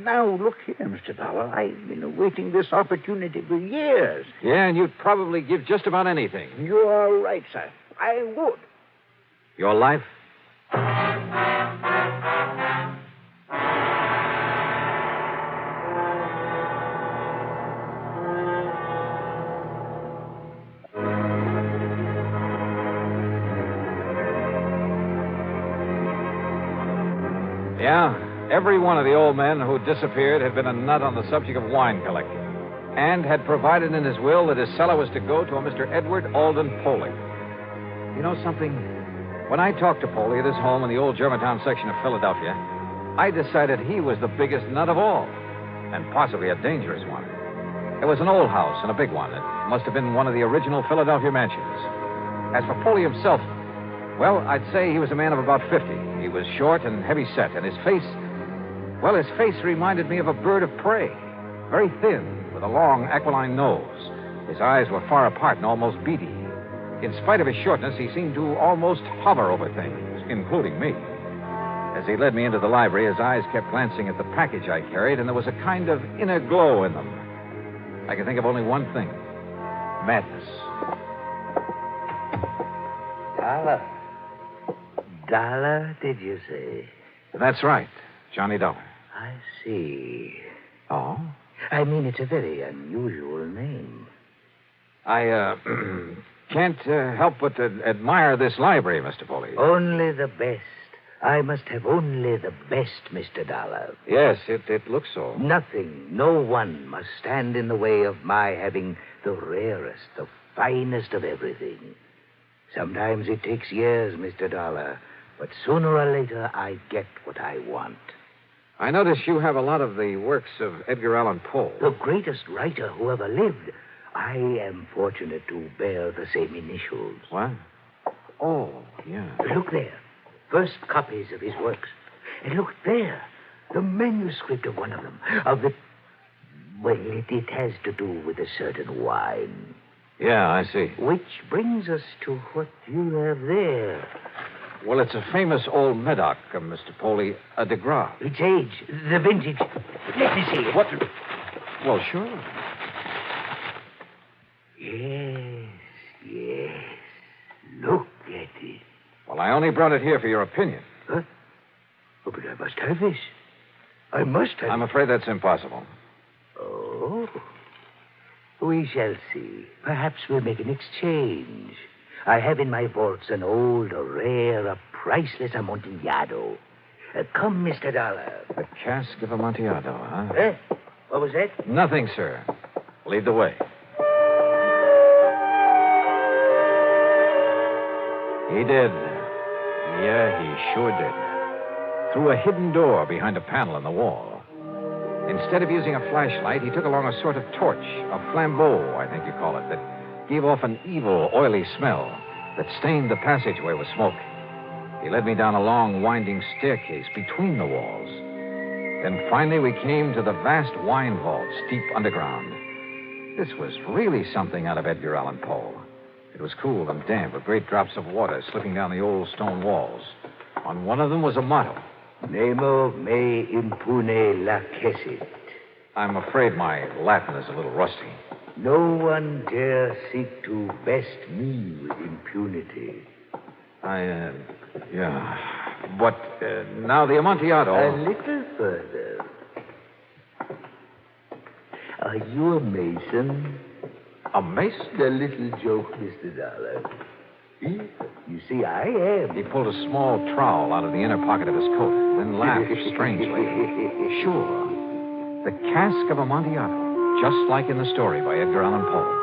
Now, look here, Mr. Dollar. I've been awaiting this opportunity for years. Yeah, and you'd probably give just about anything. You're right, sir. I would. Your life? Yeah, every one of the old men who disappeared had been a nut on the subject of wine collecting, and had provided in his will that his cellar was to go to a Mr. Edward Alden Poley. You know something? When I talked to Poley at his home in the old Germantown section of Philadelphia, I decided he was the biggest nut of all, and possibly a dangerous one. There was an old house and a big one. It must have been one of the original Philadelphia mansions. As for Poley himself, well, I'd say he was a man of about 50. He was short and heavy-set, and his face reminded me of a bird of prey. Very thin, with a long, aquiline nose. His eyes were far apart and almost beady. In spite of his shortness, he seemed to almost hover over things, including me. As he led me into the library, his eyes kept glancing at the package I carried, and there was a kind of inner glow in them. I can think of only one thing. Madness. Dollar, did you say? That's right. Johnny Dollar. I see. Oh? I mean, it's a very unusual name. I, can't help but admire this library, Mr. Poley. Only the best. I must have only the best, Mr. Dollar. Yes, it looks so. Nothing, no one must stand in the way of my having the rarest, the finest of everything. Sometimes it takes years, Mr. Dollar, but sooner or later I get what I want. I notice you have a lot of the works of Edgar Allan Poe. The greatest writer who ever lived. I am fortunate to bear the same initials. What? Oh, yeah. Look there. First copies of his works. And look there. The manuscript of one of them. Well, it has to do with a certain wine. Yeah, I see. Which brings us to what you have there. Well, it's a famous old Medoc, Mr. Poley, a de Grave. Its age, the vintage. Let me see it. What? Well, sure. Yes. Look at it. Well, I only brought it here for your opinion. Huh? Oh, but I must have this. I must have I'm afraid that's impossible. Oh. We shall see. Perhaps we'll make an exchange. I have in my vaults an old, a rare, a priceless Amontillado. Come, Mr. Dollar. The Casque of Amontillado, huh? What was that? Nothing, sir. Lead the way. He did. Yeah, he sure did. Through a hidden door behind a panel in the wall. Instead of using a flashlight, he took along a sort of torch, a flambeau, I think you call it, that gave off an evil, oily smell that stained the passageway with smoke. He led me down a long, winding staircase between the walls. Then finally we came to the vast wine vaults deep underground. This was really something out of Edgar Allan Poe. It was cool and damp with great drops of water slipping down the old stone walls. On one of them was a motto. Nemo me impune lacessit. I'm afraid my Latin is a little rusty. No one dare seek to best me with impunity. Yeah. But now the Amontillado... A little further. Are you a mason? A mason? A little joke, Mr. Dollar. You see, I am. He pulled a small trowel out of the inner pocket of his coat, then laughed strangely. Sure. The Casque of Amontillado, just like in the story by Edgar Allan Poe.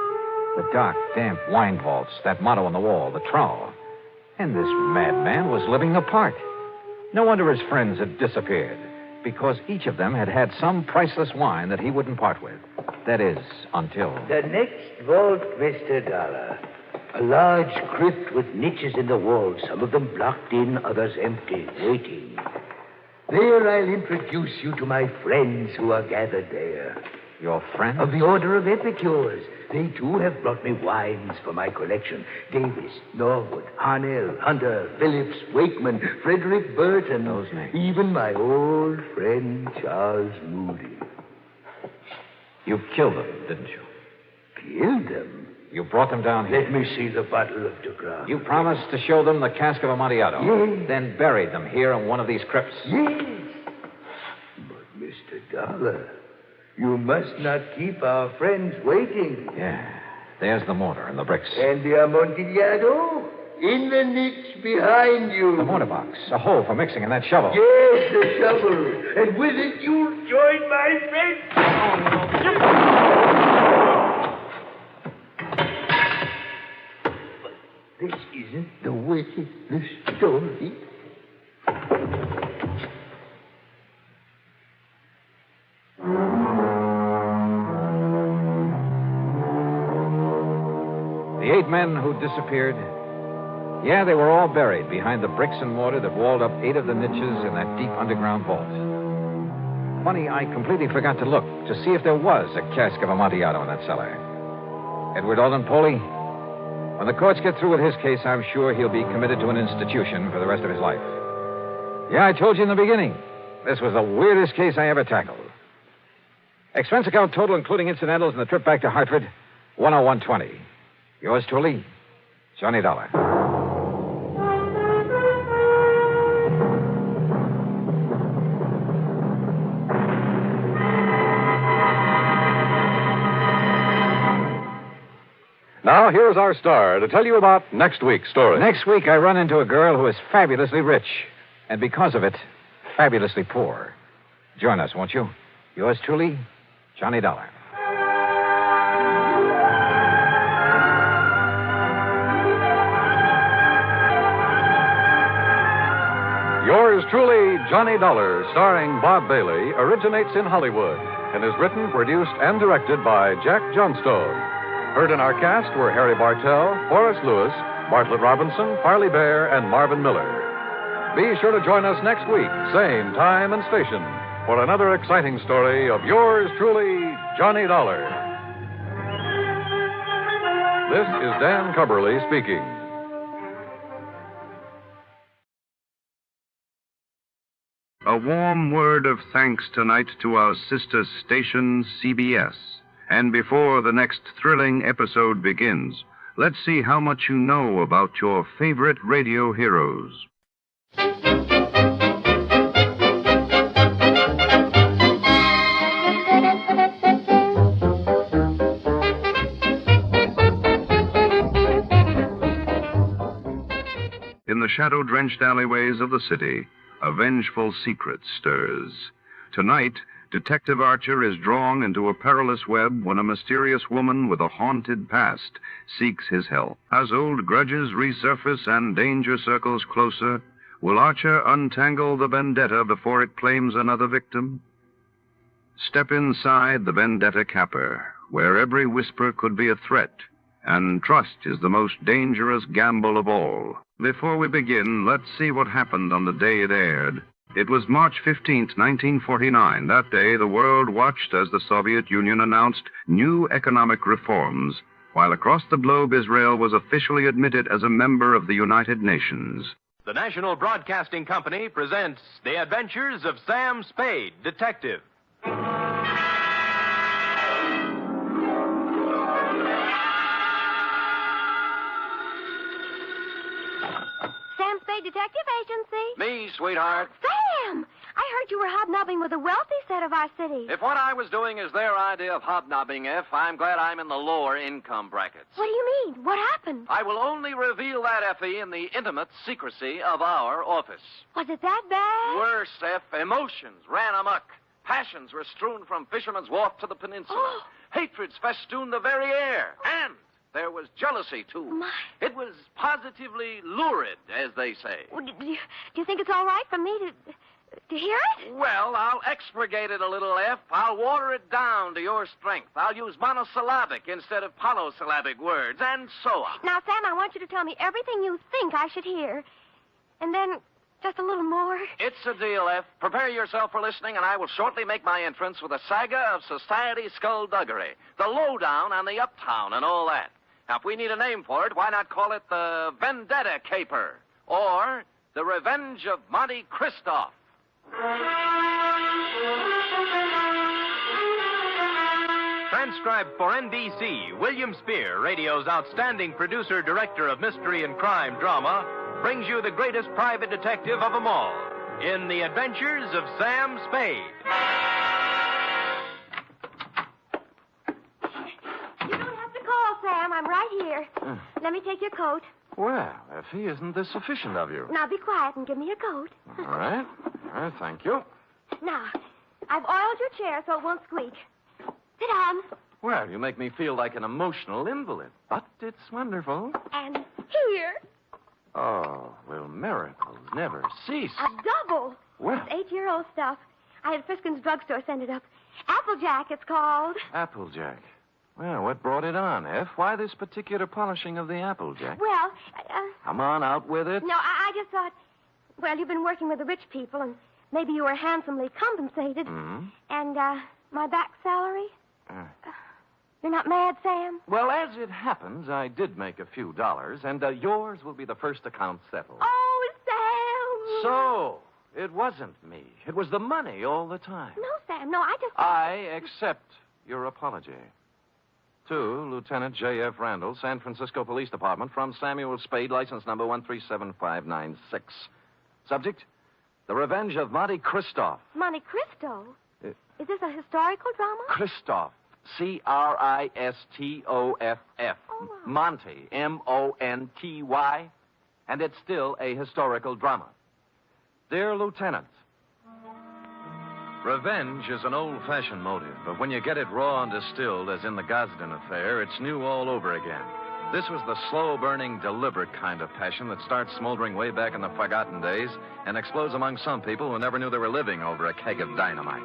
The dark, damp wine vaults, that motto on the wall, the trowel. And this madman was living apart. No wonder his friends had disappeared, because each of them had had some priceless wine that he wouldn't part with. That is, until... The next vault, Mr. Dollar. A large crypt with niches in the walls, some of them blocked in, others empty, waiting. There I'll introduce you to my friends who are gathered there. Your friends? Of the Order of Epicures. They, too, have brought me wines for my collection. Davis, Norwood, Harnell, Hunter, Phillips, Wakeman, Frederick Burton. Those names. Even my old friend Charles Moody. You killed them, didn't you? Killed them? You brought them down here. Let me see the bottle of De Grave. You promised to show them the Casque of Amontillado. Yes. Then buried them here in one of these crypts. Yes. But, Mr. Dollar, you must not keep our friends waiting. Yeah. There's the mortar and the bricks. And the Amontillado? In the niche behind you. The mortar box. A hole for mixing in that shovel. Yes, the shovel. And with it, you'll join my friends. But this isn't the way the story. The 8 men who disappeared, yeah, they were all buried behind the bricks and mortar that walled up 8 of the niches in that deep underground vault. Funny, I completely forgot to look to see if there was a Casque of Amontillado in that cellar. Edward Alden Poley, when the courts get through with his case, I'm sure he'll be committed to an institution for the rest of his life. Yeah, I told you in the beginning, this was the weirdest case I ever tackled. Expense account total, including incidentals and the trip back to Hartford, $101.20. Yours truly, Johnny Dollar. Now, here's our star to tell you about next week's story. Next week, I run into a girl who is fabulously rich, and because of it, fabulously poor. Join us, won't you? Yours truly, Johnny Dollar. Yours truly, Johnny Dollar, starring Bob Bailey, originates in Hollywood and is written, produced, and directed by Jack Johnstone. Heard in our cast were Harry Bartell, Forrest Lewis, Bartlett Robinson, Farley Bear, and Marvin Miller. Be sure to join us next week, same time and station, for another exciting story of yours truly, Johnny Dollar. This is Dan Cubberly speaking. A warm word of thanks tonight to our sister station, CBS. And before the next thrilling episode begins, let's see how much you know about your favorite radio heroes. In the shadow-drenched alleyways of the city, a vengeful secret stirs. Tonight, Detective Archer is drawn into a perilous web when a mysterious woman with a haunted past seeks his help. As old grudges resurface and danger circles closer, will Archer untangle the vendetta before it claims another victim? Step inside the Vendetta Caper, where every whisper could be a threat, and trust is the most dangerous gamble of all. Before we begin, let's see what happened on the day it aired. It was March 15th, 1949. That day, the world watched as the Soviet Union announced new economic reforms, while across the globe, Israel was officially admitted as a member of the United Nations. The National Broadcasting Company presents The Adventures of Sam Spade, Detective. Sam Spade Detective Agency. Me, sweetheart. Sam! I heard you were hobnobbing with the wealthy set of our city. If what I was doing is their idea of hobnobbing, I'm glad I'm in the lower income brackets. What do you mean? What happened? I will only reveal that, Effie, in the intimate secrecy of our office. Was it that bad? Worse, F. Emotions ran amok. Passions were strewn from Fisherman's Wharf to the peninsula. Oh. Hatreds festooned the very air. And there was jealousy, too. My. It was positively lurid, as they say. Well, do you think it's all right for me to hear it? Well, I'll expurgate it a little, F. I'll water it down to your strength. I'll use monosyllabic instead of polysyllabic words, and so on. Now, Sam, I want you to tell me everything you think I should hear. And then just a little more. It's a deal, F. Prepare yourself for listening, and I will shortly make my entrance with a saga of society skullduggery, the lowdown on the uptown and all that. Now, if we need a name for it, why not call it the Vendetta Caper or the Revenge of Monte Cristo? Transcribed for NBC, William Spear, radio's outstanding producer, director of mystery and crime drama, brings you the greatest private detective of them all in The Adventures of Sam Spade. You don't have to call, Sam. I'm right here. Let me take your coat. Well, Effie, isn't this sufficient of you? Now be quiet and give me your coat. All right. Thank you. Now, I've oiled your chair so it won't squeak. Sit down. Well, you make me feel like an emotional invalid, but it's wonderful. And here. Oh, will miracles never cease? A double. Well. It's 8-year-old stuff. I had Friskin's drugstore send it up. Applejack, it's called. Applejack. Well, what brought it on, F? Why this particular polishing of the Applejack? Well, Come on, out with it. No, I just thought, well, you've been working with the rich people, and maybe you were handsomely compensated. Mm-hmm. And, my back salary? You're not mad, Sam? Well, as it happens, I did make a few dollars, and yours will be the first account settled. Oh, Sam! So, it wasn't me. It was the money all the time. No, Sam, no, I just... I accept your apology. To Lieutenant J.F. Randall, San Francisco Police Department, from Samuel Spade, license number 1375596. Subject, The Revenge of Monte Cristo. Monte Cristo? Is this a historical drama? Christoph. Cristoff. Oh. Monty. Monty. And it's still a historical drama. Dear Lieutenant, revenge is an old-fashioned motive, but when you get it raw and distilled, as in the Gosden affair, it's new all over again. This was the slow-burning, deliberate kind of passion that starts smoldering way back in the forgotten days and explodes among some people who never knew they were living over a keg of dynamite.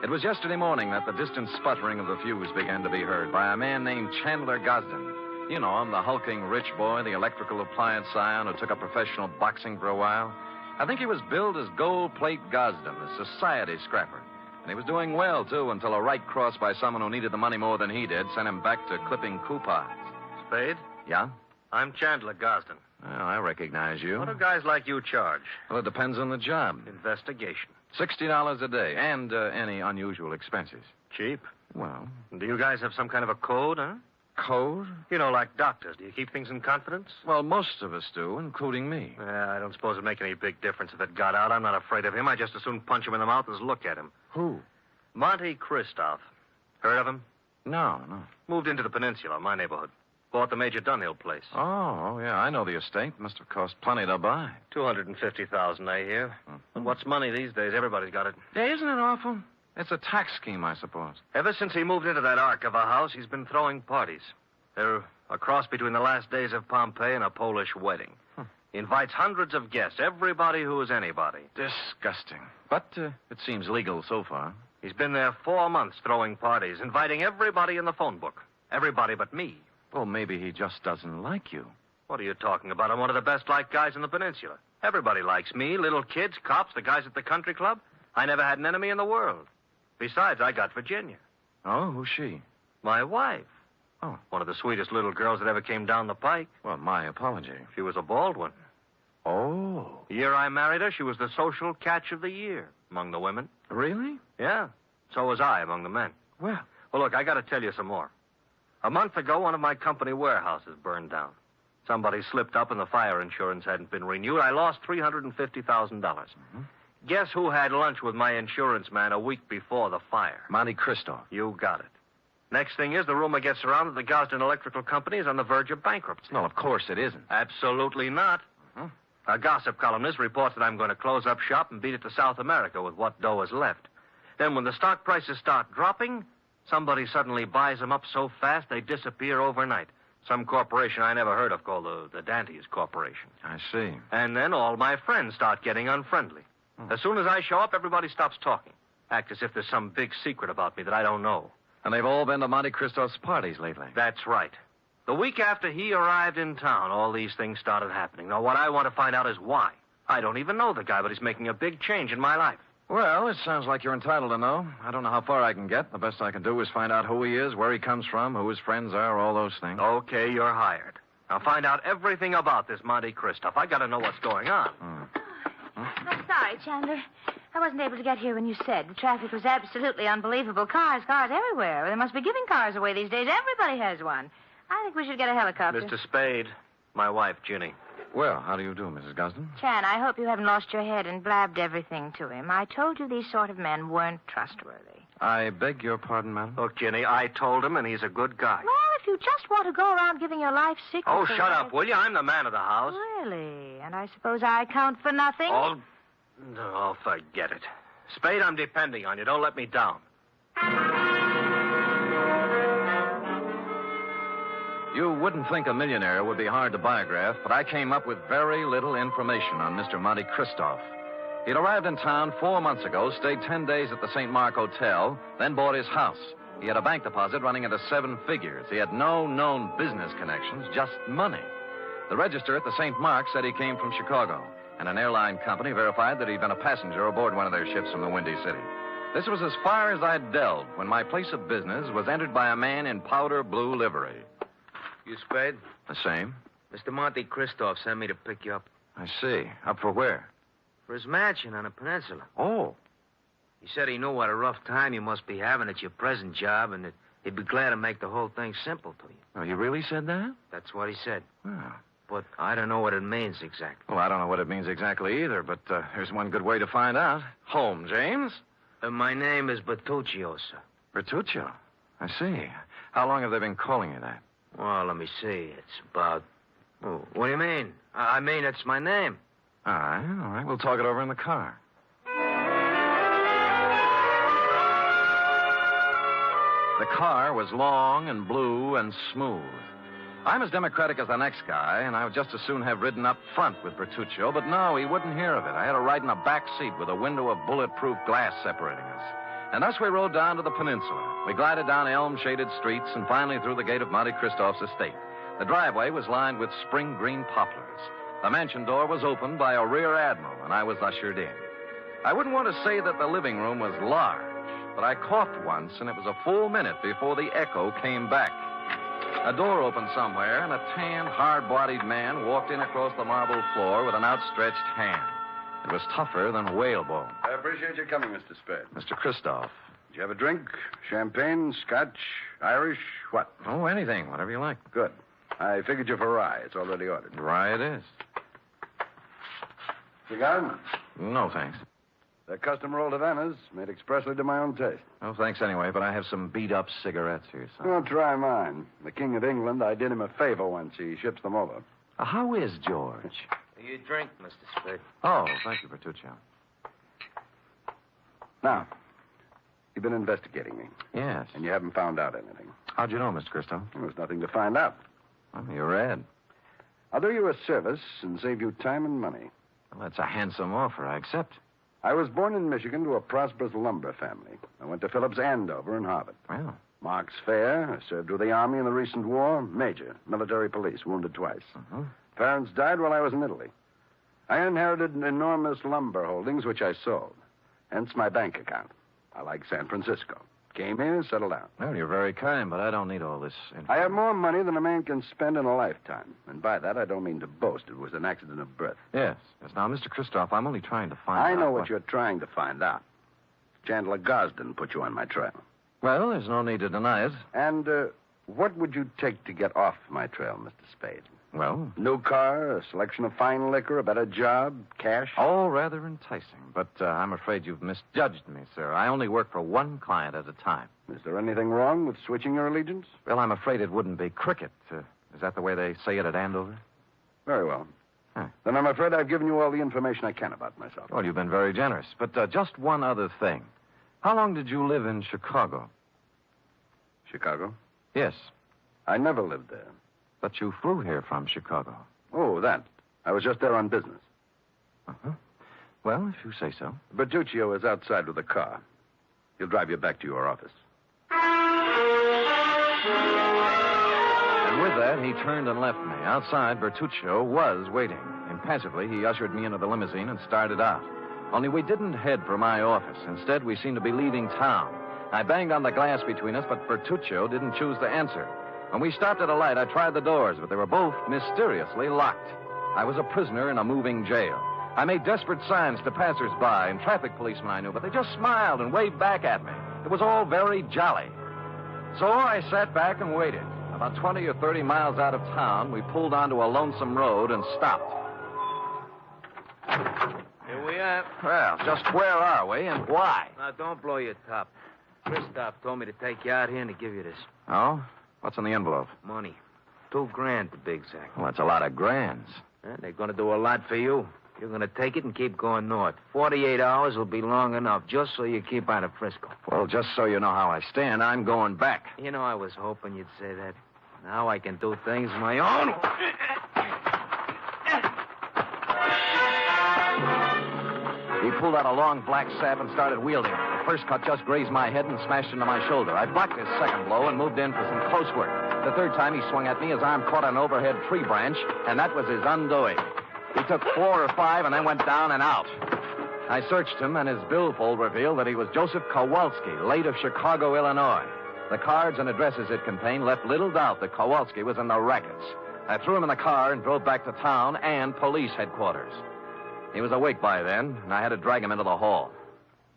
It was yesterday morning that the distant sputtering of the fuse began to be heard by a man named Chandler Gosden. You know him, the hulking rich boy, the electrical appliance scion who took up professional boxing for a while. I think he was billed as Gold Plate Gosden, a society scrapper. And he was doing well, too, until a right cross by someone who needed the money more than he did sent him back to clipping coupons. Spade? Yeah? I'm Chandler Gosden. Well, I recognize you. What do guys like you charge? Well, it depends on the job. Investigation. $60 a day, and any unusual expenses. Cheap. Well. Do you guys have some kind of a code, huh? Code? You know, like doctors. Do you keep things in confidence? Well, most of us do, including me. Yeah, I don't suppose it'd make any big difference if it got out. I'm not afraid of him. I just as soon punch him in the mouth as look at him. Who? Monte Christoph. Heard of him? No. Moved into the peninsula, my neighborhood. Bought the Major Dunhill place. Oh, yeah, I know the estate. Must have cost plenty to buy. $250,000, I hear. But what's money these days? Everybody's got it. Yeah, isn't it awful? It's a tax scheme, I suppose. Ever since he moved into that ark of a house, he's been throwing parties. They're a cross between the last days of Pompeii and a Polish wedding. He invites hundreds of guests, everybody who is anybody. Disgusting. But it seems legal so far. He's been there 4 months throwing parties, inviting everybody in the phone book. Everybody but me. Well, maybe he just doesn't like you. What are you talking about? I'm one of the best-liked guys in the peninsula. Everybody likes me, little kids, cops, the guys at the country club. I never had an enemy in the world. Besides, I got Virginia. Oh, who's she? My wife. Oh. One of the sweetest little girls that ever came down the pike. Well, my apology. She was a bald one. Oh. The year I married her, she was the social catch of the year among the women. Really? Yeah. So was I among the men. Well, look, I got to tell you some more. A month ago, one of my company warehouses burned down. Somebody slipped up and the fire insurance hadn't been renewed. I lost $350,000. Guess who had lunch with my insurance man a week before the fire? Monte Christoph. You got it. Next thing is, the rumor gets around that the Gosden Electrical Company is on the verge of bankruptcy. No, of course it isn't. Absolutely not. A gossip columnist reports that I'm going to close up shop and beat it to South America with what dough is left. Then when the stock prices start dropping, somebody suddenly buys them up so fast they disappear overnight. Some corporation I never heard of called the Dantes Corporation. I see. And then all my friends start getting unfriendly. As soon as I show up, everybody stops talking. Act as if there's some big secret about me that I don't know. And they've all been to Monte Christoph's parties lately. That's right. The week after he arrived in town, all these things started happening. Now, what I want to find out is why. I don't even know the guy, but he's making a big change in my life. Well, it sounds like you're entitled to know. I don't know how far I can get. The best I can do is find out who he is, where he comes from, who his friends are, all those things. Okay, you're hired. Now find out everything about this Monte Christoph. I got to know what's going on. I'm sorry, Chandler. I wasn't able to get here when you said. The traffic was absolutely unbelievable. Cars everywhere. They must be giving cars away these days. Everybody has one. I think we should get a helicopter. Mr. Spade, my wife, Ginny. Well, how do you do, Mrs. Gosden? Chan, I hope you haven't lost your head and blabbed everything to him. I told you these sort of men weren't trustworthy. I beg your pardon, madam? Look, Ginny, I told him, and he's a good guy. Well, if you just want to go around giving your life secrets... Oh, shut up, will you? I'm the man of the house. Really? And I suppose I count for nothing? Oh, forget it. Spade, I'm depending on you. Don't let me down. You wouldn't think a millionaire would be hard to biograph, but I came up with very little information on Mr. Monte Christoph. He'd arrived in town 4 months ago, stayed 10 days at the St. Mark Hotel, then bought his house. He had a bank deposit running into 7 figures. He had no known business connections, just money. The register at the St. Mark said he came from Chicago, and an airline company verified that he'd been a passenger aboard one of their ships from the Windy City. This was as far as I'd delved when my place of business was entered by a man in powder blue livery. You Spade? The same. Mr. Monte Christoph sent me to pick you up. I see. Up for where? For his mansion on the peninsula. Oh. He said he knew what a rough time you must be having at your present job and that he'd be glad to make the whole thing simple to you. Oh, he really said that? That's what he said. Oh. But I don't know what it means exactly. Well, I don't know what it means exactly either, but there's one good way to find out. Home, James? My name is Bertuccio, sir. Bertuccio? I see. How long have they been calling you that? Well, let me see. It's about... Oh, what do you mean? I mean, it's my name. All right. We'll talk it over in the car. The car was long and blue and smooth. I'm as democratic as the next guy, and I would just as soon have ridden up front with Bertuccio, but no, he wouldn't hear of it. I had to ride in a back seat with a window of bulletproof glass separating us. And thus we rode down to the peninsula. We glided down elm-shaded streets and finally through the gate of Monte Christoph's estate. The driveway was lined with spring green poplars. The mansion door was opened by a rear admiral, and I was ushered in. I wouldn't want to say that the living room was large, but I coughed once, and it was a full minute before the echo came back. A door opened somewhere, and a tan, hard-bodied man walked in across the marble floor with an outstretched hand. It was tougher than whalebone. I appreciate your coming, Mr. Spade. Mr. Christoph. Did you have a drink? Champagne, scotch, Irish, what? Oh, anything. Whatever you like. Good. I figured you for rye. It's already ordered. Rye it is. Cigar? No, thanks. They're custom rolled Havanas, made expressly to my own taste. Oh, thanks anyway, but I have some beat-up cigarettes here, son. Oh, try mine. The King of England, I did him a favor once. He ships them over. How is George? You drink, Mr. Spade. Oh, thank you, Bertuccio. Now, you've been investigating me. Yes. And you haven't found out anything. How'd you know, Mr. Christo? There was nothing to find out. Well, you read. I'll do you a service and save you time and money. Well, that's a handsome offer. I accept. I was born in Michigan to a prosperous lumber family. I went to Phillips Andover and Harvard. Well. Mark's fair. I served with the Army in the recent war. Major. Military police. Wounded twice. Parents died while I was in Italy. I inherited enormous lumber holdings, which I sold. Hence my bank account. I like San Francisco. Came here, settled down. Well, you're very kind, but I don't need all this I have more money than a man can spend in a lifetime. And by that, I don't mean to boast. It was an accident of birth. Yes. Now, Mr. Christoph, I'm only trying to find out. I know what you're trying to find out. Chandler Gosden put you on my trail. Well, there's no need to deny it. And what would you take to get off my trail, Mr. Spade? Well? New car, a selection of fine liquor, a better job, cash? All rather enticing, but I'm afraid you've misjudged me, sir. I only work for one client at a time. Is there anything wrong with switching your allegiance? Well, I'm afraid it wouldn't be cricket. Is that the way they say it at Andover? Very well. Then I'm afraid I've given you all the information I can about myself. Well, you've been very generous. But just one other thing. How long did you live in Chicago? Chicago? Yes. I never lived there. But you flew here from Chicago. Oh, that. I was just there on business. Uh-huh. Well, if you say so. Bertuccio is outside with a car. He'll drive you back to your office. And with that, he turned and left me. Outside, Bertuccio was waiting. Impassively, he ushered me into the limousine and started out. Only we didn't head for my office. Instead, we seemed to be leaving town. I banged on the glass between us, but Bertuccio didn't choose to answer. When we stopped at a light, I tried the doors, but they were both mysteriously locked. I was a prisoner in a moving jail. I made desperate signs to passers-by and traffic policemen I knew, but they just smiled and waved back at me. It was all very jolly. So I sat back and waited. About 20 or 30 miles out of town, we pulled onto a lonesome road and stopped. Here we are. Well, just where are we and why? Now, don't blow your top. Christoph told me to take you out here and to give you this. Oh? What's in the envelope? Money. $2,000 to be exact. Well, that's a lot of grands. They're going to do a lot for you. You're going to take it and keep going north. 48 hours will be long enough, just so you keep out of Frisco. Well, just so you know how I stand, I'm going back. You know, I was hoping you'd say that. Now I can do things my own. He pulled out a long black sap and started wielding it. The first cut just grazed my head and smashed into my shoulder. I blocked his second blow and moved in for some close work. The third time he swung at me, his arm caught an overhead tree branch, and that was his undoing. He took 4 or 5 and then went down and out. I searched him, and his billfold revealed that he was Joseph Kowalski, late of Chicago, Illinois. The cards and addresses it contained left little doubt that Kowalski was in the rackets. I threw him in the car and drove back to town and police headquarters. He was awake by then, and I had to drag him into the hall.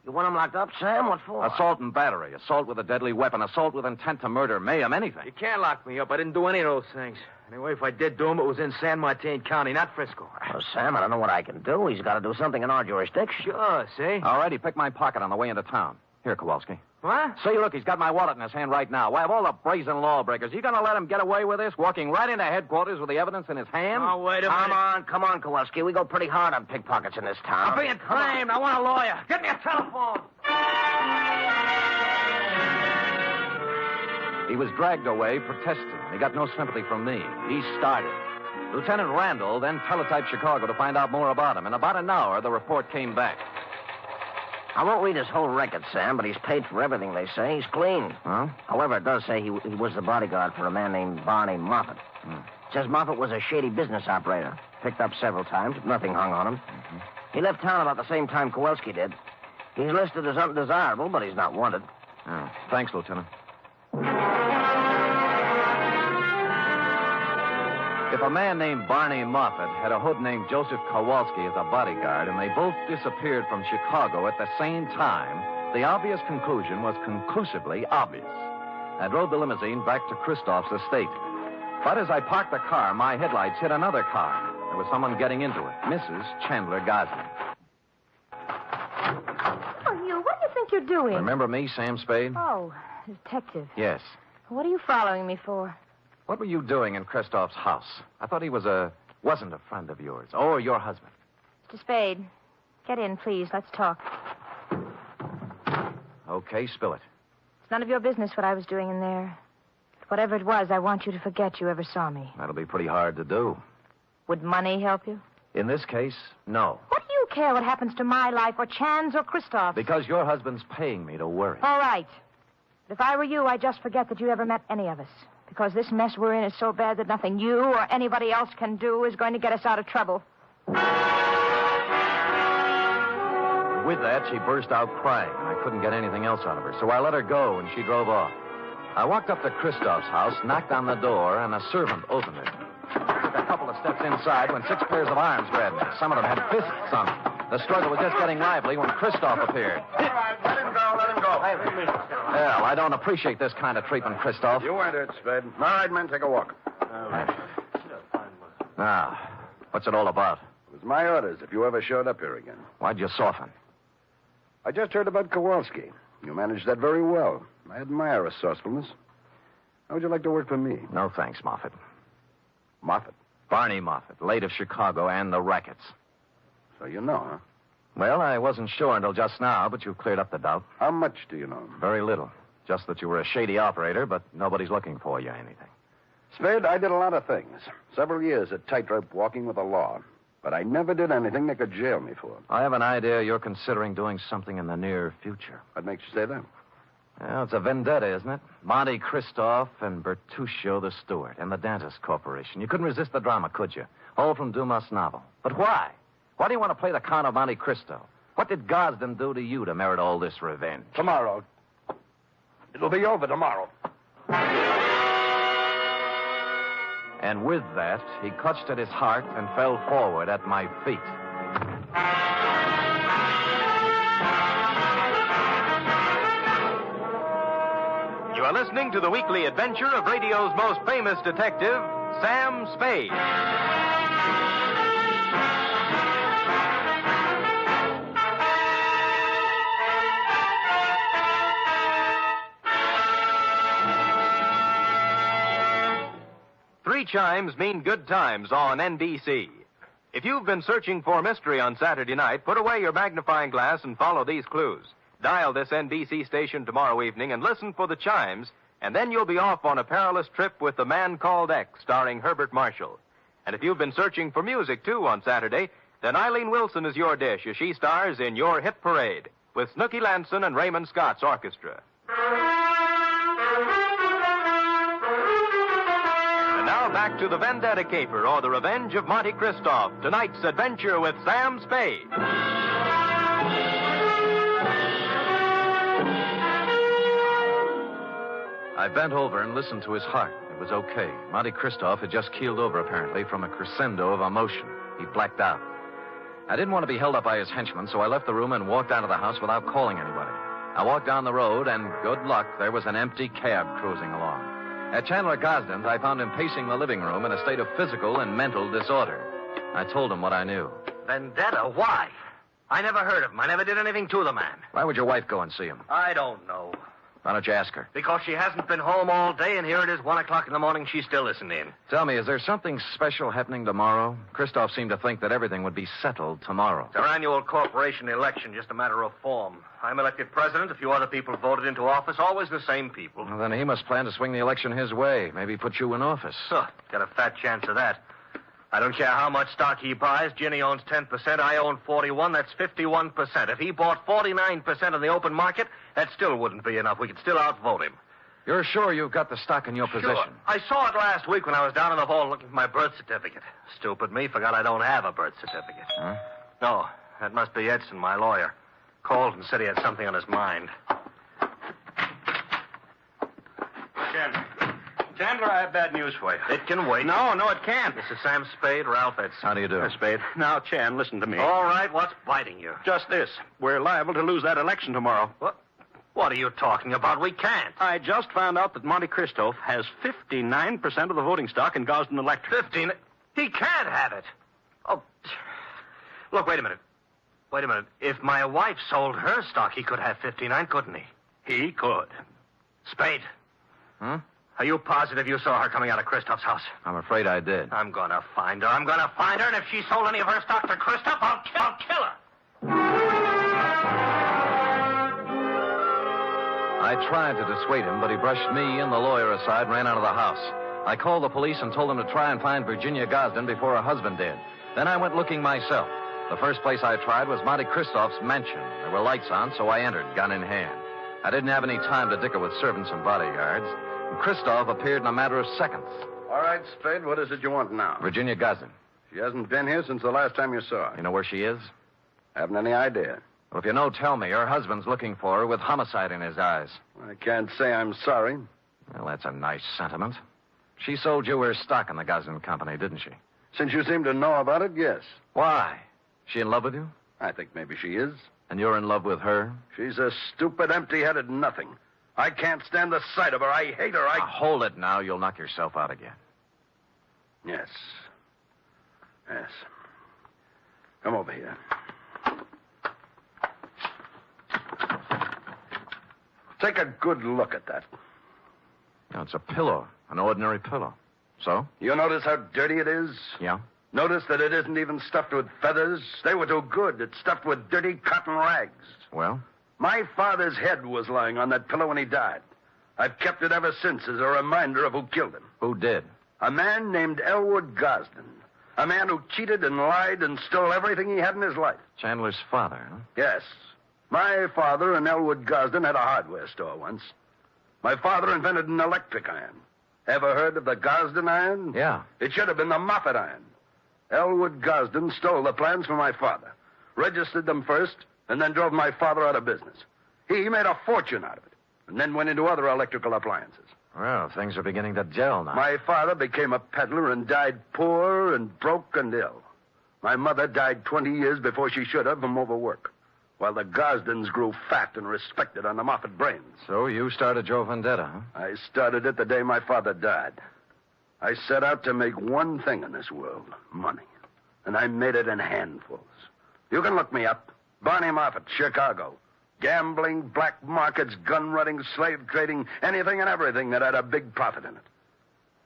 You want him locked up, Sam? What for? Assault and battery, assault with a deadly weapon, assault with intent to murder, mayhem, anything. You can't lock me up. I didn't do any of those things. Anyway, if I did do them, it was in San Martin County, not Frisco. Well, Sam, I don't know what I can do. He's got to do something in our jurisdiction. Sure, see? All right, he picked my pocket on the way into town. Here, Kowalski. What? See, look, he's got my wallet in his hand right now. Why, of all the brazen lawbreakers, you going to let him get away with this, walking right into headquarters with the evidence in his hand? Oh, wait a minute. Come on, Kowalski. We go pretty hard on pickpockets in this town. I'm being claimed. I want a lawyer. Get me a telephone. He was dragged away, protesting. He got no sympathy from me. He started. Lieutenant Randall then teletyped Chicago to find out more about him. In about an hour, the report came back. I won't read his whole record, Sam, but he's paid for everything, they say. He's clean. Huh? However, it does say he was the bodyguard for a man named Barney Moffat. Says Moffat was a shady business operator. Picked up several times. Nothing hung on him. He left town about the same time Kowalski did. He's listed as undesirable, but he's not wanted. Oh, thanks, Lieutenant. If a man named Barney Moffat had a hood named Joseph Kowalski as a bodyguard, and they both disappeared from Chicago at the same time, the obvious conclusion was conclusively obvious. I drove the limousine back to Christoph's estate. But as I parked the car, my headlights hit another car. There was someone getting into it, Mrs. Chandler Gosling. Oh, you, what do you think you're doing? Remember me, Sam Spade? Oh, detective. Yes. What are you following me for? What were you doing in Christoph's house? I thought he wasn't a friend of yours, or your husband. Mr. Spade, get in, please. Let's talk. Okay, spill it. It's none of your business what I was doing in there. Whatever it was, I want you to forget you ever saw me. That'll be pretty hard to do. Would money help you? In this case, no. What do you care what happens to my life or Chan's or Christoph's? Because your husband's paying me to worry. All right. But if I were you, I'd just forget that you ever met any of us. Because this mess we're in is so bad that nothing you or anybody else can do is going to get us out of trouble. With that, she burst out crying, and I couldn't get anything else out of her, so I let her go, and she drove off. I walked up to Christoph's house, knocked on the door, and a servant opened it. Took a couple of steps inside when 6 pairs of arms grabbed me. Some of them had fists on them. The struggle was just getting lively when Christoph appeared. All right, let him go, let him go. Well, I don't appreciate this kind of treatment, Christoph. You weren't hurt, Spade. All right, men, take a walk. Now, what's it all about? It was my orders if you ever showed up here again. Why'd you soften? I just heard about Kowalski. You managed that very well. I admire resourcefulness. How would you like to work for me? No, thanks, Moffat. Moffat? Barney Moffat, late of Chicago and the rackets. So you know, huh? Well, I wasn't sure until just now, but you've cleared up the doubt. How much do you know? Very little. Just that you were a shady operator, but nobody's looking for you or anything. Spade, I did a lot of things. Several years at tightrope walking with the law. But I never did anything they could jail me for. I have an idea you're considering doing something in the near future. What makes you say that? Well, it's a vendetta, isn't it? Monte Christoph and Bertuccio the Steward and the Dentist Corporation. You couldn't resist the drama, could you? All from Dumas' novel. But why? Why do you want to play the Count of Monte Cristo? What did Gosden do to you to merit all this revenge? Tomorrow. It'll be over tomorrow. And with that, he clutched at his heart and fell forward at my feet. You are listening to the weekly adventure of radio's most famous detective, Sam Spade. Three chimes mean good times on NBC. If you've been searching for mystery on Saturday night, put away your magnifying glass and follow these clues. Dial this NBC station tomorrow evening and listen for the chimes, and then you'll be off on a perilous trip with The Man Called X, starring Herbert Marshall. And if you've been searching for music, too, on Saturday, then Eileen Wilson is your dish as she stars in Your Hit Parade with Snooky Lanson and Raymond Scott's orchestra. And now back to The Vendetta Caper, or The Revenge of Monte Christoph, tonight's adventure with Sam Spade. I bent over and listened to his heart. It was okay. Monte Christoph had just keeled over, apparently, from a crescendo of emotion. He blacked out. I didn't want to be held up by his henchmen, so I left the room and walked out of the house without calling anybody. I walked down the road, and good luck, there was an empty cab cruising along. At Chandler Gosden's, I found him pacing the living room in a state of physical and mental disorder. I told him what I knew. Vendetta? Why? I never heard of him. I never did anything to the man. Why would your wife go and see him? I don't know. Why don't you ask her? Because she hasn't been home all day, and here it is 1 o'clock in the morning. She's still listening. Tell me, is there something special happening tomorrow? Christoph seemed to think that everything would be settled tomorrow. It's our annual corporation election, just a matter of form. I'm elected president. A few other people voted into office, always the same people. Well, then he must plan to swing the election his way. Maybe put you in office. Huh, got a fat chance of that. I don't care how much stock he buys. Ginny owns 10%. I own 41. That's 51%. If he bought 49% in the open market, that still wouldn't be enough. We could still outvote him. You're sure you've got the stock in your possession? I saw it last week when I was down in the vault looking for my birth certificate. Stupid me, forgot I don't have a birth certificate. Huh? No, that must be Edson, my lawyer. Called and said he had something on his mind. Jen, Chandler, I have bad news for you. It can wait. No, it can't. This is Sam Spade, Ralph Edson. How do you do? Spade. Now, Chan, listen to me. All right, what's biting you? Just this. We're liable to lose that election tomorrow. What are you talking about? We can't. I just found out that Monte Cristo has 59% of the voting stock in Gosden Electric. 15? He can't have it. Oh, look, wait a minute. If my wife sold her stock, he could have 59, couldn't he? He could. Spade. Are you positive you saw her coming out of Christoph's house? I'm afraid I did. I'm gonna find her. And if she sold any of her stock to Christoph, I'll kill her. I tried to dissuade him, but he brushed me and the lawyer aside and ran out of the house. I called the police and told them to try and find Virginia Gosden before her husband did. Then I went looking myself. The first place I tried was Monte Cristoph's mansion. There were lights on, so I entered, gun in hand. I didn't have any time to dicker with servants and bodyguards. And Christoph appeared in a matter of seconds. All right, Spade, what is it you want now? Virginia Gosden. She hasn't been here since the last time you saw her. You know where she is? Haven't any idea. Well, if you know, tell me. Her husband's looking for her with homicide in his eyes. I can't say I'm sorry. Well, that's a nice sentiment. She sold you her stock in the Gosden Company, didn't she? Since you seem to know about it, yes. Why? She in love with you? I think maybe she is. And you're in love with her? She's a stupid, empty-headed nothing. I can't stand the sight of her. I hate her. Now, hold it now. You'll knock yourself out again. Yes. Come over here. Take a good look at that. No, it's a pillow. An ordinary pillow. So? You notice how dirty it is? Yeah. Notice that it isn't even stuffed with feathers. They were too good. It's stuffed with dirty cotton rags. Well? My father's head was lying on that pillow when he died. I've kept it ever since as a reminder of who killed him. Who did? A man named Elwood Gosden. A man who cheated and lied and stole everything he had in his life. Chandler's father, huh? Yes. My father and Elwood Gosden had a hardware store once. My father invented an electric iron. Ever heard of the Gosden iron? Yeah. It should have been the Moffat iron. Elwood Gosden stole the plans from my father, registered them first, and then drove my father out of business. He made a fortune out of it, and then went into other electrical appliances. Well, things are beginning to gel now. My father became a peddler and died poor and broke and ill. My mother died 20 years before she should have from overwork, while the Gosdens grew fat and respected on the Moffat brains. So you started your vendetta, huh? I started it the day my father died. I set out to make one thing in this world, money. And I made it in handfuls. You can look me up. Barney Moffat, Chicago. Gambling, black markets, gun running, slave trading, anything and everything that had a big profit in it.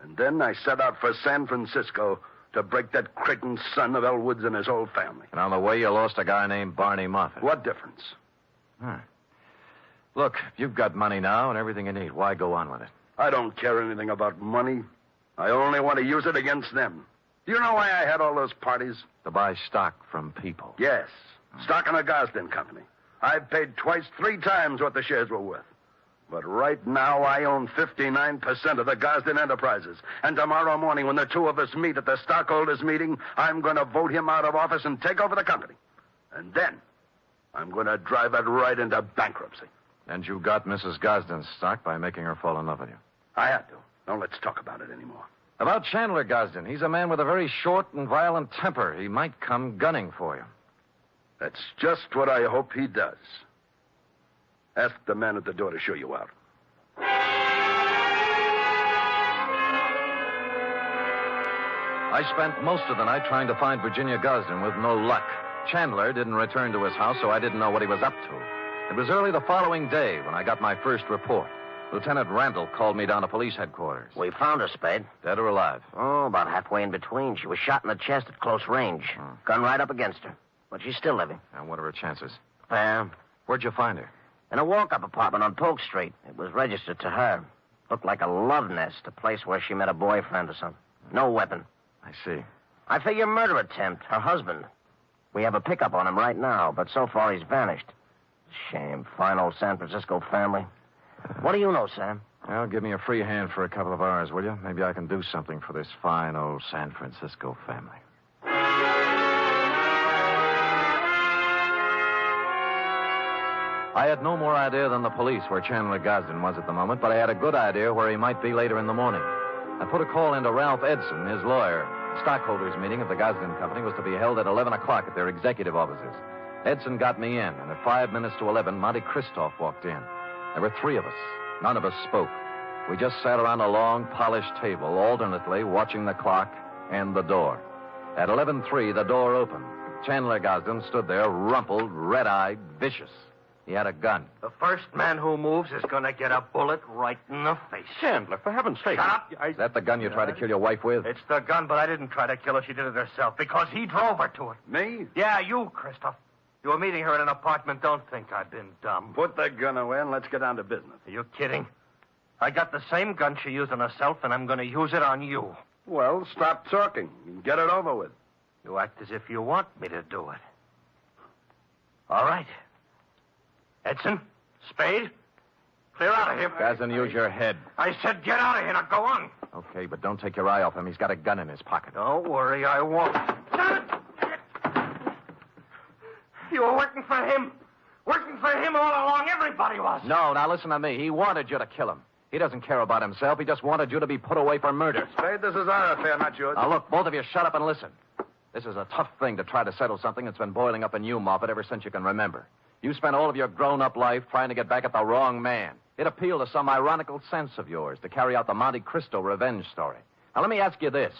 And then I set out for San Francisco to break that Creighton son of Elwood's and his whole family. And on the way, you lost a guy named Barney Moffat. What difference? Look, you've got money now and everything you need. Why go on with it? I don't care anything about money. I only want to use it against them. Do you know why I had all those parties? To buy stock from people. Yes. Stock in the Gosden Company. I've paid twice, 3 times what the shares were worth. But right now, I own 59% of the Gosden Enterprises. And tomorrow morning, when the two of us meet at the stockholders' meeting, I'm going to vote him out of office and take over the company. And then, I'm going to drive it right into bankruptcy. And you got Mrs. Gosden's stock by making her fall in love with you. I had to. Don't let's talk about it anymore. About Chandler Gosden, he's a man with a very short and violent temper. He might come gunning for you. That's just what I hope he does. Ask the man at the door to show you out. I spent most of the night trying to find Virginia Gosden with no luck. Chandler didn't return to his house, so I didn't know what he was up to. It was early the following day when I got my first report. Lieutenant Randall called me down to police headquarters. We found her, Spade. Dead or alive? Oh, about halfway in between. She was shot in the chest at close range. Gun right up against her. But she's still living. And what are her chances? Fair. Where'd you find her? In a walk-up apartment on Polk Street. It was registered to her. Looked like a love nest, a place where she met a boyfriend or something. No weapon. I see. I figure murder attempt, her husband. We have a pickup on him right now, but so far he's vanished. Shame. Fine old San Francisco family. What do you know, Sam? Well, give me a free hand for a couple of hours, will you? Maybe I can do something for this fine old San Francisco family. I had no more idea than the police where Chandler Gosden was at the moment, but I had a good idea where he might be later in the morning. I put a call into Ralph Edson, his lawyer. The stockholders' meeting of the Gosden Company was to be held at 11 o'clock at their executive offices. Edson got me in, and at 5 minutes to 11, Monte Christoph walked in. There were 3 of us. None of us spoke. We just sat around a long, polished table, alternately watching the clock and the door. At 11:03, the door opened. Chandler Gosden stood there, rumpled, red-eyed, vicious. He had a gun. The first man who moves is going to get a bullet right in the face. Chandler, for heaven's sake. Shut up. Is that the gun you tried to kill your wife with? It's the gun, but I didn't try to kill her. She did it herself because he drove her to it. Me? Yeah, you, Christoph. You were meeting her in an apartment. Don't think I've been dumb. Put that gun away and let's get down to business. Are you kidding? I got the same gun she used on herself, and I'm going to use it on you. Well, stop talking and get it over with. You act as if you want me to do it. All right. Edson, Spade, clear out of here. Gosden, use your head. I said get out of here. Now go on. Okay, but don't take your eye off him. He's got a gun in his pocket. Don't worry, I won't. You were working for him. Working for him all along. Everybody was. No, now listen to me. He wanted you to kill him. He doesn't care about himself. He just wanted you to be put away for murder. Spade, this is our affair, not yours. Now, look, both of you shut up and listen. This is a tough thing to try to settle something that's been boiling up in you, Moffat, ever since you can remember. You spent all of your grown-up life trying to get back at the wrong man. It appealed to some ironical sense of yours to carry out the Monte Cristo revenge story. Now, let me ask you this.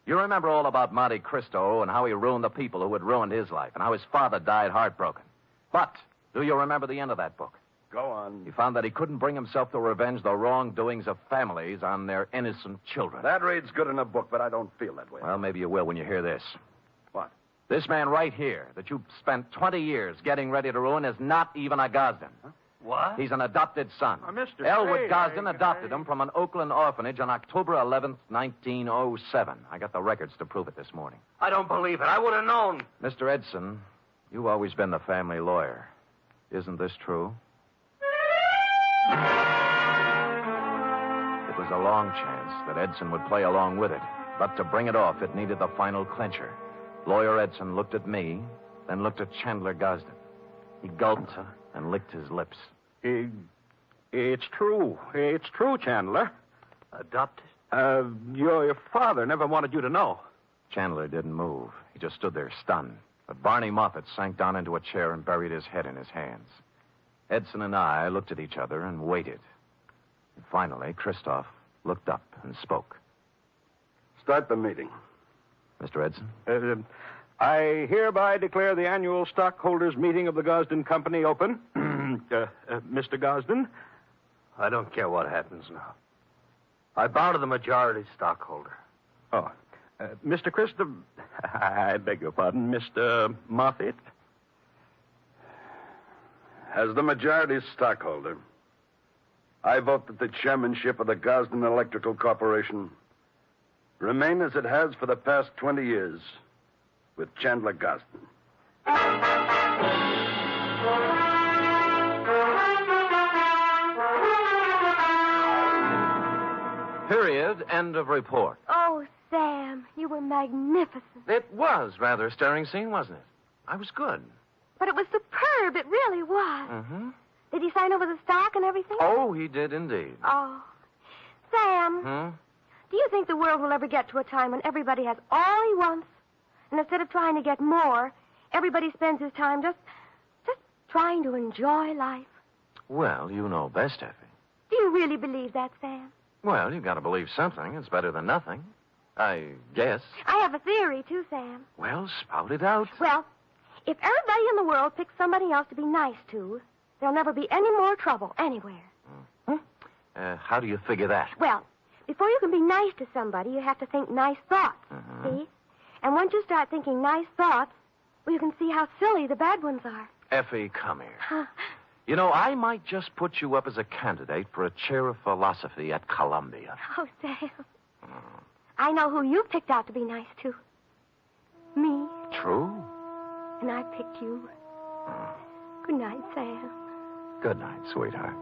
You remember all about Monte Cristo and how he ruined the people who had ruined his life and how his father died heartbroken. But do you remember the end of that book? Go on. He found that he couldn't bring himself to revenge the wrongdoings of families on their innocent children. That reads good in a book, but I don't feel that way. Well, maybe you will when you hear this. What? This man right here that you spent 20 years getting ready to ruin is not even a Gosden. Huh? What? He's an adopted son. Mr. Elwood Spade, Gosden adopted him from an Oakland orphanage on October 11th, 1907. I got the records to prove it this morning. I don't believe it. I would have known. Mr. Edson, you've always been the family lawyer. Isn't this true? It was a long chance that Edson would play along with it. But to bring it off, it needed the final clincher. Lawyer Edson looked at me, then looked at Chandler Gosden. He gulped and licked his lips. It's true. It's true, Chandler. Adopted? Your father never wanted you to know. Chandler didn't move. He just stood there stunned. But Barney Moffat sank down into a chair and buried his head in his hands. Edson and I looked at each other and waited. And finally, Christoph looked up and spoke. Start the meeting. Mr. Edson? I hereby declare the annual stockholders' meeting of the Gosden Company open. Mr. Gosden? I don't care what happens now. I bow to the majority stockholder. Oh. Mr. Christopher... I beg your pardon, Mr. Moffat? As the majority stockholder, I vote that the chairmanship of the Gosden Electrical Corporation remain as it has for the past 20 years with Chandler Gosden. Period. End of report. Oh, Sam, you were magnificent. It was rather a stirring scene, wasn't it? I was good. But it was superb. It really was. Mm-hmm. Did he sign over the stock and everything? Oh, he did indeed. Oh. Sam, do you think the world will ever get to a time when everybody has all he wants, and instead of trying to get more, everybody spends his time just trying to enjoy life? Well, you know best, Effie. Do you really believe that, Sam? Well, you've got to believe something. It's better than nothing. I guess. I have a theory, too, Sam. Well, spout it out. Well, if everybody in the world picks somebody else to be nice to, there'll never be any more trouble anywhere. How do you figure that? Well, before you can be nice to somebody, you have to think nice thoughts, see? And once you start thinking nice thoughts, well, you can see how silly the bad ones are. Effie, come here. You know, I might just put you up as a candidate for a chair of philosophy at Columbia. Oh, Sam. I know who you picked out to be nice to. Me. True. And I picked you. Good night, Sam. Good night, sweetheart.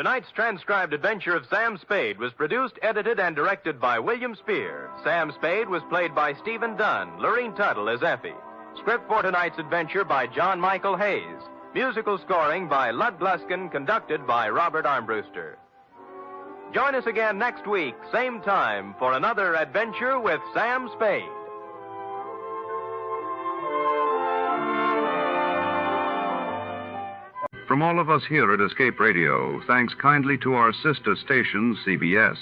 Tonight's transcribed adventure of Sam Spade was produced, edited, and directed by William Spear. Sam Spade was played by Stephen Dunn, Lorene Tuttle as Effie. Script for tonight's adventure by John Michael Hayes. Musical scoring by Lud Gluskin, conducted by Robert Armbruster. Join us again next week, same time, for another adventure with Sam Spade. From all of us here at Escape Radio, thanks kindly to our sister station, CBS.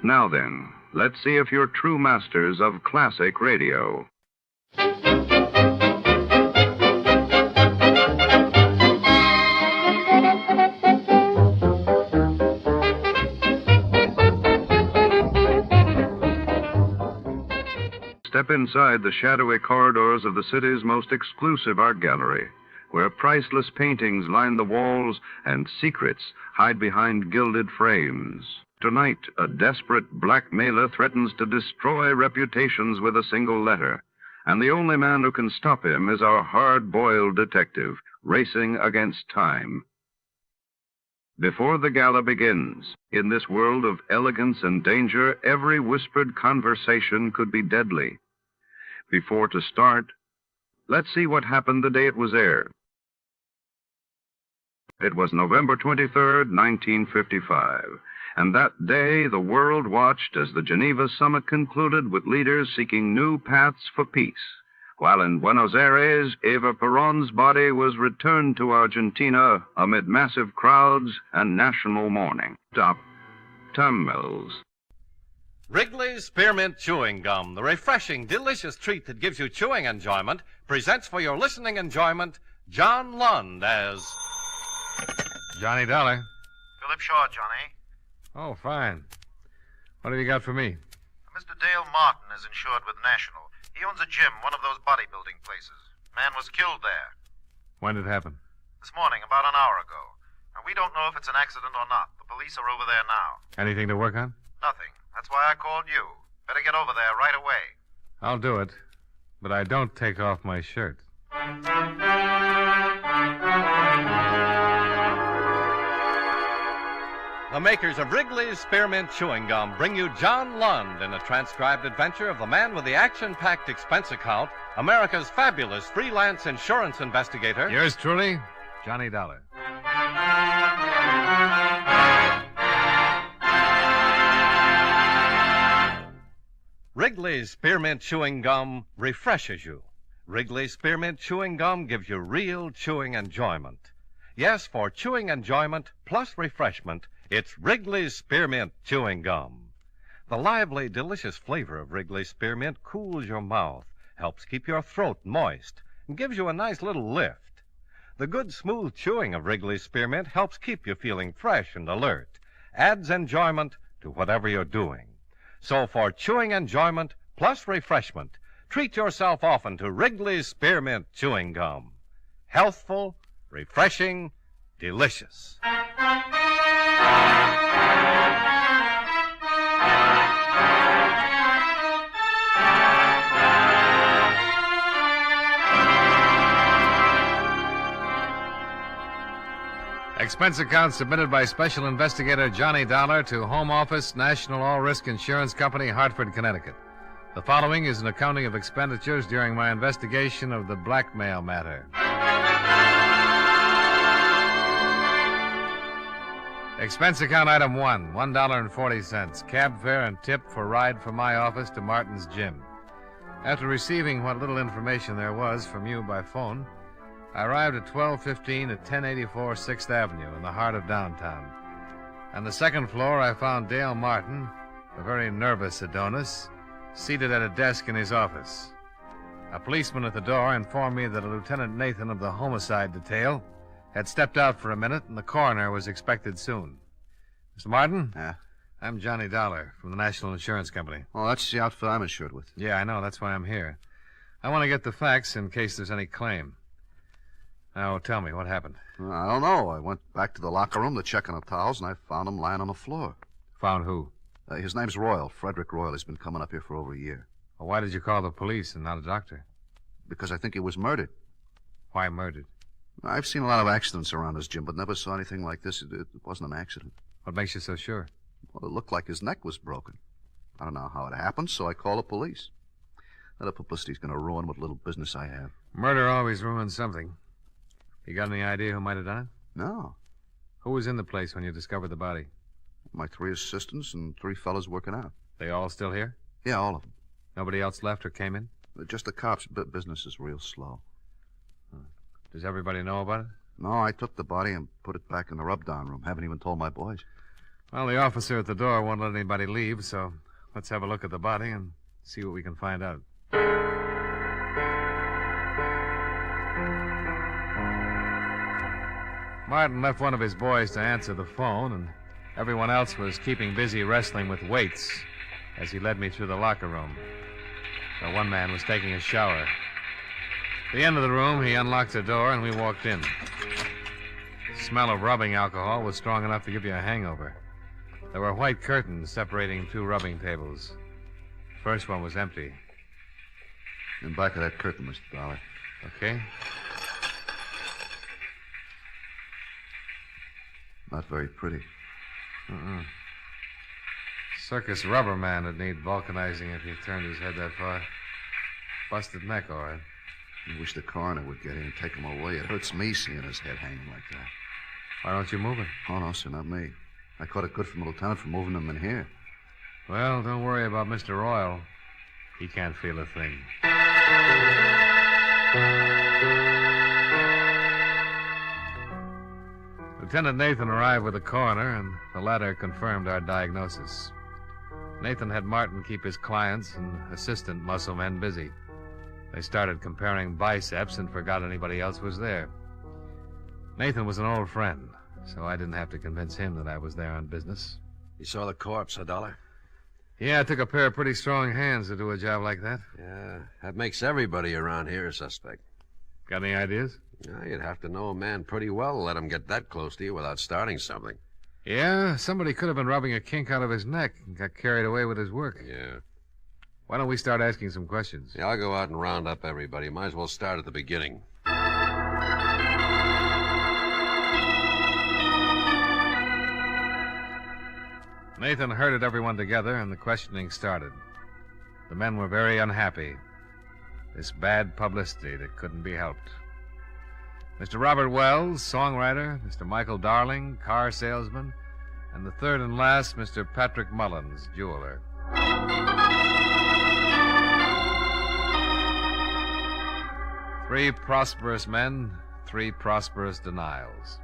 Now then, let's see if you're true masters of classic radio. Step inside the shadowy corridors of the city's most exclusive art gallery, where priceless paintings line the walls and secrets hide behind gilded frames. Tonight, a desperate blackmailer threatens to destroy reputations with a single letter, and the only man who can stop him is our hard-boiled detective, racing against time. Before the gala begins, in this world of elegance and danger, every whispered conversation could be deadly. Before to start, let's see what happened the day it was aired. It was November 23rd, 1955, and that day the world watched as the Geneva summit concluded with leaders seeking new paths for peace, while in Buenos Aires, Eva Perón's body was returned to Argentina amid massive crowds and national mourning. Top Tummels. Wrigley's Spearmint Chewing Gum, the refreshing, delicious treat that gives you chewing enjoyment, presents for your listening enjoyment John Lund as Johnny Dollar. Philip Shaw, Johnny. Oh, fine. What have you got for me? Mr. Dale Martin is insured with National. He owns a gym, one of those bodybuilding places. Man was killed there. When did it happen? This morning, about an hour ago. And we don't know if it's an accident or not. The police are over there now. Anything to work on? Nothing. That's why I called you. Better get over there right away. I'll do it, but I don't take off my shirt. The makers of Wrigley's Spearmint Chewing Gum bring you John Lund in a transcribed adventure of the man with the action-packed expense account, America's fabulous freelance insurance investigator. Yours truly, Johnny Dollar. Wrigley's Spearmint Chewing Gum refreshes you. Wrigley's Spearmint Chewing Gum gives you real chewing enjoyment. Yes, for chewing enjoyment plus refreshment, it's Wrigley's Spearmint Chewing Gum. The lively, delicious flavor of Wrigley's Spearmint cools your mouth, helps keep your throat moist, and gives you a nice little lift. The good, smooth chewing of Wrigley's Spearmint helps keep you feeling fresh and alert, adds enjoyment to whatever you're doing. So for chewing enjoyment plus refreshment, treat yourself often to Wrigley's Spearmint Chewing Gum. Healthful, refreshing, delicious. Expense account submitted by Special Investigator Johnny Dollar to Home Office, National All-Risk Insurance Company, Hartford, Connecticut. The following is an accounting of expenditures during my investigation of the blackmail matter. Expense account item 1, $1.40. Cab fare and tip for ride from my office to Martin's gym. After receiving what little information there was from you by phone, I arrived at 1215 at 1084 6th Avenue in the heart of downtown. On the second floor, I found Dale Martin, a very nervous Adonis, seated at a desk in his office. A policeman at the door informed me that a Lieutenant Nathan of the homicide detail had stepped out for a minute and the coroner was expected soon. Mr. Martin? Yeah? I'm Johnny Dollar from the National Insurance Company. Oh, that's the outfit I'm insured with. Yeah, I know. That's why I'm here. I want to get the facts in case there's any claim. Now, tell me, what happened? I don't know. I went back to the locker room to check on the towels, and I found him lying on the floor. Found who? His name's Royal, Frederick Royal. He's been coming up here for over a year. Well, why did you call the police and not a doctor? Because I think he was murdered. Why murdered? I've seen a lot of accidents around this, Jim, but never saw anything like this. It wasn't an accident. What makes you so sure? Well, it looked like his neck was broken. I don't know how it happened, so I called the police. That publicity's going to ruin what little business I have. Murder always ruins something. You got any idea who might have done it? No. Who was in the place when you discovered the body? My 3 assistants and 3 fellas working out. They all still here? Yeah, all of them. Nobody else left or came in? Just the cops. Business is real slow. Does everybody know about it? No, I took the body and put it back in the rub-down room. Haven't even told my boys. Well, the officer at the door won't let anybody leave, so let's have a look at the body and see what we can find out. Martin left one of his boys to answer the phone, and everyone else was keeping busy wrestling with weights as he led me through the locker room. So one man was taking a shower. At the end of the room, he unlocked the door, and we walked in. The smell of rubbing alcohol was strong enough to give you a hangover. There were white curtains separating 2 rubbing tables. The first one was empty. In back of that curtain, Mr. Dollar. Okay. Not very pretty. Circus rubber man would need vulcanizing if he turned his head that far. Busted neck, all right. I wish the coroner would get in and take him away. It hurts me seeing his head hanging like that. Why don't you move it? Oh, no, sir, not me. I caught it good from the lieutenant for moving him in here. Well, don't worry about Mr. Royal. He can't feel a thing. Lieutenant Nathan arrived with the coroner, and the latter confirmed our diagnosis. Nathan had Martin keep his clients and assistant muscle men busy. They started comparing biceps and forgot anybody else was there. Nathan was an old friend, so I didn't have to convince him that I was there on business. You saw the corpse, Dollar? Yeah, it took a pair of pretty strong hands to do a job like that. Yeah, that makes everybody around here a suspect. Got any ideas? You'd have to know a man pretty well to let him get that close to you without starting something. Yeah, somebody could have been rubbing a kink out of his neck and got carried away with his work. Yeah. Why don't we start asking some questions? Yeah, I'll go out and round up everybody. Might as well start at the beginning. Nathan herded everyone together, and the questioning started. The men were very unhappy. This bad publicity that couldn't be helped. Mr. Robert Wells, songwriter, Mr. Michael Darling, car salesman, and the third and last, Mr. Patrick Mullins, jeweler. Three prosperous men, 3 prosperous denials.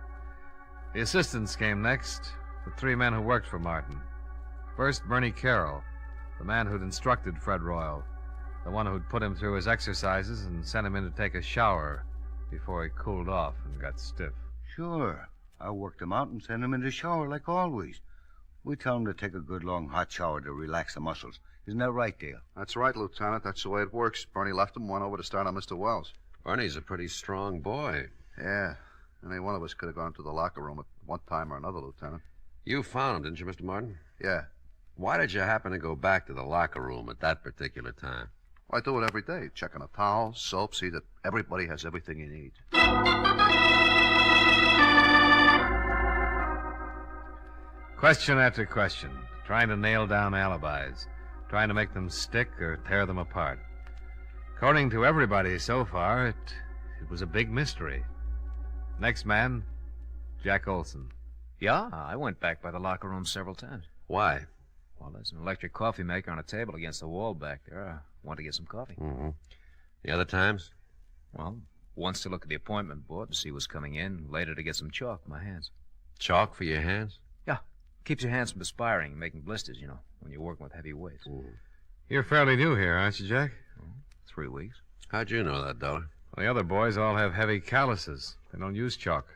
The assistants came next, the 3 men who worked for Martin. First, Bernie Carroll, the man who'd instructed Fred Royal, the one who'd put him through his exercises and sent him in to take a shower before he cooled off and got stiff. Sure. I worked him out and sent him in the shower like always. We tell him to take a good long hot shower to relax the muscles. Isn't that right, Dale? That's right, Lieutenant. That's the way it works. Bernie left him, went over to start on Mr. Wells. Bernie's a pretty strong boy. Yeah. Any one of us could have gone to the locker room at one time or another, Lieutenant. You found him, didn't you, Mr. Martin? Yeah. Why did you happen to go back to the locker room at that particular time? Well, I do it every day. Check on a towel, soap, see that everybody has everything he needs. Question after question, trying to nail down alibis, trying to make them stick or tear them apart. According to everybody so far, it was a big mystery. Next man, Jack Olson. Yeah, I went back by the locker room several times. Why? Well, there's an electric coffee maker on a table against the wall back there. I want to get some coffee. Mm-hmm. The other times? Well, once to look at the appointment board to see what's coming in, later to get some chalk for my hands. Chalk for your hands? Yeah. Keeps your hands from perspiring and making blisters, you know, when you're working with heavy weights. You're fairly new here, aren't you, Jack? 3 weeks. How'd you know that, Dollar? Well, the other boys all have heavy calluses. They don't use chalk.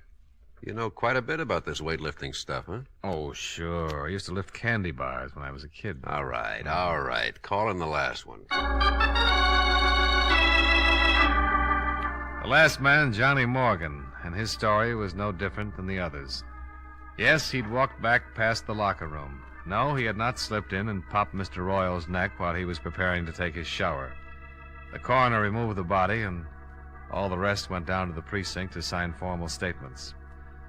You know quite a bit about this weightlifting stuff, huh? Oh, sure. I used to lift candy bars when I was a kid. All right, all right. Call in the last one. The last man, Johnny Morgan, and his story was no different than the others. Yes, he'd walked back past the locker room. No, he had not slipped in and popped Mr. Royal's neck while he was preparing to take his shower. The coroner removed the body, and All the rest went down to the precinct to sign formal statements.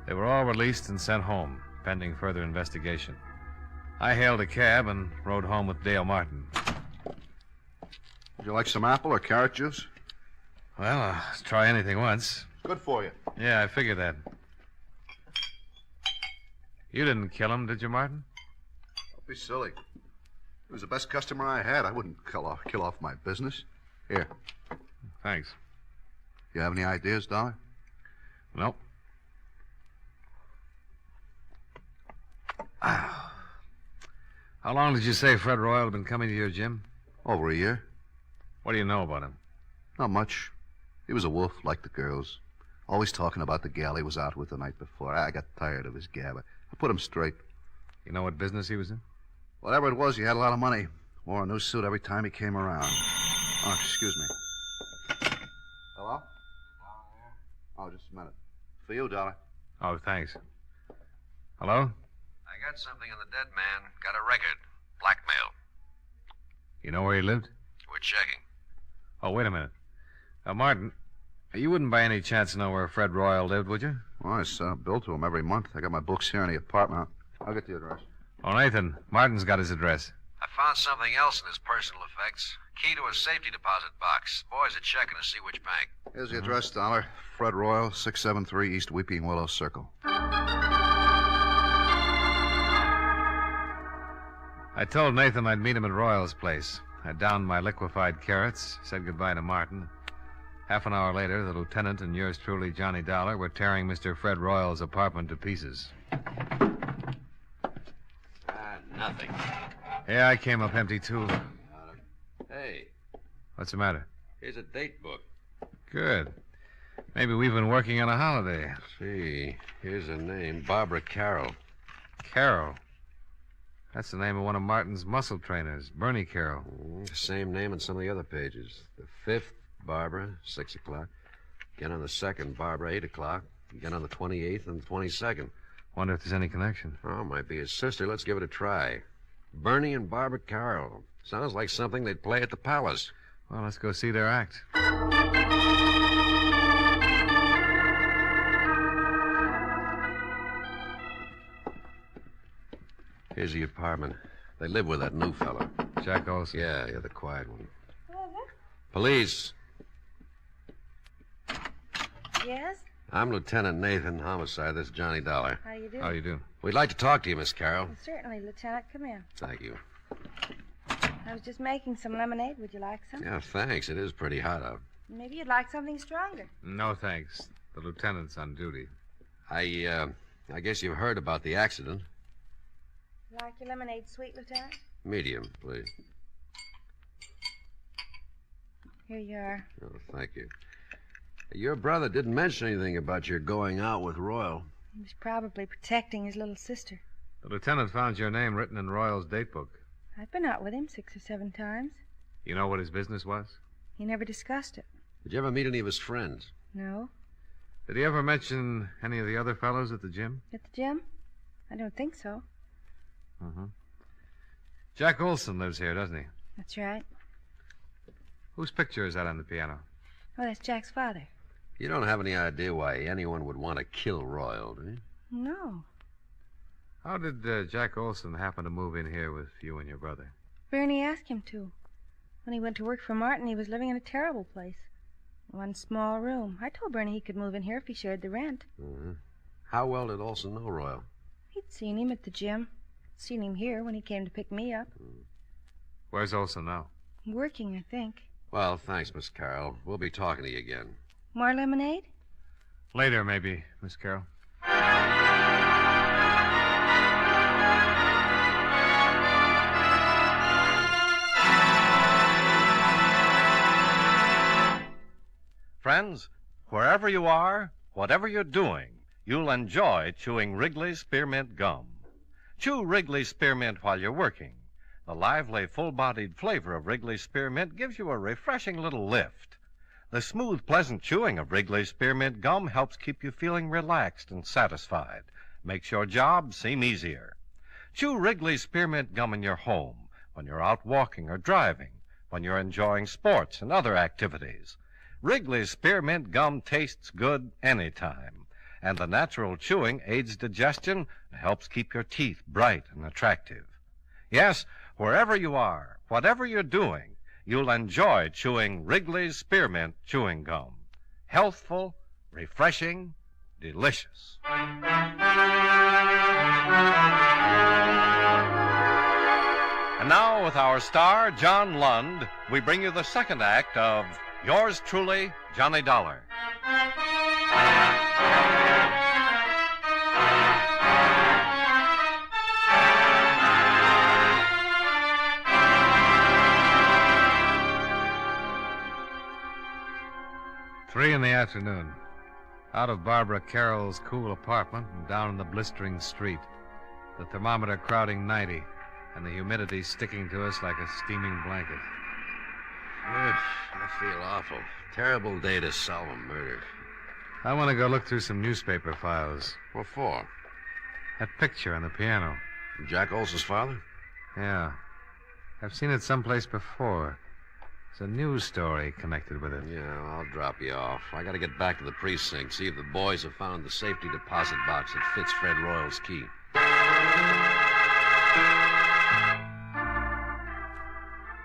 They were all released and sent home, pending further investigation. I hailed a cab and rode home with Dale Martin. Would you like some apple or carrot juice? Well, I'll try anything once. Good for you. Yeah, I figured that. You didn't kill him, did you, Martin? Don't be silly. He was the best customer I had. I wouldn't kill off my business. Here. Thanks. You have any ideas, Dollar? Nope. How long did you say Fred Royal had been coming to your gym? Over a year. What do you know about him? Not much. He was a wolf, like the girls. Always talking about the gal he was out with the night before. I got tired of his gab. I put him straight. You know what business he was in? Whatever it was, he had a lot of money. Wore a new suit every time he came around. Oh, excuse me. Hello? Oh, just a minute. For you, Dollar. Oh, thanks. Hello? I got something on the dead man. Got a record. Blackmail. You know where he lived? We're checking. Oh, wait a minute. Martin, you wouldn't by any chance know where Fred Royal lived, would you? Well, I send a bill to him every month. I got my books here in the apartment. I'll get the address. Oh, Nathan, Martin's got his address. I found something else in his personal effects. Key to a safety deposit box. Boys are checking to see which bank. Here's the address, Dollar. Fred Royal, 673 East Weeping Willow Circle. I told Nathan I'd meet him at Royal's place. I downed my liquefied carrots, said goodbye to Martin. Half an hour later, the lieutenant and yours truly, Johnny Dollar, were tearing Mr. Fred Royal's apartment to pieces. Nothing. Yeah, I came up empty, too. Hey, What's the matter? here's a date book. Good. Maybe we've been working on a holiday. See, here's a name. Barbara Carroll. Carroll. That's the name of one of Martin's muscle trainers, Bernie Carroll. Same name on some of the other pages. The 5th, Barbara, 6 o'clock. Again on the 2nd, Barbara, 8 o'clock. Again on the 28th and the 22nd. Wonder if there's any connection. Oh, might be his sister. Let's give it a try. Bernie and Barbara Carroll. Sounds like something they'd play at the Palace. Well, let's go see their act. Here's the apartment. They live with that new fella. Jack Olson. Yeah, the quiet one. Police. Yes? I'm Lieutenant Nathan, homicide. This is Johnny Dollar. How do you do? How do you do? We'd like to talk to you, Miss Carroll. Certainly, Lieutenant. Come in. Thank you. I was just making some lemonade. Would you like some? Yeah, thanks. It is pretty hot out. Maybe you'd like something stronger. No, thanks. The lieutenant's on duty. I guess you've heard about the accident. Like your lemonade sweet, Lieutenant? Medium, please. Here you are. Oh, thank you. Your brother didn't mention anything about your going out with Royal. He was probably protecting his little sister. The lieutenant found your name written in Royal's date book. I've been out with him 6 or 7 times. You know what his business was? He never discussed it. Did you ever meet any of his friends? No. Did he ever mention any of the other fellows at the gym? At the gym? I don't think so. Mm-hmm. Jack Olson lives here, doesn't he? That's right. Whose picture is that on the piano? Oh, that's Jack's father. You don't have any idea why anyone would want to kill Royal, do you? No. How did Jack Olson happen to move in here with you and your brother? Bernie asked him to. When he went to work for Martin, he was living in a terrible place. One small room. I told Bernie he could move in here if he shared the rent. Mm-hmm. How well did Olson know Royal? He'd seen him at the gym. Seen him here when he came to pick me up. Where's Olson now? Working, I think. Well, thanks, Miss Carroll. We'll be talking to you again. More lemonade? Later, maybe, Miss Carroll. Friends, wherever you are, whatever you're doing, you'll enjoy chewing Wrigley's Spearmint Gum. Chew Wrigley's Spearmint while you're working. The lively, full-bodied flavor of Wrigley's Spearmint gives you a refreshing little lift. The smooth, pleasant chewing of Wrigley's Spearmint Gum helps keep you feeling relaxed and satisfied. Makes your job seem easier. Chew Wrigley's Spearmint Gum in your home, when you're out walking or driving, when you're enjoying sports and other activities. Wrigley's Spearmint Gum tastes good anytime. And the natural chewing aids digestion and helps keep your teeth bright and attractive. Yes, wherever you are, whatever you're doing, you'll enjoy chewing Wrigley's Spearmint Chewing Gum. Healthful, refreshing, delicious. And now, with our star, John Lund, we bring you the second act of Yours Truly, Johnny Dollar. Three in the afternoon. Out of Barbara Carroll's cool apartment and down in the blistering street. The thermometer crowding 90, and the humidity sticking to us like a steaming blanket. I feel awful. Terrible day to solve a murder. I want to go look through some newspaper files. What for? That picture on the piano. Jack Olson's father? Yeah. I've seen it someplace before. There's a news story connected with it. Yeah, I'll drop you off. I got to get back to the precinct, see if the boys have found the safety deposit box that fits Fred Royal's key.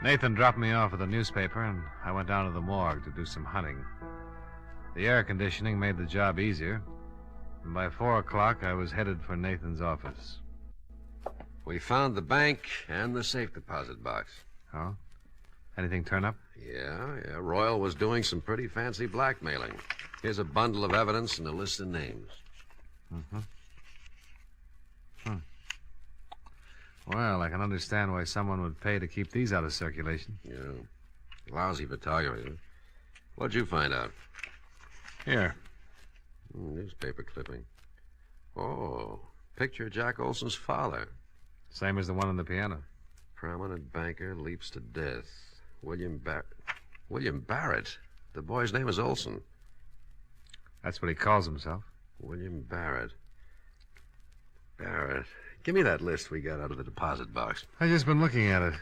Nathan dropped me off at the newspaper, and I went down to the morgue to do some hunting. The air conditioning made the job easier, and by 4 o'clock I was headed for Nathan's office. We found the bank and the safe deposit box. Oh? Anything turn up? Yeah. Royal was doing some pretty fancy blackmailing. Here's a bundle of evidence and a list of names. Well, I can understand why someone would pay to keep these out of circulation. Yeah. Lousy photography. What'd you find out? Here. Newspaper clipping. Oh, picture of Jack Olson's father. Same as the one on the piano. Prominent banker leaps to death. William Barrett. The boy's name is Olson. That's what he calls himself. William Barrett. Barrett. Give me that list we got out of the deposit box. I've just been looking at it.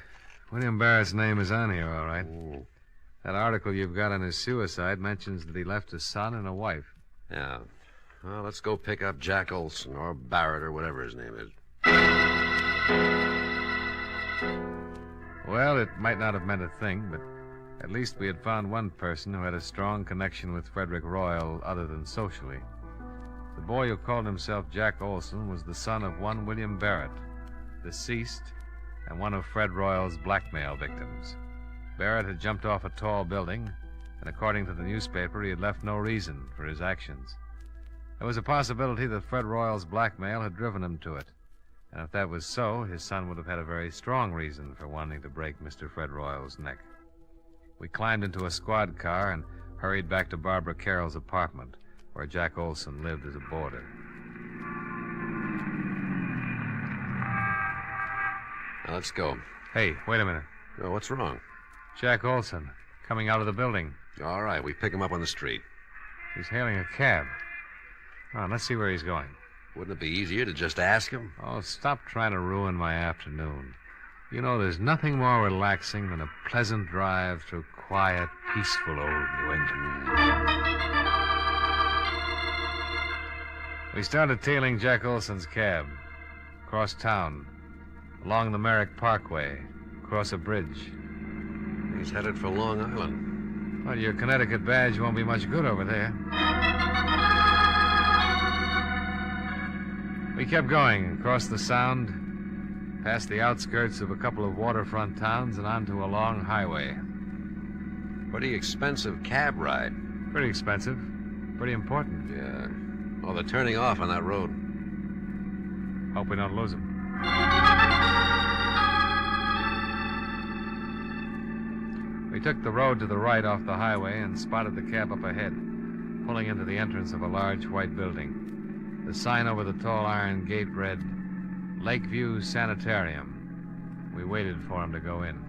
William Barrett's name is on here, all right. That article you've got on his suicide mentions that he left a son and a wife. Yeah. Well, let's go pick up Jack Olson, or Barrett, or whatever his name is. Well, it might not have meant a thing, but at least we had found one person who had a strong connection with Frederick Royal other than socially. The boy who called himself Jack Olson was the son of one William Barrett, deceased, and one of Fred Royal's blackmail victims. Barrett had jumped off a tall building, and according to the newspaper, he had left no reason for his actions. There was a possibility that Fred Royal's blackmail had driven him to it. And if that was so, his son would have had a very strong reason for wanting to break Mr. Fred Royal's neck. We climbed into a squad car and hurried back to Barbara Carroll's apartment, where Jack Olson lived as a boarder. Now, let's go. Hey, wait a minute. Oh, what's wrong? Jack Olson, coming out of the building. All right, we pick him up on the street. He's hailing a cab. Oh, let's see where he's going. Wouldn't it be easier to just ask him? Oh, stop trying to ruin my afternoon. You know, there's nothing more relaxing than a pleasant drive through quiet, peaceful old New England. We started tailing Jack Olson's cab. Across town. Along the Merrick Parkway. Across a bridge. He's headed for Long Island. Well, your Connecticut badge won't be much good over there. We kept going across the Sound, past the outskirts of a couple of waterfront towns and onto a long highway. Pretty expensive cab ride. Pretty expensive. Pretty important. Yeah. Oh, they're turning off on that road. Hope we don't lose them. We took the road to the right off the highway and spotted the cab up ahead, pulling into the entrance of a large white building. The sign over the tall iron gate read, Lakeview Sanitarium. We waited for him to go in.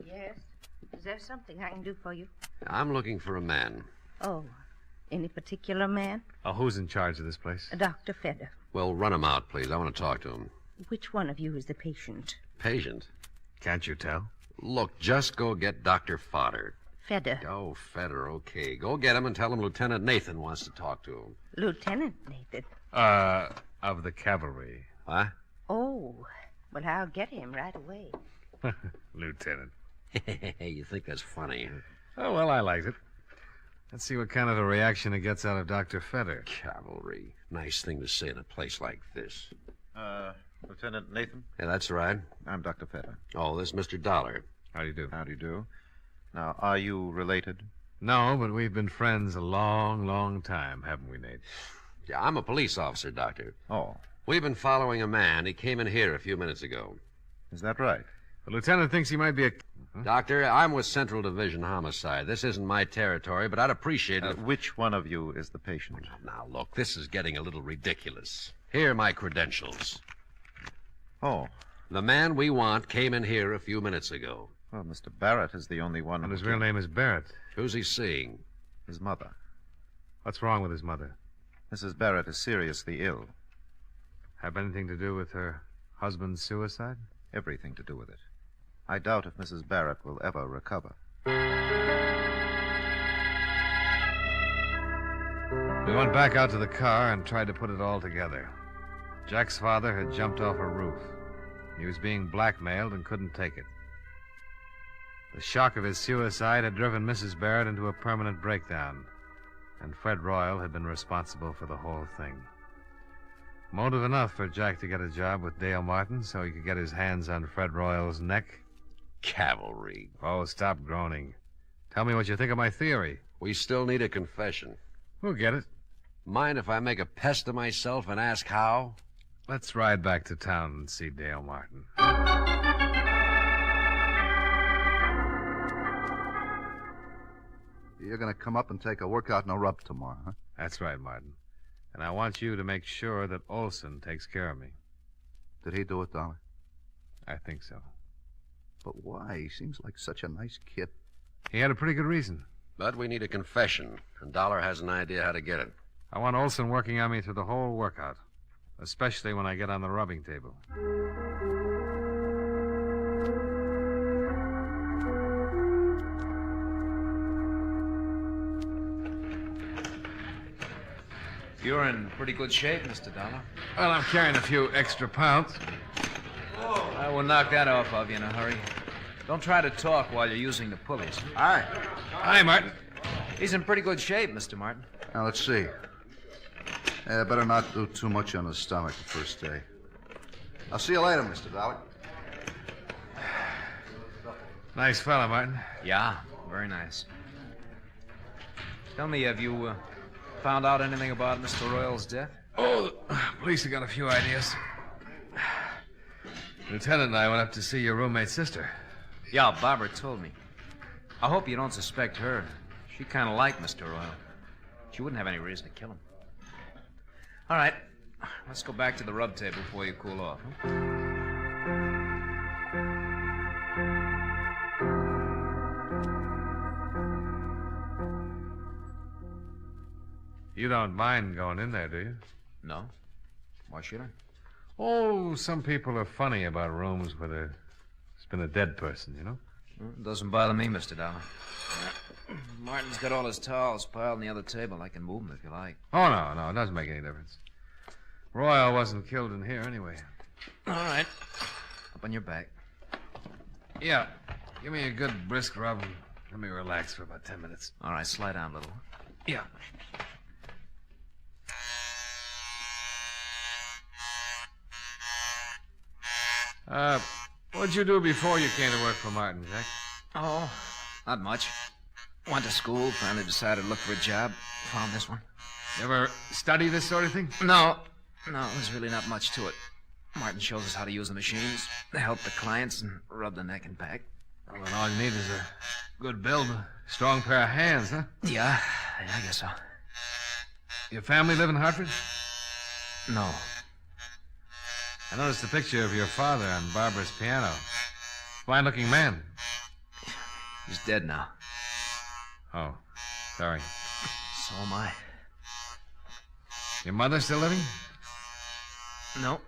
Yes? Is there something I can do for you? I'm looking for a man. Oh, Any particular man? Who's in charge of this place? Dr. Fedder. Well, run him out, please. I want to talk to him. Which one of you is the patient? Patient? Can't you tell? Look, just go get Dr. Fodder. Fedder. Oh, Fedder, okay. Go get him and tell him Lieutenant Nathan wants to talk to him. Lieutenant Nathan. Of the cavalry. Huh? Oh, well, I'll get him right away. Lieutenant. You think that's funny? Oh, well, I liked it. Let's see what kind of a reaction it gets out of Dr. Fedder. Cavalry. Nice thing to say in a place like this. Lieutenant Nathan? Yeah, that's right. I'm Dr. Fedder. Oh, this is Mr. Dollar. How do you do? How do you do? Now, are you related? No, but we've been friends a long, long time, haven't we, Nate? Yeah, I'm a police officer, Doctor. Oh. We've been following a man. He came in here a few minutes ago. Is that right? The lieutenant thinks he might be a... Doctor, I'm with Central Division Homicide. This isn't my territory, but I'd appreciate it if... Which one of you is the patient? Now, look, this is getting a little ridiculous. Here are my credentials. Oh. The man we want came in here a few minutes ago. Well, Mr. Barrett is the only one... And his real name is Barrett. Who's he seeing? His mother. What's wrong with his mother? Mrs. Barrett is seriously ill. Have anything to do with her husband's suicide? Everything to do with it. I doubt if Mrs. Barrett will ever recover. We went back out to the car and tried to put it all together. Jack's father had jumped off a roof. He was being blackmailed and couldn't take it. The shock of his suicide had driven Mrs. Barrett into a permanent breakdown, and Fred Royal had been responsible for the whole thing. Motive enough for Jack to get a job with Dale Martin so he could get his hands on Fred Royal's neck. Cavalry. Oh, stop groaning. Tell me what you think of my theory. We still need a confession. We'll get it. Mind if I make a pest of myself and ask how? Let's ride back to town and see Dale Martin. You're going to come up and take a workout and a rub tomorrow, huh? That's right, Martin. And I want you to make sure that Olson takes care of me. Did he do it, Dollar? I think so. But why? He seems like such a nice kid. He had a pretty good reason. But we need a confession, and Dollar has an idea how to get it. I want Olson working on me through the whole workout, especially when I get on the rubbing table. You're in pretty good shape, Mr. Dollar. Well, I'm carrying a few extra pounds. I will knock that off of you in a hurry. Don't try to talk while you're using the pulleys. Hi. Hi, Martin. He's in pretty good shape, Mr. Martin. Now, let's see. Better not do too much on his stomach the first day. I'll see you later, Mr. Dollar. Nice fella, Martin. Yeah, very nice. Tell me, have you found out anything about Mr. Royal's death? Oh, the police have got a few ideas. Lieutenant and I went up to see your roommate's sister. Yeah, Barbara told me. I hope you don't suspect her. She kind of liked Mr. Royal. She wouldn't have any reason to kill him. All right, let's go back to the rub table before you cool off. Huh? You don't mind going in there, do you? No. Why should I? Oh, some people are funny about rooms where there's been a dead person, you know? It doesn't bother me, Mr. Dollar. Martin's got all his towels piled on the other table. I can move them if you like. Oh, no, it doesn't make any difference. Royal wasn't killed in here anyway. All right. Up on your back. Yeah. Give me a good brisk rub and let me relax for about 10 minutes. All right, slide down a little. Yeah. What'd you do before you came to work for Martin, Jack? Oh, not much. Went to school, finally decided to look for a job. Found this one. You ever study this sort of thing? No, there's really not much to it. Martin shows us how to use the machines, help the clients, and rub the neck and back. Well, then all you need is a good build, a strong pair of hands, huh? Yeah, I guess so. Your family live in Hartford? No. I noticed a picture of your father on Barbara's piano. Fine-looking man. He's dead now. Oh, sorry. So am I. Your mother still living? No.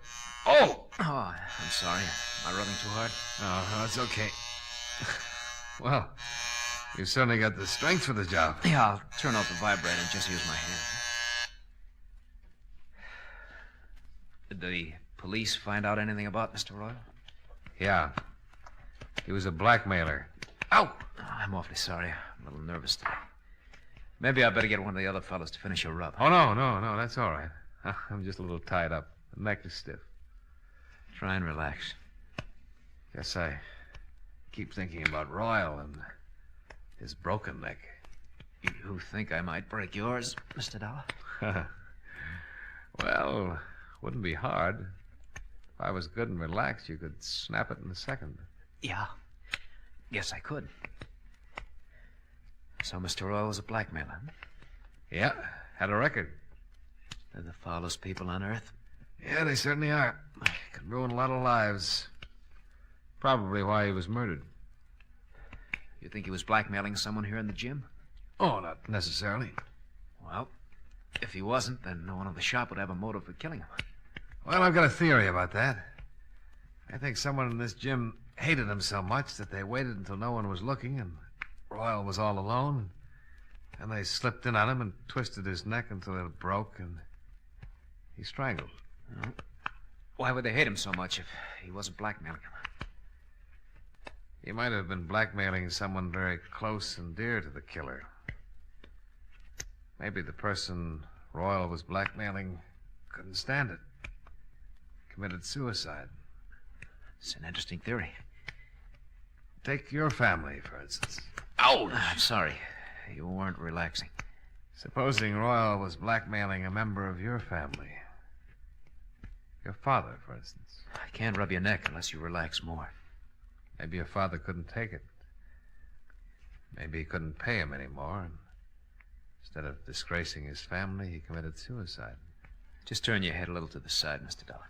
Oh! Oh, I'm sorry. Am I rubbing too hard? Oh, no, it's okay. Well, you certainly got the strength for the job. Yeah, I'll turn off the vibrator and just use my hand. Did the police find out anything about Mr. Royal? Yeah. He was a blackmailer. Ow! Oh, I'm awfully sorry. I'm a little nervous today. Maybe I better get one of the other fellows to finish your rub. Oh, no, that's all right. I'm just a little tied up. The neck is stiff. Try and relax. Guess I keep thinking about Royal and his broken neck. You think I might break yours, Mr. Dollar? Well, wouldn't be hard. If I was good and relaxed, you could snap it in a second. Yeah. Guess I could. So Mr. Royal was a blackmailer? Yeah, had a record. They're the foulest people on earth. Yeah, they certainly are. Could ruin a lot of lives. Probably why he was murdered. You think he was blackmailing someone here in the gym? Oh, not necessarily. Well, if he wasn't, then no one in the shop would have a motive for killing him. Well, I've got a theory about that. I think someone in this gym hated him so much that they waited until no one was looking and Royal was all alone. And they slipped in on him and twisted his neck until it broke and he strangled. Well, why would they hate him so much if he wasn't blackmailing him? He might have been blackmailing someone very close and dear to the killer. Maybe the person Royal was blackmailing couldn't stand it. Committed suicide. It's an interesting theory. Take your family, for instance. Ouch! I'm sorry. You weren't relaxing. Supposing Royal was blackmailing a member of your family. Your father, for instance. I can't rub your neck unless you relax more. Maybe your father couldn't take it. Maybe he couldn't pay him anymore, and instead of disgracing his family, he committed suicide. Just turn your head a little to the side, Mr. Dollar.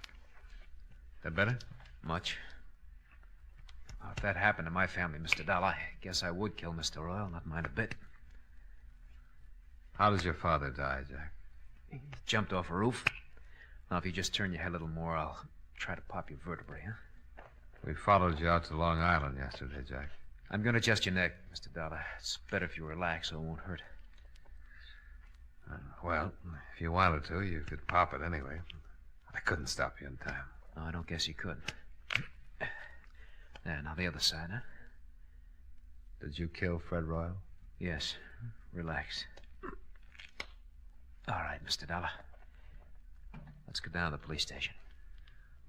That better? Much. Well, if that happened to my family, Mr. Dollar, I guess I would kill Mr. Royal, not mind a bit. How does your father die, Jack? He jumped off a roof. Now, if you just turn your head a little more, I'll try to pop your vertebrae, huh? We followed you out to Long Island yesterday, Jack. I'm going to adjust your neck, Mr. Dollar. It's better if you relax so it won't hurt. Well, if you wanted to, you could pop it anyway. I couldn't stop you in time. No, I don't guess you could. There, now the other side, huh? Did you kill Fred Royal? Yes. Relax. All right, Mr. Dollar. Let's go down to the police station.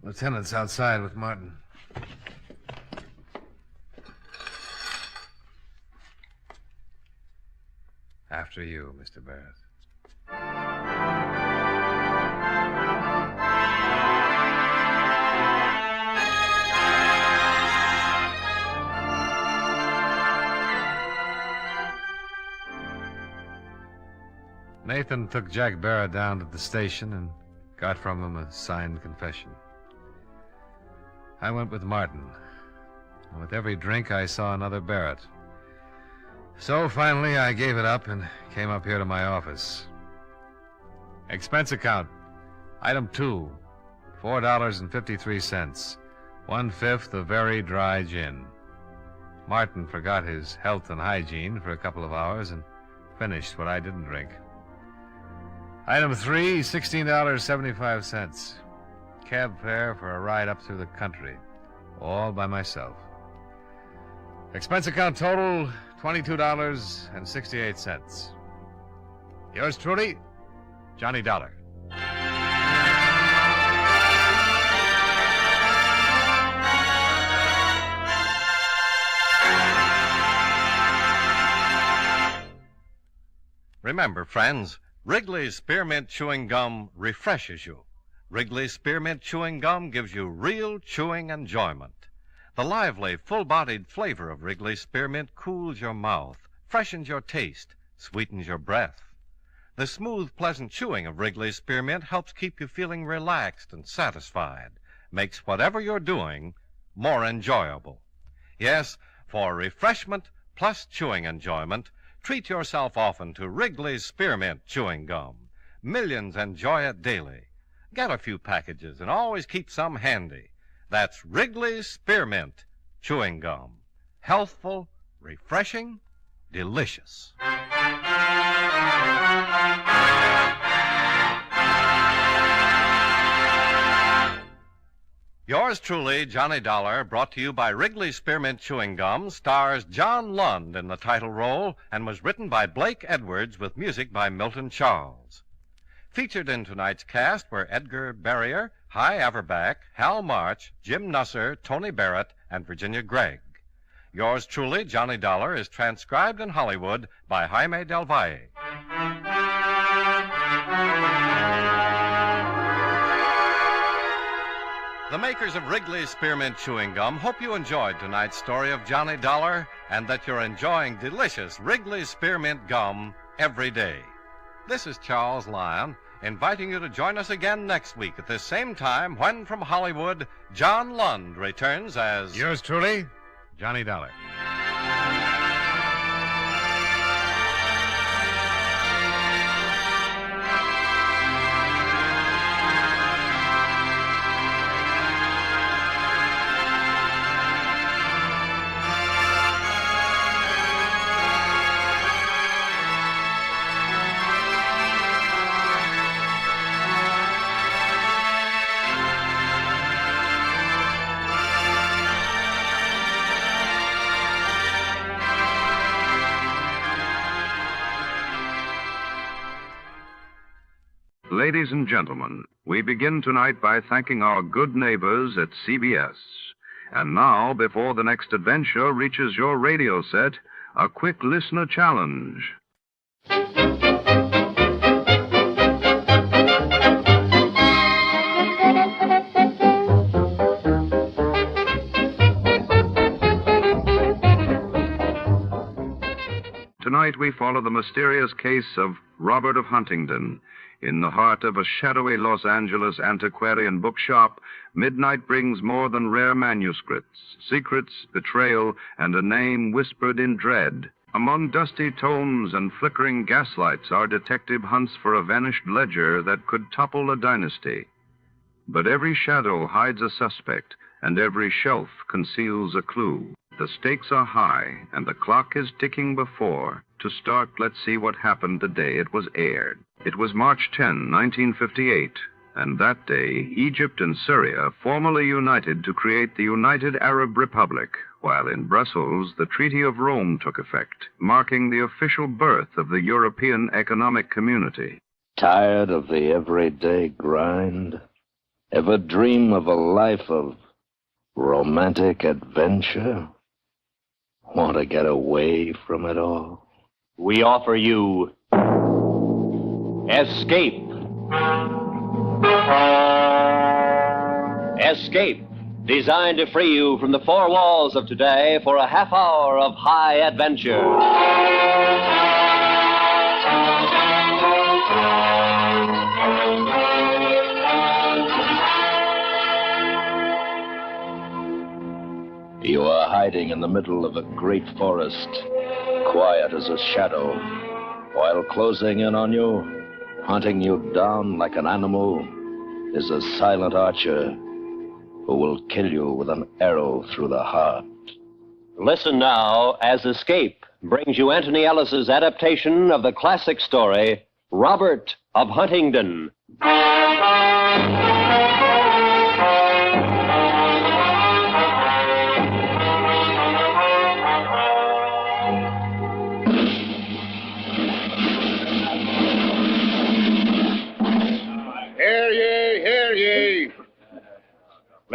Lieutenant's outside with Martin. After you, Mr. Barrett. Nathan took Jack Barrett down to the station and got from him a signed confession. I went with Martin. And with every drink, I saw another Barrett. So finally, I gave it up and came up here to my office. Expense account. Item 2, $4.53. 1/5 of very dry gin. Martin forgot his health and hygiene for a couple of hours and finished what I didn't drink. Item 3, $16.75. Cab fare for a ride up through the country, all by myself. Expense account total, $22.68. Yours truly, Johnny Dollar. Remember, friends, Wrigley's Spearmint Chewing Gum refreshes you. Wrigley's Spearmint Chewing Gum gives you real chewing enjoyment. The lively, full-bodied flavor of Wrigley's Spearmint cools your mouth, freshens your taste, sweetens your breath. The smooth, pleasant chewing of Wrigley's Spearmint helps keep you feeling relaxed and satisfied, makes whatever you're doing more enjoyable. Yes, for refreshment plus chewing enjoyment, Treat yourself often to Wrigley's Spearmint Chewing Gum. Millions enjoy it daily. Get a few packages and always keep some handy. That's Wrigley's Spearmint Chewing Gum. Healthful, refreshing, delicious. Yours truly, Johnny Dollar, brought to you by Wrigley's Spearmint Chewing Gum, stars John Lund in the title role and was written by Blake Edwards with music by Milton Charles. Featured in tonight's cast were Edgar Barrier, Hy Averback, Hal March, Jim Nusser, Tony Barrett, and Virginia Gregg. Yours truly, Johnny Dollar, is transcribed in Hollywood by Jaime Del Valle. The makers of Wrigley's Spearmint Chewing Gum hope you enjoyed tonight's story of Johnny Dollar and that you're enjoying delicious Wrigley's Spearmint Gum every day. This is Charles Lyon, inviting you to join us again next week at this same time when, from Hollywood, John Lund returns as... Yours truly, Johnny Dollar. Ladies and gentlemen, we begin tonight by thanking our good neighbors at CBS. And now, before the next adventure reaches your radio set, a quick listener challenge. Tonight we follow the mysterious case of Robert of Huntingdon. In the heart of a shadowy Los Angeles antiquarian bookshop, midnight brings more than rare manuscripts, secrets, betrayal, and a name whispered in dread. Among dusty tomes and flickering gaslights, our detective hunts for a vanished ledger that could topple a dynasty. But every shadow hides a suspect, and every shelf conceals a clue. The stakes are high, and the clock is ticking before. To start, let's see what happened the day it was aired. It was March 10, 1958, and that day, Egypt and Syria formally united to create the United Arab Republic, while in Brussels, the Treaty of Rome took effect, marking the official birth of the European Economic Community. Tired of the everyday grind? Ever dream of a life of romantic adventure? Want to get away from it all? We offer you Escape. Escape, designed to free you from the four walls of today for a half hour of high adventure. You are hiding in the middle of a great forest, quiet as a shadow, while closing in on you, hunting you down like an animal, is a silent archer who will kill you with an arrow through the heart. Listen now as Escape brings you Anthony Ellis's adaptation of the classic story, Robert of Huntingdon.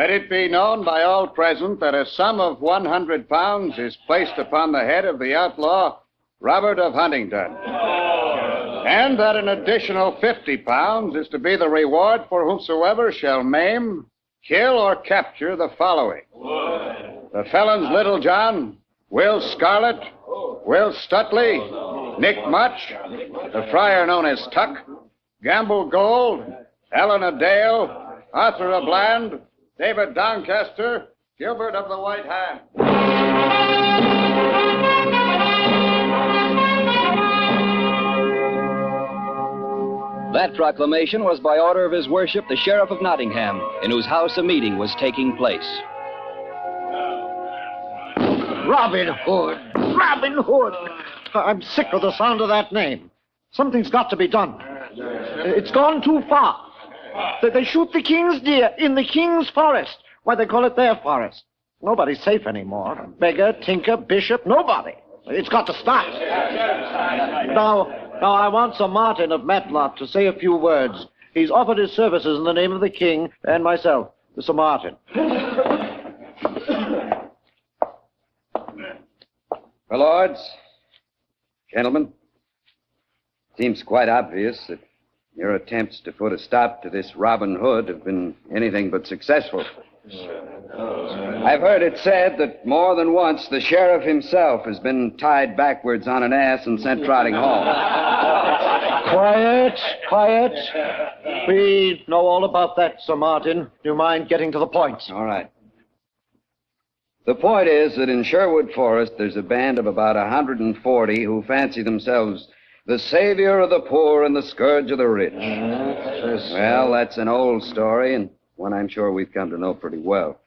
Let it be known by all present that a sum of 100 pounds is placed upon the head of the outlaw, Robert of Huntingdon. And that an additional 50 pounds is to be the reward for whomsoever shall maim, kill, or capture the following. The felons Little John, Will Scarlett, Will Stutley, Nick Much, the friar known as Tuck, Gamble Gold, Helena Dale, Arthur of Bland, David Doncaster, Gilbert of the White Hand. That proclamation was by order of His Worship, the Sheriff of Nottingham, in whose house a meeting was taking place. Robin Hood! Robin Hood! I'm sick of the sound of that name. Something's got to be done. It's gone too far. They shoot the king's deer in the king's forest. Why, they call it their forest. Nobody's safe anymore. Beggar, tinker, bishop, nobody. It's got to stop. Now, I want Sir Martin of Matlock to say a few words. He's offered his services in the name of the king and myself, Sir Martin. My lords, gentlemen, seems quite obvious that your attempts to put a stop to this Robin Hood have been anything but successful. I've heard it said that more than once the sheriff himself has been tied backwards on an ass and sent trotting home. Quiet, quiet. We know all about that, Sir Martin. Do you mind getting to the point? All right. The point is that in Sherwood Forest there's a band of about 140 who fancy themselves the savior of the poor and the scourge of the rich. Well, that's an old story, and one I'm sure we've come to know pretty well.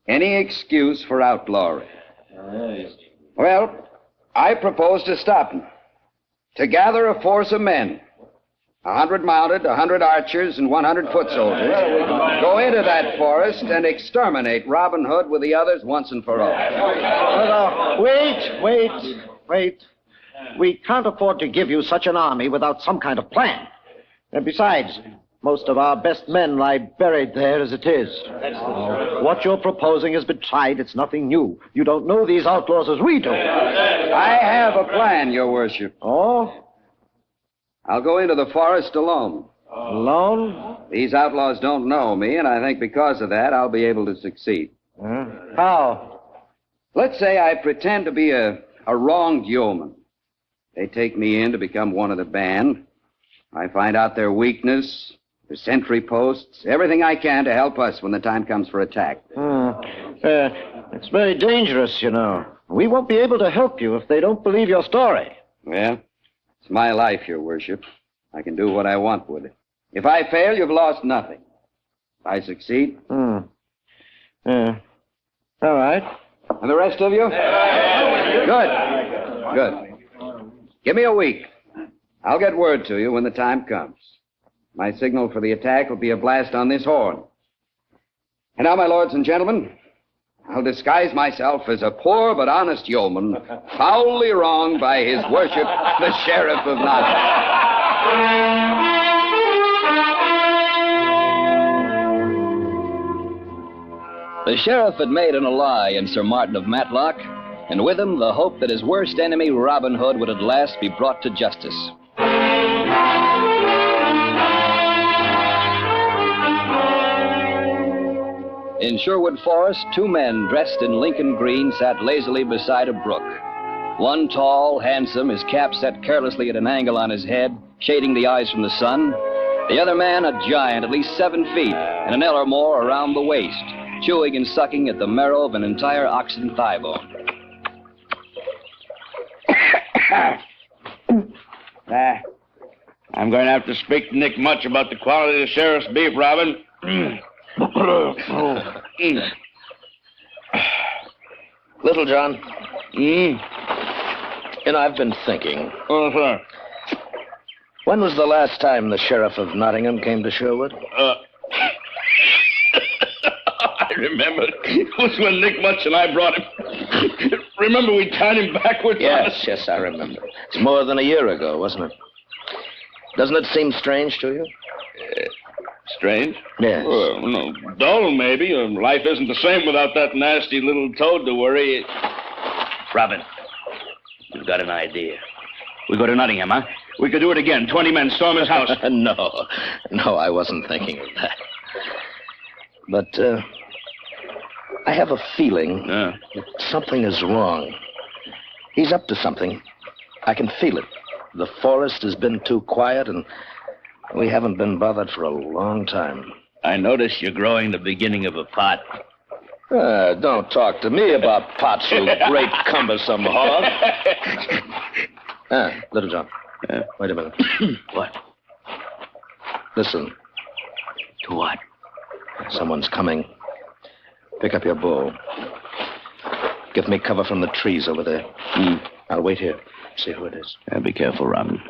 Any excuse for outlawry. Well, I propose to stop them. To gather a force of men, 100 mounted, 100 archers, and 100 foot soldiers, go into that forest and exterminate Robin Hood with the others once and for all. Wait. We can't afford to give you such an army without some kind of plan. And besides, most of our best men lie buried there as it is. What you're proposing has been tried. It's nothing new. You don't know these outlaws as we do. I have a plan, Your Worship. Oh? I'll go into the forest alone. Alone? These outlaws don't know me, and I think because of that, I'll be able to succeed. How? Let's say I pretend to be a wronged yeoman. They take me in to become one of the band. I find out their weakness, their sentry posts, everything I can to help us when the time comes for attack. It's very dangerous, you know. We won't be able to help you if they don't believe your story. Well, it's my life, Your Worship. I can do what I want with it. If I fail, you've lost nothing. If I succeed... All right. And the rest of you? Good. Give me a week. I'll get word to you when the time comes. My signal for the attack will be a blast on this horn. And now, my lords and gentlemen, I'll disguise myself as a poor but honest yeoman, foully wronged by His Worship, the Sheriff of Nottingham. The sheriff had made an ally in Sir Martin of Matlock, and with him the hope that his worst enemy, Robin Hood, would at last be brought to justice. In Sherwood Forest, two men dressed in Lincoln green sat lazily beside a brook. One tall, handsome, his cap set carelessly at an angle on his head, shading the eyes from the sun. The other man, a giant, at least 7 feet, and an ell or more around the waist, chewing and sucking at the marrow of an entire oxen thigh bone. I'm going to have to speak to Nick Much about the quality of the sheriff's beef, Robin. Little John. You know, I've been thinking. Oh, sir. When was the last time the sheriff of Nottingham came to Sherwood? I remember. It was when Nick Much and I brought him. Remember we tied him backwards? Yes, I remember. It's more than a year ago, wasn't it? Doesn't it seem strange to you? Strange? Yes. Well, no, dull, maybe. Life isn't the same without that nasty little toad to worry. Robin, you've got an idea. We go to Nottingham, huh? We could do it again. 20 men storm his house. No, I wasn't thinking of that. But, I have a feeling that something is wrong. He's up to something. I can feel it. The forest has been too quiet, and we haven't been bothered for a long time. I notice you're growing the beginning of a pot. Don't talk to me about pots, you great cumbersome hog. Little John, wait a minute. What? Listen. To what? Someone's coming. Pick up your bow. Give me cover from the trees over there. I'll wait here. See who it is. Be careful, Robin.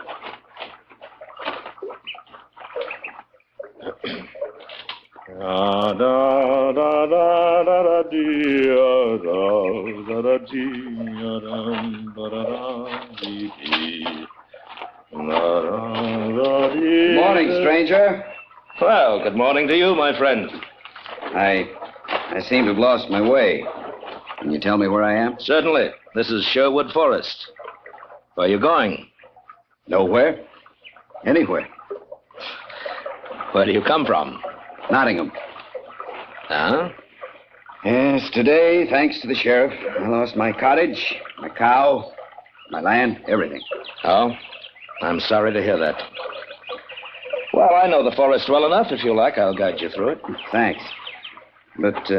Morning, stranger. Well, good morning to you, my friend. I seem to have lost my way. Can you tell me where I am? Certainly. This is Sherwood Forest. Where are you going? Nowhere. Anywhere. Where do you come from? Nottingham. Huh? Yes, today, thanks to the sheriff, I lost my cottage, my cow, my land, everything. Oh? I'm sorry to hear that. Well, I know the forest well enough. If you like, I'll guide you through it. Thanks. But,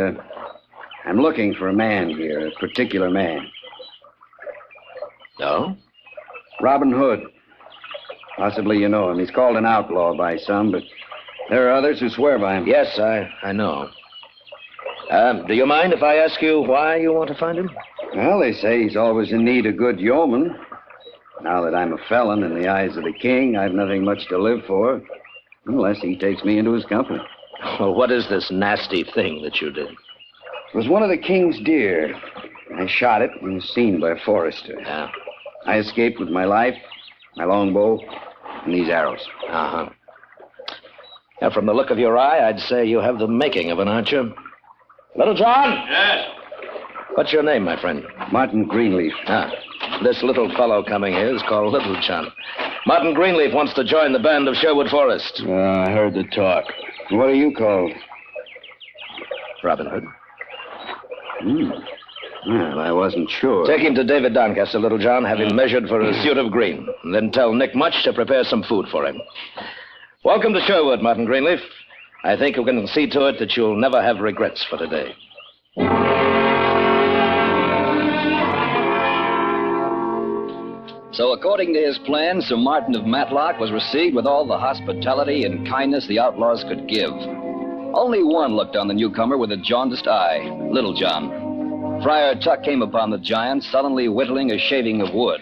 I'm looking for a man here, a particular man. No? Robin Hood. Possibly you know him. He's called an outlaw by some, but there are others who swear by him. Yes, I know. Do you mind if I ask you why you want to find him? Well, they say he's always in need of good yeomen. Now that I'm a felon in the eyes of the king, I've nothing much to live for, unless he takes me into his company. Well, what is this nasty thing that you did? It was one of the king's deer. I shot it and was seen by a forester. Yeah. I escaped with my life, my longbow, and these arrows. Uh-huh. Now, from the look of your eye, I'd say you have the making of an archer. Little John? Yes? What's your name, my friend? Martin Greenleaf. Ah, this little fellow coming here is called Little John. Martin Greenleaf wants to join the band of Sherwood Forest. I heard the talk. What are you called? Robin Hood. Well, I wasn't sure. Take him to David Doncaster, Little John. Have him measured for a suit of green. And then tell Nick Much to prepare some food for him. Welcome to Sherwood, Martin Greenleaf. I think you can see to it that you'll never have regrets for today. So, according to his plan, Sir Martin of Matlock was received with all the hospitality and kindness the outlaws could give. Only one looked on the newcomer with a jaundiced eye, Little John. Friar Tuck came upon the giant, sullenly whittling a shaving of wood.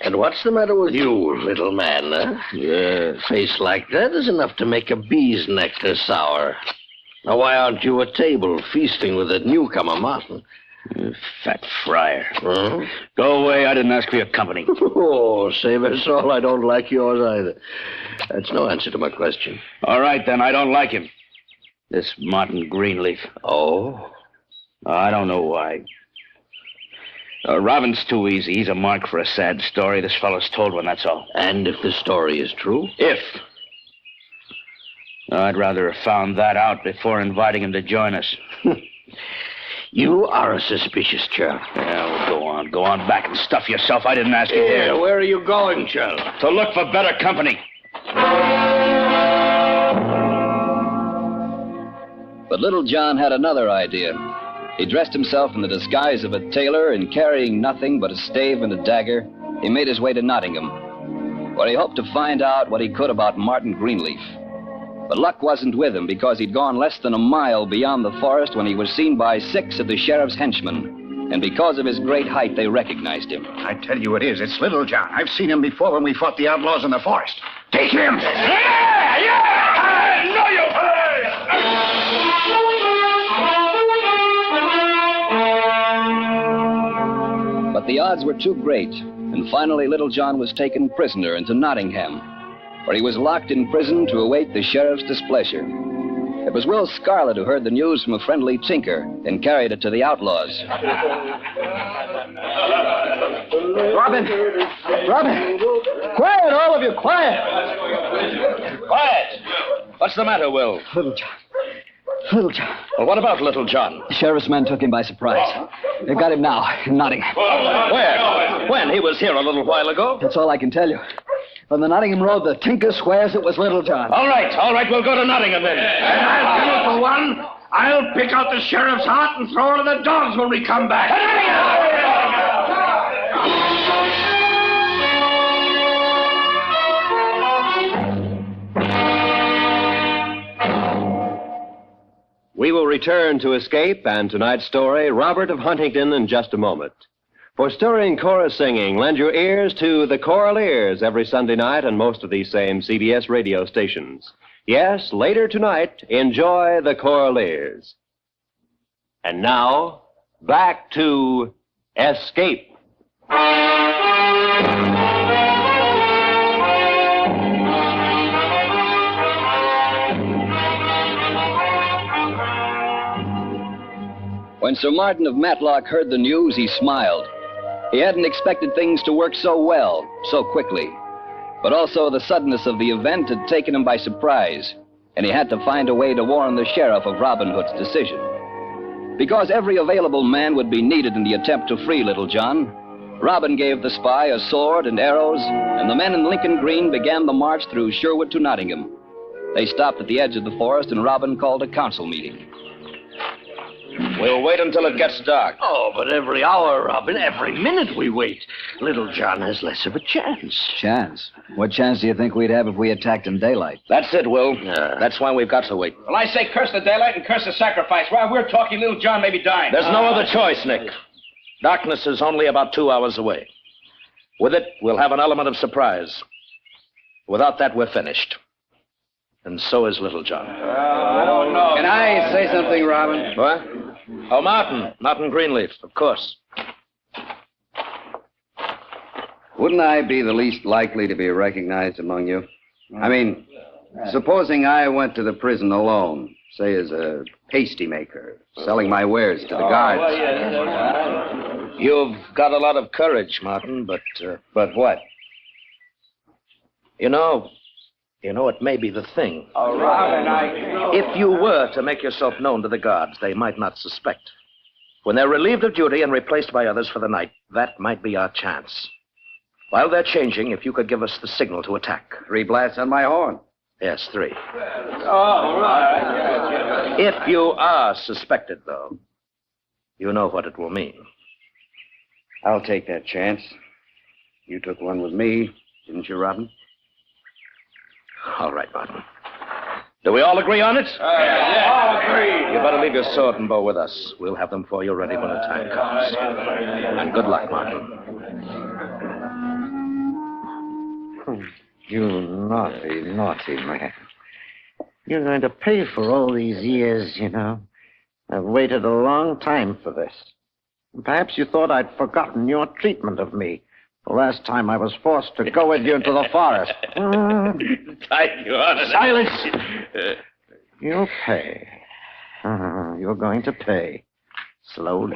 And what's the matter with you, little man? Your face like that is enough to make a bee's nectar sour. Now, why aren't you at table feasting with that newcomer, Martin? Fat friar. Huh? Go away. I didn't ask for your company. Oh, save us all. I don't like yours either. That's no answer to my question. All right, then. I don't like him. This Martin Greenleaf. Oh? I don't know why. Robin's too easy. He's a mark for a sad story. This fellow's told one, that's all. And if the story is true? If. I'd rather have found that out before inviting him to join us. You are a suspicious chap. Yeah, well, go on. Go on back and stuff yourself. I didn't ask you here. Yeah, where are you going, Charles? To look for better company. But Little John had another idea. He dressed himself in the disguise of a tailor, and carrying nothing but a stave and a dagger, he made his way to Nottingham, where he hoped to find out what he could about Martin Greenleaf. But luck wasn't with him, because he'd gone less than a mile beyond the forest when he was seen by 6 of the sheriff's henchmen. And because of his great height, they recognized him. I tell you it is. It's Little John. I've seen him before when we fought the outlaws in the forest. Take him! Yeah! No, you... But the odds were too great, and finally Little John was taken prisoner into Nottingham, where he was locked in prison to await the sheriff's displeasure. It was Will Scarlet who heard the news from a friendly tinker and carried it to the outlaws. Robin! Quiet, all of you, quiet! Quiet! What's the matter, Will? Little John. Well, what about Little John? The sheriff's men took him by surprise. They've got him now, in Nottingham. Where? When? He was here a little while ago. That's all I can tell you. On the Nottingham Road, the tinker swears it was Little John. All right, we'll go to Nottingham then. And I'll tell you for one, I'll pick out the sheriff's hat and throw it to the dogs when we come back. We will return to Escape and tonight's story, Robert of Huntingdon, in just a moment. For stirring chorus singing, lend your ears to the Choral Ears every Sunday night on most of these same CBS radio stations. Yes, later tonight, enjoy the Choral Ears. And now, back to Escape. When Sir Martin of Matlock heard the news, he smiled. He hadn't expected things to work so well, so quickly. But also the suddenness of the event had taken him by surprise, and he had to find a way to warn the sheriff of Robin Hood's decision. Because every available man would be needed in the attempt to free Little John, Robin gave the spy a sword and arrows, and the men in Lincoln Green began the march through Sherwood to Nottingham. They stopped at the edge of the forest, and Robin called a council meeting. We'll wait until it gets dark. Oh, but every hour, Robin, every minute we wait, Little John has less of a chance. Chance? What chance do you think we'd have if we attacked in daylight? That's it, Will. That's why we've got to wait. Well, I say curse the daylight and curse the sacrifice. While we're talking, little John may be dying. There's no other choice, Nick. Darkness is only about 2 hours away. With it, we'll have an element of surprise. Without that, we're finished. And so is Little John. I don't know. Can I say something, Robin? What? Oh, Martin Greenleaf, of course. Wouldn't I be the least likely to be recognized among you? I mean, supposing I went to the prison alone, say as a pasty maker, selling my wares to the guards. You've got a lot of courage, Martin, but... But what? You know, it may be the thing. Oh, Robin, If you were to make yourself known to the guards, they might not suspect. When they're relieved of duty and replaced by others for the night, that might be our chance. While they're changing, if you could give us the signal to attack. 3 blasts on my horn. Yes, 3. Oh, right. If you are suspected, though, you know what it will mean. I'll take that chance. You took one with me, didn't you, Robin? All right, Martin. Do we all agree on it? All agree. You better leave your sword and bow with us. We'll have them for you ready when the time comes. And good luck, Martin. You naughty, naughty man. You're going to pay for all these years, you know. I've waited a long time for this. Perhaps you thought I'd forgotten your treatment of me the last time I was forced to go with you into the forest. Thank you, honest. Silence! You'll pay. You're going to pay. Slowly.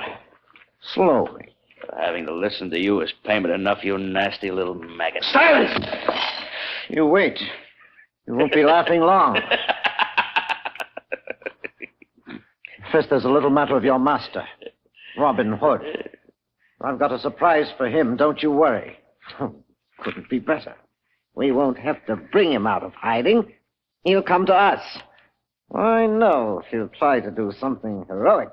Slowly. Having to listen to you is payment enough, you nasty little maggot. Silence! You wait. You won't be laughing long. First, there's a little matter of your master, Robin Hood. I've got a surprise for him, don't you worry. Couldn't be better. We won't have to bring him out of hiding. He'll come to us. I know if he'll try to do something heroic.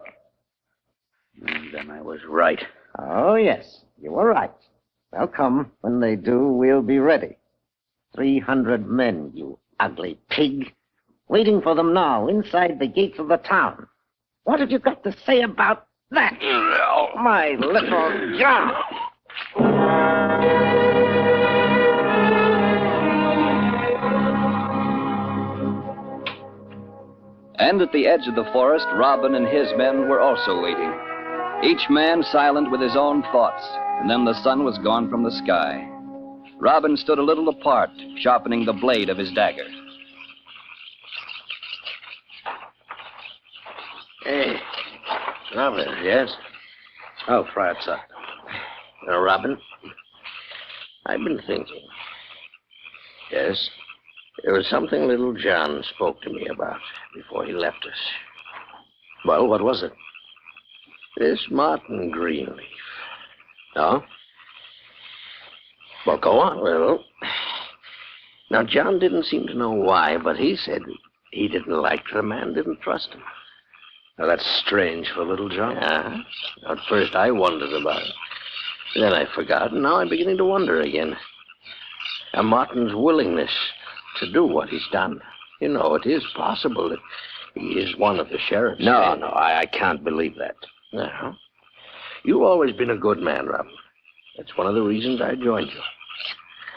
Then I was right. Oh, yes, you were right. They'll come. When they do, we'll be ready. 300 men, you ugly pig. Waiting for them now, inside the gates of the town. What have you got to say about that? My little John. And at the edge of the forest, Robin and his men were also waiting. Each man silent with his own thoughts, and then the sun was gone from the sky. Robin stood a little apart, sharpening the blade of his dagger. Hey, Robin, yes? Oh, Friar Tuck. Robin, I've been thinking. Yes, there was something little John spoke to me about before he left us. Well, what was it? This Martin Greenleaf. Oh? Well, go on. Well, now, John didn't seem to know why, but he said he didn't like the man, didn't trust him. Now, that's strange for little John. Yeah. At first, I wondered about it. Then I forgot, and now I'm beginning to wonder again. Now, Martin's willingness to do what he's done. You know, it is possible that He is one of the sheriffs. No, I can't believe that. No. You've always been a good man, Robin. That's one of the reasons I joined you.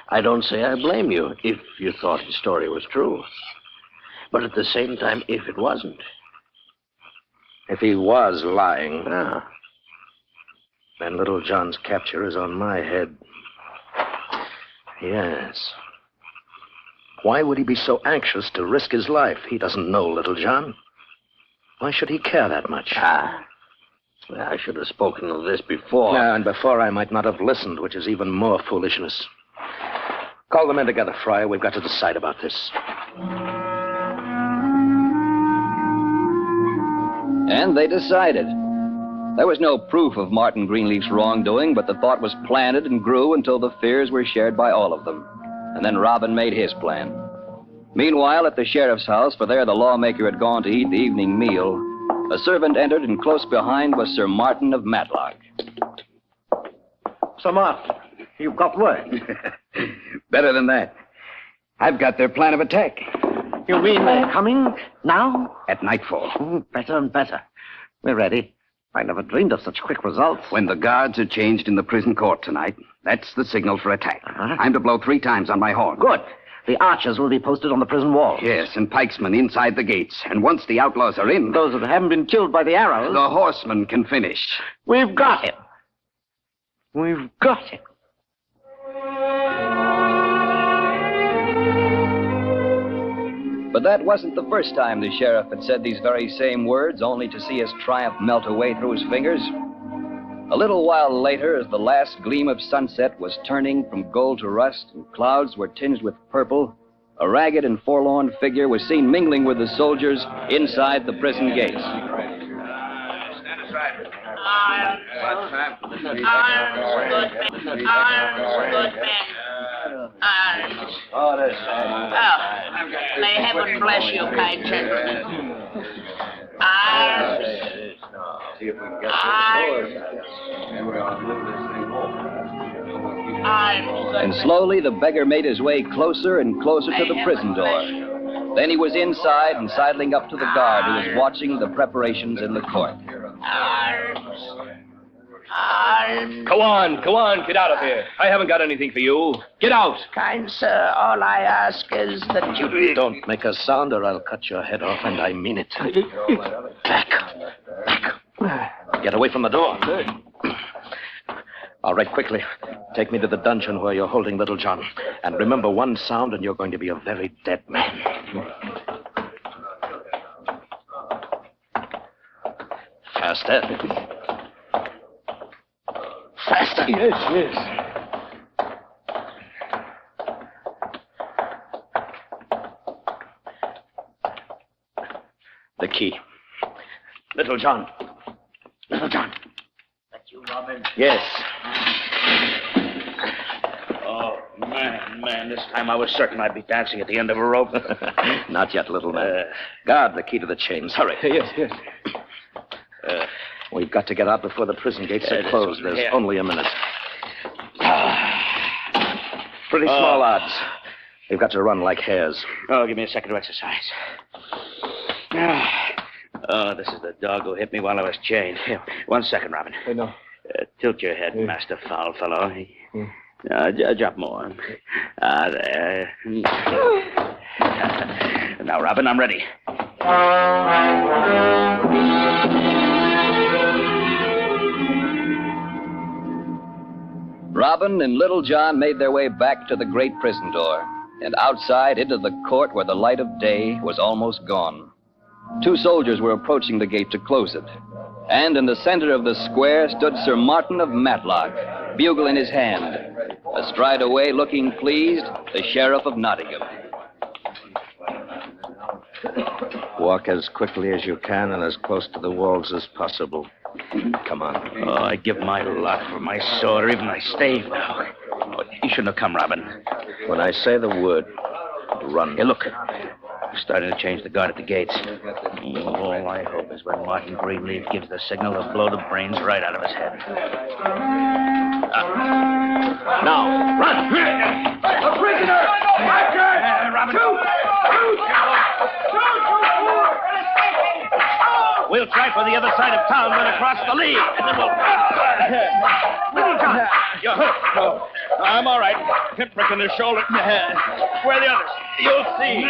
I don't say I blame you if you thought his story was true. But at the same time, if it wasn't. If he was lying, then Little John's capture is on my head. Yes. Why would he be so anxious to risk his life? He doesn't know Little John. Why should he care that much? Well, I should have spoken of this before. Yeah, and before I might not have listened, which is even more foolishness. Call the men together, Friar. We've got to decide about this. And they decided. There was no proof of Martin Greenleaf's wrongdoing, but the thought was planted and grew until the fears were shared by all of them. And then Robin made his plan. Meanwhile, at the sheriff's house, for there the lawmaker had gone to eat the evening meal, a servant entered, and close behind was Sir Martin of Matlock. Sir Martin, you've got word. Better than that. I've got their plan of attack. You mean they're coming now? At nightfall. Better and better. We're ready. I never dreamed of such quick results. When the guards are changed in the prison court tonight, that's the signal for attack. I'm to blow 3 times on my horn. Good. The archers will be posted on the prison wall. Yes, and pikesmen inside the gates. And once the outlaws are in... Those that haven't been killed by the arrows... The horsemen can finish. We've got him. We've got him. But that wasn't the first time the sheriff had said these very same words, only to see his triumph melt away through his fingers. A little while later, as the last gleam of sunset was turning from gold to rust and clouds were tinged with purple, a ragged and forlorn figure was seen mingling with the soldiers inside the prison gates. May heaven bless you, kind gentlemen. And slowly the beggar made his way closer and closer to the prison door. Then he was inside and sidling up to the guard who was watching the preparations in the court. Go on, get out of here. I haven't got anything for you. Get out. Kind sir, all I ask is that you... Don't make a sound or I'll cut your head off, and I mean it. Back. Get away from the door. All right, quickly. Take me to the dungeon where you're holding Little John. And remember, one sound and you're going to be a very dead man. Faster. Faster. Yes. The key. Little John. Little John. That's you, Robin? Yes. Oh, man, this time I was certain I'd be dancing at the end of a rope. Not yet, little man. Guard the key to the chains. Hurry. Yes. We've got to get out before the prison gates are closed. There's only a minute. Pretty small odds. We've got to run like hares. Oh, give me a second to exercise. Oh, this is the dog who hit me while I was chained. Here, 1 second, Robin. I know. Tilt your head, Master Foul Fellow. Drop more. There. Now, Robin, I'm ready. Robin and Little John made their way back to the great prison door, and outside into the court where the light of day was almost gone. 2 soldiers were approaching the gate to close it, and in the center of the square stood Sir Martin of Matlock, bugle in his hand. Astride away, looking pleased, the Sheriff of Nottingham. Walk as quickly as you can and as close to the walls as possible. Come on. Oh, I'd give my lot for my sword or even my stave now. Oh, you shouldn't have come, Robin. When I say the word, run. Here, look. We're starting to change the guard at the gates. All I hope is when Martin Greenleaf gives the signal to blow the brains right out of his head. Now, run! A prisoner! Robin! Shoot! We'll try for the other side of town, then across the Lee, and then we'll... Little John, you're hurt. No, I'm all right. Pinprick in the shoulder. Where are the others? You'll see.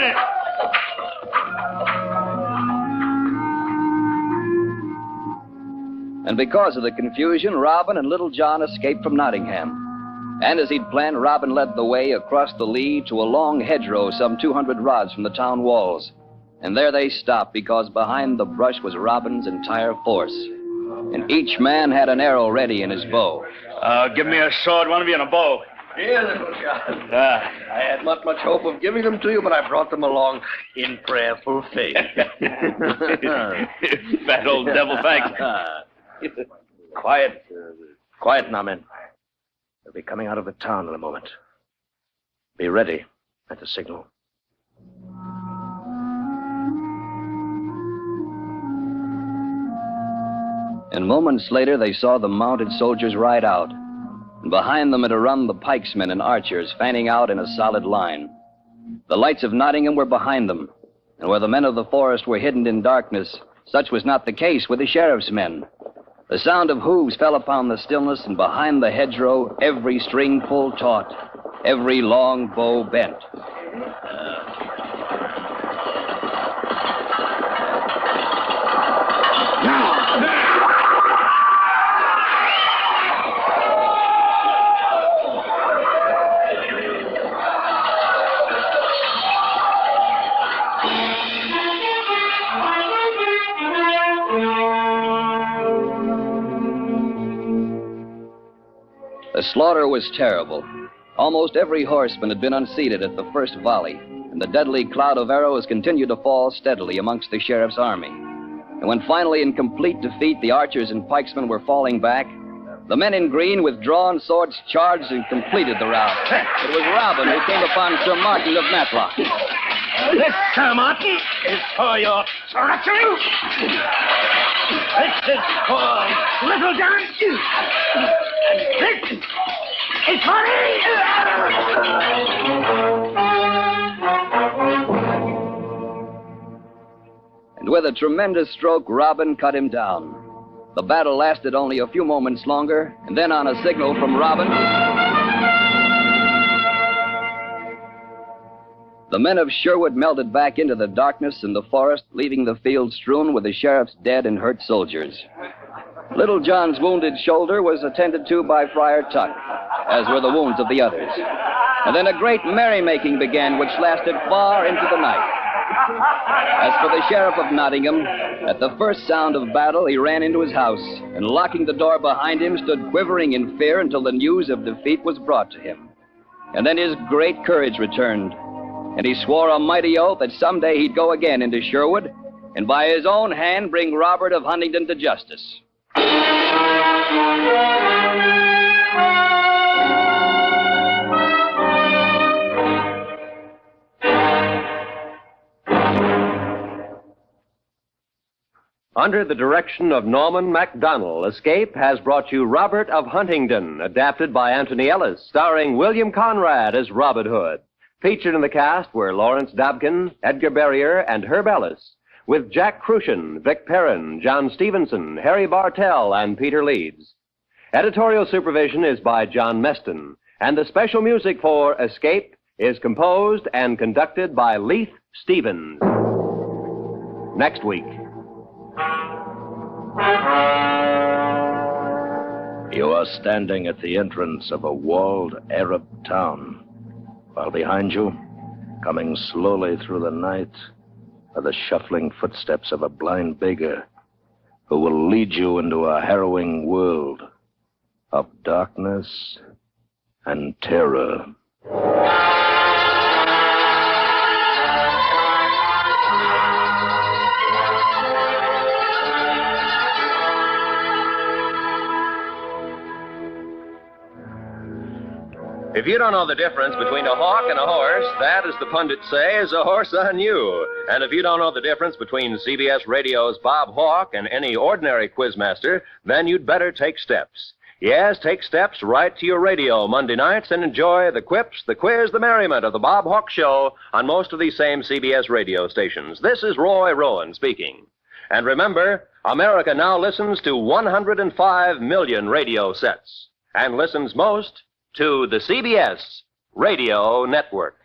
And because of the confusion, Robin and Little John escaped from Nottingham. And as he'd planned, Robin led the way across the Lee to a long hedgerow some 200 rods from the town walls. And there they stopped because behind the brush was Robin's entire force. And each man had an arrow ready in his bow. Give me a sword, one of you, and a bow. Here, Little John. I had not much hope of giving them to you, but I brought them along in prayerful faith. Fat old devil, thanks. Quiet. Quiet now, men. They'll be coming out of the town in a moment. Be ready at the signal. And moments later, they saw the mounted soldiers ride out. And behind them had run the pikesmen and archers, fanning out in a solid line. The lights of Nottingham were behind them. And where the men of the forest were hidden in darkness, such was not the case with the sheriff's men. The sound of hooves fell upon the stillness, and behind the hedgerow, every string pulled taut, every long bow bent. The slaughter was terrible. Almost every horseman had been unseated at the first volley, and the deadly cloud of arrows continued to fall steadily amongst the sheriff's army. And when finally in complete defeat the archers and pikesmen were falling back, the men in green with drawn swords charged and completed the rout. It was Robin who came upon Sir Martin of Matlock. This, Sir Martin, is for your treachery. This is for Little John. This is for me. And with a tremendous stroke, Robin cut him down. The battle lasted only a few moments longer, and then on a signal from Robin, the men of Sherwood melted back into the darkness and the forest, leaving the field strewn with the sheriff's dead and hurt soldiers. Little John's wounded shoulder was attended to by Friar Tuck, as were the wounds of the others. And then a great merrymaking began, which lasted far into the night. As for the sheriff of Nottingham, at the first sound of battle, he ran into his house, and locking the door behind him, stood quivering in fear until the news of defeat was brought to him. And then his great courage returned, and he swore a mighty oath that someday he'd go again into Sherwood, and by his own hand bring Robert of Huntingdon to justice. Under the direction of Norman MacDonald, Escape has brought you Robert of Huntingdon, adapted by Anthony Ellis, starring William Conrad as Robin Hood. Featured in the cast were Lawrence Dobkin, Edgar Barrier, and Herb Ellis, with Jack Crucian, Vic Perrin, John Stevenson, Harry Bartell, and Peter Leeds. Editorial supervision is by John Meston, and the special music for Escape is composed and conducted by Leith Stevens. Next week. You are standing at the entrance of a walled Arab town, while behind you, coming slowly through the night, are the shuffling footsteps of a blind beggar who will lead you into a harrowing world of darkness and terror. If you don't know the difference between a hawk and a horse, that, as the pundits say, is a horse on you. And if you don't know the difference between CBS Radio's Bob Hawke and any ordinary quizmaster, then you'd better take steps. Yes, take steps right to your radio Monday nights and enjoy the quips, the quiz, the merriment of the Bob Hawke Show on most of these same CBS radio stations. This is Roy Rowan speaking. And remember, America now listens to 105 million radio sets and listens most to the CBS Radio Network.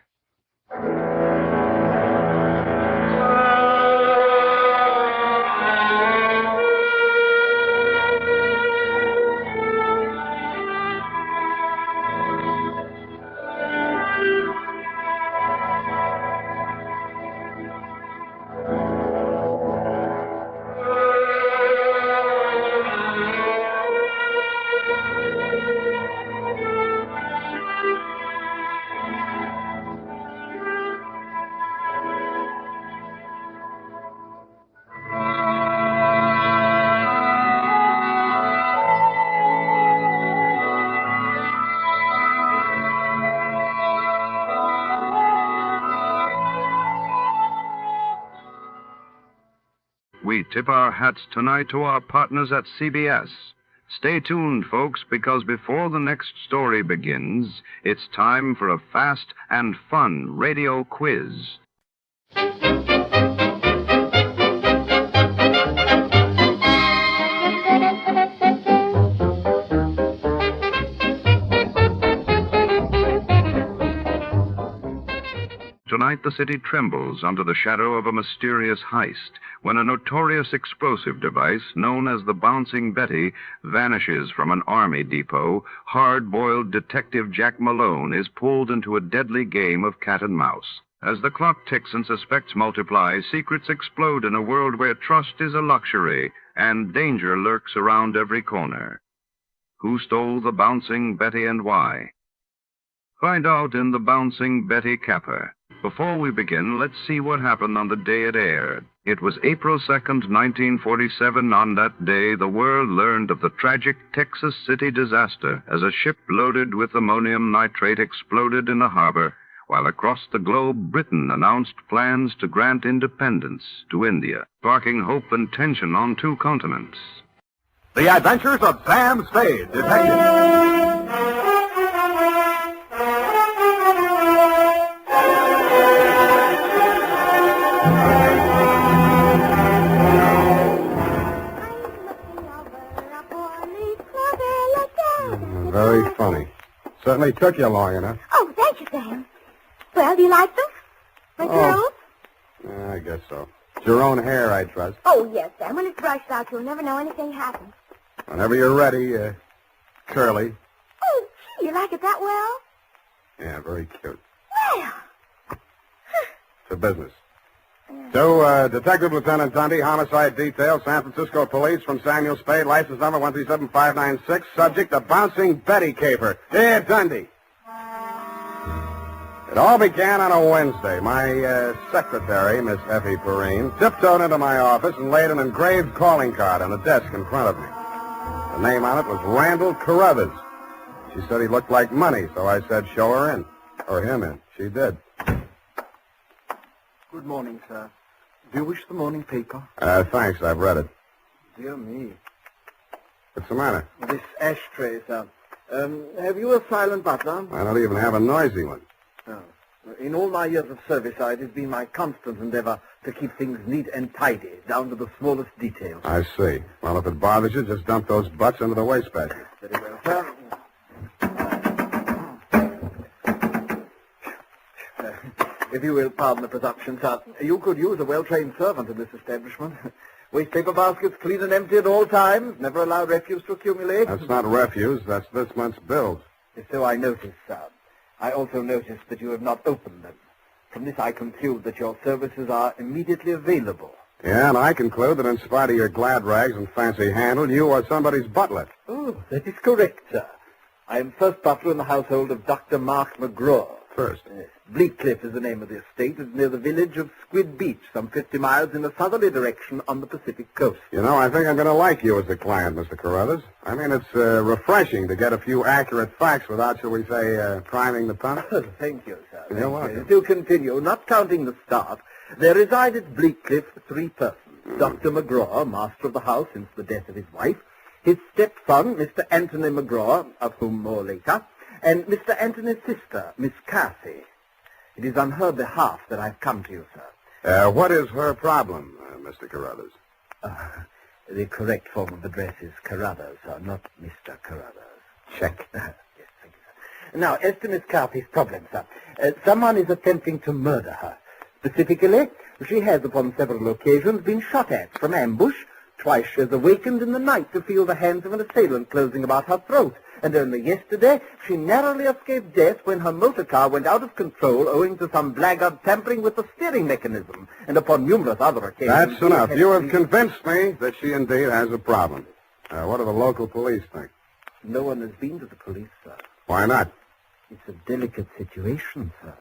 We tip our hats tonight to our partners at CBS. Stay tuned, folks, because before the next story begins, it's time for a fast and fun radio quiz. Tonight, the city trembles under the shadow of a mysterious heist when a notorious explosive device known as the Bouncing Betty vanishes from an army depot. Hard-boiled detective Jack Malone is pulled into a deadly game of cat and mouse. As the clock ticks and suspects multiply, secrets explode in a world where trust is a luxury and danger lurks around every corner. Who stole the Bouncing Betty and why? Find out in the Bouncing Betty Caper. Before we begin, let's see what happened on the day it aired. It was April 2nd, 1947. On that day, the world learned of the tragic Texas City disaster as a ship loaded with ammonium nitrate exploded in a harbor, while across the globe, Britain announced plans to grant independence to India, sparking hope and tension on two continents. The Adventures of Sam Spade, Detective. Very funny. Certainly took you long enough. Oh, thank you, Sam. Well, do you like them? My girls? Yeah, I guess so. It's your own hair, I trust. Oh, yes, Sam. When it's brushed out, you'll never know anything happened. Whenever you're ready, curly. Oh, gee, you like it that well? Yeah, very cute. Well. It's a business. To Detective Lieutenant Dundee, Homicide Detail, San Francisco Police, from Samuel Spade, license number 137596, subject, the Bouncing Betty Caper. Here, Dundee. It all began on a Wednesday. My secretary, Miss Effie Perrine, tiptoed into my office and laid an engraved calling card on the desk in front of me. The name on it was Randall Carruthers. She said he looked like money, so I said show her in. Or him in. She did. Good morning, sir. Do you wish the morning paper? Thanks, I've read it. Dear me. What's the matter? This ashtray, sir. Have you a silent butler? I don't even have a noisy one. No. In all my years of service, it has been my constant endeavor to keep things neat and tidy, down to the smallest details. I see. Well, if it bothers you, just dump those butts into the wastebasket. Very well, sir. If you will pardon the presumption, sir, you could use a well-trained servant in this establishment. Waste paper baskets clean and empty at all times. Never allow refuse to accumulate. That's not refuse. That's this month's bills. So I noticed, sir. I also noticed that you have not opened them. From this, I conclude that your services are immediately available. Yeah, and I conclude that in spite of your glad rags and fancy handle, you are somebody's butler. Oh, that is correct, sir. I am first butler in the household of Dr. Mark McGraw. First? Yes. Bleakcliff is the name of the estate. It's near the village of Squid Beach, some 50 miles in a southerly direction on the Pacific coast. You know, I think I'm going to like you as a client, Mr. Carruthers. I mean, it's refreshing to get a few accurate facts without, shall we say, priming the pump. Thank you, sir. You're welcome. To continue, not counting the staff, there reside at Bleakcliff 3 persons. Dr. McGraw, master of the house since the death of his wife, his stepson, Mr. Anthony McGraw, of whom more later, and Mr. Anthony's sister, Miss Casque. It is on her behalf that I've come to you, sir. What is her problem, Mr. Carruthers? The correct form of address is Carruthers, not Mr. Carruthers. Check. Yes, thank you, sir. Now, as to Miss Carthy's problem, sir, someone is attempting to murder her. Specifically, she has upon several occasions been shot at from ambush. Twice she has awakened in the night to feel the hands of an assailant closing about her throat. And only yesterday, she narrowly escaped death when her motor car went out of control owing to some blackguard tampering with the steering mechanism. And upon numerous other occasions... That's enough. You have convinced me that she indeed has a problem. What do the local police think? No one has been to the police, sir. Why not? It's a delicate situation, sir.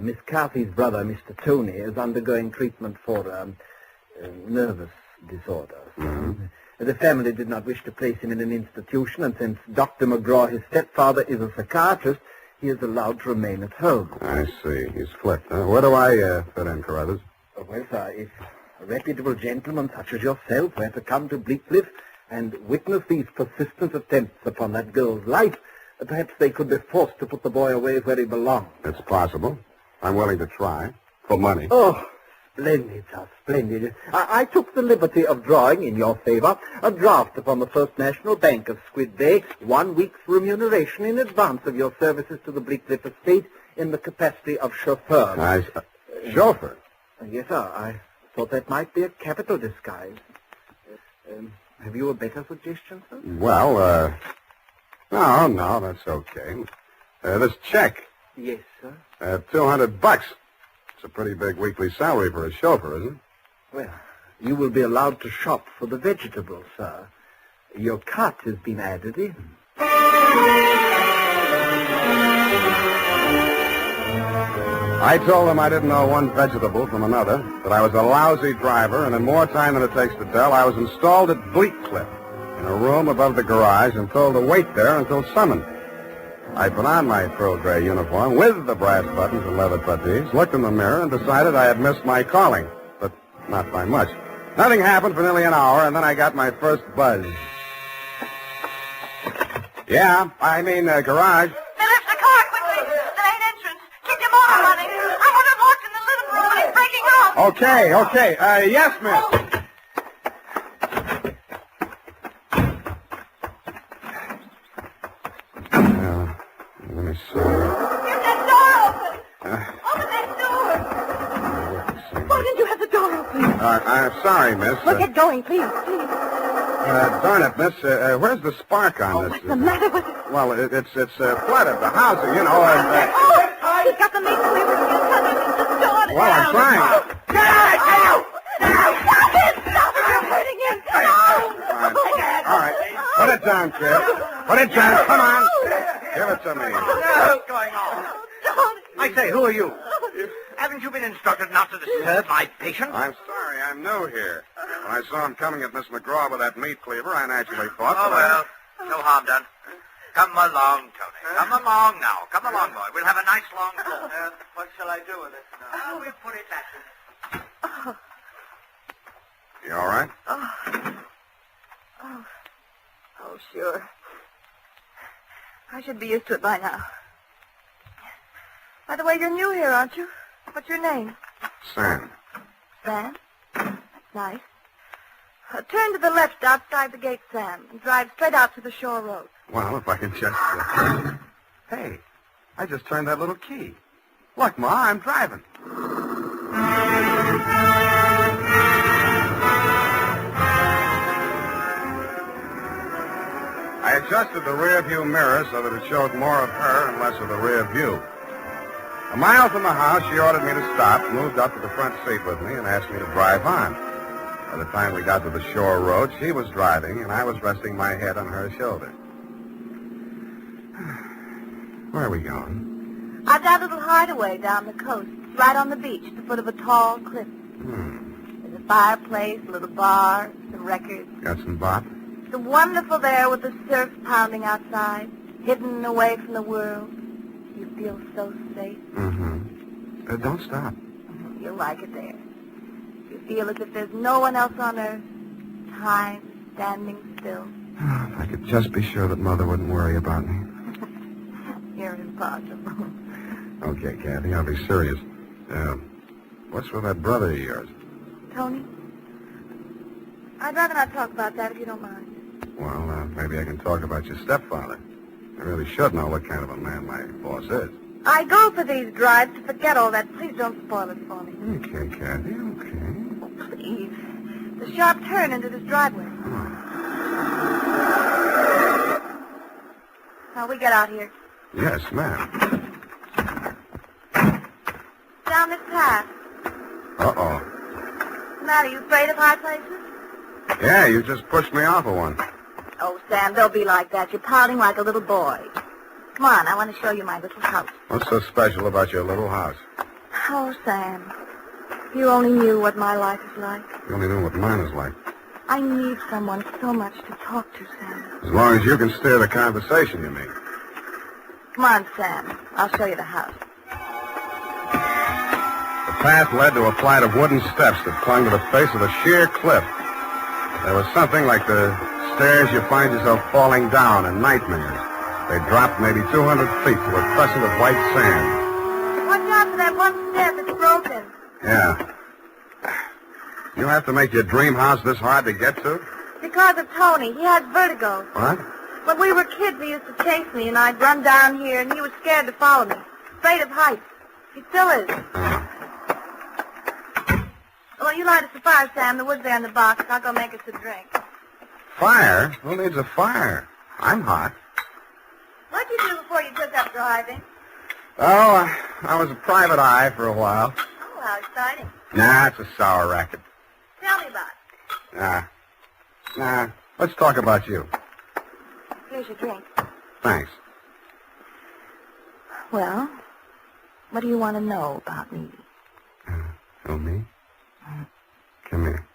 Miss Carthy's brother, Mr. Tony, is undergoing treatment for nervous disorders. Mm-hmm. The family did not wish to place him in an institution, and since Dr. McGraw, his stepfather, is a psychiatrist, he is allowed to remain at home. I see. He's flipped. Where do I fit in, Carruthers? Well, sir, if a reputable gentleman such as yourself were to come to Bleakcliff and witness these persistent attempts upon that girl's life, perhaps they could be forced to put the boy away where he belongs. It's possible. I'm willing to try. For money. Oh, splendid, sir, splendid. I took the liberty of drawing, in your favor, a draft upon the First National Bank of Squid Bay, 1 week's remuneration in advance of your services to the Bleakcliff estate in the capacity of chauffeur. Chauffeur? Yes, sir. I thought that might be a capital disguise. Have you a better suggestion, sir? Well, no, that's okay. This check. Yes, sir. $200. It's a pretty big weekly salary for a chauffeur, isn't it? Well, you will be allowed to shop for the vegetables, sir. Your cut has been added in. I told them I didn't know one vegetable from another, that I was a lousy driver, and in more time than it takes to tell, I was installed at Bleakcliff, in a room above the garage, and told to wait there until summoned. I put on my pearl gray uniform with the brass buttons and leather puttees, looked in the mirror, and decided I had missed my calling, but not by much. Nothing happened for nearly an hour, and then I got my first buzz. Yeah, I mean, garage. They left the car quickly. The main entrance. Keep your motor running. I want to locked in the living room, but it's breaking off. Okay. Yes, miss. Let me see. Get that door open. Open that door. Why didn't you have the door open? I'm sorry, miss. Well, get going, please. Darn it, miss. Where's the spark on this? What's the matter with it? Well, it's flooded. The house, you know. He's got the meat cleaver. Just start it. Well, I'm trying. Get out! Stop it! You're hurting him. No! All right. Put it down, kid. Put it down. Come on. Give it to me. What's going on? I say, who are you? Haven't you been instructed not to disturb my patient? I'm sorry. I'm new here. When I saw him coming at Miss McGraw with that meat cleaver, I naturally thought... Oh, well. No harm done. Come along, Tony. Come along now. Come along, boy. We'll have a nice long talk. What shall I do with it now? We'll put it back. You all right? Oh, sure. I should be used to it by now. By the way, you're new here, aren't you? What's your name? Sam. Sam? That's nice. Turn to the left outside the gate, Sam, and drive straight out to the shore road. Well, if I can just... Hey, I just turned that little key. Look, Ma, I'm driving. I adjusted the rear view mirror so that it showed more of her and less of the rear view. A mile from the house, she ordered me to stop, moved up to the front seat with me, and asked me to drive on. By the time we got to the shore road, she was driving, and I was resting my head on her shoulder. Where are we going? I've got a little hideaway down the coast, right on the beach, at the foot of a tall cliff. There's a fireplace, a little bar, some records. Got some bop? It's wonderful there with the surf pounding outside, hidden away from the world. You feel so safe. Don't stop. You'll like it there. You feel as if there's no one else on earth. Time standing still. If I could just be sure that Mother wouldn't worry about me. You're impossible. Okay, Kathy, I'll be serious. What's with that brother of yours? Tony? I'd rather not talk about that if you don't mind. Well, maybe I can talk about your stepfather. I really should know what kind of a man my boss is. I go for these drives to forget all that. Please don't spoil it for me. Okay, Kathy, okay. Oh, please. The sharp turn into this driveway. Now, we get out here. Yes, ma'am. Down this path. Uh-oh. What's the matter? You afraid of high places? Yeah, you just pushed me off of one. Oh, Sam, don't be like that. You're pouting like a little boy. Come on, I want to show you my little house. What's so special about your little house? Oh, Sam, if you only knew what my life is like. You only know what mine is like. I need someone so much to talk to, Sam. As long as you can steer the conversation, you mean. Come on, Sam. I'll show you the house. The path led to a flight of wooden steps that clung to the face of a sheer cliff. There was something like the stairs you find yourself falling down in nightmares. They dropped maybe 200 feet to a crescent of white sand. Watch out for that one step that's broken. Yeah. You have to make your dream house this hard to get to? Because of Tony. He has vertigo. What? When we were kids, he used to chase me, and I'd run down here, and he was scared to follow me. Afraid of heights. He still is. Well, you light us a fire, Sam. The wood's there in the box. I'll go make us a drink. Fire? Who needs a fire? I'm hot. What'd you do before you took up driving? Oh, I was a private eye for a while. Oh, how exciting. Nah, it's a sour racket. Tell me about it. Nah. Let's talk about you. Here's your drink. Thanks. Well, what do you want to know about me? Oh, me? Come here.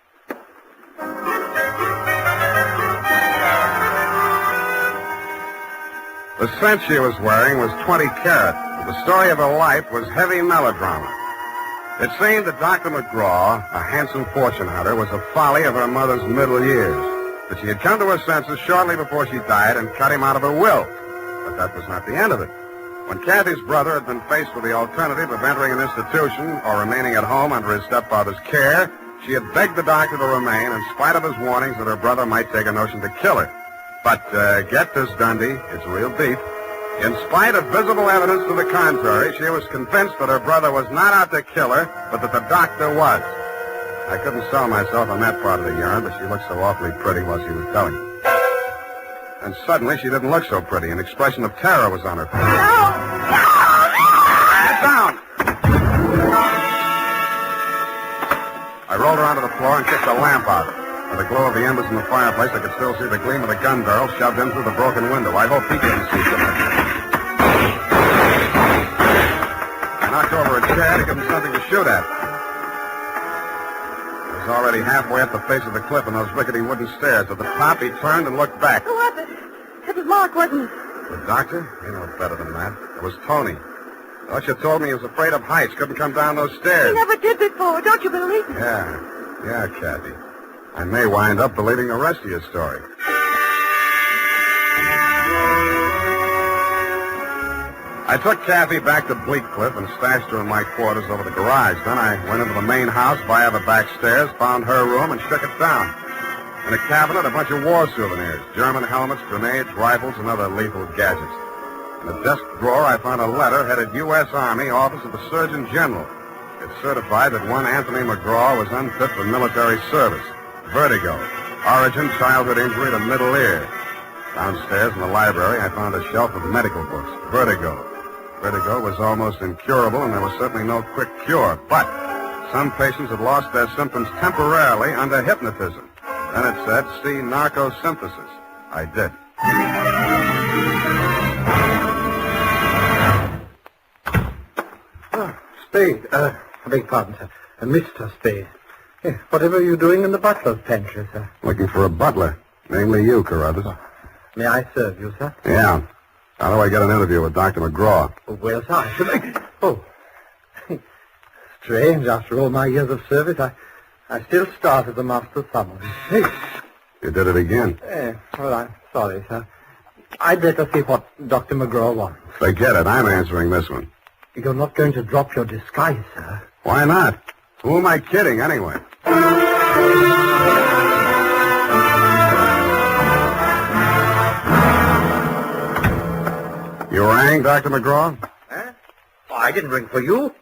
The cinch she was wearing was 20 carat, but the story of her life was heavy melodrama. It seemed that Dr. McGraw, a handsome fortune hunter, was a folly of her mother's middle years, that she had come to her senses shortly before she died and cut him out of her will. But that was not the end of it. When Kathy's brother had been faced with the alternative of entering an institution or remaining at home under his stepfather's care, she had begged the doctor to remain in spite of his warnings that her brother might take a notion to kill her. But get this, Dundee, it's real deep. In spite of visible evidence to the contrary, she was convinced that her brother was not out to kill her, but that the doctor was. I couldn't sell myself on that part of the yarn, but she looked so awfully pretty while she was telling. And suddenly she didn't look so pretty. An expression of terror was on her face. No! Get down! I rolled her onto the floor and kicked the lamp out. By the glow of the embers in the fireplace, I could still see the gleam of the gun barrel shoved in through the broken window. I hope he couldn't see something. I knocked over a chair to give him something to shoot at. I was already halfway up the face of the cliff on those rickety wooden stairs. At the top, he turned and looked back. Who was it? It was Mark, wasn't it? The doctor? You know better than that. It was Tony. What you told me he was afraid of heights, couldn't come down those stairs. He never did before. Don't you believe me? Yeah, Kathy. I may wind up believing the rest of your story. I took Kathy back to Bleak Cliff and stashed her in my quarters over the garage. Then I went into the main house via the back stairs, found her room, and shook it down. In a cabinet, a bunch of war souvenirs, German helmets, grenades, rifles, and other lethal gadgets. In a desk drawer, I found a letter headed U.S. Army, Office of the Surgeon General. It certified that one Anthony McGraw was unfit for military service. Vertigo. Origin, childhood injury to middle ear. Downstairs in the library, I found a shelf of medical books. Vertigo. Vertigo was almost incurable, and there was certainly no quick cure. But some patients had lost their symptoms temporarily under hypnotism. Then it said, see narcosynthesis. I did. Spade. I beg pardon, sir. Mr. Spade. Whatever are you doing in the butler's pantry, sir? Looking for a butler. Namely you, Carruthers. May I serve you, sir? Yeah. How do I get an interview with Dr. McGraw? Well, sir, I should... Oh. Strange, after all my years of service, I still start as a master's summons. Hey. You did it again. Well, I'm sorry, sir. I'd better see what Dr. McGraw wants. Forget it. I'm answering this one. You're not going to drop your disguise, sir. Why not? Who am I kidding, anyway? rang, Dr. McGraw? Eh? Oh, I didn't ring for you.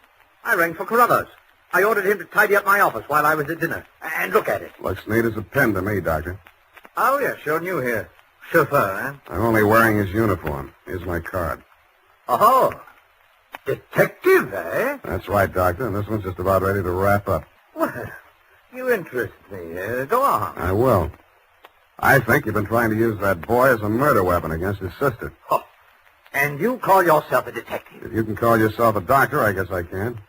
I rang for Carruthers. I ordered him to tidy up my office while I was at dinner. And look at it. Looks neat as a pin to me, Doctor. Oh, yeah, sure new here. Chauffeur, eh? I'm only wearing his uniform. Here's my card. Oh, detective, eh? That's right, Doctor, and this one's just about ready to wrap up. Well, you interest me. Go on. I will. I think you've been trying to use that boy as a murder weapon against his sister. Oh, and you call yourself a detective? If you can call yourself a doctor, I guess I can.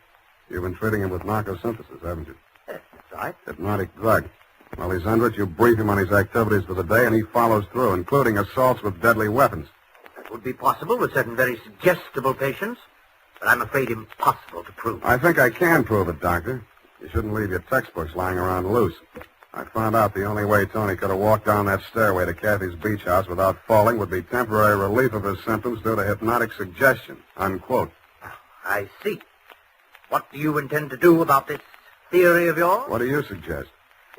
You've been treating him with narcosynthesis, haven't you? That's right. Hypnotic drug. While he's under it, you brief him on his activities for the day, and he follows through, including assaults with deadly weapons. That would be possible with certain very suggestible patients, but I'm afraid impossible to prove. I think I can prove it, Doctor. You shouldn't leave your textbooks lying around loose. I found out the only way Tony could have walked down that stairway to Kathy's beach house without falling would be temporary relief of his symptoms due to hypnotic suggestion. Unquote. I see. What do you intend to do about this theory of yours? What do you suggest?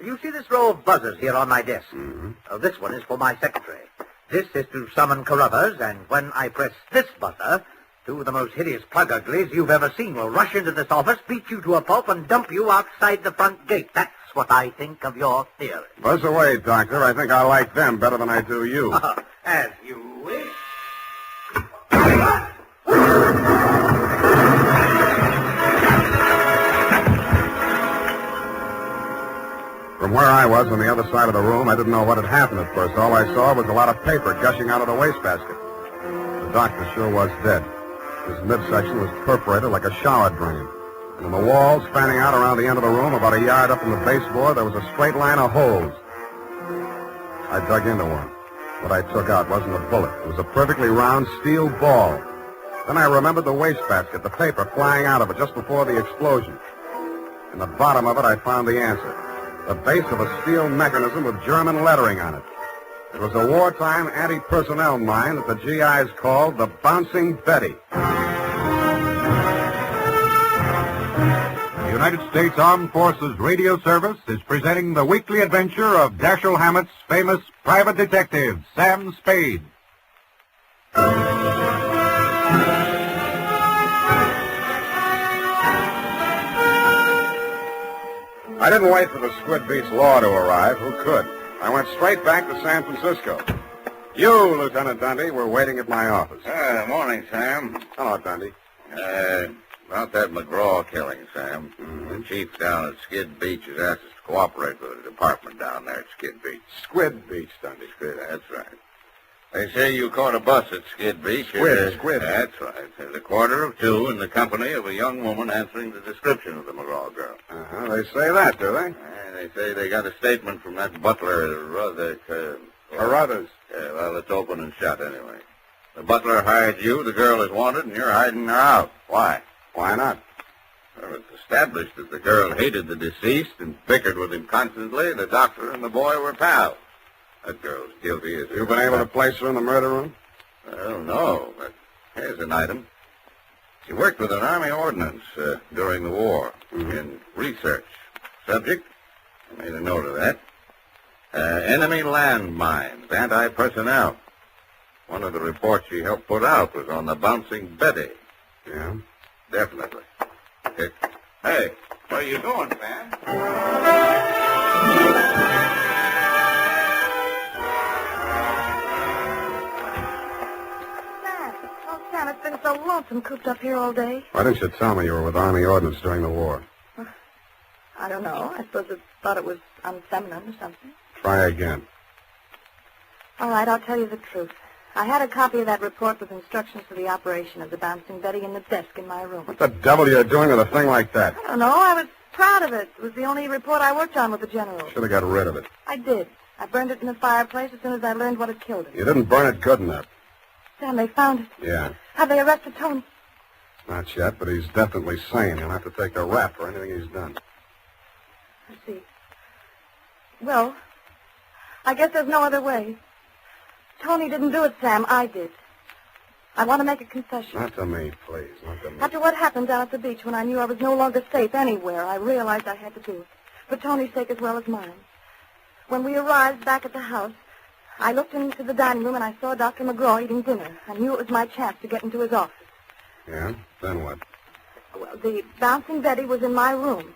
You see this row of buzzers here on my desk? Mm-hmm. This one is for my secretary. This is to summon Carruthers, and when I press this buzzer, two of the most hideous plug uglies you've ever seen will rush into this office, beat you to a pulp, and dump you outside the front gate. That's what I think of your theory. Buzz away, Doctor. I think I like them better than I do you. As you wish. From where I was on the other side of the room, I didn't know what had happened at first. All I saw was a lot of paper gushing out of the wastebasket. The doctor sure was dead. His midsection was perforated like a shower drain. And in the walls, fanning out around the end of the room, about a yard up from the baseboard, there was a straight line of holes. I dug into one. What I took out wasn't a bullet. It was a perfectly round steel ball. Then I remembered the wastebasket, the paper flying out of it just before the explosion. In the bottom of it, I found the answer. The base of a steel mechanism with German lettering on it. It was a wartime anti-personnel mine that the GIs called the Bouncing Betty. The United States Armed Forces Radio Service is presenting the weekly adventure of Dashiell Hammett's famous private detective, Sam Spade. I didn't wait for the Squid Beach law to arrive. Who could? I went straight back to San Francisco. You, Lieutenant Dundee, were waiting at my office. Morning, Sam. Hello, Dundee. About that McGraw killing, Sam. The chief down at Skid Beach has asked us to cooperate with the department down there at Skid Beach. Squid Beach, Dundee. That's right. They say you caught a bus at Skid Beach. Squid. That's right. There's a quarter of two in the company of a young woman answering the description of the McGraw girl. They say that, do they? They say they got a statement from that butler, Carruthers. Well, it's open and shut anyway. The butler hired you, the girl is wanted, and you're hiding her out. Why? Why not? Well, it's established that the girl hated the deceased and bickered with him constantly. The doctor and the boy were pals. That girl's guilty as... You've been able to place her in the murder room? Well, no, but here's an item. She worked with an Army ordnance during the war in research. Subject? I made a note of that. Enemy landmines, anti-personnel. One of the reports she helped put out was on the Bouncing Betty. Yeah? Definitely. Hey, where are you going, man? Sam, it's been so lonesome cooped up here all day. Why didn't you tell me you were with Army ordnance during the war? I don't know. I suppose I thought it was unfeminine or something. Try again. All right, I'll tell you the truth. I had a copy of that report with instructions for the operation of the Bouncing Betty in the desk in my room. What the devil are you doing with a thing like that? I don't know. I was proud of it. It was the only report I worked on with the general. Should have got rid of it. I did. I burned it in the fireplace as soon as I learned what had killed him. You didn't burn it good enough. Sam, they found it. Yeah. Have they arrested Tony? Not yet, but he's definitely sane. He'll have to take a rap for anything he's done. I see. Well, I guess there's no other way. Tony didn't do it, Sam. I did. I want to make a confession. Not to me, please. Not to me. After what happened down at the beach when I knew I was no longer safe anywhere, I realized I had to do it. For Tony's sake as well as mine. When we arrived back at the house, I looked into the dining room and I saw Dr. McGraw eating dinner. I knew it was my chance to get into his office. Yeah? Then what? Well, the bouncing Betty was in my room.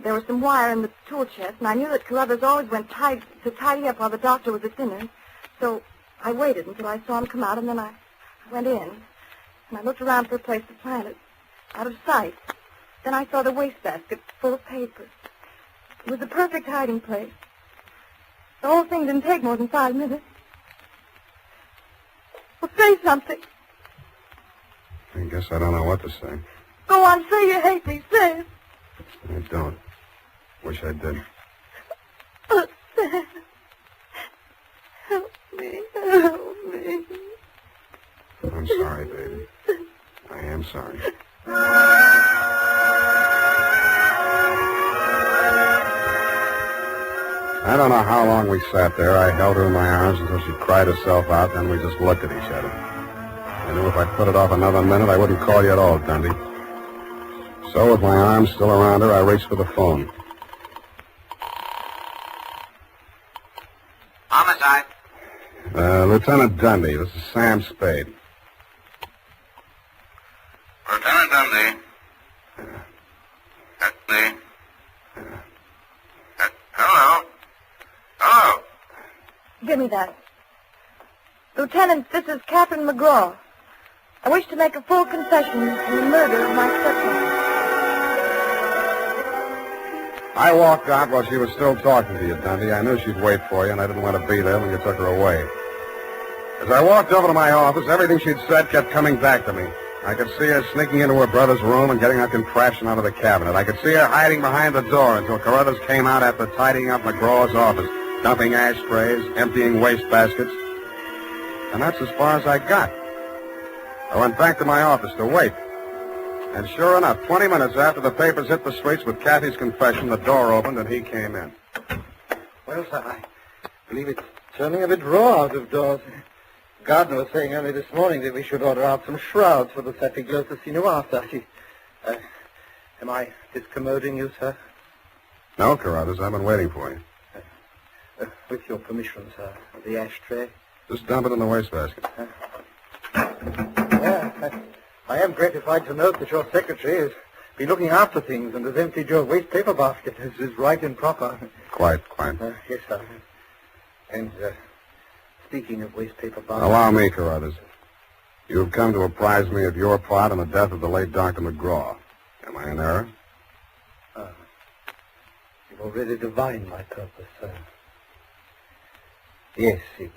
There was some wire in the tool chest, and I knew that Carruthers always went to tidy up while the doctor was at dinner. So I waited until I saw him come out, and then I went in. And I looked around for a place to plant it, out of sight. Then I saw the wastebasket full of papers. It was the perfect hiding place. The whole thing didn't take more than 5 minutes. Well, say something. I guess I don't know what to say. Go on, say you hate me, say it. I don't. Wish I did. Oh, Sam. Help me, help me. I'm sorry, baby. I am sorry. I don't know how long we sat there. I held her in my arms until she cried herself out, then we just looked at each other. I knew if I put it off another minute, I wouldn't call you at all, Dundee. So, with my arms still around her, I reached for the phone. Homicide. Lieutenant Dundee, this is Sam Spade. Lieutenant Dundee. Dundee. Hello. Hello. Give me that. Lieutenant, this is Captain McGraw. I wish to make a full confession in the murder of my stepmother. I walked out while she was still talking to you, Dundee. I knew she'd wait for you, and I didn't want to be there when you took her away. As I walked over to my office, everything she'd said kept coming back to me. I could see her sneaking into her brother's room and getting her contraption out of the cabinet. I could see her hiding behind the door until Carruthers came out after tidying up McGraw's office, dumping ashtrays, emptying wastebaskets. And that's as far as I got. I went back to my office to wait. And sure enough, 20 minutes after the papers hit the streets with Kathy's confession, the door opened and he came in. Well, sir, I believe it's turning a bit raw out of doors. Gardner was saying only this morning that we should order out some shrouds for the Satiglosa Sinuata. Am I discommoding you, sir? No, Carruthers, I've been waiting for you. With your permission, sir. The ashtray? Just dump it in the wastebasket. I am gratified to note that your secretary has been looking after things and has emptied your waste paper basket. This is right and proper. Quite. Yes, sir. And, speaking of waste paper basket... Allow me, Carruthers. You have come to apprise me of your part in the death of the late Dr. McGraw. Am I in error? You've already divined my purpose, sir. Yes, it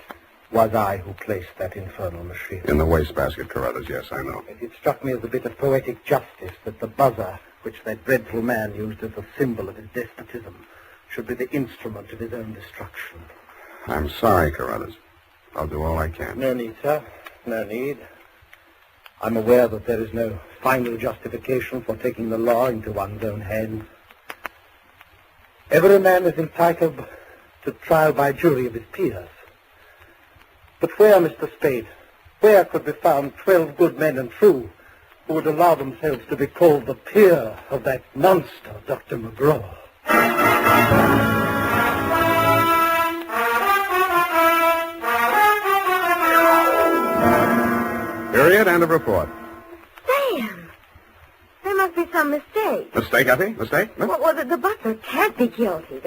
was I who placed that infernal machine. In the wastebasket, Carruthers, yes, I know. It struck me as a bit of poetic justice that the buzzer, which that dreadful man used as a symbol of his despotism, should be the instrument of his own destruction. I'm sorry, Carruthers. I'll do all I can. No need, sir. No need. I'm aware that there is no final justification for taking the law into one's own hands. Every man is entitled to trial by jury of his peers. But where, Mr. Spade, where could be found 12 good men and true who would allow themselves to be called the peer of that monster, Dr. McGraw? Period. End of report. Sam! There must be some mistake. Mistake, Effie? Mistake? Huh? Well, the butler can't be guilty.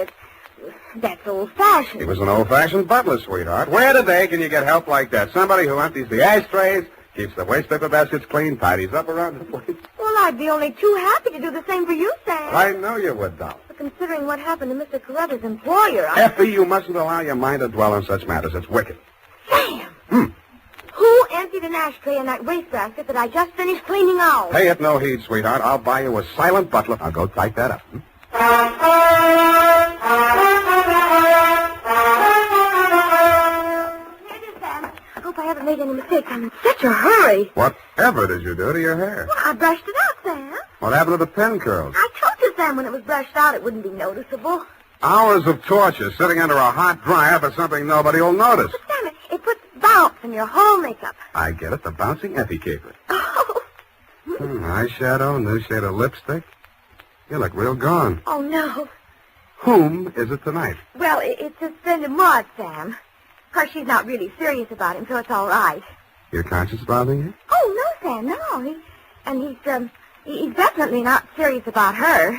That's old-fashioned. He was an old-fashioned butler, sweetheart. Where today can you get help like that? Somebody who empties the ashtrays, keeps the waste paper baskets clean, tidies up around the place. Well, I'd be only too happy to do the same for you, Sam. I know you would, doll. But considering what happened to Mr. Carruthers' employer, Effie, you mustn't allow your mind to dwell on such matters. It's wicked. Sam! Who emptied an ashtray in that wastebasket that I just finished cleaning out? Pay it no heed, sweetheart. I'll buy you a silent butler. I'll go type that up. Here it is, Sam. I hope I haven't made any mistakes. I'm in such a hurry. Whatever did you do to your hair? Well, I brushed it out, Sam. What happened to the pen curls? I told you, Sam, when it was brushed out, it wouldn't be noticeable. Hours of torture sitting under a hot dryer for something nobody will notice. But, Sam, it puts bounce in your whole makeup. I get it. The bouncing Effie caper. Oh. Eyeshadow, new shade of lipstick. You look real gone. Oh, no. Whom is it tonight? Well, it's Suspended Maud, Sam. course, she's not really serious about him, so it's all right. Your conscience bothering you? Oh, no, Sam, no. He's definitely not serious about her.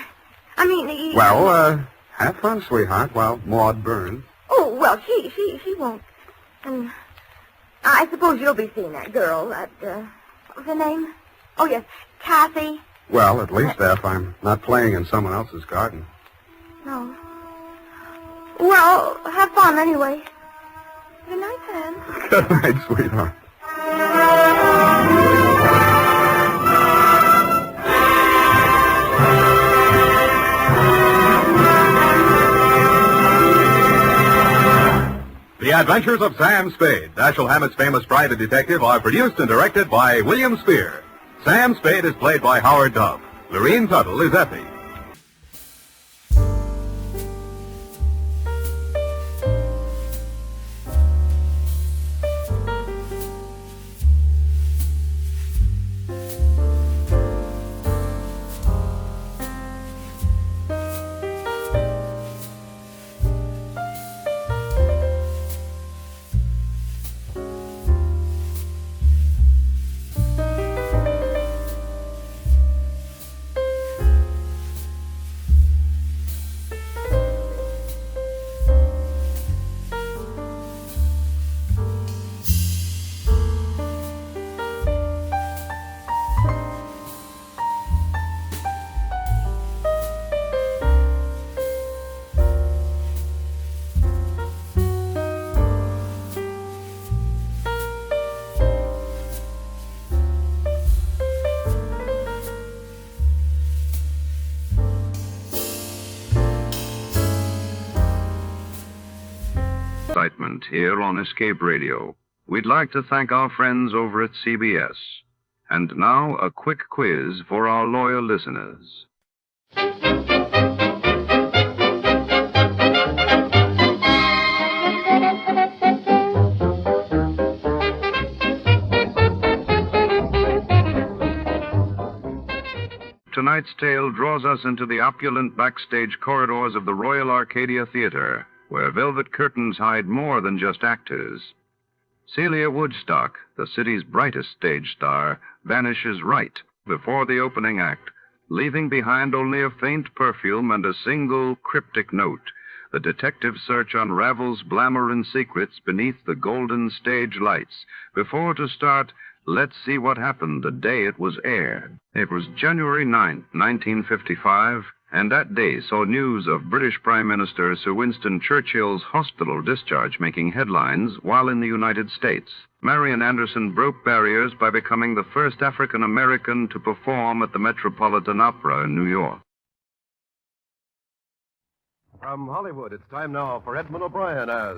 I mean, Well, have fun, sweetheart, while Maud burns. Oh, well, she won't. I suppose you'll be seeing that girl, what was her name? Oh, yes, Kathy. Well, at least if I'm not playing in someone else's garden. No. Well, have fun anyway. Good night, Sam. Good night, sweetheart. The Adventures of Sam Spade, Dashiell Hammett's famous private detective, are produced and directed by William Spear. Sam Spade is played by Howard Duff. Lorene Tuttle is Effie. Excitement here on Escape Radio. We'd like to thank our friends over at CBS. And now, a quick quiz for our loyal listeners. Tonight's tale draws us into the opulent backstage corridors of the Royal Arcadia Theater, where velvet curtains hide more than just actors. Celia Woodstock, the city's brightest stage star, vanishes right before the opening act, leaving behind only a faint perfume and a single cryptic note. The detective's search unravels glamour and secrets beneath the golden stage lights. Before to start, let's see what happened the day it was aired. It was January 9th, 1955, and that day saw news of British Prime Minister Sir Winston Churchill's hospital discharge making headlines while in the United States. Marian Anderson broke barriers by becoming the first African American to perform at the Metropolitan Opera in New York. From Hollywood, it's time now for Edmund O'Brien as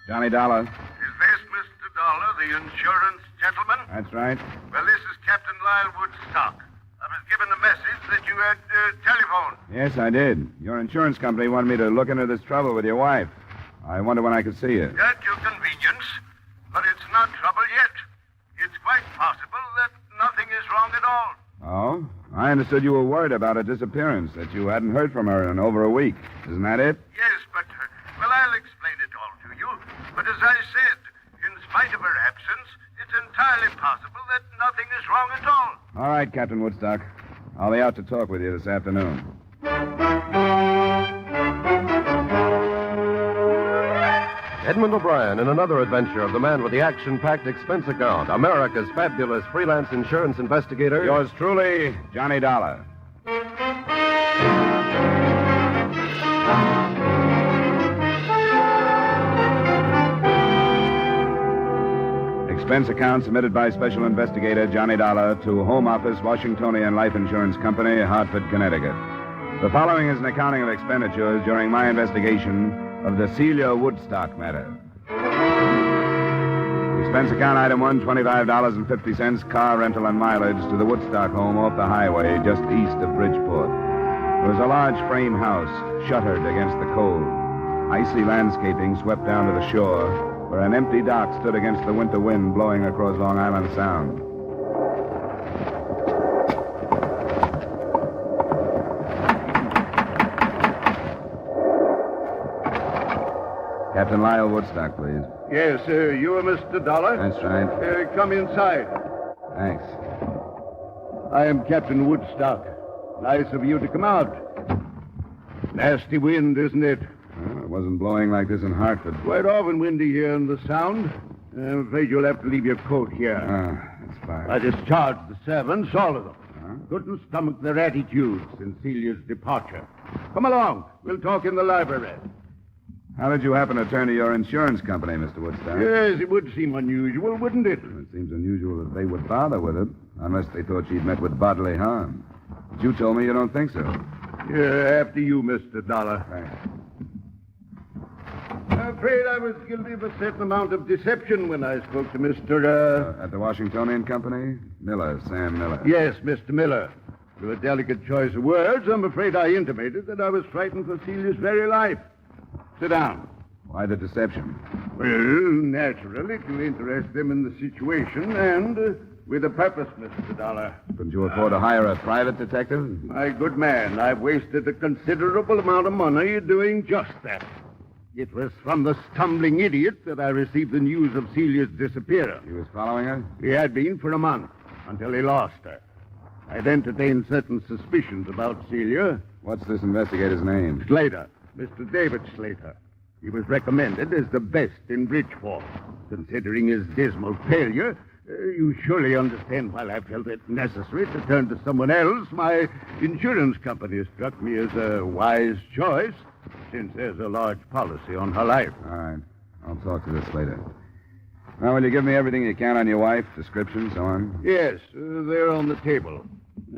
Johnny Dollar. Is this Mr. Dollar, the insurance gentleman? That's right. Well, this is Captain Lyle Woodstock. I was given a message that you had telephoned. Yes, I did. Your insurance company wanted me to look into this trouble with your wife. I wonder when I could see you. At your convenience, but it's not trouble yet. It's quite possible that nothing is wrong at all. Oh? I understood you were worried about her disappearance, that you hadn't heard from her in over a week. Isn't that it? Yes, but, well, I'll explain it all to you. But as I said, in spite of her absence, it's entirely possible that nothing is wrong at all. All right, Captain Woodstock. I'll be out to talk with you this afternoon. Edmund O'Brien in another adventure of the man with the action-packed expense account, America's fabulous freelance insurance investigator. Yours truly, Johnny Dollar. Expense account submitted by Special Investigator Johnny Dollar to Home Office, Washingtonian Life Insurance Company, Hartford, Connecticut. The following is an accounting of expenditures during my investigation of the Celia Woodstock matter. Expense account item 1, $25.50, car rental and mileage to the Woodstock home off the highway just east of Bridgeport. It was a large frame house, shuttered against the cold. Icy landscaping swept down to the shore, where an empty dock stood against the winter wind blowing across Long Island Sound. Captain Lyle Woodstock, please. Yes, you are Mr. Dollar? That's right. Come inside. Thanks. I am Captain Woodstock. Nice of you to come out. Nasty wind, isn't it? Well, it wasn't blowing like this in Hartford. Quite often windy here in the Sound. I'm afraid you'll have to leave your coat here. That's fine. I discharged the servants, all of them. Couldn't stomach their attitudes since Celia's departure. Come along. We'll talk in the library. How did you happen to turn to your insurance company, Mr. Woodstock? Yes, it would seem unusual, wouldn't it? Well, it seems unusual that they would bother with it, unless they thought she'd met with bodily harm. But you told me you don't think so. Yeah, after you, Mr. Dollar. Thanks. I'm afraid I was guilty of a certain amount of deception when I spoke to Mr. At the Washingtonian Company? Miller, Sam Miller. Yes, Mr. Miller. Through a delicate choice of words, I'm afraid I intimated that I was frightened for Celia's very life. Sit down. Why the deception? Well, naturally, to interest them in the situation and with a purpose, Mr. Dollar. Couldn't you afford to hire a private detective? My good man, I've wasted a considerable amount of money doing just that. It was from the stumbling idiot that I received the news of Celia's disappearance. He was following her? He had been for a month, until he lost her. I'd entertained certain suspicions about Celia. What's this investigator's name? Slater. Mr. David Slater. He was recommended as the best in Bridgeport. Considering his dismal failure, you surely understand why I felt it necessary to turn to someone else. My insurance company struck me as a wise choice, since there's a large policy on her life. All right. I'll talk to this later. Now, will you give me everything you can on your wife? Description, so on? Yes, they're on the table.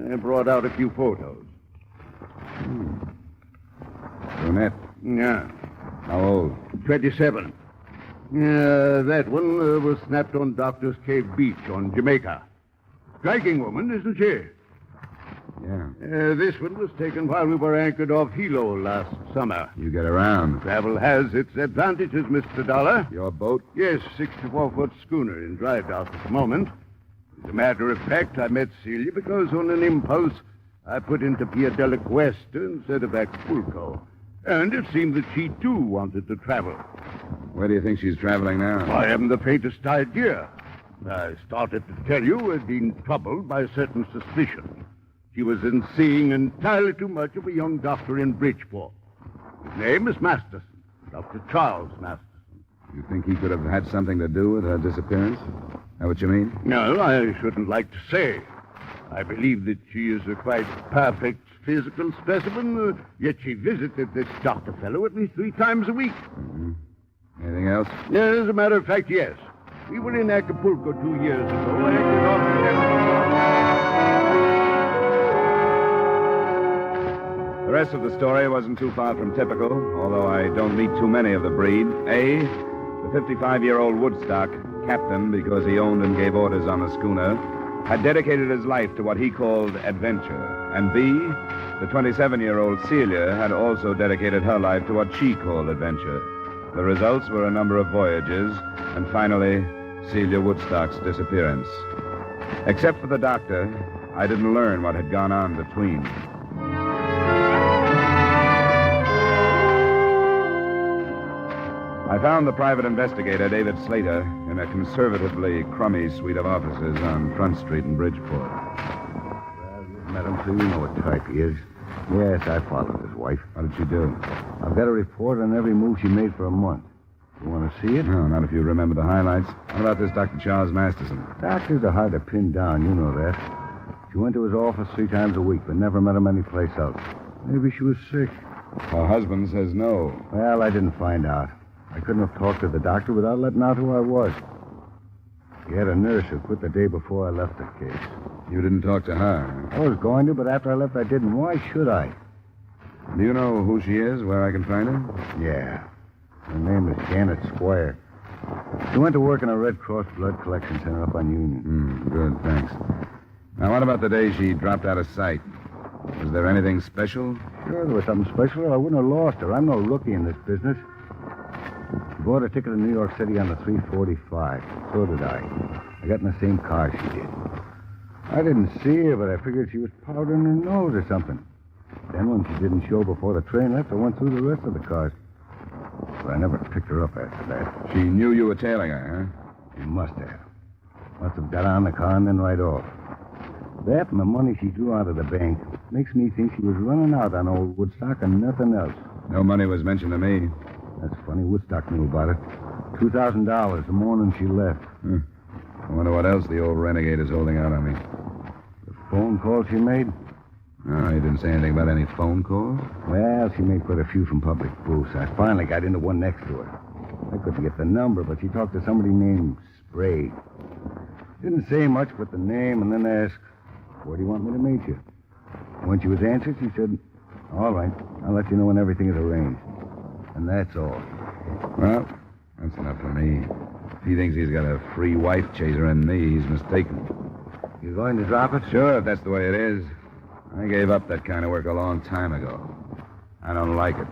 I brought out a few photos. Brunette. Yeah. How old? 27. That one was snapped on Doctor's Cave Beach on Jamaica. Striking woman, isn't she? Yeah. This one was taken while we were anchored off Hilo last summer. You get around. Travel has its advantages, Mr. Dollar. Your boat? Yes, 64-foot schooner in dry dock at the moment. As a matter of fact, I met Celia because on an impulse, I put into Pia del Cuesta instead of Acapulco. And it seemed that she, too, wanted to travel. Where do you think she's traveling now? I haven't the faintest idea. I started to tell you I'd been troubled by a certain suspicion. She was in seeing entirely too much of a young doctor in Bridgeport. His name is Masterson, Dr. Charles Masterson. You think he could have had something to do with her disappearance? Is that what you mean? No, I shouldn't like to say. I believe that she is a quite perfect physical specimen, yet she visited this doctor fellow at least 3 times a week. Mm-hmm. Anything else? As a matter of fact, yes. We were in Acapulco 2 years ago. The rest of the story wasn't too far from typical, although I don't meet too many of the breed. A, the 55-year-old Woodstock, captain because he owned and gave orders on the schooner, had dedicated his life to what he called adventure. And B, the 27-year-old Celia had also dedicated her life to what she called adventure. The results were a number of voyages, and finally, Celia Woodstock's disappearance. Except for the doctor, I didn't learn what had gone on between. I found the private investigator, David Slater, in a conservatively crummy suite of offices on Front Street in Bridgeport. Well, you've met him, so you know what type he is. Yes, I followed his wife. What did she do? I've got a report on every move she made for a month. You want to see it? No, not if you remember the highlights. What about this Dr. Charles Masterson? Doctors are hard to pin down, you know that. She went to his office 3 times a week, but never met him anyplace else. Maybe she was sick. Her husband says no. Well, I didn't find out. I couldn't have talked to the doctor without letting out who I was. He had a nurse who quit the day before I left the case. You didn't talk to her? I was going to, but after I left, I didn't. Why should I? Do you know who she is, where I can find her? Yeah. Her name is Janet Squire. She went to work in a Red Cross blood collection center up on Union. Good, thanks. Now, what about the day she dropped out of sight? Was there anything special? Sure, there was something special, or I wouldn't have lost her. I'm no rookie in this business. She bought a ticket to New York City on the 3:45. So did I. I got in the same car she did. I didn't see her, but I figured she was powdering her nose or something. Then when she didn't show before the train left, I went through the rest of the cars. but I never picked her up after that. She knew you were tailing her, She must have. Must have got on the car and then right off. That and the money she drew out of the bank makes me think she was running out on old Woodstock and nothing else. huh? No money was mentioned to me. That's funny. Woodstock knew about it. $2,000 the morning she left. I wonder what else the old renegade is holding out on me. The phone call she made? No, he didn't say anything about any phone calls. Well, she made quite a few from public booths. I finally got into one next to her. I couldn't get the number, but she talked to somebody named Spade. Didn't say much but the name, and then asked, "Where do you want me to meet you?" When she was answered, she said, "All right, I'll let you know when everything is arranged." And that's all. Well, that's enough for me. If he thinks he's got a free wife chaser in me, he's mistaken. You going to drop it? Sure, if that's the way it is. I gave up that kind of work a long time ago. I don't like it.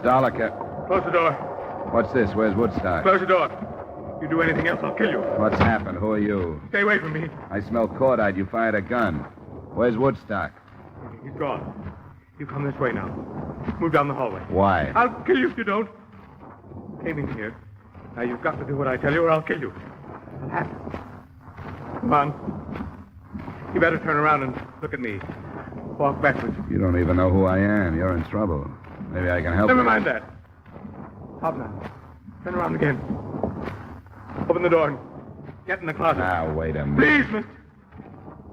Dollar Close the door. What's this? Where's Woodstock? Close the door. If you do anything else, I'll kill you. What's happened? Who are you? Stay away from me. I smell cordite. You fired a gun. Where's Woodstock? He's gone. You come this way now. Move down the hallway. Why? I'll kill you if you don't. Came in here. Now you've got to do what I tell you or I'll kill you. I'll have to. Come on. You better turn around and look at me. Walk backwards. You don't even know who I am. You're in trouble. Maybe I can help you. Never mind that. Hop now. Turn around again. Open the door and get in the closet. Now, wait a minute. Please, mister.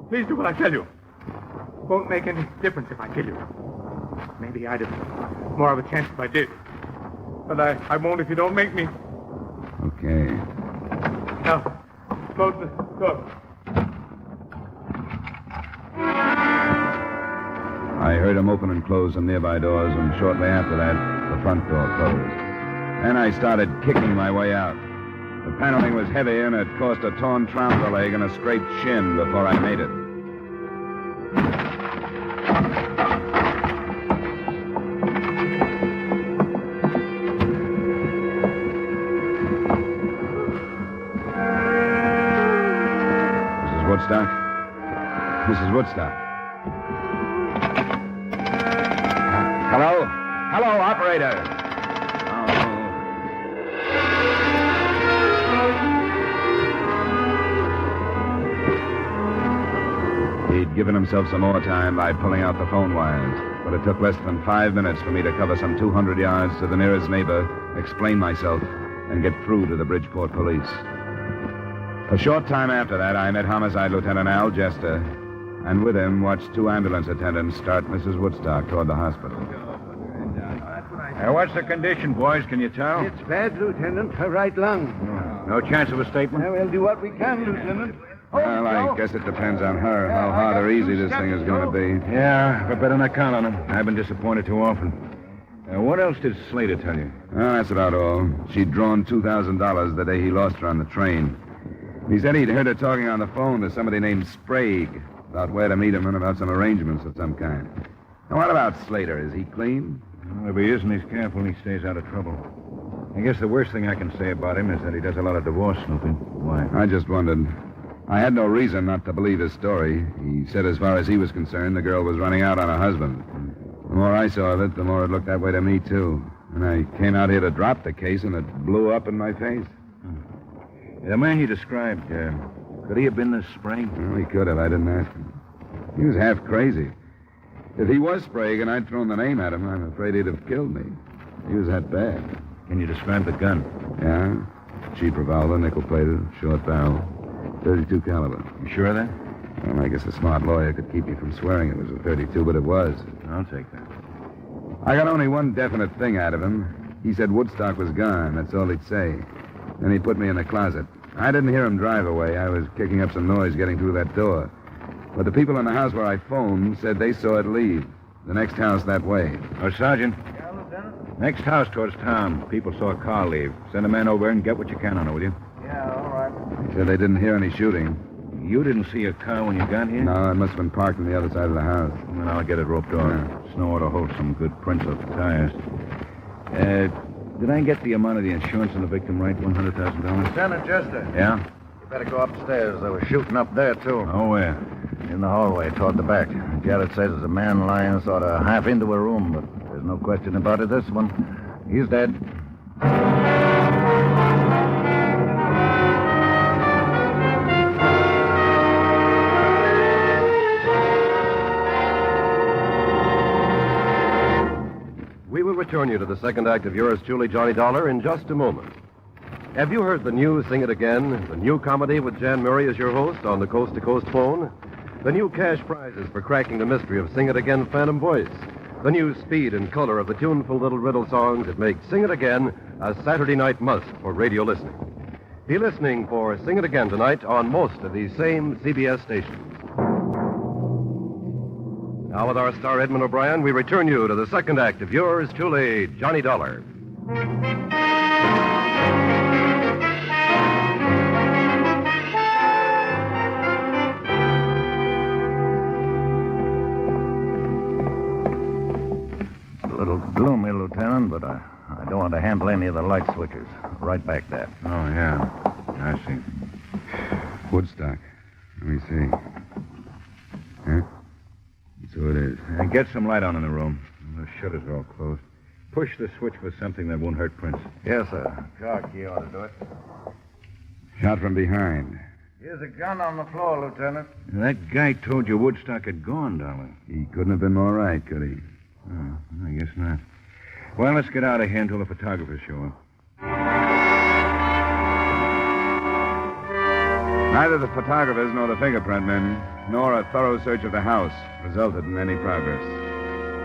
Please do what I tell you. Won't make any difference if I kill you. Maybe I'd have more of a chance if I did. But I won't if you don't make me. Okay. Now, close the door. I heard him open and close some nearby doors, and shortly after that, the front door closed. Then I started kicking my way out. The paneling was heavy, and it caused a torn trouser leg and a scraped shin before I made it. Mrs. Woodstock? Mrs. Woodstock? Hello? Hello, operator. He'd given himself some more time by pulling out the phone wires, but it took less than 5 minutes for me to cover some 200 yards to the nearest neighbor, explain myself, and get through to the Bridgeport police. A short time after that, I met Homicide Lieutenant Al Jester, and with him watched two ambulance attendants start Mrs. Woodstock toward the hospital. What's the condition, boys? Can you tell? It's bad, Lieutenant. Her right lung. No chance of a statement? We'll do what we can, Lieutenant. Well, I guess it depends on her, how hard or easy this thing is going to be. Yeah, but better not count on him. I've been disappointed too often. What else did Slater tell you? Oh, that's about all. She'd drawn $2,000 the day he lost her on the train. He said he'd heard her talking on the phone to somebody named Sprague about where to meet him and about some arrangements of some kind. Now, what about Slater? Is he clean? Well, if he isn't, he's careful and he stays out of trouble. I guess the worst thing I can say about him is that he does a lot of divorce snooping. Why? I just wondered. I had no reason not to believe his story. He said as far as he was concerned, the girl was running out on her husband. The more I saw of it, the more it looked that way to me, too. And I came out here to drop the case, and it blew up in my face. The man you described, could he have been this Sprague? Well, he could have. I didn't ask him. He was half crazy. If he was Sprague and I'd thrown the name at him, I'm afraid he'd have killed me. He was that bad. Can you describe the gun? Yeah. Cheap revolver, nickel-plated, short barrel, 32 caliber. You sure of that? Well, I guess a smart lawyer could keep me from swearing it was a 32, but it was. I'll take that. I got only one definite thing out of him. He said Woodstock was gone. That's all he'd say. Then he put me in the closet. I didn't hear him drive away. I was kicking up some noise getting through that door. But the people in the house where I phoned said they saw it leave. The next house that way. Oh, Sergeant. Yeah, Lieutenant? Next house towards town. People saw a car leave. Send a man over and get what you can on it, will you? Yeah, all right. They said they didn't hear any shooting. You didn't see a car when you got here? No, it must have been parked on the other side of the house. Then I'll get it roped off. Yeah. Snow ought to hold some good prints off the tires. Did I get the amount of the insurance on the victim right? $100,000? Lieutenant Jester. Yeah? You better go upstairs. They were shooting up there, too. Oh, where? In the hallway toward the back. Jared says there's a man lying sort of half into a room, but there's no question about it. This one, he's dead. We will return you to the second act of yours truly, Johnny Dollar, in just a moment. Have you heard the new Sing It Again, the new comedy with Jan Murray as your host on the Coast to Coast phone? The new cash prizes for cracking the mystery of Sing It Again Phantom Voice. The new speed and color of the tuneful little riddle songs that make Sing It Again a Saturday night must for radio listening. Be listening for Sing It Again tonight on most of these same CBS stations. Now, with our star Edmund O'Brien, we return you to the second act of yours truly, Johnny Dollar. A little gloomy, Lieutenant, but I don't want to handle any of the light switches. Right back there. Oh, yeah. I see. Woodstock. Let me see. Huh? So it is. Get some light on in the room. The shutters are all closed. Push the switch for something that won't hurt Prince. Yes, sir. Carque, you ought to do it. Shot from behind. Here's a gun on the floor, Lieutenant. That guy told you Woodstock had gone, Dollar. He couldn't have been more right, could he? Oh, I guess not. Well, let's get out of here until the photographers show up. Neither the photographers nor the fingerprint men, nor a thorough search of the house resulted in any progress.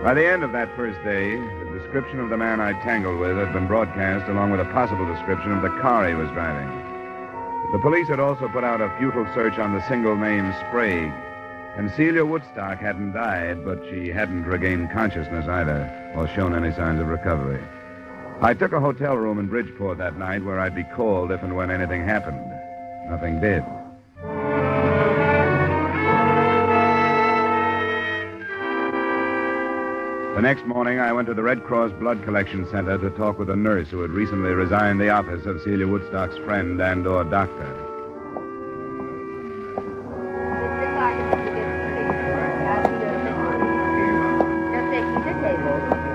By the end of that first day, the description of the man I tangled with had been broadcast, along with a possible description of the car he was driving. The police had also put out a futile search on the single name Sprague. And Celia Woodstock hadn't died, but she hadn't regained consciousness either, or shown any signs of recovery. I took a hotel room in Bridgeport that night where I'd be called if and when anything happened. Nothing did. The next morning, I went to the Red Cross Blood Collection Center to talk with a nurse who had recently resigned the office of Celia Woodstock's friend and/or doctor.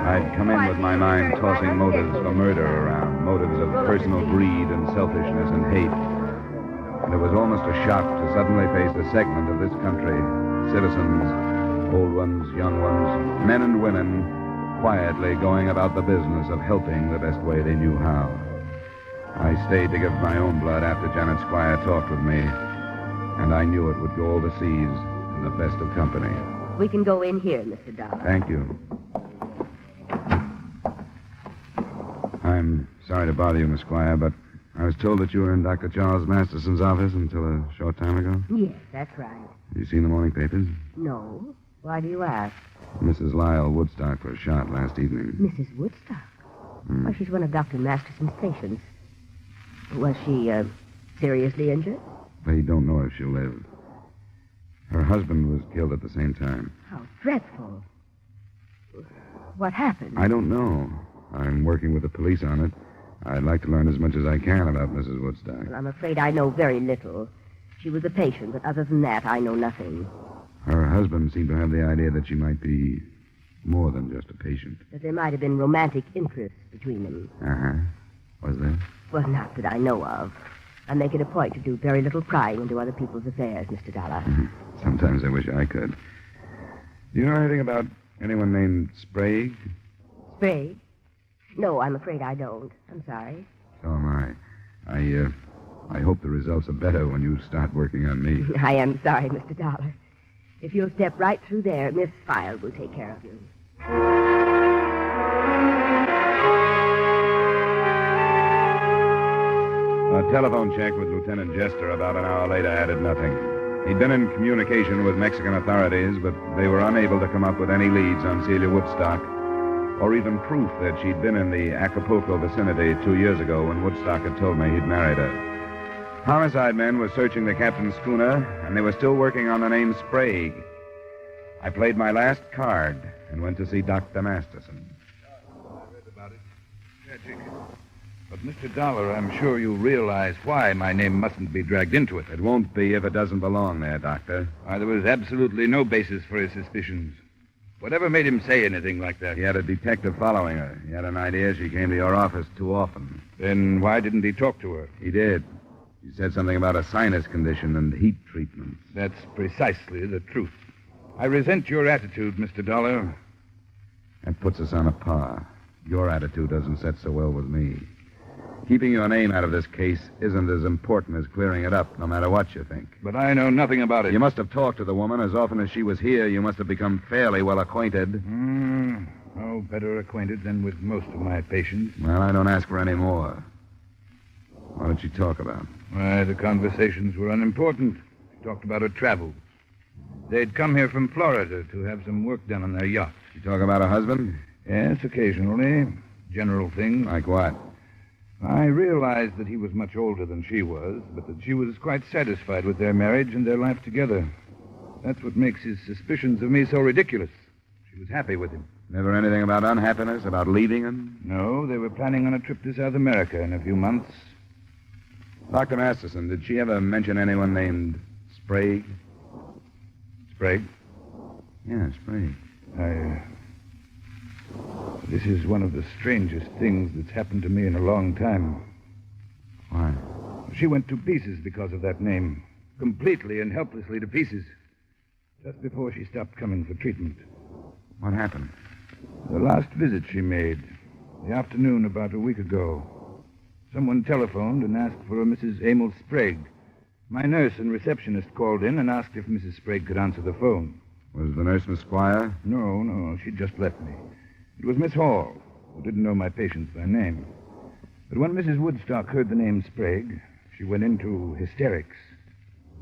I'd come in with my mind tossing motives for murder around, motives of personal greed and selfishness and hate. And it was almost a shock to suddenly face a segment of this country, citizens, old ones, young ones, men and women, quietly going about the business of helping the best way they knew how. I stayed to give my own blood after Janet Squire talked with me, and I knew it would go overseas in the best of company. We can go in here, Mr. Dollar. Thank you. I'm sorry to bother you, Miss Squire, but I was told that you were in Dr. Charles Masterson's office until a short time ago. Yes, that's right. Have you seen the morning papers? No. Why do you ask? Mrs. Lyle Woodstock was shot last evening. Mrs. Woodstock? Well, she's one of Dr. Masterson's patients. Was she, seriously injured? They don't know if she'll live. Her husband was killed at the same time. How dreadful. What happened? I don't know. I'm working with the police on it. I'd like to learn as much as I can about Mrs. Woodstock. Well, I'm afraid I know very little. She was a patient, but other than that, I know nothing. Her husband seemed to have the idea that she might be more than just a patient. That there might have been romantic interest between them. Uh-huh. Was there? Well, not that I know of. I make it a point to do very little prying into other people's affairs, Mr. Dollar. Sometimes I wish I could. Do you know anything about anyone named Sprague? Sprague? No, I'm afraid I don't. I'm sorry. So am I. I hope the results are better when you start working on me. I am sorry, Mr. Dollar. If you'll step right through there, Miss File will take care of you. A telephone check with Lieutenant Jester about an hour later added nothing. He'd been in communication with Mexican authorities, but they were unable to come up with any leads on Celia Woodstock, or even proof that she'd been in the Acapulco vicinity 2 years ago when Woodstock had told me he'd married her. Homicide men were searching the captain's schooner, and they were still working on the name Sprague. I played my last card and went to see Dr. Masterson. I read about it. Tragic. But, Mr. Dollar, I'm sure you realize why my name mustn't be dragged into it. It won't be if it doesn't belong there, Doctor. There was absolutely no basis for his suspicions. Whatever made him say anything like that? He had a detective following her. He had an idea she came to your office too often. Then why didn't he talk to her? He did. He said something about a sinus condition and heat treatment. That's precisely the truth. I resent your attitude, Mr. Dollar. That puts us on a par. Your attitude doesn't set so well with me. Keeping your name out of this case isn't as important as clearing it up, no matter what you think. But I know nothing about it. You must have talked to the woman. As often as she was here, you must have become fairly well acquainted. Better acquainted than with most of my patients. Well, I don't ask for any more. What did she talk about? Why, the conversations were unimportant. She talked about her travels. They'd come here from Florida to have some work done on their yacht. She talk about her husband? Yes, occasionally. General things. Like what? I realized that he was much older than she was, but that she was quite satisfied with their marriage and their life together. That's what makes his suspicions of me so ridiculous. She was happy with him. Never anything about unhappiness, about leaving him? No, they were planning on a trip to South America in a few months. Dr. Masterson, did she ever mention anyone named Sprague? Sprague? Yeah, Sprague. This is one of the strangest things that's happened to me in a long time. Why? She went to pieces because of that name. Completely and helplessly to pieces. Just before she stopped coming for treatment. What happened? The last visit she made, the afternoon about a week ago. Someone telephoned and asked for a Mrs. Emil Sprague. My nurse and receptionist called in and asked if Mrs. Sprague could answer the phone. Was the nurse Miss Squire? No, she'd just left me. It was Miss Hall, who didn't know my patients by name. But when Mrs. Woodstock heard the name Sprague, she went into hysterics.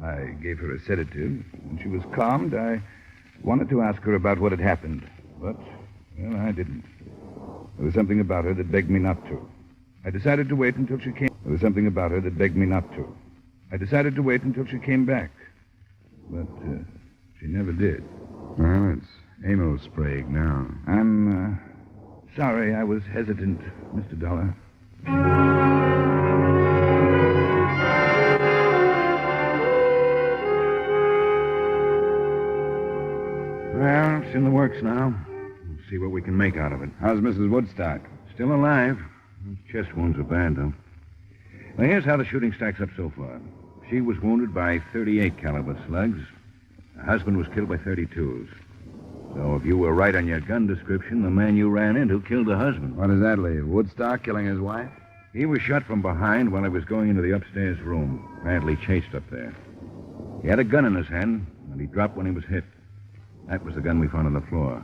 I gave her a sedative. When she was calmed, I wanted to ask her about what had happened. But, well, I didn't. There was something about her that begged me not to. I decided to wait until she came. There was something about her that begged me not to. I decided to wait until she came back. But she never did. Well, it's Emil Sprague now. I'm sorry I was hesitant, Mr. Dollar. Well, it's in the works now. We'll see what we can make out of it. How's Mrs. Woodstock? Still alive. Chest wounds are bad, though. Now, here's how the shooting stacks up so far. She was wounded by 38 caliber slugs. Her husband was killed by 32s. So if you were right on your gun description, the man you ran into killed the husband. What does that leave? Woodstock killing his wife? He was shot from behind while he was going into the upstairs room. Badly chased up there. He had a gun in his hand, and he dropped when he was hit. That was the gun we found on the floor.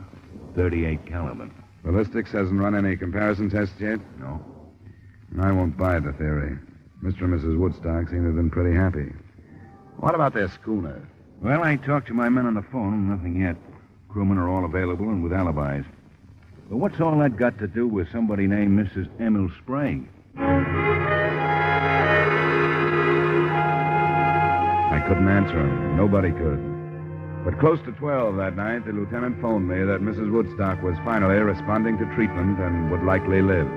38 caliber. Ballistics hasn't run any comparison tests yet? No. I won't buy the theory. Mr. and Mrs. Woodstock seem to have been pretty happy. What about their schooner? Well, I talked to my men on the phone. Nothing yet. Crewmen are all available and with alibis. But what's all that got to do with somebody named Mrs. Emil Sprague? I couldn't answer him. Nobody could. But close to 12 that night, the lieutenant phoned me that Mrs. Woodstock was finally responding to treatment and would likely live.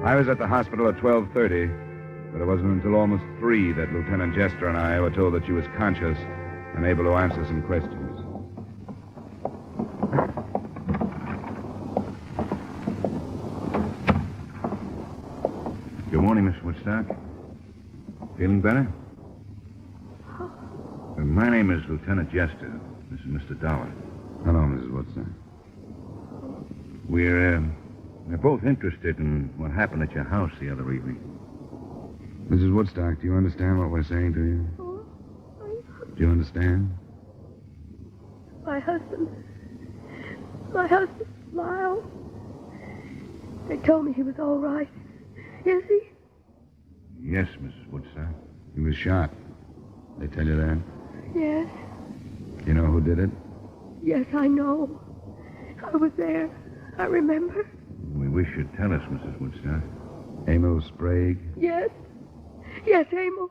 I was at the hospital at 12:30, but it wasn't until almost 3 that Lieutenant Jester and I were told that she was conscious and able to answer some questions. Good morning, Miss Woodstock. Feeling better? My name is Lieutenant Jester. This is Mr. Dollar. Hello, Mrs. Woodstock. We're both interested in what happened at your house the other evening. Mrs. Woodstock, do you understand what we're saying to you? Do you understand? My husband, Lyle. They told me he was all right. Is he? Yes, Mrs. Woodstock. He was shot. They tell you that? Yes. You know who did it? Yes, I know. I was there. I remember. We wish you'd tell us, Mrs. Woodstock. Emil Sprague? Yes. Yes, Emil.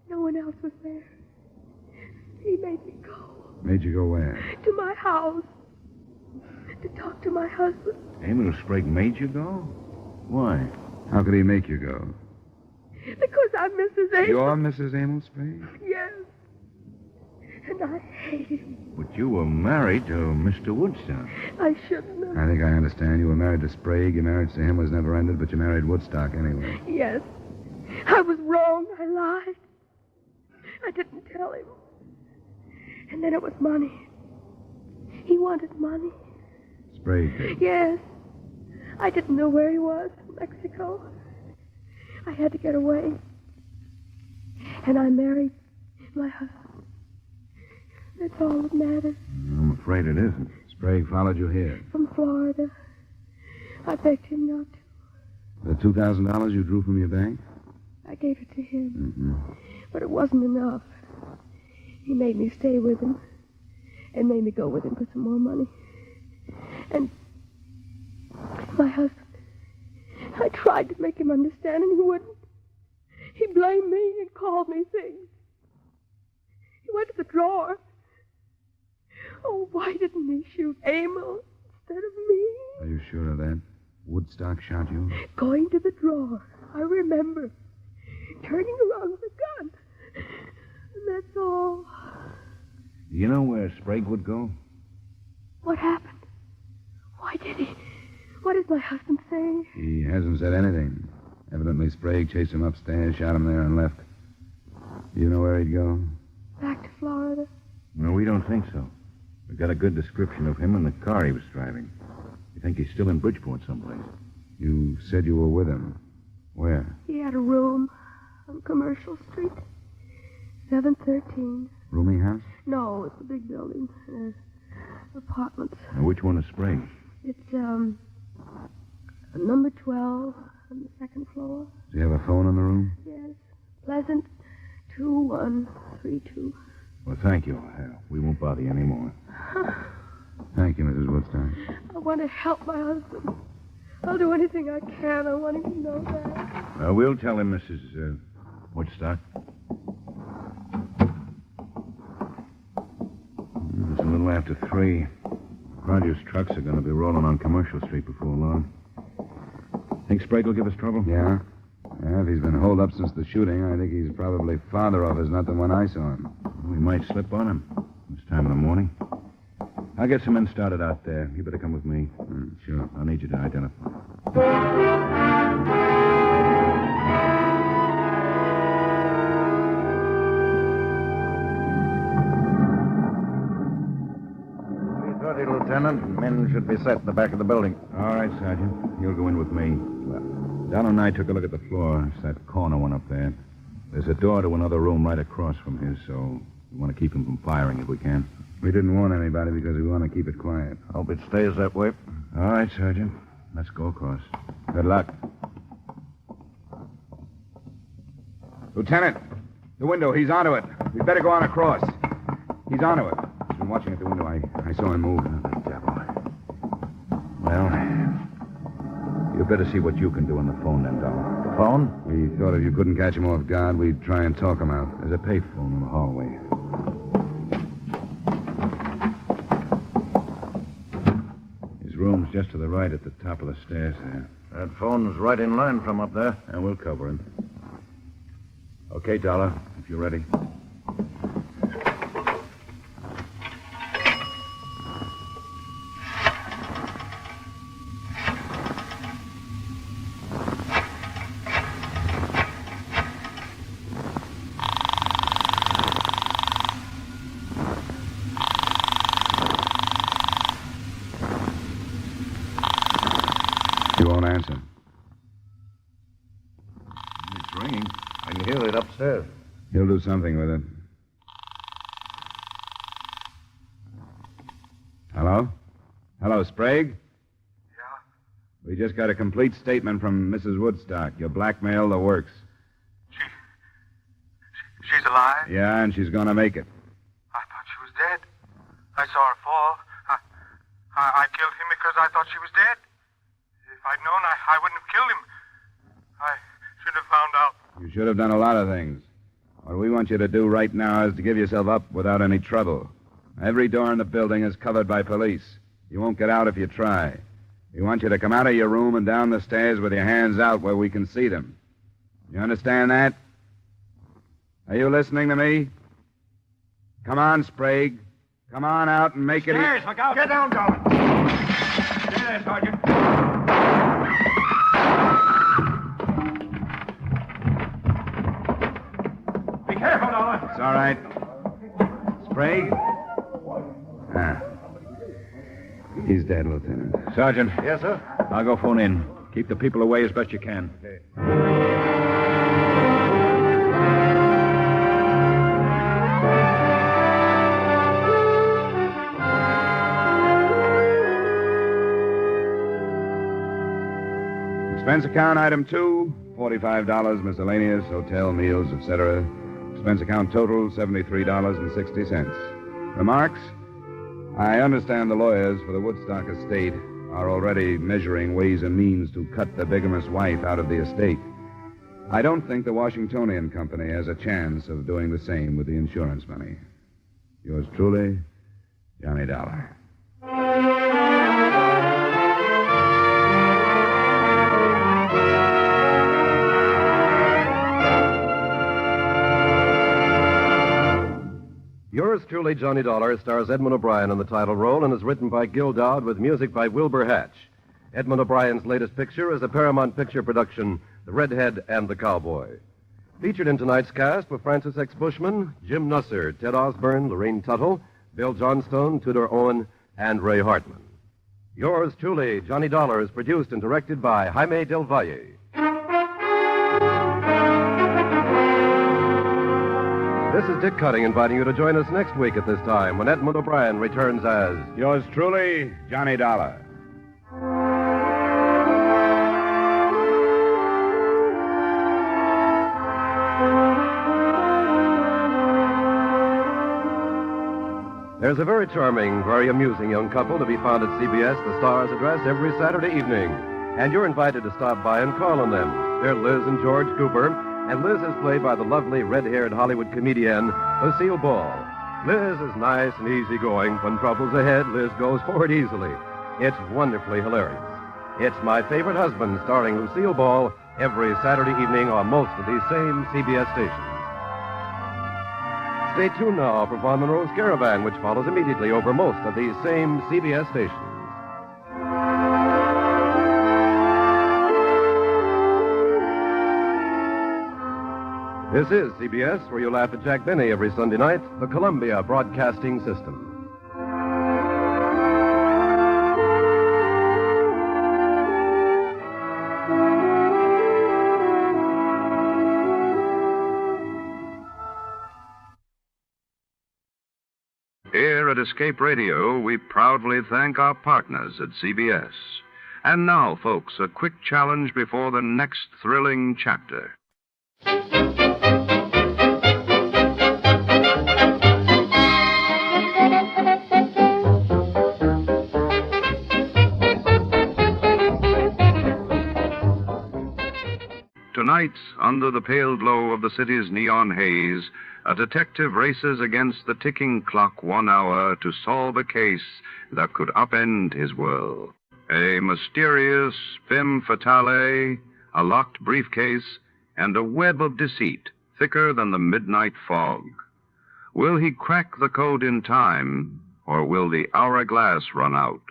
No one else was there. He made me go. Made you go where? To my house. To talk to my husband. Emil Sprague made you go? Why? How could he make you go? Because I'm Mrs. Amos. You're Mrs. Emil Sprague? Yes. And I hate him. But you were married to Mr. Woodstock. I shouldn't have. I think I understand. You were married to Sprague. Your marriage to him was never ended, but you married Woodstock anyway. Yes. I was wrong. I lied. I didn't tell him. And then it was money. He wanted money. Sprague did? Yes. I didn't know where he was. Mexico. I had to get away. And I married my husband. That's all that matters. I'm afraid it isn't. Sprague followed you here. From Florida. I begged him not to. The $2,000 you drew from your bank? I gave it to him. Mm-hmm. But it wasn't enough. He made me stay with him. And made me go with him for some more money. And my husband, I tried to make him understand, and he wouldn't. He blamed me and called me things. He went to the drawer. Oh, why didn't he shoot Emil instead of me? Are you sure of that? Woodstock shot you? Going to the drawer. I remember. Turning around with a gun. And that's all. Do you know where Sprague would go? What happened? Why did he? What did my husband say? He hasn't said anything. Evidently, Sprague chased him upstairs, shot him there, and left. Do you know where he'd go? Back to Florida. No, we don't think so. We've got a good description of him and the car he was driving. We think he's still in Bridgeport someplace. You said you were with him. Where? He had a room on Commercial Street. 713. Rooming house? No, it's a big building. Apartments. Now, which one is Sprague? It's, number 12 on the second floor. Do you have a phone in the room? Yes. Pleasant 2132. Well, thank you. We won't bother you anymore. Thank you, Mrs. Woodstock. I want to help my husband. I'll do anything I can. I want him to know that. We'll tell him, Mrs. Woodstock. It's a little after 3. Rogers' trucks are going to be rolling on Commercial Street before long. Think Sprague will give us trouble? Yeah? Yeah, if he's been holed up since the shooting, I think he's probably farther off as not the one I saw him. We might slip on him this time in the morning. I'll get some men started out there. You better come with me. Sure. I'll need you to identify. Lieutenant. Men should be set in the back of the building. All right, Sergeant. You'll go in with me. Don and I took a look at the floor. It's that corner one up there. There's a door to another room right across from his, so we want to keep him from firing if we can. We didn't warn anybody because we want to keep it quiet. Hope it stays that way. All right, Sergeant. Let's go across. Good luck. Lieutenant, the window. He's onto it. We'd better go on across. He's onto it. He's been watching at the window. I saw him move. Well, you better see what you can do on the phone then, Dollar. The phone? We thought if you couldn't catch him off guard, we'd try and talk him out. There's a payphone in the hallway. His room's just to the right at the top of the stairs there. That phone's right in line from up there. And we'll cover him. Okay, Dollar, if you're ready. You won't answer. It's ringing. I can hear it upstairs. He'll do something with it. Hello? Hello, Sprague? Yeah? We just got a complete statement from Mrs. Woodstock. You blackmailed the works. She's alive? Yeah, and she's gonna make it. I thought she was dead. I saw her fall. I killed him because I thought she was dead. If I'd known, I wouldn't have killed him. I should have found out. You should have done a lot of things. What we want you to do right now is to give yourself up without any trouble. Every door in the building is covered by police. You won't get out if you try. We want you to come out of your room and down the stairs with your hands out where we can see them. You understand that? Are you listening to me? Come on, Sprague. Come on out and make it... Stairs, look out. Get down, Dollar. Stay there, Sergeant. Be careful, Dollar. It's all right. Sprague? Ah. He's dead, Lieutenant. Sergeant. Yes, sir? I'll go phone in. Keep the people away as best you can. Okay. Expense account item 2, $45, miscellaneous, hotel, meals, etc. Expense account total, $73.60. Remarks? I understand the lawyers for the Woodstock estate are already measuring ways and means to cut the bigamous wife out of the estate. I don't think the Washingtonian Company has a chance of doing the same with the insurance money. Yours truly, Johnny Dollar. Yours truly, Johnny Dollar, stars Edmund O'Brien in the title role and is written by Gil Doud with music by Wilbur Hatch. Edmund O'Brien's latest picture is a Paramount Picture production, The Redhead and the Cowboy. Featured in tonight's cast were Francis X. Bushman, Jim Nusser, Ted Osborne, Lorraine Tuttle, Bill Johnstone, Tudor Owen, and Ray Hartman. Yours truly, Johnny Dollar, is produced and directed by Jaime Del Valle. This is Dick Cutting inviting you to join us next week at this time when Edmund O'Brien returns as... Yours truly, Johnny Dollar. There's a very charming, very amusing young couple to be found at CBS, the Star's address, every Saturday evening. And you're invited to stop by and call on them. They're Liz and George Cooper. And Liz is played by the lovely red-haired Hollywood comedian, Lucille Ball. Liz is nice and easygoing. When trouble's ahead, Liz goes for it easily. It's wonderfully hilarious. It's My Favorite Husband, starring Lucille Ball, every Saturday evening on most of these same CBS stations. Stay tuned now for Von Monroe's Caravan, which follows immediately over most of these same CBS stations. This is CBS, where you laugh at Jack Benny every Sunday night, the Columbia Broadcasting System. Here at Escape Radio, we proudly thank our partners at CBS. And now, folks, a quick challenge before the next thrilling chapter. Tonight, under the pale glow of the city's neon haze, a detective races against the ticking clock 1 hour to solve a case that could upend his world. A mysterious femme fatale, a locked briefcase, and a web of deceit thicker than the midnight fog. Will he crack the code in time, or will the hourglass run out?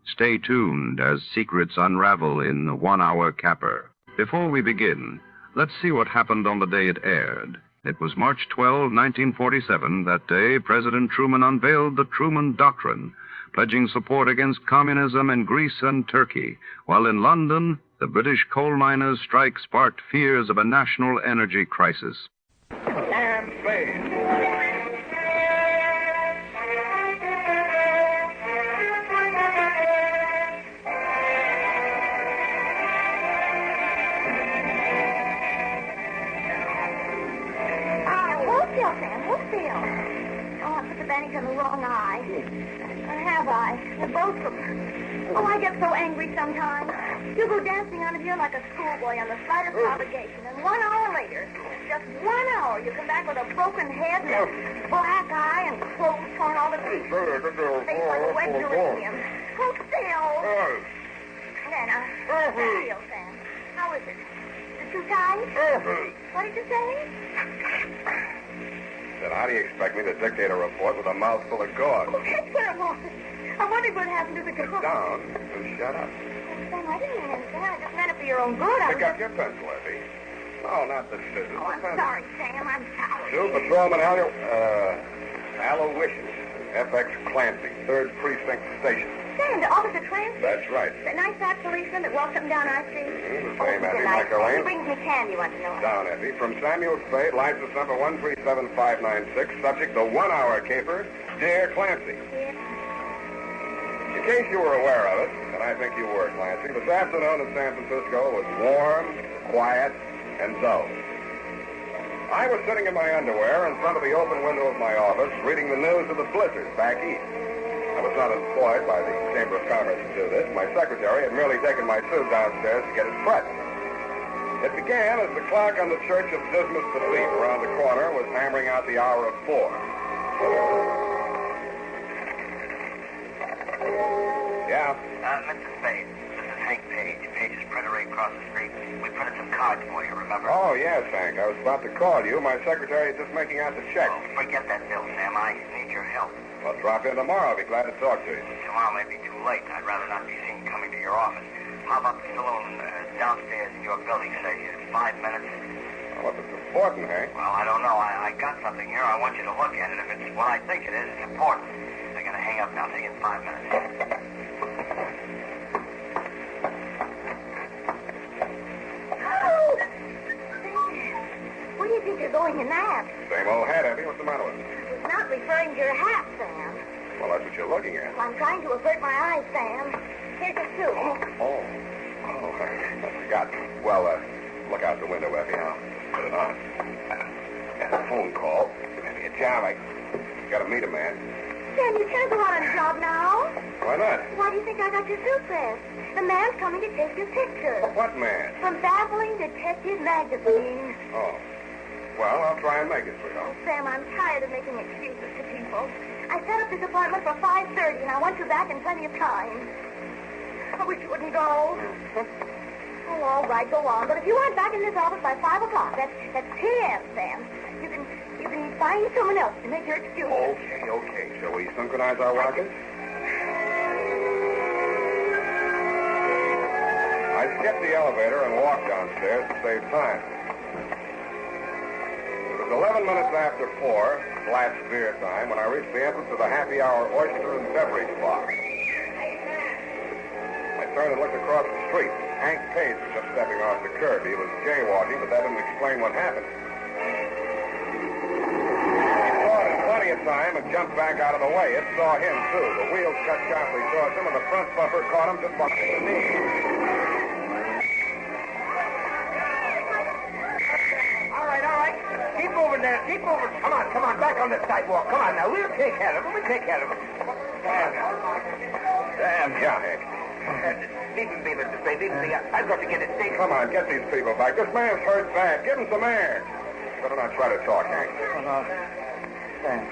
Stay tuned as secrets unravel in the 1 Hour Caper. Before we begin, let's see what happened on the day it aired. It was March 12, 1947. That day, President Truman unveiled the Truman Doctrine, pledging support against communism in Greece and Turkey, while in London, the British coal miners' strike sparked fears of a national energy crisis. Sam Spade. On the wrong eye. Or have I? Both of them. Oh, I get so angry sometimes. You go dancing out of here like a schoolboy on the slightest provocation, and 1 hour later, just 1 hour, you come back with a broken head and a black eye and clothes torn all to pieces. Face like a wet geranium. Hold still. Then, Ariel, Sam, how is it? Is it too tight? What did you say? Said, how do you expect me to dictate a report with a mouthful of gauze? Oh, that's what it was. I wondered what happened to the girl. Sit down and shut up. Sam, I didn't mean anything. I just meant it for your own good. Pick up your pencil, Effie. No, not the scissors. Oh, I'm sorry, Sam. I'm sorry. Two Patrolman Aloysius, FX Clancy, 3rd Precinct Station. Sam, the officer Clancy? That's right. The nice fat policeman that walks up and down our street? The same, Effie He McElwain. brings me candy once in a while. Down, Effie. From Samuel Spade, license number 137596, subject the 1 hour caper, Dear Clancy. In case you were aware of it, and I think you were, Clancy, this afternoon in San Francisco was warm, quiet, and dull. I was sitting in my underwear in front of the open window of my office, reading the news of the blizzard back east. I was not employed by the Chamber of Commerce to do this. My secretary had merely taken my suit downstairs to get it pressed. It began as the clock on the Church of Dismas Philippe around the corner was hammering out the hour of 4. Yeah? Mr. Spade, this is Hank Page. Page's printer right across the street. We printed some cards for you, remember? Oh, yes, Hank. I was about to call you. My secretary is just making out the check. Oh, forget that bill, Sam. I need your help. Well, drop in tomorrow. I'll be glad to talk to you. Tomorrow may be too late. I'd rather not be seen coming to your office. How about the saloon downstairs in your building, say, 5 minutes? Well, if it's important, Hank. Well, I don't know. I got something here. I want you to look at it. If it's what I think it is, it's important. I gotta hang up now. See you in 5 minutes. Where do you think you're going in that? Same old hat, Effie. What's the matter with it? I was not referring to your hat, Sam. Well, that's what you're looking at. I'm trying to avert my eyes, Sam. Here's your suit. Oh, I forgot. Well, look out the window, Effie. I'll put it on. Got a phone call. Maybe a job. I got to meet a man. Sam, you can't go out on a job now. Why not? Why do you think I got your suit pressed? The man's coming to take your picture. What man? From Baffling Detective Magazine. Oh. Well, I'll try and make it for you. Oh, Sam, I'm tired of making excuses to people. I set up this appointment for 5:30, and I want you back in plenty of time. I wish you wouldn't go. Oh, all right, go on. But if you aren't back in this office by 5 o'clock, that's 10, Sam. You can find someone else to make your excuse. Okay. Shall we synchronize our watches? I skipped the elevator and walked downstairs to save time. It was 11 minutes after 4, last beer time, when I reached the entrance of the happy hour oyster and beverage bar. I turned and looked across the street. Hank Page was just stepping off the curb. He was jaywalking, but that didn't explain what happened. He saw it in plenty of time and jumped back out of the way. It saw him, too. The wheels cut sharply towards him, and the front bumper caught him just behind the knee. All right. Keep moving there. Keep moving. Come on. Back on the sidewalk. Come on now. We'll take care of him. Sam. Yeah, Hank. Leave him be, Mr. Spade. Leave him be. I've got to get it safe. Come on, get these people back. This man's hurt bad. Give him some air. Better not try to talk, Hank. Oh, no. Sam.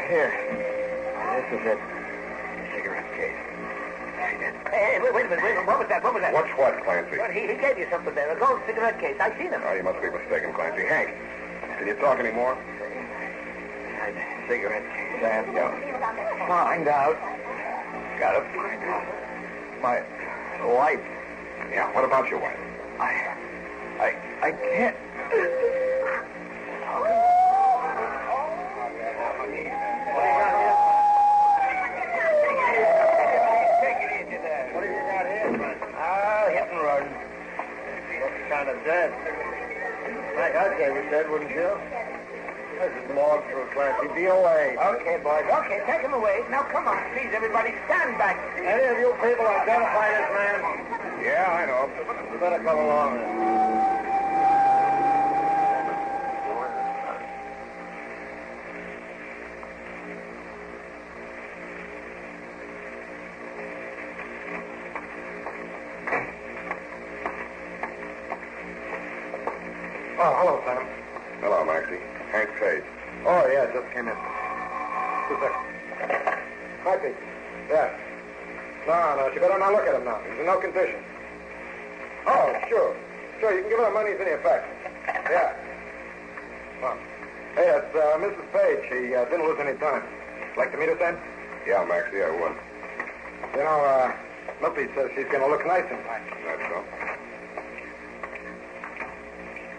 Here. This is it. Cigarette case. Hey, wait a minute. What was that? What's what, Clancy? Well, he gave you something there. A gold cigarette case. I seen him. Oh, you must be mistaken, Clancy. Hank, can you talk anymore? Cigarette case, Sam. Yeah. Find out. Gotta find out. My wife. Yeah, what about your wife? I can't. Hit and run. Looks kind of dead. Like I'd say we're dead, wouldn't you? This is log for a Clancy. DOA. Okay, boys. Okay, take him away. Now, come on. Please, everybody, stand back. Any of you people identify this man? Yeah, I know. You better come along then. Oh, hello, Sam. Hello, Maxie. Hank Page. Oh, yeah, just came in. 2 seconds. Maxie. Yeah. No, she better not look at him now. He's in no condition. Oh, sure. Sure, you can give her the money. It's in your pack. Yeah. Well, hey, it's Mrs. Page. She didn't lose any time. Like to meet her, Sam? Yeah, Maxie, I would. You know, Lippy says she's going to look nice in time. That's so.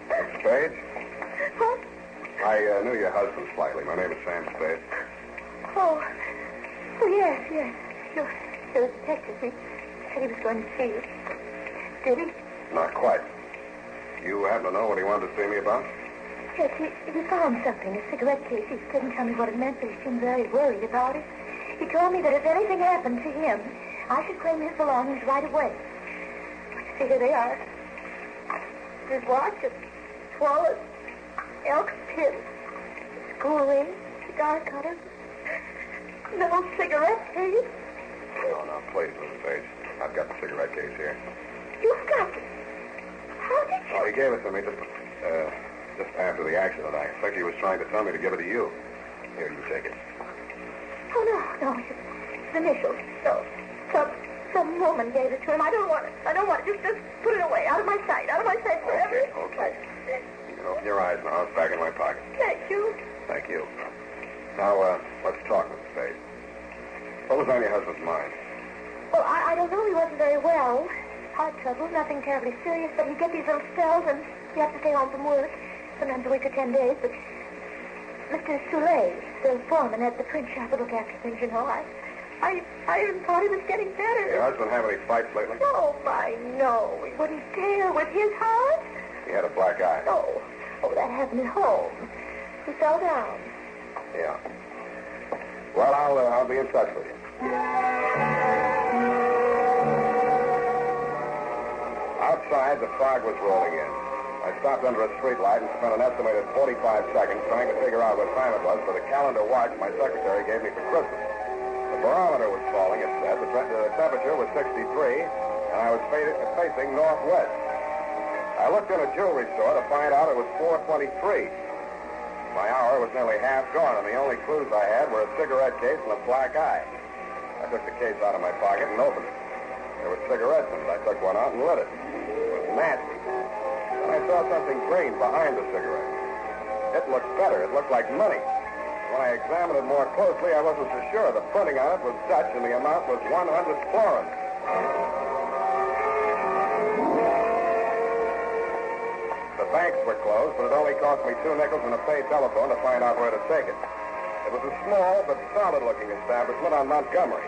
Mrs. Page? What? I knew your husband slightly. My name is Sam Spade. Oh, yes. You're a detective. He said he was going to see you. Did he? Not quite. You happen to know what he wanted to see me about? Yes, he found something, a cigarette case. He couldn't tell me what it meant, but he seemed very worried about it. He told me that if anything happened to him, I should claim his belongings right away. So here they are. His watch, a wallet, elk pin, school ring, cigar cutter, little cigarette case. Oh, no, please, Mrs. Page. I've got the cigarette case here. You've got it. How did you? Oh, he gave it to me just after the accident. I expect he was trying to tell me to give it to you. Here, you take it. Oh, no. It's initials. No. Some woman gave it to him. I don't want it. Just put it away. Out of my sight forever. Okay. You can open your eyes now. It's back in my pocket. Thank you. Thank you. Now, let's talk, Mrs. Page. What was on your husband's mind? Well, I don't know. He wasn't very well. Heart trouble, nothing terribly serious, but he'd get these little spells and he'd have to stay home from work, sometimes a week or 10 days. But Mr. Soule, the foreman at the print shop, would look after things, you know. I even thought he was getting better. Your husband have any fights lately? Oh, no. He wouldn't dare with his heart. He had a black eye. Oh, that happened at home. He fell down. Yeah. Well, I'll be in touch with you. Outside, the fog was rolling in. I stopped under a streetlight and spent an estimated 45 seconds trying to figure out what time it was for the calendar watch my secretary gave me for Christmas. The barometer was falling, it said. The temperature was 63, and I was facing northwest. I looked in a jewelry store to find out it was 4:23. My hour was nearly half gone, and the only clues I had were a cigarette case and a black eye. I took the case out of my pocket and opened it. There were cigarettes in it. I took one out and lit it. It was nasty. Then I saw something green behind the cigarette. It looked better. It looked like money. When I examined it more closely, I wasn't so sure. The printing on it was Dutch, and the amount was 100 florins. The banks were closed, but it only cost me 2 nickels and a paid telephone to find out where to take it. It was a small but solid-looking establishment on Montgomery.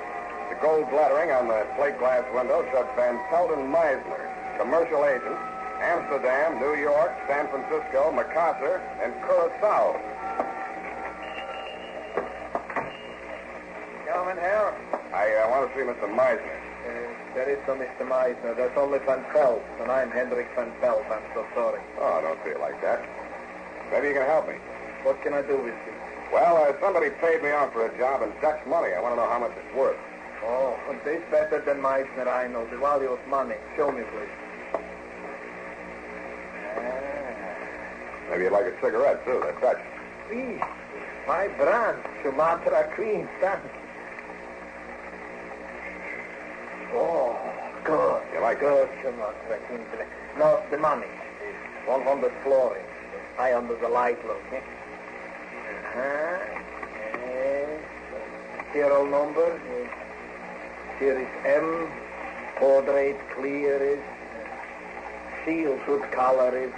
The gold lettering on the plate glass window said Van Pelden Meisner, commercial agent, Amsterdam, New York, San Francisco, Macassar, and Curacao. Come in here. I want to see Mr. Meisner. There is no Mr. Meisner. There's only Van Pelt, and I'm Hendrik Van Pelt. I'm so sorry. Oh, don't see it like that. Maybe you can help me. What can I do with you? Well, somebody paid me off for a job in Dutch money. I want to know how much it's worth. Oh, this better than Meisner, I know. The value of money. Show me, please. Maybe you'd like a cigarette, too. They're Dutch. Please. My brand, Sumatra Queen, son. Oh, good. You like good, Sumatra Queen. No, the money. 100 florins. High under the light, look. Serial number. Here is M. Portrait clear is. Seal good color is.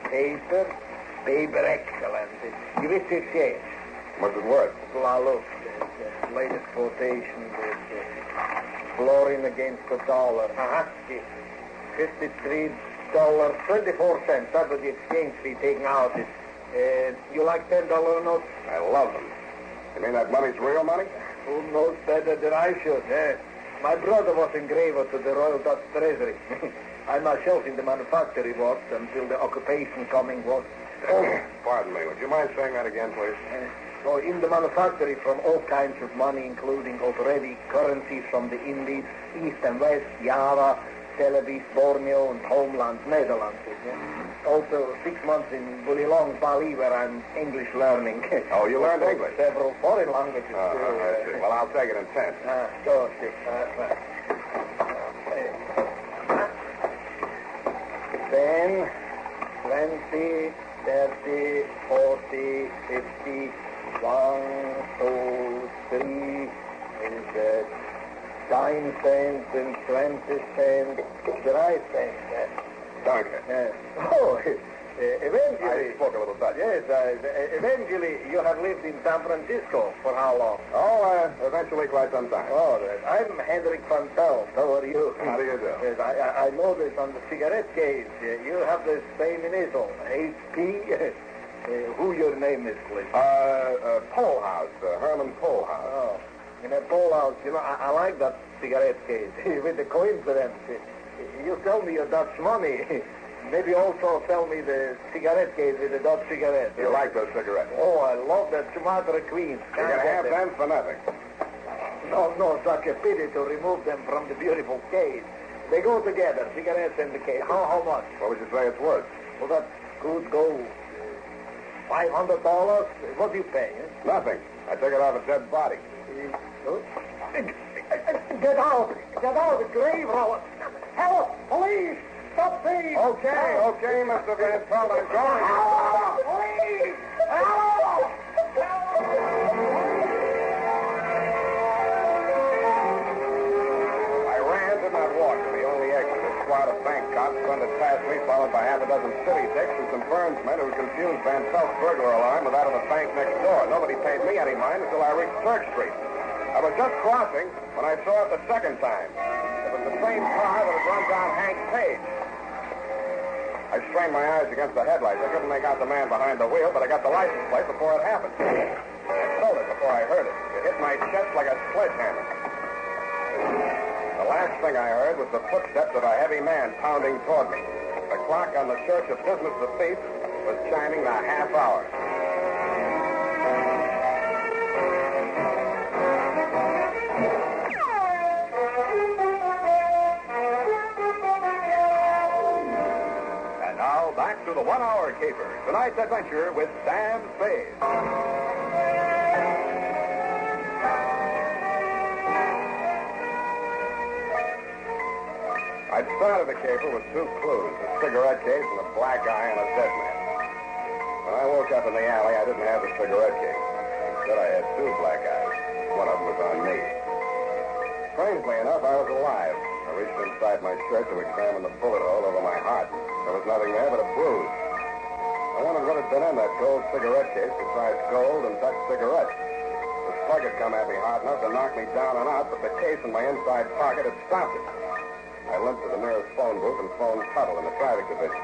Paper excellent. You wish to exchange. What's it worth? Well, look. The latest quotation is florin against the dollar. $53.24. That's what the exchange fee taken out is. You like $10 notes? I love them. You mean that money's real money? Who knows better than I should? My brother was engraver to the Royal Dutch Treasury. I myself in the manufactory worked until the occupation coming was. Pardon me. Would you mind saying that again, please? So in the manufactory from all kinds of money, including already currencies from the Indies, East and West, Java, Celebes, Borneo, and Homeland, Netherlands. Also 6 months in Bulilong, Bali, where I'm English learning. Oh, you learned English? Several foreign languages, too. I see. Well, I'll take it in 10. Sure, six. 10, 20, 30, 40, 50, 1, 2, 3, is 10 cents and 20 cents, 3 cents. Danke. Oh, eventually... I spoke a little Dutch. Yes, eventually you have lived in San Francisco for how long? Oh, eventually quite some time. Oh, I'm Hendrik van Pelt. How are you? How do you do? Yes, I noticed on the cigarette case, you have the same initial, HP. Who your name is, please? Polhaus, Herman Polhaus. Oh, in a Polhaus, I like that cigarette case. With the coincidence, you sell me your Dutch money. Maybe also sell me the cigarette case with the Dutch cigarette. You like those cigarettes? Oh, I love that Sumatra Queen. You're going to have them for nothing. No, such a pity to remove them from the beautiful case. They go together, cigarettes and the case. How much? What would you say it's worth? Well, that could go $500. What do you pay? Nothing. I took it off a dead body. Get out! Get out! The grave robber! Help! Police! Stop thieves! Okay, Mr. Van Pelt, I'm going. Help! Police! Help! I ran, did not walk to the only exit. A squad of bank cops thundered past me, followed by half a dozen city dicks and some burnsmen who confused Van Pelt's burglar alarm with that of the bank next door. Nobody paid me any mind until I reached Church Street. I was just crossing when I saw it the second time. It was the same car that had run down Hank Page. I strained my eyes against the headlights. I couldn't make out the man behind the wheel, but I got the license plate before it happened. I felt it before I heard it. It hit my chest like a sledgehammer. The last thing I heard was the footsteps of a heavy man pounding toward me. The clock on the Church of Business of Peace was chiming the half hour. And now back to the 1 Hour Caper. Tonight's adventure with Sam Spade. I'd started the caper with 2 clues, a cigarette case and a black eye on a dead man. When I woke up in the alley, I didn't have the cigarette case. Instead, I had 2 black eyes. One of them was on me. Strangely enough, I was alive. I reached inside my shirt to examine the bullet hole over my heart. There was nothing there but a bruise. I wondered what had been in that gold cigarette case besides gold and Dutch cigarettes. The slug had come at me hard enough to knock me down and out, but the case in my inside pocket had stopped it. I limped to the nearest phone booth and phoned Tuttle in the traffic division.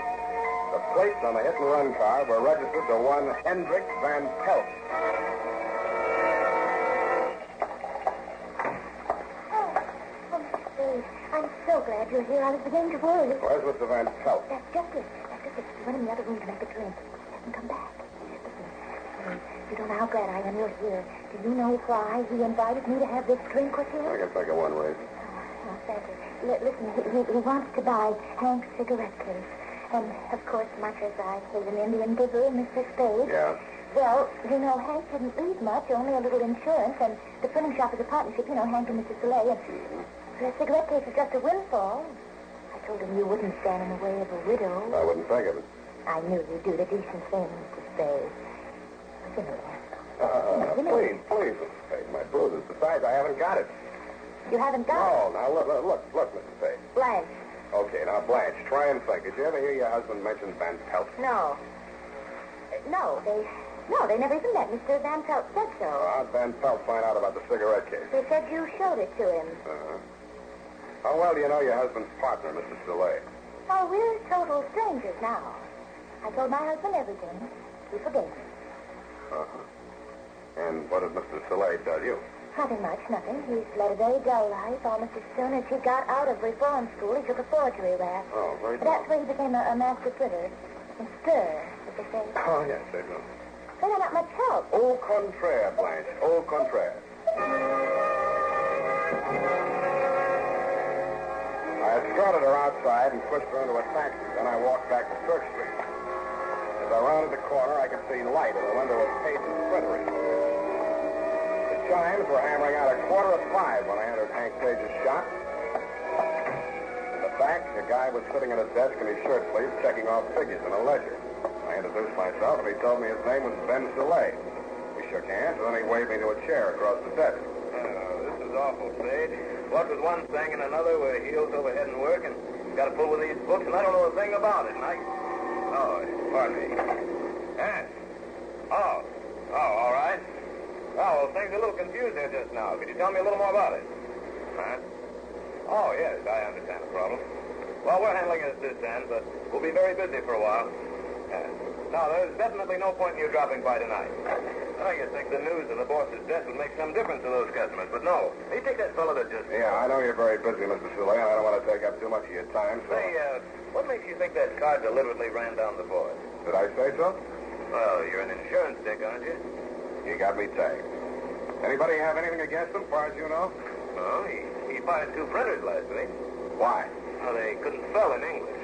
The plates on the hit-and-run car were registered to one Hendrik Van Pelt. I'm so glad you're here. I was beginning to worry. Where's Mr. Van Pelt? That's just it. He went in the other room to make a drink. He hasn't come back. Listen, you don't know how glad I am you're here. Do you know why he invited me to have this drink with him? I can think of one reason. Oh, thank you. Listen, he wants to buy Hank's cigarette case. And, of course, much as I hate an Indian giver, Mr. Spade. Yeah? Well, you know, Hank didn't leave much, only a little insurance, and the printing shop is a partnership, you know, Hank and Mr. Soleil, and the cigarette case is just a windfall. I told him you wouldn't stand in the way of a widow. I wouldn't think of it. I knew you'd do the decent thing, Mr. Spade. Give me that. Please, Mr. Spade, my bruises. Besides, I haven't got it. You haven't got it? No, now, look, Mr. Spade. Blanche. Okay, now, Blanche, try and think. Did you ever hear your husband mention Van Pelt? No. No, they never even met. Mr. Van Pelt said so. How'd Van Pelt find out about the cigarette case? They said you showed it to him. Uh-huh. How well do you know your husband's partner, Mr. Soleil? Oh, we're total strangers now. I told my husband everything. He forgave me. Uh-huh. And what did Mr. Soleil tell you? Nothing much, nothing. He's led a very dull life. Almost as soon as he got out of reform school, he took a forgery rap. Oh, very But that's where he became a master critter. And stir, as they say. Oh, yes, they do. They're not much help. Au contraire, Blanche. Au contraire. I escorted her outside and pushed her into a taxi. Then I walked back to Church Street. As I rounded the corner, I could see light in the window of Page's printery. The chimes were hammering out 5:15 when I entered Hank Page's shop. In the back, a guy was sitting at a desk in his shirt sleeves checking off figures in a ledger. I introduced myself, and he told me his name was Ben Soleil. We shook hands, and then he waved me to a chair across the desk. This is awful, Spade. What with one thing and another, we're heels over head in work, and got to pull with these books, and I don't know a thing about it, and Oh, pardon me. Yes. Oh, all right. Oh, well, things are a little confused here just now. Could you tell me a little more about it? Huh? Oh, yes, I understand the problem. Well, we're handling it at this end, but we'll be very busy for a while. Now, there's definitely no point in you dropping by tonight. Oh, you think the news of the boss's death would make some difference to those customers, but no. You take that fellow that just... Yeah, I know you're very busy, Mr. Soleil, and I don't want to take up too much of your time, so... Say, what makes you think that car deliberately ran down the board? Did I say so? Well, you're an insurance dick, aren't you? You got me tagged. Anybody have anything against him, as far as you know? Well, he fired 2 printers last week. Why? Well, they couldn't spell in English.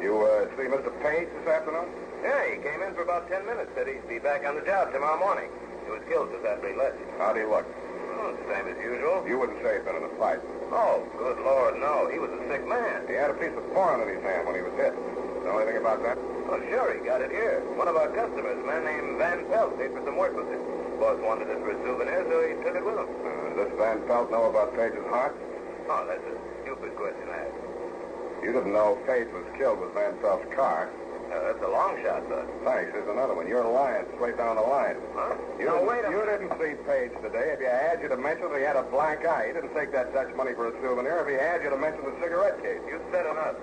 You, see Mr. Page this afternoon? Yeah, he came in for about 10 minutes. Said he'd be back on the job tomorrow morning. He was killed just after he left. How'd he look? Oh, same as usual. You wouldn't say he'd been in a fight. Oh, good Lord, no. He was a sick man. He had a piece of porn in his hand when he was hit. Know anything about that? Oh, sure, he got it here. One of our customers, a man named Van Pelt, paid for some work with it. Boss wanted it for a souvenir, so he took it with him. Does Van Pelt know about Page's heart? Oh, that's a stupid question to ask. You didn't know Page was killed with Van Pelt's car. That's a long shot, bud. Thanks. Here's another one. You're lying straight down the line. Huh? You didn't see Page today. If you had, you'd have mentioned that he had a black eye. He didn't take that Dutch money for a souvenir. If he had, you'd have mentioned the cigarette case. You said enough.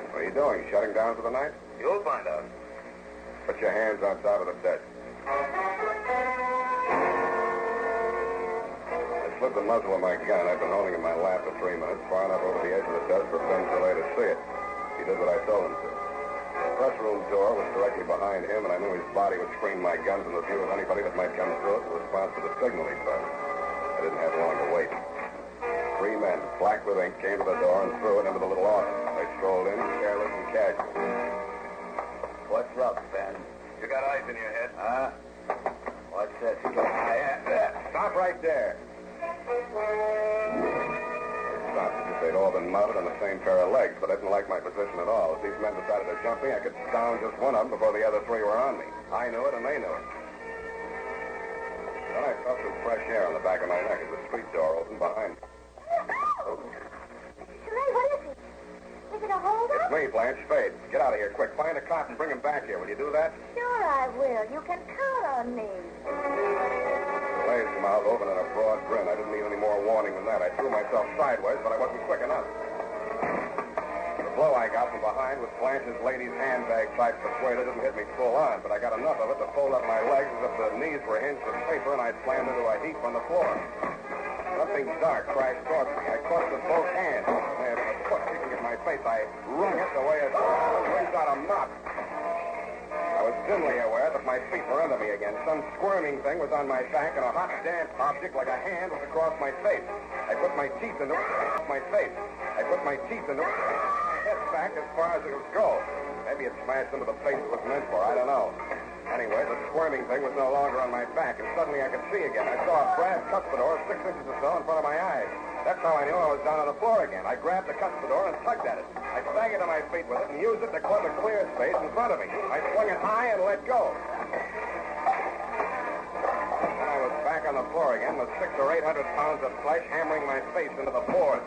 What are you doing? Shutting down for the night? You'll find out. Put your hands on top of the desk. I slipped the muzzle of my gun. I've been holding it in my lap for 3 minutes, far enough over the edge of the desk for Ben Soleil to see it. He did what I told him to. The press room door was directly behind him, and I knew his body would screen my guns in the view of anybody that might come through it in response to the signal he pressed. I didn't have long to wait. 3 men, black with ink, came to the door and threw it into the little office. I strolled in, careless and casual. What's up, Ben? You got ice in your head? Huh? What's this? Stop right there. Stopped as if they'd all been mounted on the same pair of legs, but I didn't like my position at all. If these men decided to jump me, I could down just one of them before the other 3 were on me. I knew it, and they knew it. Then I felt some fresh air on the back of my neck as the street door opened behind me. Soleil, what is it? Is it a holdup? It's me, Blanche Spade. Get out of here, quick. Find a cop and bring him back here. Will you do that? Sure I will. You can count on me. Soleil's mouth opened in a broad grin. I didn't need any more warning than that. I threw myself sideways, but I wasn't quick enough. The blow I got from behind with Blanche's lady's handbag type persuader didn't hit me full on, but I got enough of it to fold up my legs as if the knees were hinged with paper, and I slammed into a heap on the floor. Something dark crashed towards me. I clutched with both hands. I had a foot kicking at my face. I wrung it the way a dog wrings out a mop. I was dimly aware that my feet were under me again. Some squirming thing was on my back, and a hot, damp object like a hand was across my face. I put my teeth into it. My face. I put my teeth into it. My head back as far as it would go. Maybe it smashed into the place it was meant for. I don't know. Anyway, the squirming thing was no longer on my back, and suddenly I could see again. I saw a brass cuspidor 6 inches or so in front of my eyes. That's how I knew I was down on the floor again. I grabbed the cuspidor and tugged at it. I staggered to my feet with it and used it to club a clear space in front of me. I swung it high and let go. Then I was back on the floor again with 600 or 800 pounds of flesh hammering my face into the boards.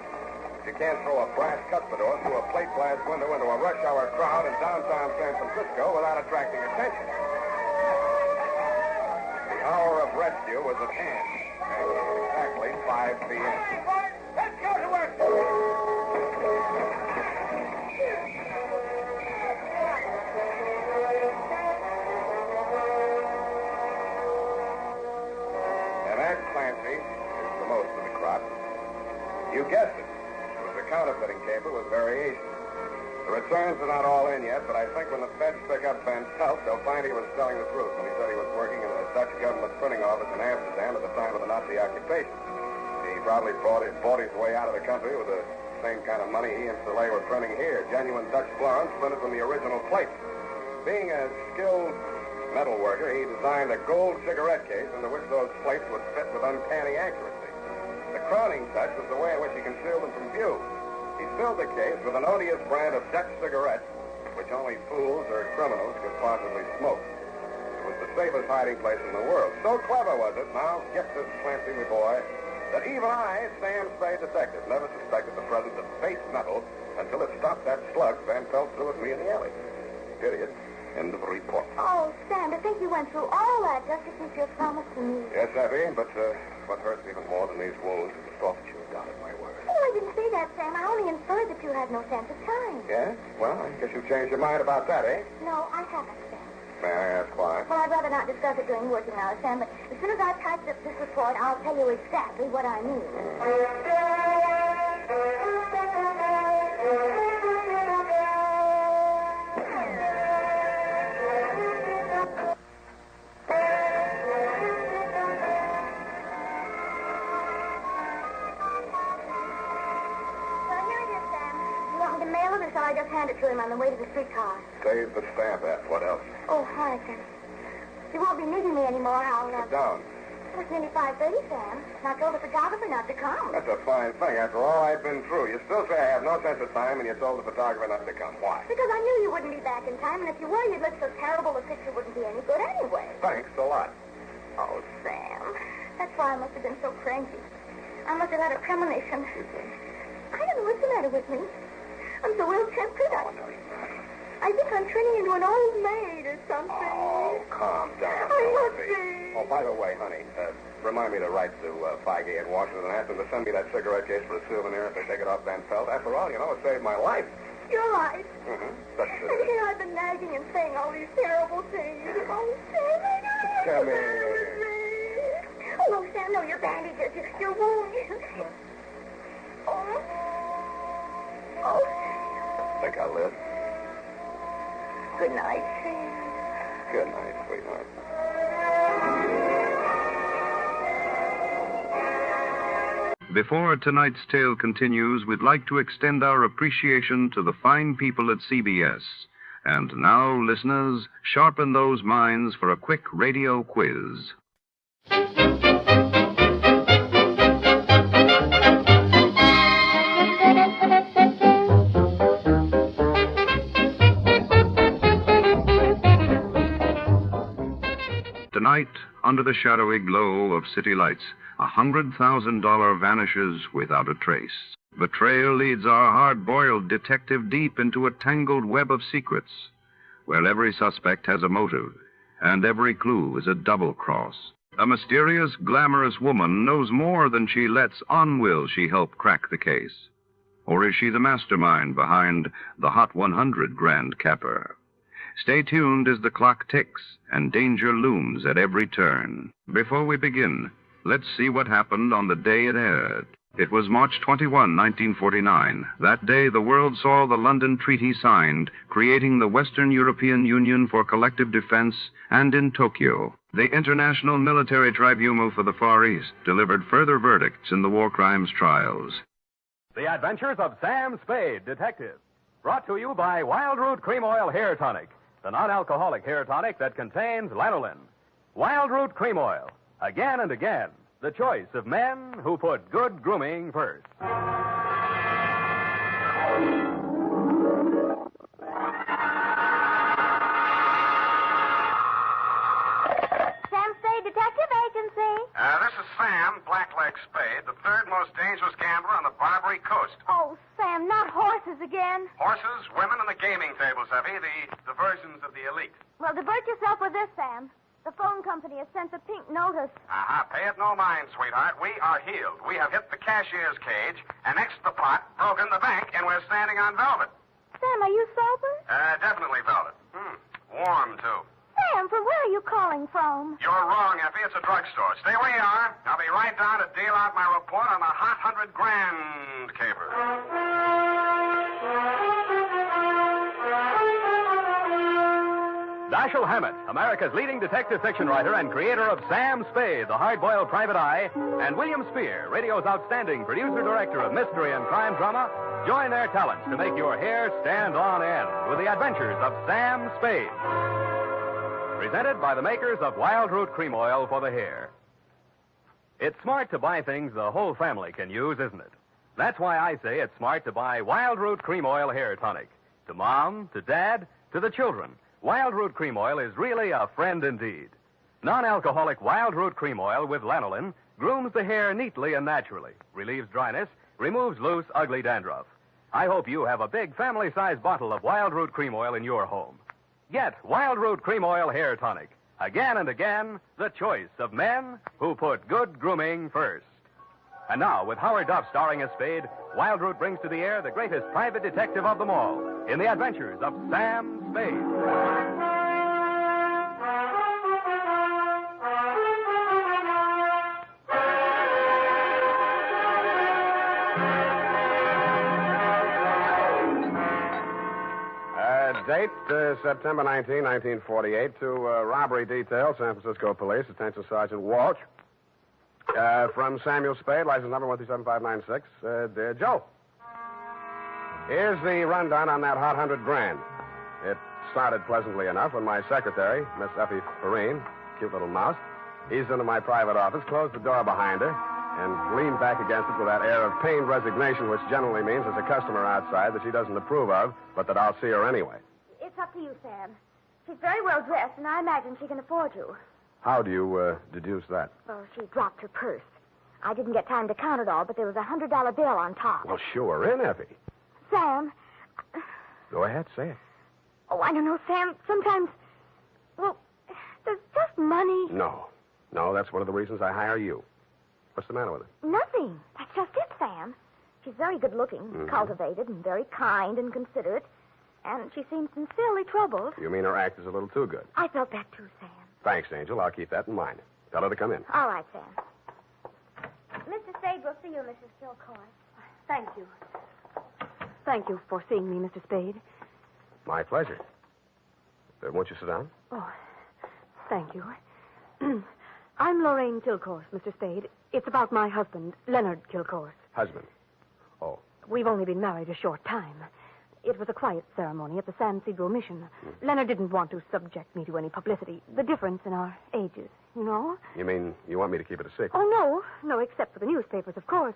You can't throw a brass cuspidor through a plate glass window into a rush hour crowd in downtown San Francisco without attracting attention. The hour of rescue was at hand. And it was exactly 5 p.m. Let's go to work! And that, Clancy, is the most of the crop. You guessed it. It was a counterfeiting caper with variations. The The returns are not all in yet, but I think when the feds pick up Van Pelt, they'll find he was telling the truth when he said he was working in the Dutch government printing office in Amsterdam at the time of the Nazi occupation. He probably bought his way out of the country with the same kind of money he and Soleil were printing here, genuine Dutch florins printed from the original plates. Being a skilled metal worker, he designed a gold cigarette case into which those plates would fit with uncanny accuracy. The crowning touch was the way in which he concealed them from view. He filled the case with an odious brand of Dutch cigarettes, which only fools or criminals could possibly smoke. It was the safest hiding place in the world. So clever was it, now get this fancy boy, that even I, Sam Spade detective, never suspected the presence of base metal until it stopped that slug Van Pelt threw at me in the alley. Idiot. End of report. Oh, Sam, to think you went through all that just to keep your promise to me. Yes, Effie, but what hurts even more than these wounds is the thought that you doubted my word. Oh, I didn't say that, Sam. I only inferred that you had no sense of time. Yes? Well, I guess you've changed your mind about that, eh? No, I haven't, Sam. May I ask why? Well, I'd rather not discuss it during working hours, Sam, but as soon as I've typed up this report, I'll tell you exactly what I mean. Shall I just hand it to him on the way to the streetcar? Save the stamp, F. What else? Oh, hi, Sam. You won't be needing me anymore. I'll... Sit down. It's nearly 5:30, Sam. And I told the photographer not to come. That's a fine thing. After all I've been through, you still say I have no sense of time, and you told the photographer not to come. Why? Because I knew you wouldn't be back in time, and if you were, you'd look so terrible the picture wouldn't be any good anyway. Thanks a lot. Oh, Sam. That's why I must have been so cranky. I must have had a premonition. I don't know what's the matter with me. I'm so ill-tempered. I think I'm turning into an old maid or something. Oh, calm down. I must be. Oh, by the way, honey, remind me to write to Feige in Washington and ask them to send me that cigarette case for a souvenir if they take it off Van Pelt. After all, you know, it saved my life. You're right. Mm-hmm. But, and here I've been nagging and saying all these terrible things. Oh, Sam, I know. Tell me. Oh, no, Sam, no, your bandages, your wound. Oh. Think I'll live. Good night, Sam. Good night, sweetheart. Before tonight's tale continues, we'd like to extend our appreciation to the fine people at CBS. And now, listeners, sharpen those minds for a quick radio quiz. Tonight, under the shadowy glow of city lights, $100,000 vanishes without a trace. The trail leads our hard-boiled detective deep into a tangled web of secrets, where every suspect has a motive, and every clue is a double cross. A mysterious, glamorous woman knows more than she lets on will she help crack the case. Or is she the mastermind behind the Hot 100 Grand Caper? Stay tuned as the clock ticks and danger looms at every turn. Before we begin, let's see what happened on the day it aired. It was March 21, 1949. That day, the world saw the London Treaty signed, creating the Western European Union for Collective Defense, and in Tokyo, the International Military Tribunal for the Far East delivered further verdicts in the war crimes trials. The Adventures of Sam Spade, Detective. Brought to you by Wild Root Cream Oil Hair Tonic, the non-alcoholic hair tonic that contains lanolin. Wild Root Cream Oil. Again and again, the choice of men who put good grooming first. Sam Spade Detective Agency. This is Sam, Blackleg Spade, the third most dangerous gambler on the Barbary Coast. Oh, Sam, not horses again. Horses, women, and the gaming tables, Effie, the versions of the elite. Well, divert yourself with this, Sam. The phone company has sent a pink notice. Pay it no mind, sweetheart. We are healed. We have hit the cashier's cage, annexed the pot, broken the bank, and we're standing on velvet. Sam, are you sober? Definitely velvet. Warm, too. Sam, from where are you calling from? You're wrong, Effie. It's a drugstore. Stay where you are. I'll be right down to deal out my report on the Hot 100 Grand Caper. Dashiell Hammett, America's leading detective fiction writer and creator of Sam Spade, the hard-boiled private eye, and William Spear, radio's outstanding producer-director of mystery and crime drama, join their talents to make your hair stand on end with the adventures of Sam Spade. Presented by the makers of Wild Root Cream Oil for the hair. It's smart to buy things the whole family can use, isn't it? That's why I say it's smart to buy Wild Root Cream Oil Hair Tonic. To Mom, to Dad, to the children, Wild Root Cream Oil is really a friend indeed. Non-alcoholic Wild Root Cream Oil with lanolin grooms the hair neatly and naturally, relieves dryness, removes loose, ugly dandruff. I hope you have a big family-sized bottle of Wild Root Cream Oil in your home. Get Wild Root Cream Oil Hair Tonic. Again and again, the choice of men who put good grooming first. And now, with Howard Duff starring as Spade, Wild Root brings to the air the greatest private detective of them all in the adventures of Sam Spade. Date, September 19, 1948, to robbery detail, San Francisco Police, attention Sergeant Walsh. From Samuel Spade, license number 137596. Dear Joe, here's the rundown on that hot $100,000. It started pleasantly enough when my secretary, Miss Effie Perrine, cute little mouse, eased into my private office, closed the door behind her, and leaned back against it with that air of pained resignation, which generally means there's a customer outside that she doesn't approve of, but that I'll see her anyway. It's up to you, Sam. She's very well dressed, and I imagine she can afford you. How do you deduce that? Well, she dropped her purse. I didn't get time to count it all, but there was a $100 bill on top. Well, sure, in, Effie. Sam. Go ahead, say it. Oh, I don't know, Sam. Sometimes, well, there's just money. No, that's one of the reasons I hire you. What's the matter with her? Nothing. That's just it, Sam. She's very good-looking, cultivated, and very kind and considerate. And she seems sincerely troubled. You mean her act is a little too good? I felt that too, Sam. Thanks, Angel. I'll keep that in mind. Tell her to come in. All right, Sam. Mr. Spade will see you, Mrs. Kilcoy. Thank you. Thank you for seeing me, Mr. Spade. My pleasure. Won't you sit down? Oh, thank you. I'm Lorraine Kilcourse, Mr. Spade. It's about my husband, Leonard Kilcourse. Husband? Oh. We've only been married a short time. It was a quiet ceremony at the San Sidro Mission. Leonard didn't want to subject me to any publicity. The difference in our ages, you know? You mean you want me to keep it a secret? Oh, no, except for the newspapers, of course.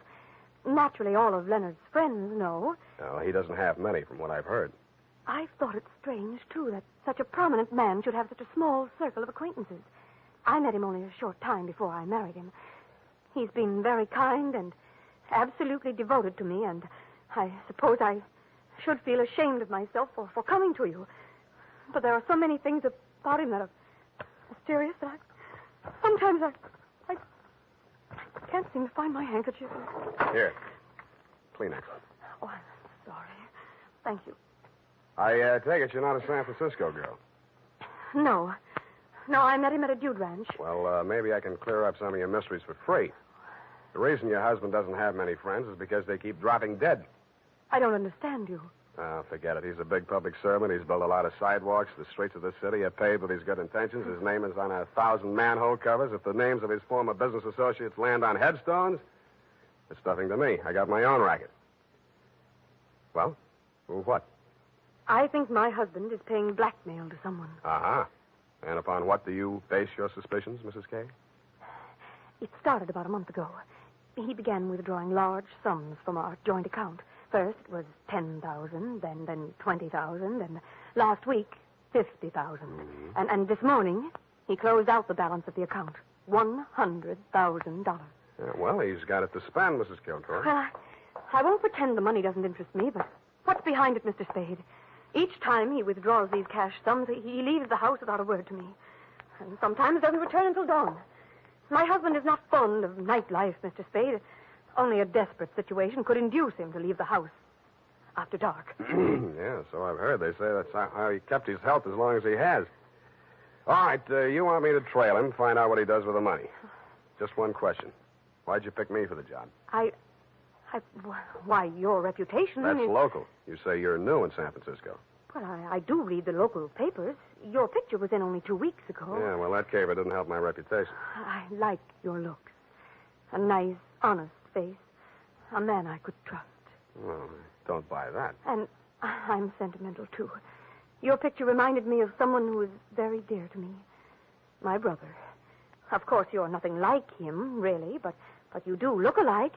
Naturally, all of Leonard's friends know. No, he doesn't have many, from what I've heard. I've thought it strange, too, that such a prominent man should have such a small circle of acquaintances. I met him only a short time before I married him. He's been very kind and absolutely devoted to me, and I suppose I should feel ashamed of myself for coming to you. But there are so many things about him that are mysterious that sometimes I can't seem to find my handkerchief. Here. Kleenex. Oh, I'm sorry. Thank you. I take it you're not a San Francisco girl. No, I met him at a dude ranch. Well, maybe I can clear up some of your mysteries for free. The reason your husband doesn't have many friends is because they keep dropping dead. I don't understand you. Oh, forget it. He's a big public servant. He's built a lot of sidewalks. The streets of this city are paved with his good intentions. His name is on 1,000 manhole covers. If the names of his former business associates land on headstones, it's nothing to me. I got my own racket. Well, what? I think my husband is paying blackmail to someone. Uh-huh. And upon what do you base your suspicions, Mrs. Kay? It started about a month ago. He began withdrawing large sums from our joint account. First, it was $10,000, then $20,000, and last week, $50,000. And this morning, he closed out the balance of the account, $100,000. Well, he's got it to spend, Mrs. Kilcoy. Well, I won't pretend the money doesn't interest me, but what's behind it, Mr. Spade? Each time he withdraws these cash sums, he leaves the house without a word to me. And sometimes doesn't return until dawn. My husband is not fond of nightlife, Mr. Spade. Only a desperate situation could induce him to leave the house after dark. Yeah, so I've heard. They say that's how he kept his health as long as he has. All right, you want me to trail him, find out what he does with the money. Just one question. Why'd you pick me for the job? Why, your reputation That's is... local. You say you're new in San Francisco. Well, I do read the local papers. Your picture was in only 2 weeks ago. Yeah, well, that caper didn't help my reputation. I like your looks. A nice, honest face. A man I could trust. Well, I don't buy that. And I'm sentimental, too. Your picture reminded me of someone who is very dear to me. My brother. Of course, you're nothing like him, really, but you do look alike.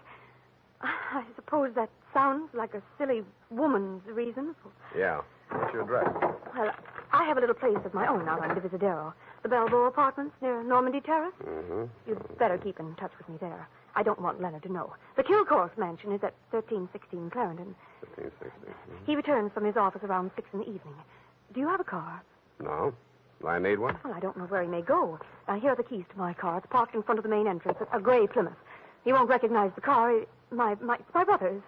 I suppose that sounds like a silly woman's reason. Yeah. What's your address? Well, I have a little place of my own out on Divisadero. The Balboa Apartments near Normandy Terrace. Mm-hmm. You'd better keep in touch with me there. I don't want Leonard to know. The Kilcourse mansion is at 1316 Clarendon. 1316. He returns from his office around 6 in the evening. Do you have a car? No. I need one? Well, I don't know where he may go. Here are the keys to my car. It's parked in front of the main entrance, a gray Plymouth. He won't recognize the car. It's my brother's.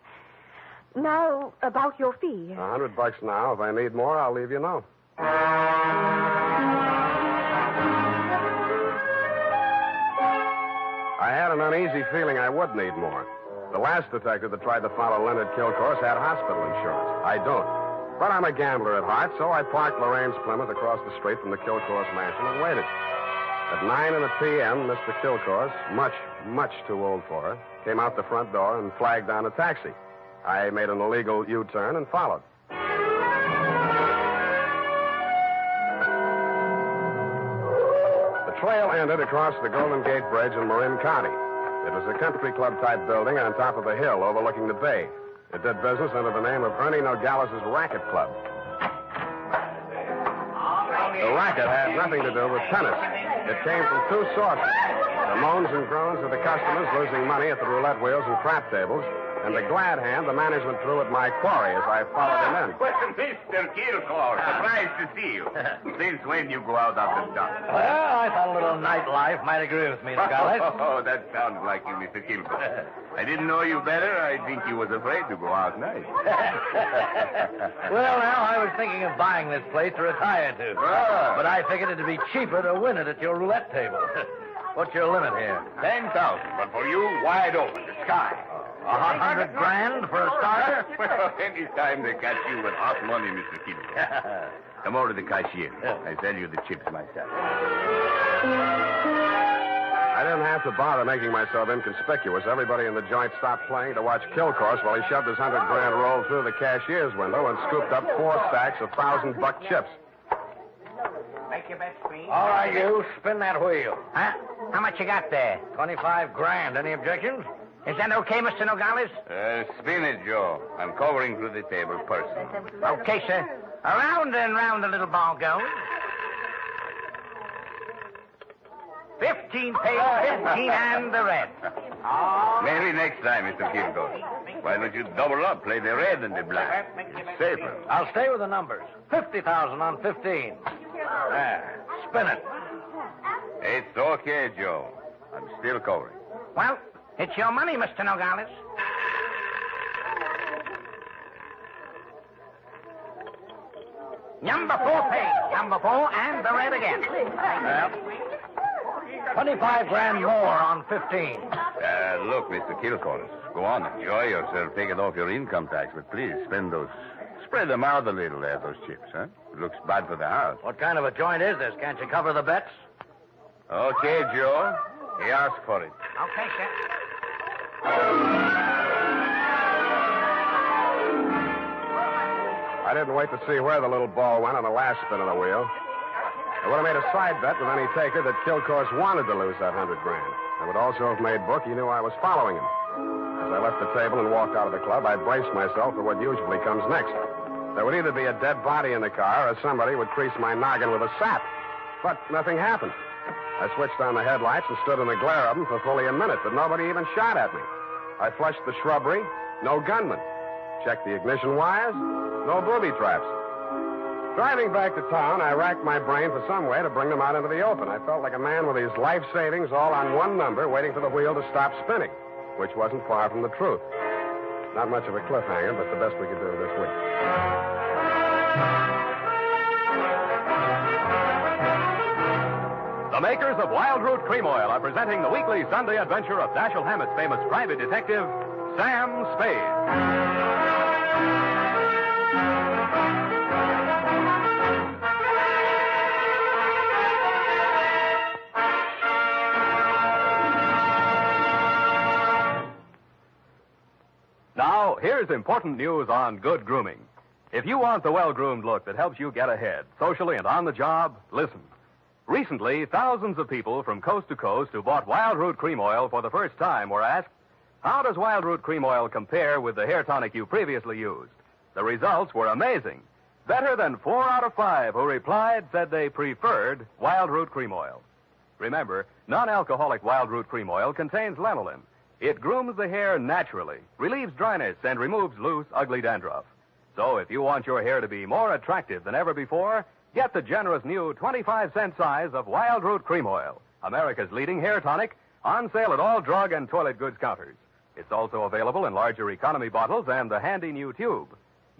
Now, about your fee. $100 now. If I need more, I'll leave you know. I had an uneasy feeling I would need more. The last detective that tried to follow Leonard Kilcourse had hospital insurance. I don't. But I'm a gambler at heart, so I parked Lorraine's Plymouth across the street from the Kilcourse mansion and waited. At 9 p.m., Mr. Kilcourse, much too old for her, came out the front door and flagged down a taxi. I made an illegal U-turn and followed. The trail ended across the Golden Gate Bridge in Marin County. It was a country club-type building on top of a hill overlooking the bay. It did business under the name of Ernie Nogales' Racket Club. The racket had nothing to do with tennis. It came from two sources. The moans and groans of the customers losing money at the roulette wheels and crap tables, and the glad hand the management threw at my quarry as I followed him in. Well, Mr. Kilcourse, surprised to see you. Since when you go out after dark? Well, I thought a little nightlife might agree with me, Nogales. Oh, that sounds like you, Mr. Kilcourse. I didn't know you better. I think you was afraid to go out night. Well, now, I was thinking of buying this place to retire to. Oh. But I figured it'd be cheaper to win it at your roulette table. What's your limit here? 10,000, but for you, wide open, the sky. $100 grand for a starter? Well, any time they catch you with hot money, Mr. Kilcourse. Come over to the cashier. I sell you the chips myself. I didn't have to bother making myself inconspicuous. Everybody in the joint stopped playing to watch Kilcourse while he shoved his $100 grand roll through the cashier's window and scooped up 4 stacks of $1,000 chips. Make your bets, please. All right, you. Spin that wheel. Huh? How much you got there? 25 grand. Any objections? Is that okay, Mr. Nogales? Spin it, Joe. I'm covering through the table personally. Okay, sir. Around and round the little ball goes. 15 pays 15 and the red. Maybe next time, Mr. Kilcourse. Why don't you double up, play the red and the black? It's safer. I'll stay with the numbers. 50,000 on 15. There. Spin it. It's okay, Joe. I'm still covering. Well, it's your money, Mr. Nogales. Number 4 pays. Number 4 and the red again. Well, 25 grand more on 15. Look, Mr. Kilcourse, go on, enjoy yourself. Take it off your income tax, but please spend those. Spread them out a little there, those chips, huh? It looks bad for the house. What kind of a joint is this? Can't you cover the bets? Okay, Joe. He asked for it. Okay, sir. I didn't wait to see where the little ball went on the last spin of the wheel. I would have made a side bet with any taker that Kilcourse wanted to lose that $100 grand. I would also have made book he knew I was following him. As I left the table and walked out of the club, I braced myself for what usually comes next. There would either be a dead body in the car or somebody would crease my noggin with a sap. But nothing happened. I switched on the headlights and stood in the glare of them for fully a minute, but nobody even shot at me. I flushed the shrubbery, no gunman. Checked the ignition wires, no booby traps. Driving back to town, I racked my brain for some way to bring them out into the open. I felt like a man with his life savings all on one number, waiting for the wheel to stop spinning, which wasn't far from the truth. Not much of a cliffhanger, but the best we could do this week. The makers of Wild Root Cream Oil are presenting the weekly Sunday adventure of Dashiell Hammett's famous private detective, Sam Spade. here's important news on good grooming. If you want the well-groomed look that helps you get ahead, socially and on the job, listen. Recently, thousands of people from coast to coast who bought Wild Root Cream Oil for the first time were asked, how does Wild Root Cream Oil compare with the hair tonic you previously used? The results were amazing. Better than 4 out of 5 who replied said they preferred Wild Root Cream Oil. Remember, non-alcoholic Wild Root Cream Oil contains lanolin. It grooms the hair naturally, relieves dryness, and removes loose, ugly dandruff. So if you want your hair to be more attractive than ever before, get the generous new 25-cent size of Wild Root Cream Oil, America's leading hair tonic, on sale at all drug and toilet goods counters. It's also available in larger economy bottles and the handy new tube.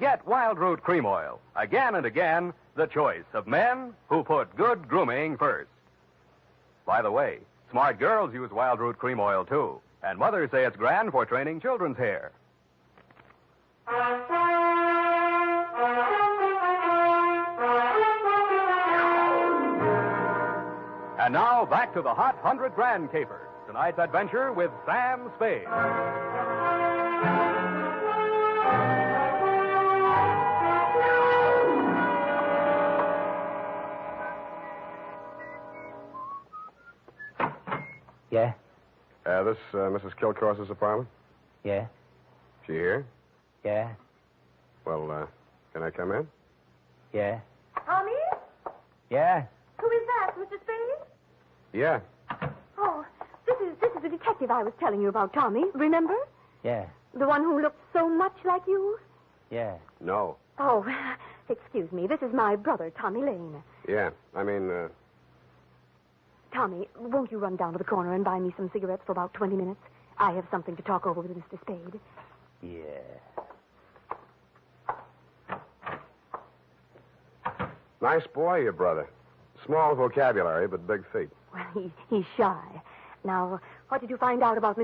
Get Wild Root Cream Oil, again and again, the choice of men who put good grooming first. By the way, smart girls use Wild Root Cream Oil, too, and mothers say it's grand for training children's hair. And now, back to the hot 100 Grand Caper. Tonight's adventure with Sam Spade. Yeah? This Mrs. Kilcourse's apartment? Yeah? She here? Yeah? Well, can I come in? Yeah? Tommy? Yeah? Who is that, Mr. Spade? Yeah. Oh, this is the detective I was telling you about, Tommy. Remember? Yeah? The one who looked so much like you? Yeah? No. Oh, excuse me. This is my brother, Tommy Lane. Yeah, I mean, Tommy, won't you run down to the corner and buy me some cigarettes for about 20 minutes? I have something to talk over with Mr. Spade. Yeah. nice boy, your brother. Small vocabulary, but big feet. Well, he's shy. Now, what did you find out about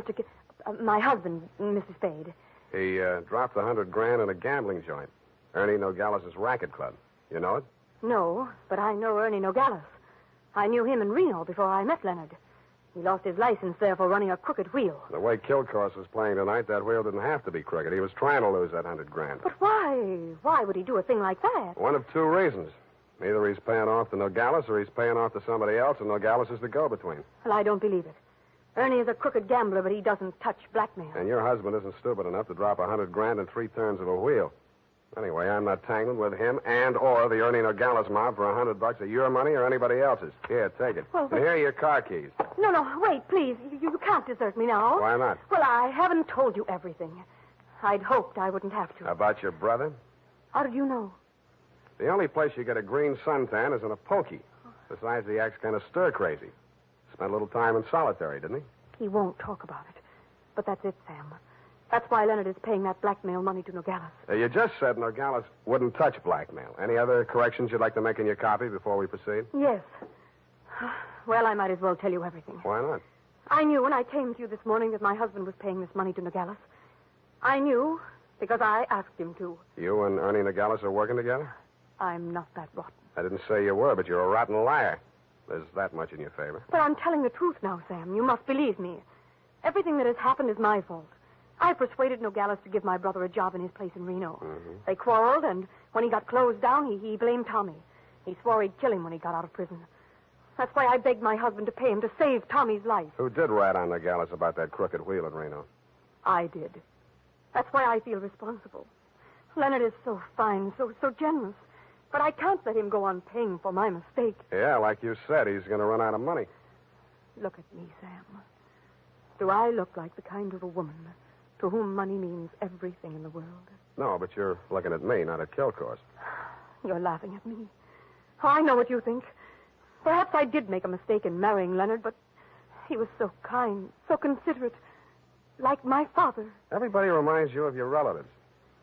my husband, Mr. Spade? He dropped the $100,000 in a gambling joint. Ernie Nogales' racket club. You know it? No, but I know Ernie Nogales. I knew him in Reno before I met Leonard. He lost his license there for running a crooked wheel. The way Kilcourse was playing tonight, that wheel didn't have to be crooked. He was trying to lose that $100,000. But why? Why would he do a thing like that? One of two reasons. Either he's paying off to Nogales or he's paying off to somebody else, and Nogales is the go-between. Well, I don't believe it. Ernie is a crooked gambler, but he doesn't touch blackmail. And your husband isn't stupid enough to drop $100,000 in 3 turns of a wheel. Anyway, I'm not tangled with him and or the Ernie Nogales mob for $100 of your money or anybody else's. Here, take it. Well, and here are your car keys. No, wait, please. You can't desert me now. Why not? Well, I haven't told you everything. I'd hoped I wouldn't have to. About your brother? How did you know? The only place you get a green suntan is in a pokey. Besides, he acts kind of stir-crazy. Spent a little time in solitary, didn't he? He won't talk about it. But that's it, Sam. That's why Leonard is paying that blackmail money to Nogales. You just said Nogales wouldn't touch blackmail. Any other corrections you'd like to make in your copy before we proceed? Yes. Well, I might as well tell you everything. Why not? I knew when I came to you this morning that my husband was paying this money to Nogales. I knew because I asked him to. You and Ernie Nogales are working together? I'm not that rotten. I didn't say you were, but you're a rotten liar. There's that much in your favor. But I'm telling the truth now, Sam. You must believe me. Everything that has happened is my fault. I persuaded Nogales to give my brother a job in his place in Reno. Mm-hmm. They quarreled, and when he got closed down, he blamed Tommy. He swore he'd kill him when he got out of prison. That's why I begged my husband to pay him to save Tommy's life. Who did rat on Nogales about that crooked wheel at Reno? I did. That's why I feel responsible. Leonard is so fine, so generous. But I can't let him go on paying for my mistake. Yeah, like you said, he's going to run out of money. Look at me, Sam. Do I look like the kind of a woman to whom money means everything in the world? No, but you're looking at me, not at Kilcourse. You're laughing at me. Oh, I know what you think. Perhaps I did make a mistake in marrying Leonard, but he was so kind, so considerate, like my father. Everybody reminds you of your relatives.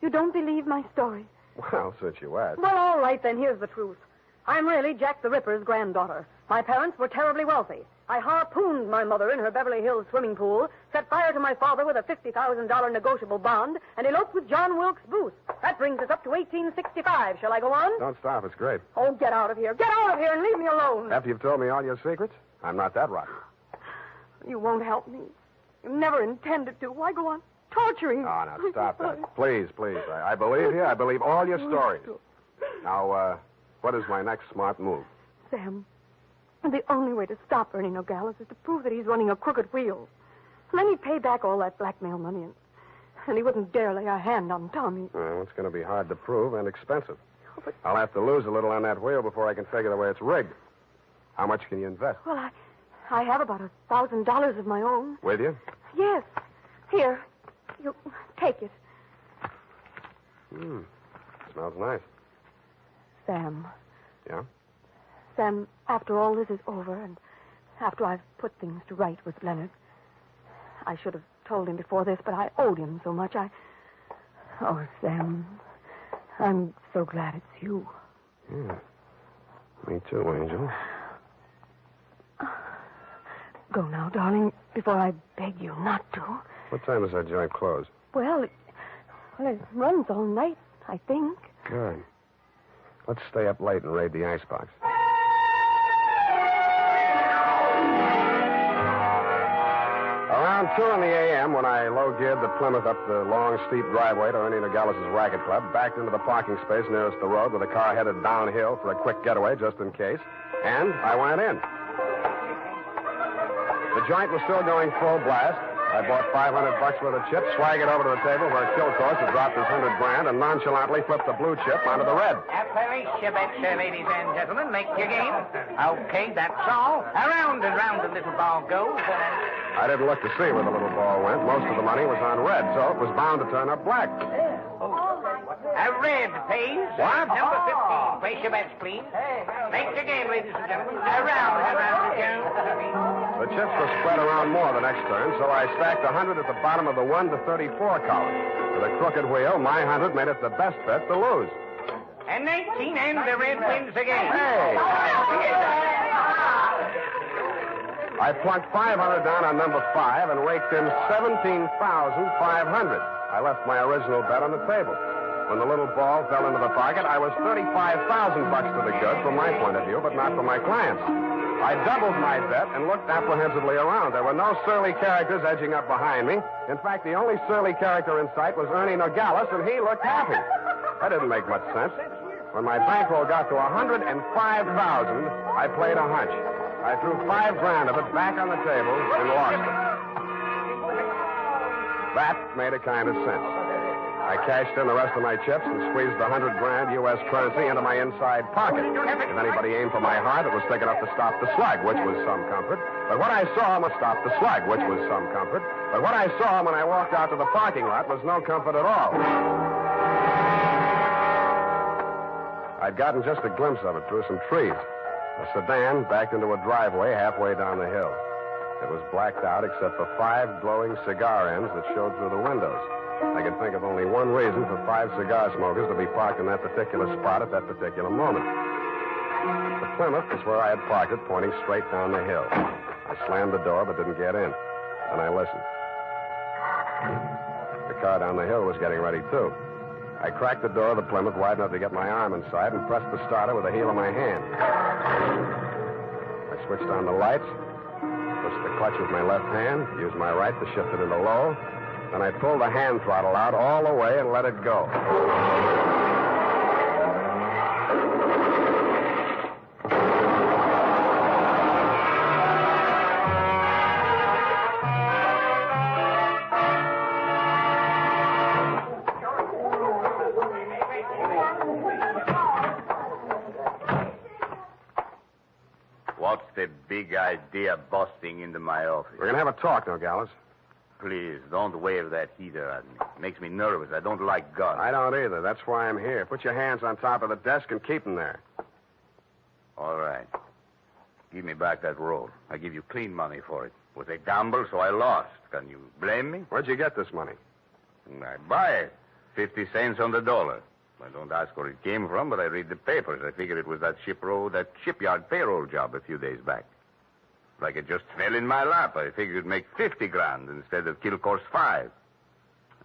You don't believe my story? Well, since you asked. Well, all right, then, here's the truth. I'm really Jack the Ripper's granddaughter. My parents were terribly wealthy. I harpooned my mother in her Beverly Hills swimming pool, set fire to my father with a $50,000 negotiable bond, and eloped with John Wilkes Booth. That brings us up to 1865. Shall I go on? Don't stop. It's great. Oh, get out of here. Get out of here and leave me alone. After you've told me all your secrets? I'm not that rotten. You won't help me. You never intended to. Why go on torturing me. Oh, now, stop that. Please, please. I believe you. I believe all your stories. Now, what is my next smart move? Sam, the only way to stop Ernie Nogales is to prove that he's running a crooked wheel. And then he'd pay back all that blackmail money, and he wouldn't dare lay a hand on Tommy. Well, it's going to be hard to prove and expensive. I'll have to lose a little on that wheel before I can figure the way it's rigged. How much can you invest? Well, I have about $1,000 of my own. With you? Yes. Here. You take it. Smells nice. Sam. Yeah? Sam, after all this is over, and after I've put things to right with Leonard, I should have told him before this, but I owed him so much. Oh, Sam, I'm so glad it's you. Yeah. Me too, Angel. Go now, darling, before I beg you not to. What time does that joint close? Well, it runs all night, I think. Good. Let's stay up late and raid the icebox. Around 2 a.m., when I low-geared the Plymouth up the long, steep driveway to Ernie Nogales' racket club, backed into the parking space nearest the road with the car headed downhill for a quick getaway just in case, and I went in. The joint was still going full blast. I bought $500 worth of chips, swaggered over to the table where Kill Course had dropped his $100 and nonchalantly flipped the blue chip onto the red. Appalachia, ladies and gentlemen. Make your game. Okay, that's all. Around and round the little ball goes. I didn't look to see where the little ball went. Most of the money was on red, so it was bound to turn up black. A red, please. What? Number 15. Place your bets, please. Make your game, ladies and gentlemen. Around and round it goes. The chips were spread around more the next turn, so I stacked 100 at the bottom of the 1 to 34 column. With a crooked wheel, my 100 made it the best bet to lose. And 19, and the red wins again. Hey! I plunked 500 down on number 5 and raked in 17,500. I left my original bet on the table. When the little ball fell into the pocket, I was $35,000 to the good from my point of view, but not from my clients. I doubled my bet and looked apprehensively around. There were no surly characters edging up behind me. In fact, the only surly character in sight was Ernie Nogales, and he looked happy. That didn't make much sense. When my bankroll got to $105,000, I played a hunch. I threw $5,000 of it back on the table and lost it. That made a kind of sense. I cashed in the rest of my chips and squeezed the $100,000 U.S. currency into my inside pocket. If anybody aimed for my heart, it was thick enough to stop the slug, which was some comfort. But what I saw must stop the slug, which was some comfort. But what I saw when I walked out to the parking lot was no comfort at all. I'd gotten just a glimpse of it through some trees. A sedan backed into a driveway halfway down the hill. It was blacked out except for 5 glowing cigar ends that showed through the windows. I could think of only one reason for 5 cigar smokers to be parked in that particular spot at that particular moment. The Plymouth was where I had parked it, pointing straight down the hill. I slammed the door but didn't get in. Then I listened. The car down the hill was getting ready, too. I cracked the door of the Plymouth wide enough to get my arm inside and pressed the starter with the heel of my hand. I switched on the lights, pushed the clutch with my left hand, used my right to shift it into low. Then I pulled the hand throttle out all the way and let it go. What's the big idea busting into my office? We're going to have a talk, Nogales. Please, don't wave that heater at me. It makes me nervous. I don't like guns. I don't either. That's why I'm here. Put your hands on top of the desk and keep them there. All right. Give me back that roll. I give you clean money for it. It was a gamble, so I lost. Can you blame me? Where'd you get this money? I buy it. 50 cents on the dollar. I don't ask where it came from, but I read the papers. I figured it was that shipyard payroll job a few days back. Like it just fell in my lap. I figured it'd make $50,000 instead of kill course 5.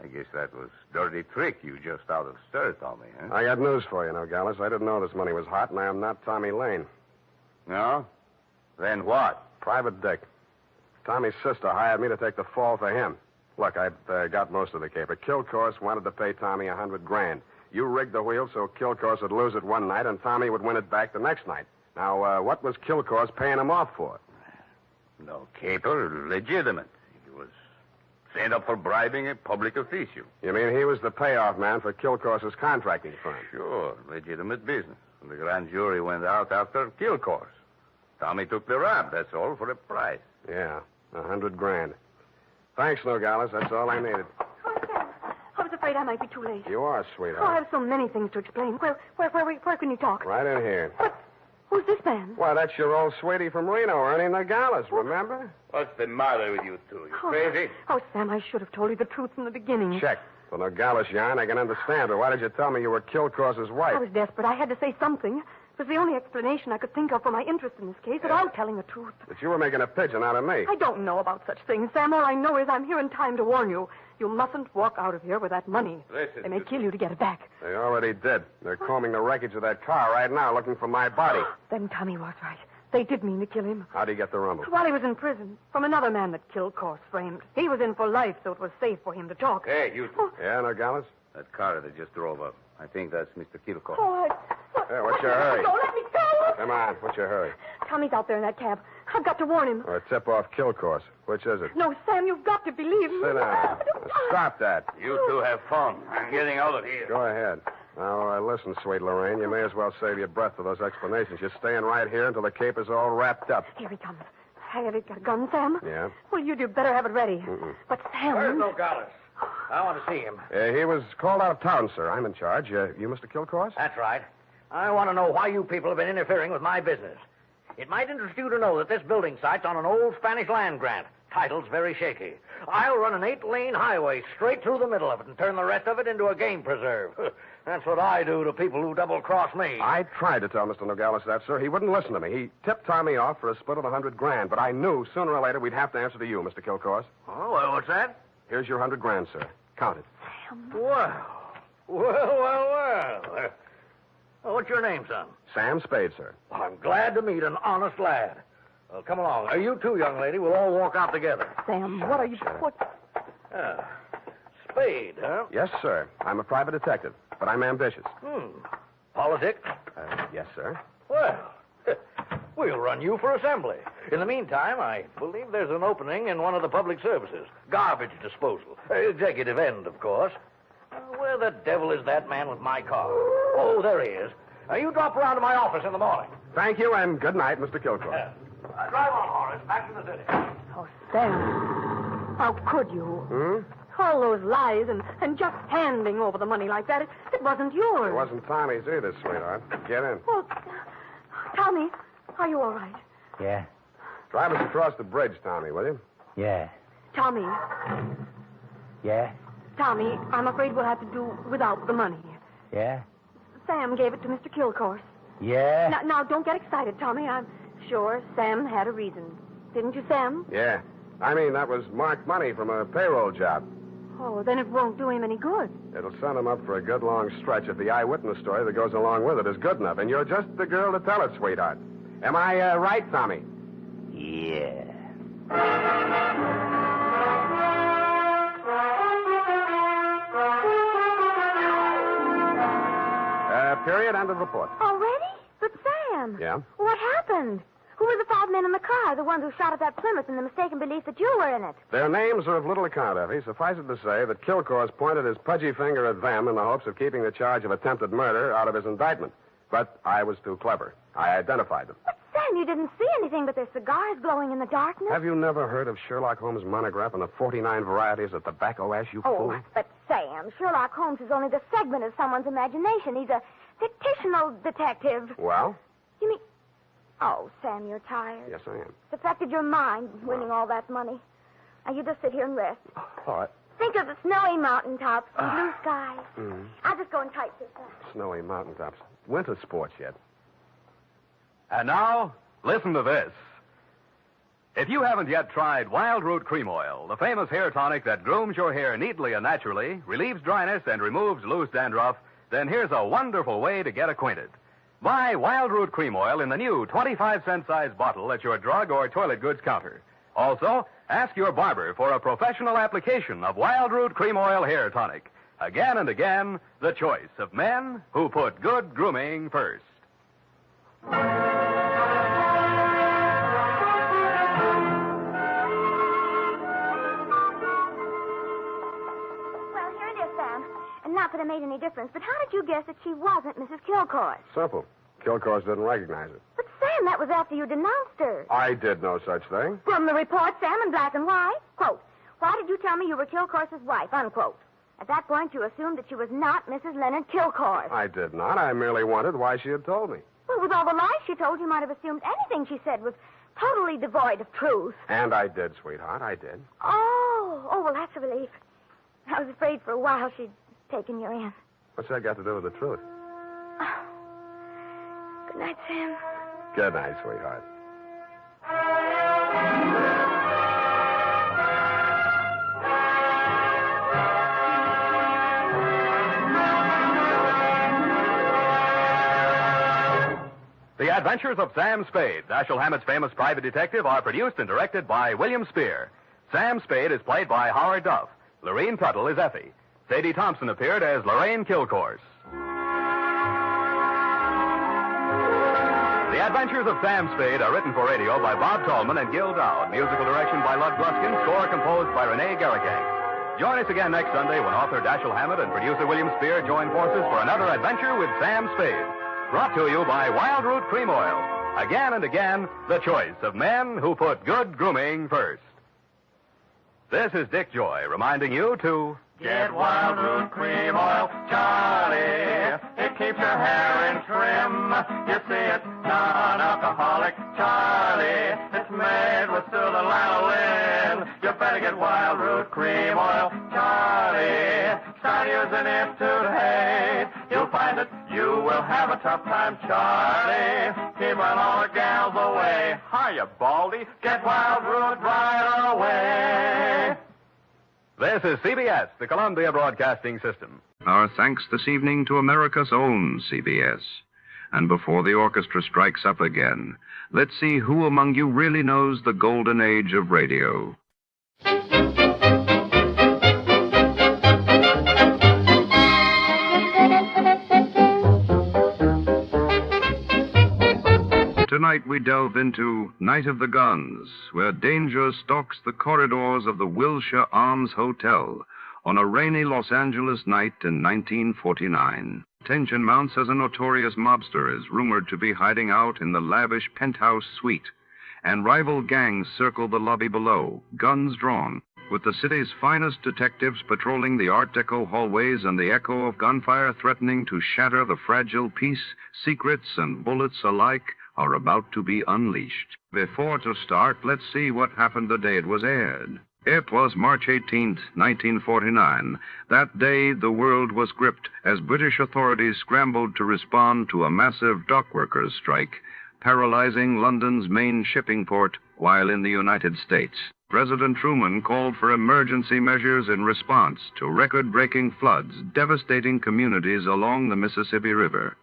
I guess that was dirty trick you just out of stir, Tommy, huh? I got news for you, Nogales. I didn't know this money was hot, and I am not Tommy Lane. No? Then what? Private Dick. Tommy's sister hired me to take the fall for him. Look, I've got most of the caper. Kilcourse wanted to pay Tommy $100,000. You rigged the wheel so Kilcourse would lose it one night and Tommy would win it back the next night. Now, what was Kilcourse paying him off for? No caper, legitimate. He was sent up for bribing a public official. You mean he was the payoff man for Kilcourse's contracting firm? Sure, legitimate business. The grand jury went out after Kilcourse. Tommy took the rap, that's all, for a price. Yeah, $100,000. Thanks, Nogales. That's all I needed. Oh, Sam, I was afraid I might be too late. You are, Oh, I sweetheart. have so many things to explain. Where can you talk? Right in here. Who's this man? Why, that's your old sweetie from Reno, Ernie Nogales, remember? What's the matter with you two? You crazy? Oh, Sam, I should have told you the truth from the beginning. Check. The Nogales yarn, I can understand, but why did you tell me you were Kilcourse's wife? I was desperate. I had to say something. It was the only explanation I could think of for my interest in this case, but I'm telling the truth. But you were making a pigeon out of me. I don't know about such things, Sam. All I know is I'm here in time to warn you. You mustn't walk out of here with that money. Listen, They may kill you to get it back. They already did. They're combing the wreckage of that car right now, looking for my body. Then Tommy was right. They did mean to kill him. How'd he get the rumble? While he was in prison, from another man that Kilcourse framed. He was in for life, so it was safe for him to talk. Hey, you two. Yeah, Nogales? That car that just drove up. I think that's Mr. Kilcourse. Oh, Hey, what's your hurry? Don't let me go! Come on, what's your hurry? Tommy's out there in that cab. I've got to warn him. Or tip off Kilcourse. Which is it? No, Sam, you've got to believe me. Sit down. Stop that. You two have fun. I'm getting out of here. Go ahead. Now, listen, sweet Lorraine, you may as well save your breath for those explanations. You're staying right here until the caper's all wrapped up. Here he comes. Have you got a gun, Sam? Yeah? Well, you'd better have it ready. Mm-mm. But Sam... Where's Nogales? I want to see him. He was called out of town, sir. I'm in charge. You Mr. Kilcourse? That's right. I want to know why you people have been interfering with my business. It might interest you to know that this building site's on an old Spanish land grant. Title's very shaky. I'll run an 8-lane highway straight through the middle of it and turn the rest of it into a game preserve. That's what I do to people who double-cross me. I tried to tell Mr. Nogales that, sir. He wouldn't listen to me. He tipped Tommy off for a split of $100,000, but I knew sooner or later we'd have to answer to you, Mr. Kilcourse. Oh, well, what's that? Here's your $100,000, sir. Count it. Well. What's your name, son? Sam Spade, sir. Well, I'm glad to meet an honest lad. Well, come along. You two, young lady, we'll all walk out together. Sam, what are you... What... Spade, huh? Yes, sir. I'm a private detective, but I'm ambitious. Politics? Yes, sir. Well, we'll run you for assembly. In the meantime, I believe there's an opening in one of the public services. Garbage disposal. Executive end, of course. Where the devil is that man with my car? Oh, there he is. You drop around to my office in the morning. Thank you, and good night, Mr. Kilcourse. Drive on, Horace. Back to the city. Oh, Sam. How could you? All those lies and just handing over the money like that, it wasn't yours. It wasn't Tommy's either, sweetheart. Get in. Well, Tommy, are you all right? Yeah. Drive us across the bridge, Tommy, will you? Yeah. Tommy, Yeah. Tommy, I'm afraid we'll have to do without the money. Yeah. Sam gave it to Mr. Kilcourse. Yeah. Now, don't get excited, Tommy. I'm sure Sam had a reason. Didn't you, Sam? Yeah. I mean, that was marked money from a payroll job. Oh, then it won't do him any good. It'll send him up for a good long stretch if the eyewitness story that goes along with it is good enough. And you're just the girl to tell it, sweetheart. Am I right, Tommy? Yeah. Period. End of report. Already? But Sam. Yeah? What happened? Who were the 5 men in the car, the ones who shot at that Plymouth in the mistaken belief that you were in it? Their names are of little account, Effie. Suffice it to say that Kilcourse pointed his pudgy finger at them in the hopes of keeping the charge of attempted murder out of his indictment. But I was too clever. I identified them. But Sam, you didn't see anything but their cigars glowing in the darkness. Have you never heard of Sherlock Holmes' monograph and the 49 varieties of tobacco ash, you fool? But Sam, Sherlock Holmes is only the segment of someone's imagination. He's a fictional detective. Well? You mean... Oh, Sam, you're tired. Yes, I am. It's affected your mind, winning all that money. Now, you just sit here and rest. All right. Think of the snowy mountaintops and blue skies. Mm. I'll just go and type this up. Snowy mountaintops. Winter sports yet. And now, listen to this. If you haven't yet tried Wild Root Cream Oil, the famous hair tonic that grooms your hair neatly and naturally, relieves dryness, and removes loose dandruff, then here's a wonderful way to get acquainted. Buy Wild Root Cream Oil in the new 25-cent size bottle at your drug or toilet goods counter. Also, ask your barber for a professional application of Wild Root Cream Oil Hair Tonic. Again and again, the choice of men who put good grooming first. Well, here it is, Sam. And not that it made any difference, but how did you guess that she wasn't Mrs. Kilcourse? Simple. Kilcourse didn't recognize it. But, Sam, that was after you denounced her. I did no such thing. From the report, Sam, in black and white. Quote, why did you tell me you were Kilcourse's wife? Unquote. At that point, you assumed that she was not Mrs. Leonard Kilcourse. I did not. I merely wondered why she had told me. Well, with all the lies she told, you might have assumed anything she said was totally devoid of truth. And I did, sweetheart. I did. Oh, well, that's a relief. I was afraid for a while she'd taken you in. What's that got to do with the truth? Oh. Good night, Sam. Good night, sweetheart. The Adventures of Sam Spade, Dashiell Hammett's famous private detective, are produced and directed by William Spear. Sam Spade is played by Howard Duff. Lorene Tuttle is Effie. Sadie Thompson appeared as Lorraine Kilcourse. The Adventures of Sam Spade are written for radio by Bob Tallman and Gil Dowd. Musical direction by Lud Gluskin. Score composed by Renee Garrigang. Join us again next Sunday when author Dashiell Hammett and producer William Spear join forces for another adventure with Sam Spade. Brought to you by Wild Root Cream Oil. Again and again, the choice of men who put good grooming first. This is Dick Joy reminding you to get Wild Root Cream Oil, Charlie. It keeps your hair in trim. You see, it's non-alcoholic, Charlie. It's made with soothing lanolin. You better get Wild Root Cream Oil, Charlie. Start using it today. You'll find that you will have a tough time, Charlie. Keep on all the gals away. Hiya, Baldy. Get Wild Root right away. This is CBS, the Columbia Broadcasting System. Our thanks this evening to America's own CBS. And before the orchestra strikes up again, let's see who among you really knows the golden age of radio. Tonight we delve into Night of the Guns, where danger stalks the corridors of the Wilshire Arms Hotel on a rainy Los Angeles night in 1949. Tension mounts as a notorious mobster is rumored to be hiding out in the lavish penthouse suite, and rival gangs circle the lobby below, guns drawn, with the city's finest detectives patrolling the Art Deco hallways and the echo of gunfire threatening to shatter the fragile peace. Secrets and bullets alike are about to be unleashed. Before to start, let's see what happened the day it was aired. It was March 18th, 1949. That day, the world was gripped as British authorities scrambled to respond to a massive dockworkers' strike, paralyzing London's main shipping port while in the United States. President Truman called for emergency measures in response to record-breaking floods devastating communities along the Mississippi River.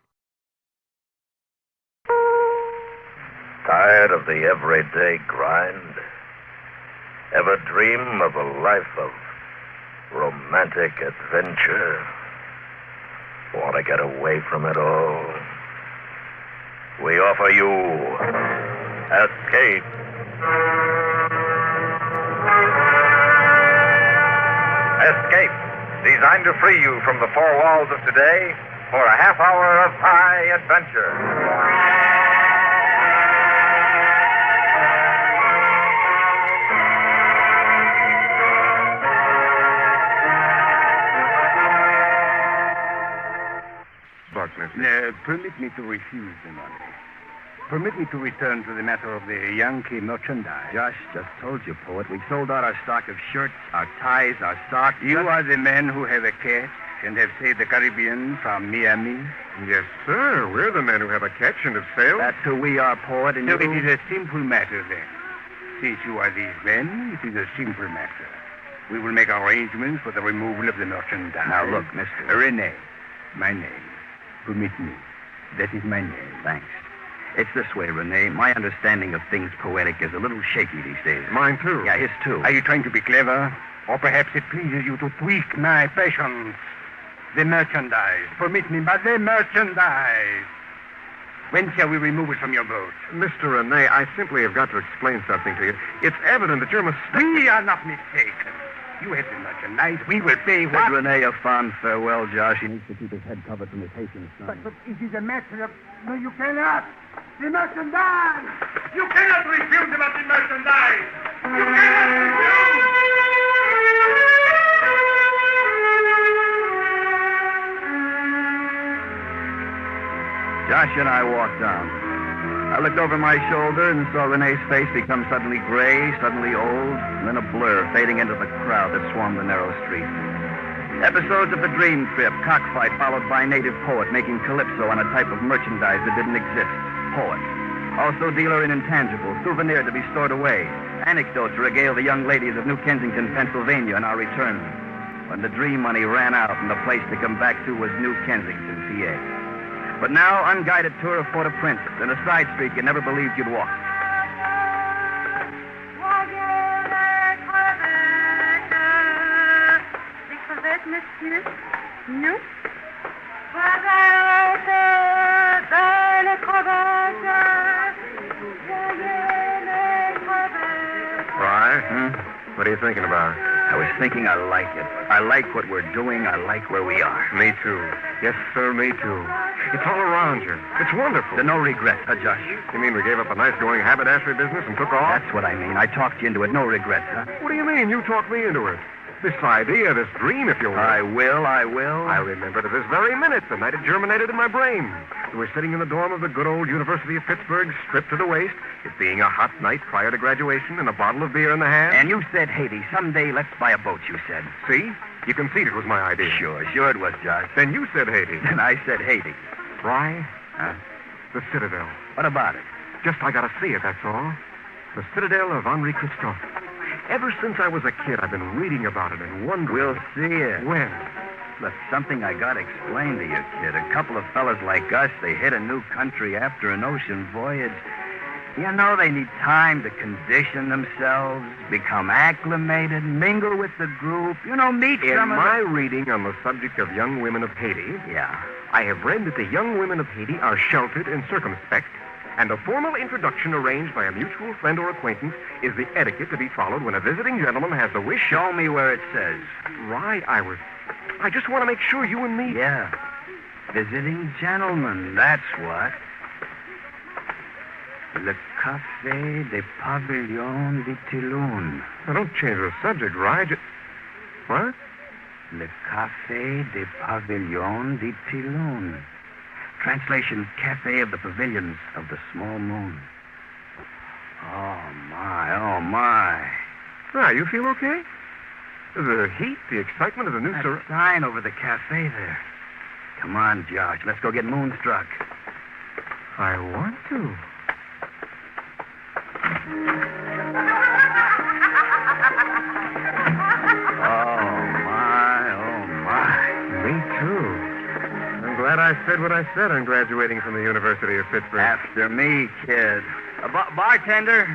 Tired of the everyday grind? Ever dream of a life of romantic adventure? Want to get away from it all? We offer you Escape. Escape, designed to free you from the four walls of today for a half hour of high adventure. Permit me to refuse the money. Permit me to return to the matter of the Yankee merchandise. Josh just told you, poet. We sold out our stock of shirts, our ties, our socks. You are the men who have a catch and have saved the Caribbean from Miami? Yes, sir. We're the men who have a catch and have sailed. That's who we are, poet. And so it is a simple matter, then. Since you are these men, it is a simple matter. We will make arrangements for the removal of the merchandise. Now, look, Mr. Renee, my name. Permit me. That is my name. Thanks. It's this way, Rene. My understanding of things poetic is a little shaky these days. Mine, too. Yeah, his, too. Are you trying to be clever? Or perhaps it pleases you to tweak my passions? The merchandise. Permit me, but the merchandise. When shall we remove it from your boat? Mr. Rene, I simply have got to explain something to you. It's evident that you're mistaken. We are not mistaken. You have the merchandise. We will pay Bid what? Rene a fond farewell, Josh. He needs to keep his head covered from his Haitian sun. But it is a matter of... No, you cannot. The merchandise. You cannot refuse about the merchandise. You cannot refuse. Josh and I walked down. I looked over my shoulder and saw Renee's face become suddenly gray, suddenly old, and then a blur fading into the crowd that swarmed the narrow street. Episodes of the dream trip, cockfight followed by a native poet making calypso on a type of merchandise that didn't exist. Poet. Also dealer in intangibles, souvenir to be stored away. Anecdote to regale the young ladies of New Kensington, Pennsylvania on our return. When the dream money ran out and the place to come back to was New Kensington, PA. But now, unguided tour of Port-au-Prince and a side street you never believed you'd walk. Monsieur? No? Why? What are you thinking about? I was thinking I like it. I like what we're doing. I like where we are. Me too. Yes, sir, me too. It's all around you. It's wonderful. There's no regrets, huh, Josh? You mean we gave up a nice-going haberdashery business and took off? That's what I mean. I talked you into it. No regrets, huh? What do you mean? You talked me into it. This idea, this dream, if you will. I will. I remember to this very minute the night it germinated in my brain. We were sitting in the dorm of the good old University of Pittsburgh, stripped to the waist, it being a hot night prior to graduation, and a bottle of beer in the hand. And you said, Haiti, someday let's buy a boat, you said. See? You conceded it was my idea. Sure it was, Josh. Then you said Haiti. Then I said Haiti. Why? Huh? The Citadel. What about it? Just I gotta see it, that's all. The Citadel of Henri Christophe. Ever since I was a kid, I've been reading about it and wondering... We'll see it. When? Look, something I gotta explain to you, kid. A couple of fellas like us, they hit a new country after an ocean voyage. You know, they need time to condition themselves, become acclimated, mingle with the group, meet In my reading on the subject of young women of Haiti... Yeah. I have read that the young women of Haiti are sheltered and circumspect, and a formal introduction arranged by a mutual friend or acquaintance is the etiquette to be followed when a visiting gentleman has the wish... Show me where it says. Right, I just want to make sure you and me... Yeah. Visiting gentleman, that's what. Le Café des Pavillons de Toulon. Now, don't change the subject, Rye. What? Le Café des Pavillons de Toulon. Translation, Cafe of the Pavilions of the Small Moon. Oh, my. Ah, you feel okay? The heat, the excitement of the new... That sign over the cafe there. Come on, Josh. Let's go get moonstruck. I want to. Oh, my. Me too. I'm glad I said what I said on graduating from the University of Pittsburgh. After me, kid. Bartender.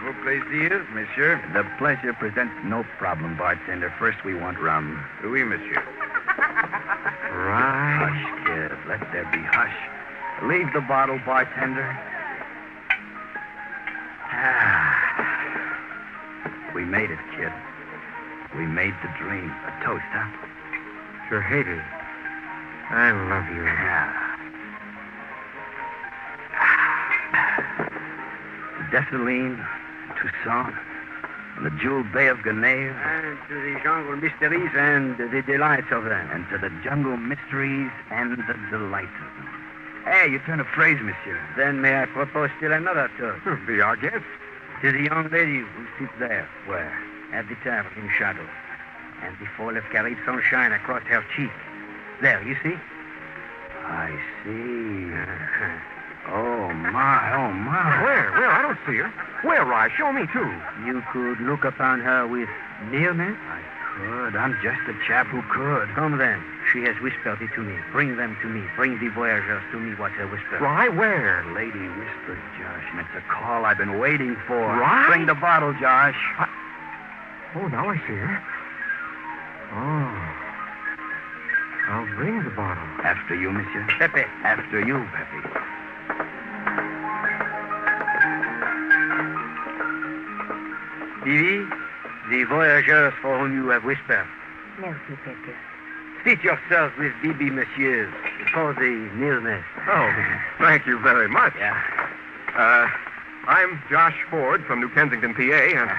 Vous plaisir, monsieur. The pleasure presents no problem, bartender. First, we want rum. Oui, monsieur. Right. Hush, kid. Let there be hush. Leave the bottle, bartender. We made it, kid. We made the dream. A toast, huh? To Haiti. I love you. Dessalines, Toussaint, and the jeweled Bay of Gonave. And to the jungle mysteries and the delights of them. And to the jungle mysteries and the delights of them. Hey, you turn a phrase, monsieur. Then may I propose still another toast? Be our guest. To the young lady who sits there. Where? At the table in shadow. And the fall of Carib sunshine across her cheek. There, you see? I see. Oh, my. Where? I don't see her. Where, Rye? Show me, too. You could look upon her with nearness? I Good. I'm just the chap who could. Come then. She has whispered it to me. Bring them to me. Bring the voyageurs to me what they whispered. Why, where? Lady whispered, Josh, and it's a call I've been waiting for. Right? Bring the bottle, Josh. Oh, now I see her. Oh. I'll bring the bottle. After you, monsieur. Pepe. After you, Pepe. Vivi, the voyageurs for whom you have whispered. Merci, Pepe. Seat yourself with Bibi, monsieur, for the nearness. Oh, thank you very much. Yeah. I'm Josh Ford from New Kensington, PA, and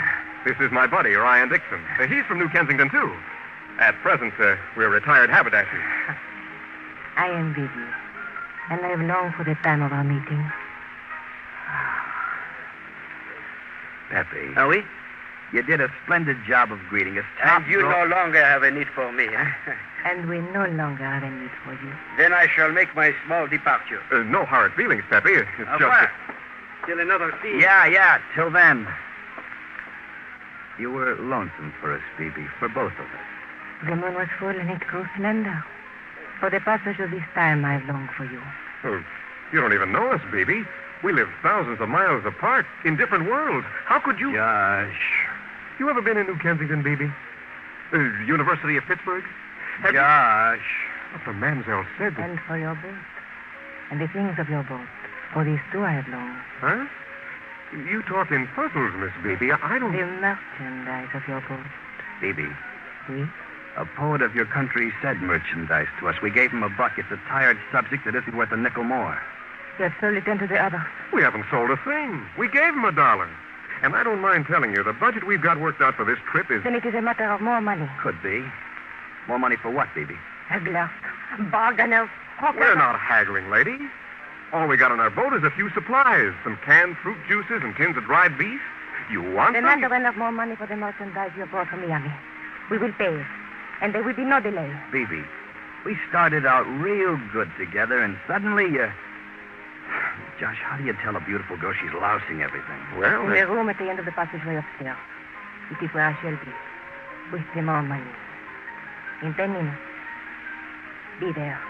this is my buddy, Ryan Dixon. He's from New Kensington, too. At present, we're retired haberdashers. I am Bibi, and I have longed for the time of our meeting. Pepe. Are we? You did a splendid job of greeting us. And you no longer have a need for me, eh? And we no longer have a need for you. Then I shall make my small departure. No hard feelings, Pepe. It's Au just... revoir. Till another sea. Yeah. Till then. You were lonesome for us, Bibi, for both of us. The moon was full and it grew slender. For the passage of this time, I've longed for you. Oh, you don't even know us, Bibi. We live thousands of miles apart in different worlds. How could you... Josh. You ever been in New Kensington, Bibi? University of Pittsburgh? Josh. What the Mansell said... And for your boat. And the things of your boat. For these two I have longed. Huh? You talk in puzzles, Miss Bibi. I don't... The merchandise of your boat. Bibi. Oui? A poet of your country said merchandise to us. We gave him $1. It's a tired subject that isn't worth a nickel more. You have sold it into the other. We haven't sold a thing. We gave him $1. And I don't mind telling you, the budget we've got worked out for this trip is... Then it is a matter of more money. Could be. More money for what, Bibi? Hagglers, bargainers, hawkers. We're not haggling, lady. All we got on our boat is a few supplies. Some canned fruit juices and tins of dried beef. You want The them? matter enough more money for the merchandise you brought from Miami. We will pay. And there will be no delay. Bibi, we started out real good together, and suddenly, Josh, how do you tell a beautiful girl she's lousing everything? Well, in the room at the end of the passageway upstairs. It is where I shall be. With the more money. In 10 minutes. Be there.